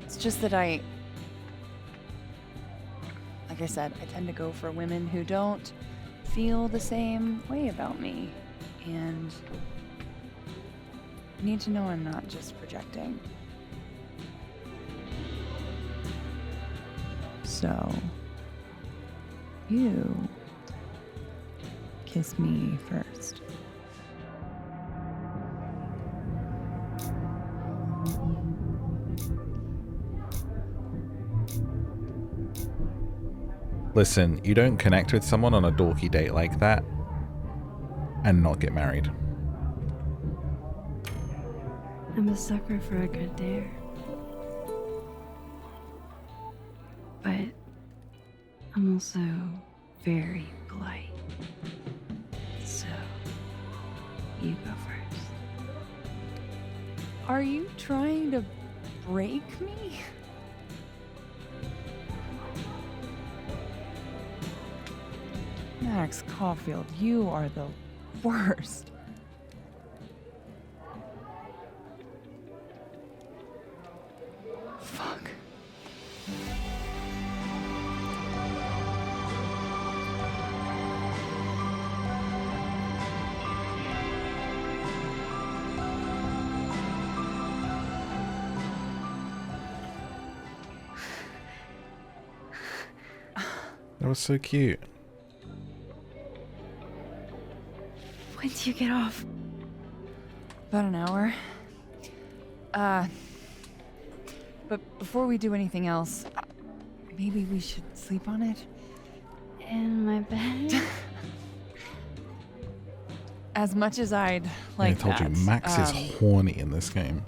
Speaker 11: It's just that like I said, I tend to go for women who don't feel the same way about me. And you need to know I'm not just projecting. So, you kiss me first.
Speaker 1: Listen, you don't connect with someone on a dorky date like that and not get married.
Speaker 2: I'm a sucker for a good dare. But I'm also very polite. So, you go first.
Speaker 11: Are you trying to break me? Max Caulfield, you are the worst. Fuck.
Speaker 1: That was so cute.
Speaker 2: When do you get off?
Speaker 11: About an hour. But before we do anything else, maybe we should sleep on it?
Speaker 2: In my bed?
Speaker 11: As much as I'd like
Speaker 1: I told
Speaker 11: that,
Speaker 1: you, Max is horny in this game.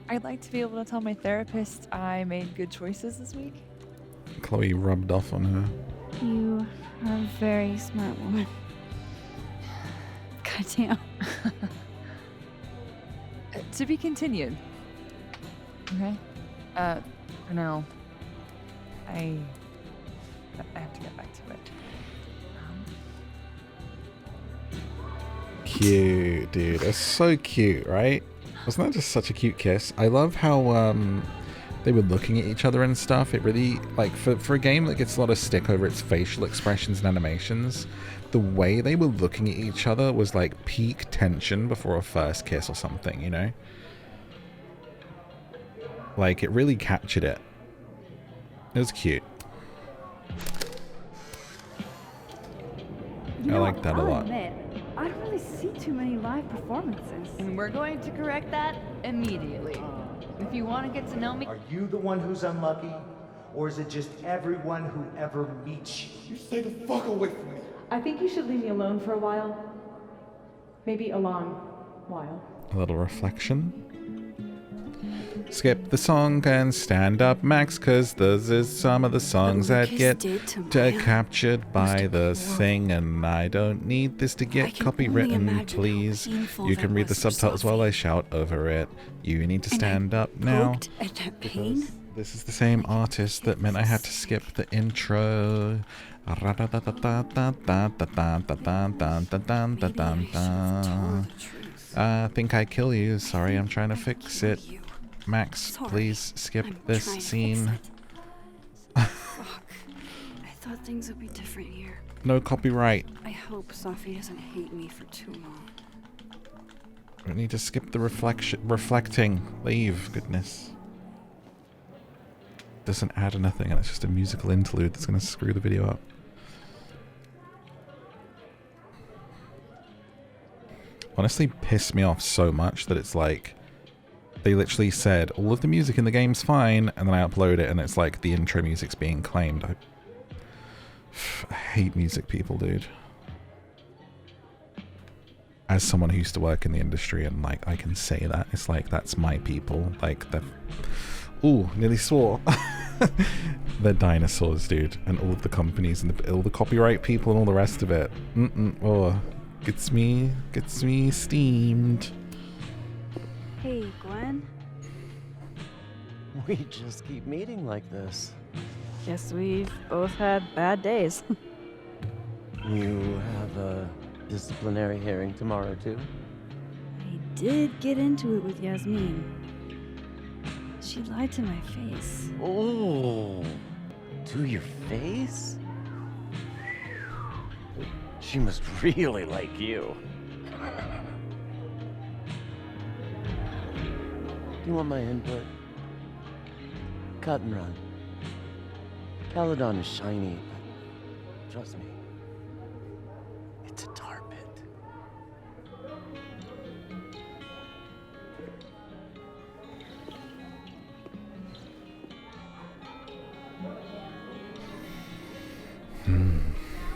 Speaker 11: I'd like to be able to tell my therapist I made good choices this week.
Speaker 1: Chloe rubbed off on her.
Speaker 2: You are a very smart woman. Goddamn.
Speaker 11: To be continued. Okay? For now, I have to get back to it.
Speaker 1: Cute, dude. It's so cute, right? Wasn't that just such a cute kiss? I love how they were looking at each other and stuff. It really, like, for a game that gets a lot of stick over its facial expressions and animations, the way they were looking at each other was like peak tension before a first kiss or something, you know? Like, it really captured it. It was cute. I like that a lot.
Speaker 5: Admit, I don't really see too many live performances.
Speaker 11: And we're going to correct that immediately. If you want to get to know me...
Speaker 20: Are you the one who's unlucky? Or is it just everyone who ever meets you?
Speaker 21: You stay the fuck away from me.
Speaker 8: I think you should leave me alone for a while. Maybe a long while.
Speaker 1: A little reflection. Skip the song and stand up, Max, cause those is some of the songs that get captured by the thing, and I don't need this to get copywritten, please. You can read the subtitles while I shout over it. You need to stand up now. Because this is the same artist that meant I had to skip the intro. Think I kill you. Sorry, I'm trying to fix it. Max, please skip this scene.
Speaker 2: Fuck. I thought things would be different here.
Speaker 1: No copyright.
Speaker 2: I hope Sophie doesn't hate me for too long.
Speaker 1: We need to skip the reflecting. Leave. Goodness. Doesn't add anything, and it's just a musical interlude that's going to screw the video up. Honestly, pissed me off so much that it's like they literally said all of the music in the game's fine, and then I upload it and it's like the intro music's being claimed. I hate music people, dude. As someone who used to work in the industry, and like I can say that, it's like that's my people. Like they're, ooh, nearly swore. They're dinosaurs, dude, and all of the companies and all the copyright people and all the rest of it. Oh, gets me steamed.
Speaker 5: Hey, Gwen.
Speaker 19: We just keep meeting like this.
Speaker 5: Guess we've both had bad days.
Speaker 19: You have a disciplinary hearing tomorrow, too?
Speaker 5: I did get into it with Yasmin. She lied to my face.
Speaker 19: Oh, to your face? She must really like you. Do you want my input? Cut and run. Caledon is shiny, but trust me, it's a tar pit.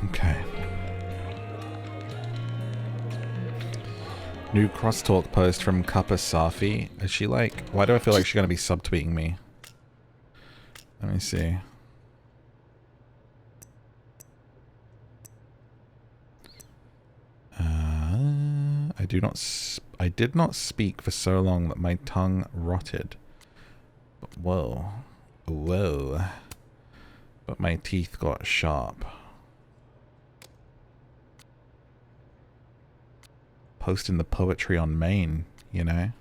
Speaker 1: Okay. New crosstalk post from Kappa Safi. Is she like... Why do I feel like she's going to be subtweeting me? Let me see. I did not speak for so long that my tongue rotted. But whoa. Whoa. But my teeth got sharp. Posting the poetry on Maine, you know?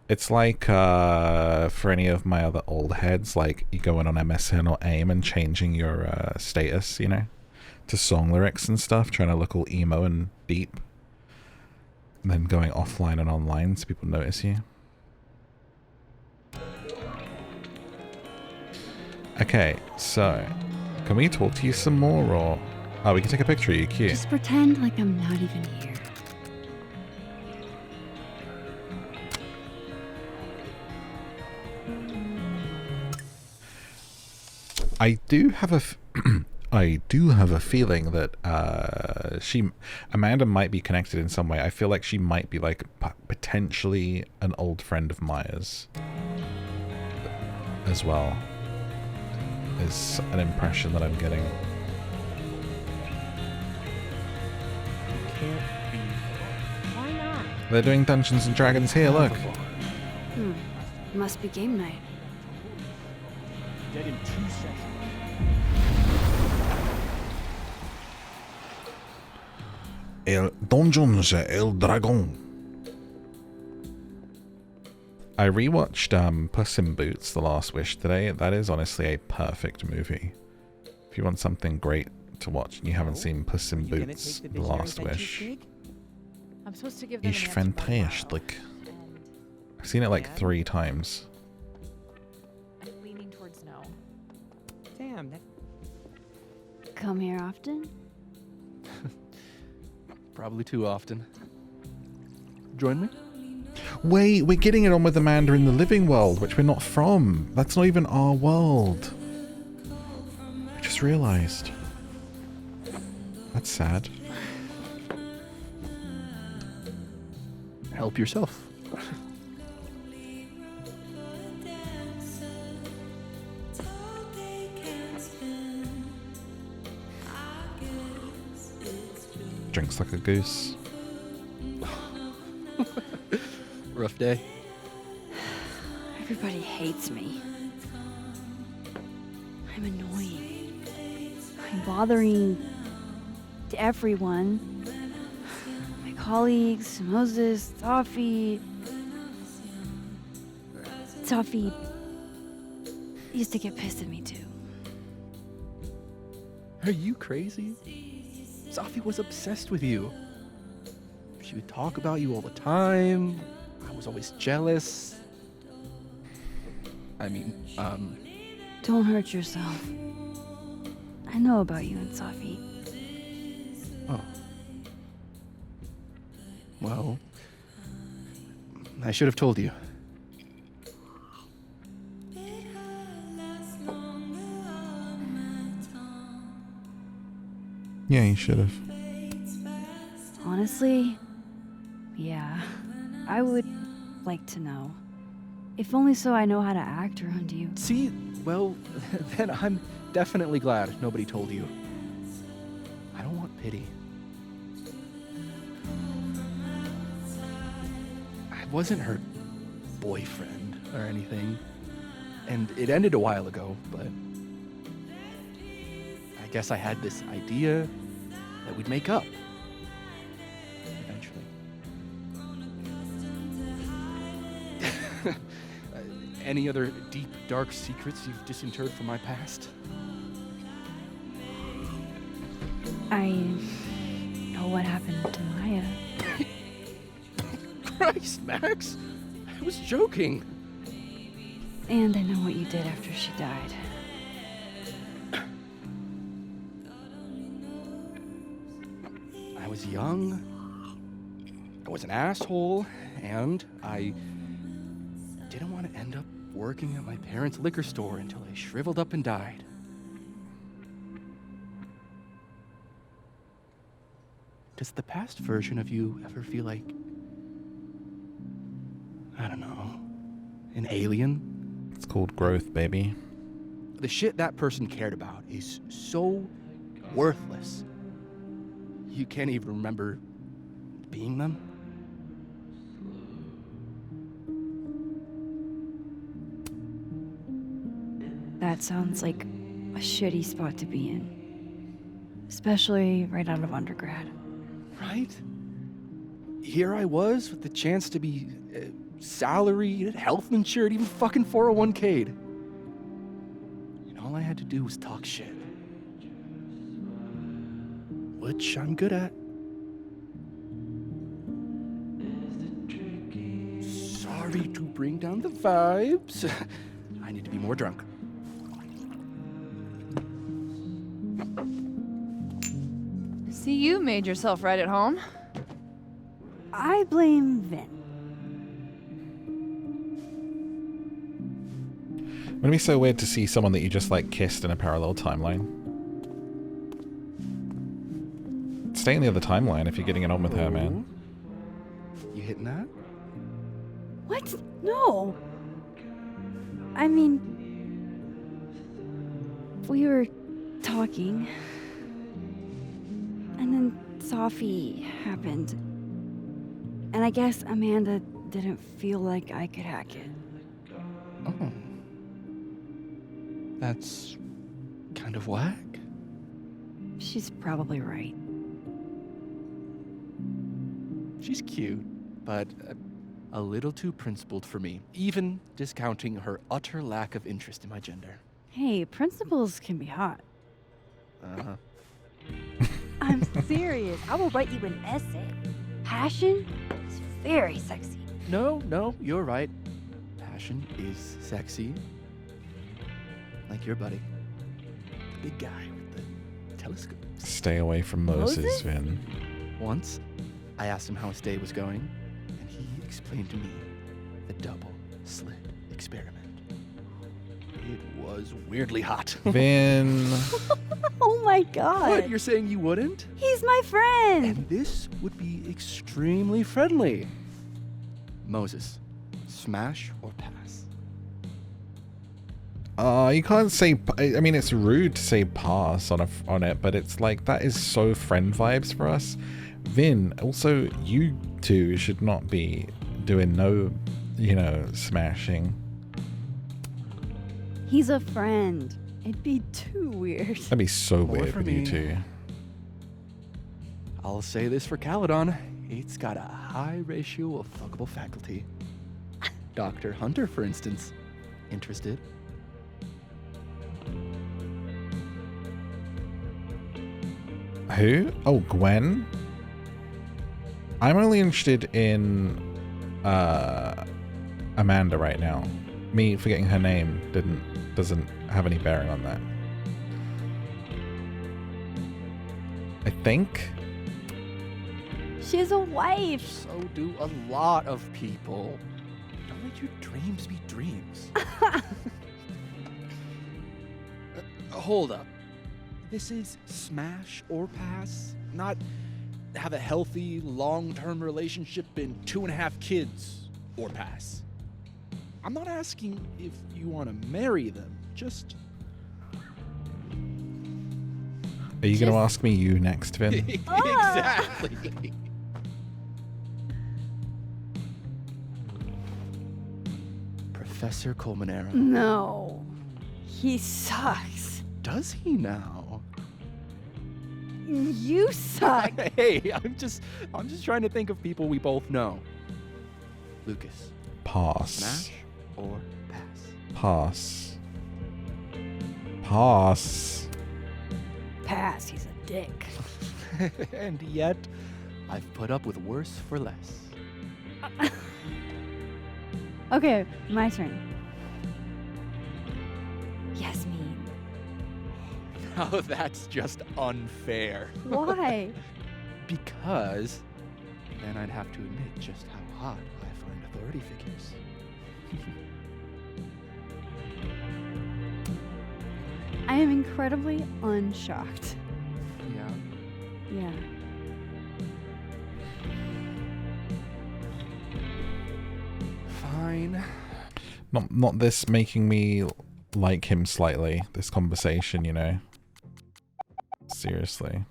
Speaker 1: It's like, for any of my other old heads, like, you go in on MSN or AIM and changing your status, you know? To song lyrics and stuff, trying to look all emo and deep. And then going offline and online so people notice you. Okay, so, can we talk to you some more, or... Oh, we can take a picture of you, cute.
Speaker 2: Just pretend like I'm not even here.
Speaker 1: I do have a feeling that Amanda might be connected in some way. I feel like she might be like potentially an old friend of Maya's as well. Is an impression that I'm getting.
Speaker 18: Can't be. Why not?
Speaker 1: They're doing Dungeons and Dragons here, look.
Speaker 2: Must be game night.
Speaker 18: Dead in 2 seconds.
Speaker 10: El Dungeons El Dragon.
Speaker 1: I rewatched Puss in Boots: The Last Wish today. That is honestly a perfect movie. If you want something great to watch and you haven't seen Puss in Boots: The Last Wish,
Speaker 11: I'm supposed to give them
Speaker 1: it's
Speaker 11: an answer by now,
Speaker 1: fantastic. I've seen it like 3 times.
Speaker 11: I'm leaning towards no.
Speaker 18: Damn, that...
Speaker 5: Come here often?
Speaker 16: Probably too often. Join me?
Speaker 1: Wait, we're getting it on with Amanda in the living world, which we're not from. That's not even our world. I just realized. That's sad.
Speaker 16: Help yourself.
Speaker 1: Drinks like a goose.
Speaker 16: Rough day.
Speaker 2: Everybody hates me. I'm annoying. I'm bothering to everyone. My colleagues, Moses, Safi. Safi used to get pissed at me too.
Speaker 16: Are you crazy? Safi was obsessed with you. She would talk about you all the time. I was always jealous. I mean,
Speaker 2: Don't hurt yourself. I know about you and Safi.
Speaker 16: Oh. Well, I should have told you.
Speaker 1: Yeah, you should have.
Speaker 2: Honestly, yeah, I would like to know. If only so I know how to act around you.
Speaker 16: See, well, then I'm definitely glad nobody told you. I don't want pity. I wasn't her boyfriend or anything, and it ended a while ago, but I guess I had this idea that we'd make up. Eventually. Any other deep, dark secrets you've disinterred from my past?
Speaker 2: I know what happened to Maya.
Speaker 16: Christ, Max! I was joking.
Speaker 2: And I know what you did after she died.
Speaker 16: I was young, I was an asshole, and I didn't want to end up working at my parents' liquor store until I shriveled up and died. Does the past version of you ever feel like, I don't know, an alien?
Speaker 1: It's called growth, baby.
Speaker 16: The shit that person cared about is so worthless. You can't even remember being them.
Speaker 2: That sounds like a shitty spot to be in. Especially right out of undergrad.
Speaker 16: Right? Here I was with the chance to be salaried, health insured, even fucking 401k'd. And all I had to do was talk shit. Which I'm good at. Sorry to bring down the vibes. I need to be more drunk.
Speaker 14: See, you made yourself right at home.
Speaker 2: I blame Vin.
Speaker 1: Wouldn't it be so weird to see someone that you just like kissed in a parallel timeline? Stay in the other timeline if you're getting it on with her, man.
Speaker 16: You hitting that?
Speaker 2: What? No. I mean, we were talking, and then Safi happened. And I guess Amanda didn't feel like I could hack it.
Speaker 16: Oh. That's kind of whack.
Speaker 2: She's probably right.
Speaker 16: She's cute, but a little too principled for me, even discounting her utter lack of interest in my gender.
Speaker 2: Hey, principals can be hot.
Speaker 16: Uh-huh.
Speaker 2: I'm serious. I will write you an essay. Passion is very sexy.
Speaker 16: No, you're right. Passion is sexy. Like your buddy. The big guy with the telescope.
Speaker 1: Stay away from Moses, Vin.
Speaker 16: Once, I asked him how his day was going, and he explained to me the double slit experiment. It was weirdly hot.
Speaker 1: Vin.
Speaker 5: Oh my god.
Speaker 16: What? You're saying you wouldn't?
Speaker 5: He's my friend.
Speaker 16: And this would be extremely friendly. Moses, smash or pass?
Speaker 1: You can't say. I mean, it's rude to say pass on it, but it's like that is so friend vibes for us. Vin, also, you two should not be doing no, smashing.
Speaker 5: He's a friend. It'd be too weird.
Speaker 1: That'd be so weird
Speaker 16: for
Speaker 1: with you
Speaker 16: me.
Speaker 1: two.
Speaker 16: I'll say this for Caledon. It's got a high ratio of fuckable faculty. Dr. Hunter, for instance. Interested?
Speaker 1: Who? Oh, Gwen? I'm only interested in Amanda right now. Me forgetting her name doesn't have any bearing on that. I think.
Speaker 5: She's a wife.
Speaker 16: So do a lot of people. Don't let your dreams be dreams. Hold up. This is smash or pass, not have a healthy, long-term relationship and 2.5 kids or pass. I'm not asking if you want to marry them, just...
Speaker 1: Are you going to ask me you next, Vin?
Speaker 16: Exactly. Professor Colmenero.
Speaker 5: No. He sucks.
Speaker 16: Does he now?
Speaker 5: You suck.
Speaker 16: Hey, I'm just trying to think of people we both know. Lucas.
Speaker 1: Pass.
Speaker 16: Smash or pass?
Speaker 1: Pass. Pass.
Speaker 5: Pass. He's a dick.
Speaker 16: And yet, I've put up with worse for less.
Speaker 5: Okay, my turn. Yasmin.
Speaker 16: Now that's just unfair.
Speaker 5: Why?
Speaker 16: Because then I'd have to admit just how hot I find authority figures.
Speaker 5: I am incredibly unshocked.
Speaker 16: Yeah.
Speaker 5: Yeah.
Speaker 16: Fine.
Speaker 1: Not this making me like him slightly, this conversation, Seriously.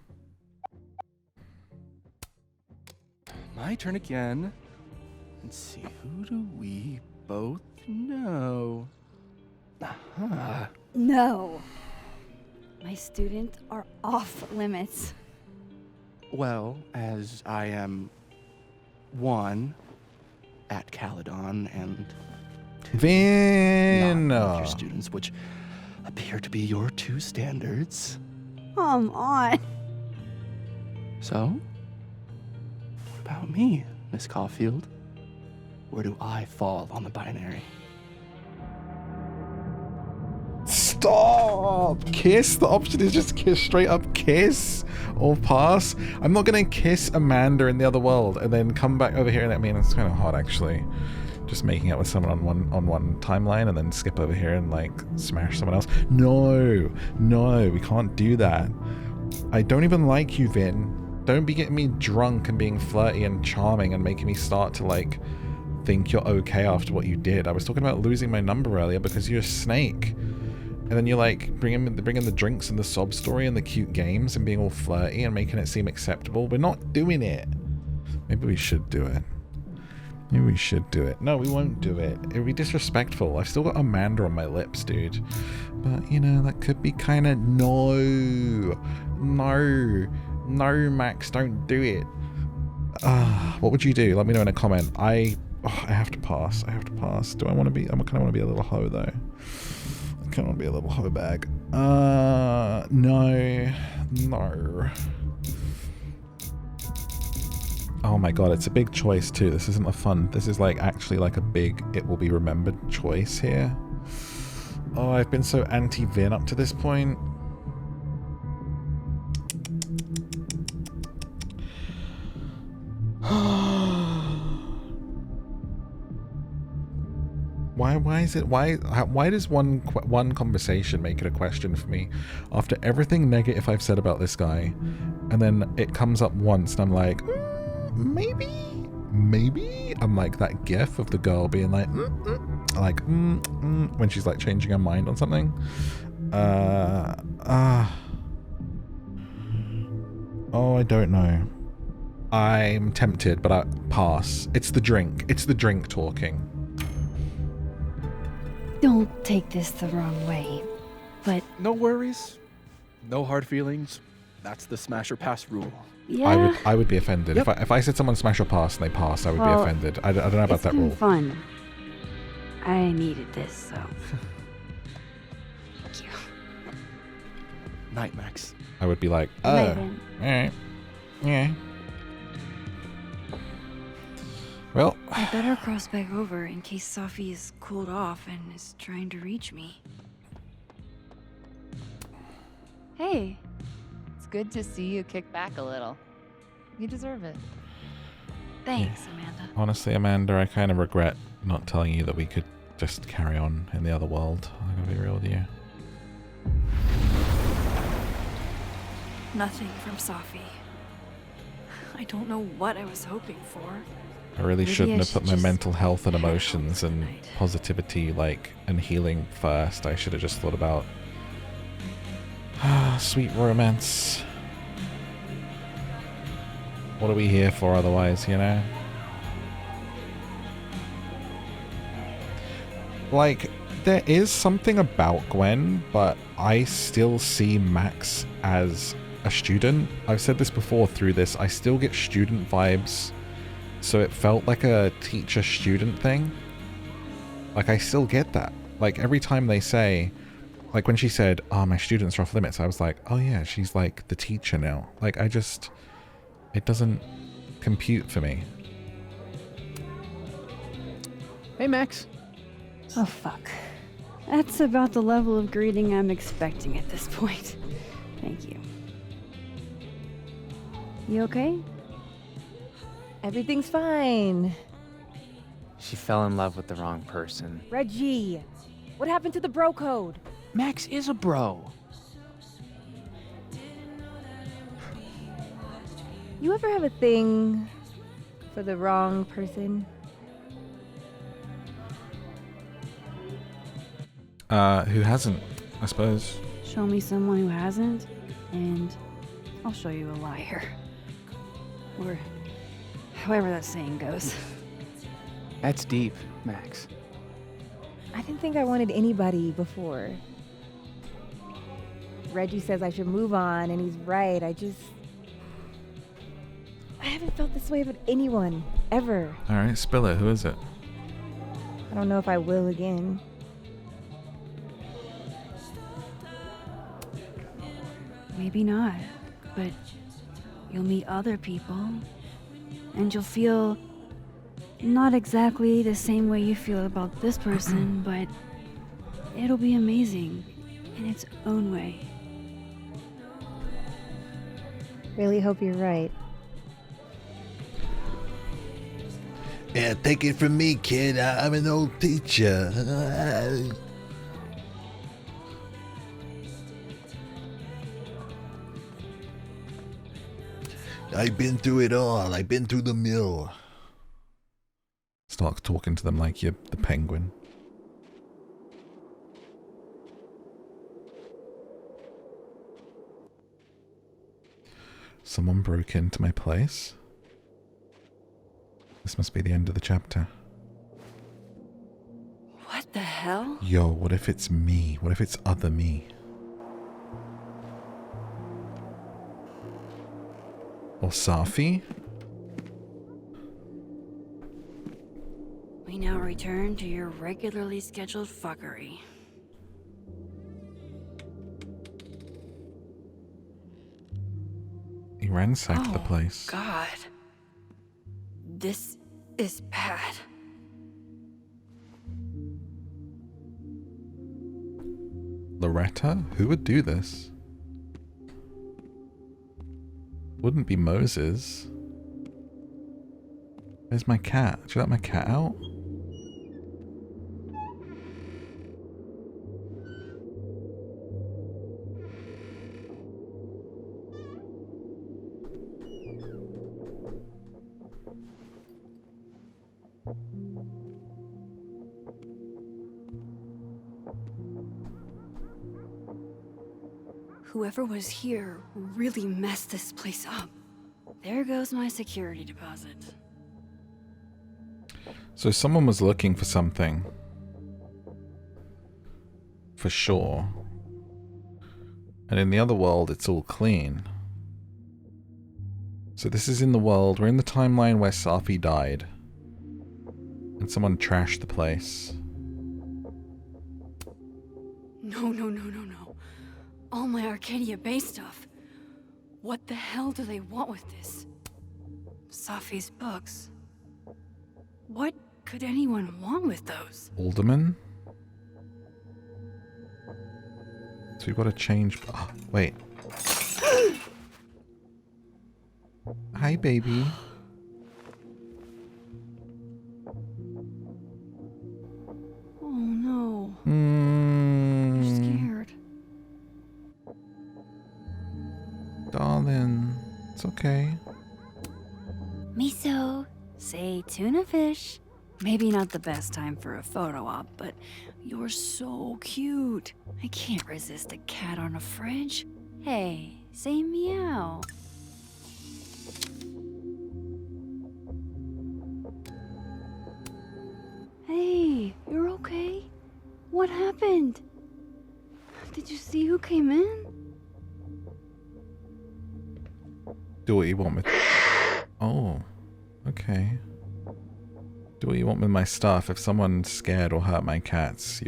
Speaker 16: My turn again. Let's see, who do we both know? Uh-huh.
Speaker 5: No. My students are off limits.
Speaker 16: Well, as I am one at Caledon and
Speaker 1: Vin!
Speaker 16: not of your students, which appear to be your two standards.
Speaker 5: Come on.
Speaker 16: So, what about me, Miss Caulfield? Where do I fall on the binary?
Speaker 1: Stop! Kiss? The option is just kiss, straight up kiss or pass. I'm not gonna kiss Amanda in the other world and then come back over here and it's kind of hot actually. Just making out with someone on one timeline and then skip over here and like smash someone else. No, we can't do that. I don't even like you, Vin. Don't be getting me drunk and being flirty and charming and making me start to like think you're okay after what you did. I was talking about losing my number earlier because you're a snake. And then you're like bringing the drinks and the sob story and the cute games and being all flirty and making it seem acceptable. We're not doing it. Maybe we should do it. Maybe we should do it. No, we won't do it. It would be disrespectful. I've still got Amanda on my lips, dude. But, that could be kind of... No, Max, don't do it. What would you do? Let me know in a comment. I have to pass. Do I want to be... I kind of want to be a little hoe, though. I kind of want to be a little hoe bag. No. Oh my god, it's a big choice too. This isn't a fun. This is like actually like a big it will be remembered choice here. Oh, I've been so anti-Vin up to this point. Why Why is it? Why does one conversation make it a question for me? After everything negative I've said about this guy, and then it comes up once, and I'm like, maybe. I'm like that gif of the girl being like, when she's like changing her mind on something. Oh, I don't know. I'm tempted, but I pass. It's the drink. It's the drink talking.
Speaker 2: Don't take this the wrong way, but
Speaker 16: No worries. No hard feelings. That's the smash or pass rule.
Speaker 2: yeah.
Speaker 1: I would be offended.
Speaker 16: Yep.
Speaker 1: If I said someone smash or pass and they pass, I would be
Speaker 2: Well,
Speaker 1: offended. I don't know about that rule.
Speaker 2: It's been fun. I needed this, so. Thank you.
Speaker 16: Night, Max.
Speaker 1: I would be like,
Speaker 2: Night,
Speaker 1: oh,
Speaker 2: then.
Speaker 1: alright. Yeah. Well,
Speaker 2: I better cross back over in case Safi is cooled off and is trying to reach me.
Speaker 14: Hey, it's good to see you kick back a little. You deserve it.
Speaker 2: Thanks, Amanda.
Speaker 1: honestly, Amanda, I kind of regret not telling you that we could just carry on in the other world. I'm gonna be real with you.
Speaker 2: Nothing from Safi. I don't know what I was hoping for.
Speaker 1: I really
Speaker 2: Maybe
Speaker 1: shouldn't
Speaker 2: I
Speaker 1: have
Speaker 2: should
Speaker 1: put my
Speaker 2: just
Speaker 1: mental health and
Speaker 2: head out
Speaker 1: emotions
Speaker 2: for the
Speaker 1: and
Speaker 2: night.
Speaker 1: positivity, and healing first. I should have just thought about sweet romance. What are we here for otherwise, you know? There is something about Gwen, but I still see Max as a student. I've said this before through this. I still get student vibes, so it felt like a teacher-student thing. I still get that. Every time they say, when she said, "Oh, my students are off limits," I was like, "Oh yeah, she's like the teacher now." It doesn't compute for me.
Speaker 16: Hey, Max.
Speaker 2: Oh, fuck. That's about the level of greeting I'm expecting at this point. Thank you. You okay?
Speaker 17: Everything's fine.
Speaker 3: She fell in love with the wrong person.
Speaker 17: Reggie, what happened to the bro code?
Speaker 16: Max is a bro.
Speaker 17: You ever have a thing for the wrong person?
Speaker 1: Who hasn't, I suppose.
Speaker 2: Show me someone who hasn't, and I'll show you a liar. Or however that saying goes.
Speaker 3: That's deep, Max.
Speaker 17: I didn't think I wanted anybody before. Reggie says I should move on, and he's right. I haven't felt this way about anyone, ever.
Speaker 1: Alright, spill it. Who is it?
Speaker 17: I don't know if I will again.
Speaker 2: Maybe not, but you'll meet other people, and you'll feel not exactly the same way you feel about this person, but it'll be amazing in its own way.
Speaker 17: Really hope you're right.
Speaker 10: Yeah, take it from me, kid. I'm an old teacher. I've been through it all. I've been through the mill.
Speaker 1: Start talking to them like you're the penguin. Someone broke into my place. This must be the end of the chapter.
Speaker 2: What the hell?
Speaker 1: Yo, what if it's me? What if it's other me? Or Safi?
Speaker 2: We now return to your regularly scheduled fuckery.
Speaker 1: He ransacked the place.
Speaker 2: God. This is bad.
Speaker 1: Loretta? Who would do this? Wouldn't be Moses. Where's my cat? Did you let my cat out?
Speaker 2: Whoever was here really messed this place up. There goes my security deposit.
Speaker 1: So someone was looking for something. For sure. And in the other world, it's all clean. So this is in the world, we're in the timeline where Safi died. And someone trashed the place.
Speaker 2: No. All my Arcadia Bay stuff. What the hell do they want with this? Safi's books. What could anyone want with those?
Speaker 1: Alderman? So we've got to change... Oh, wait. Hi, baby.
Speaker 2: Oh no.
Speaker 1: I'm
Speaker 2: scared.
Speaker 1: Darling, it's okay.
Speaker 2: Miso, say tuna fish. Maybe not the best time for a photo op, but you're so cute. I can't resist a cat on a fridge. Hey, say meow. Hey, you're okay? What happened? Did you see who came in?
Speaker 1: Do what you want with... Oh, okay. Do what you want with my stuff. If someone's scared or hurt my cats,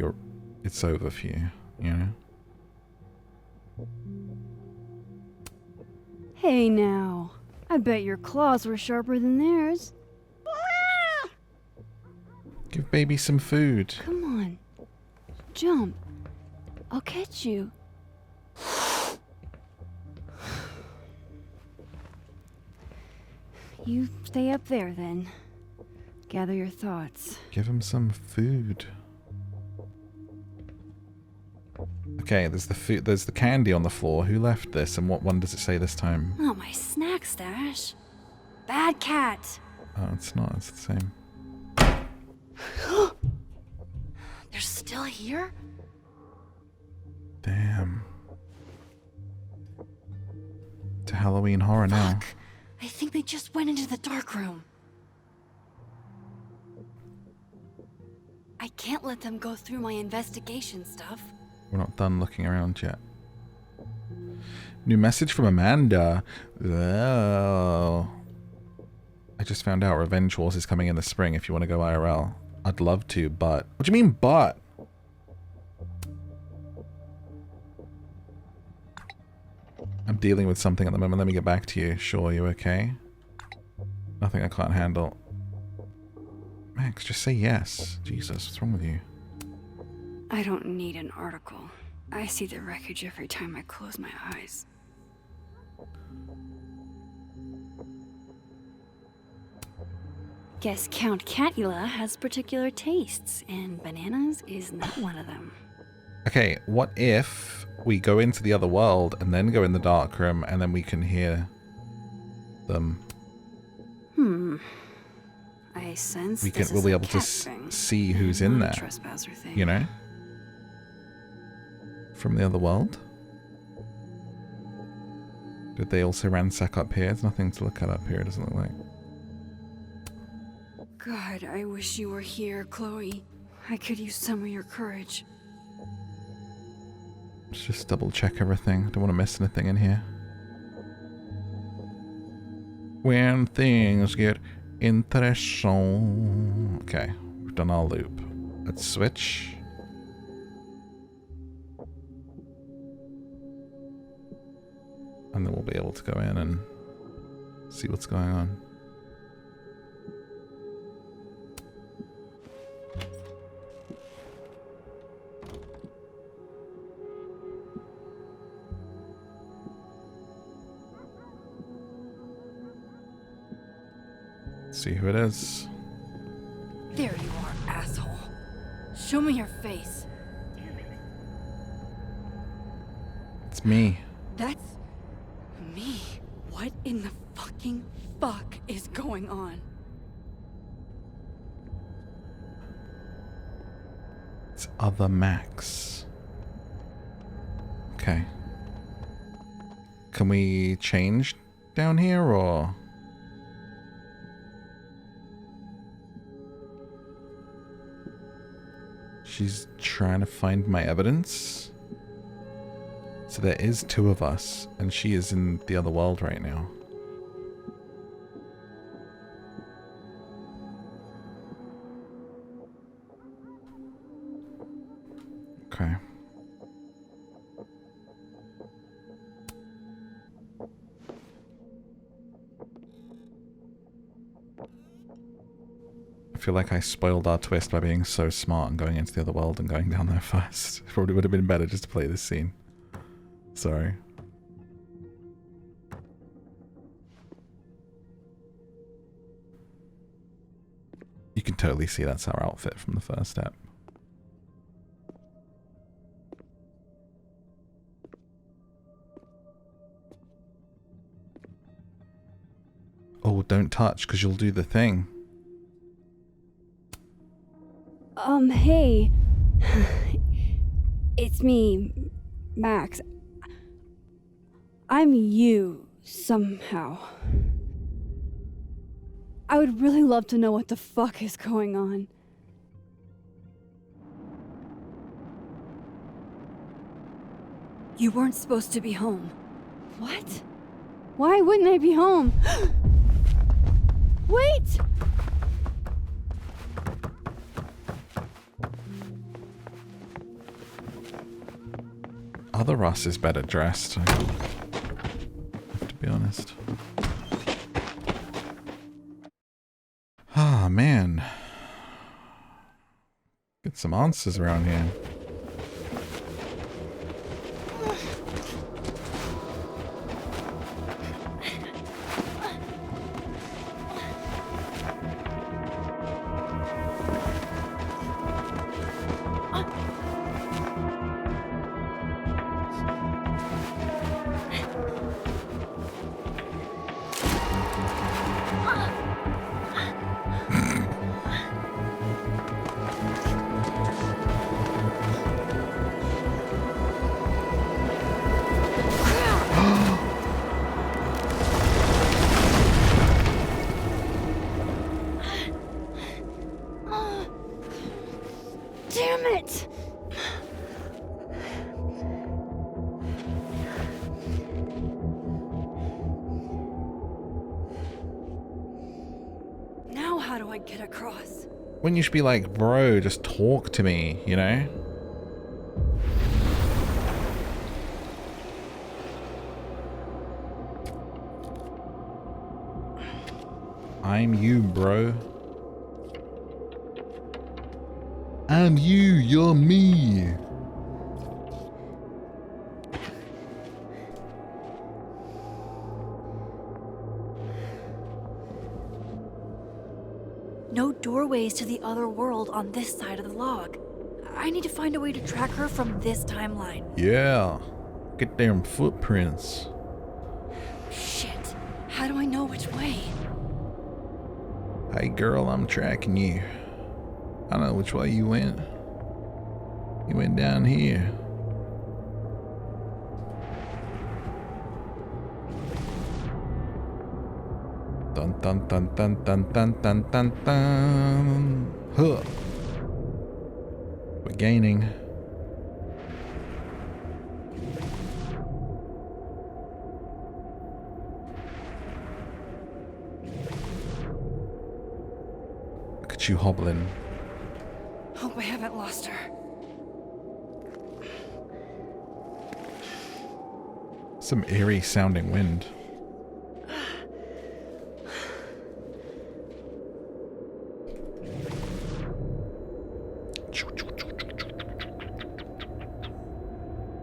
Speaker 1: it's over for you, you know?
Speaker 2: Hey now. I bet your claws were sharper than theirs.
Speaker 1: Give baby some food.
Speaker 2: Come on. Jump. I'll catch you. You stay up there then. Gather your thoughts.
Speaker 1: Give him some food. Okay, there's the food. There's the candy on the floor. Who left this, and what one does it say this time?
Speaker 2: Oh, my snack stash. Bad cat.
Speaker 1: Oh, it's not. It's the same.
Speaker 2: They're still here?
Speaker 1: Damn. To Halloween horror now.
Speaker 2: I think they just went into the dark room. I can't let them go through my investigation stuff.
Speaker 1: We're not done looking around yet. New message from Amanda. Oh. I just found out Revenge Wars is coming in the spring if you want to go IRL. I'd love to, but... What do you mean, but? I'm dealing with something at the moment. Let me get back to you. Sure, you okay? Nothing I can't handle. Max, just say yes. Jesus, what's wrong with you?
Speaker 2: I don't need an article. I see the wreckage every time I close my eyes. Guess Count Catula has particular tastes, and bananas is not one of them.
Speaker 1: Okay, what if we go into the other world and then go in the dark room and then we can hear them?
Speaker 2: I sense
Speaker 1: We'll be able to see who's in there.
Speaker 2: Trespasser thing.
Speaker 1: You know? From the other world? Did they also ransack up here? There's nothing to look at up here, it doesn't look like.
Speaker 2: God, I wish you were here, Chloe. I could use some of your courage.
Speaker 1: Let's just double check everything. Don't want to miss anything in here. When things get interesting. Okay, we've done our loop. Let's switch. And then we'll be able to go in and see what's going on. See who it is.
Speaker 2: There you are, asshole. Show me your face.
Speaker 1: It's me.
Speaker 2: That's me. What in the fucking fuck is going on?
Speaker 1: It's other Max. Okay. Can we change down here, or? She's trying to find my evidence. So there is two of us, and she is in the other world right now. Okay. I feel like I spoiled our twist by being so smart and going into the other world and going down there first. It probably would have been better just to play this scene. Sorry. You can totally see that's our outfit from the first step. Oh, don't touch, because you'll do the thing.
Speaker 2: Hey. It's me, Max. I'm you, somehow. I would really love to know what the fuck is going on. You weren't supposed to be home. What? Why wouldn't I be home? Wait!
Speaker 1: Other Russ is better dressed, I have to be honest. Ah, man. Get some answers around here.
Speaker 2: Damn it! Now how do I get across?
Speaker 1: Wouldn't you should be like, bro, just talk to me, you know? I'm you, bro. I'm you, you're me.
Speaker 2: No doorways to the other world on this side of the log. I need to find a way to track her from this timeline.
Speaker 1: Yeah. Get them footprints.
Speaker 2: Shit. How do I know which way?
Speaker 1: Hey girl, I'm tracking you. I know which way you went. You went down here. Dun dun dun dun dun dun dun dun dun. Huh. We're gaining. Look at you hobbling.
Speaker 2: Hope I haven't lost her.
Speaker 1: Some eerie sounding wind.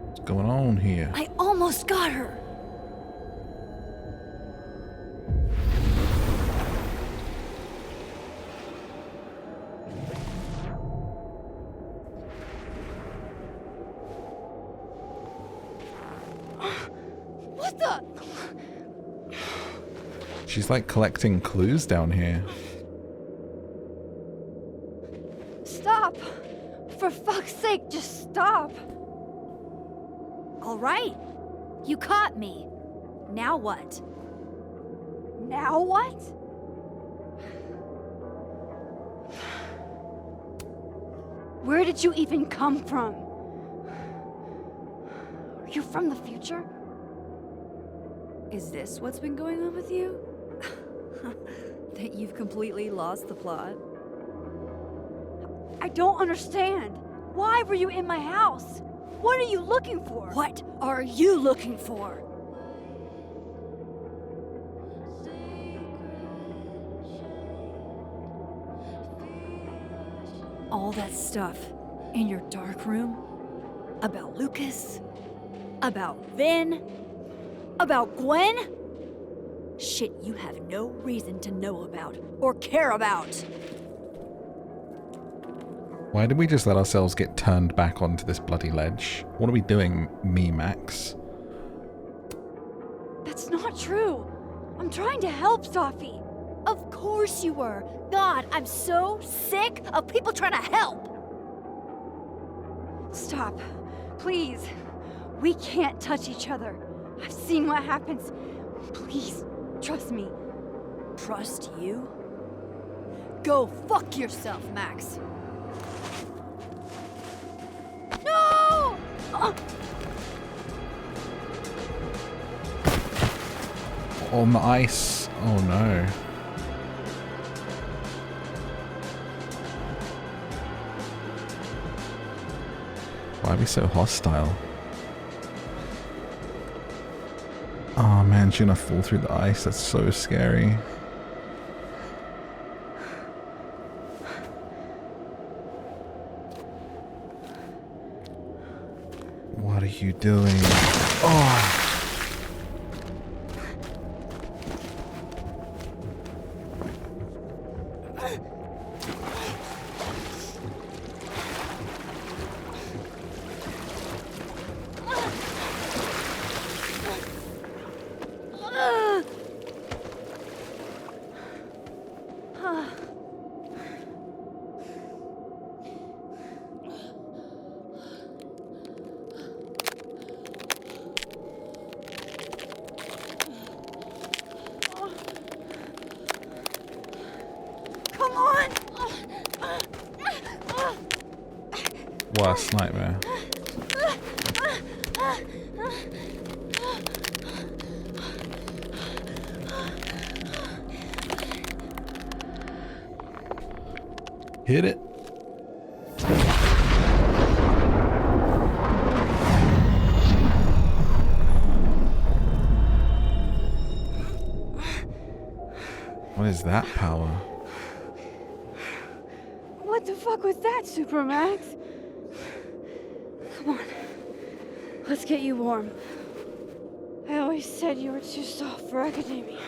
Speaker 1: What's going on here?
Speaker 2: I almost got her. What the?
Speaker 1: She's like collecting clues down here.
Speaker 2: Stop!
Speaker 5: For fuck's sake, just stop. All right. You caught me. Now what? Now what? Where did you even come from? Are you from the future? Is this what's been going on with you? That you've completely lost the plot? I don't understand. Why were you in my house? What are you looking for? What are you looking for? All that stuff in your dark room? About Lucas? About Vin? About Gwen? Shit you have no reason to know about or care about.
Speaker 1: Why did we just let ourselves get turned back onto this bloody ledge? What are we doing, me, Max?
Speaker 5: That's not true. I'm trying to help, Safi. Of course you were. God, I'm so sick of people trying to help. Stop. Please. We can't touch each other. I've seen what happens. Please, trust me. Trust you? Go fuck yourself, Max. No!
Speaker 1: On the ice. Oh no. Why are we so hostile? Oh man, she's gonna fall through the ice. That's so scary. What are you doing? Oh! Worst nightmare. Hit it. What is that power?
Speaker 5: What the fuck was that, Supermax? Come on. Let's get you warm. I always said you were too soft for academia.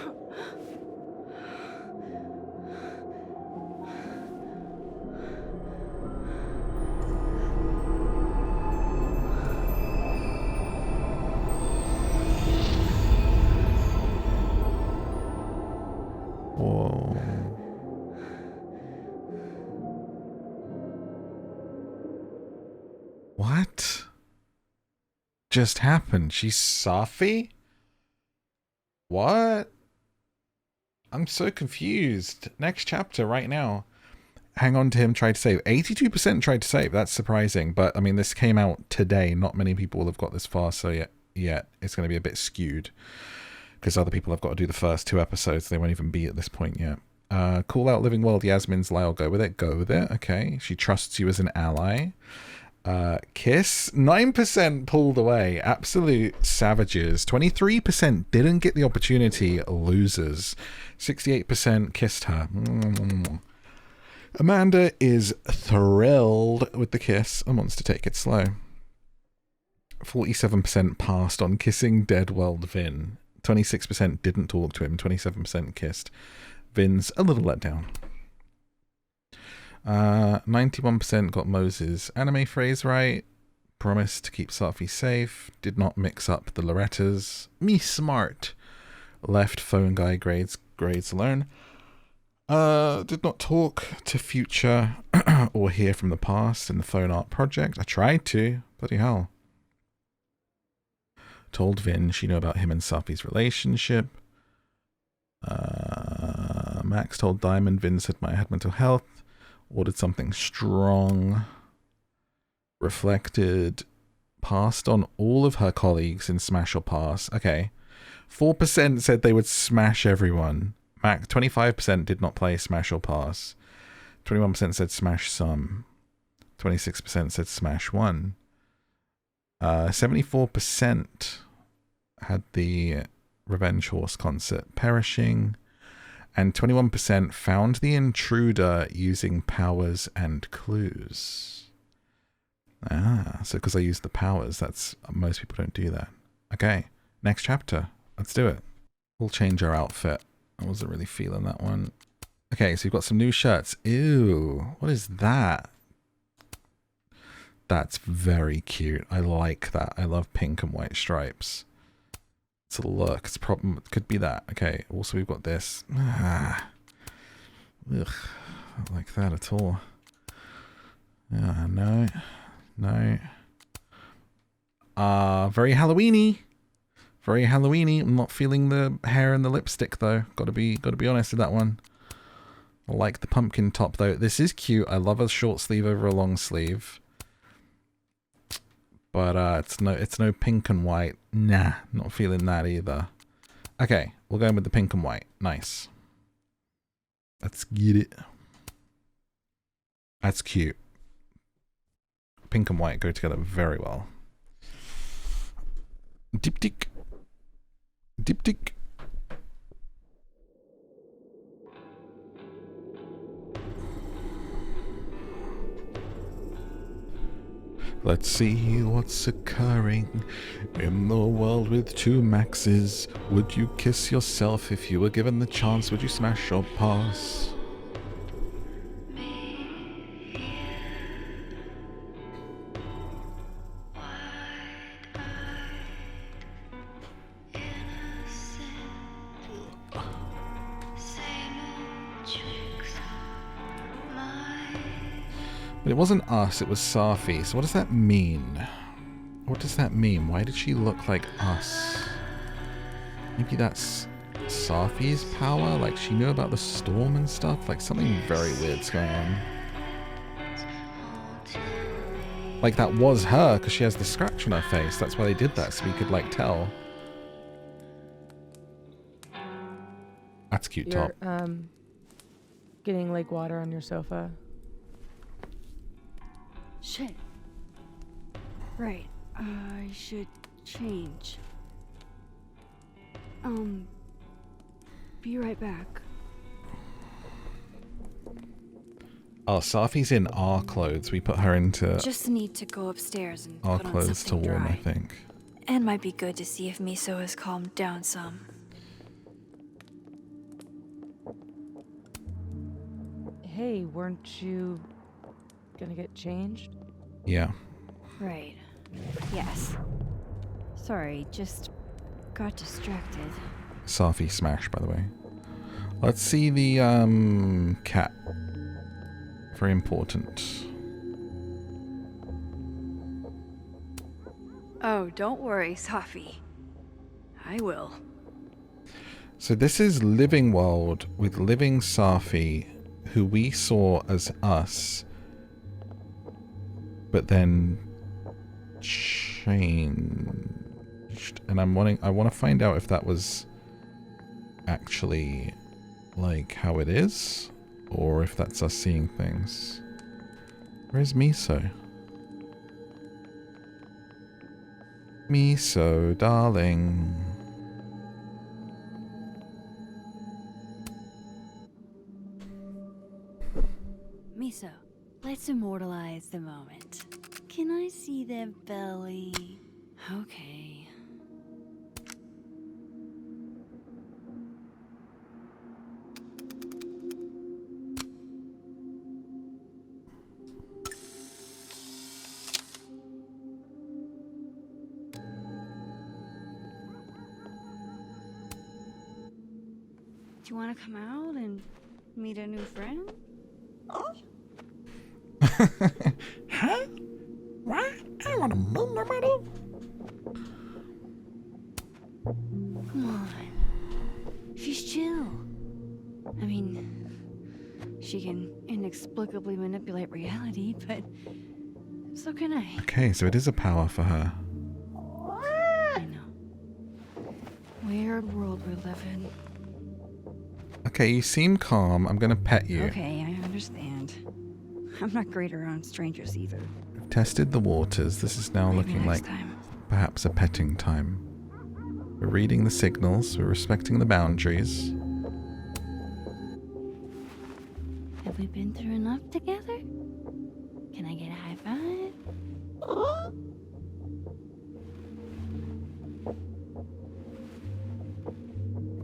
Speaker 1: Whoa. What just happened? She's Safi? What? I'm so confused. Next chapter right now. Hang on to him, tried to save. 82% tried to save. That's surprising. But, I mean, this came out today. Not many people have got this far, so yet it's going to be a bit skewed. Because other people have got to do the first 2 episodes. They won't even be at this point yet. Call out Living World. Yasmin's Lyle. Go with it. Go with it. Okay. She trusts you as an ally. Kiss. 9% pulled away. Absolute savages. 23% didn't get the opportunity. Losers. 68% kissed her. Amanda is thrilled with the kiss and wants to take it slow. 47% passed on kissing Dead World Vin. 26% didn't talk to him. 27% kissed. Vin's a little let down. 91% got Moses' anime phrase right. Promised to keep Safi safe. Did not mix up the Lorettas. Me smart. Left phone guy grades alone. Did not talk to Future or hear from the past in the phone art project. I tried to. Bloody hell. Told Vin she knew about him and Safi's relationship. Max told Diamond Vin said I had mental health. Ordered something strong. Reflected. Passed on all of her colleagues in Smash or Pass. Okay. 4% said they would smash everyone. Max 25% did not play Smash or Pass. 21% said smash some. 26% said smash one. 74% had the Revenge Horse concert perishing. And 21% found the intruder using powers and clues. Ah, so because I used the powers, that's most people don't do that. Okay, next chapter. Let's do it. We'll change our outfit. I wasn't really feeling that one. Okay, so you've got some new shirts. Ew, what is that? That's very cute. I like that. I love pink and white stripes. It's a look. It's a problem. It could be that. Okay, also we've got this. Ah. Ugh, I don't like that at all. No. No. Very Halloweeny. Very Halloweeny. I'm not feeling the hair and the lipstick though. Gotta be honest with that one. I like the pumpkin top though. This is cute. I love a short sleeve over a long sleeve. But it's no pink and white. Nah, not feeling that either. Okay, we'll go in with the pink and white. Nice. Let's get it. That's cute. Pink and white go together very well. Diptyque. Diptyque. Let's see what's occurring in the world with two Maxes. Would you kiss yourself if you were given the chance? Would you smash or pass? But it wasn't us, it was Safi. So what does that mean? What does that mean? Why did she look like us? Maybe that's Safi's power? Like she knew about the storm and stuff? Like something very weird's going on. Like that was her because she has the scratch on her face. That's why they did that, so we could like tell. That's a cute top.
Speaker 20: Getting lake water on your sofa.
Speaker 2: Shit. Right. I should change. Be right back.
Speaker 1: Oh, Safi's in our clothes. We put her into
Speaker 2: Just need to go upstairs and
Speaker 1: our
Speaker 2: put on
Speaker 1: clothes to
Speaker 2: something
Speaker 1: warm,
Speaker 2: dry.
Speaker 1: I think.
Speaker 2: And might be good to see if Miso has calmed down some.
Speaker 20: Hey, weren't you gonna get changed?
Speaker 1: Yeah.
Speaker 5: Right. Yes. Sorry, just got distracted.
Speaker 1: Safi smash, by the way. Let's see the cat. Very important.
Speaker 2: Oh, don't worry, Safi. I will.
Speaker 1: So this is Living World with Living Safi, who we saw as us, but then changed. And I want to find out if that was actually like how it is, or if that's us seeing things. Where's Miso? Miso, darling.
Speaker 5: Miso, let's immortalize the moment. Can I see their belly? Okay. Do you want to come out and meet a new friend?
Speaker 10: Huh? What? I want to move nobody.
Speaker 2: Come on. She's chill. I mean, she can inexplicably manipulate reality, but so can I.
Speaker 1: Okay, so it is a power for her.
Speaker 2: I know. Weird world we live in.
Speaker 1: Okay, you seem calm. I'm gonna pet you.
Speaker 2: Okay, I understand. I'm not great around strangers either.
Speaker 1: We've tested the waters. This is now
Speaker 2: Maybe
Speaker 1: looking
Speaker 2: next
Speaker 1: like
Speaker 2: time.
Speaker 1: perhaps a petting time. We're reading the signals. We're respecting the boundaries.
Speaker 2: Have we been through enough together? Can I get a high five?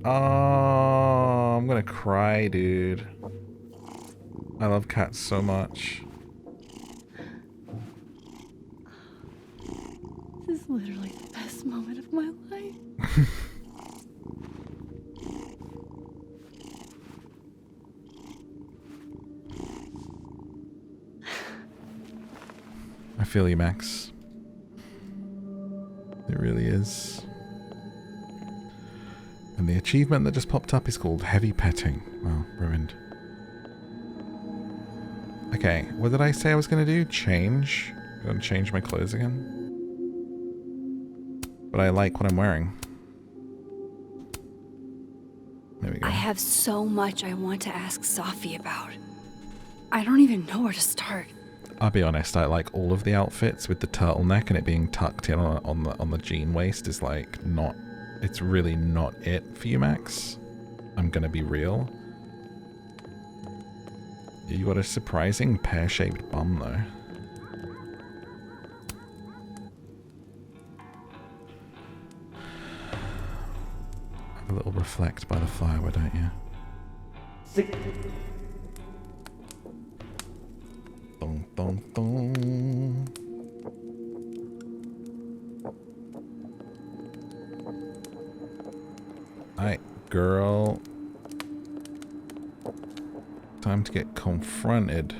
Speaker 1: Oh, I'm gonna cry, dude. I love cats so much.
Speaker 2: This is literally the best moment of my life.
Speaker 1: I feel you, Max. It really is. And the achievement that just popped up is called Heavy Petting. Well, ruined. Okay, what did I say I was going to do? Change? I'm going to change my clothes again. But I like what I'm wearing. There we go.
Speaker 2: I have so much I want to ask Safi about. I don't even know where to start.
Speaker 1: I'll be honest, I like all of the outfits with the turtleneck and it being tucked in on the jean waist is like not... It's really not it for you, Max. I'm gonna be real. You got a surprising pear-shaped bum, though. Have a little reflect by the fire, why don't you? Dong, dong, dong. Alright, girl. Time to get confronted.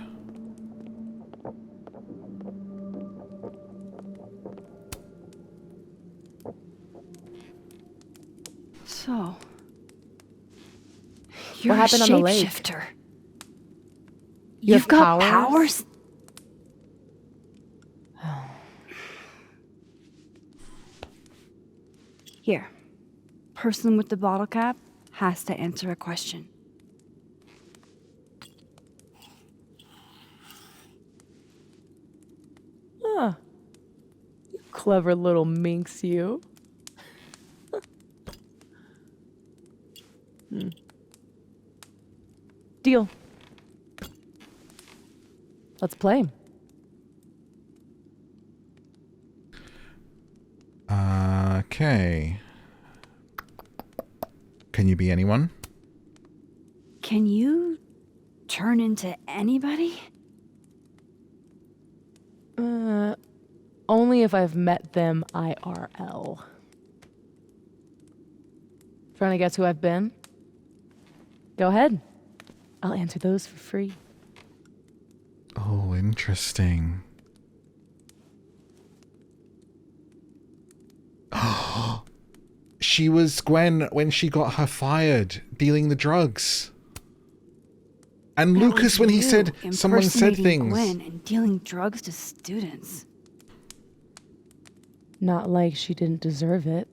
Speaker 2: So, you're
Speaker 20: What happened
Speaker 2: a
Speaker 20: on the lake?
Speaker 2: shapeshifter.
Speaker 20: You
Speaker 2: You've
Speaker 20: have
Speaker 2: got
Speaker 20: powers?
Speaker 2: Here. Person with the bottle cap has to answer a question.
Speaker 20: Huh. You clever little minx, you. Deal. Let's play.
Speaker 1: Okay. Can you be anyone?
Speaker 2: Can you turn into anybody?
Speaker 20: Only if I've met them IRL. Trying to guess who I've been? Go ahead. I'll answer those for free.
Speaker 1: Oh, interesting. She was Gwen when she got her fired, dealing the drugs. And Lucas when he said someone said things.
Speaker 2: Gwen and dealing drugs to students.
Speaker 20: Not like she didn't deserve it.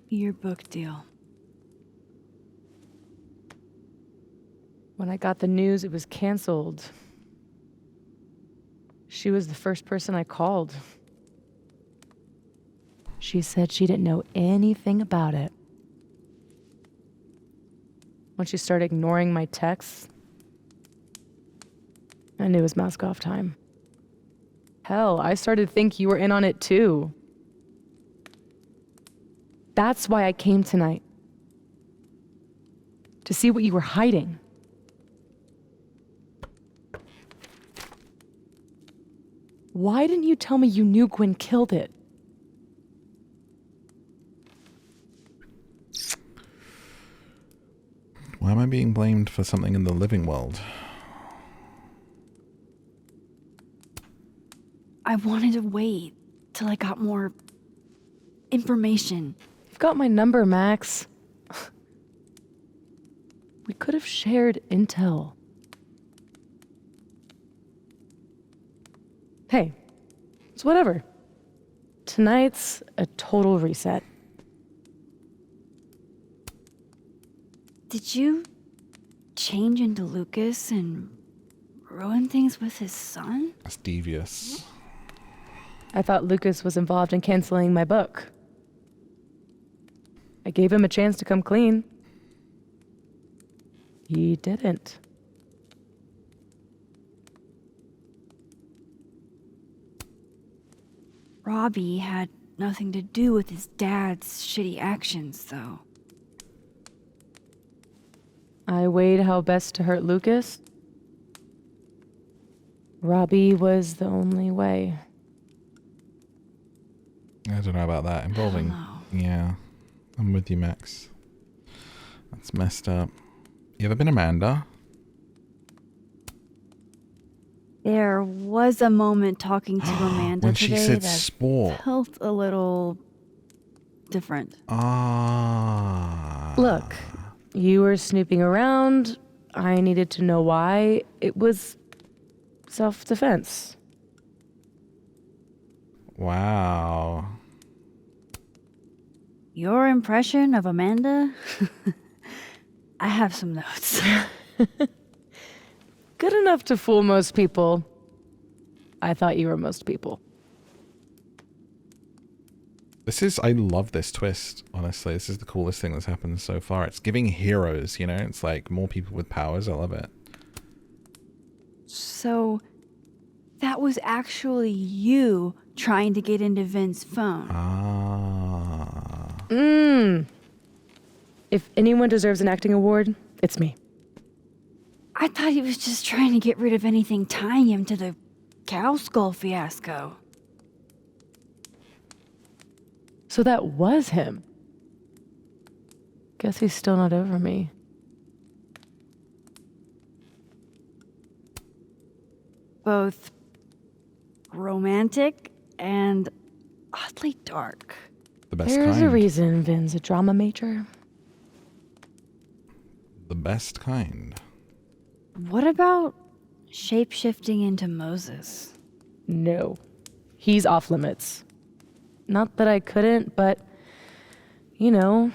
Speaker 2: Your book deal.
Speaker 20: When I got the news it was canceled, she was the first person I called. She said she didn't know anything about it. When she started ignoring my texts, I knew it was mask off time. Hell, I started to think you were in on it too. That's why I came tonight. To see what you were hiding. Why didn't you tell me you knew Gwen killed it?
Speaker 1: Why am I being blamed for something in the living world?
Speaker 2: I wanted to wait till I got more information.
Speaker 20: You've got my number, Max. We could have shared intel. Hey, it's whatever. Tonight's a total reset.
Speaker 2: Did you change into Lucas and ruin things with his son?
Speaker 1: That's devious.
Speaker 20: I thought Lucas was involved in canceling my book. I gave him a chance to come clean. He didn't.
Speaker 2: Robbie had nothing to do with his dad's shitty actions, though.
Speaker 20: I weighed how best to hurt Lucas. Robbie was the only way.
Speaker 1: I don't know about that. Involving... Yeah. I'm with you, Max. That's messed up. You ever been Amanda?
Speaker 2: There was a moment talking to Amanda
Speaker 1: When
Speaker 2: today
Speaker 1: she said
Speaker 2: that
Speaker 1: sport.
Speaker 2: felt a little different.
Speaker 1: Ah.
Speaker 20: Look, you were snooping around. I needed to know why. It was self-defense.
Speaker 1: Wow.
Speaker 2: Your impression of Amanda? I have some notes.
Speaker 20: Good enough to fool most people. I thought you were most people.
Speaker 1: I love this twist, honestly. This is the coolest thing that's happened so far. It's giving heroes, you know? It's like more people with powers. I love it.
Speaker 2: So, that was actually you trying to get into Vin's phone.
Speaker 20: If anyone deserves an acting award, it's me.
Speaker 2: I thought he was just trying to get rid of anything tying him to the cow skull fiasco.
Speaker 20: So that was him. Guess he's still not over me.
Speaker 2: Both romantic and oddly dark.
Speaker 1: The best
Speaker 20: There's
Speaker 1: kind.
Speaker 20: a reason Vin's a drama major.
Speaker 1: The best kind.
Speaker 2: What about shape-shifting into Moses?
Speaker 20: No. He's off limits. Not that I couldn't, but, you know,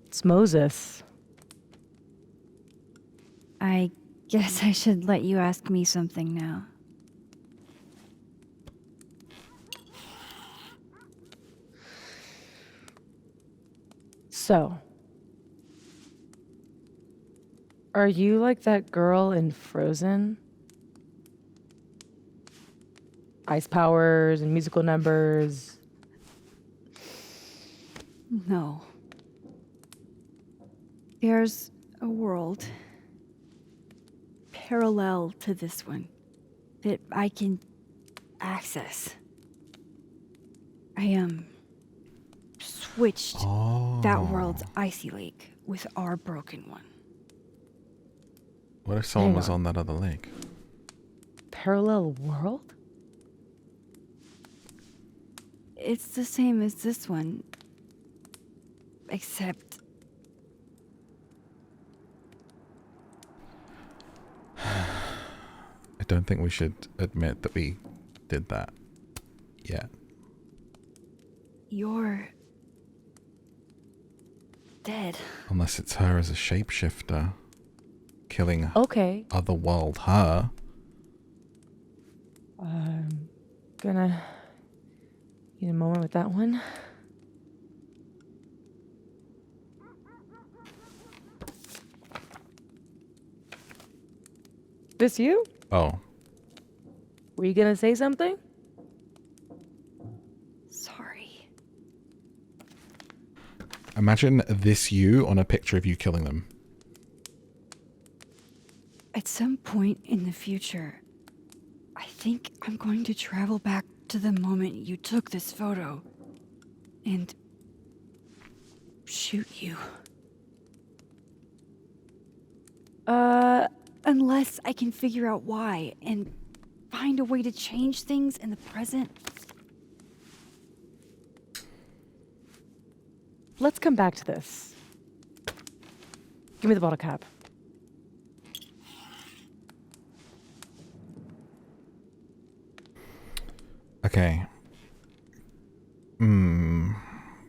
Speaker 20: it's Moses.
Speaker 2: I guess I should let you ask me something now.
Speaker 20: So, are you like that girl in Frozen? Ice powers and musical numbers.
Speaker 2: No. There's a world parallel to this one that I can access. I switched that world's icy lake with our broken one.
Speaker 1: What if someone
Speaker 20: Hang
Speaker 1: was on that other lake?
Speaker 20: Parallel world?
Speaker 2: It's the same as this one, except
Speaker 1: I don't think we should admit that we did that yet.
Speaker 2: you're dead.
Speaker 1: Unless it's her as a shapeshifter. Killing
Speaker 20: Okay.
Speaker 1: otherworld her.
Speaker 20: Gonna need a moment with that one. This you?
Speaker 1: Oh.
Speaker 20: Were you gonna say something?
Speaker 2: Sorry.
Speaker 1: Imagine this you on a picture of you killing them.
Speaker 2: At some point in the future, I think I'm going to travel back to the moment you took this photo and shoot you. Unless I can figure out why and find a way to change things in the present.
Speaker 20: Let's come back to this. Give me the bottle cap.
Speaker 1: Okay.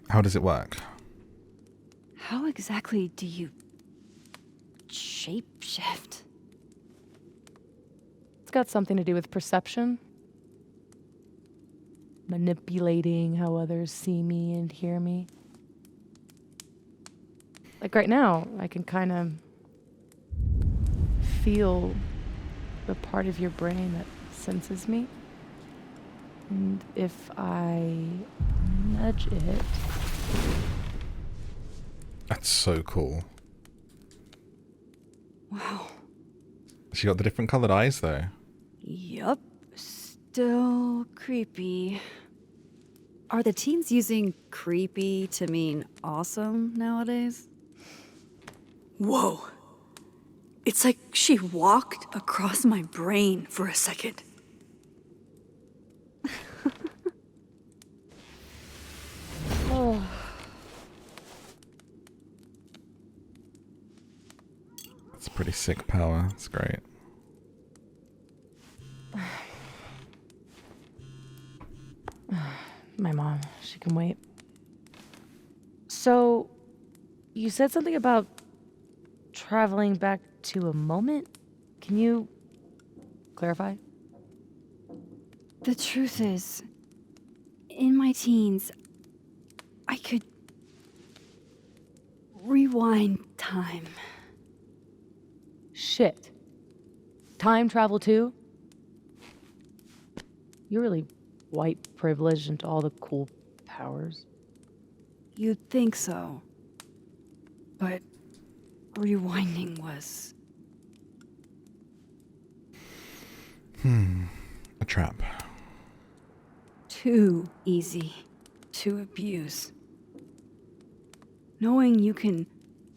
Speaker 1: How does it work?
Speaker 2: How exactly do you shapeshift?
Speaker 20: It's got something to do with perception. Manipulating how others see me and hear me. Like right now, I can kind of feel the part of your brain that senses me. And if I nudge it...
Speaker 1: That's so cool.
Speaker 2: Wow.
Speaker 1: She got the different colored eyes though.
Speaker 2: Yup. Still creepy. Are the teens using creepy to mean awesome nowadays? Whoa. It's like she walked across my brain for a second.
Speaker 20: Oh.
Speaker 1: That's a pretty sick power. That's great.
Speaker 20: My mom, she can wait. So, you said something about traveling back to a moment? Can you clarify?
Speaker 2: The truth is, in my teens, I could rewind time.
Speaker 20: Shit. Time travel too? You're really white privileged into all the cool powers.
Speaker 2: You'd think so. But rewinding was...
Speaker 1: A trap.
Speaker 2: too easy to abuse. Knowing you can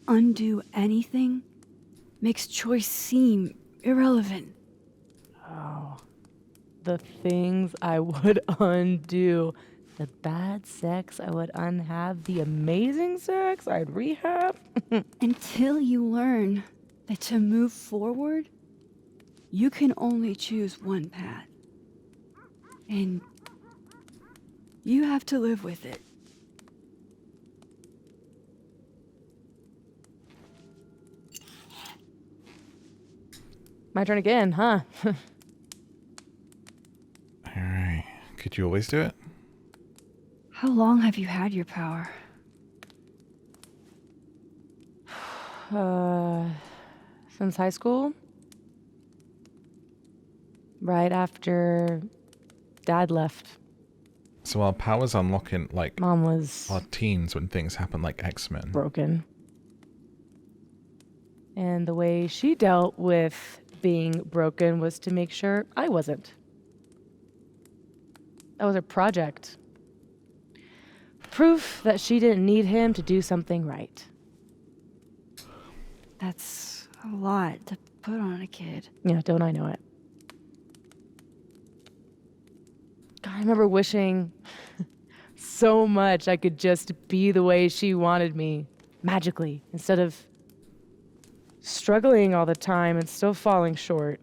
Speaker 2: undo anything makes choice seem irrelevant.
Speaker 20: Oh. The things I would undo. The bad sex I would unhave. The amazing sex I'd rehab.
Speaker 2: Until you learn that to move forward, you can only choose one path. And you have to live with it.
Speaker 20: My turn again, huh?
Speaker 1: Alright. Could you always do it?
Speaker 2: How long have you had your power?
Speaker 20: Since high school? Right after Dad left.
Speaker 1: So our powers unlock in, like,
Speaker 20: Mom was
Speaker 1: our teens when things happen like X-Men.
Speaker 20: broken. And the way she dealt with being broken was to make sure I wasn't. That was her project. Proof that she didn't need him to do something right.
Speaker 2: That's a lot to put on a kid.
Speaker 20: Yeah, don't I know it? God, I remember wishing so much I could just be the way she wanted me, magically, instead of struggling all the time and still falling short.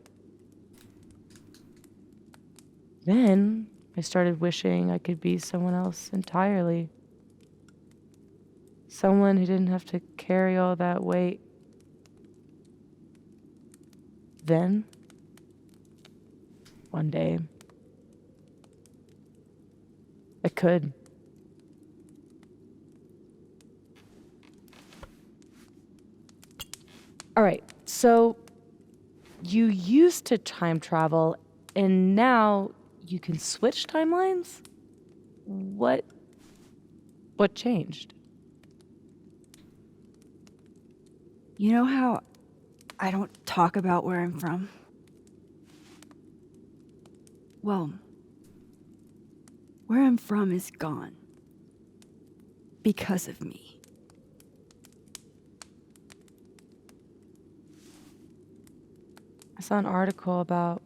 Speaker 20: Then I started wishing I could be someone else entirely. Someone who didn't have to carry all that weight. Then, one day, I could. All right, so you used to time travel, and now you can switch timelines? What changed?
Speaker 2: You know how I don't talk about where I'm from? Well, where I'm from is gone. Because of me.
Speaker 20: saw an article about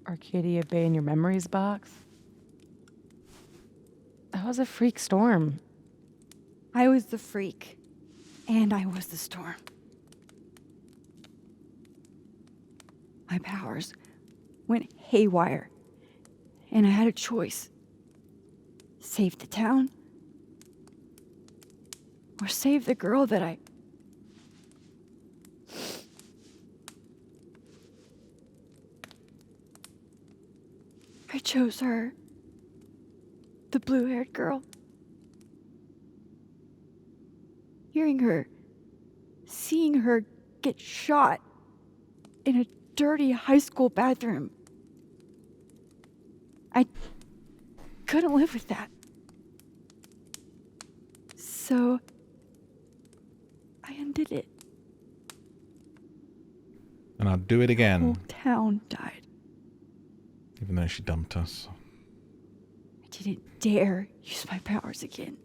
Speaker 20: Arcadia Bay in your memories box. That was a freak storm.
Speaker 5: I was the freak, and I was the storm. My powers went haywire, and I had a choice. Save the town, or save the girl that I chose her. The blue-haired girl. Hearing her, seeing her get shot in a dirty high school bathroom. I couldn't live with that. So I undid it.
Speaker 1: And I'll do it again.
Speaker 5: The whole town died.
Speaker 1: Even though she dumped us.
Speaker 5: I didn't dare use my powers again.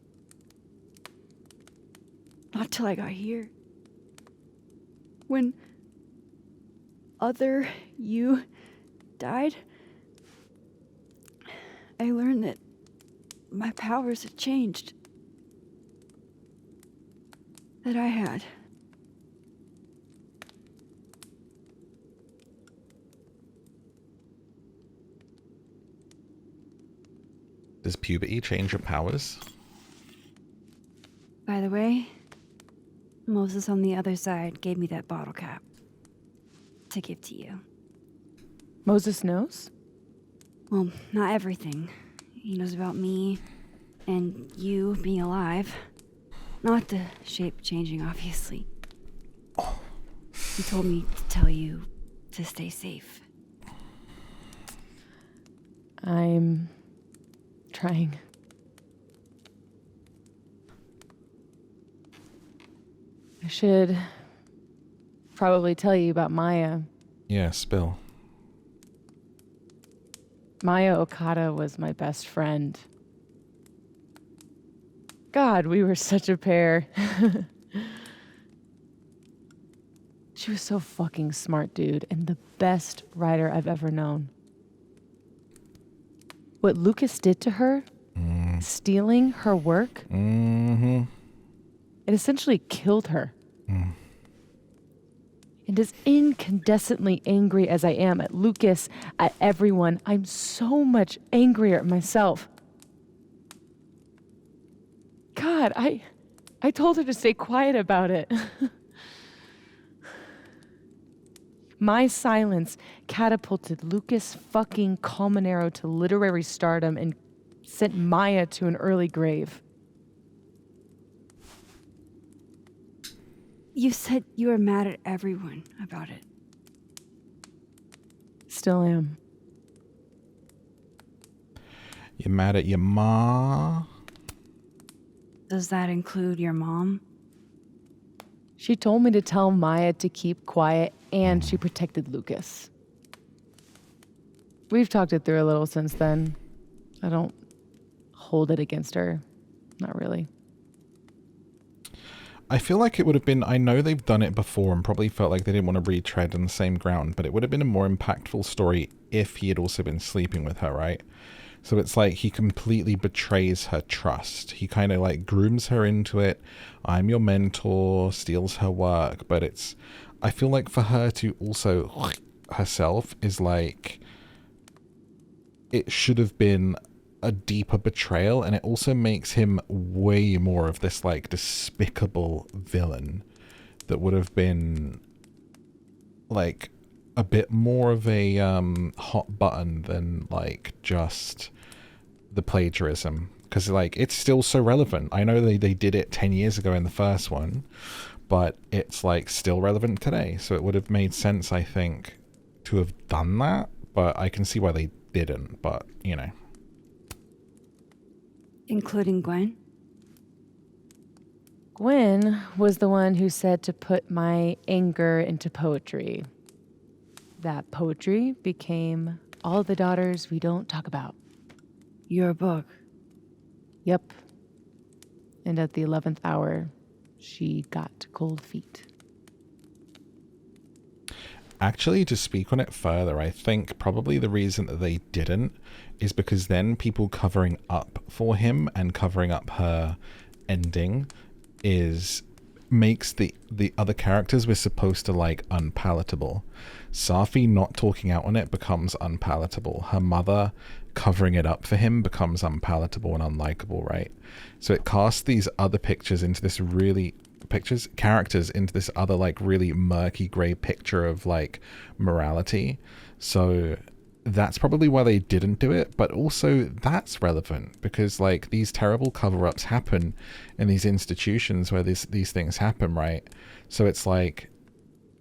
Speaker 5: Not till I got here. When other you died, I learned that my powers had changed. That I had.
Speaker 1: Does puberty change your powers?
Speaker 2: By the way, Moses on the other side gave me that bottle cap to give to you.
Speaker 20: Moses knows?
Speaker 2: Well, not everything. He knows about me and you being alive. Not the shape changing, obviously. He told me to tell you to stay safe.
Speaker 20: I'm trying. I should probably tell you about Maya.
Speaker 1: Yeah, spill.
Speaker 20: Maya Okada was my best friend. God, we were such a pair. She was so fucking smart, dude, and the best writer I've ever known. What Lucas did to her, stealing her work, it essentially killed her. And as incandescently angry as I am at Lucas, at everyone, I'm so much angrier at myself. God, I told her to stay quiet about it. My silence catapulted Lucas fucking Colmenero to literary stardom and sent Maya to an early grave.
Speaker 2: You said you were mad at everyone about it.
Speaker 20: Still am.
Speaker 1: You're mad at your ma?
Speaker 2: Does that include your mom?
Speaker 20: She told me to tell Maya to keep quiet, and she protected Lucas. We've talked it through a little since then. I don't hold it against her. Not really.
Speaker 1: I feel like it would have been, I know they've done it before and probably felt like they didn't want to retread on the same ground, but it would have been a more impactful story if he had also been sleeping with her, right? So it's like he completely betrays her trust. He kind of like grooms her into it. I'm your mentor, steals her work, but it's, I feel like for her to also herself is like, it should have been a deeper betrayal, and it also makes him way more of this like despicable villain that would have been like a bit more of a hot button than like just the plagiarism, because like it's still so relevant. I know they did it 10 years ago in the first one, but it's like still relevant today, so it would have made sense, I think, to have done that, but I can see why they didn't, but you know.
Speaker 2: Including Gwen?
Speaker 20: Gwen was the one who said to put my anger into poetry. That poetry became All the Daughters We Don't Talk About.
Speaker 2: Your book?
Speaker 20: Yep. And at the 11th hour, she got cold feet.
Speaker 1: Actually, to speak on it further, I think probably the reason that they didn't is because then people covering up for him and covering up her ending makes the other characters we're supposed to like unpalatable. Safi not talking out on it becomes unpalatable. Her mother covering it up for him becomes unpalatable and unlikable, right? So it casts these other characters into this other like really murky gray picture of like morality. So that's probably why they didn't do it, but also that's relevant because like these terrible cover-ups happen in these institutions where these things happen, right? So it's like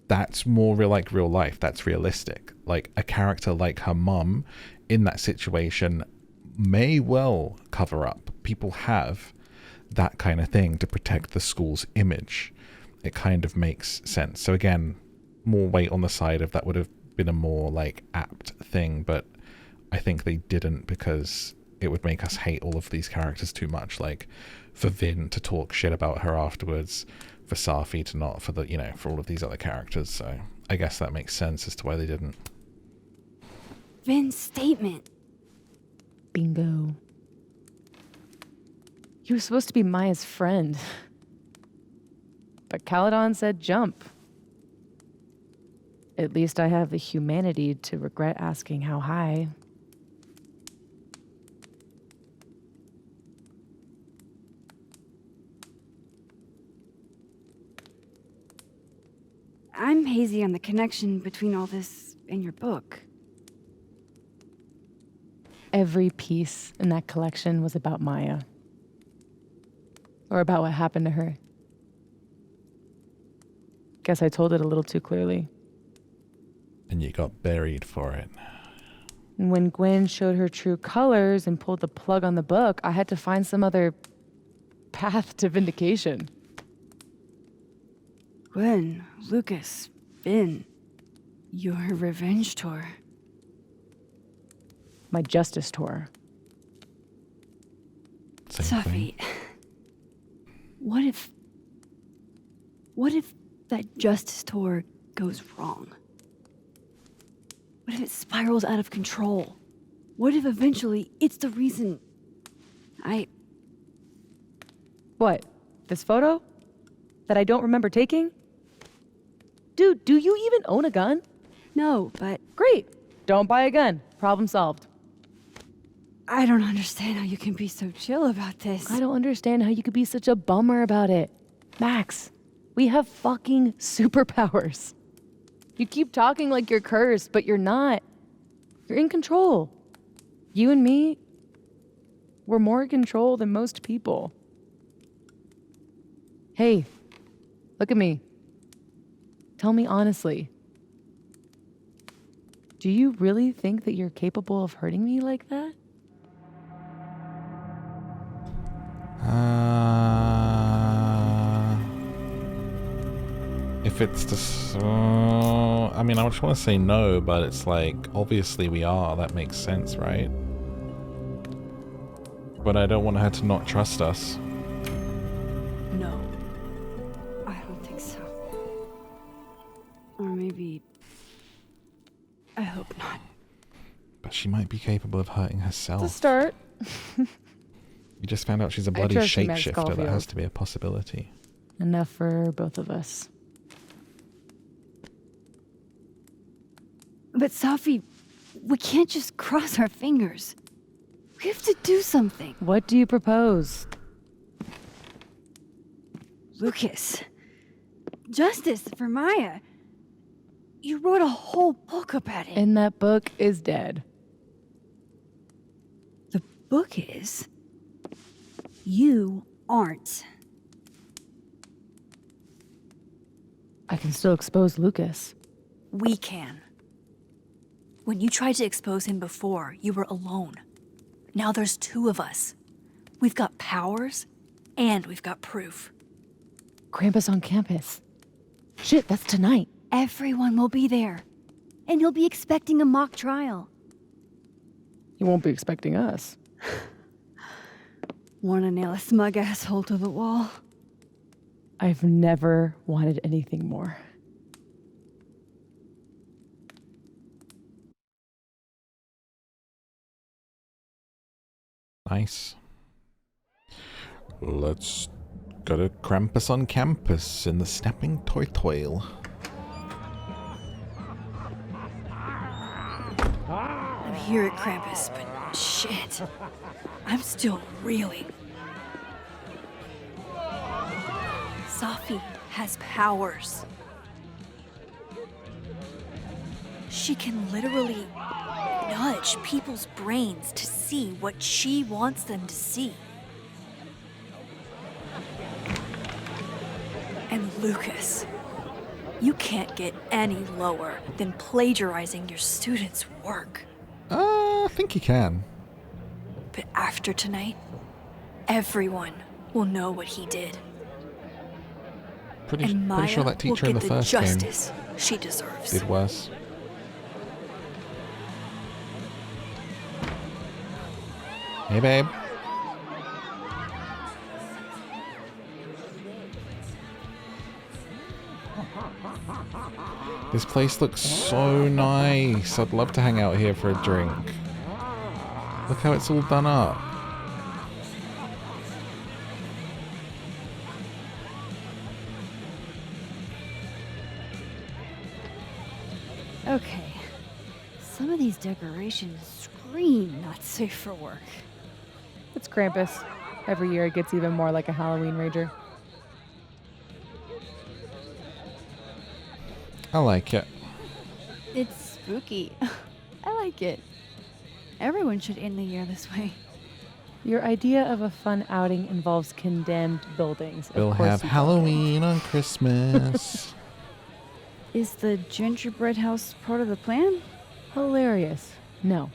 Speaker 1: that's more real life, that's realistic. Like a character like her mum in that situation may well cover up. People have that kind of thing to protect the school's image. It kind of makes sense. So again, more weight on the side of that would have been a more like apt thing, but I think they didn't because it would make us hate all of these characters too much. Like for Vin to talk shit about her afterwards, for Safi to not, for the, you know, for all of these other characters. So I guess that makes sense as to why they didn't.
Speaker 2: Vin's statement.
Speaker 11: Bingo. He was supposed to be Maya's friend. But Caledon said jump. At least I have the humanity to regret asking how high.
Speaker 2: I'm hazy on the connection between all this and your book.
Speaker 11: Every piece in that collection was about Maya. Or about what happened to her. Guess I told it a little too clearly.
Speaker 1: And you got buried for it.
Speaker 11: And when Gwen showed her true colors and pulled the plug on the book, I had to find some other path to vindication.
Speaker 2: Gwen, Lucas, Vin, your revenge tour.
Speaker 11: My justice tour.
Speaker 2: Safi, what if that justice tour goes wrong? What if it spirals out of control? What if eventually it's the reason
Speaker 11: What? This photo? That I don't remember taking? Dude, do you even own a gun?
Speaker 2: No, but...
Speaker 11: Great. Don't buy a gun. Problem solved.
Speaker 2: I don't understand how you can be so chill about this.
Speaker 11: I don't understand how you could be such a bummer about it. Max, we have fucking superpowers. You keep talking like you're cursed, but you're not. You're in control. You and me, we're more in control than most people. Hey, look at me. Tell me honestly. Do you really think that you're capable of hurting me like that?
Speaker 1: If it's just... I mean, I just want to say no, but it's like, obviously we are. That makes sense, right? But I don't want her to not trust us.
Speaker 2: No. I don't think so. Or maybe... I hope not.
Speaker 1: But she might be capable of hurting herself.
Speaker 11: To start.
Speaker 1: You just found out she's a bloody
Speaker 11: trust you, Max
Speaker 1: shapeshifter.
Speaker 11: Caulfield.
Speaker 1: That has to be a possibility.
Speaker 11: Enough for both of us.
Speaker 2: But Safi, we can't just cross our fingers. We have to do something.
Speaker 11: What do you propose?
Speaker 2: Lucas, justice for Maya. You wrote a whole book about it.
Speaker 11: And that book is dead.
Speaker 2: The book is... You aren't.
Speaker 11: I can still expose Lucas.
Speaker 13: We can. When you tried to expose him before, you were alone. Now there's two of us. We've got powers, and we've got proof.
Speaker 11: Krampus on campus. Shit, that's tonight.
Speaker 2: Everyone will be there. And you'll be expecting a mock trial.
Speaker 11: You won't be expecting us.
Speaker 2: Want to nail a smug asshole to the wall?
Speaker 11: I've never wanted anything more.
Speaker 1: Nice. Let's go to Krampus on campus in the snapping toy toil.
Speaker 13: I'm here at Krampus, but shit. I'm still reeling. Sophie has powers. She can literally nudge people's brains to see what she wants them to see. And Lucas, you can't get any lower than plagiarizing your students' work.
Speaker 1: I think you can.
Speaker 13: But after tonight, everyone will know what he did.
Speaker 1: Pretty
Speaker 13: and Maya
Speaker 1: sure that teacher
Speaker 13: will
Speaker 1: in
Speaker 13: get
Speaker 1: the first game
Speaker 13: justice she deserves.
Speaker 1: did worse. Hey, babe. This place looks so nice. I'd love to hang out here for a drink. Look how it's all done up.
Speaker 5: Okay. Some of these decorations scream not safe for work.
Speaker 11: It's Krampus. Every year it gets even more like a Halloween rager.
Speaker 1: I like it.
Speaker 5: It's spooky. I like it. Everyone should end the year this way.
Speaker 11: Your idea of a fun outing involves condemned buildings. Of
Speaker 1: We'll
Speaker 11: course
Speaker 1: have
Speaker 11: you
Speaker 1: Halloween on Christmas.
Speaker 5: Is the gingerbread house part of the plan?
Speaker 11: Hilarious. No.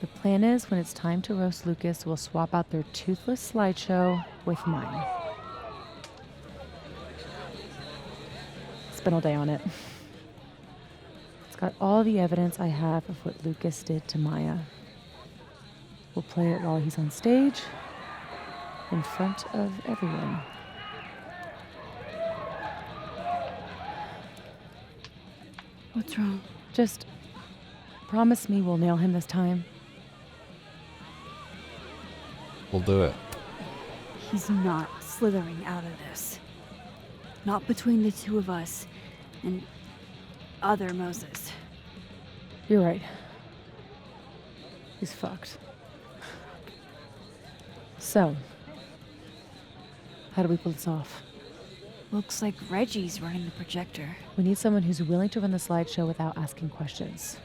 Speaker 11: The plan is when it's time to roast Lucas, we'll swap out their toothless slideshow with mine. Spent all day on it. It's got all the evidence I have of what Lucas did to Maya. We'll play it while he's on stage, in front of everyone.
Speaker 5: What's wrong?
Speaker 11: Just promise me we'll nail him this time.
Speaker 1: We'll do it.
Speaker 2: He's not slithering out of this. Not between the two of us and other Moses.
Speaker 11: You're right. He's fucked. So, how do we pull this off?
Speaker 2: Looks like Reggie's running the projector.
Speaker 11: We need someone who's willing to run the slideshow without asking questions.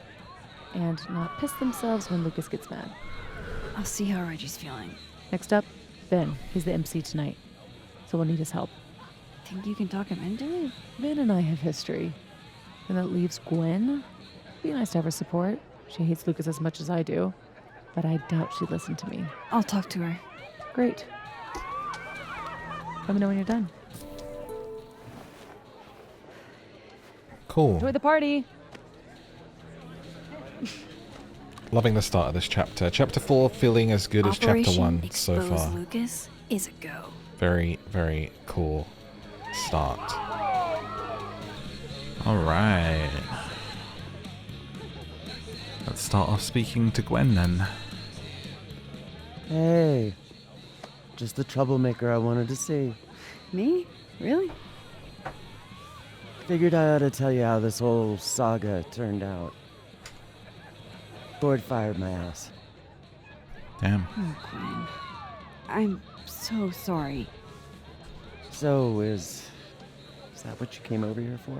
Speaker 11: And not piss themselves when Lucas gets mad.
Speaker 2: I'll see how Reggie's feeling.
Speaker 11: Next up, Ben. He's the MC tonight. So we'll need his help.
Speaker 2: Think you can talk him into it?
Speaker 11: Ben and I have history. And that leaves Gwen. Be nice to have her support. She hates Lucas as much as I do. But I doubt she'd listen to me.
Speaker 2: I'll talk to her.
Speaker 11: Great. Let me know when you're done.
Speaker 1: Cool.
Speaker 11: Enjoy the party.
Speaker 1: Loving the start of this chapter. Chapter 4 feeling as good as chapter 1 so far.
Speaker 2: Lucas is a go.
Speaker 1: Very, very cool start. Alright. Let's start off speaking to Gwen then.
Speaker 19: Hey. Just the troublemaker I wanted to see.
Speaker 2: Me? Really?
Speaker 19: Figured I ought to tell you how this whole saga turned out. Board fired my ass.
Speaker 1: Damn.
Speaker 2: Oh, Gwen. I'm so sorry.
Speaker 19: So, is that what you came over here for?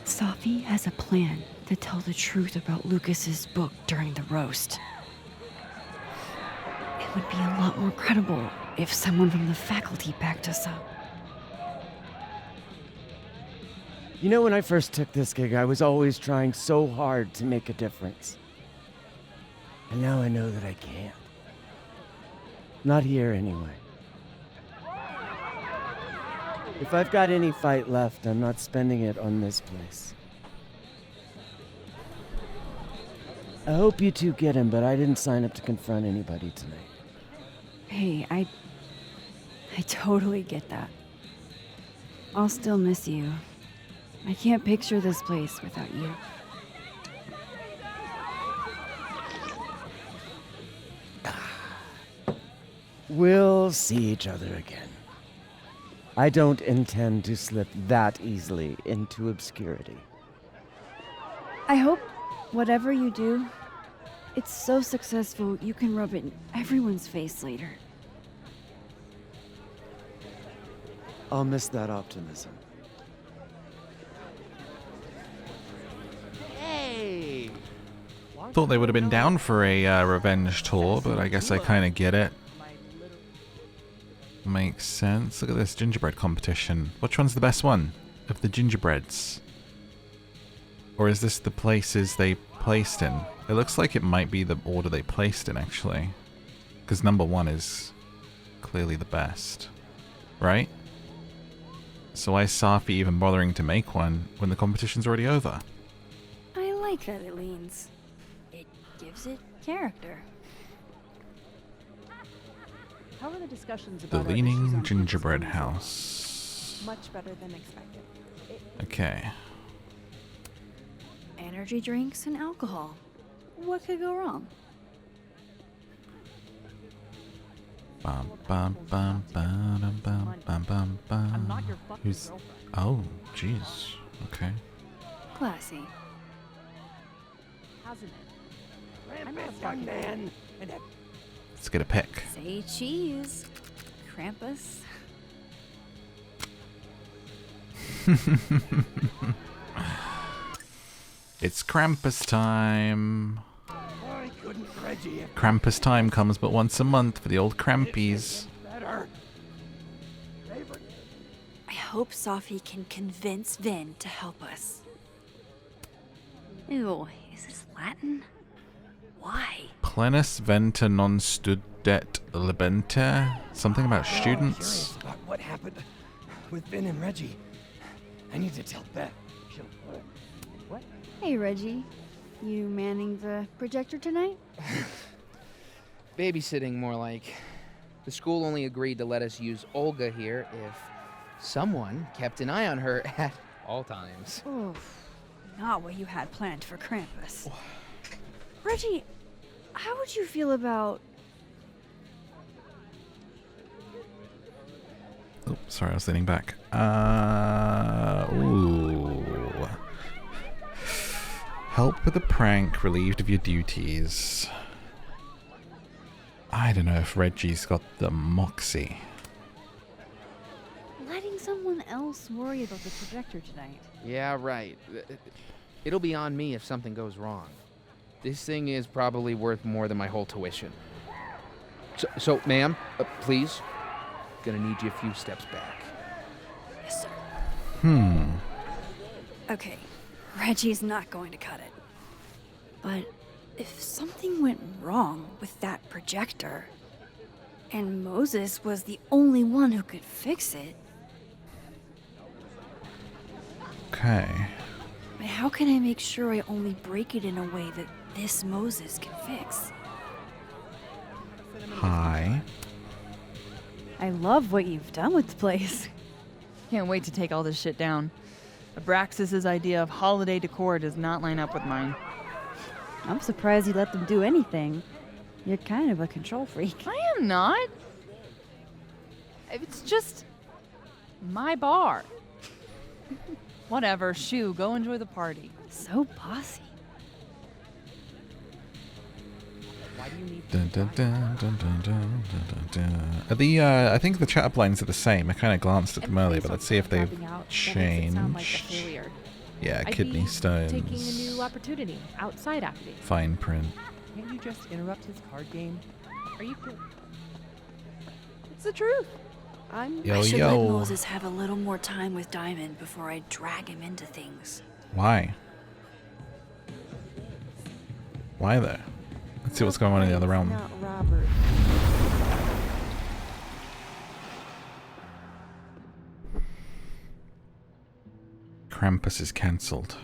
Speaker 2: Sophie has a plan to tell the truth about Lucas's book during the roast. It would be a lot more credible if someone from the faculty backed us up.
Speaker 19: You know, when I first took this gig, I was always trying so hard to make a difference. And now I know that I can't. Not here, anyway. If I've got any fight left, I'm not spending it on this place. I hope you two get him, but I didn't sign up to confront anybody tonight.
Speaker 2: Hey, I totally get that. I'll still miss you. I can't picture this place without you.
Speaker 19: we'll see each other again. I don't intend to slip that easily into obscurity.
Speaker 5: I hope whatever you do, it's so successful you can rub it in everyone's face later.
Speaker 19: I'll miss that optimism.
Speaker 18: Hey!
Speaker 1: Thought they would have been down for a revenge tour, but I guess I kind of get it. Makes sense. Look at this gingerbread competition. Which one's the best one of the gingerbreads? Or is this the places they placed in? It looks like it might be the order they placed in, actually. Because number 1 is clearly the best. Right? So why is Safi even bothering to make one when the competition's already over?
Speaker 2: I like that it leans. It gives it character.
Speaker 6: How are the discussions
Speaker 1: The
Speaker 6: about our
Speaker 1: Leaning
Speaker 6: issues on
Speaker 1: Gingerbread
Speaker 6: campus
Speaker 1: House.
Speaker 6: much better than expected?
Speaker 1: Okay.
Speaker 2: Energy drinks and alcohol. What could go wrong?
Speaker 1: Bum, bum, bum, bum, bum, bum, bum, bum. Who's... Oh, jeez. Okay.
Speaker 2: Classy.
Speaker 6: Hasn't it?
Speaker 18: I'm not a young man. And
Speaker 1: Let's get a pick.
Speaker 2: Say cheese. Krampus.
Speaker 1: It's Krampus time.
Speaker 18: why couldn't Reggie have
Speaker 1: Krampus time comes but once a month for the old Krampies.
Speaker 18: better?
Speaker 13: I hope Safi can convince Vin to help us.
Speaker 2: Ew, is this Latin?
Speaker 13: Why?
Speaker 1: Plenus venta non studet libenter? Something about students?
Speaker 18: Curious about what happened with Vin and Reggie. I need to tell Beth. What?
Speaker 5: Hey, Reggie. You manning the projector tonight?
Speaker 4: Babysitting, more like. The school only agreed to let us use Olga here if someone kept an eye on her at all times.
Speaker 5: Oof. Not what you had planned for Krampus. Reggie, how would you feel about...
Speaker 1: Oh, sorry, I was leaning back. Ooh. Help with a prank, relieved of your duties. I don't know if Reggie's got the moxie.
Speaker 5: letting someone else worry about the projector tonight?
Speaker 4: Yeah, right. It'll be on me if something goes wrong. This thing is probably worth more than my whole tuition. So ma'am, please. Gonna need you a few steps back.
Speaker 2: Yes, sir.
Speaker 1: Hmm.
Speaker 2: Okay, Reggie's not going to cut it. But if something went wrong with that projector, and Moses was the only one who could fix it,
Speaker 1: Okay.
Speaker 2: but how can I make sure I only break it in a way that this Moses can fix?
Speaker 1: Hi.
Speaker 5: I love what you've done with the place.
Speaker 14: Can't wait to take all this shit down. Abraxas's idea of holiday decor does not line up with mine.
Speaker 5: I'm surprised you let them do anything. You're kind of a control freak.
Speaker 14: I am not. It's just my bar. Whatever, shoo, go enjoy the party.
Speaker 5: So bossy.
Speaker 14: Why do you need
Speaker 1: Dun, dun, dun, dun, dun, dun, dun, dun. I think the chat up lines are the same. I kind of glanced at them earlier, but let's see if they've changed. Yeah,
Speaker 21: I'd
Speaker 1: kidney
Speaker 21: be
Speaker 1: stones.
Speaker 21: Taking a new opportunity outside acting.
Speaker 1: Fine print.
Speaker 18: Can't you just interrupt his card game?
Speaker 21: Are you cool?
Speaker 14: It's the truth.
Speaker 2: I
Speaker 1: Yo,
Speaker 2: should
Speaker 1: yo.
Speaker 2: let Moses have a little more time with Diamond before I drag him into things.
Speaker 1: Why? Why though? Let's see what's going on in the other realm.
Speaker 17: Not Robert.
Speaker 1: Krampus is cancelled.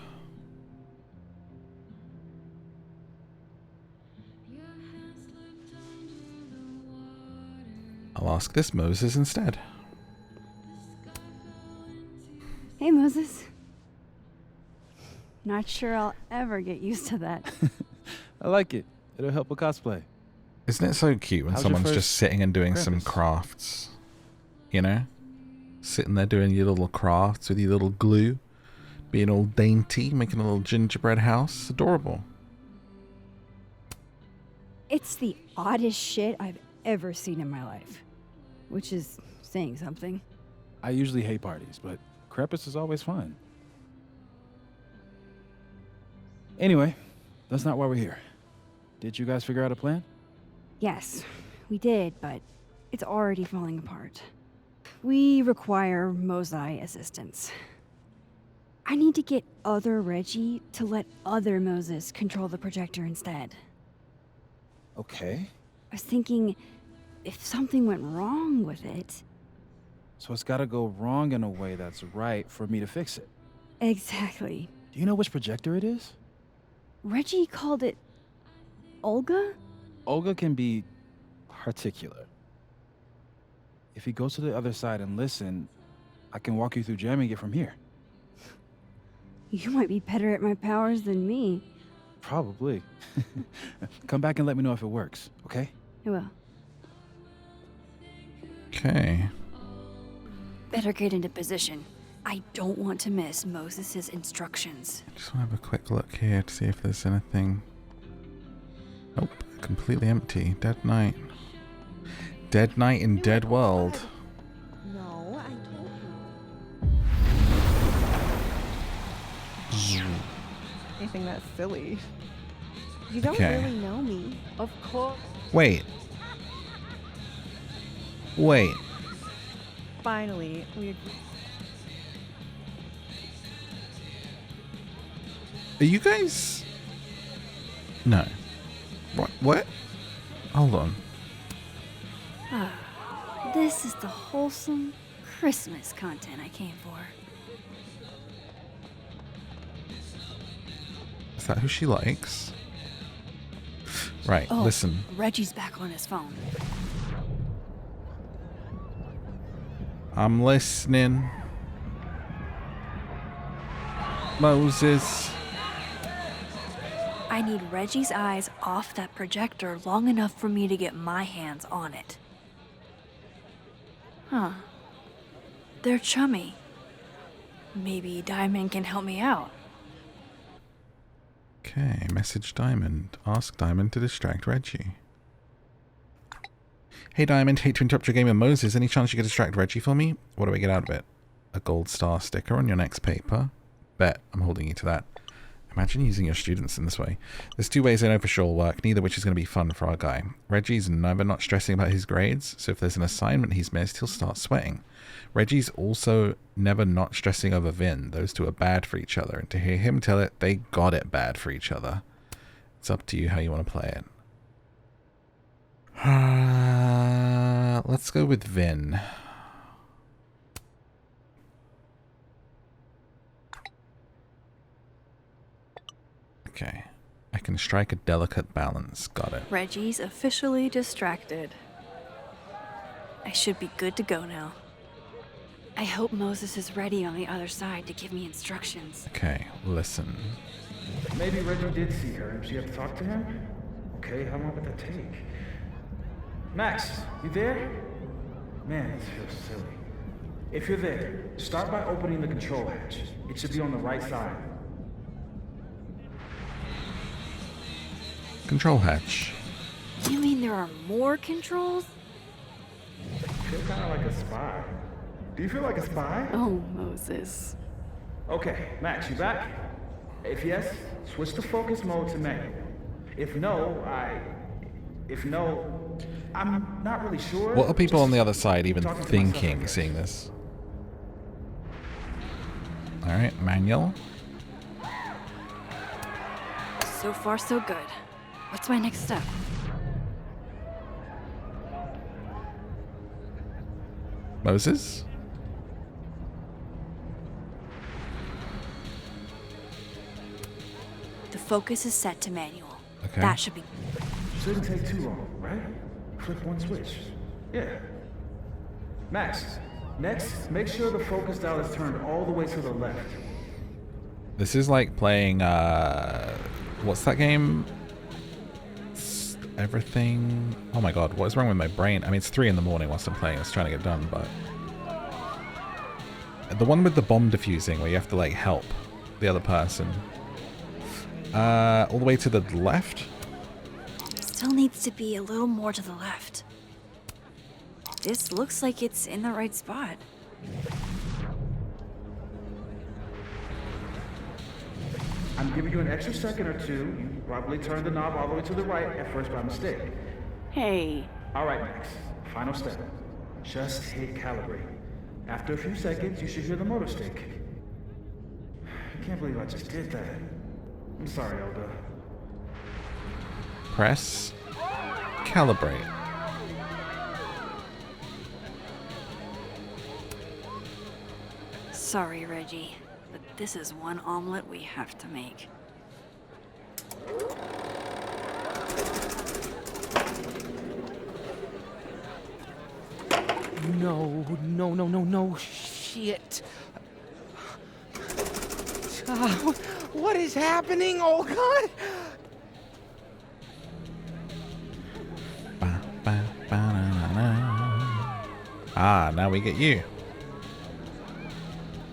Speaker 1: I'll ask this Moses instead.
Speaker 5: Hey, Moses. Not sure I'll ever get used to that.
Speaker 23: I like it. It'll help with cosplay.
Speaker 1: Isn't it so cute when
Speaker 15: How's your
Speaker 1: someone's just
Speaker 15: first
Speaker 1: sitting and doing some
Speaker 15: Christmas?
Speaker 1: crafts? You know? Sitting there doing your little crafts with your little glue. Being all dainty, making a little gingerbread house. Adorable.
Speaker 5: It's the oddest shit I've ever seen in my life. Which is saying something.
Speaker 15: I usually hate parties, but Krampus is always fun. Anyway, that's not why we're here. Did you guys figure out a plan?
Speaker 5: Yes, we did, but it's already falling apart. We require Mosai assistance. I need to get other Reggie to let other Moses control the projector instead.
Speaker 15: Okay.
Speaker 5: I was thinking, if something went wrong with it...
Speaker 15: So it's gotta go wrong in a way that's right for me to fix it.
Speaker 5: Exactly.
Speaker 15: Do you know which projector it is?
Speaker 5: Reggie called it... Olga?
Speaker 15: Olga can be particular. If you go to the other side and listen, I can walk you through jamming it from here.
Speaker 5: You might be better at my powers than me.
Speaker 15: Probably. Come back and let me know if it works, okay?
Speaker 5: I will.
Speaker 1: Okay.
Speaker 13: Better get into position. I don't want to miss Moses' instructions.
Speaker 1: Just want to have a quick look here to see if there's anything. Nope. Completely empty. Dead night. Dead night in dead world.
Speaker 17: No, I told you. Anything that's silly. You don't
Speaker 1: Okay.
Speaker 17: really know me.
Speaker 6: Of course.
Speaker 1: Wait. Wait.
Speaker 17: Finally, we agree.
Speaker 1: Are you guys... No. What? Hold on.
Speaker 2: Ah, this is the wholesome Christmas content I came for.
Speaker 1: Is that who she likes? Right,
Speaker 13: Oh,
Speaker 1: listen.
Speaker 13: Reggie's back on his phone.
Speaker 1: I'm listening. Moses.
Speaker 13: I need Reggie's eyes off that projector long enough for me to get my hands on it. Huh. They're chummy. Maybe Diamond can help me out.
Speaker 1: Okay, message Diamond. Ask Diamond to distract Reggie. Hey Diamond, hate to interrupt your game with Moses. Any chance you could distract Reggie for me? What do we get out of it? A gold star sticker on your next paper? Bet, I'm holding you to that. Imagine using your students in this way. There's two ways I know for sure will work, neither which is going to be fun for our guy. Reggie's never not stressing about his grades, so if there's an assignment he's missed, he'll start sweating. Reggie's also never not stressing over Vin. Those two are bad for each other, and to hear him tell it, they got it bad for each other. It's up to you how you want to play it. Let's go with Vin. Okay. I can strike a delicate balance. Got it.
Speaker 13: Reggie's officially distracted. I should be good to go now.
Speaker 2: I hope Moses is ready on the other side to give me instructions.
Speaker 1: Okay, listen.
Speaker 22: Maybe Reggie did see her and she had to talk to him? Okay, how long would that take? Max, you there? Man, this feels silly. If you're there, start by opening the control hatch. It should be on the right side.
Speaker 1: Control hatch.
Speaker 2: You mean there are more controls?
Speaker 22: I feel kind of like a spy. Do you feel like a spy?
Speaker 2: Oh, Moses.
Speaker 22: Okay, Max, you back? If yes, switch the focus mode to manual. If no, I'm not really sure.
Speaker 1: What are people on the other side even thinking seeing this? Alright, manual.
Speaker 2: So far, so good. What's my next step?
Speaker 1: Moses?
Speaker 13: The focus is set to manual.
Speaker 1: Okay.
Speaker 13: That should be...
Speaker 22: Shouldn't take too long, right? Flip one switch. Yeah. Max, next, make sure the focus dial is turned all the way to the left.
Speaker 1: This is like playing, what's that game? everything. Oh my god, what is wrong with my brain? I mean, it's 3 in the morning whilst I'm playing. I was trying to get done, but the one with the bomb defusing where you have to like help the other person. All the way to the left.
Speaker 2: Still needs to be a little more to the left. This looks like it's in the right spot.
Speaker 22: I'm giving you an extra second or two. You probably turned the knob all the way to the right at first by mistake.
Speaker 8: Hey.
Speaker 22: All right, Max. Final step. Just hit calibrate. After a few seconds, you should hear the motor stick. I can't believe I just did that. I'm sorry, Elda.
Speaker 1: Press. Calibrate.
Speaker 2: Sorry, Reggie, but this is one omelet we have to make.
Speaker 4: No, shit. What is happening? Oh, God.
Speaker 1: Ah, now we get you.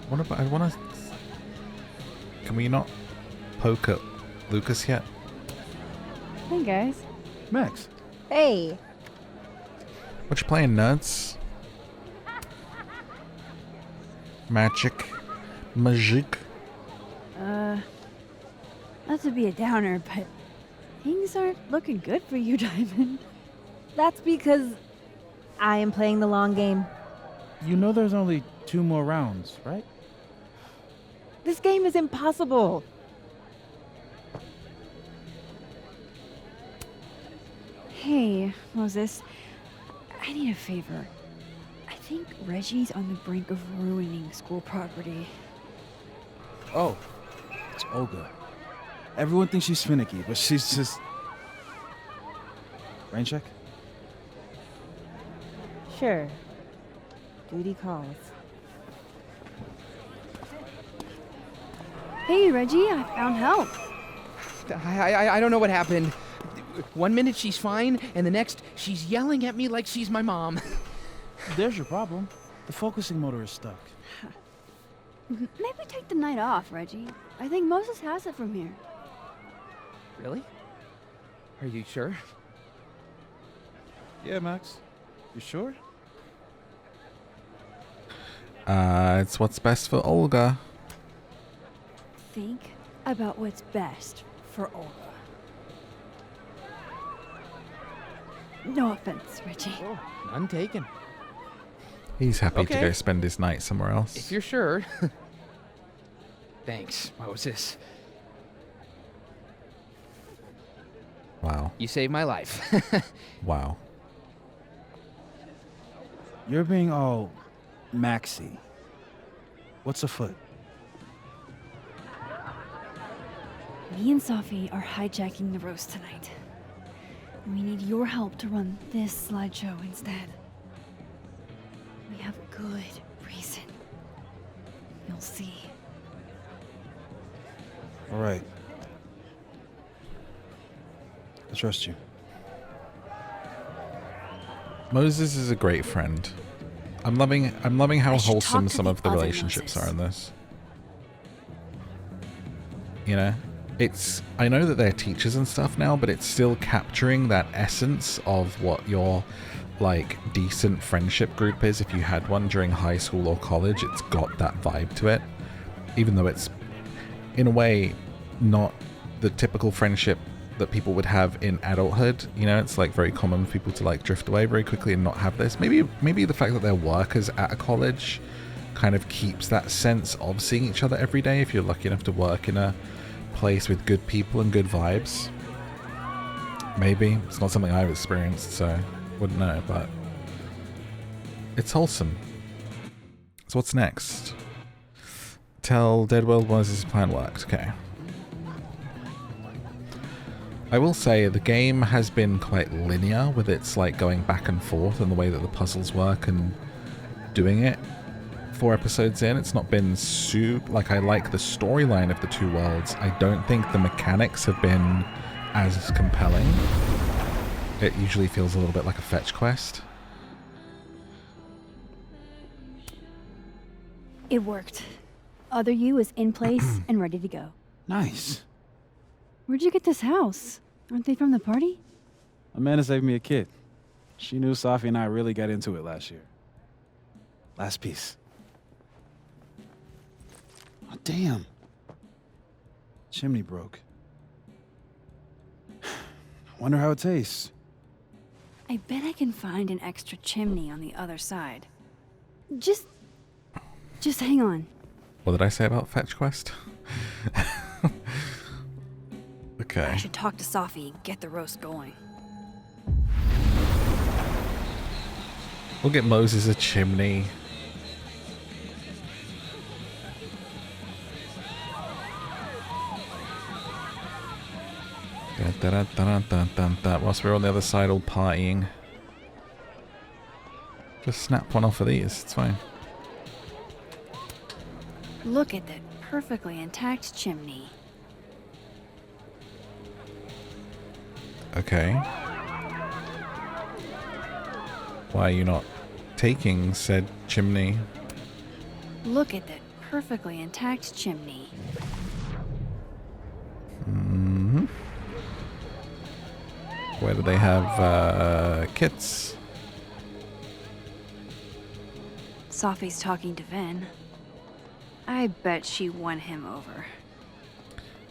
Speaker 1: What about, I wanna... Can we not poke at Lucas yet?
Speaker 17: Hey, guys.
Speaker 15: Max.
Speaker 17: Hey.
Speaker 1: What you playing, nerds? Magic.
Speaker 5: Not to be a downer, but things aren't looking good for you, Diamond.
Speaker 17: That's because I am playing the long game.
Speaker 15: You know there's only 2 more rounds, right?
Speaker 17: This game is impossible.
Speaker 5: Hey, Moses. I need a favor. I think Reggie's on the brink of ruining school property.
Speaker 15: Oh, it's Olga. Everyone thinks she's finicky, but she's just... Rain check?
Speaker 17: Sure. Duty calls.
Speaker 5: Hey, Reggie, I found help.
Speaker 4: I don't know what happened. 1 minute she's fine, and the next she's yelling at me like she's my mom.
Speaker 15: There's your problem. The focusing motor is stuck.
Speaker 5: Maybe take the night off, Reggie. I think Moses has it from here.
Speaker 4: Really? Are you sure?
Speaker 15: Yeah, Max. You sure?
Speaker 1: It's what's best for Olga.
Speaker 5: Think about what's best for Olga. No offense, Reggie.
Speaker 4: Oh, none taken.
Speaker 1: He's happy to
Speaker 4: Okay.
Speaker 1: go spend his night somewhere else.
Speaker 4: If you're sure. Thanks, Moses.
Speaker 1: Wow.
Speaker 4: You saved my life.
Speaker 1: Wow.
Speaker 15: You're being all Maxy. What's afoot?
Speaker 5: Me and Sophie are hijacking the roast tonight. We need your help to run this slideshow instead. We have good reason. You'll see.
Speaker 15: All right. I trust you.
Speaker 1: Moses is a great friend. I'm loving how wholesome
Speaker 2: to
Speaker 1: some
Speaker 2: the
Speaker 1: of the
Speaker 2: other
Speaker 1: relationships
Speaker 2: Moses.
Speaker 1: are in this. You know, I know that they're teachers and stuff now, but it's still capturing that essence of what your like decent friendship group is. If you had one during high school or college, it's got that vibe to it. Even though it's in a way not the typical friendship that people would have in adulthood. You know, it's like very common for people to like drift away very quickly and not have this. Maybe the fact that they're workers at a college kind of keeps that sense of seeing each other every day if you're lucky enough to work in a place with good people and good vibes. Maybe. It's not something I've experienced, so wouldn't know, but it's wholesome. So what's next? Tell Dead World Moses' plan worked. Okay. I will say the game has been quite linear with its like going back and forth and the way that the puzzles work and doing it. 4 episodes in, it's not been like I like the storyline of the 2 worlds. I don't think the mechanics have been as compelling. it usually feels a little bit like a fetch quest.
Speaker 5: It worked. Other you is in place and ready to go.
Speaker 15: Nice.
Speaker 5: Where'd you get this house? Aren't they from the party?
Speaker 15: Amanda saved me a kid. She knew Safi and I really got into it last year. Last piece. Oh, damn. Chimney broke. Wonder how it tastes.
Speaker 5: I bet I can find an extra chimney on the other side. Just hang on.
Speaker 1: What did I say about fetch quest? Okay.
Speaker 2: I should talk to Safi and get the roast going.
Speaker 1: We'll get Moses a chimney. Whilst we're on the other side all partying. Just snap one off of these, it's fine.
Speaker 2: Look at that perfectly intact chimney.
Speaker 1: Okay. Why are you not taking said chimney?
Speaker 2: Look at that perfectly intact chimney.
Speaker 1: Mm-hmm. Where do they have kits?
Speaker 2: Safi's talking to Vin. I bet she won him over.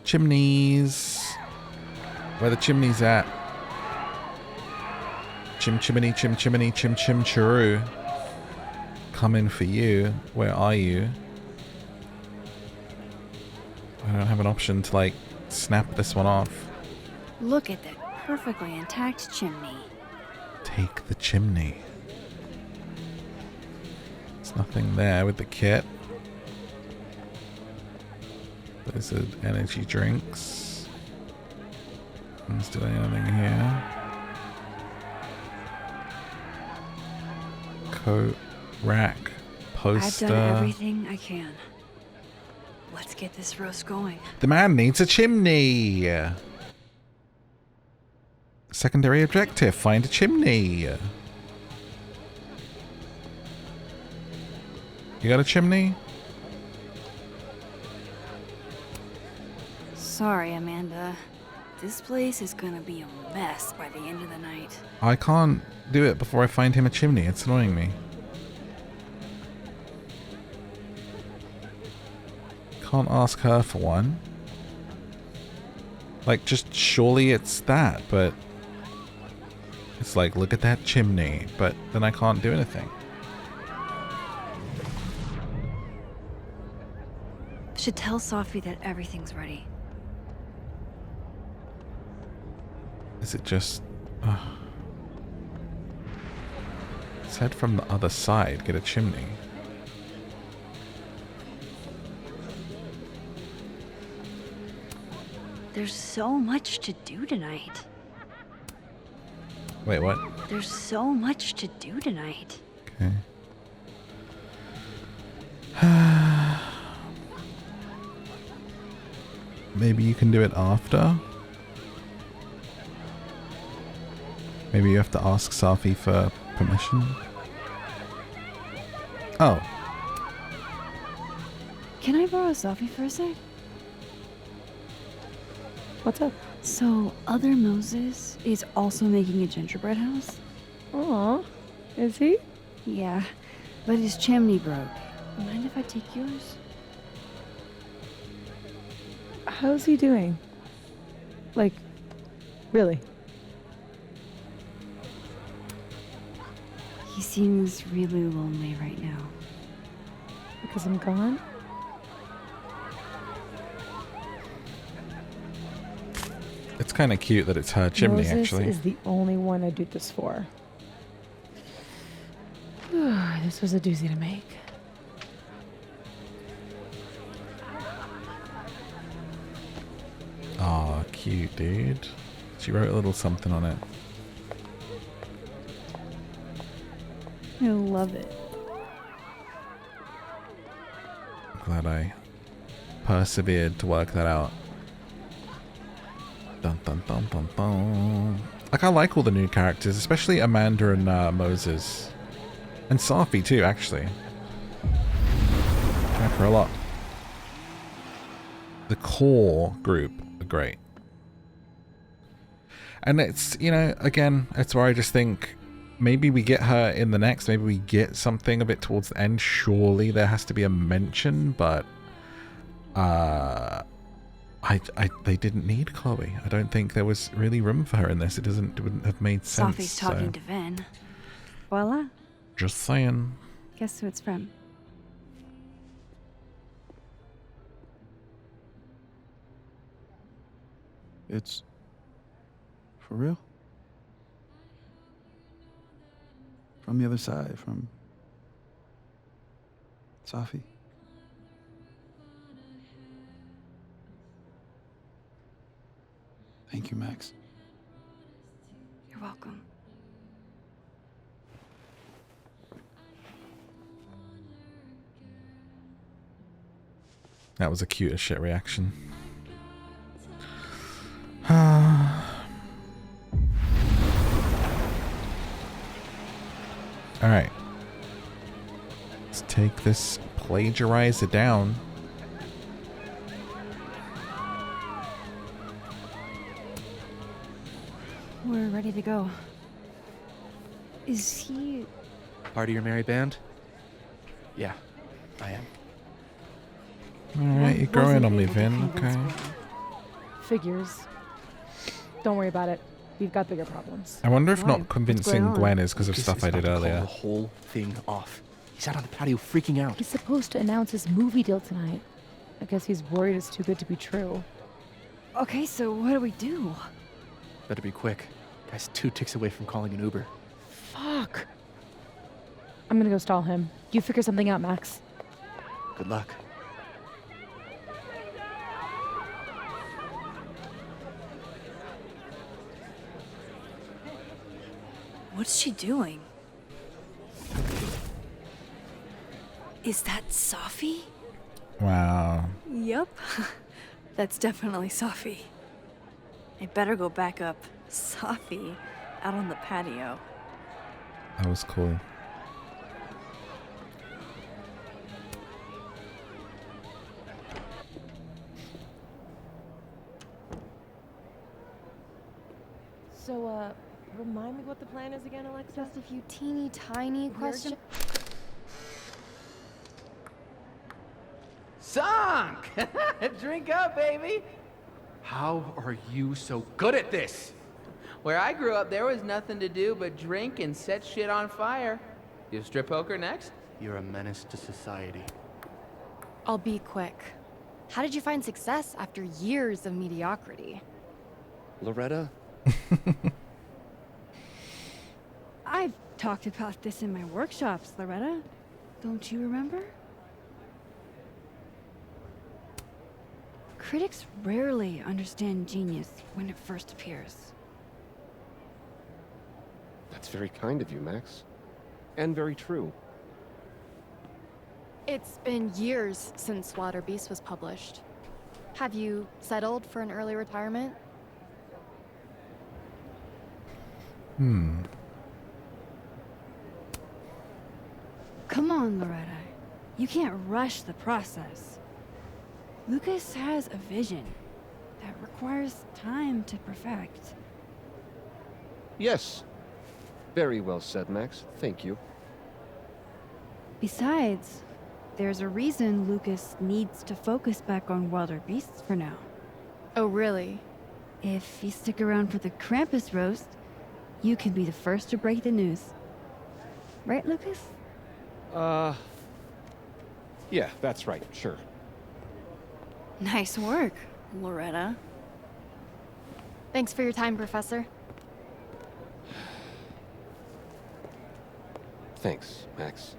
Speaker 1: Chimneys. Where the chimneys at? Chim chimney, chim chimney, chim chim chiroo. Coming for you. Where are you? I don't have an option to like snap this one off.
Speaker 2: Look at that perfectly intact chimney.
Speaker 1: Take the chimney. There's nothing there with the kit. Those are energy drinks. Is there anything here? Coat, rack, poster.
Speaker 2: I've done everything I can. Let's get this roast going.
Speaker 1: The man needs a chimney. Secondary objective, find a chimney. You got a chimney?
Speaker 2: Sorry, Amanda. This place is gonna be a mess by the end of the night.
Speaker 1: I can't do it before I find him a chimney. It's annoying me. Can't ask her for one. Like, just surely it's that, but it's like, look at that chimney, but then I can't do anything.
Speaker 2: Should tell Safi that everything's ready.
Speaker 1: Is it just... Let's head from the other side, get a chimney.
Speaker 2: There's so much to do tonight.
Speaker 1: Wait, what?
Speaker 2: There's so much to do tonight.
Speaker 1: Okay. Maybe you can do it after? Maybe you have to ask Safi for permission? Oh.
Speaker 5: Can I borrow Safi for a sec?
Speaker 11: What's up?
Speaker 5: So, other Moses is also making a gingerbread house?
Speaker 11: Aw, is he?
Speaker 5: Yeah, but his chimney broke. Mind if I take yours?
Speaker 11: How's he doing? Like, really?
Speaker 5: He seems really lonely right now.
Speaker 11: Because I'm gone?
Speaker 1: It's kind of cute that it's her chimney,
Speaker 11: Moses
Speaker 1: actually.
Speaker 11: is the only one I do this for. This was a doozy to make.
Speaker 1: Aw, cute, dude. She wrote a little something on it.
Speaker 5: I love it.
Speaker 1: I'm glad I persevered to work that out. Dun dun dun dun dun. Like, I like all the new characters, especially Amanda and Moses. And Safi too, actually. I like her a lot. The core group are great. And it's, you know, again, it's where I just think maybe we get her in the next, maybe we get something of it towards the end. Surely there has to be a mention, but they didn't need Chloe. I don't think there was really room for her in this. It wouldn't have made sense.
Speaker 2: Sophie's talking to Ven.
Speaker 5: Voila.
Speaker 1: Just saying.
Speaker 5: Guess who it's from?
Speaker 15: It's for real? From the other side, from Safi? Thank you, Max.
Speaker 2: You're welcome.
Speaker 1: That was a cute as shit reaction. Alright. Let's take this plagiarizer down.
Speaker 5: We're ready to go. Is he...
Speaker 16: Part of your merry band? Yeah, I am.
Speaker 1: Alright, you're growing on me, Vin. Okay.
Speaker 20: Figures. Don't worry about it. We've got bigger problems.
Speaker 1: I wonder if
Speaker 20: Why?
Speaker 1: not convincing Gwen is because of
Speaker 16: Lucas
Speaker 1: stuff
Speaker 16: is
Speaker 1: I
Speaker 16: about
Speaker 1: did
Speaker 16: to call
Speaker 1: earlier.
Speaker 16: the whole thing off. He's out on the patio freaking out.
Speaker 20: He's supposed to announce his movie deal tonight. I guess he's worried it's too good to be true.
Speaker 5: Okay, so what do we do?
Speaker 16: Better be quick. Guy's 2 ticks away from calling an Uber.
Speaker 20: Fuck. I'm gonna go stall him. You figure something out, Max.
Speaker 16: Good luck.
Speaker 13: What's she doing? Is that Safi?
Speaker 1: Wow.
Speaker 13: Yep. That's definitely Safi. I better go back up. Safi out on the patio.
Speaker 1: That was cool.
Speaker 8: So, remind me what the plan is again, Alexa? Just a few teeny tiny questions.
Speaker 4: Sunk! Drink up, baby! How are you so good at this? Where I grew up, there was nothing to do but drink and set shit on fire. You strip poker next?
Speaker 16: You're a menace to society.
Speaker 8: I'll be quick. How did you find success after years of mediocrity?
Speaker 16: Loretta?
Speaker 5: I've talked about this in my workshops, Loretta. Don't you remember? Critics rarely understand genius when it first appears.
Speaker 7: That's very kind of you, Max. And very true.
Speaker 8: It's been years since Water Beast was published. Have you settled for an early retirement?
Speaker 5: Come on, Loretta. You can't rush the process. Lucas has a vision that requires time to perfect.
Speaker 7: Yes. Very well said, Max. Thank you.
Speaker 5: Besides, there's a reason Lucas needs to focus back on Wilder Beasts for now.
Speaker 8: Oh, really?
Speaker 5: If you stick around for the Krampus roast, you can be the first to break the news. Right, Lucas?
Speaker 7: Yeah, that's right, sure.
Speaker 13: Nice work, Loretta.
Speaker 8: Thanks for your time, Professor.
Speaker 7: Thanks, Max.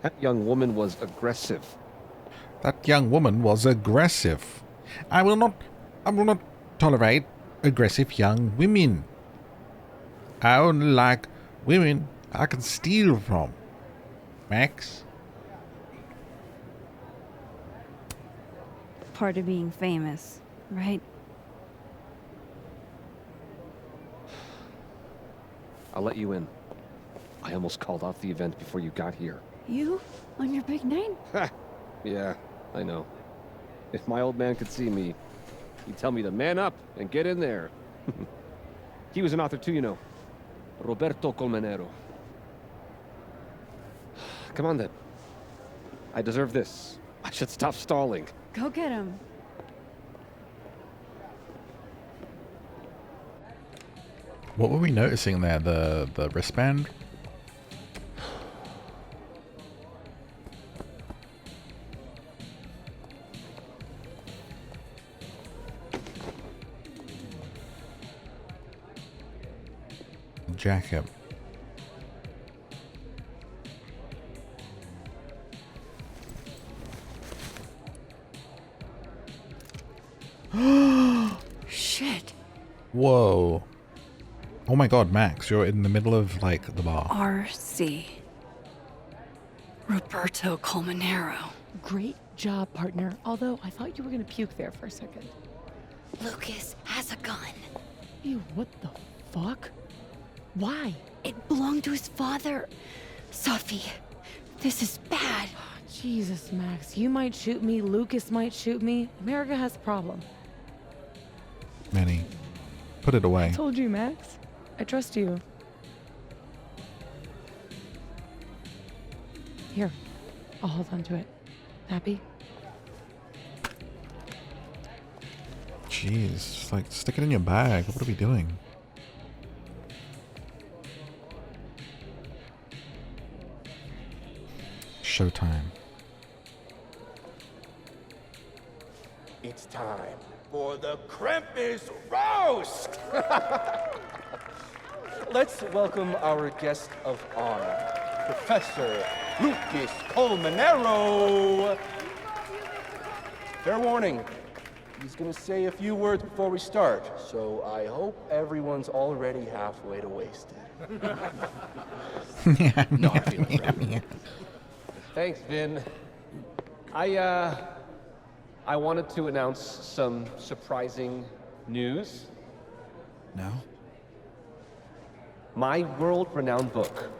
Speaker 7: That young woman was aggressive.
Speaker 1: That young woman was aggressive. I will not tolerate aggressive young women. I only like women I can steal from. Max?
Speaker 5: Part of being famous, right?
Speaker 7: I'll let you in. I almost called off the event before you got here.
Speaker 2: You? On your big night?
Speaker 7: Yeah, I know. If my old man could see me, he'd tell me to man up and get in there. He was an author too, you know. Roberto Colmenero. Come on then. I deserve this. I should stop stalling.
Speaker 2: Go get him.
Speaker 1: What were we noticing there? The wristband? Jacket.
Speaker 2: Shit.
Speaker 1: Whoa. Oh my god, Max, you're in the middle of, like, the bar.
Speaker 2: RC. Roberto Colmenero.
Speaker 11: Great job, partner. Although I thought you were gonna puke there for a second.
Speaker 2: Lucas has a gun.
Speaker 11: Ew, what the fuck? Why?
Speaker 2: It belonged to his father. Sophie, this is bad.
Speaker 11: Jesus, Max. You might shoot me. Lucas might shoot me. America has a problem.
Speaker 1: Manny, put it away.
Speaker 11: I told you, Max. I trust you. Here. I'll hold on to it. Happy?
Speaker 1: Jeez, just, like, stick it in your bag. What are we doing? Showtime.
Speaker 9: It's time for the Krampus roast! Let's welcome our guest of honor, Professor Lucas Colmenero. Fair warning, he's gonna say a few words before we start, so I hope everyone's already halfway to wasted. No hard feelings, right?
Speaker 7: Thanks, Vin. I wanted to announce some surprising news.
Speaker 15: No?
Speaker 7: My world-renowned book,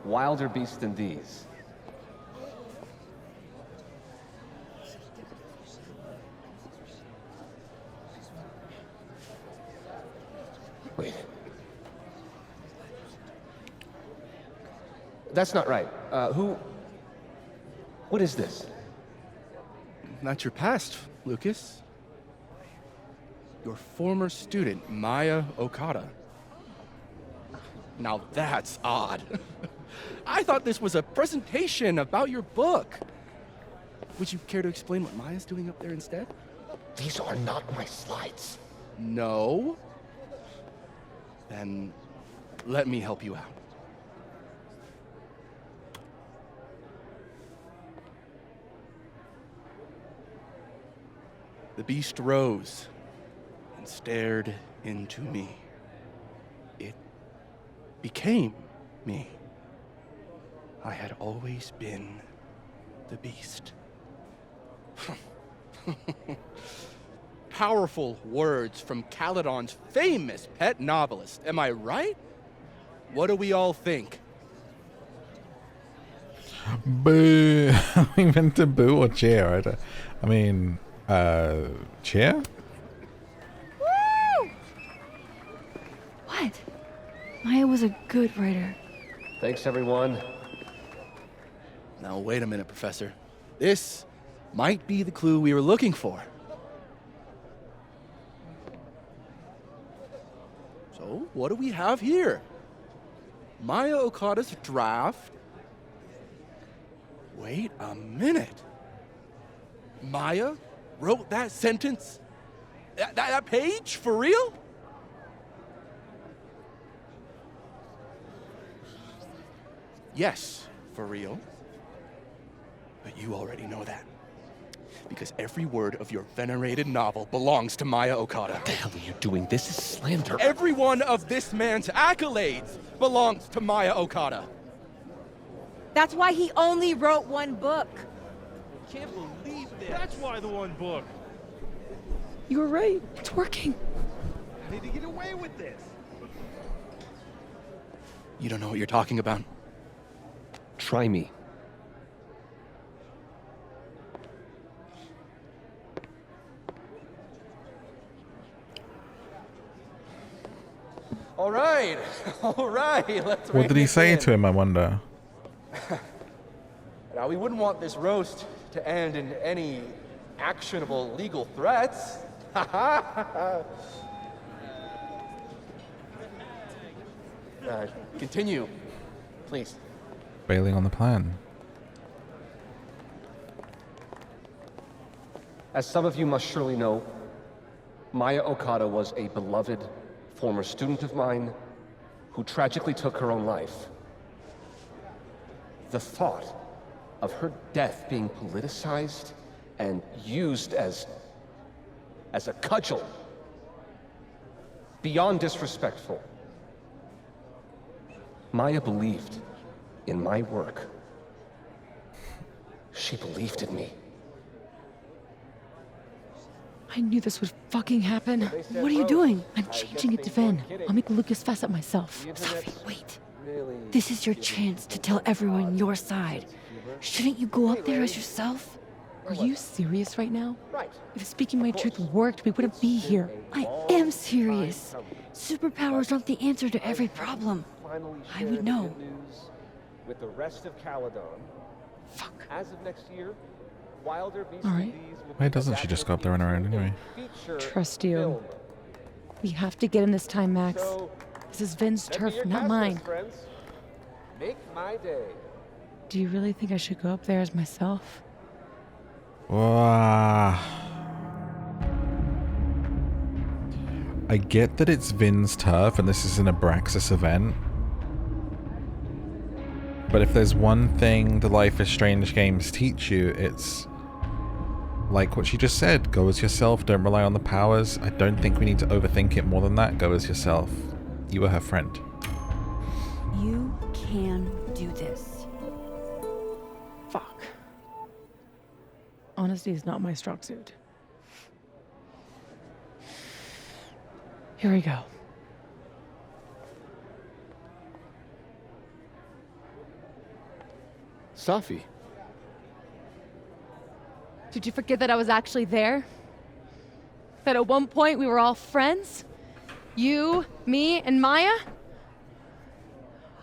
Speaker 7: Wilder Beasts Than These. Wait. That's not right. What is this?
Speaker 16: That's your past, Lucas. Your former student, Maya Okada. Now that's odd. I thought this was a presentation about your book. Would you care to explain what Maya's doing up there instead?
Speaker 9: These are not my slides.
Speaker 16: No? Then let me help you out. The beast rose and stared into me. It became me. I had always been the beast. Powerful words from Caledon's famous pet novelist. Am I right? What do we all think?
Speaker 1: Boo! We meant to boo or cheer. I mean, cheer?
Speaker 2: Woo! What? Maya was a good writer.
Speaker 7: Thanks, everyone.
Speaker 16: Now, wait a minute, Professor. This might be the clue we were looking for. So, what do we have here? Maya Okada's draft. Wait a minute. Maya wrote that sentence? That page? For real? Yes, for real. But you already know that. Because every word of your venerated novel belongs to Maya Okada.
Speaker 7: What the hell are you doing? This is slander.
Speaker 16: Every one of this man's accolades belongs to Maya Okada.
Speaker 17: That's why he only wrote one book.
Speaker 9: Can't believe this. That's why the one book.
Speaker 11: You were right. It's working.
Speaker 9: I need to get away with this.
Speaker 16: You don't know what you're talking about.
Speaker 7: Try me.
Speaker 9: All right, all right. Let's.
Speaker 1: What did he say to him, I wonder?
Speaker 9: Now, we wouldn't want this roast to end in any actionable legal threats. Continue, please.
Speaker 1: Bailing on the plan.
Speaker 7: As some of you must surely know, Maya Okada was a beloved former student of mine who tragically took her own life. The thought of her death being politicized and used as a cudgel, beyond disrespectful. Maya believed in my work. She believed in me.
Speaker 11: I knew this would fucking happen. What are you doing? I'm changing it to Ven. I'll make Lucas Fess up myself.
Speaker 2: Sophie, wait. This is your chance to tell everyone your side. Shouldn't you go up there as yourself?
Speaker 11: Are you serious right now? If speaking my truth worked, we wouldn't be here.
Speaker 2: I am serious. Superpowers aren't the answer to every problem. I would know.
Speaker 7: With the rest of Caledon.
Speaker 11: Fuck.
Speaker 7: As of next year, wilder beasts
Speaker 11: All right.
Speaker 7: and bees will
Speaker 1: Why
Speaker 7: be
Speaker 1: doesn't she just go up there on her own anyway?
Speaker 11: Trust you. We have to get him this time, Max. This is Ven's turf, not mine.
Speaker 7: Friends. Make my day.
Speaker 11: Do you really think I should go up there as myself?
Speaker 1: Wow. I get that it's Vin's turf and this is an Abraxas event. But if there's one thing the Life is Strange games teach you, it's like what she just said. Go as yourself, don't rely on the powers. I don't think we need to overthink it more than that. Go as yourself. You were her friend.
Speaker 2: You can do this.
Speaker 11: Fuck. Honesty is not my strong suit. Here we go.
Speaker 7: Safi.
Speaker 11: Did you forget that I was actually there? That at one point we were all friends? You, me, and Maya?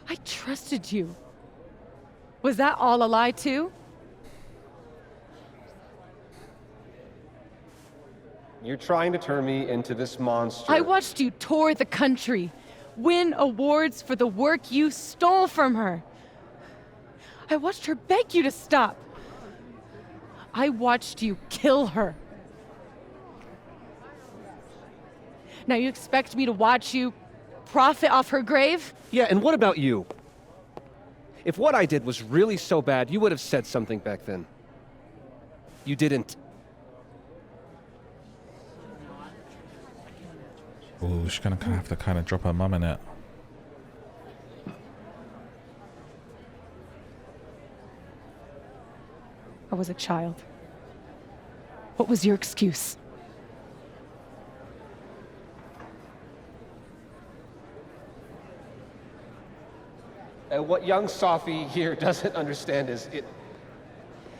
Speaker 11: I trusted you. Was that all a lie too?
Speaker 7: You're trying to turn me into this monster.
Speaker 11: I watched you tour the country, win awards for the work you stole from her. I watched her beg you to stop. I watched you kill her. Now you expect me to watch you profit off her grave?
Speaker 7: Yeah, and what about you? If what I did was really so bad, you would have said something back then. You didn't.
Speaker 1: Oh, she's gonna have to kind of drop her mum in it.
Speaker 11: I was a child. What was your excuse?
Speaker 7: What young Safi here doesn't understand is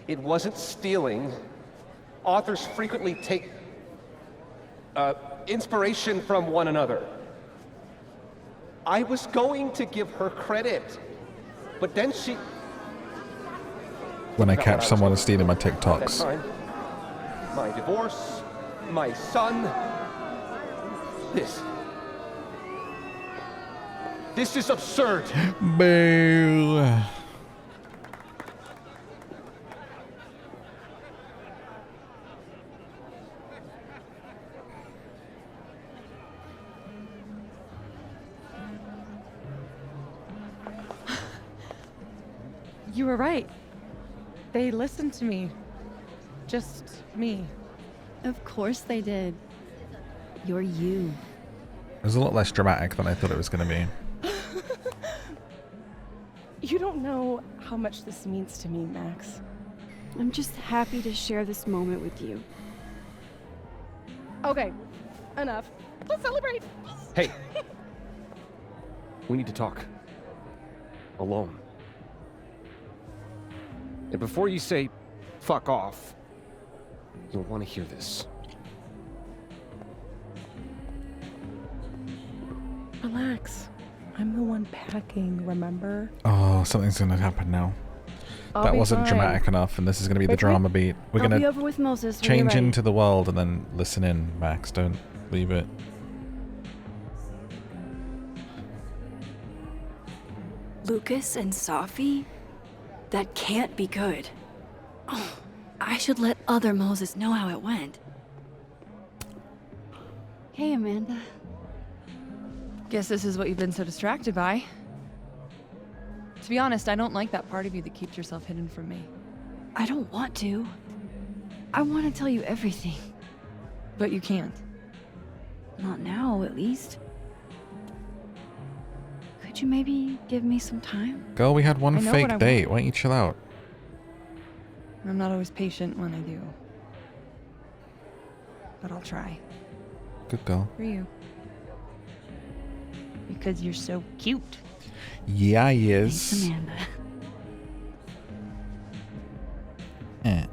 Speaker 7: it wasn't stealing. Authors frequently take inspiration from one another. I was going to give her credit, but then she...
Speaker 1: When I catch someone stealing my TikToks.
Speaker 7: That time, my divorce, my son, this is absurd.
Speaker 1: Boo.
Speaker 11: You were right. They listened to me. Just me.
Speaker 2: Of course they did. You're you.
Speaker 1: It was a lot less dramatic than I thought it was going to be.
Speaker 8: You don't know how much this means to me, Max.
Speaker 2: I'm just happy to share this moment with you.
Speaker 8: Okay, enough. Let's celebrate.
Speaker 7: Hey. We need to talk. alone. And before you say, fuck off, you'll want to hear this.
Speaker 11: Relax. I'm the one packing, remember?
Speaker 1: Oh, something's gonna happen now. That wasn't dramatic enough, and this is gonna be the drama beat. We're
Speaker 5: I'll be
Speaker 1: gonna
Speaker 5: over with Moses when
Speaker 1: change
Speaker 5: you're ready.
Speaker 1: into the world and then listen in, Max. Don't leave it.
Speaker 2: Lucas and Safi? That can't be good. Oh, I should let other Moses know how it went.
Speaker 5: Hey, Amanda.
Speaker 14: Guess this is what you've been so distracted by. To be honest, I don't like that part of you that keeps yourself hidden from me.
Speaker 2: I don't want to. I want to tell you everything.
Speaker 14: But you can't.
Speaker 2: Not now, at least. Could you maybe give me some time?
Speaker 1: Girl, we had one
Speaker 14: I know what
Speaker 1: fake
Speaker 14: I
Speaker 1: date. Why don't you chill out?
Speaker 14: I'm not always patient when I do. But I'll try.
Speaker 1: Good girl.
Speaker 14: For you. Because you're so cute.
Speaker 1: Yeah, he is.
Speaker 2: Thanks, Amanda.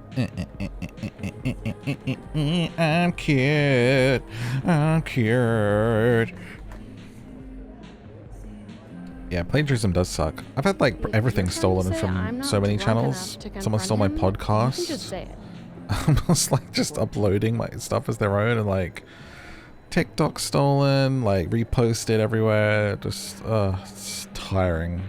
Speaker 1: I'm cute. I'm cute. Yeah, plagiarism does suck. I've had like everything stolen from so many channels. Someone stole my podcast.
Speaker 21: Just say it.
Speaker 1: Almost like just uploading my stuff as their own, and like TikTok stolen, like reposted everywhere. Just it's tiring.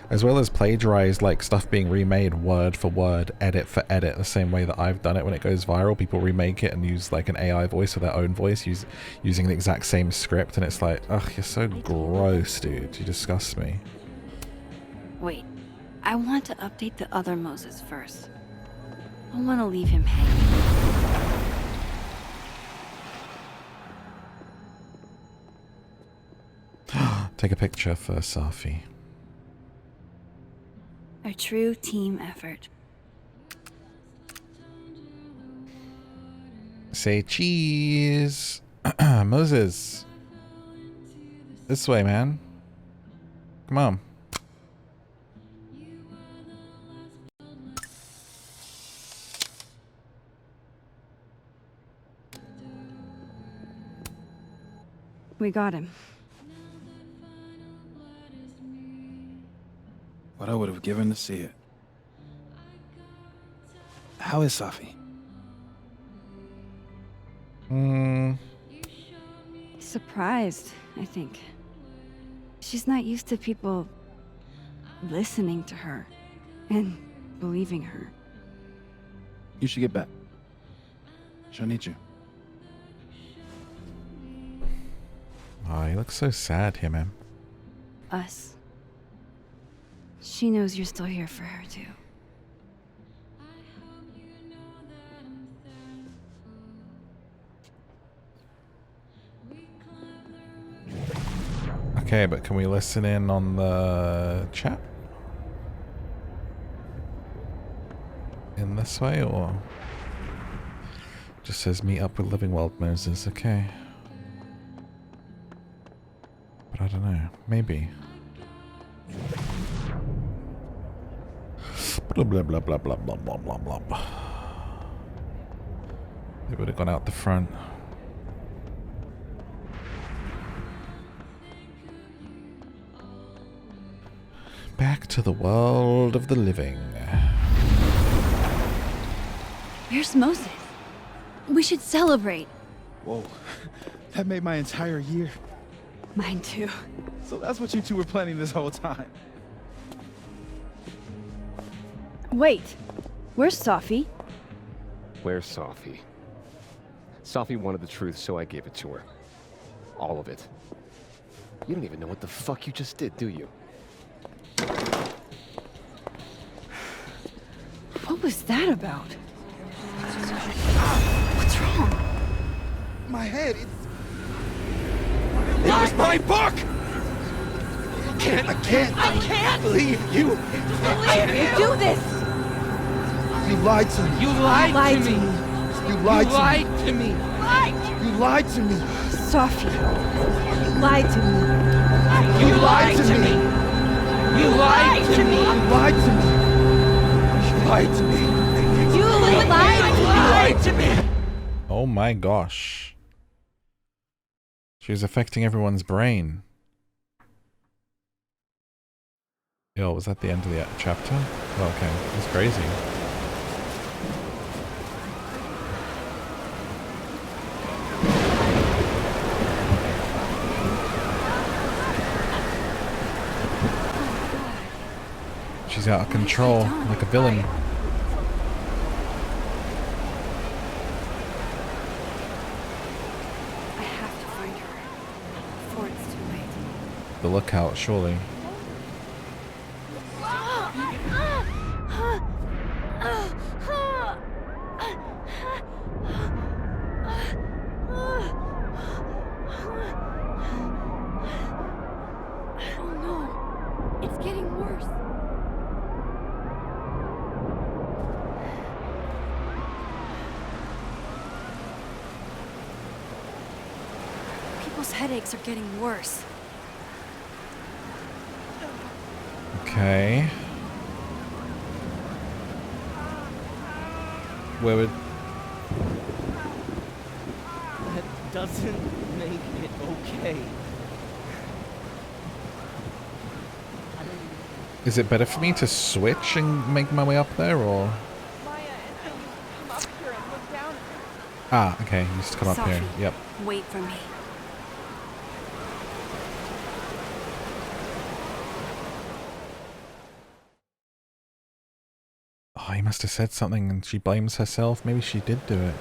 Speaker 1: As well as plagiarized, like stuff being remade word for word, edit for edit, the same way that I've done it when it goes viral. People remake it and use like an AI voice or their own voice, using the exact same script, and it's like, ugh, you're so gross, dude. You disgust me.
Speaker 2: Wait, I want to update the other Moses first. I don't want to leave him hanging.
Speaker 1: Take a picture for Safi.
Speaker 2: A true team effort.
Speaker 1: Say cheese. Moses. This way, man. Come on.
Speaker 2: We got him.
Speaker 15: What I would have given to see it. How is Safi?
Speaker 2: Surprised, I think. She's not used to people listening to her and believing her.
Speaker 15: You should get back. She'll need you.
Speaker 1: Oh, you look so sad here, man.
Speaker 2: Us. She knows you're still here for her, too.
Speaker 1: Okay, but can we listen in on the chat? In this way, or just says meet up with Living World Moses? Okay. But I don't know. Maybe. Blah blah blah blah blah blah blah blah blah. They would have gone out the front. Back to the world of the living.
Speaker 2: Where's Moses? We should celebrate.
Speaker 15: Whoa. That made my entire year.
Speaker 2: Mine too.
Speaker 15: So that's what you two were planning this whole time.
Speaker 5: Wait, where's Safi?
Speaker 7: Where's Safi? Safi wanted the truth, so I gave it to her. All of it. You don't even know what the fuck you just did, do you?
Speaker 2: What was that about? What's wrong?
Speaker 9: My head, It was my book! I can't believe you!
Speaker 2: Do this!
Speaker 9: You lied to me.
Speaker 4: You lied to me.
Speaker 9: You lied
Speaker 4: You
Speaker 9: to me.
Speaker 4: lied to me.
Speaker 9: You lied to me.
Speaker 5: Safi, you lied to me.
Speaker 4: You lied to me.
Speaker 16: You lied to me! You lied to me! You lied to me!
Speaker 13: You lied to me!
Speaker 1: Oh my gosh. She was affecting everyone's brain. Yo, was that the end of the chapter? Oh, okay. That's crazy. She's out of control, like a villain.
Speaker 2: I have to find her before it's too late.
Speaker 1: The lookout, surely.
Speaker 2: Oh no, it's getting worse. People's headaches are getting worse.
Speaker 1: Okay. Where would...
Speaker 18: That doesn't make it okay.
Speaker 1: Is it better for me to switch and make my way up there, or...? Ah, okay, you just come up here.
Speaker 2: Sophie,
Speaker 1: Yep.
Speaker 2: wait for me.
Speaker 1: Oh, he must have said something and she blames herself. Maybe she did do it.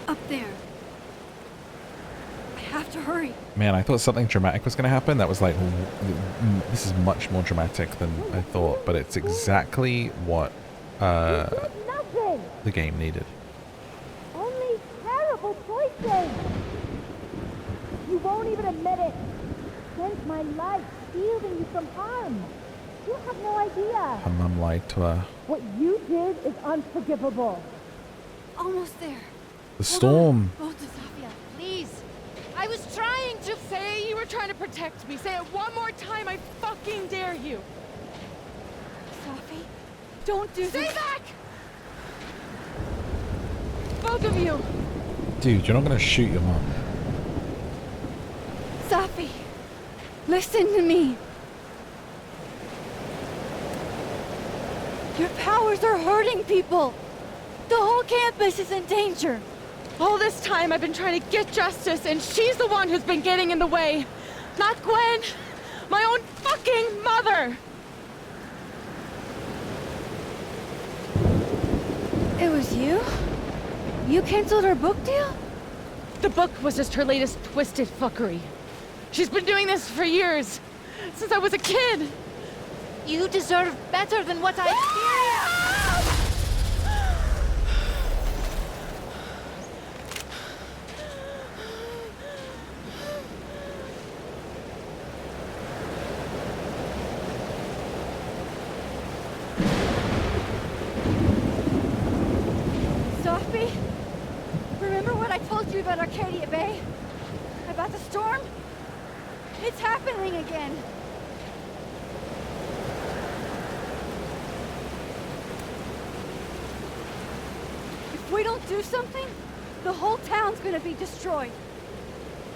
Speaker 2: Up there. I have to hurry.
Speaker 1: Man, I thought something dramatic was going to happen. That was like, this is much more dramatic than I thought, but it's exactly what the game needed.
Speaker 17: Only terrible choices. You won't even admit it. Spent my life shielding you from harm. You have no idea.
Speaker 1: Her mum lied to her.
Speaker 17: What you did is unforgivable.
Speaker 2: Almost there.
Speaker 1: The storm.
Speaker 2: Both of Sophia,
Speaker 20: Please. I was trying to say you were trying to protect me. Say it one more time. I fucking dare you.
Speaker 2: Sophie, don't do
Speaker 20: Stay
Speaker 2: this.
Speaker 20: back! Both of you.
Speaker 1: Dude, you're not going to shoot your mum.
Speaker 2: Sophie, listen to me. Your powers are hurting people. The whole campus is in danger.
Speaker 20: All this time I've been trying to get justice, and she's the one who's been getting in the way. Not Gwen. My own fucking mother.
Speaker 2: It was you? You canceled her book deal?
Speaker 20: The book was just her latest twisted fuckery. She's been doing this for years. Since I was a kid.
Speaker 13: You deserve better than what I experienced.
Speaker 2: Sophie? Remember what I told you about Arcadia Bay? About the storm? It's happening again. If we don't do something, the whole town's gonna be destroyed.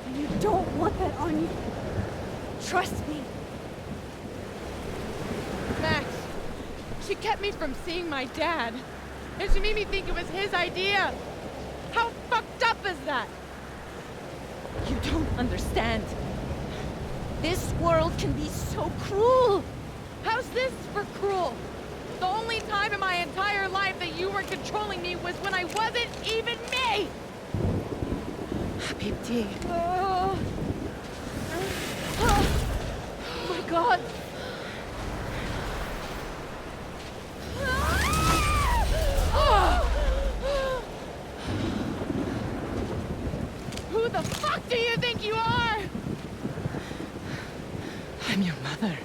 Speaker 2: And you don't want that on you. Trust me.
Speaker 20: Max, she kept me from seeing my dad. And she made me think it was his idea. How fucked up is that? You don't understand. This world can be so cruel. How's this for cruel? The only time in my entire life that you were controlling me was when I wasn't even me! Habibti. Oh my god. Who the fuck do you think you are? I'm your mother.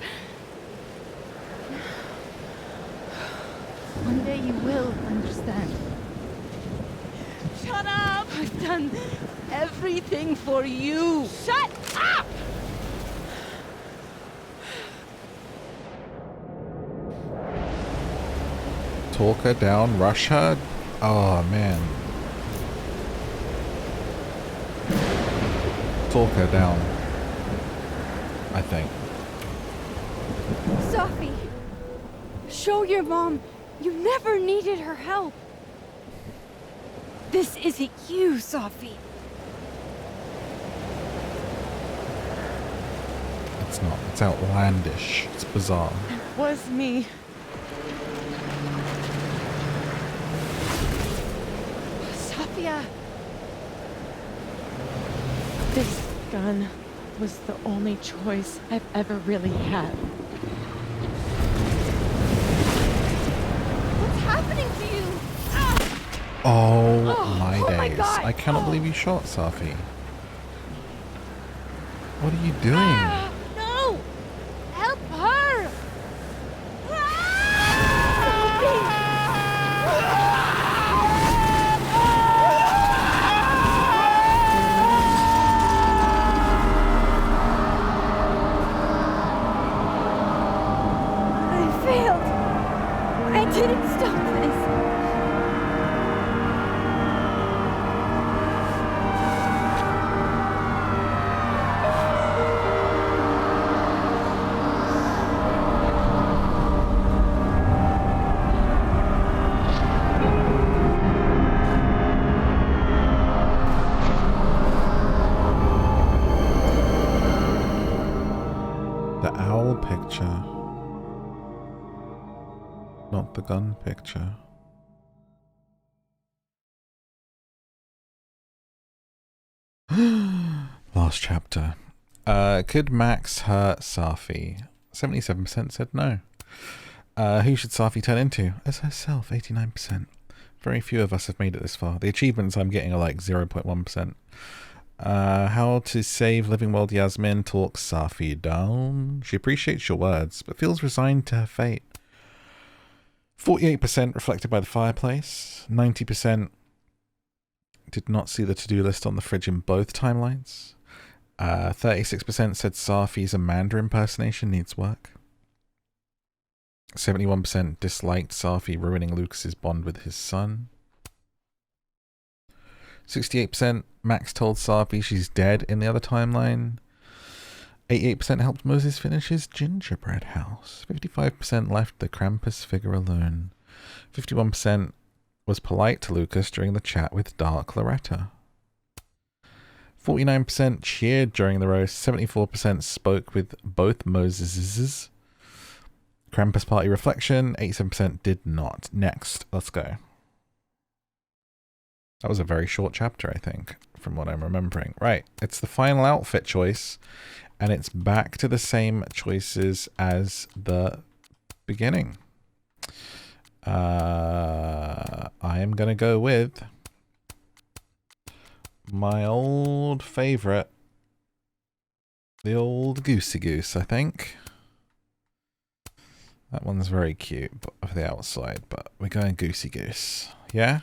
Speaker 11: understand.
Speaker 20: Shut up!
Speaker 11: I've done everything for you.
Speaker 20: Shut up!
Speaker 1: Talk her down, rush her? Oh, man. Talk her down. I think.
Speaker 5: Sophie! Show your mom you never needed her help. This isn't you, Sophie.
Speaker 1: It's not. It's outlandish. It's bizarre.
Speaker 11: It was me. Sophia! This gun was the only choice I've ever really had.
Speaker 5: What's happening to you?
Speaker 1: Oh, my
Speaker 5: oh my
Speaker 1: days.
Speaker 5: God.
Speaker 1: I cannot believe you shot Safi. What are you doing?
Speaker 5: No! Help her! I failed. I didn't stop this.
Speaker 1: The owl picture. Not the gun picture. Last chapter. Could Max hurt Safi? 77% said no. Who should Safi turn into? As herself, 89%. Very few of us have made it this far. The achievements I'm getting are like 0.1%. How to save Living World Yasmin talks Safi down. She appreciates your words, but feels resigned to her fate. 48% reflected by the fireplace. 90% did not see the to-do list on the fridge in both timelines. 36% said Safi's Amanda impersonation needs work. 71% disliked Safi ruining Lucas's bond with his son. 68% Max told Safi she's dead in the other timeline. 88% helped Moses finish his gingerbread house. 55% left the Krampus figure alone. 51% was polite to Lucas during the chat with Dark Loretta. 49% cheered during the roast. 74% spoke with both Moseses. Krampus party reflection. 87% did not. Next, let's go. That was a very short chapter, I think, from what I'm remembering. Right, it's the final outfit choice, and it's back to the same choices as the beginning. I am going to go with my old favorite, the old Goosey Goose, I think. That one's very cute of the outside, but we're going Goosey Goose. Yeah?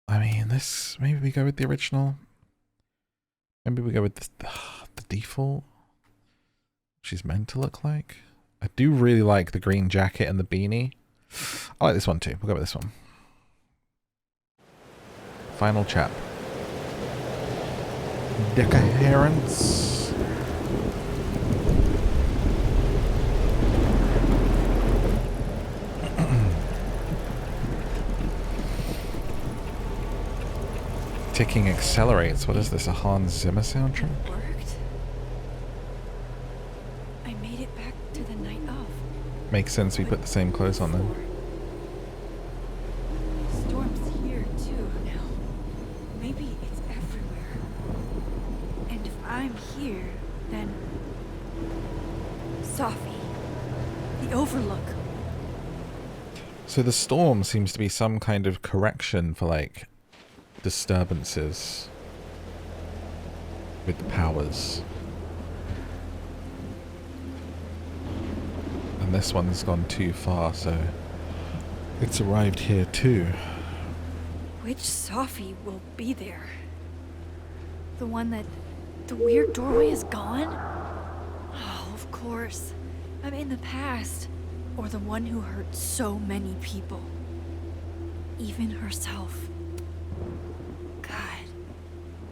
Speaker 1: I mean, this, maybe we go with the original. Maybe we go with the default. She's meant to look like. I do really like the green jacket and the beanie. I like this one too. We'll go with this one. Final chap. Decoherence. Ticking accelerates. What is this? A Hans Zimmer soundtrack?
Speaker 2: It worked. I made it back to the night of.
Speaker 1: Makes sense. We put the same clothes on them.
Speaker 2: Storm's here too now. Maybe it's everywhere. And if I'm here, then Sophie, the Overlook.
Speaker 1: So the storm seems to be some kind of correction for like disturbances with the powers. And this one's gone too far, so It's arrived here too.
Speaker 13: Which Safi will be there? The one that the weird doorway is gone? Oh, of course. I'm in the past. Or the one who hurt so many people. Even herself. God.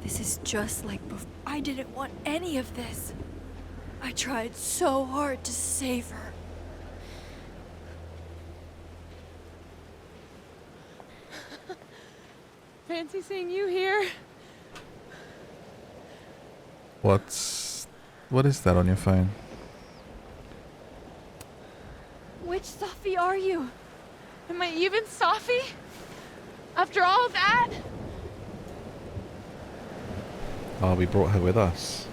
Speaker 13: This is just like before. I didn't want any of this. I tried so hard to save her.
Speaker 20: Fancy seeing you here.
Speaker 1: What is that on your phone?
Speaker 20: Which Safi are you? Am I even Safi? After all that?
Speaker 1: Oh, we brought her with us.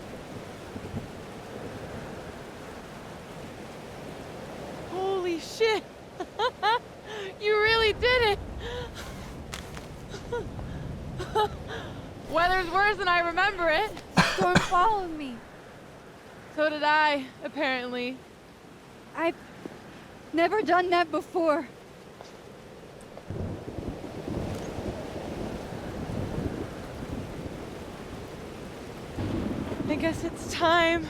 Speaker 20: Holy shit! You really did it! Weather's worse than I remember it.
Speaker 5: Storm followed me.
Speaker 20: So did I, apparently.
Speaker 5: I've never done that before.
Speaker 20: I guess it's time.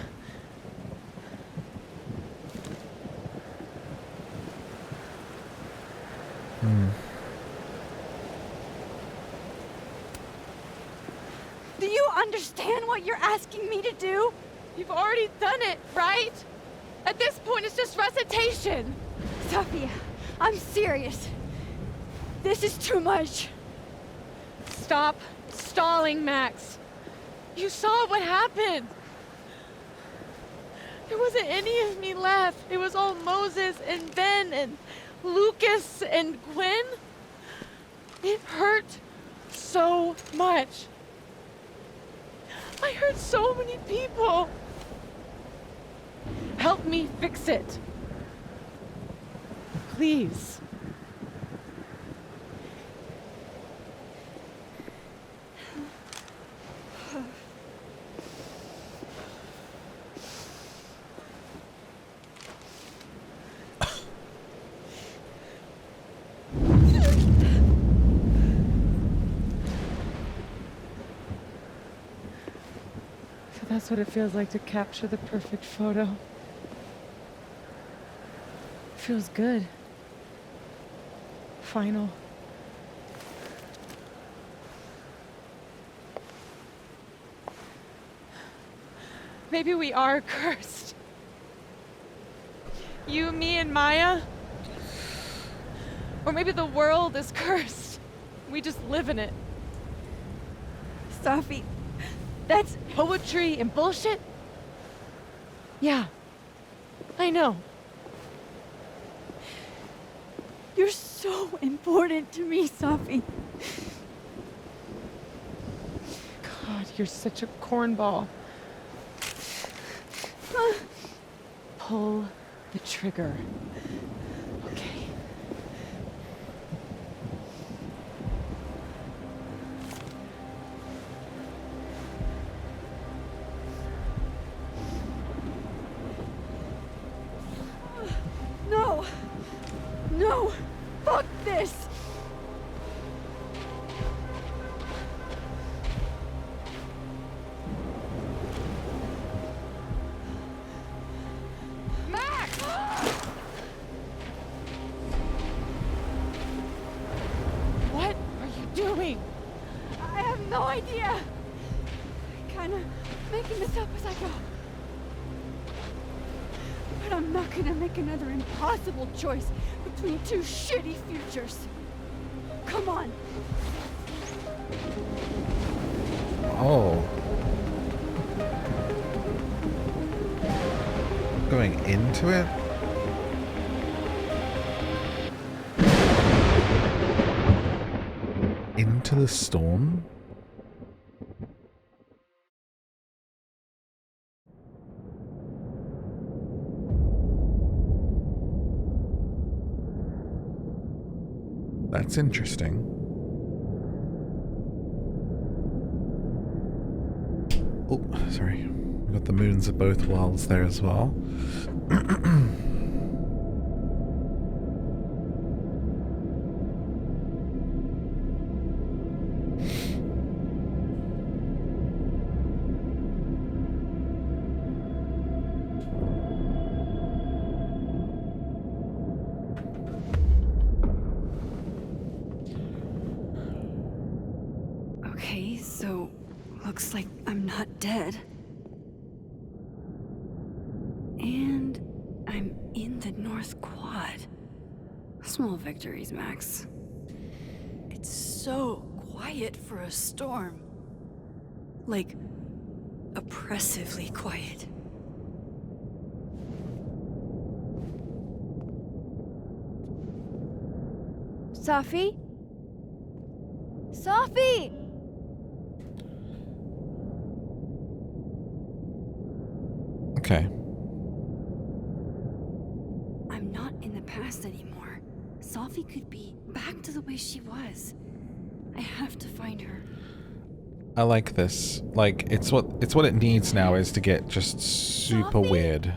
Speaker 5: Do you understand what you're asking me to do?
Speaker 20: You've already done it, right? At this point, it's just recitation.
Speaker 5: Sophia, I'm serious. This is too much.
Speaker 20: Stop stalling, Max. You saw what happened. There wasn't any of me left. It was all Moses and Ben and Lucas and Gwen. It hurt so much. I hurt so many people. Help me fix it. Please. That's what it feels like to capture the perfect photo. It feels good. Final. Maybe we are cursed. You, me, and Maya. Or maybe the world is cursed. We just live in it.
Speaker 5: Sophie, that's
Speaker 20: poetry and bullshit? Yeah, I know.
Speaker 5: You're so important to me, Sophie.
Speaker 20: God, you're such a cornball. Pull the trigger. Okay.
Speaker 5: No! No! Fuck this!
Speaker 20: Max! What are you doing?
Speaker 5: I have no idea. Kinda making this up as I go. But I'm not gonna make another impossible choice between two shitty futures. Come on.
Speaker 1: Oh. Going into it? Into the storm? That's interesting. Oh, sorry. We've got the moons of both worlds there as well.
Speaker 2: looks like I'm not dead. And I'm in the North Quad. Small victories, Max. It's so quiet for a storm. Like, oppressively quiet.
Speaker 5: Safi? Safi!
Speaker 1: Okay.
Speaker 2: I'm not in the past anymore. Safi could be back to the way she was. I have to find her.
Speaker 1: I like this. Like, it's what it needs now is to get just super weird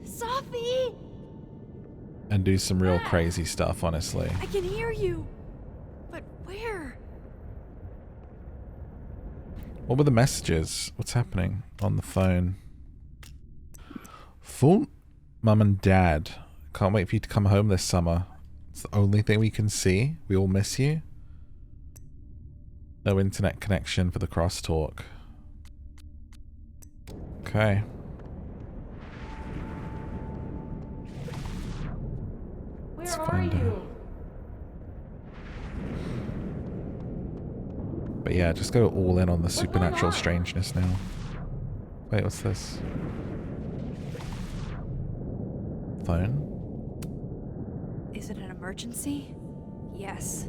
Speaker 2: Safi!
Speaker 1: and do some real crazy stuff, honestly.
Speaker 2: I can hear you. But where?
Speaker 1: What were the messages? What's happening on the phone? Full Mum and Dad. Can't wait for you to come home this summer. It's the only thing we can see. We all miss you. No internet connection for the crosstalk. Okay.
Speaker 8: Where are you?
Speaker 1: But yeah, just go all in on the supernatural strangeness now. Wait, what's this? Phone?
Speaker 2: Is it an emergency? Yes.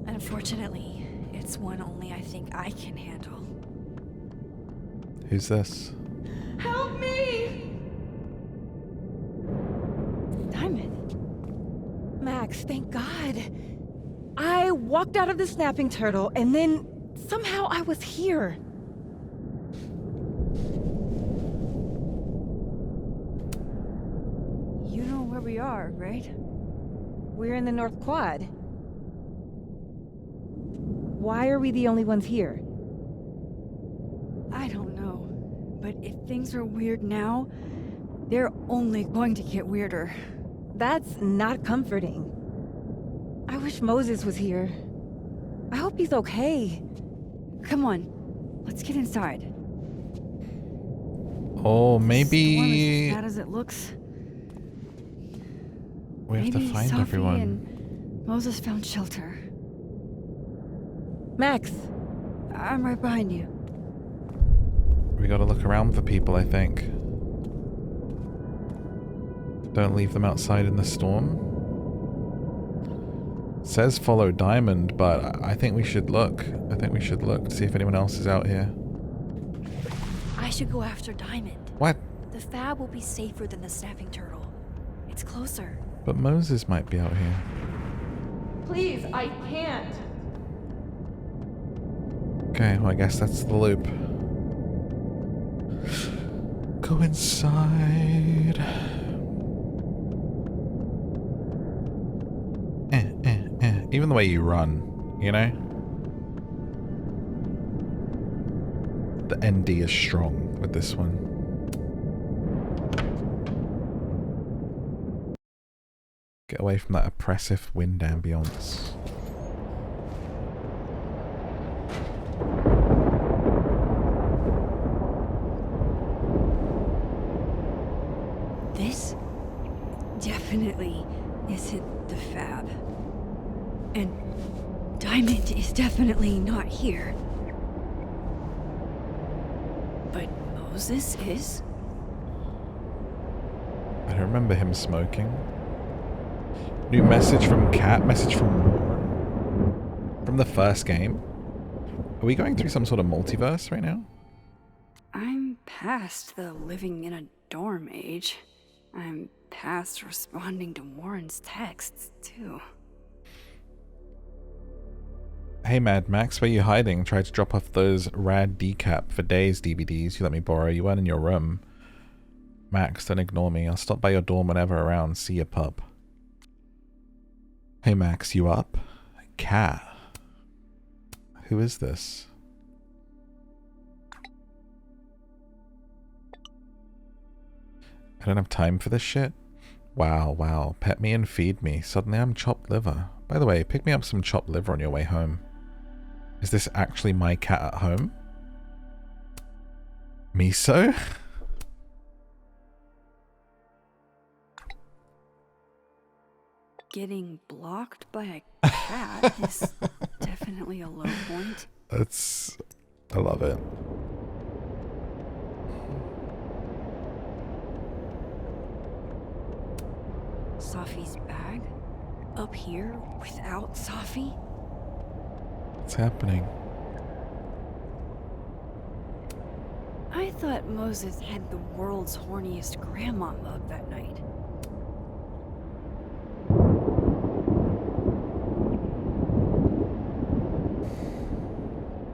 Speaker 2: Unfortunately, it's one only I think I can handle.
Speaker 1: Who's this?
Speaker 8: Help me!
Speaker 17: Diamond. Max, thank God. I walked out of the snapping turtle and then somehow I was here.
Speaker 5: You know where we are, right?
Speaker 17: We're in the North Quad. Why are we the only ones here?
Speaker 2: I don't know. But if things are weird now, they're only going to get weirder.
Speaker 17: That's not comforting. I wish Moses was here. I hope he's okay.
Speaker 2: Come on, let's get inside.
Speaker 1: Oh,
Speaker 2: This storm is
Speaker 1: maybe
Speaker 2: as bad as it looks.
Speaker 1: we have to
Speaker 2: Maybe
Speaker 1: find
Speaker 2: Safi
Speaker 1: everyone.
Speaker 2: and Moses found shelter.
Speaker 17: Max.
Speaker 2: I'm right behind you.
Speaker 1: We gotta look around for people, I think. Don't leave them outside in the storm. Says follow Diamond, but I think we should look. I think we should look to see if anyone else is out here.
Speaker 2: I should go after Diamond.
Speaker 1: What?
Speaker 2: The fab will be safer than the snapping turtle. It's closer.
Speaker 1: But Moses might be out here.
Speaker 8: Please, I can't.
Speaker 1: Okay, well I guess that's the loop. Go inside. Even the way you run, you know? The ND is strong with this one. Get away from that oppressive wind ambience.
Speaker 2: This definitely isn't the fab. And Diamond is definitely not here. But Moses is?
Speaker 1: I don't remember him smoking. New message from Cat, message from the first game. Are we going through some sort of multiverse right now?
Speaker 2: I'm past the living in a dorm age. I'm past responding to Warren's texts, too.
Speaker 1: Hey Mad Max, where you hiding? Tried to drop off those rad decap for days DVDs you let me borrow. You weren't in your room. Max, don't ignore me. I'll stop by your dorm whenever around. See ya, pup. Hey Max, you up? Cat. Who is this? I don't have time for this shit. Wow, wow. Pet me and feed me. Suddenly I'm chopped liver. By the way, pick me up some chopped liver on your way home. Is this actually my cat at home? Miso?
Speaker 2: Getting blocked by a cat is definitely a low point.
Speaker 1: I love it.
Speaker 2: Safi's bag? Up here without Safi?
Speaker 1: What's happening?
Speaker 2: I thought Moses had the world's horniest grandma mug that night.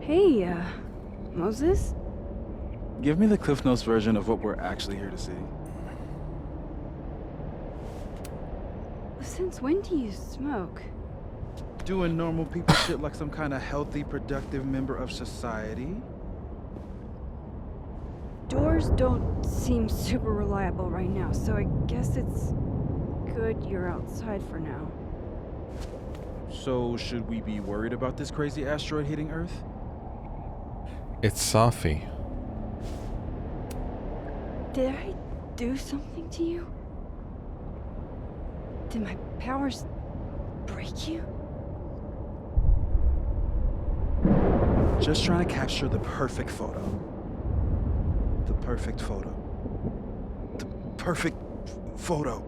Speaker 2: Hey, Moses?
Speaker 15: Give me the Cliff Notes version of what we're actually here to see.
Speaker 2: Since when do you smoke?
Speaker 15: Doing normal people shit like some kind of healthy, productive member of society.
Speaker 2: Doors don't seem super reliable right now, so I guess it's good you're outside for now.
Speaker 15: So, should we be worried about this crazy asteroid hitting Earth?
Speaker 1: It's Safi.
Speaker 2: Did I do something to you? Did my powers break you?
Speaker 15: Just trying to capture the perfect photo. The perfect photo. The perfect photo.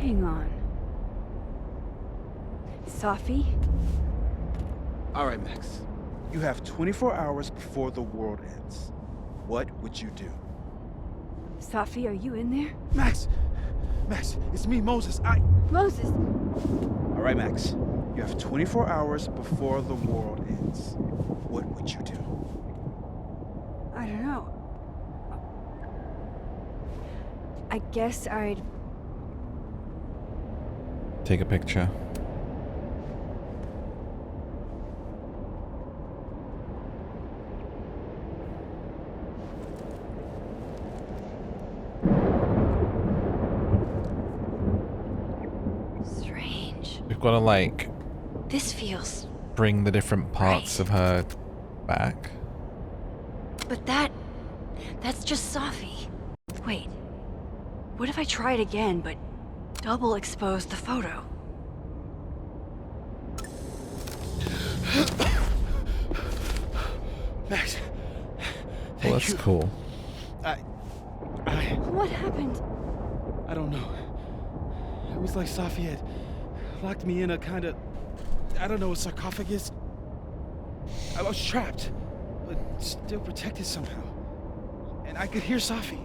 Speaker 2: Hang on. Safi?
Speaker 15: All right, Max. You have 24 hours before the world ends. What would you do?
Speaker 2: Safi, are you in there?
Speaker 15: Max, it's me, Moses.
Speaker 2: Moses!
Speaker 15: All right, Max. You have 24 hours before the world ends. What would you do?
Speaker 2: I don't know. I guess I'd...
Speaker 1: Take a picture.
Speaker 2: Strange.
Speaker 1: We've got to, like,
Speaker 2: This feels...
Speaker 1: bring the different parts of her back.
Speaker 2: But that's just Safi. Wait. What if I try it again, but double expose the photo?
Speaker 15: Max.
Speaker 1: Well, that's cool.
Speaker 2: What happened?
Speaker 15: I don't know. It was like Safi had locked me in a kind of, I don't know, a sarcophagus. I was trapped, but still protected somehow. And I could hear Safi.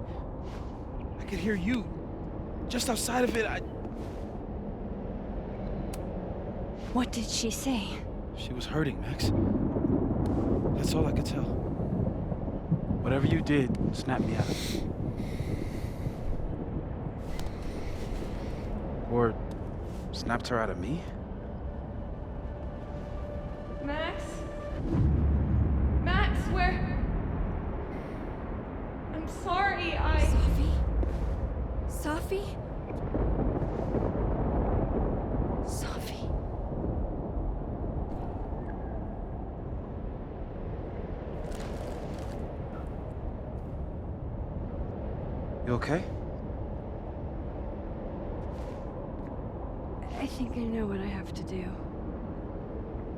Speaker 15: I could hear you. Just outside of it,
Speaker 2: What did she say?
Speaker 15: She was hurting, Max. That's all I could tell. Whatever you did, snapped me out of it. Or snapped her out of me?
Speaker 20: Max? Max, where? I'm sorry,
Speaker 2: Safi? Safi?
Speaker 15: You okay?
Speaker 2: I think I know what I have to do.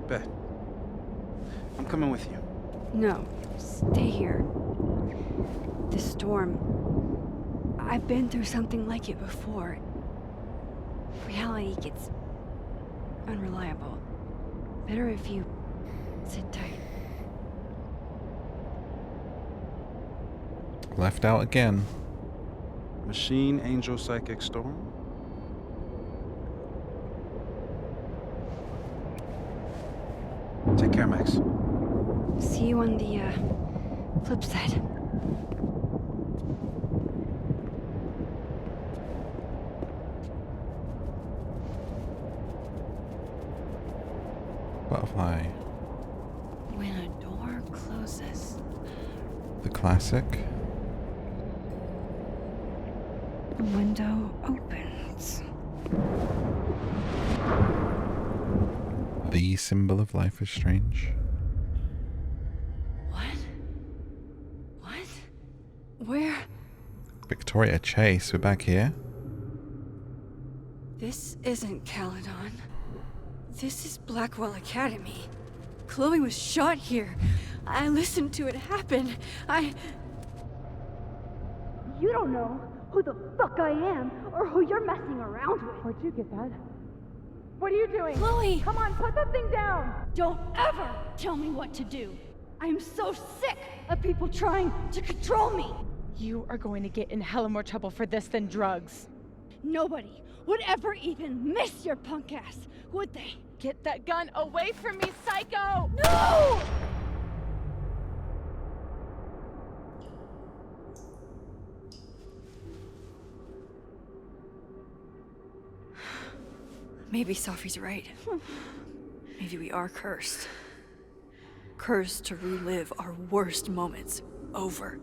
Speaker 15: Bet. I'm coming with you.
Speaker 2: No, stay here. This storm... I've been through something like it before. Reality gets unreliable. Better if you sit tight.
Speaker 1: Left out again.
Speaker 15: Machine, Angel, Psychic, Storm? Take care, Max.
Speaker 2: See you on the, flip side.
Speaker 1: Butterfly.
Speaker 2: When a door closes,
Speaker 1: The classic.
Speaker 2: a window opens.
Speaker 1: the symbol of Life is Strange.
Speaker 2: Where?
Speaker 1: Victoria Chase, we're back here.
Speaker 2: This isn't Caledon. This is Blackwell Academy. Chloe was shot here. I listened to it happen.
Speaker 3: You don't know who the fuck I am or who you're messing around with.
Speaker 8: Where'd you get that? What are you doing?
Speaker 3: Chloe!
Speaker 8: Come on, put that thing down!
Speaker 3: Don't ever tell me what to do. I am so sick of people trying to control me.
Speaker 8: You are going to get in hella more trouble for this than drugs.
Speaker 3: Nobody would ever even miss your punk ass, would they?
Speaker 8: Get that gun away from me, psycho!
Speaker 3: No!
Speaker 2: Maybe Sophie's right. Maybe we are cursed. Cursed to relive our worst moments over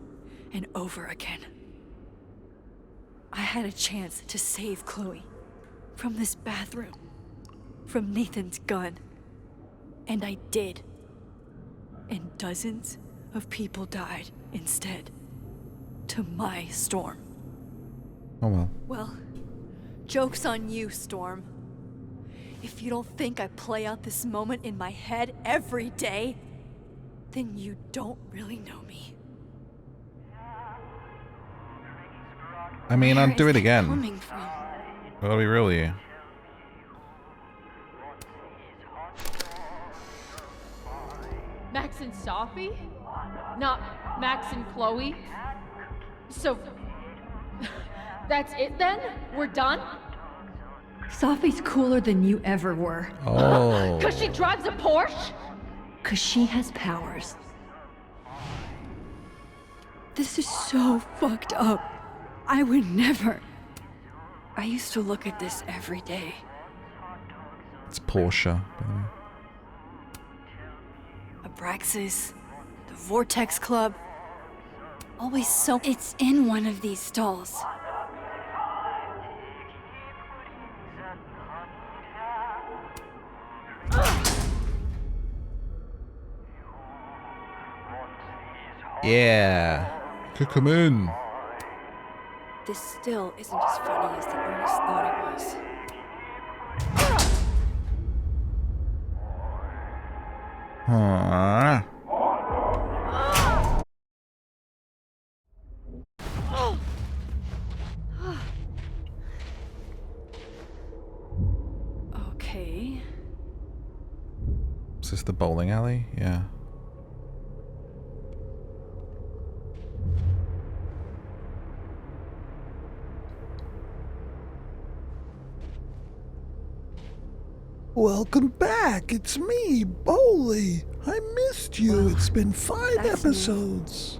Speaker 2: and over again. I had a chance to save Chloe from this bathroom, from Nathan's gun, and I did. And dozens of people died instead, to my Storm.
Speaker 1: Oh well.
Speaker 2: Well, joke's on you, Storm. If you don't think I play out this moment in my head every day, then you don't really know me.
Speaker 1: I mean,
Speaker 2: Where
Speaker 1: I'd do
Speaker 2: is
Speaker 1: it
Speaker 2: that
Speaker 1: again.
Speaker 2: coming from?
Speaker 1: Will we really?
Speaker 20: Max and Sophie? Not Max and Chloe? So, that's it then? We're done?
Speaker 2: Sophie's cooler than you ever were.
Speaker 1: Oh.
Speaker 20: Cause she drives a Porsche?
Speaker 2: Cause she has powers. This is so fucked up. I would never. I used to look at this every day.
Speaker 1: It's Porsche, by the way.
Speaker 2: Abraxas, the Vortex Club. Always so. It's in one of these stalls.
Speaker 1: Yeah. Kick him in.
Speaker 2: This still isn't as funny as the artist thought it was.
Speaker 1: Aww.
Speaker 2: Okay.
Speaker 1: Is this the bowling alley? Yeah.
Speaker 10: Welcome back. It's me, Bowley. I missed you. It's been 5 episodes.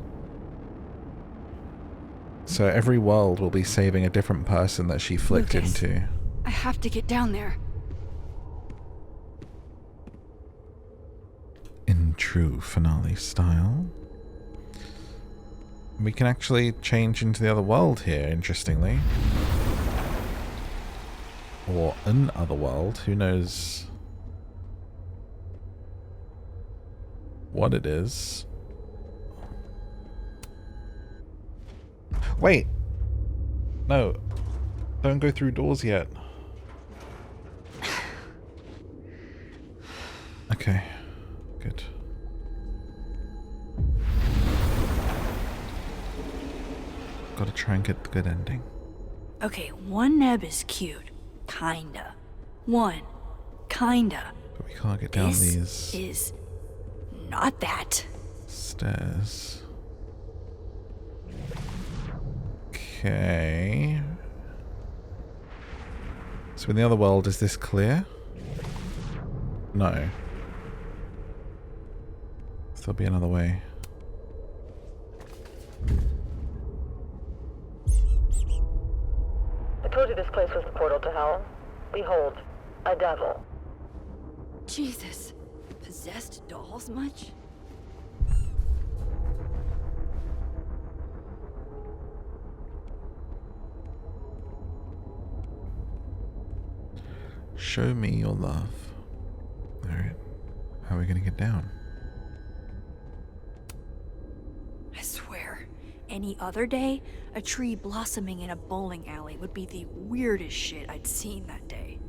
Speaker 1: So every world will be saving a different person that she flicked
Speaker 2: Lucas.
Speaker 1: into.
Speaker 2: I have to get down there.
Speaker 1: In true finale style. We can actually change into the other world here, interestingly. Or another world, who knows what it is. Wait! No. Don't go through doors yet. Okay. Good. Gotta try and get the good ending.
Speaker 2: Okay, one neb is cute. Kinda. One. Kinda.
Speaker 1: But we can't get down
Speaker 2: This
Speaker 1: these
Speaker 2: is not that.
Speaker 1: stairs. Okay. So in the other world, is this clear? No. There'll be another way.
Speaker 12: I told you this place was the portal to hell. Behold, a devil.
Speaker 2: Jesus. Possessed dolls much?
Speaker 1: Show me your love. There we gonna get down?
Speaker 13: I swear, any other day, a tree blossoming in a bowling alley would be the weirdest shit I'd seen that day.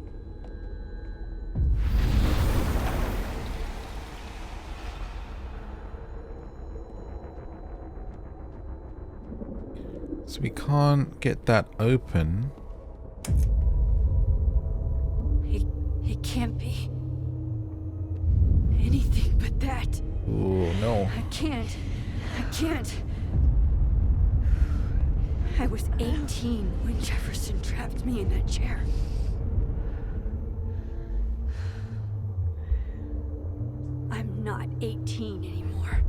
Speaker 1: So we can't get that open.
Speaker 13: It can't be anything but that.
Speaker 1: Oh no.
Speaker 13: I can't. I was 18 when Jefferson trapped me in that chair. I'm not 18 anymore.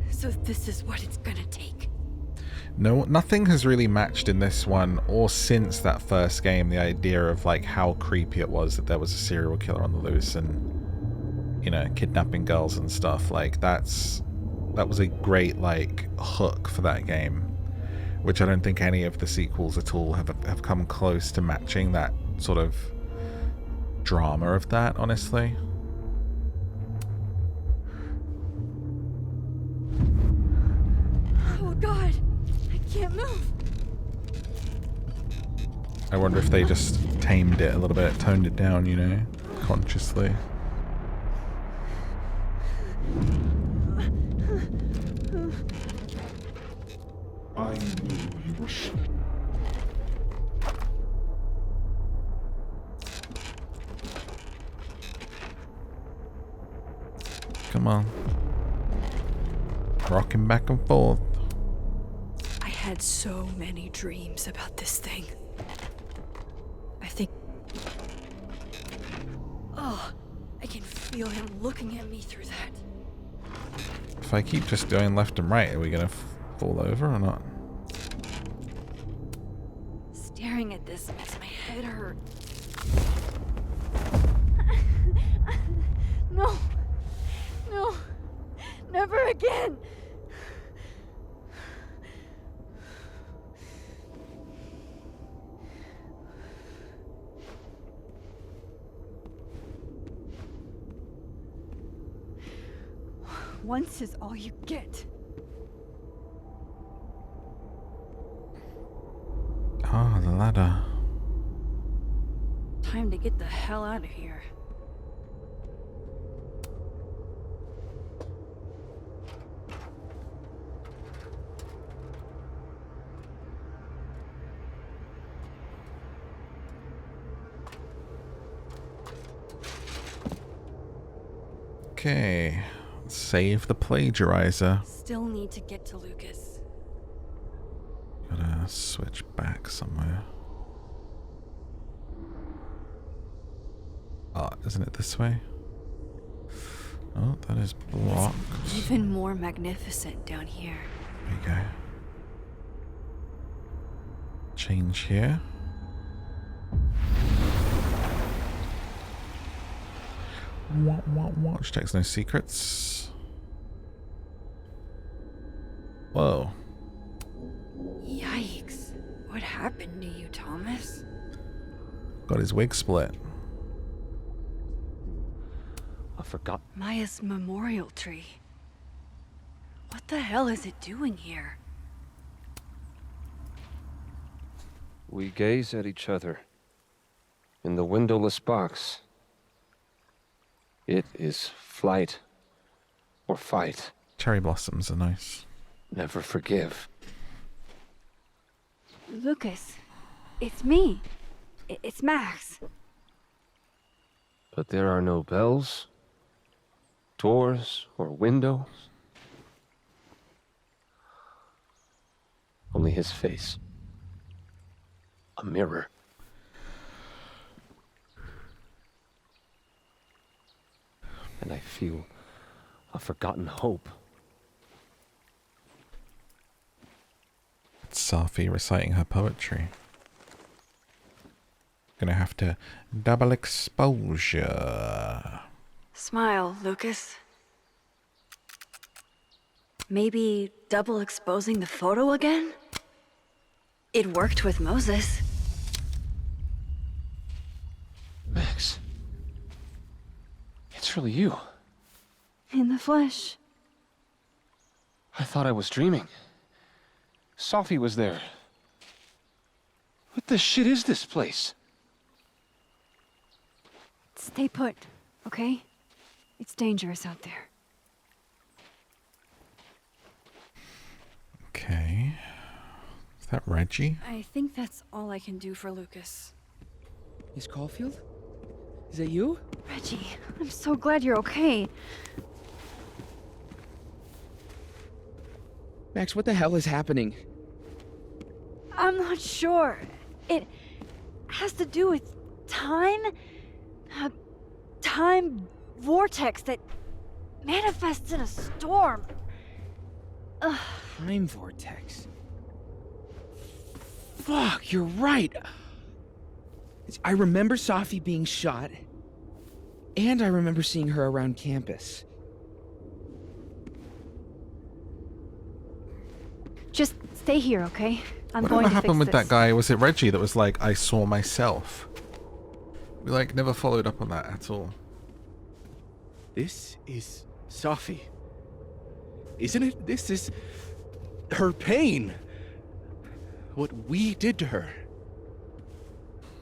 Speaker 13: So this is what it's gonna take.
Speaker 1: No, nothing has really matched in this one or since that first game. The idea of like how creepy it was that there was a serial killer on the loose and, you know, kidnapping girls and stuff. Like that was a great like hook for that game, which I don't think any of the sequels at all have come close to matching that sort of drama of that, honestly.
Speaker 13: Oh God, I can't move.
Speaker 1: I wonder if they just tamed it a little bit, toned it down, you know, consciously.
Speaker 6: I knew you were slick.
Speaker 1: Come on. Rocking back and forth.
Speaker 13: I had so many dreams about this thing. I think... Oh, I can feel him looking at me through that.
Speaker 1: If I keep just going left and right, are we gonna fall over or not?
Speaker 13: Staring at this makes my head hurt. No. No. Never again. Once is all you get.
Speaker 1: Ah, the ladder.
Speaker 13: Time to get the hell out of here.
Speaker 1: Okay. Save the plagiarizer.
Speaker 13: Still need to get to Lucas.
Speaker 1: Gotta switch back somewhere. Ah, isn't it this way? Oh, that is blocked.
Speaker 13: It's even more magnificent down here.
Speaker 1: There you go. Change here. Watch takes no secrets. Whoa.
Speaker 13: Yikes. What happened to you, Thomas?
Speaker 1: Got his wig split.
Speaker 7: I forgot.
Speaker 13: Maya's memorial tree. What the hell is it doing here?
Speaker 7: We gaze at each other in the windowless box. It is flight or fight.
Speaker 1: Cherry blossoms are nice.
Speaker 7: Never forgive.
Speaker 13: Lucas, it's me. It's Max.
Speaker 7: But there are no bells, doors, or windows. Only his face. A mirror. And I feel a forgotten hope.
Speaker 1: It's Safi reciting her poetry. Gonna have to double exposure.
Speaker 13: Smile, Lucas. Maybe double exposing the photo again? It worked with Moses.
Speaker 7: Max.
Speaker 9: That's really you.
Speaker 13: In the flesh.
Speaker 9: I thought I was dreaming. Sophie was there. What the shit is this place?
Speaker 13: Stay put, okay? It's dangerous out there.
Speaker 1: Okay. Is that Reggie?
Speaker 13: I think that's all I can do for Lucas.
Speaker 4: Miss Caulfield? Is that you?
Speaker 13: Reggie, I'm so glad you're okay.
Speaker 4: Max, what the hell is happening?
Speaker 13: I'm not sure. It has to do with time? A time vortex that manifests in a storm. Ugh.
Speaker 4: Time vortex. Fuck, you're right. I remember Sophie being shot, and I remember seeing her around campus.
Speaker 13: Just stay here, okay? I'm
Speaker 1: Whatever
Speaker 13: going to
Speaker 1: happened
Speaker 13: fix
Speaker 1: with
Speaker 13: this.
Speaker 1: that guy? Was it Reggie that was like, I saw myself? We like never followed up on that at all.
Speaker 16: This is Sophie. Isn't it? This is her pain. What we did to her.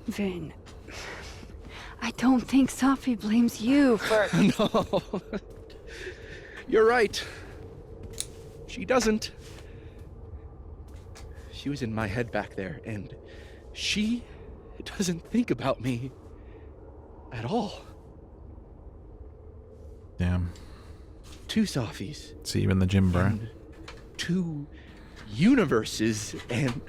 Speaker 13: Vin, I don't think Sophie blames you for...
Speaker 16: No. You're right. She doesn't. She was in my head back there, and she doesn't think about me at all.
Speaker 1: Damn.
Speaker 16: Two Sophies.
Speaker 1: See you in the gym, bro.
Speaker 16: And two universes, and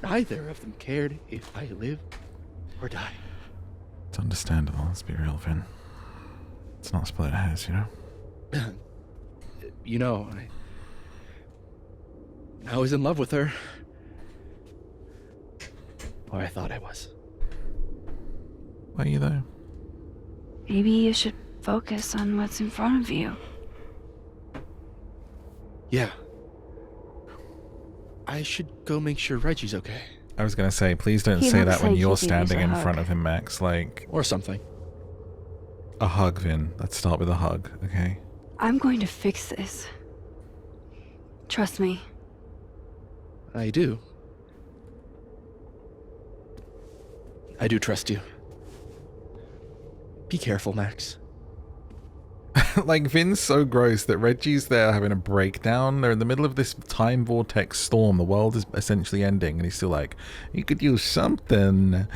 Speaker 16: neither of them cared if I live or die.
Speaker 1: It's understandable. Let's be real, Vin. It's not split hairs, you know?
Speaker 16: You know, I was in love with her. Or I thought I was.
Speaker 1: Were you, though?
Speaker 13: Maybe you should focus on what's in front of you.
Speaker 16: Yeah. I should go make sure Reggie's okay.
Speaker 1: I was gonna say, please don't
Speaker 13: He
Speaker 1: say
Speaker 13: looks
Speaker 1: that when
Speaker 13: like
Speaker 1: you're
Speaker 13: he could use
Speaker 1: standing
Speaker 13: a
Speaker 1: in
Speaker 13: hug.
Speaker 1: front of him, Max. Like...
Speaker 16: Or something.
Speaker 1: A hug, Vin. Let's start with a hug, okay?
Speaker 13: I'm going to fix this. Trust me.
Speaker 16: I do. I do trust you. Be careful, Max.
Speaker 1: Like, Vin's so gross that Reggie's there having a breakdown. They're in the middle of this time vortex storm. The world is essentially ending, and he's still like, you could use something.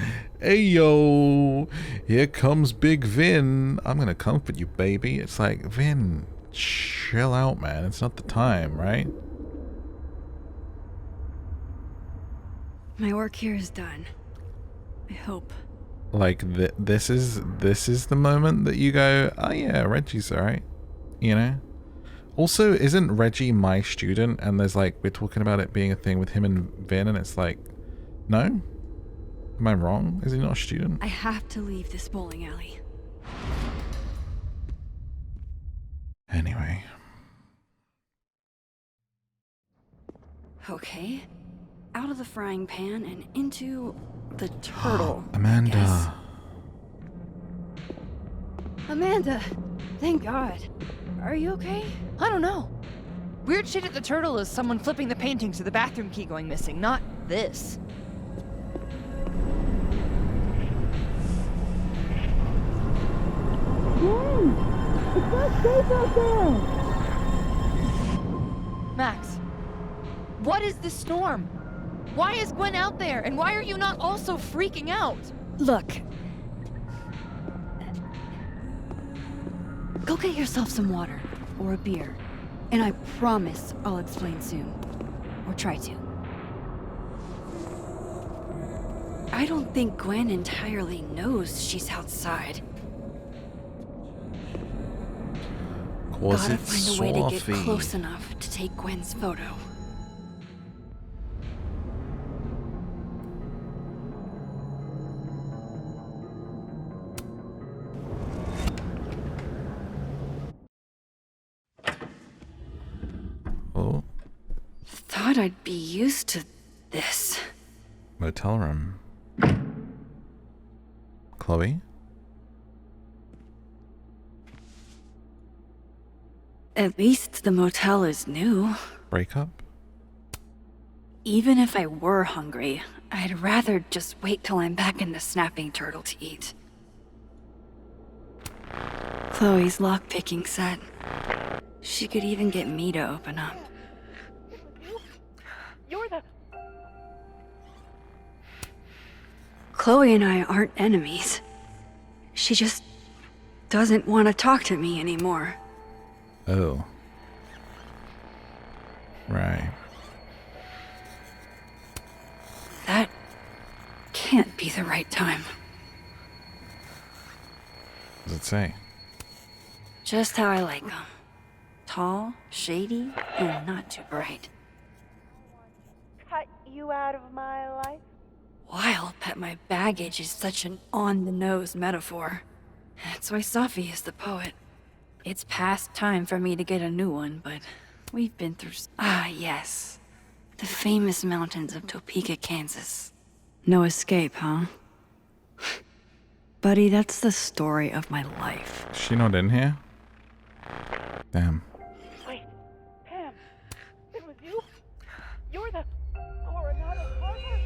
Speaker 1: Hey, yo, here comes Big Vin. I'm gonna comfort you, baby. It's like, Vin, chill out, man. It's not the time, right?
Speaker 13: My work here is done. I hope.
Speaker 1: Like, this is the moment that you go, oh yeah, Reggie's alright, you know? Also, isn't Reggie my student? And there's like, we're talking about it being a thing with him and Vin, and it's like, no? Am I wrong? Is he not a student?
Speaker 13: I have to leave this bowling alley.
Speaker 1: Anyway.
Speaker 13: Okay. Out of the frying pan and into the turtle.
Speaker 1: Amanda.
Speaker 13: Amanda! Thank God. Are you okay?
Speaker 14: I don't know. Weird shit at the turtle is someone flipping the paintings or the bathroom key going missing, not this.
Speaker 3: It's not safe out there!
Speaker 14: Max, what is this storm? Why is Gwen out there, and why are you not also freaking out?
Speaker 13: Look. Go get yourself some water, or a beer. And I promise I'll explain soon. Or try to. I don't think Gwen entirely knows she's outside. Gotta find a way to get close enough to take Gwen's photo.
Speaker 1: Oh.
Speaker 13: Thought I'd be used to this.
Speaker 1: Motel room. Chloe?
Speaker 2: At least the motel is new.
Speaker 1: Breakup?
Speaker 2: Even if I were hungry, I'd rather just wait till I'm back in the snapping turtle to eat. Chloe's lockpicking set. She could even get me to open up.
Speaker 3: You're the...
Speaker 2: Chloe and I aren't enemies. She just doesn't want to talk to me anymore.
Speaker 1: Oh. Right.
Speaker 2: That can't be the right time.
Speaker 1: What does it say?
Speaker 2: Just how I like them. Tall, shady, and not too bright.
Speaker 3: Cut you out of my life?
Speaker 2: Wild that my baggage is such an on-the-nose metaphor. That's why Safi is the poet. It's past time for me to get a new one, but we've been through... Ah, yes. The famous mountains of Topeka, Kansas. No escape, huh? Buddy, that's the story of my life.
Speaker 1: Is she not in here? Damn.
Speaker 3: Wait, Pam, it was you? You're the Coronado Parker?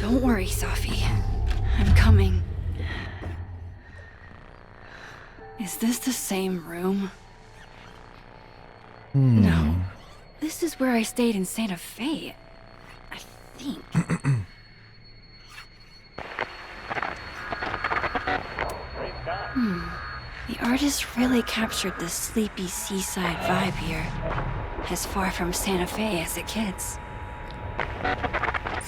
Speaker 2: Don't worry, Safi. I'm coming. Is this the same room? No. This is where I stayed in Santa Fe. I think. The artist really captured the sleepy seaside vibe here. As far from Santa Fe as it gets.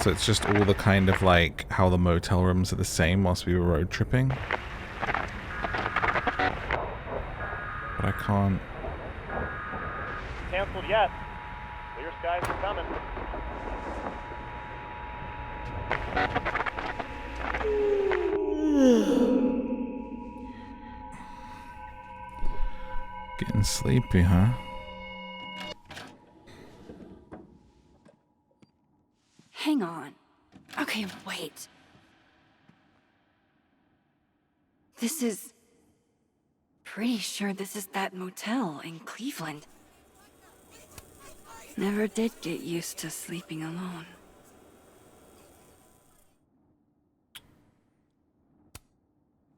Speaker 1: So it's just all the kind of like how the motel rooms are the same whilst we were road tripping. But I can't.
Speaker 19: Canceled yet. Clear skies are coming.
Speaker 1: Getting sleepy, huh?
Speaker 2: Hang on. Okay, wait. This is... Pretty sure this is that motel in Cleveland. Never did get used to sleeping alone.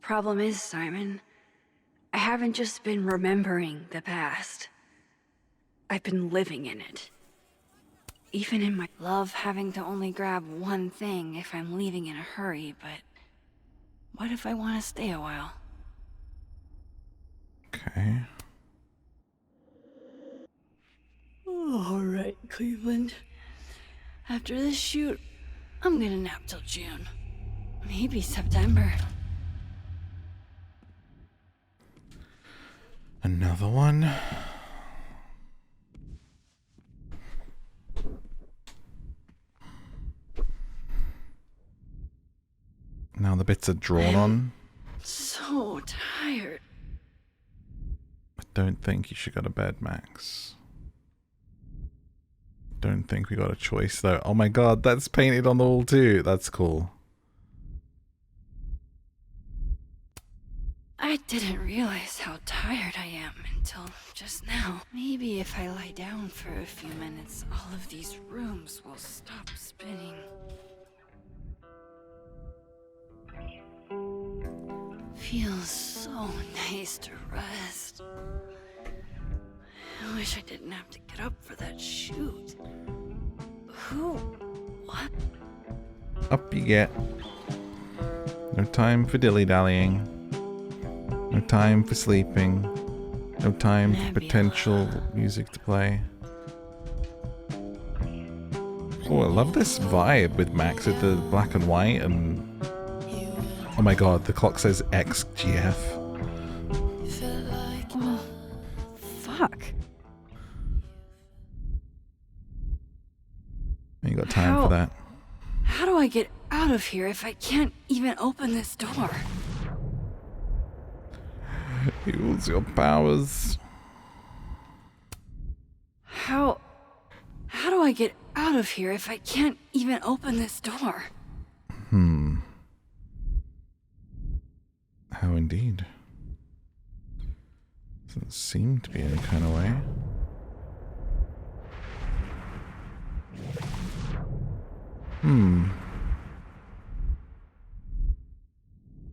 Speaker 2: Problem is, Simon, I haven't just been remembering the past. I've been living in it. Even in my love having to only grab one thing if I'm leaving in a hurry, but what if I want to stay a while?
Speaker 1: Okay.
Speaker 2: All right, Cleveland. After this shoot, I'm gonna nap till June. Maybe September.
Speaker 1: Another one. Now the bits are drawn on.
Speaker 2: So tired.
Speaker 1: I don't think you should go to bed, Max. Don't think we got a choice though. Oh my god, that's painted on the wall too. That's cool.
Speaker 2: I didn't realize how tired I am until just now. Maybe if I lie down for a few minutes, all of these rooms will stop spinning. Feels so nice to rest. I wish I didn't have to get up for that shoot. Who? What?
Speaker 1: Up you get. No time for dilly-dallying. No time for sleeping. No time for potential music to play. Oh, I love this vibe with Max with the black and white and... Oh my god, the clock says XGF.
Speaker 2: Oh, fuck.
Speaker 1: Ain't got time for that.
Speaker 2: How do I get out of here if I can't even open this door?
Speaker 1: Use your powers.
Speaker 2: How do I get out of here if I can't even open this door?
Speaker 1: How indeed. Doesn't seem to be any kind of way.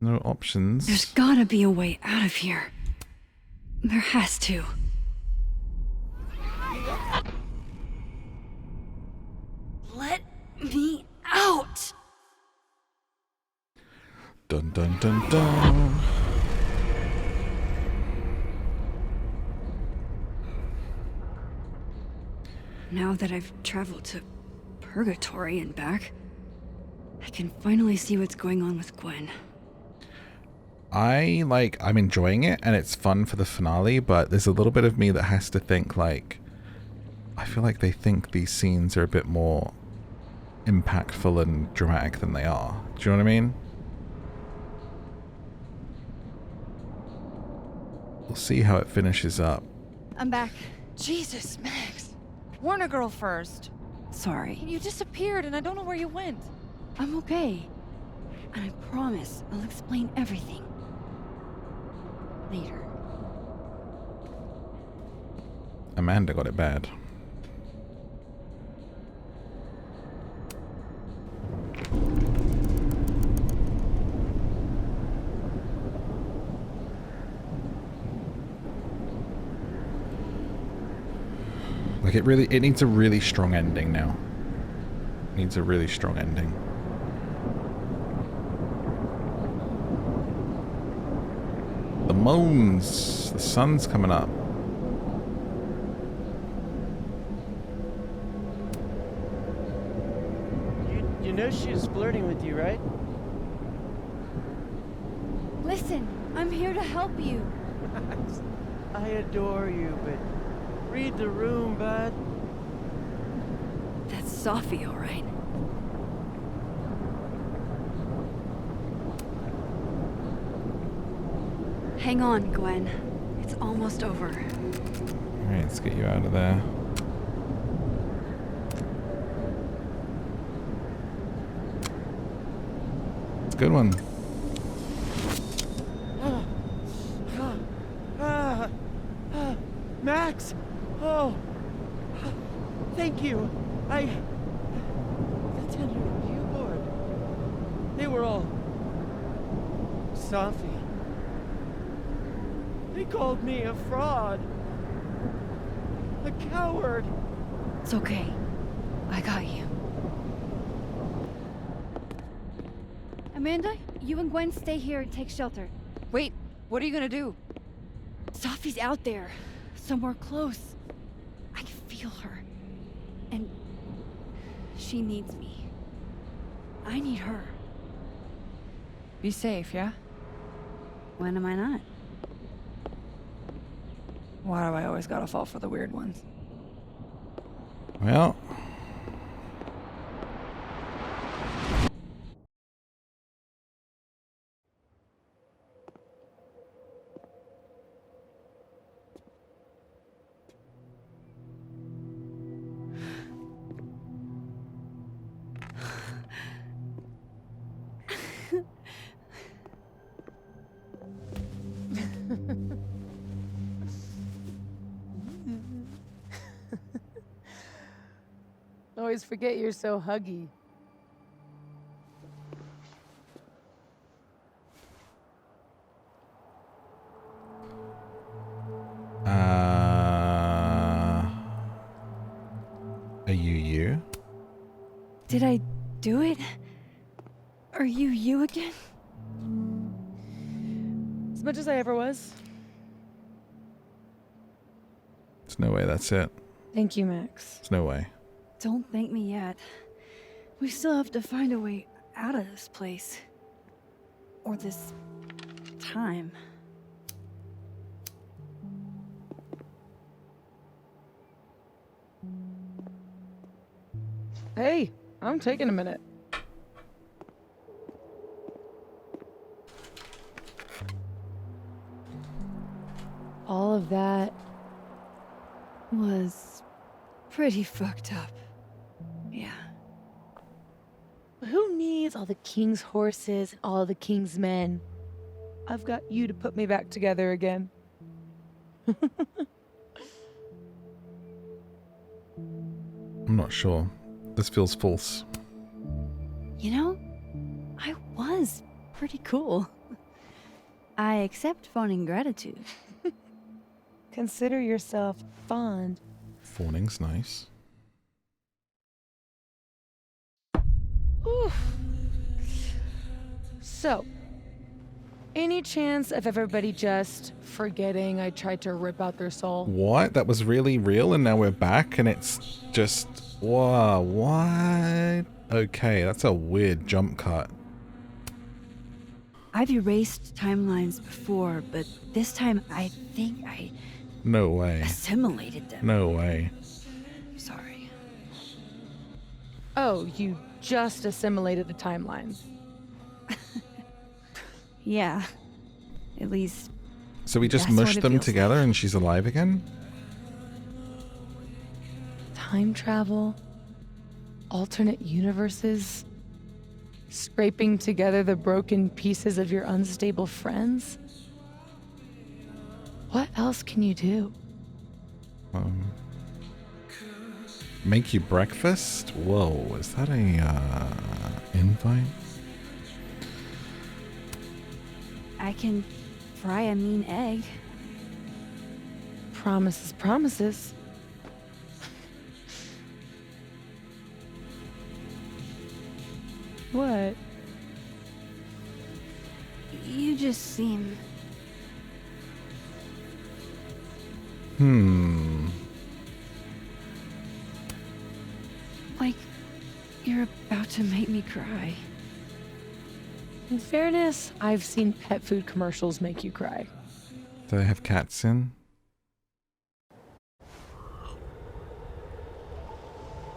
Speaker 1: No options.
Speaker 2: There's gotta be a way out of here. There has to. Let me out!
Speaker 1: Dun dun dun dun.
Speaker 2: Now that I've traveled to Purgatory and back, I can finally see what's going on with Gwen.
Speaker 1: I'm enjoying it and it's fun for the finale, but there's a little bit of me that has to think like, I feel like they think these scenes are a bit more impactful and dramatic than they are. Do you know what I mean? We'll see how it finishes up.
Speaker 5: I'm back.
Speaker 14: Jesus, Max. Warn a girl first.
Speaker 2: Sorry.
Speaker 14: You disappeared and I don't know where you went.
Speaker 2: I'm okay. And I promise I'll explain everything. Later.
Speaker 1: Amanda got it bad. Like it needs a really strong ending now. It needs a really strong ending. The moons, the sun's coming up.
Speaker 18: You know she was flirting with you, right?
Speaker 5: Listen, I'm here to help you.
Speaker 18: I adore you, but read the room, bud.
Speaker 2: That's Sophie, all right. Hang on, Gwen. It's almost over.
Speaker 1: Alright, let's get you out of there. It's a good one.
Speaker 18: Max! Oh! Thank you. The tender you board. They were all... Sophie. They called me a fraud. A coward.
Speaker 2: It's okay. I got you.
Speaker 5: Amanda, you and Gwen stay here and take shelter.
Speaker 14: Wait, what are you gonna do?
Speaker 2: Sophie's out there. Somewhere close. I can feel her. And she needs me. I need her.
Speaker 14: Be safe, yeah?
Speaker 2: When am I not?
Speaker 14: Why do I always gotta fall for the weird ones?
Speaker 1: Well.
Speaker 11: Always forget you're so huggy.
Speaker 1: Are you?
Speaker 2: Did I do it? Are you again?
Speaker 11: As much as I ever was.
Speaker 1: There's no way that's it.
Speaker 11: Thank you, Max.
Speaker 1: There's no way.
Speaker 2: Don't thank me yet. We still have to find a way out of this place. Or this time.
Speaker 11: Hey, I'm taking a minute. All of that
Speaker 2: was pretty fucked up. Yeah.
Speaker 11: Who needs all the king's horses and all the king's men? I've got you to put me back together again.
Speaker 1: I'm not sure. This feels false.
Speaker 5: You know, I was pretty cool. I accept fawning gratitude.
Speaker 11: Consider yourself fond.
Speaker 1: Fawning's nice.
Speaker 11: Oof. So, any chance of everybody just forgetting I tried to rip out their soul?
Speaker 1: What? That was really real and now we're back and it's just... Whoa, what? Okay, that's a weird jump cut.
Speaker 2: I've erased timelines before, but this time I think I
Speaker 1: No way.
Speaker 2: assimilated them.
Speaker 1: No way.
Speaker 2: Sorry.
Speaker 11: Oh, you just assimilated the timeline.
Speaker 5: Yeah. At least.
Speaker 1: So we just
Speaker 5: that's what
Speaker 1: mushed
Speaker 5: it
Speaker 1: them
Speaker 5: feels
Speaker 1: together and she's alive again?
Speaker 11: Time travel, alternate universes, scraping together the broken pieces of your unstable friends. What else can you do?
Speaker 1: Make you breakfast? Whoa, is that a invite?
Speaker 5: I can fry a mean egg.
Speaker 11: Promises, promises. What?
Speaker 5: You just seem. Like you're about to make me cry.
Speaker 11: In fairness, I've seen pet food commercials make you cry.
Speaker 1: Do they have cats in?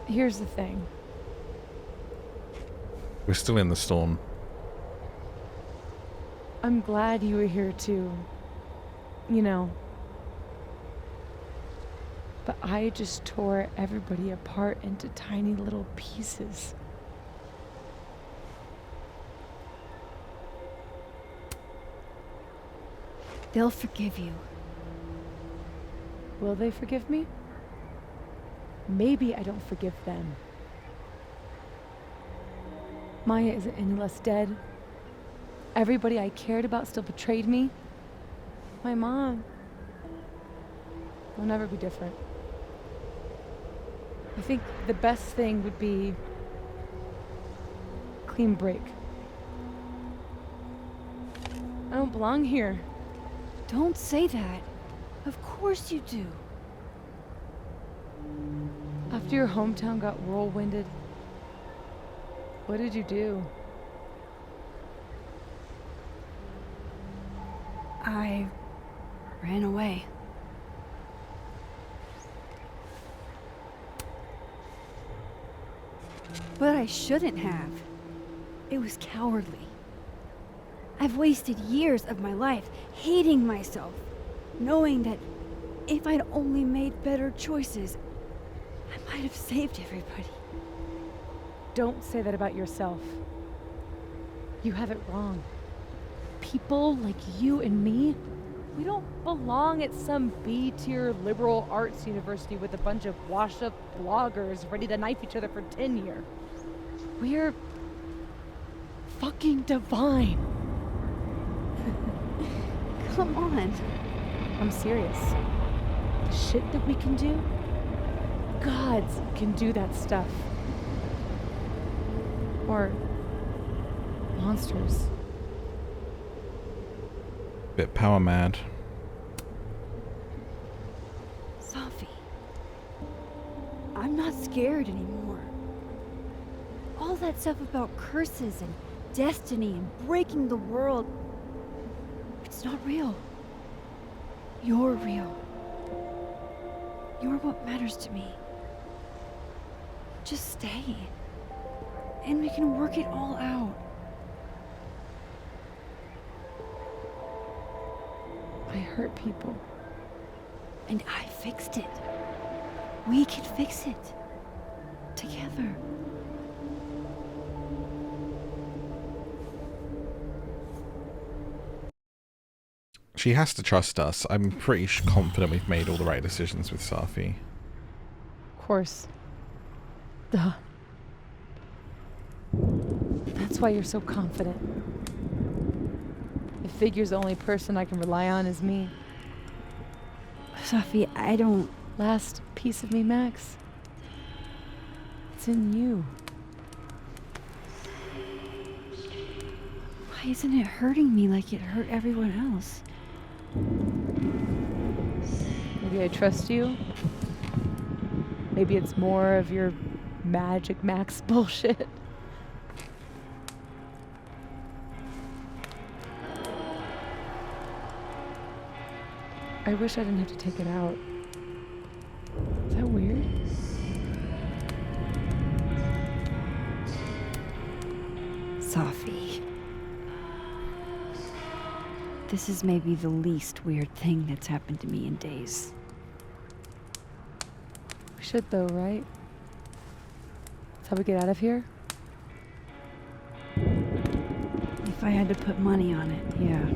Speaker 11: Here's the thing.
Speaker 1: We're still in the storm.
Speaker 11: I'm glad you were here too. You know. But I just tore everybody apart into tiny little pieces.
Speaker 5: They'll forgive you.
Speaker 11: Will they forgive me? Maybe I don't forgive them. Maya isn't any less dead. Everybody I cared about still betrayed me. My mom will never be different. I think the best thing would be clean break. I don't belong here.
Speaker 5: Don't say that. Of course you do.
Speaker 11: After your hometown got whirlwinded, what did you do?
Speaker 5: I ran away. But I shouldn't have. It was cowardly. I've wasted years of my life hating myself, knowing that if I'd only made better choices, I might have saved everybody.
Speaker 11: Don't say that about yourself. You have it wrong. People like you and me, we don't belong at some B-tier liberal arts university with a bunch of washed-up bloggers ready to knife each other for tenure. We're fucking divine.
Speaker 5: Come on.
Speaker 11: I'm serious. The shit that we can do, gods can do that stuff. Or monsters.
Speaker 1: Bit power mad.
Speaker 5: Sophie, I'm not scared anymore. All that stuff about curses and destiny and breaking the world, it's not real. You're real. You're what matters to me. Just stay, and we can work it all out.
Speaker 11: I hurt people.
Speaker 5: And I fixed it. We can fix it. Together.
Speaker 1: She has to trust us. I'm pretty confident we've made all the right decisions with Safi.
Speaker 11: Of course. Duh. That's why you're so confident. It figures the only person I can rely on is me.
Speaker 5: Safi, I don't...
Speaker 11: Last piece of me, Max. It's in you.
Speaker 5: Why isn't it hurting me like it hurt everyone else?
Speaker 11: Maybe I trust you. Maybe it's more of your magic Max bullshit. I wish I didn't have to take it out. Is that weird?
Speaker 5: Safi. This is maybe the least weird thing that's happened to me in days.
Speaker 11: We should though, right? That's how we get out of here?
Speaker 5: If I had to put money on it, yeah.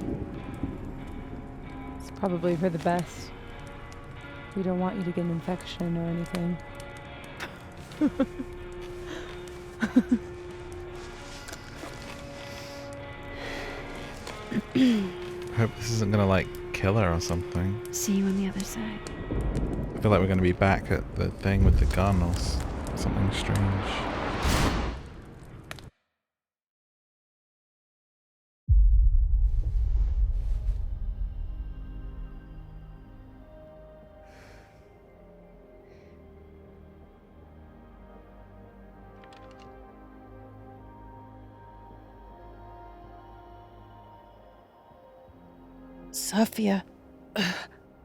Speaker 11: It's probably for the best. We don't want you to get an infection or anything.
Speaker 1: Hope this isn't gonna like kill her or something.
Speaker 5: See you on the other side.
Speaker 1: I feel like we're gonna be back at the thing with the gun or something strange.
Speaker 5: Safia.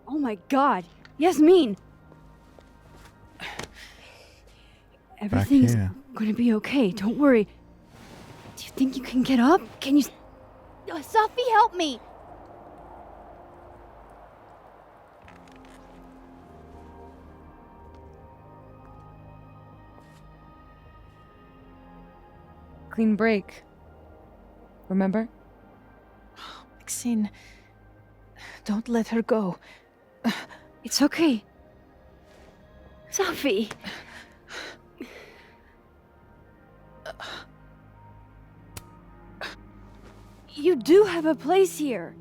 Speaker 5: Oh my god. Yasmin! Everything's gonna be okay. Don't worry. Do you think you can get up? Can you... Safi, help me!
Speaker 11: Clean break. Remember?
Speaker 13: Maxine, don't let her go.
Speaker 5: It's okay. Safi! You do have a place here.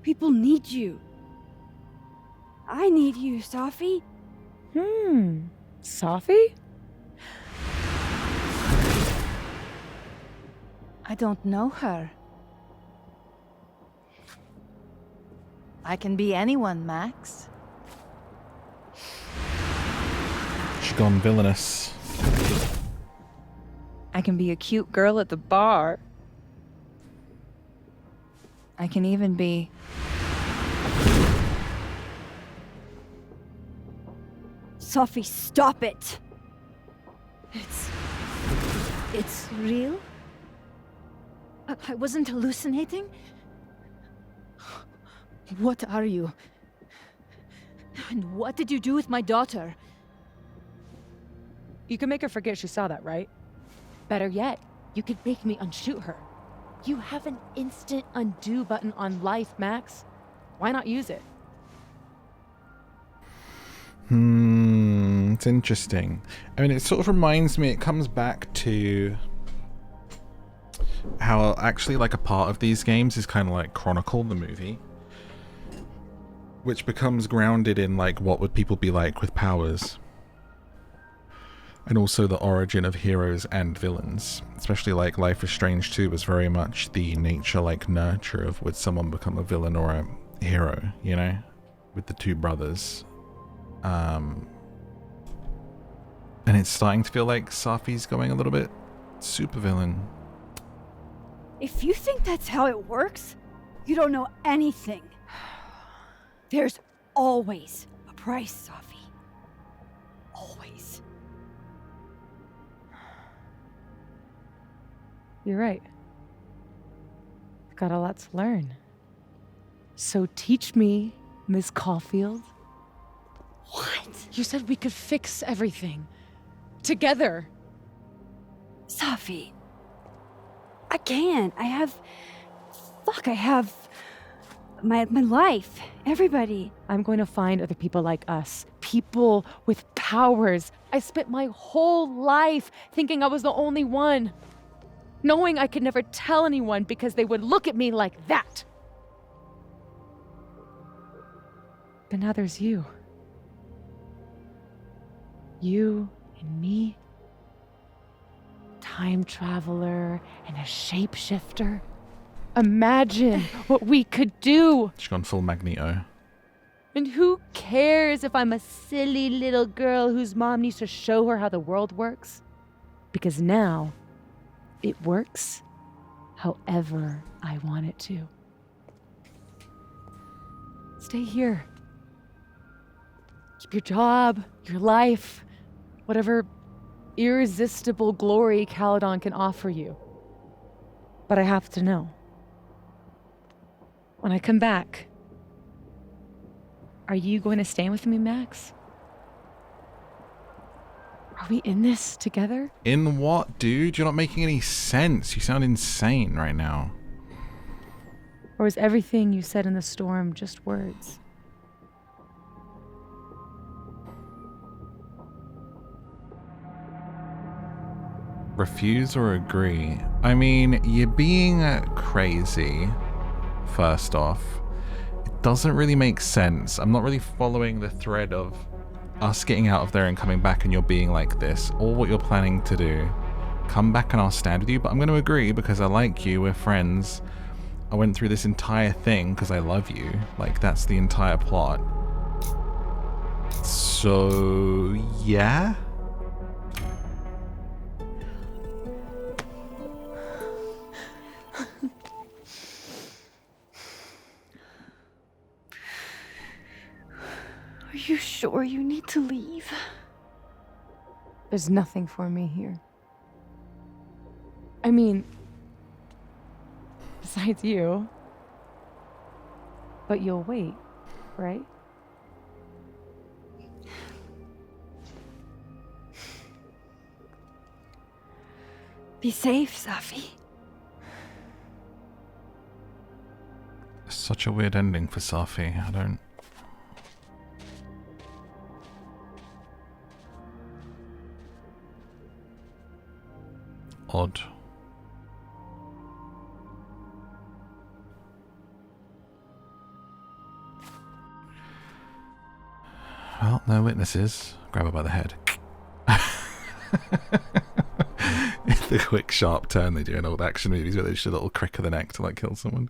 Speaker 5: People need you. I need you, Safi.
Speaker 11: Safi?
Speaker 14: I don't know her. I can be anyone, Max.
Speaker 1: She's gone villainous.
Speaker 14: I can be a cute girl at the bar. I can even be...
Speaker 5: Safi, stop it!
Speaker 13: It's real? I wasn't hallucinating? What are you? And what did you do with my daughter?
Speaker 11: You can make her forget she saw that, right? Better yet, you could make me unshoot her. You have an instant undo button on life, Max. Why not use it?
Speaker 1: It's interesting. I mean, it sort of reminds me, it comes back to how actually like a part of these games is kind of like Chronicle, the movie, which becomes grounded in like what would people be like with powers, and also the origin of heroes and villains. Especially like Life is Strange 2 was very much the nature like nurture of would someone become a villain or a hero, you know, with the two brothers. And it's starting to feel like Safi's going a little bit supervillain.
Speaker 5: If you think that's how it works, you don't know anything. There's always a price, Safi. Always.
Speaker 11: You're right. I've got a lot to learn. So teach me, Miss Caulfield.
Speaker 5: What?
Speaker 11: You said we could fix everything. Together.
Speaker 5: Safi. I can't. I have my life, everybody.
Speaker 11: I'm going to find other people like us. People with powers. I spent my whole life thinking I was the only one. Knowing I could never tell anyone because they would look at me like that. But now there's you. You and me. Time traveler and a shapeshifter. Imagine what we could do.
Speaker 1: She's gone full Magneto.
Speaker 11: And who cares if I'm a silly little girl whose mom needs to show her how the world works? Because now, it works however I want it to. Stay here. Keep your job, your life, whatever irresistible glory Caledon can offer you. But I have to know. When I come back, are you going to stay with me, Max? Are we in this together?
Speaker 1: In what, dude? You're not making any sense. You sound insane right now.
Speaker 11: Or is everything you said in the storm just words?
Speaker 1: Refuse or agree? I mean, you're being crazy, first off. It doesn't really make sense. I'm not really following the thread of us getting out of there and coming back and you're being like this, or what you're planning to do. Come back and I'll stand with you, but I'm going to agree because I like you, we're friends. I went through this entire thing because I love you. Like, that's the entire plot. So, yeah?
Speaker 13: Are you sure you need to leave?
Speaker 11: There's nothing for me here. I mean, besides you. But you'll wait, right?
Speaker 13: Be safe, Safi.
Speaker 1: Such a weird ending for Safi. I don't... Odd. Well, no witnesses. Grab her by the head. The quick, sharp turn they do in old action movies where they just do a little crick of the neck to like kill someone.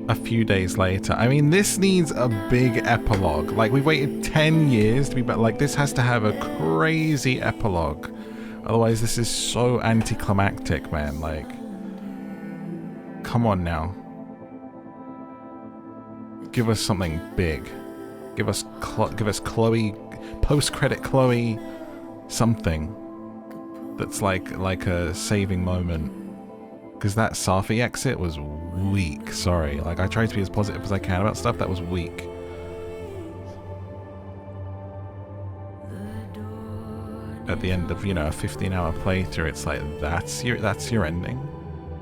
Speaker 1: A few days later. I mean, this needs a big epilogue. Like, we've waited 10 years to be back. Like, this has to have a crazy epilogue. Otherwise, this is so anticlimactic, man. Like, come on now. Give us something big. Give us Chloe, post-credit Chloe, something that's like a saving moment. Because that Safi exit was weak. Sorry, like I tried to be as positive as I can about stuff that was weak. At the end of, you know, a 15-hour playthrough, it's like that's your ending.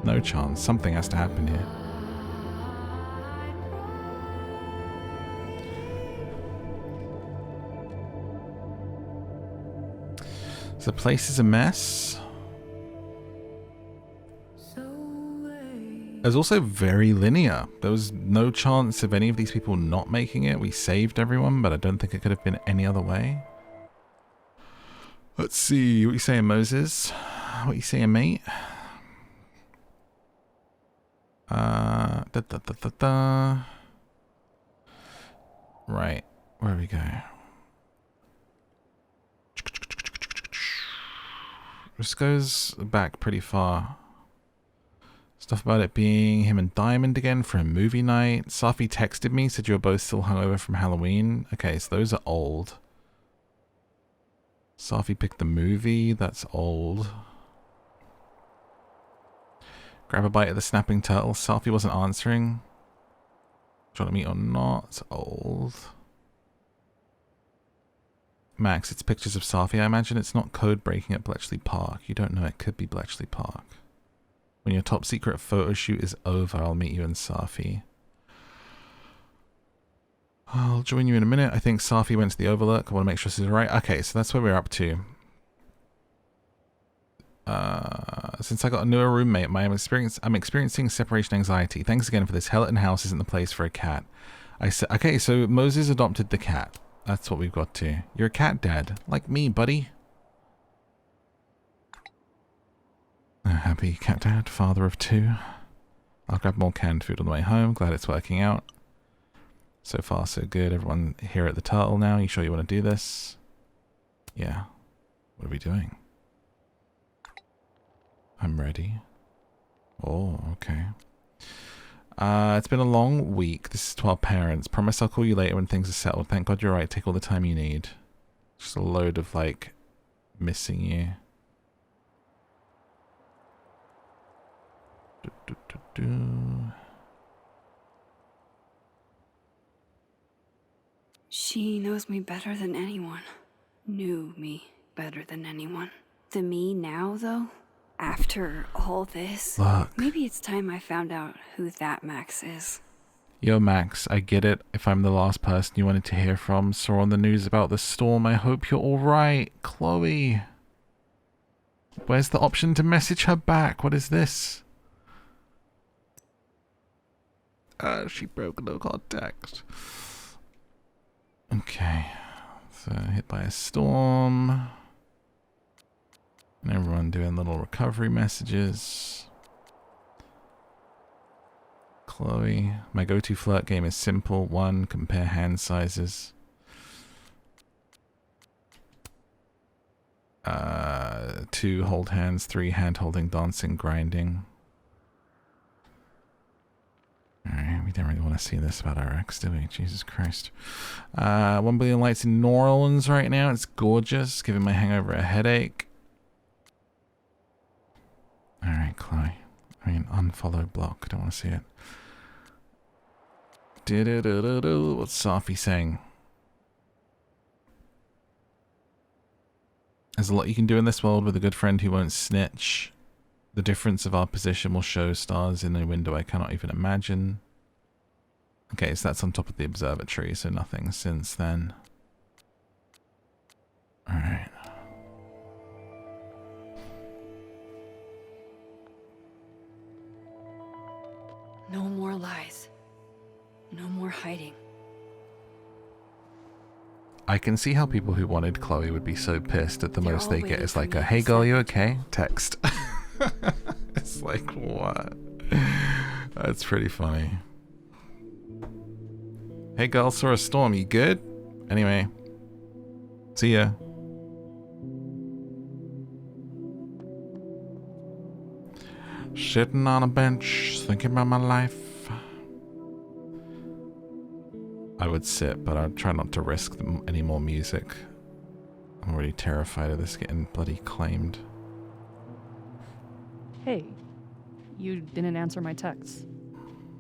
Speaker 1: No chance. Something has to happen here. The place is a mess. It was also very linear. There was no chance of any of these people not making it. We saved everyone, but I don't think it could have been any other way. Let's see. What you saying, Moses? What you saying, mate? Right. Where we go? This goes back pretty far. Stuff about it being him and Diamond again for a movie night. Safi texted me, said you were both still hungover from Halloween. Okay, so those are old. Safi picked the movie. That's old. Grab a bite of the snapping turtle. Safi wasn't answering. Trying to meet or not. It's old. Max, it's pictures of Safi. I imagine it's not code breaking at Bletchley Park. You don't know, it could be Bletchley Park. When your top secret photo shoot is over, I'll meet you in Safi. I'll join you in a minute. I think Safi went to the Overlook. I want to make sure she's alright. Okay, so that's where we're up to. Since I got a newer roommate, I'm experiencing separation anxiety. Thanks again for this. Helleton House isn't the place for a cat. Okay, so Moses adopted the cat. That's what we've got to. You're a cat dad. Like me, buddy. A happy cat dad, father of 2. I'll grab more canned food on the way home. Glad it's working out. So far, so good. Everyone here at the Turtle now. You sure you want to do this? Yeah. What are we doing? I'm ready. Oh, okay. It's been a long week. This is to our parents. Promise I'll call you later when things are settled. Thank God you're right. Take all the time you need. Just a load of, like, missing you.
Speaker 2: She knows me better than anyone. Knew me better than anyone. The me now, though? After all this?
Speaker 1: Look.
Speaker 2: Maybe it's time I found out who that Max is.
Speaker 1: Yo, Max, I get it. If I'm the last person you wanted to hear from, saw on the news about the storm, I hope you're alright. Chloe. Where's the option to message her back? What is this? She broke no contact. Okay. So, hit by a storm. And everyone doing little recovery messages. Chloe. My go-to flirt game is simple. 1, compare hand sizes. 2, hold hands. 3, hand holding, dancing, grinding. Alright, we don't really want to see this about our ex, do we? Jesus Christ. 1 billion lights in New Orleans right now. It's gorgeous. Giving my hangover a headache. Alright, Chloe. I mean, unfollow, block. I don't want to see it. What's Safi saying? There's a lot you can do in this world with a good friend who won't snitch. The difference of our position will show stars in a window I cannot even imagine. Okay, so that's on top of the observatory, so nothing since then. Alright.
Speaker 2: No more lies. No more hiding.
Speaker 1: I can see how people who wanted Chloe would be so pissed that the
Speaker 2: They're
Speaker 1: most
Speaker 2: all
Speaker 1: they get
Speaker 2: waiting
Speaker 1: is
Speaker 2: for
Speaker 1: like
Speaker 2: me
Speaker 1: a,
Speaker 2: to
Speaker 1: hey girl,
Speaker 2: accept
Speaker 1: you
Speaker 2: it.
Speaker 1: okay? Text. It's like, what? That's pretty funny. Hey girl, saw a storm, you good? Anyway. See ya. Sitting on a bench, thinking about my life. I would sit, but I'd try not to risk any more music. I'm already terrified of this getting bloody claimed.
Speaker 11: Hey, you didn't answer my texts.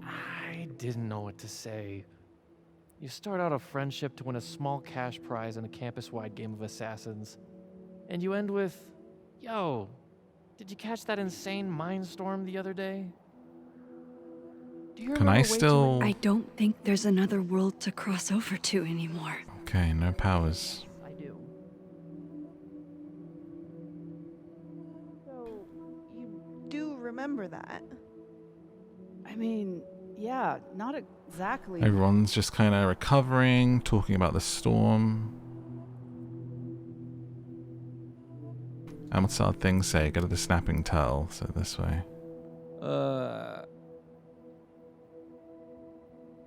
Speaker 21: I didn't know what to say. You start out a friendship to win a small cash prize in a campus-wide game of assassins. And you end with, yo, did you catch that insane mindstorm the other day? Do you
Speaker 1: Can I still...
Speaker 2: I don't think there's another world to cross over to anymore.
Speaker 1: Okay, no powers.
Speaker 8: I do. So, you do remember that? I mean, yeah, not exactly.
Speaker 1: Everyone's just kind of recovering, talking about the storm. And what's our thing say? Go to the snapping turtle, so this way.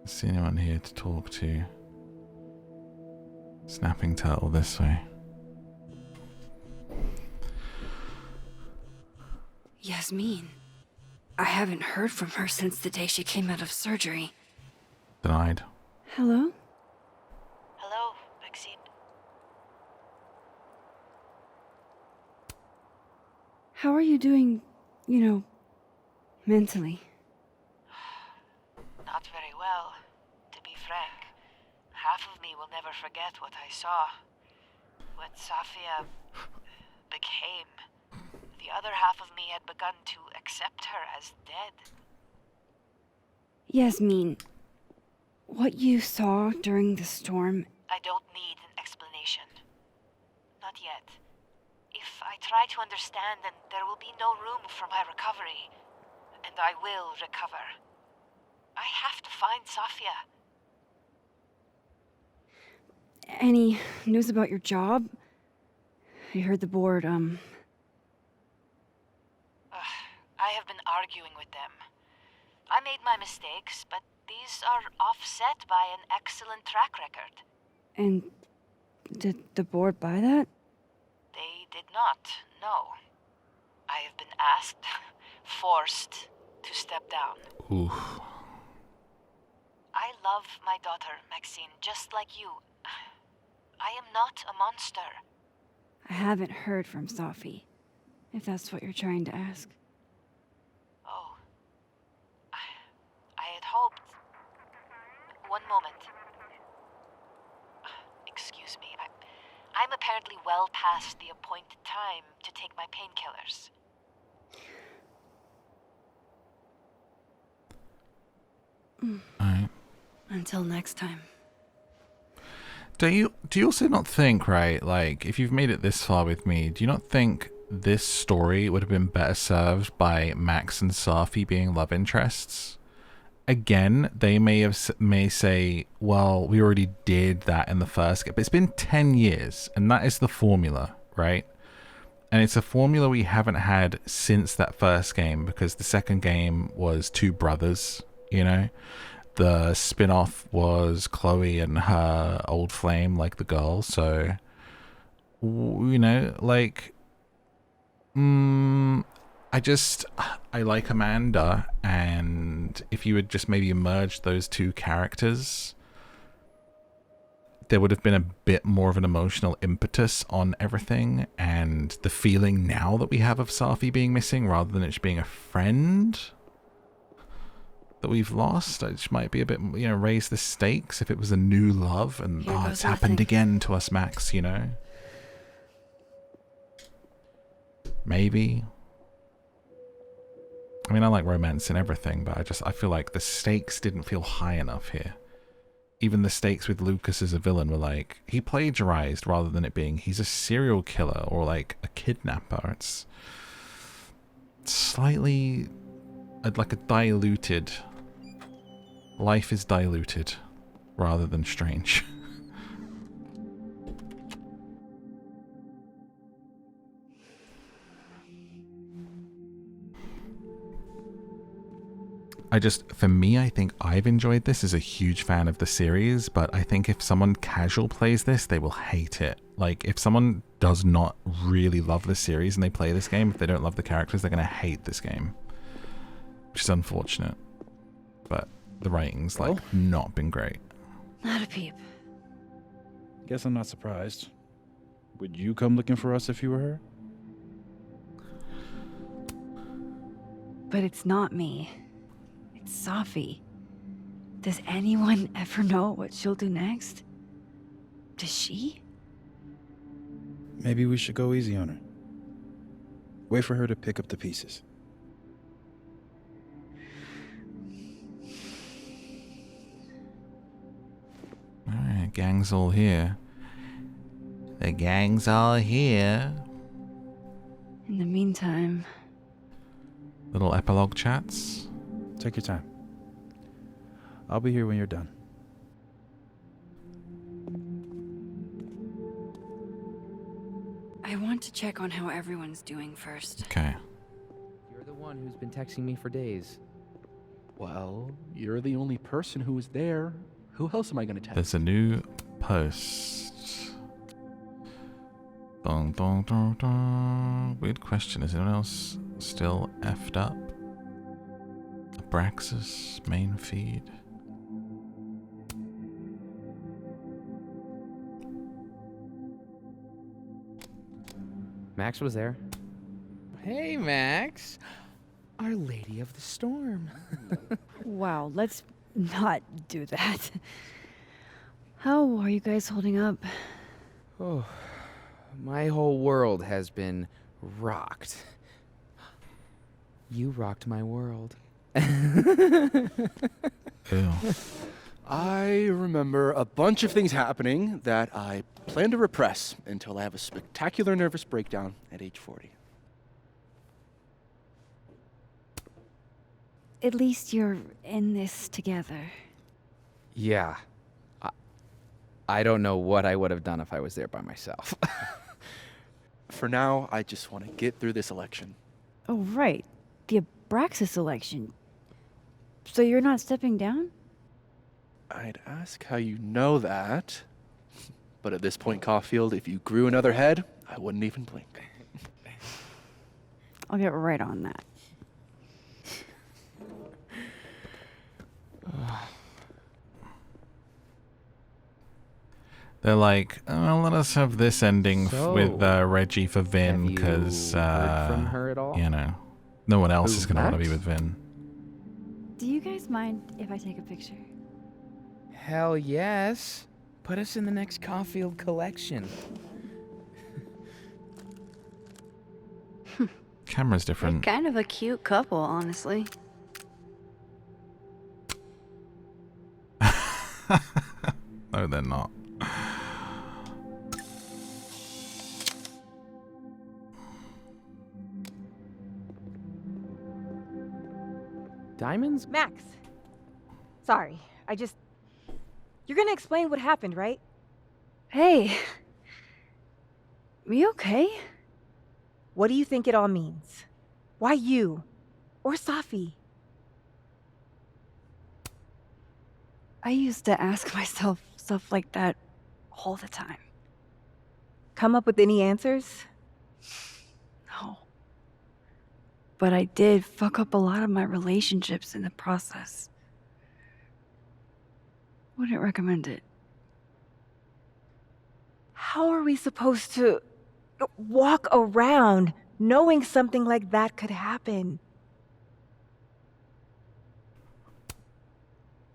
Speaker 1: See anyone here to talk to? Snapping turtle this way.
Speaker 2: Yasmin. I haven't heard from her since the day she came out of surgery.
Speaker 1: Denied.
Speaker 2: Hello?
Speaker 12: Hello, Maxine.
Speaker 2: How are you doing, mentally?
Speaker 12: Not very well, to be frank. Half of me will never forget what I saw. What Safia became. The other half of me me had begun to accept her as dead.
Speaker 2: Yasmin, what you saw during the storm,
Speaker 12: I don't need an explanation. Not yet. If I try to understand, then there will be no room for my recovery. And I will recover. I have to find Safia.
Speaker 2: any news about your job? I heard the board,
Speaker 12: I have been arguing with them. I made my mistakes, but these are offset by an excellent track record.
Speaker 2: And did the board buy that?
Speaker 12: They did not, no. I have been asked, forced to step down.
Speaker 1: Oof.
Speaker 12: I love my daughter, Maxine, just like you. I am not a monster.
Speaker 2: I haven't heard from Safi, if that's what you're trying to ask.
Speaker 12: Oh. I had hoped... One moment. Excuse me. I'm apparently well past the appointed time to take my painkillers.
Speaker 1: Alright.
Speaker 2: Until next time.
Speaker 1: Do you also not think, right, like, if you've made it this far with me, do you not think this story would have been better served by Max and Safi being love interests? Again, they may say, well, we already did that in the first game, but it's been 10 years, and that is the formula, right? And it's a formula we haven't had since that first game, because the second game was two brothers, you know? The spin-off was Chloe and her old flame, like the girl, so, you know, like, I like Amanda, and if you had just maybe merged those two characters, there would have been a bit more of an emotional impetus on everything, and the feeling now that we have of Safi being missing, rather than it just being a friend that we've lost, it just might be a bit, you know, raise the stakes if it was a new love, and it's happened again to us, Max, you know? Maybe. I mean, I like romance and everything, but I feel like the stakes didn't feel high enough here. Even the stakes with Lucas as a villain were like, he plagiarized rather than it being he's a serial killer or like a kidnapper. It's slightly like a diluted, life is diluted rather than strange. For me, I think I've enjoyed this as a huge fan of the series, but I think if someone casual plays this, they will hate it. Like, if someone does not really love the series and they play this game, if they don't love the characters, they're going to hate this game. Which is unfortunate. But the writing's, like, not been great.
Speaker 2: Not a peep.
Speaker 15: Guess I'm not surprised. Would you come looking for us if you were her?
Speaker 2: But it's not me. It's Safi. Does anyone ever know what she'll do next? Does she?
Speaker 15: Maybe we should go easy on her. Wait for her to pick up the pieces.
Speaker 1: Alright, gang's all here. The gang's all here.
Speaker 2: In the meantime...
Speaker 1: Little epilogue chats.
Speaker 15: Take your time. I'll be here when you're done.
Speaker 2: I want to check on how everyone's doing first.
Speaker 1: Okay.
Speaker 4: You're the one who's been texting me for days.
Speaker 16: Well, you're the only person who was there. Who else am I going to text?
Speaker 1: There's a new post. Dong, dong, dong, dong. Weird question. Is anyone else still effed up? Abraxas, main feed.
Speaker 4: Max was there. Hey, Max. Our Lady of the Storm.
Speaker 2: Wow, let's not do that. How are you guys holding up?
Speaker 4: Oh, my whole world has been rocked. You rocked my world.
Speaker 1: Ew.
Speaker 16: I remember a bunch of things happening that I plan to repress until I have a spectacular nervous breakdown at age 40.
Speaker 5: At least you're in this together.
Speaker 4: Yeah. I don't know what I would have done if I was there by myself.
Speaker 16: For now, I just want to get through this election.
Speaker 5: Oh, right. The Abraxas election. So you're not stepping down?
Speaker 16: I'd ask how you know that. But at this point, Caulfield, if you grew another head, I wouldn't even blink.
Speaker 5: I'll get right on that.
Speaker 1: They're like, oh, let us have this ending
Speaker 4: So,
Speaker 1: with Reggie for Vin,
Speaker 4: have you
Speaker 1: because,
Speaker 4: heard from her at all?
Speaker 1: you know, no one else
Speaker 4: Who,
Speaker 1: is going to want to be
Speaker 4: Max?
Speaker 1: with Vin.
Speaker 5: Do you guys mind if I take a picture?
Speaker 4: Hell yes. Put us in the next Caulfield collection.
Speaker 1: Camera's different.
Speaker 2: Kind of a cute couple, honestly.
Speaker 1: No, they're not.
Speaker 21: Diamonds?
Speaker 17: Max. Sorry, You're gonna explain what happened, right?
Speaker 5: Hey. You okay?
Speaker 17: What do you think it all means? Why you? Or Safi?
Speaker 5: I used to ask myself stuff like that all the time.
Speaker 17: Come up with any answers?
Speaker 5: No. But I did fuck up a lot of my relationships in the process. Wouldn't recommend it.
Speaker 17: How are we supposed to walk around knowing something like that could happen?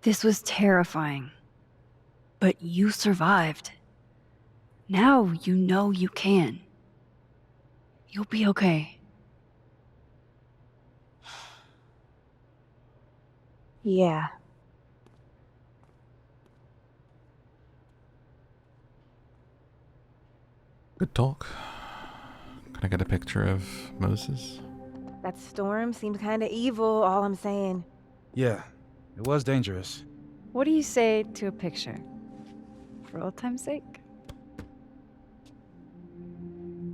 Speaker 5: This was terrifying. But you survived. Now you know you can. You'll be okay.
Speaker 17: Yeah.
Speaker 1: Good talk. Can I get a picture of Moses?
Speaker 17: That storm seemed kinda evil, all I'm saying.
Speaker 15: Yeah, it was dangerous.
Speaker 5: What do you say to a picture? For old time's sake?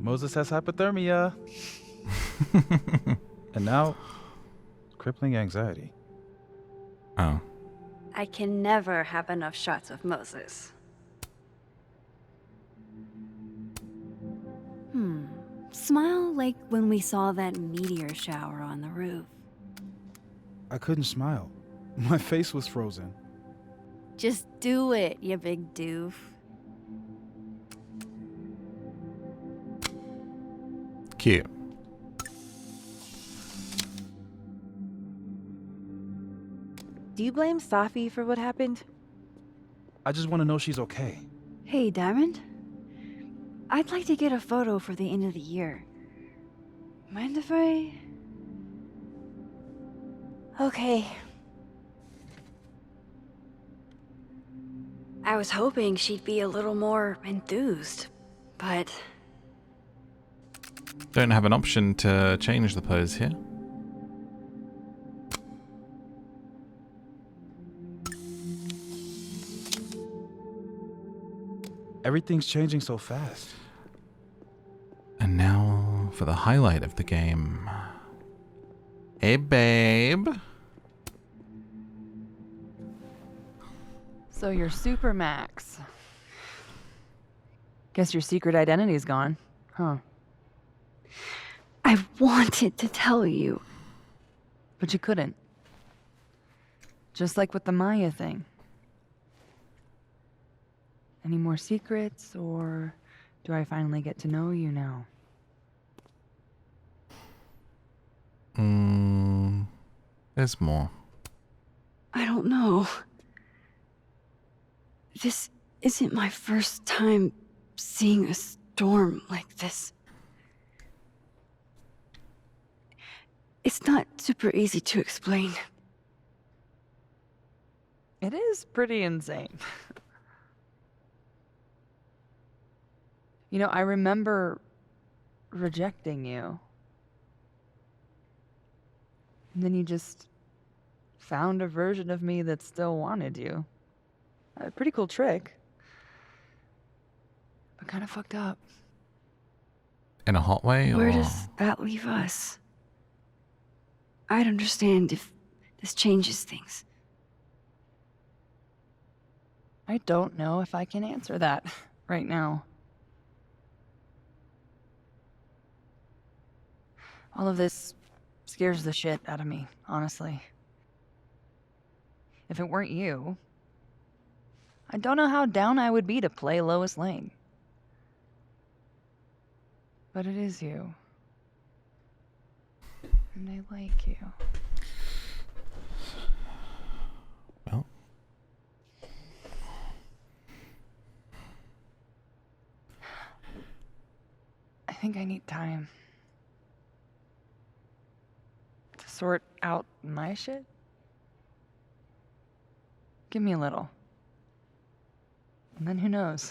Speaker 15: Moses has hypothermia. And now, crippling anxiety.
Speaker 1: Oh.
Speaker 2: I can never have enough shots of Moses.
Speaker 5: Smile like when we saw that meteor shower on the roof.
Speaker 15: I couldn't smile. My face was frozen.
Speaker 5: Just do it, you big doof.
Speaker 1: Cute.
Speaker 17: Do you blame Safi for what happened?
Speaker 15: I just want to know she's okay.
Speaker 5: Hey, Diamond. I'd like to get a photo for the end of the year. Mind if I...
Speaker 17: Okay.
Speaker 2: I was hoping she'd be a little more enthused, but
Speaker 1: Don't have an option to change the pose here.
Speaker 15: Everything's changing so fast.
Speaker 1: And now for the highlight of the game. Hey, babe.
Speaker 14: So you're Super Max. Guess your secret identity's gone, huh?
Speaker 5: I wanted to tell you.
Speaker 14: But you couldn't. Just like with the Maya thing. Any more secrets, or do I finally get to know you now?
Speaker 1: There's more.
Speaker 5: I don't know. This isn't my first time seeing a storm like this. It's
Speaker 2: not super easy to explain.
Speaker 14: It is pretty insane. You know, I remember rejecting you. And then you just found a version of me that still wanted you. A pretty cool trick. But kind of fucked up.
Speaker 1: In a hot way,
Speaker 2: Where
Speaker 1: or
Speaker 2: does that leave us? I'd understand if this changes things.
Speaker 14: I don't know if I can answer that right now. All of this scares the shit out of me, honestly. If it weren't you, I don't know how down I would be to play Lois Lane. But it is you. And I like you.
Speaker 1: well,
Speaker 14: I think I need time to sort out my shit. Give me a little. And then who knows?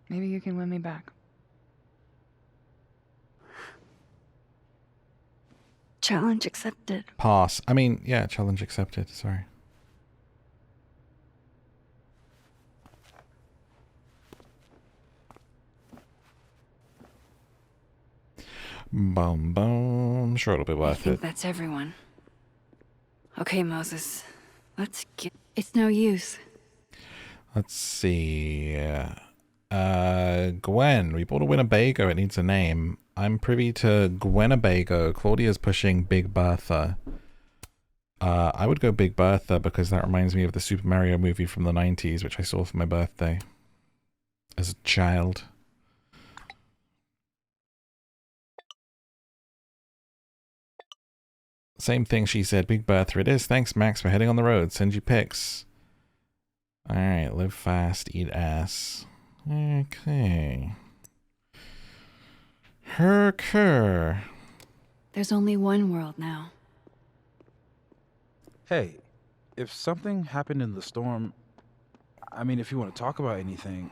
Speaker 14: Maybe you can win me back.
Speaker 2: Challenge accepted.
Speaker 1: pass. I mean, yeah, challenge accepted. Sorry. Boom, boom. Sure, it'll be
Speaker 2: I
Speaker 1: worth
Speaker 2: think
Speaker 1: it.
Speaker 2: that's everyone. Okay, Moses. Let's get... It's no use.
Speaker 1: Let's see. Gwen. We bought a Winnebago. It needs a name. I'm privy to Gwenabago. Claudia's pushing Big Bertha. I would go Big Bertha because that reminds me of the Super Mario movie from the 90s, which I saw for my birthday as a child. Same thing she said. Big Bertha it is. Thanks, Max. We're heading on the road. Send you pics. Alright, live fast, eat ass. Okay. Herker.
Speaker 2: There's only one world now.
Speaker 15: Hey, if something happened in the storm, I mean, if you want to talk about anything.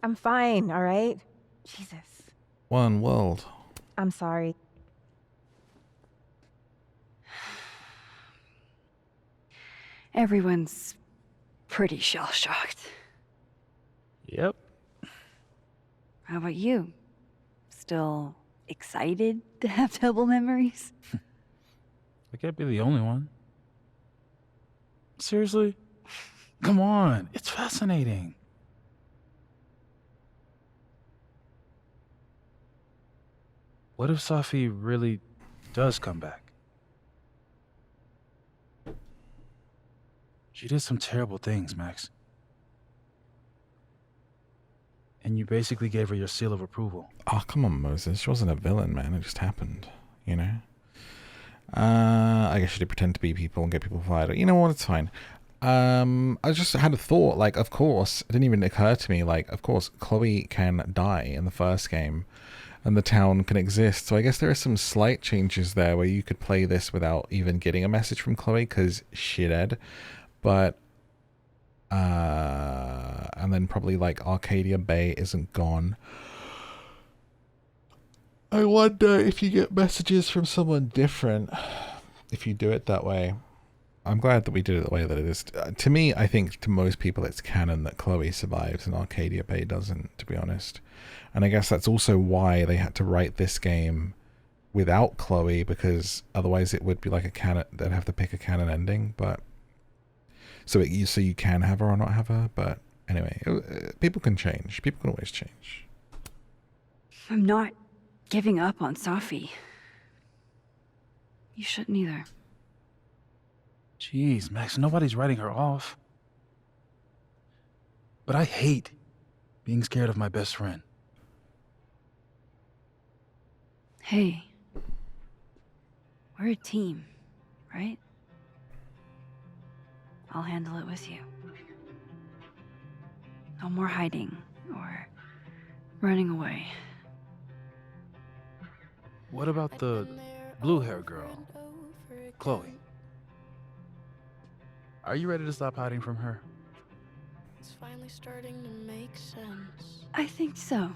Speaker 17: I'm fine, all right? Jesus.
Speaker 1: One world.
Speaker 17: I'm sorry.
Speaker 2: Everyone's pretty shell-shocked.
Speaker 15: Yep.
Speaker 2: How about you? Still excited to have double memories?
Speaker 15: I can't be the only one. Seriously? Come on, it's fascinating. What if Safi really does come back? She did some terrible things, Max. And you basically gave her your seal of approval.
Speaker 1: Oh, come on, Moses. She wasn't a villain, man. It just happened, you know? I guess she did pretend to be people and get people fired. You know what? It's fine. I just had a thought, like, of course, it didn't even occur to me, like, of course, Chloe can die in the first game and the town can exist. So I guess there are some slight changes there where you could play this without even getting a message from Chloe because she dead. But, and then probably like Arcadia Bay isn't gone. I wonder if you get messages from someone different if you do it that way. I'm glad that we did it the way that it is. To me, I think to most people it's canon that Chloe survives and Arcadia Bay doesn't, to be honest. And I guess that's also why they had to write this game without Chloe, because otherwise it would be like a canon, they'd have to pick a canon ending, but so you can have her or not have her, but anyway, people can change. People can always change.
Speaker 2: I'm not giving up on Safi. You shouldn't either.
Speaker 15: Jeez, Max, nobody's writing her off. But I hate being scared of my best friend.
Speaker 2: Hey, we're a team, right? I'll handle it with you. No more hiding or running away.
Speaker 15: What about the blue hair girl, Chloe? Are you ready to stop hiding from her?
Speaker 20: It's finally starting to make sense.
Speaker 2: I think so.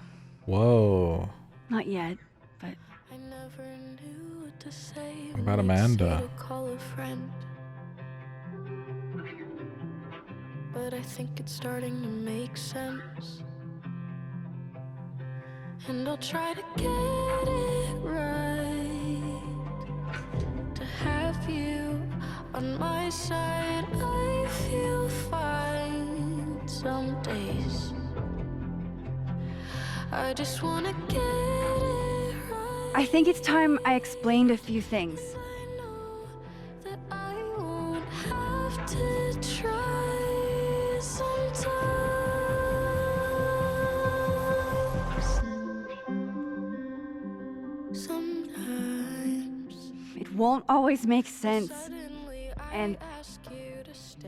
Speaker 1: Whoa.
Speaker 2: Not yet, but
Speaker 20: I never knew what to say.
Speaker 1: What about Amanda?
Speaker 20: Call a friend. But I think it's starting to make sense. And I'll try to get it right. To have you on my side, I feel fine some days. I just wanna get it right.
Speaker 2: I think it's time I explained a few things.
Speaker 20: That I won't have to try sometimes. Sometimes
Speaker 2: It won't always make sense. And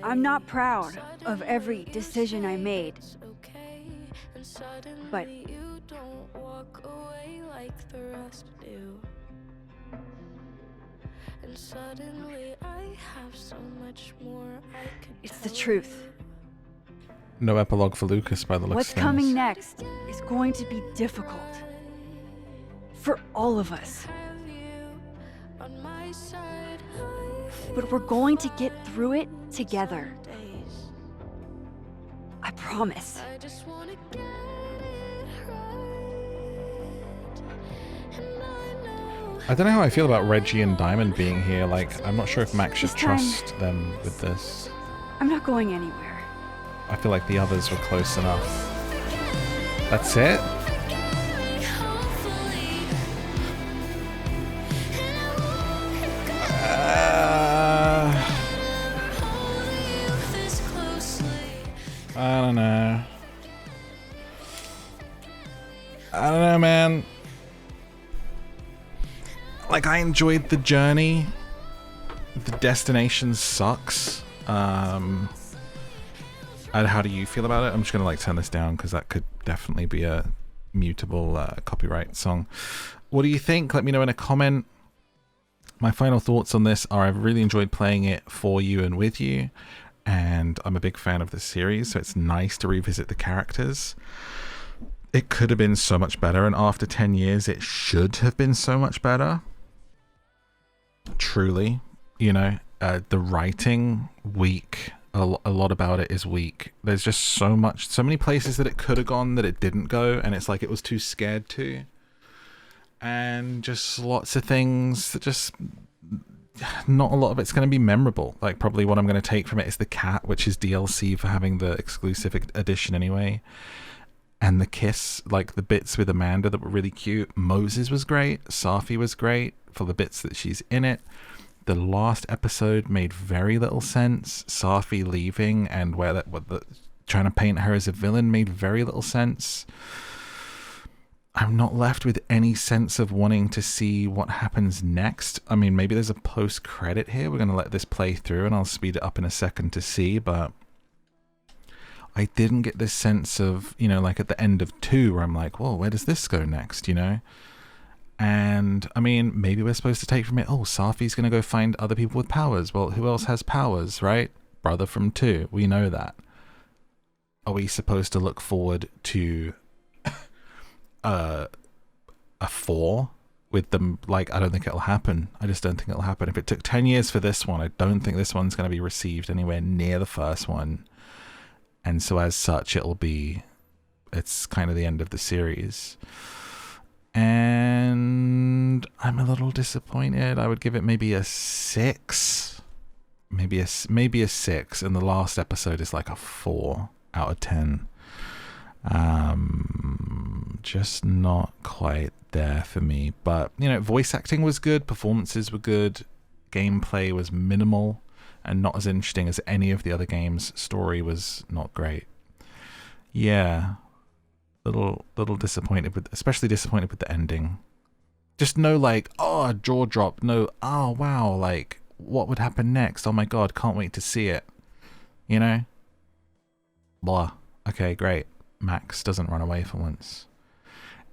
Speaker 2: I'm not proud of every decision I made. But
Speaker 20: you don't walk away like the rest do. And suddenly I have so much more I could
Speaker 2: it's the truth.
Speaker 1: No epilogue for Lucas by the looks
Speaker 2: What's
Speaker 1: of things.
Speaker 2: coming next is going to be difficult. For all of us.
Speaker 20: on my side.
Speaker 2: But we're going to get through it together. I promise.
Speaker 20: I just wanna get it right. And I know
Speaker 1: I don't know how I feel about Reggie and Diamond being here. Like, I'm not sure if Max should
Speaker 2: This time-
Speaker 1: trust them with this.
Speaker 2: I'm not going anywhere.
Speaker 1: I feel like the others were close enough. That's it? I don't know. I don't know, man. Like, I enjoyed the journey. The destination sucks. And how do you feel about it? I'm just gonna like turn this down because that could definitely be a mutable copyright song. What do you think? Let me know in a comment. My final thoughts on this are I've really enjoyed playing it for you and with you. And I'm a big fan of the series, so it's nice to revisit the characters. It could have been so much better, and after 10 years, it should have been so much better. Truly, you know, the writing, weak. A lot about it is weak. There's just so many places that it could have gone that it didn't go, and it's like it was too scared to. And just lots of things that just... not a lot of it's going to be memorable. Like, probably what I'm going to take from it is the cat, which is DLC for having the exclusive edition anyway. And the kiss, like the bits with Amanda that were really cute. Moses was great. Safi was great for the bits that she's in it. The last episode made very little sense. Safi leaving and trying to paint her as a villain made very little sense. I'm not left with any sense of wanting to see what happens next. I mean, maybe there's a post-credit here. We're going to let this play through and I'll speed it up in a second to see, but I didn't get this sense of, you know, like at the end of 2 where I'm like, whoa, where does this go next, you know? And, I mean, maybe we're supposed to take from it, oh, Safi's going to go find other people with powers. Well, who else has powers, right? Brother from 2. We know that. Are we supposed to look forward to... a 4 with them? Like, I don't think it'll happen. I just don't think it'll happen. If it took 10 years for this one, I don't think this one's going to be received anywhere near the first one. And so as such, it's kind of the end of the series. And I'm a little disappointed. I would give it maybe a 6. Maybe a 6. And the last episode is like a 4 out of 10. Just not quite there for me, but you know, voice acting was good, performances were good, gameplay was minimal and not as interesting as any of the other games. Story was not great. Yeah, little disappointed with, especially disappointed with the ending. Just no like, oh, jaw drop, no, oh wow, like what would happen next? Oh my god, can't wait to see it. You know? Blah. Okay, great. Max doesn't run away for once.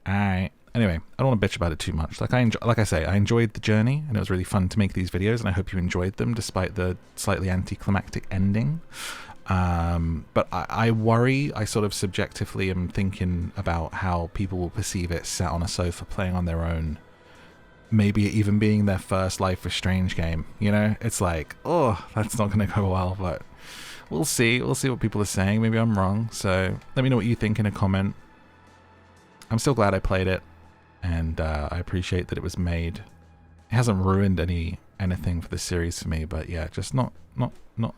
Speaker 1: Alright. anyway, I don't want to bitch about it too much. Like I say, I enjoyed the journey, and it was really fun to make these videos, and I hope you enjoyed them despite the slightly anticlimactic ending. But I worry, I sort of subjectively am thinking about how people will perceive it sat on a sofa playing on their own, maybe even being their first Life is Strange game, you know? It's like, oh, that's not going to go well, but we'll see. We'll see what people are saying. Maybe I'm wrong, so let me know what you think in a comment. I'm still glad I played it, and I appreciate that it was made. It hasn't ruined anything for the series for me, but yeah, just not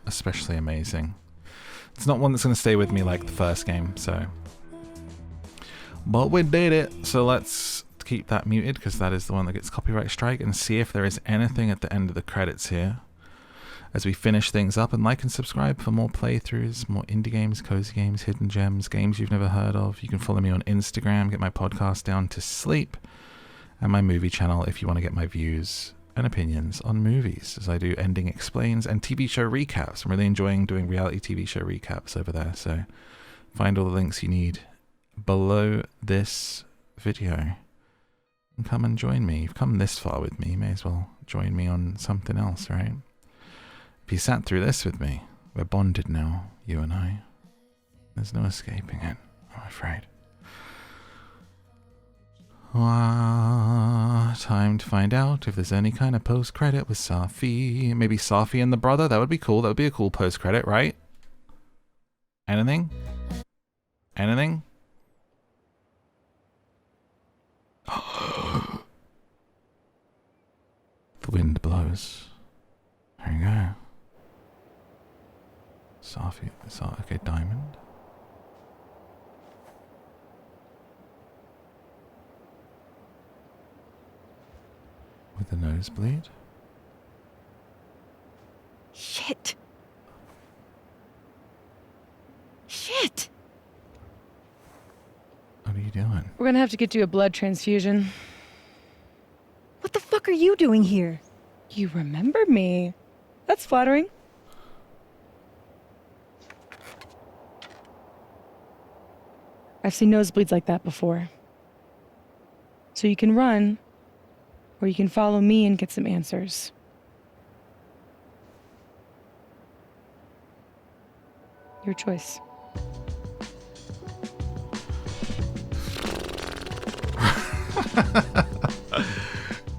Speaker 1: especially amazing. It's not one that's going to stay with me like the first game, so. But we did it, so let's keep that muted, because that is the one that gets copyright strike, and see if there is anything at the end of the credits here as we finish things up. And like and subscribe for more playthroughs, more indie games, cozy games, hidden gems, games you've never heard of. You can follow me on Instagram, get my podcast Down to Sleep, and my movie channel if you want to get my views and opinions on movies, as I do ending explains and TV show recaps. I'm really enjoying doing reality TV show recaps over there, so find all the links you need below this video and come and join me. You've come this far with me, you may as well join me on something else, right? If you sat through this with me, we're bonded now, you and I. There's no escaping it, I'm afraid. Time to find out if there's any kind of post-credit with Safi. Maybe Safi and the brother? That would be cool. That would be a cool post-credit, right? Anything? Anything? The wind blows. There you go. Safi. Okay, diamond. With a nosebleed.
Speaker 17: Shit. Shit.
Speaker 1: What are you doing?
Speaker 11: We're gonna have to get you a blood transfusion.
Speaker 17: What the fuck are you doing here?
Speaker 11: You remember me. That's flattering. I've seen nosebleeds like that before. So you can run, or you can follow me and get some answers. Your choice.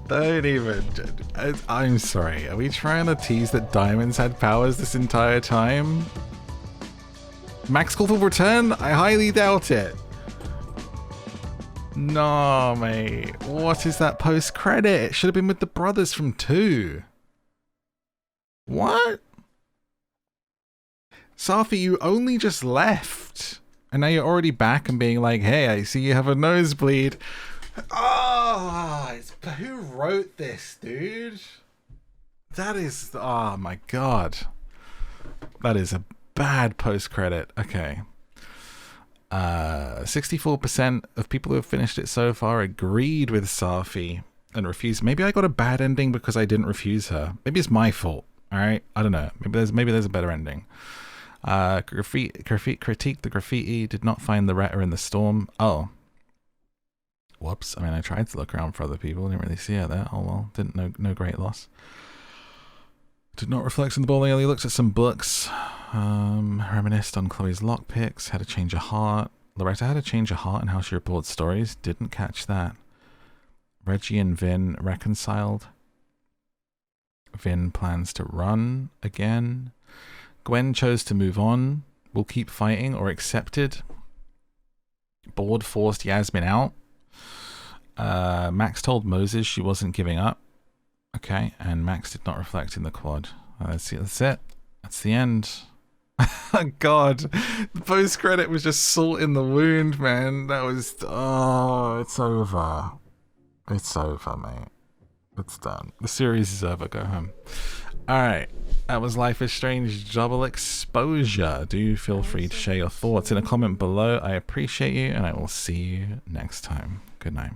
Speaker 1: Don't even. I'm sorry. Are we trying to tease that diamonds had powers this entire time? Max Call will return? I highly doubt it. No, mate. What is that post-credit? It should have been with the brothers from 2. What? Safi, you only just left. And now you're already back and being like, hey, I see you have a nosebleed. Oh, who wrote this, dude? That is, oh my god. That is a bad post-credit. Okay. 64% of people who have finished it so far agreed with Safi and refused. Maybe I got a bad ending because I didn't refuse her. Maybe it's my fault. All right, I don't know. Maybe there's a better ending. Critique the graffiti. Did not find the Retta in the storm. Oh, whoops. I mean, I tried to look around for other people. Didn't really see her there. Oh well. Didn't no great loss. Did not reflect on the bowling alley. Looked at some books. Reminisced on Chloe's lockpicks. Had a change of heart. Loretta had a change of heart in how she reports stories. Didn't catch that. Reggie and Vin reconciled. Vin plans to run again. Gwen chose to move on. Will keep fighting or accepted. Board forced Yasmin out. Max told Moses she wasn't giving up. Okay, and Max did not reflect in the quad. That's it. That's the end. God, the post-credit was just salt in the wound, man. That was... Oh, it's over. It's over, mate. It's done. The series is over. Go home. Alright. That was Life is Strange Double Exposure. Do feel free to share your thoughts in a comment below. I appreciate you, and I will see you next time. Good night.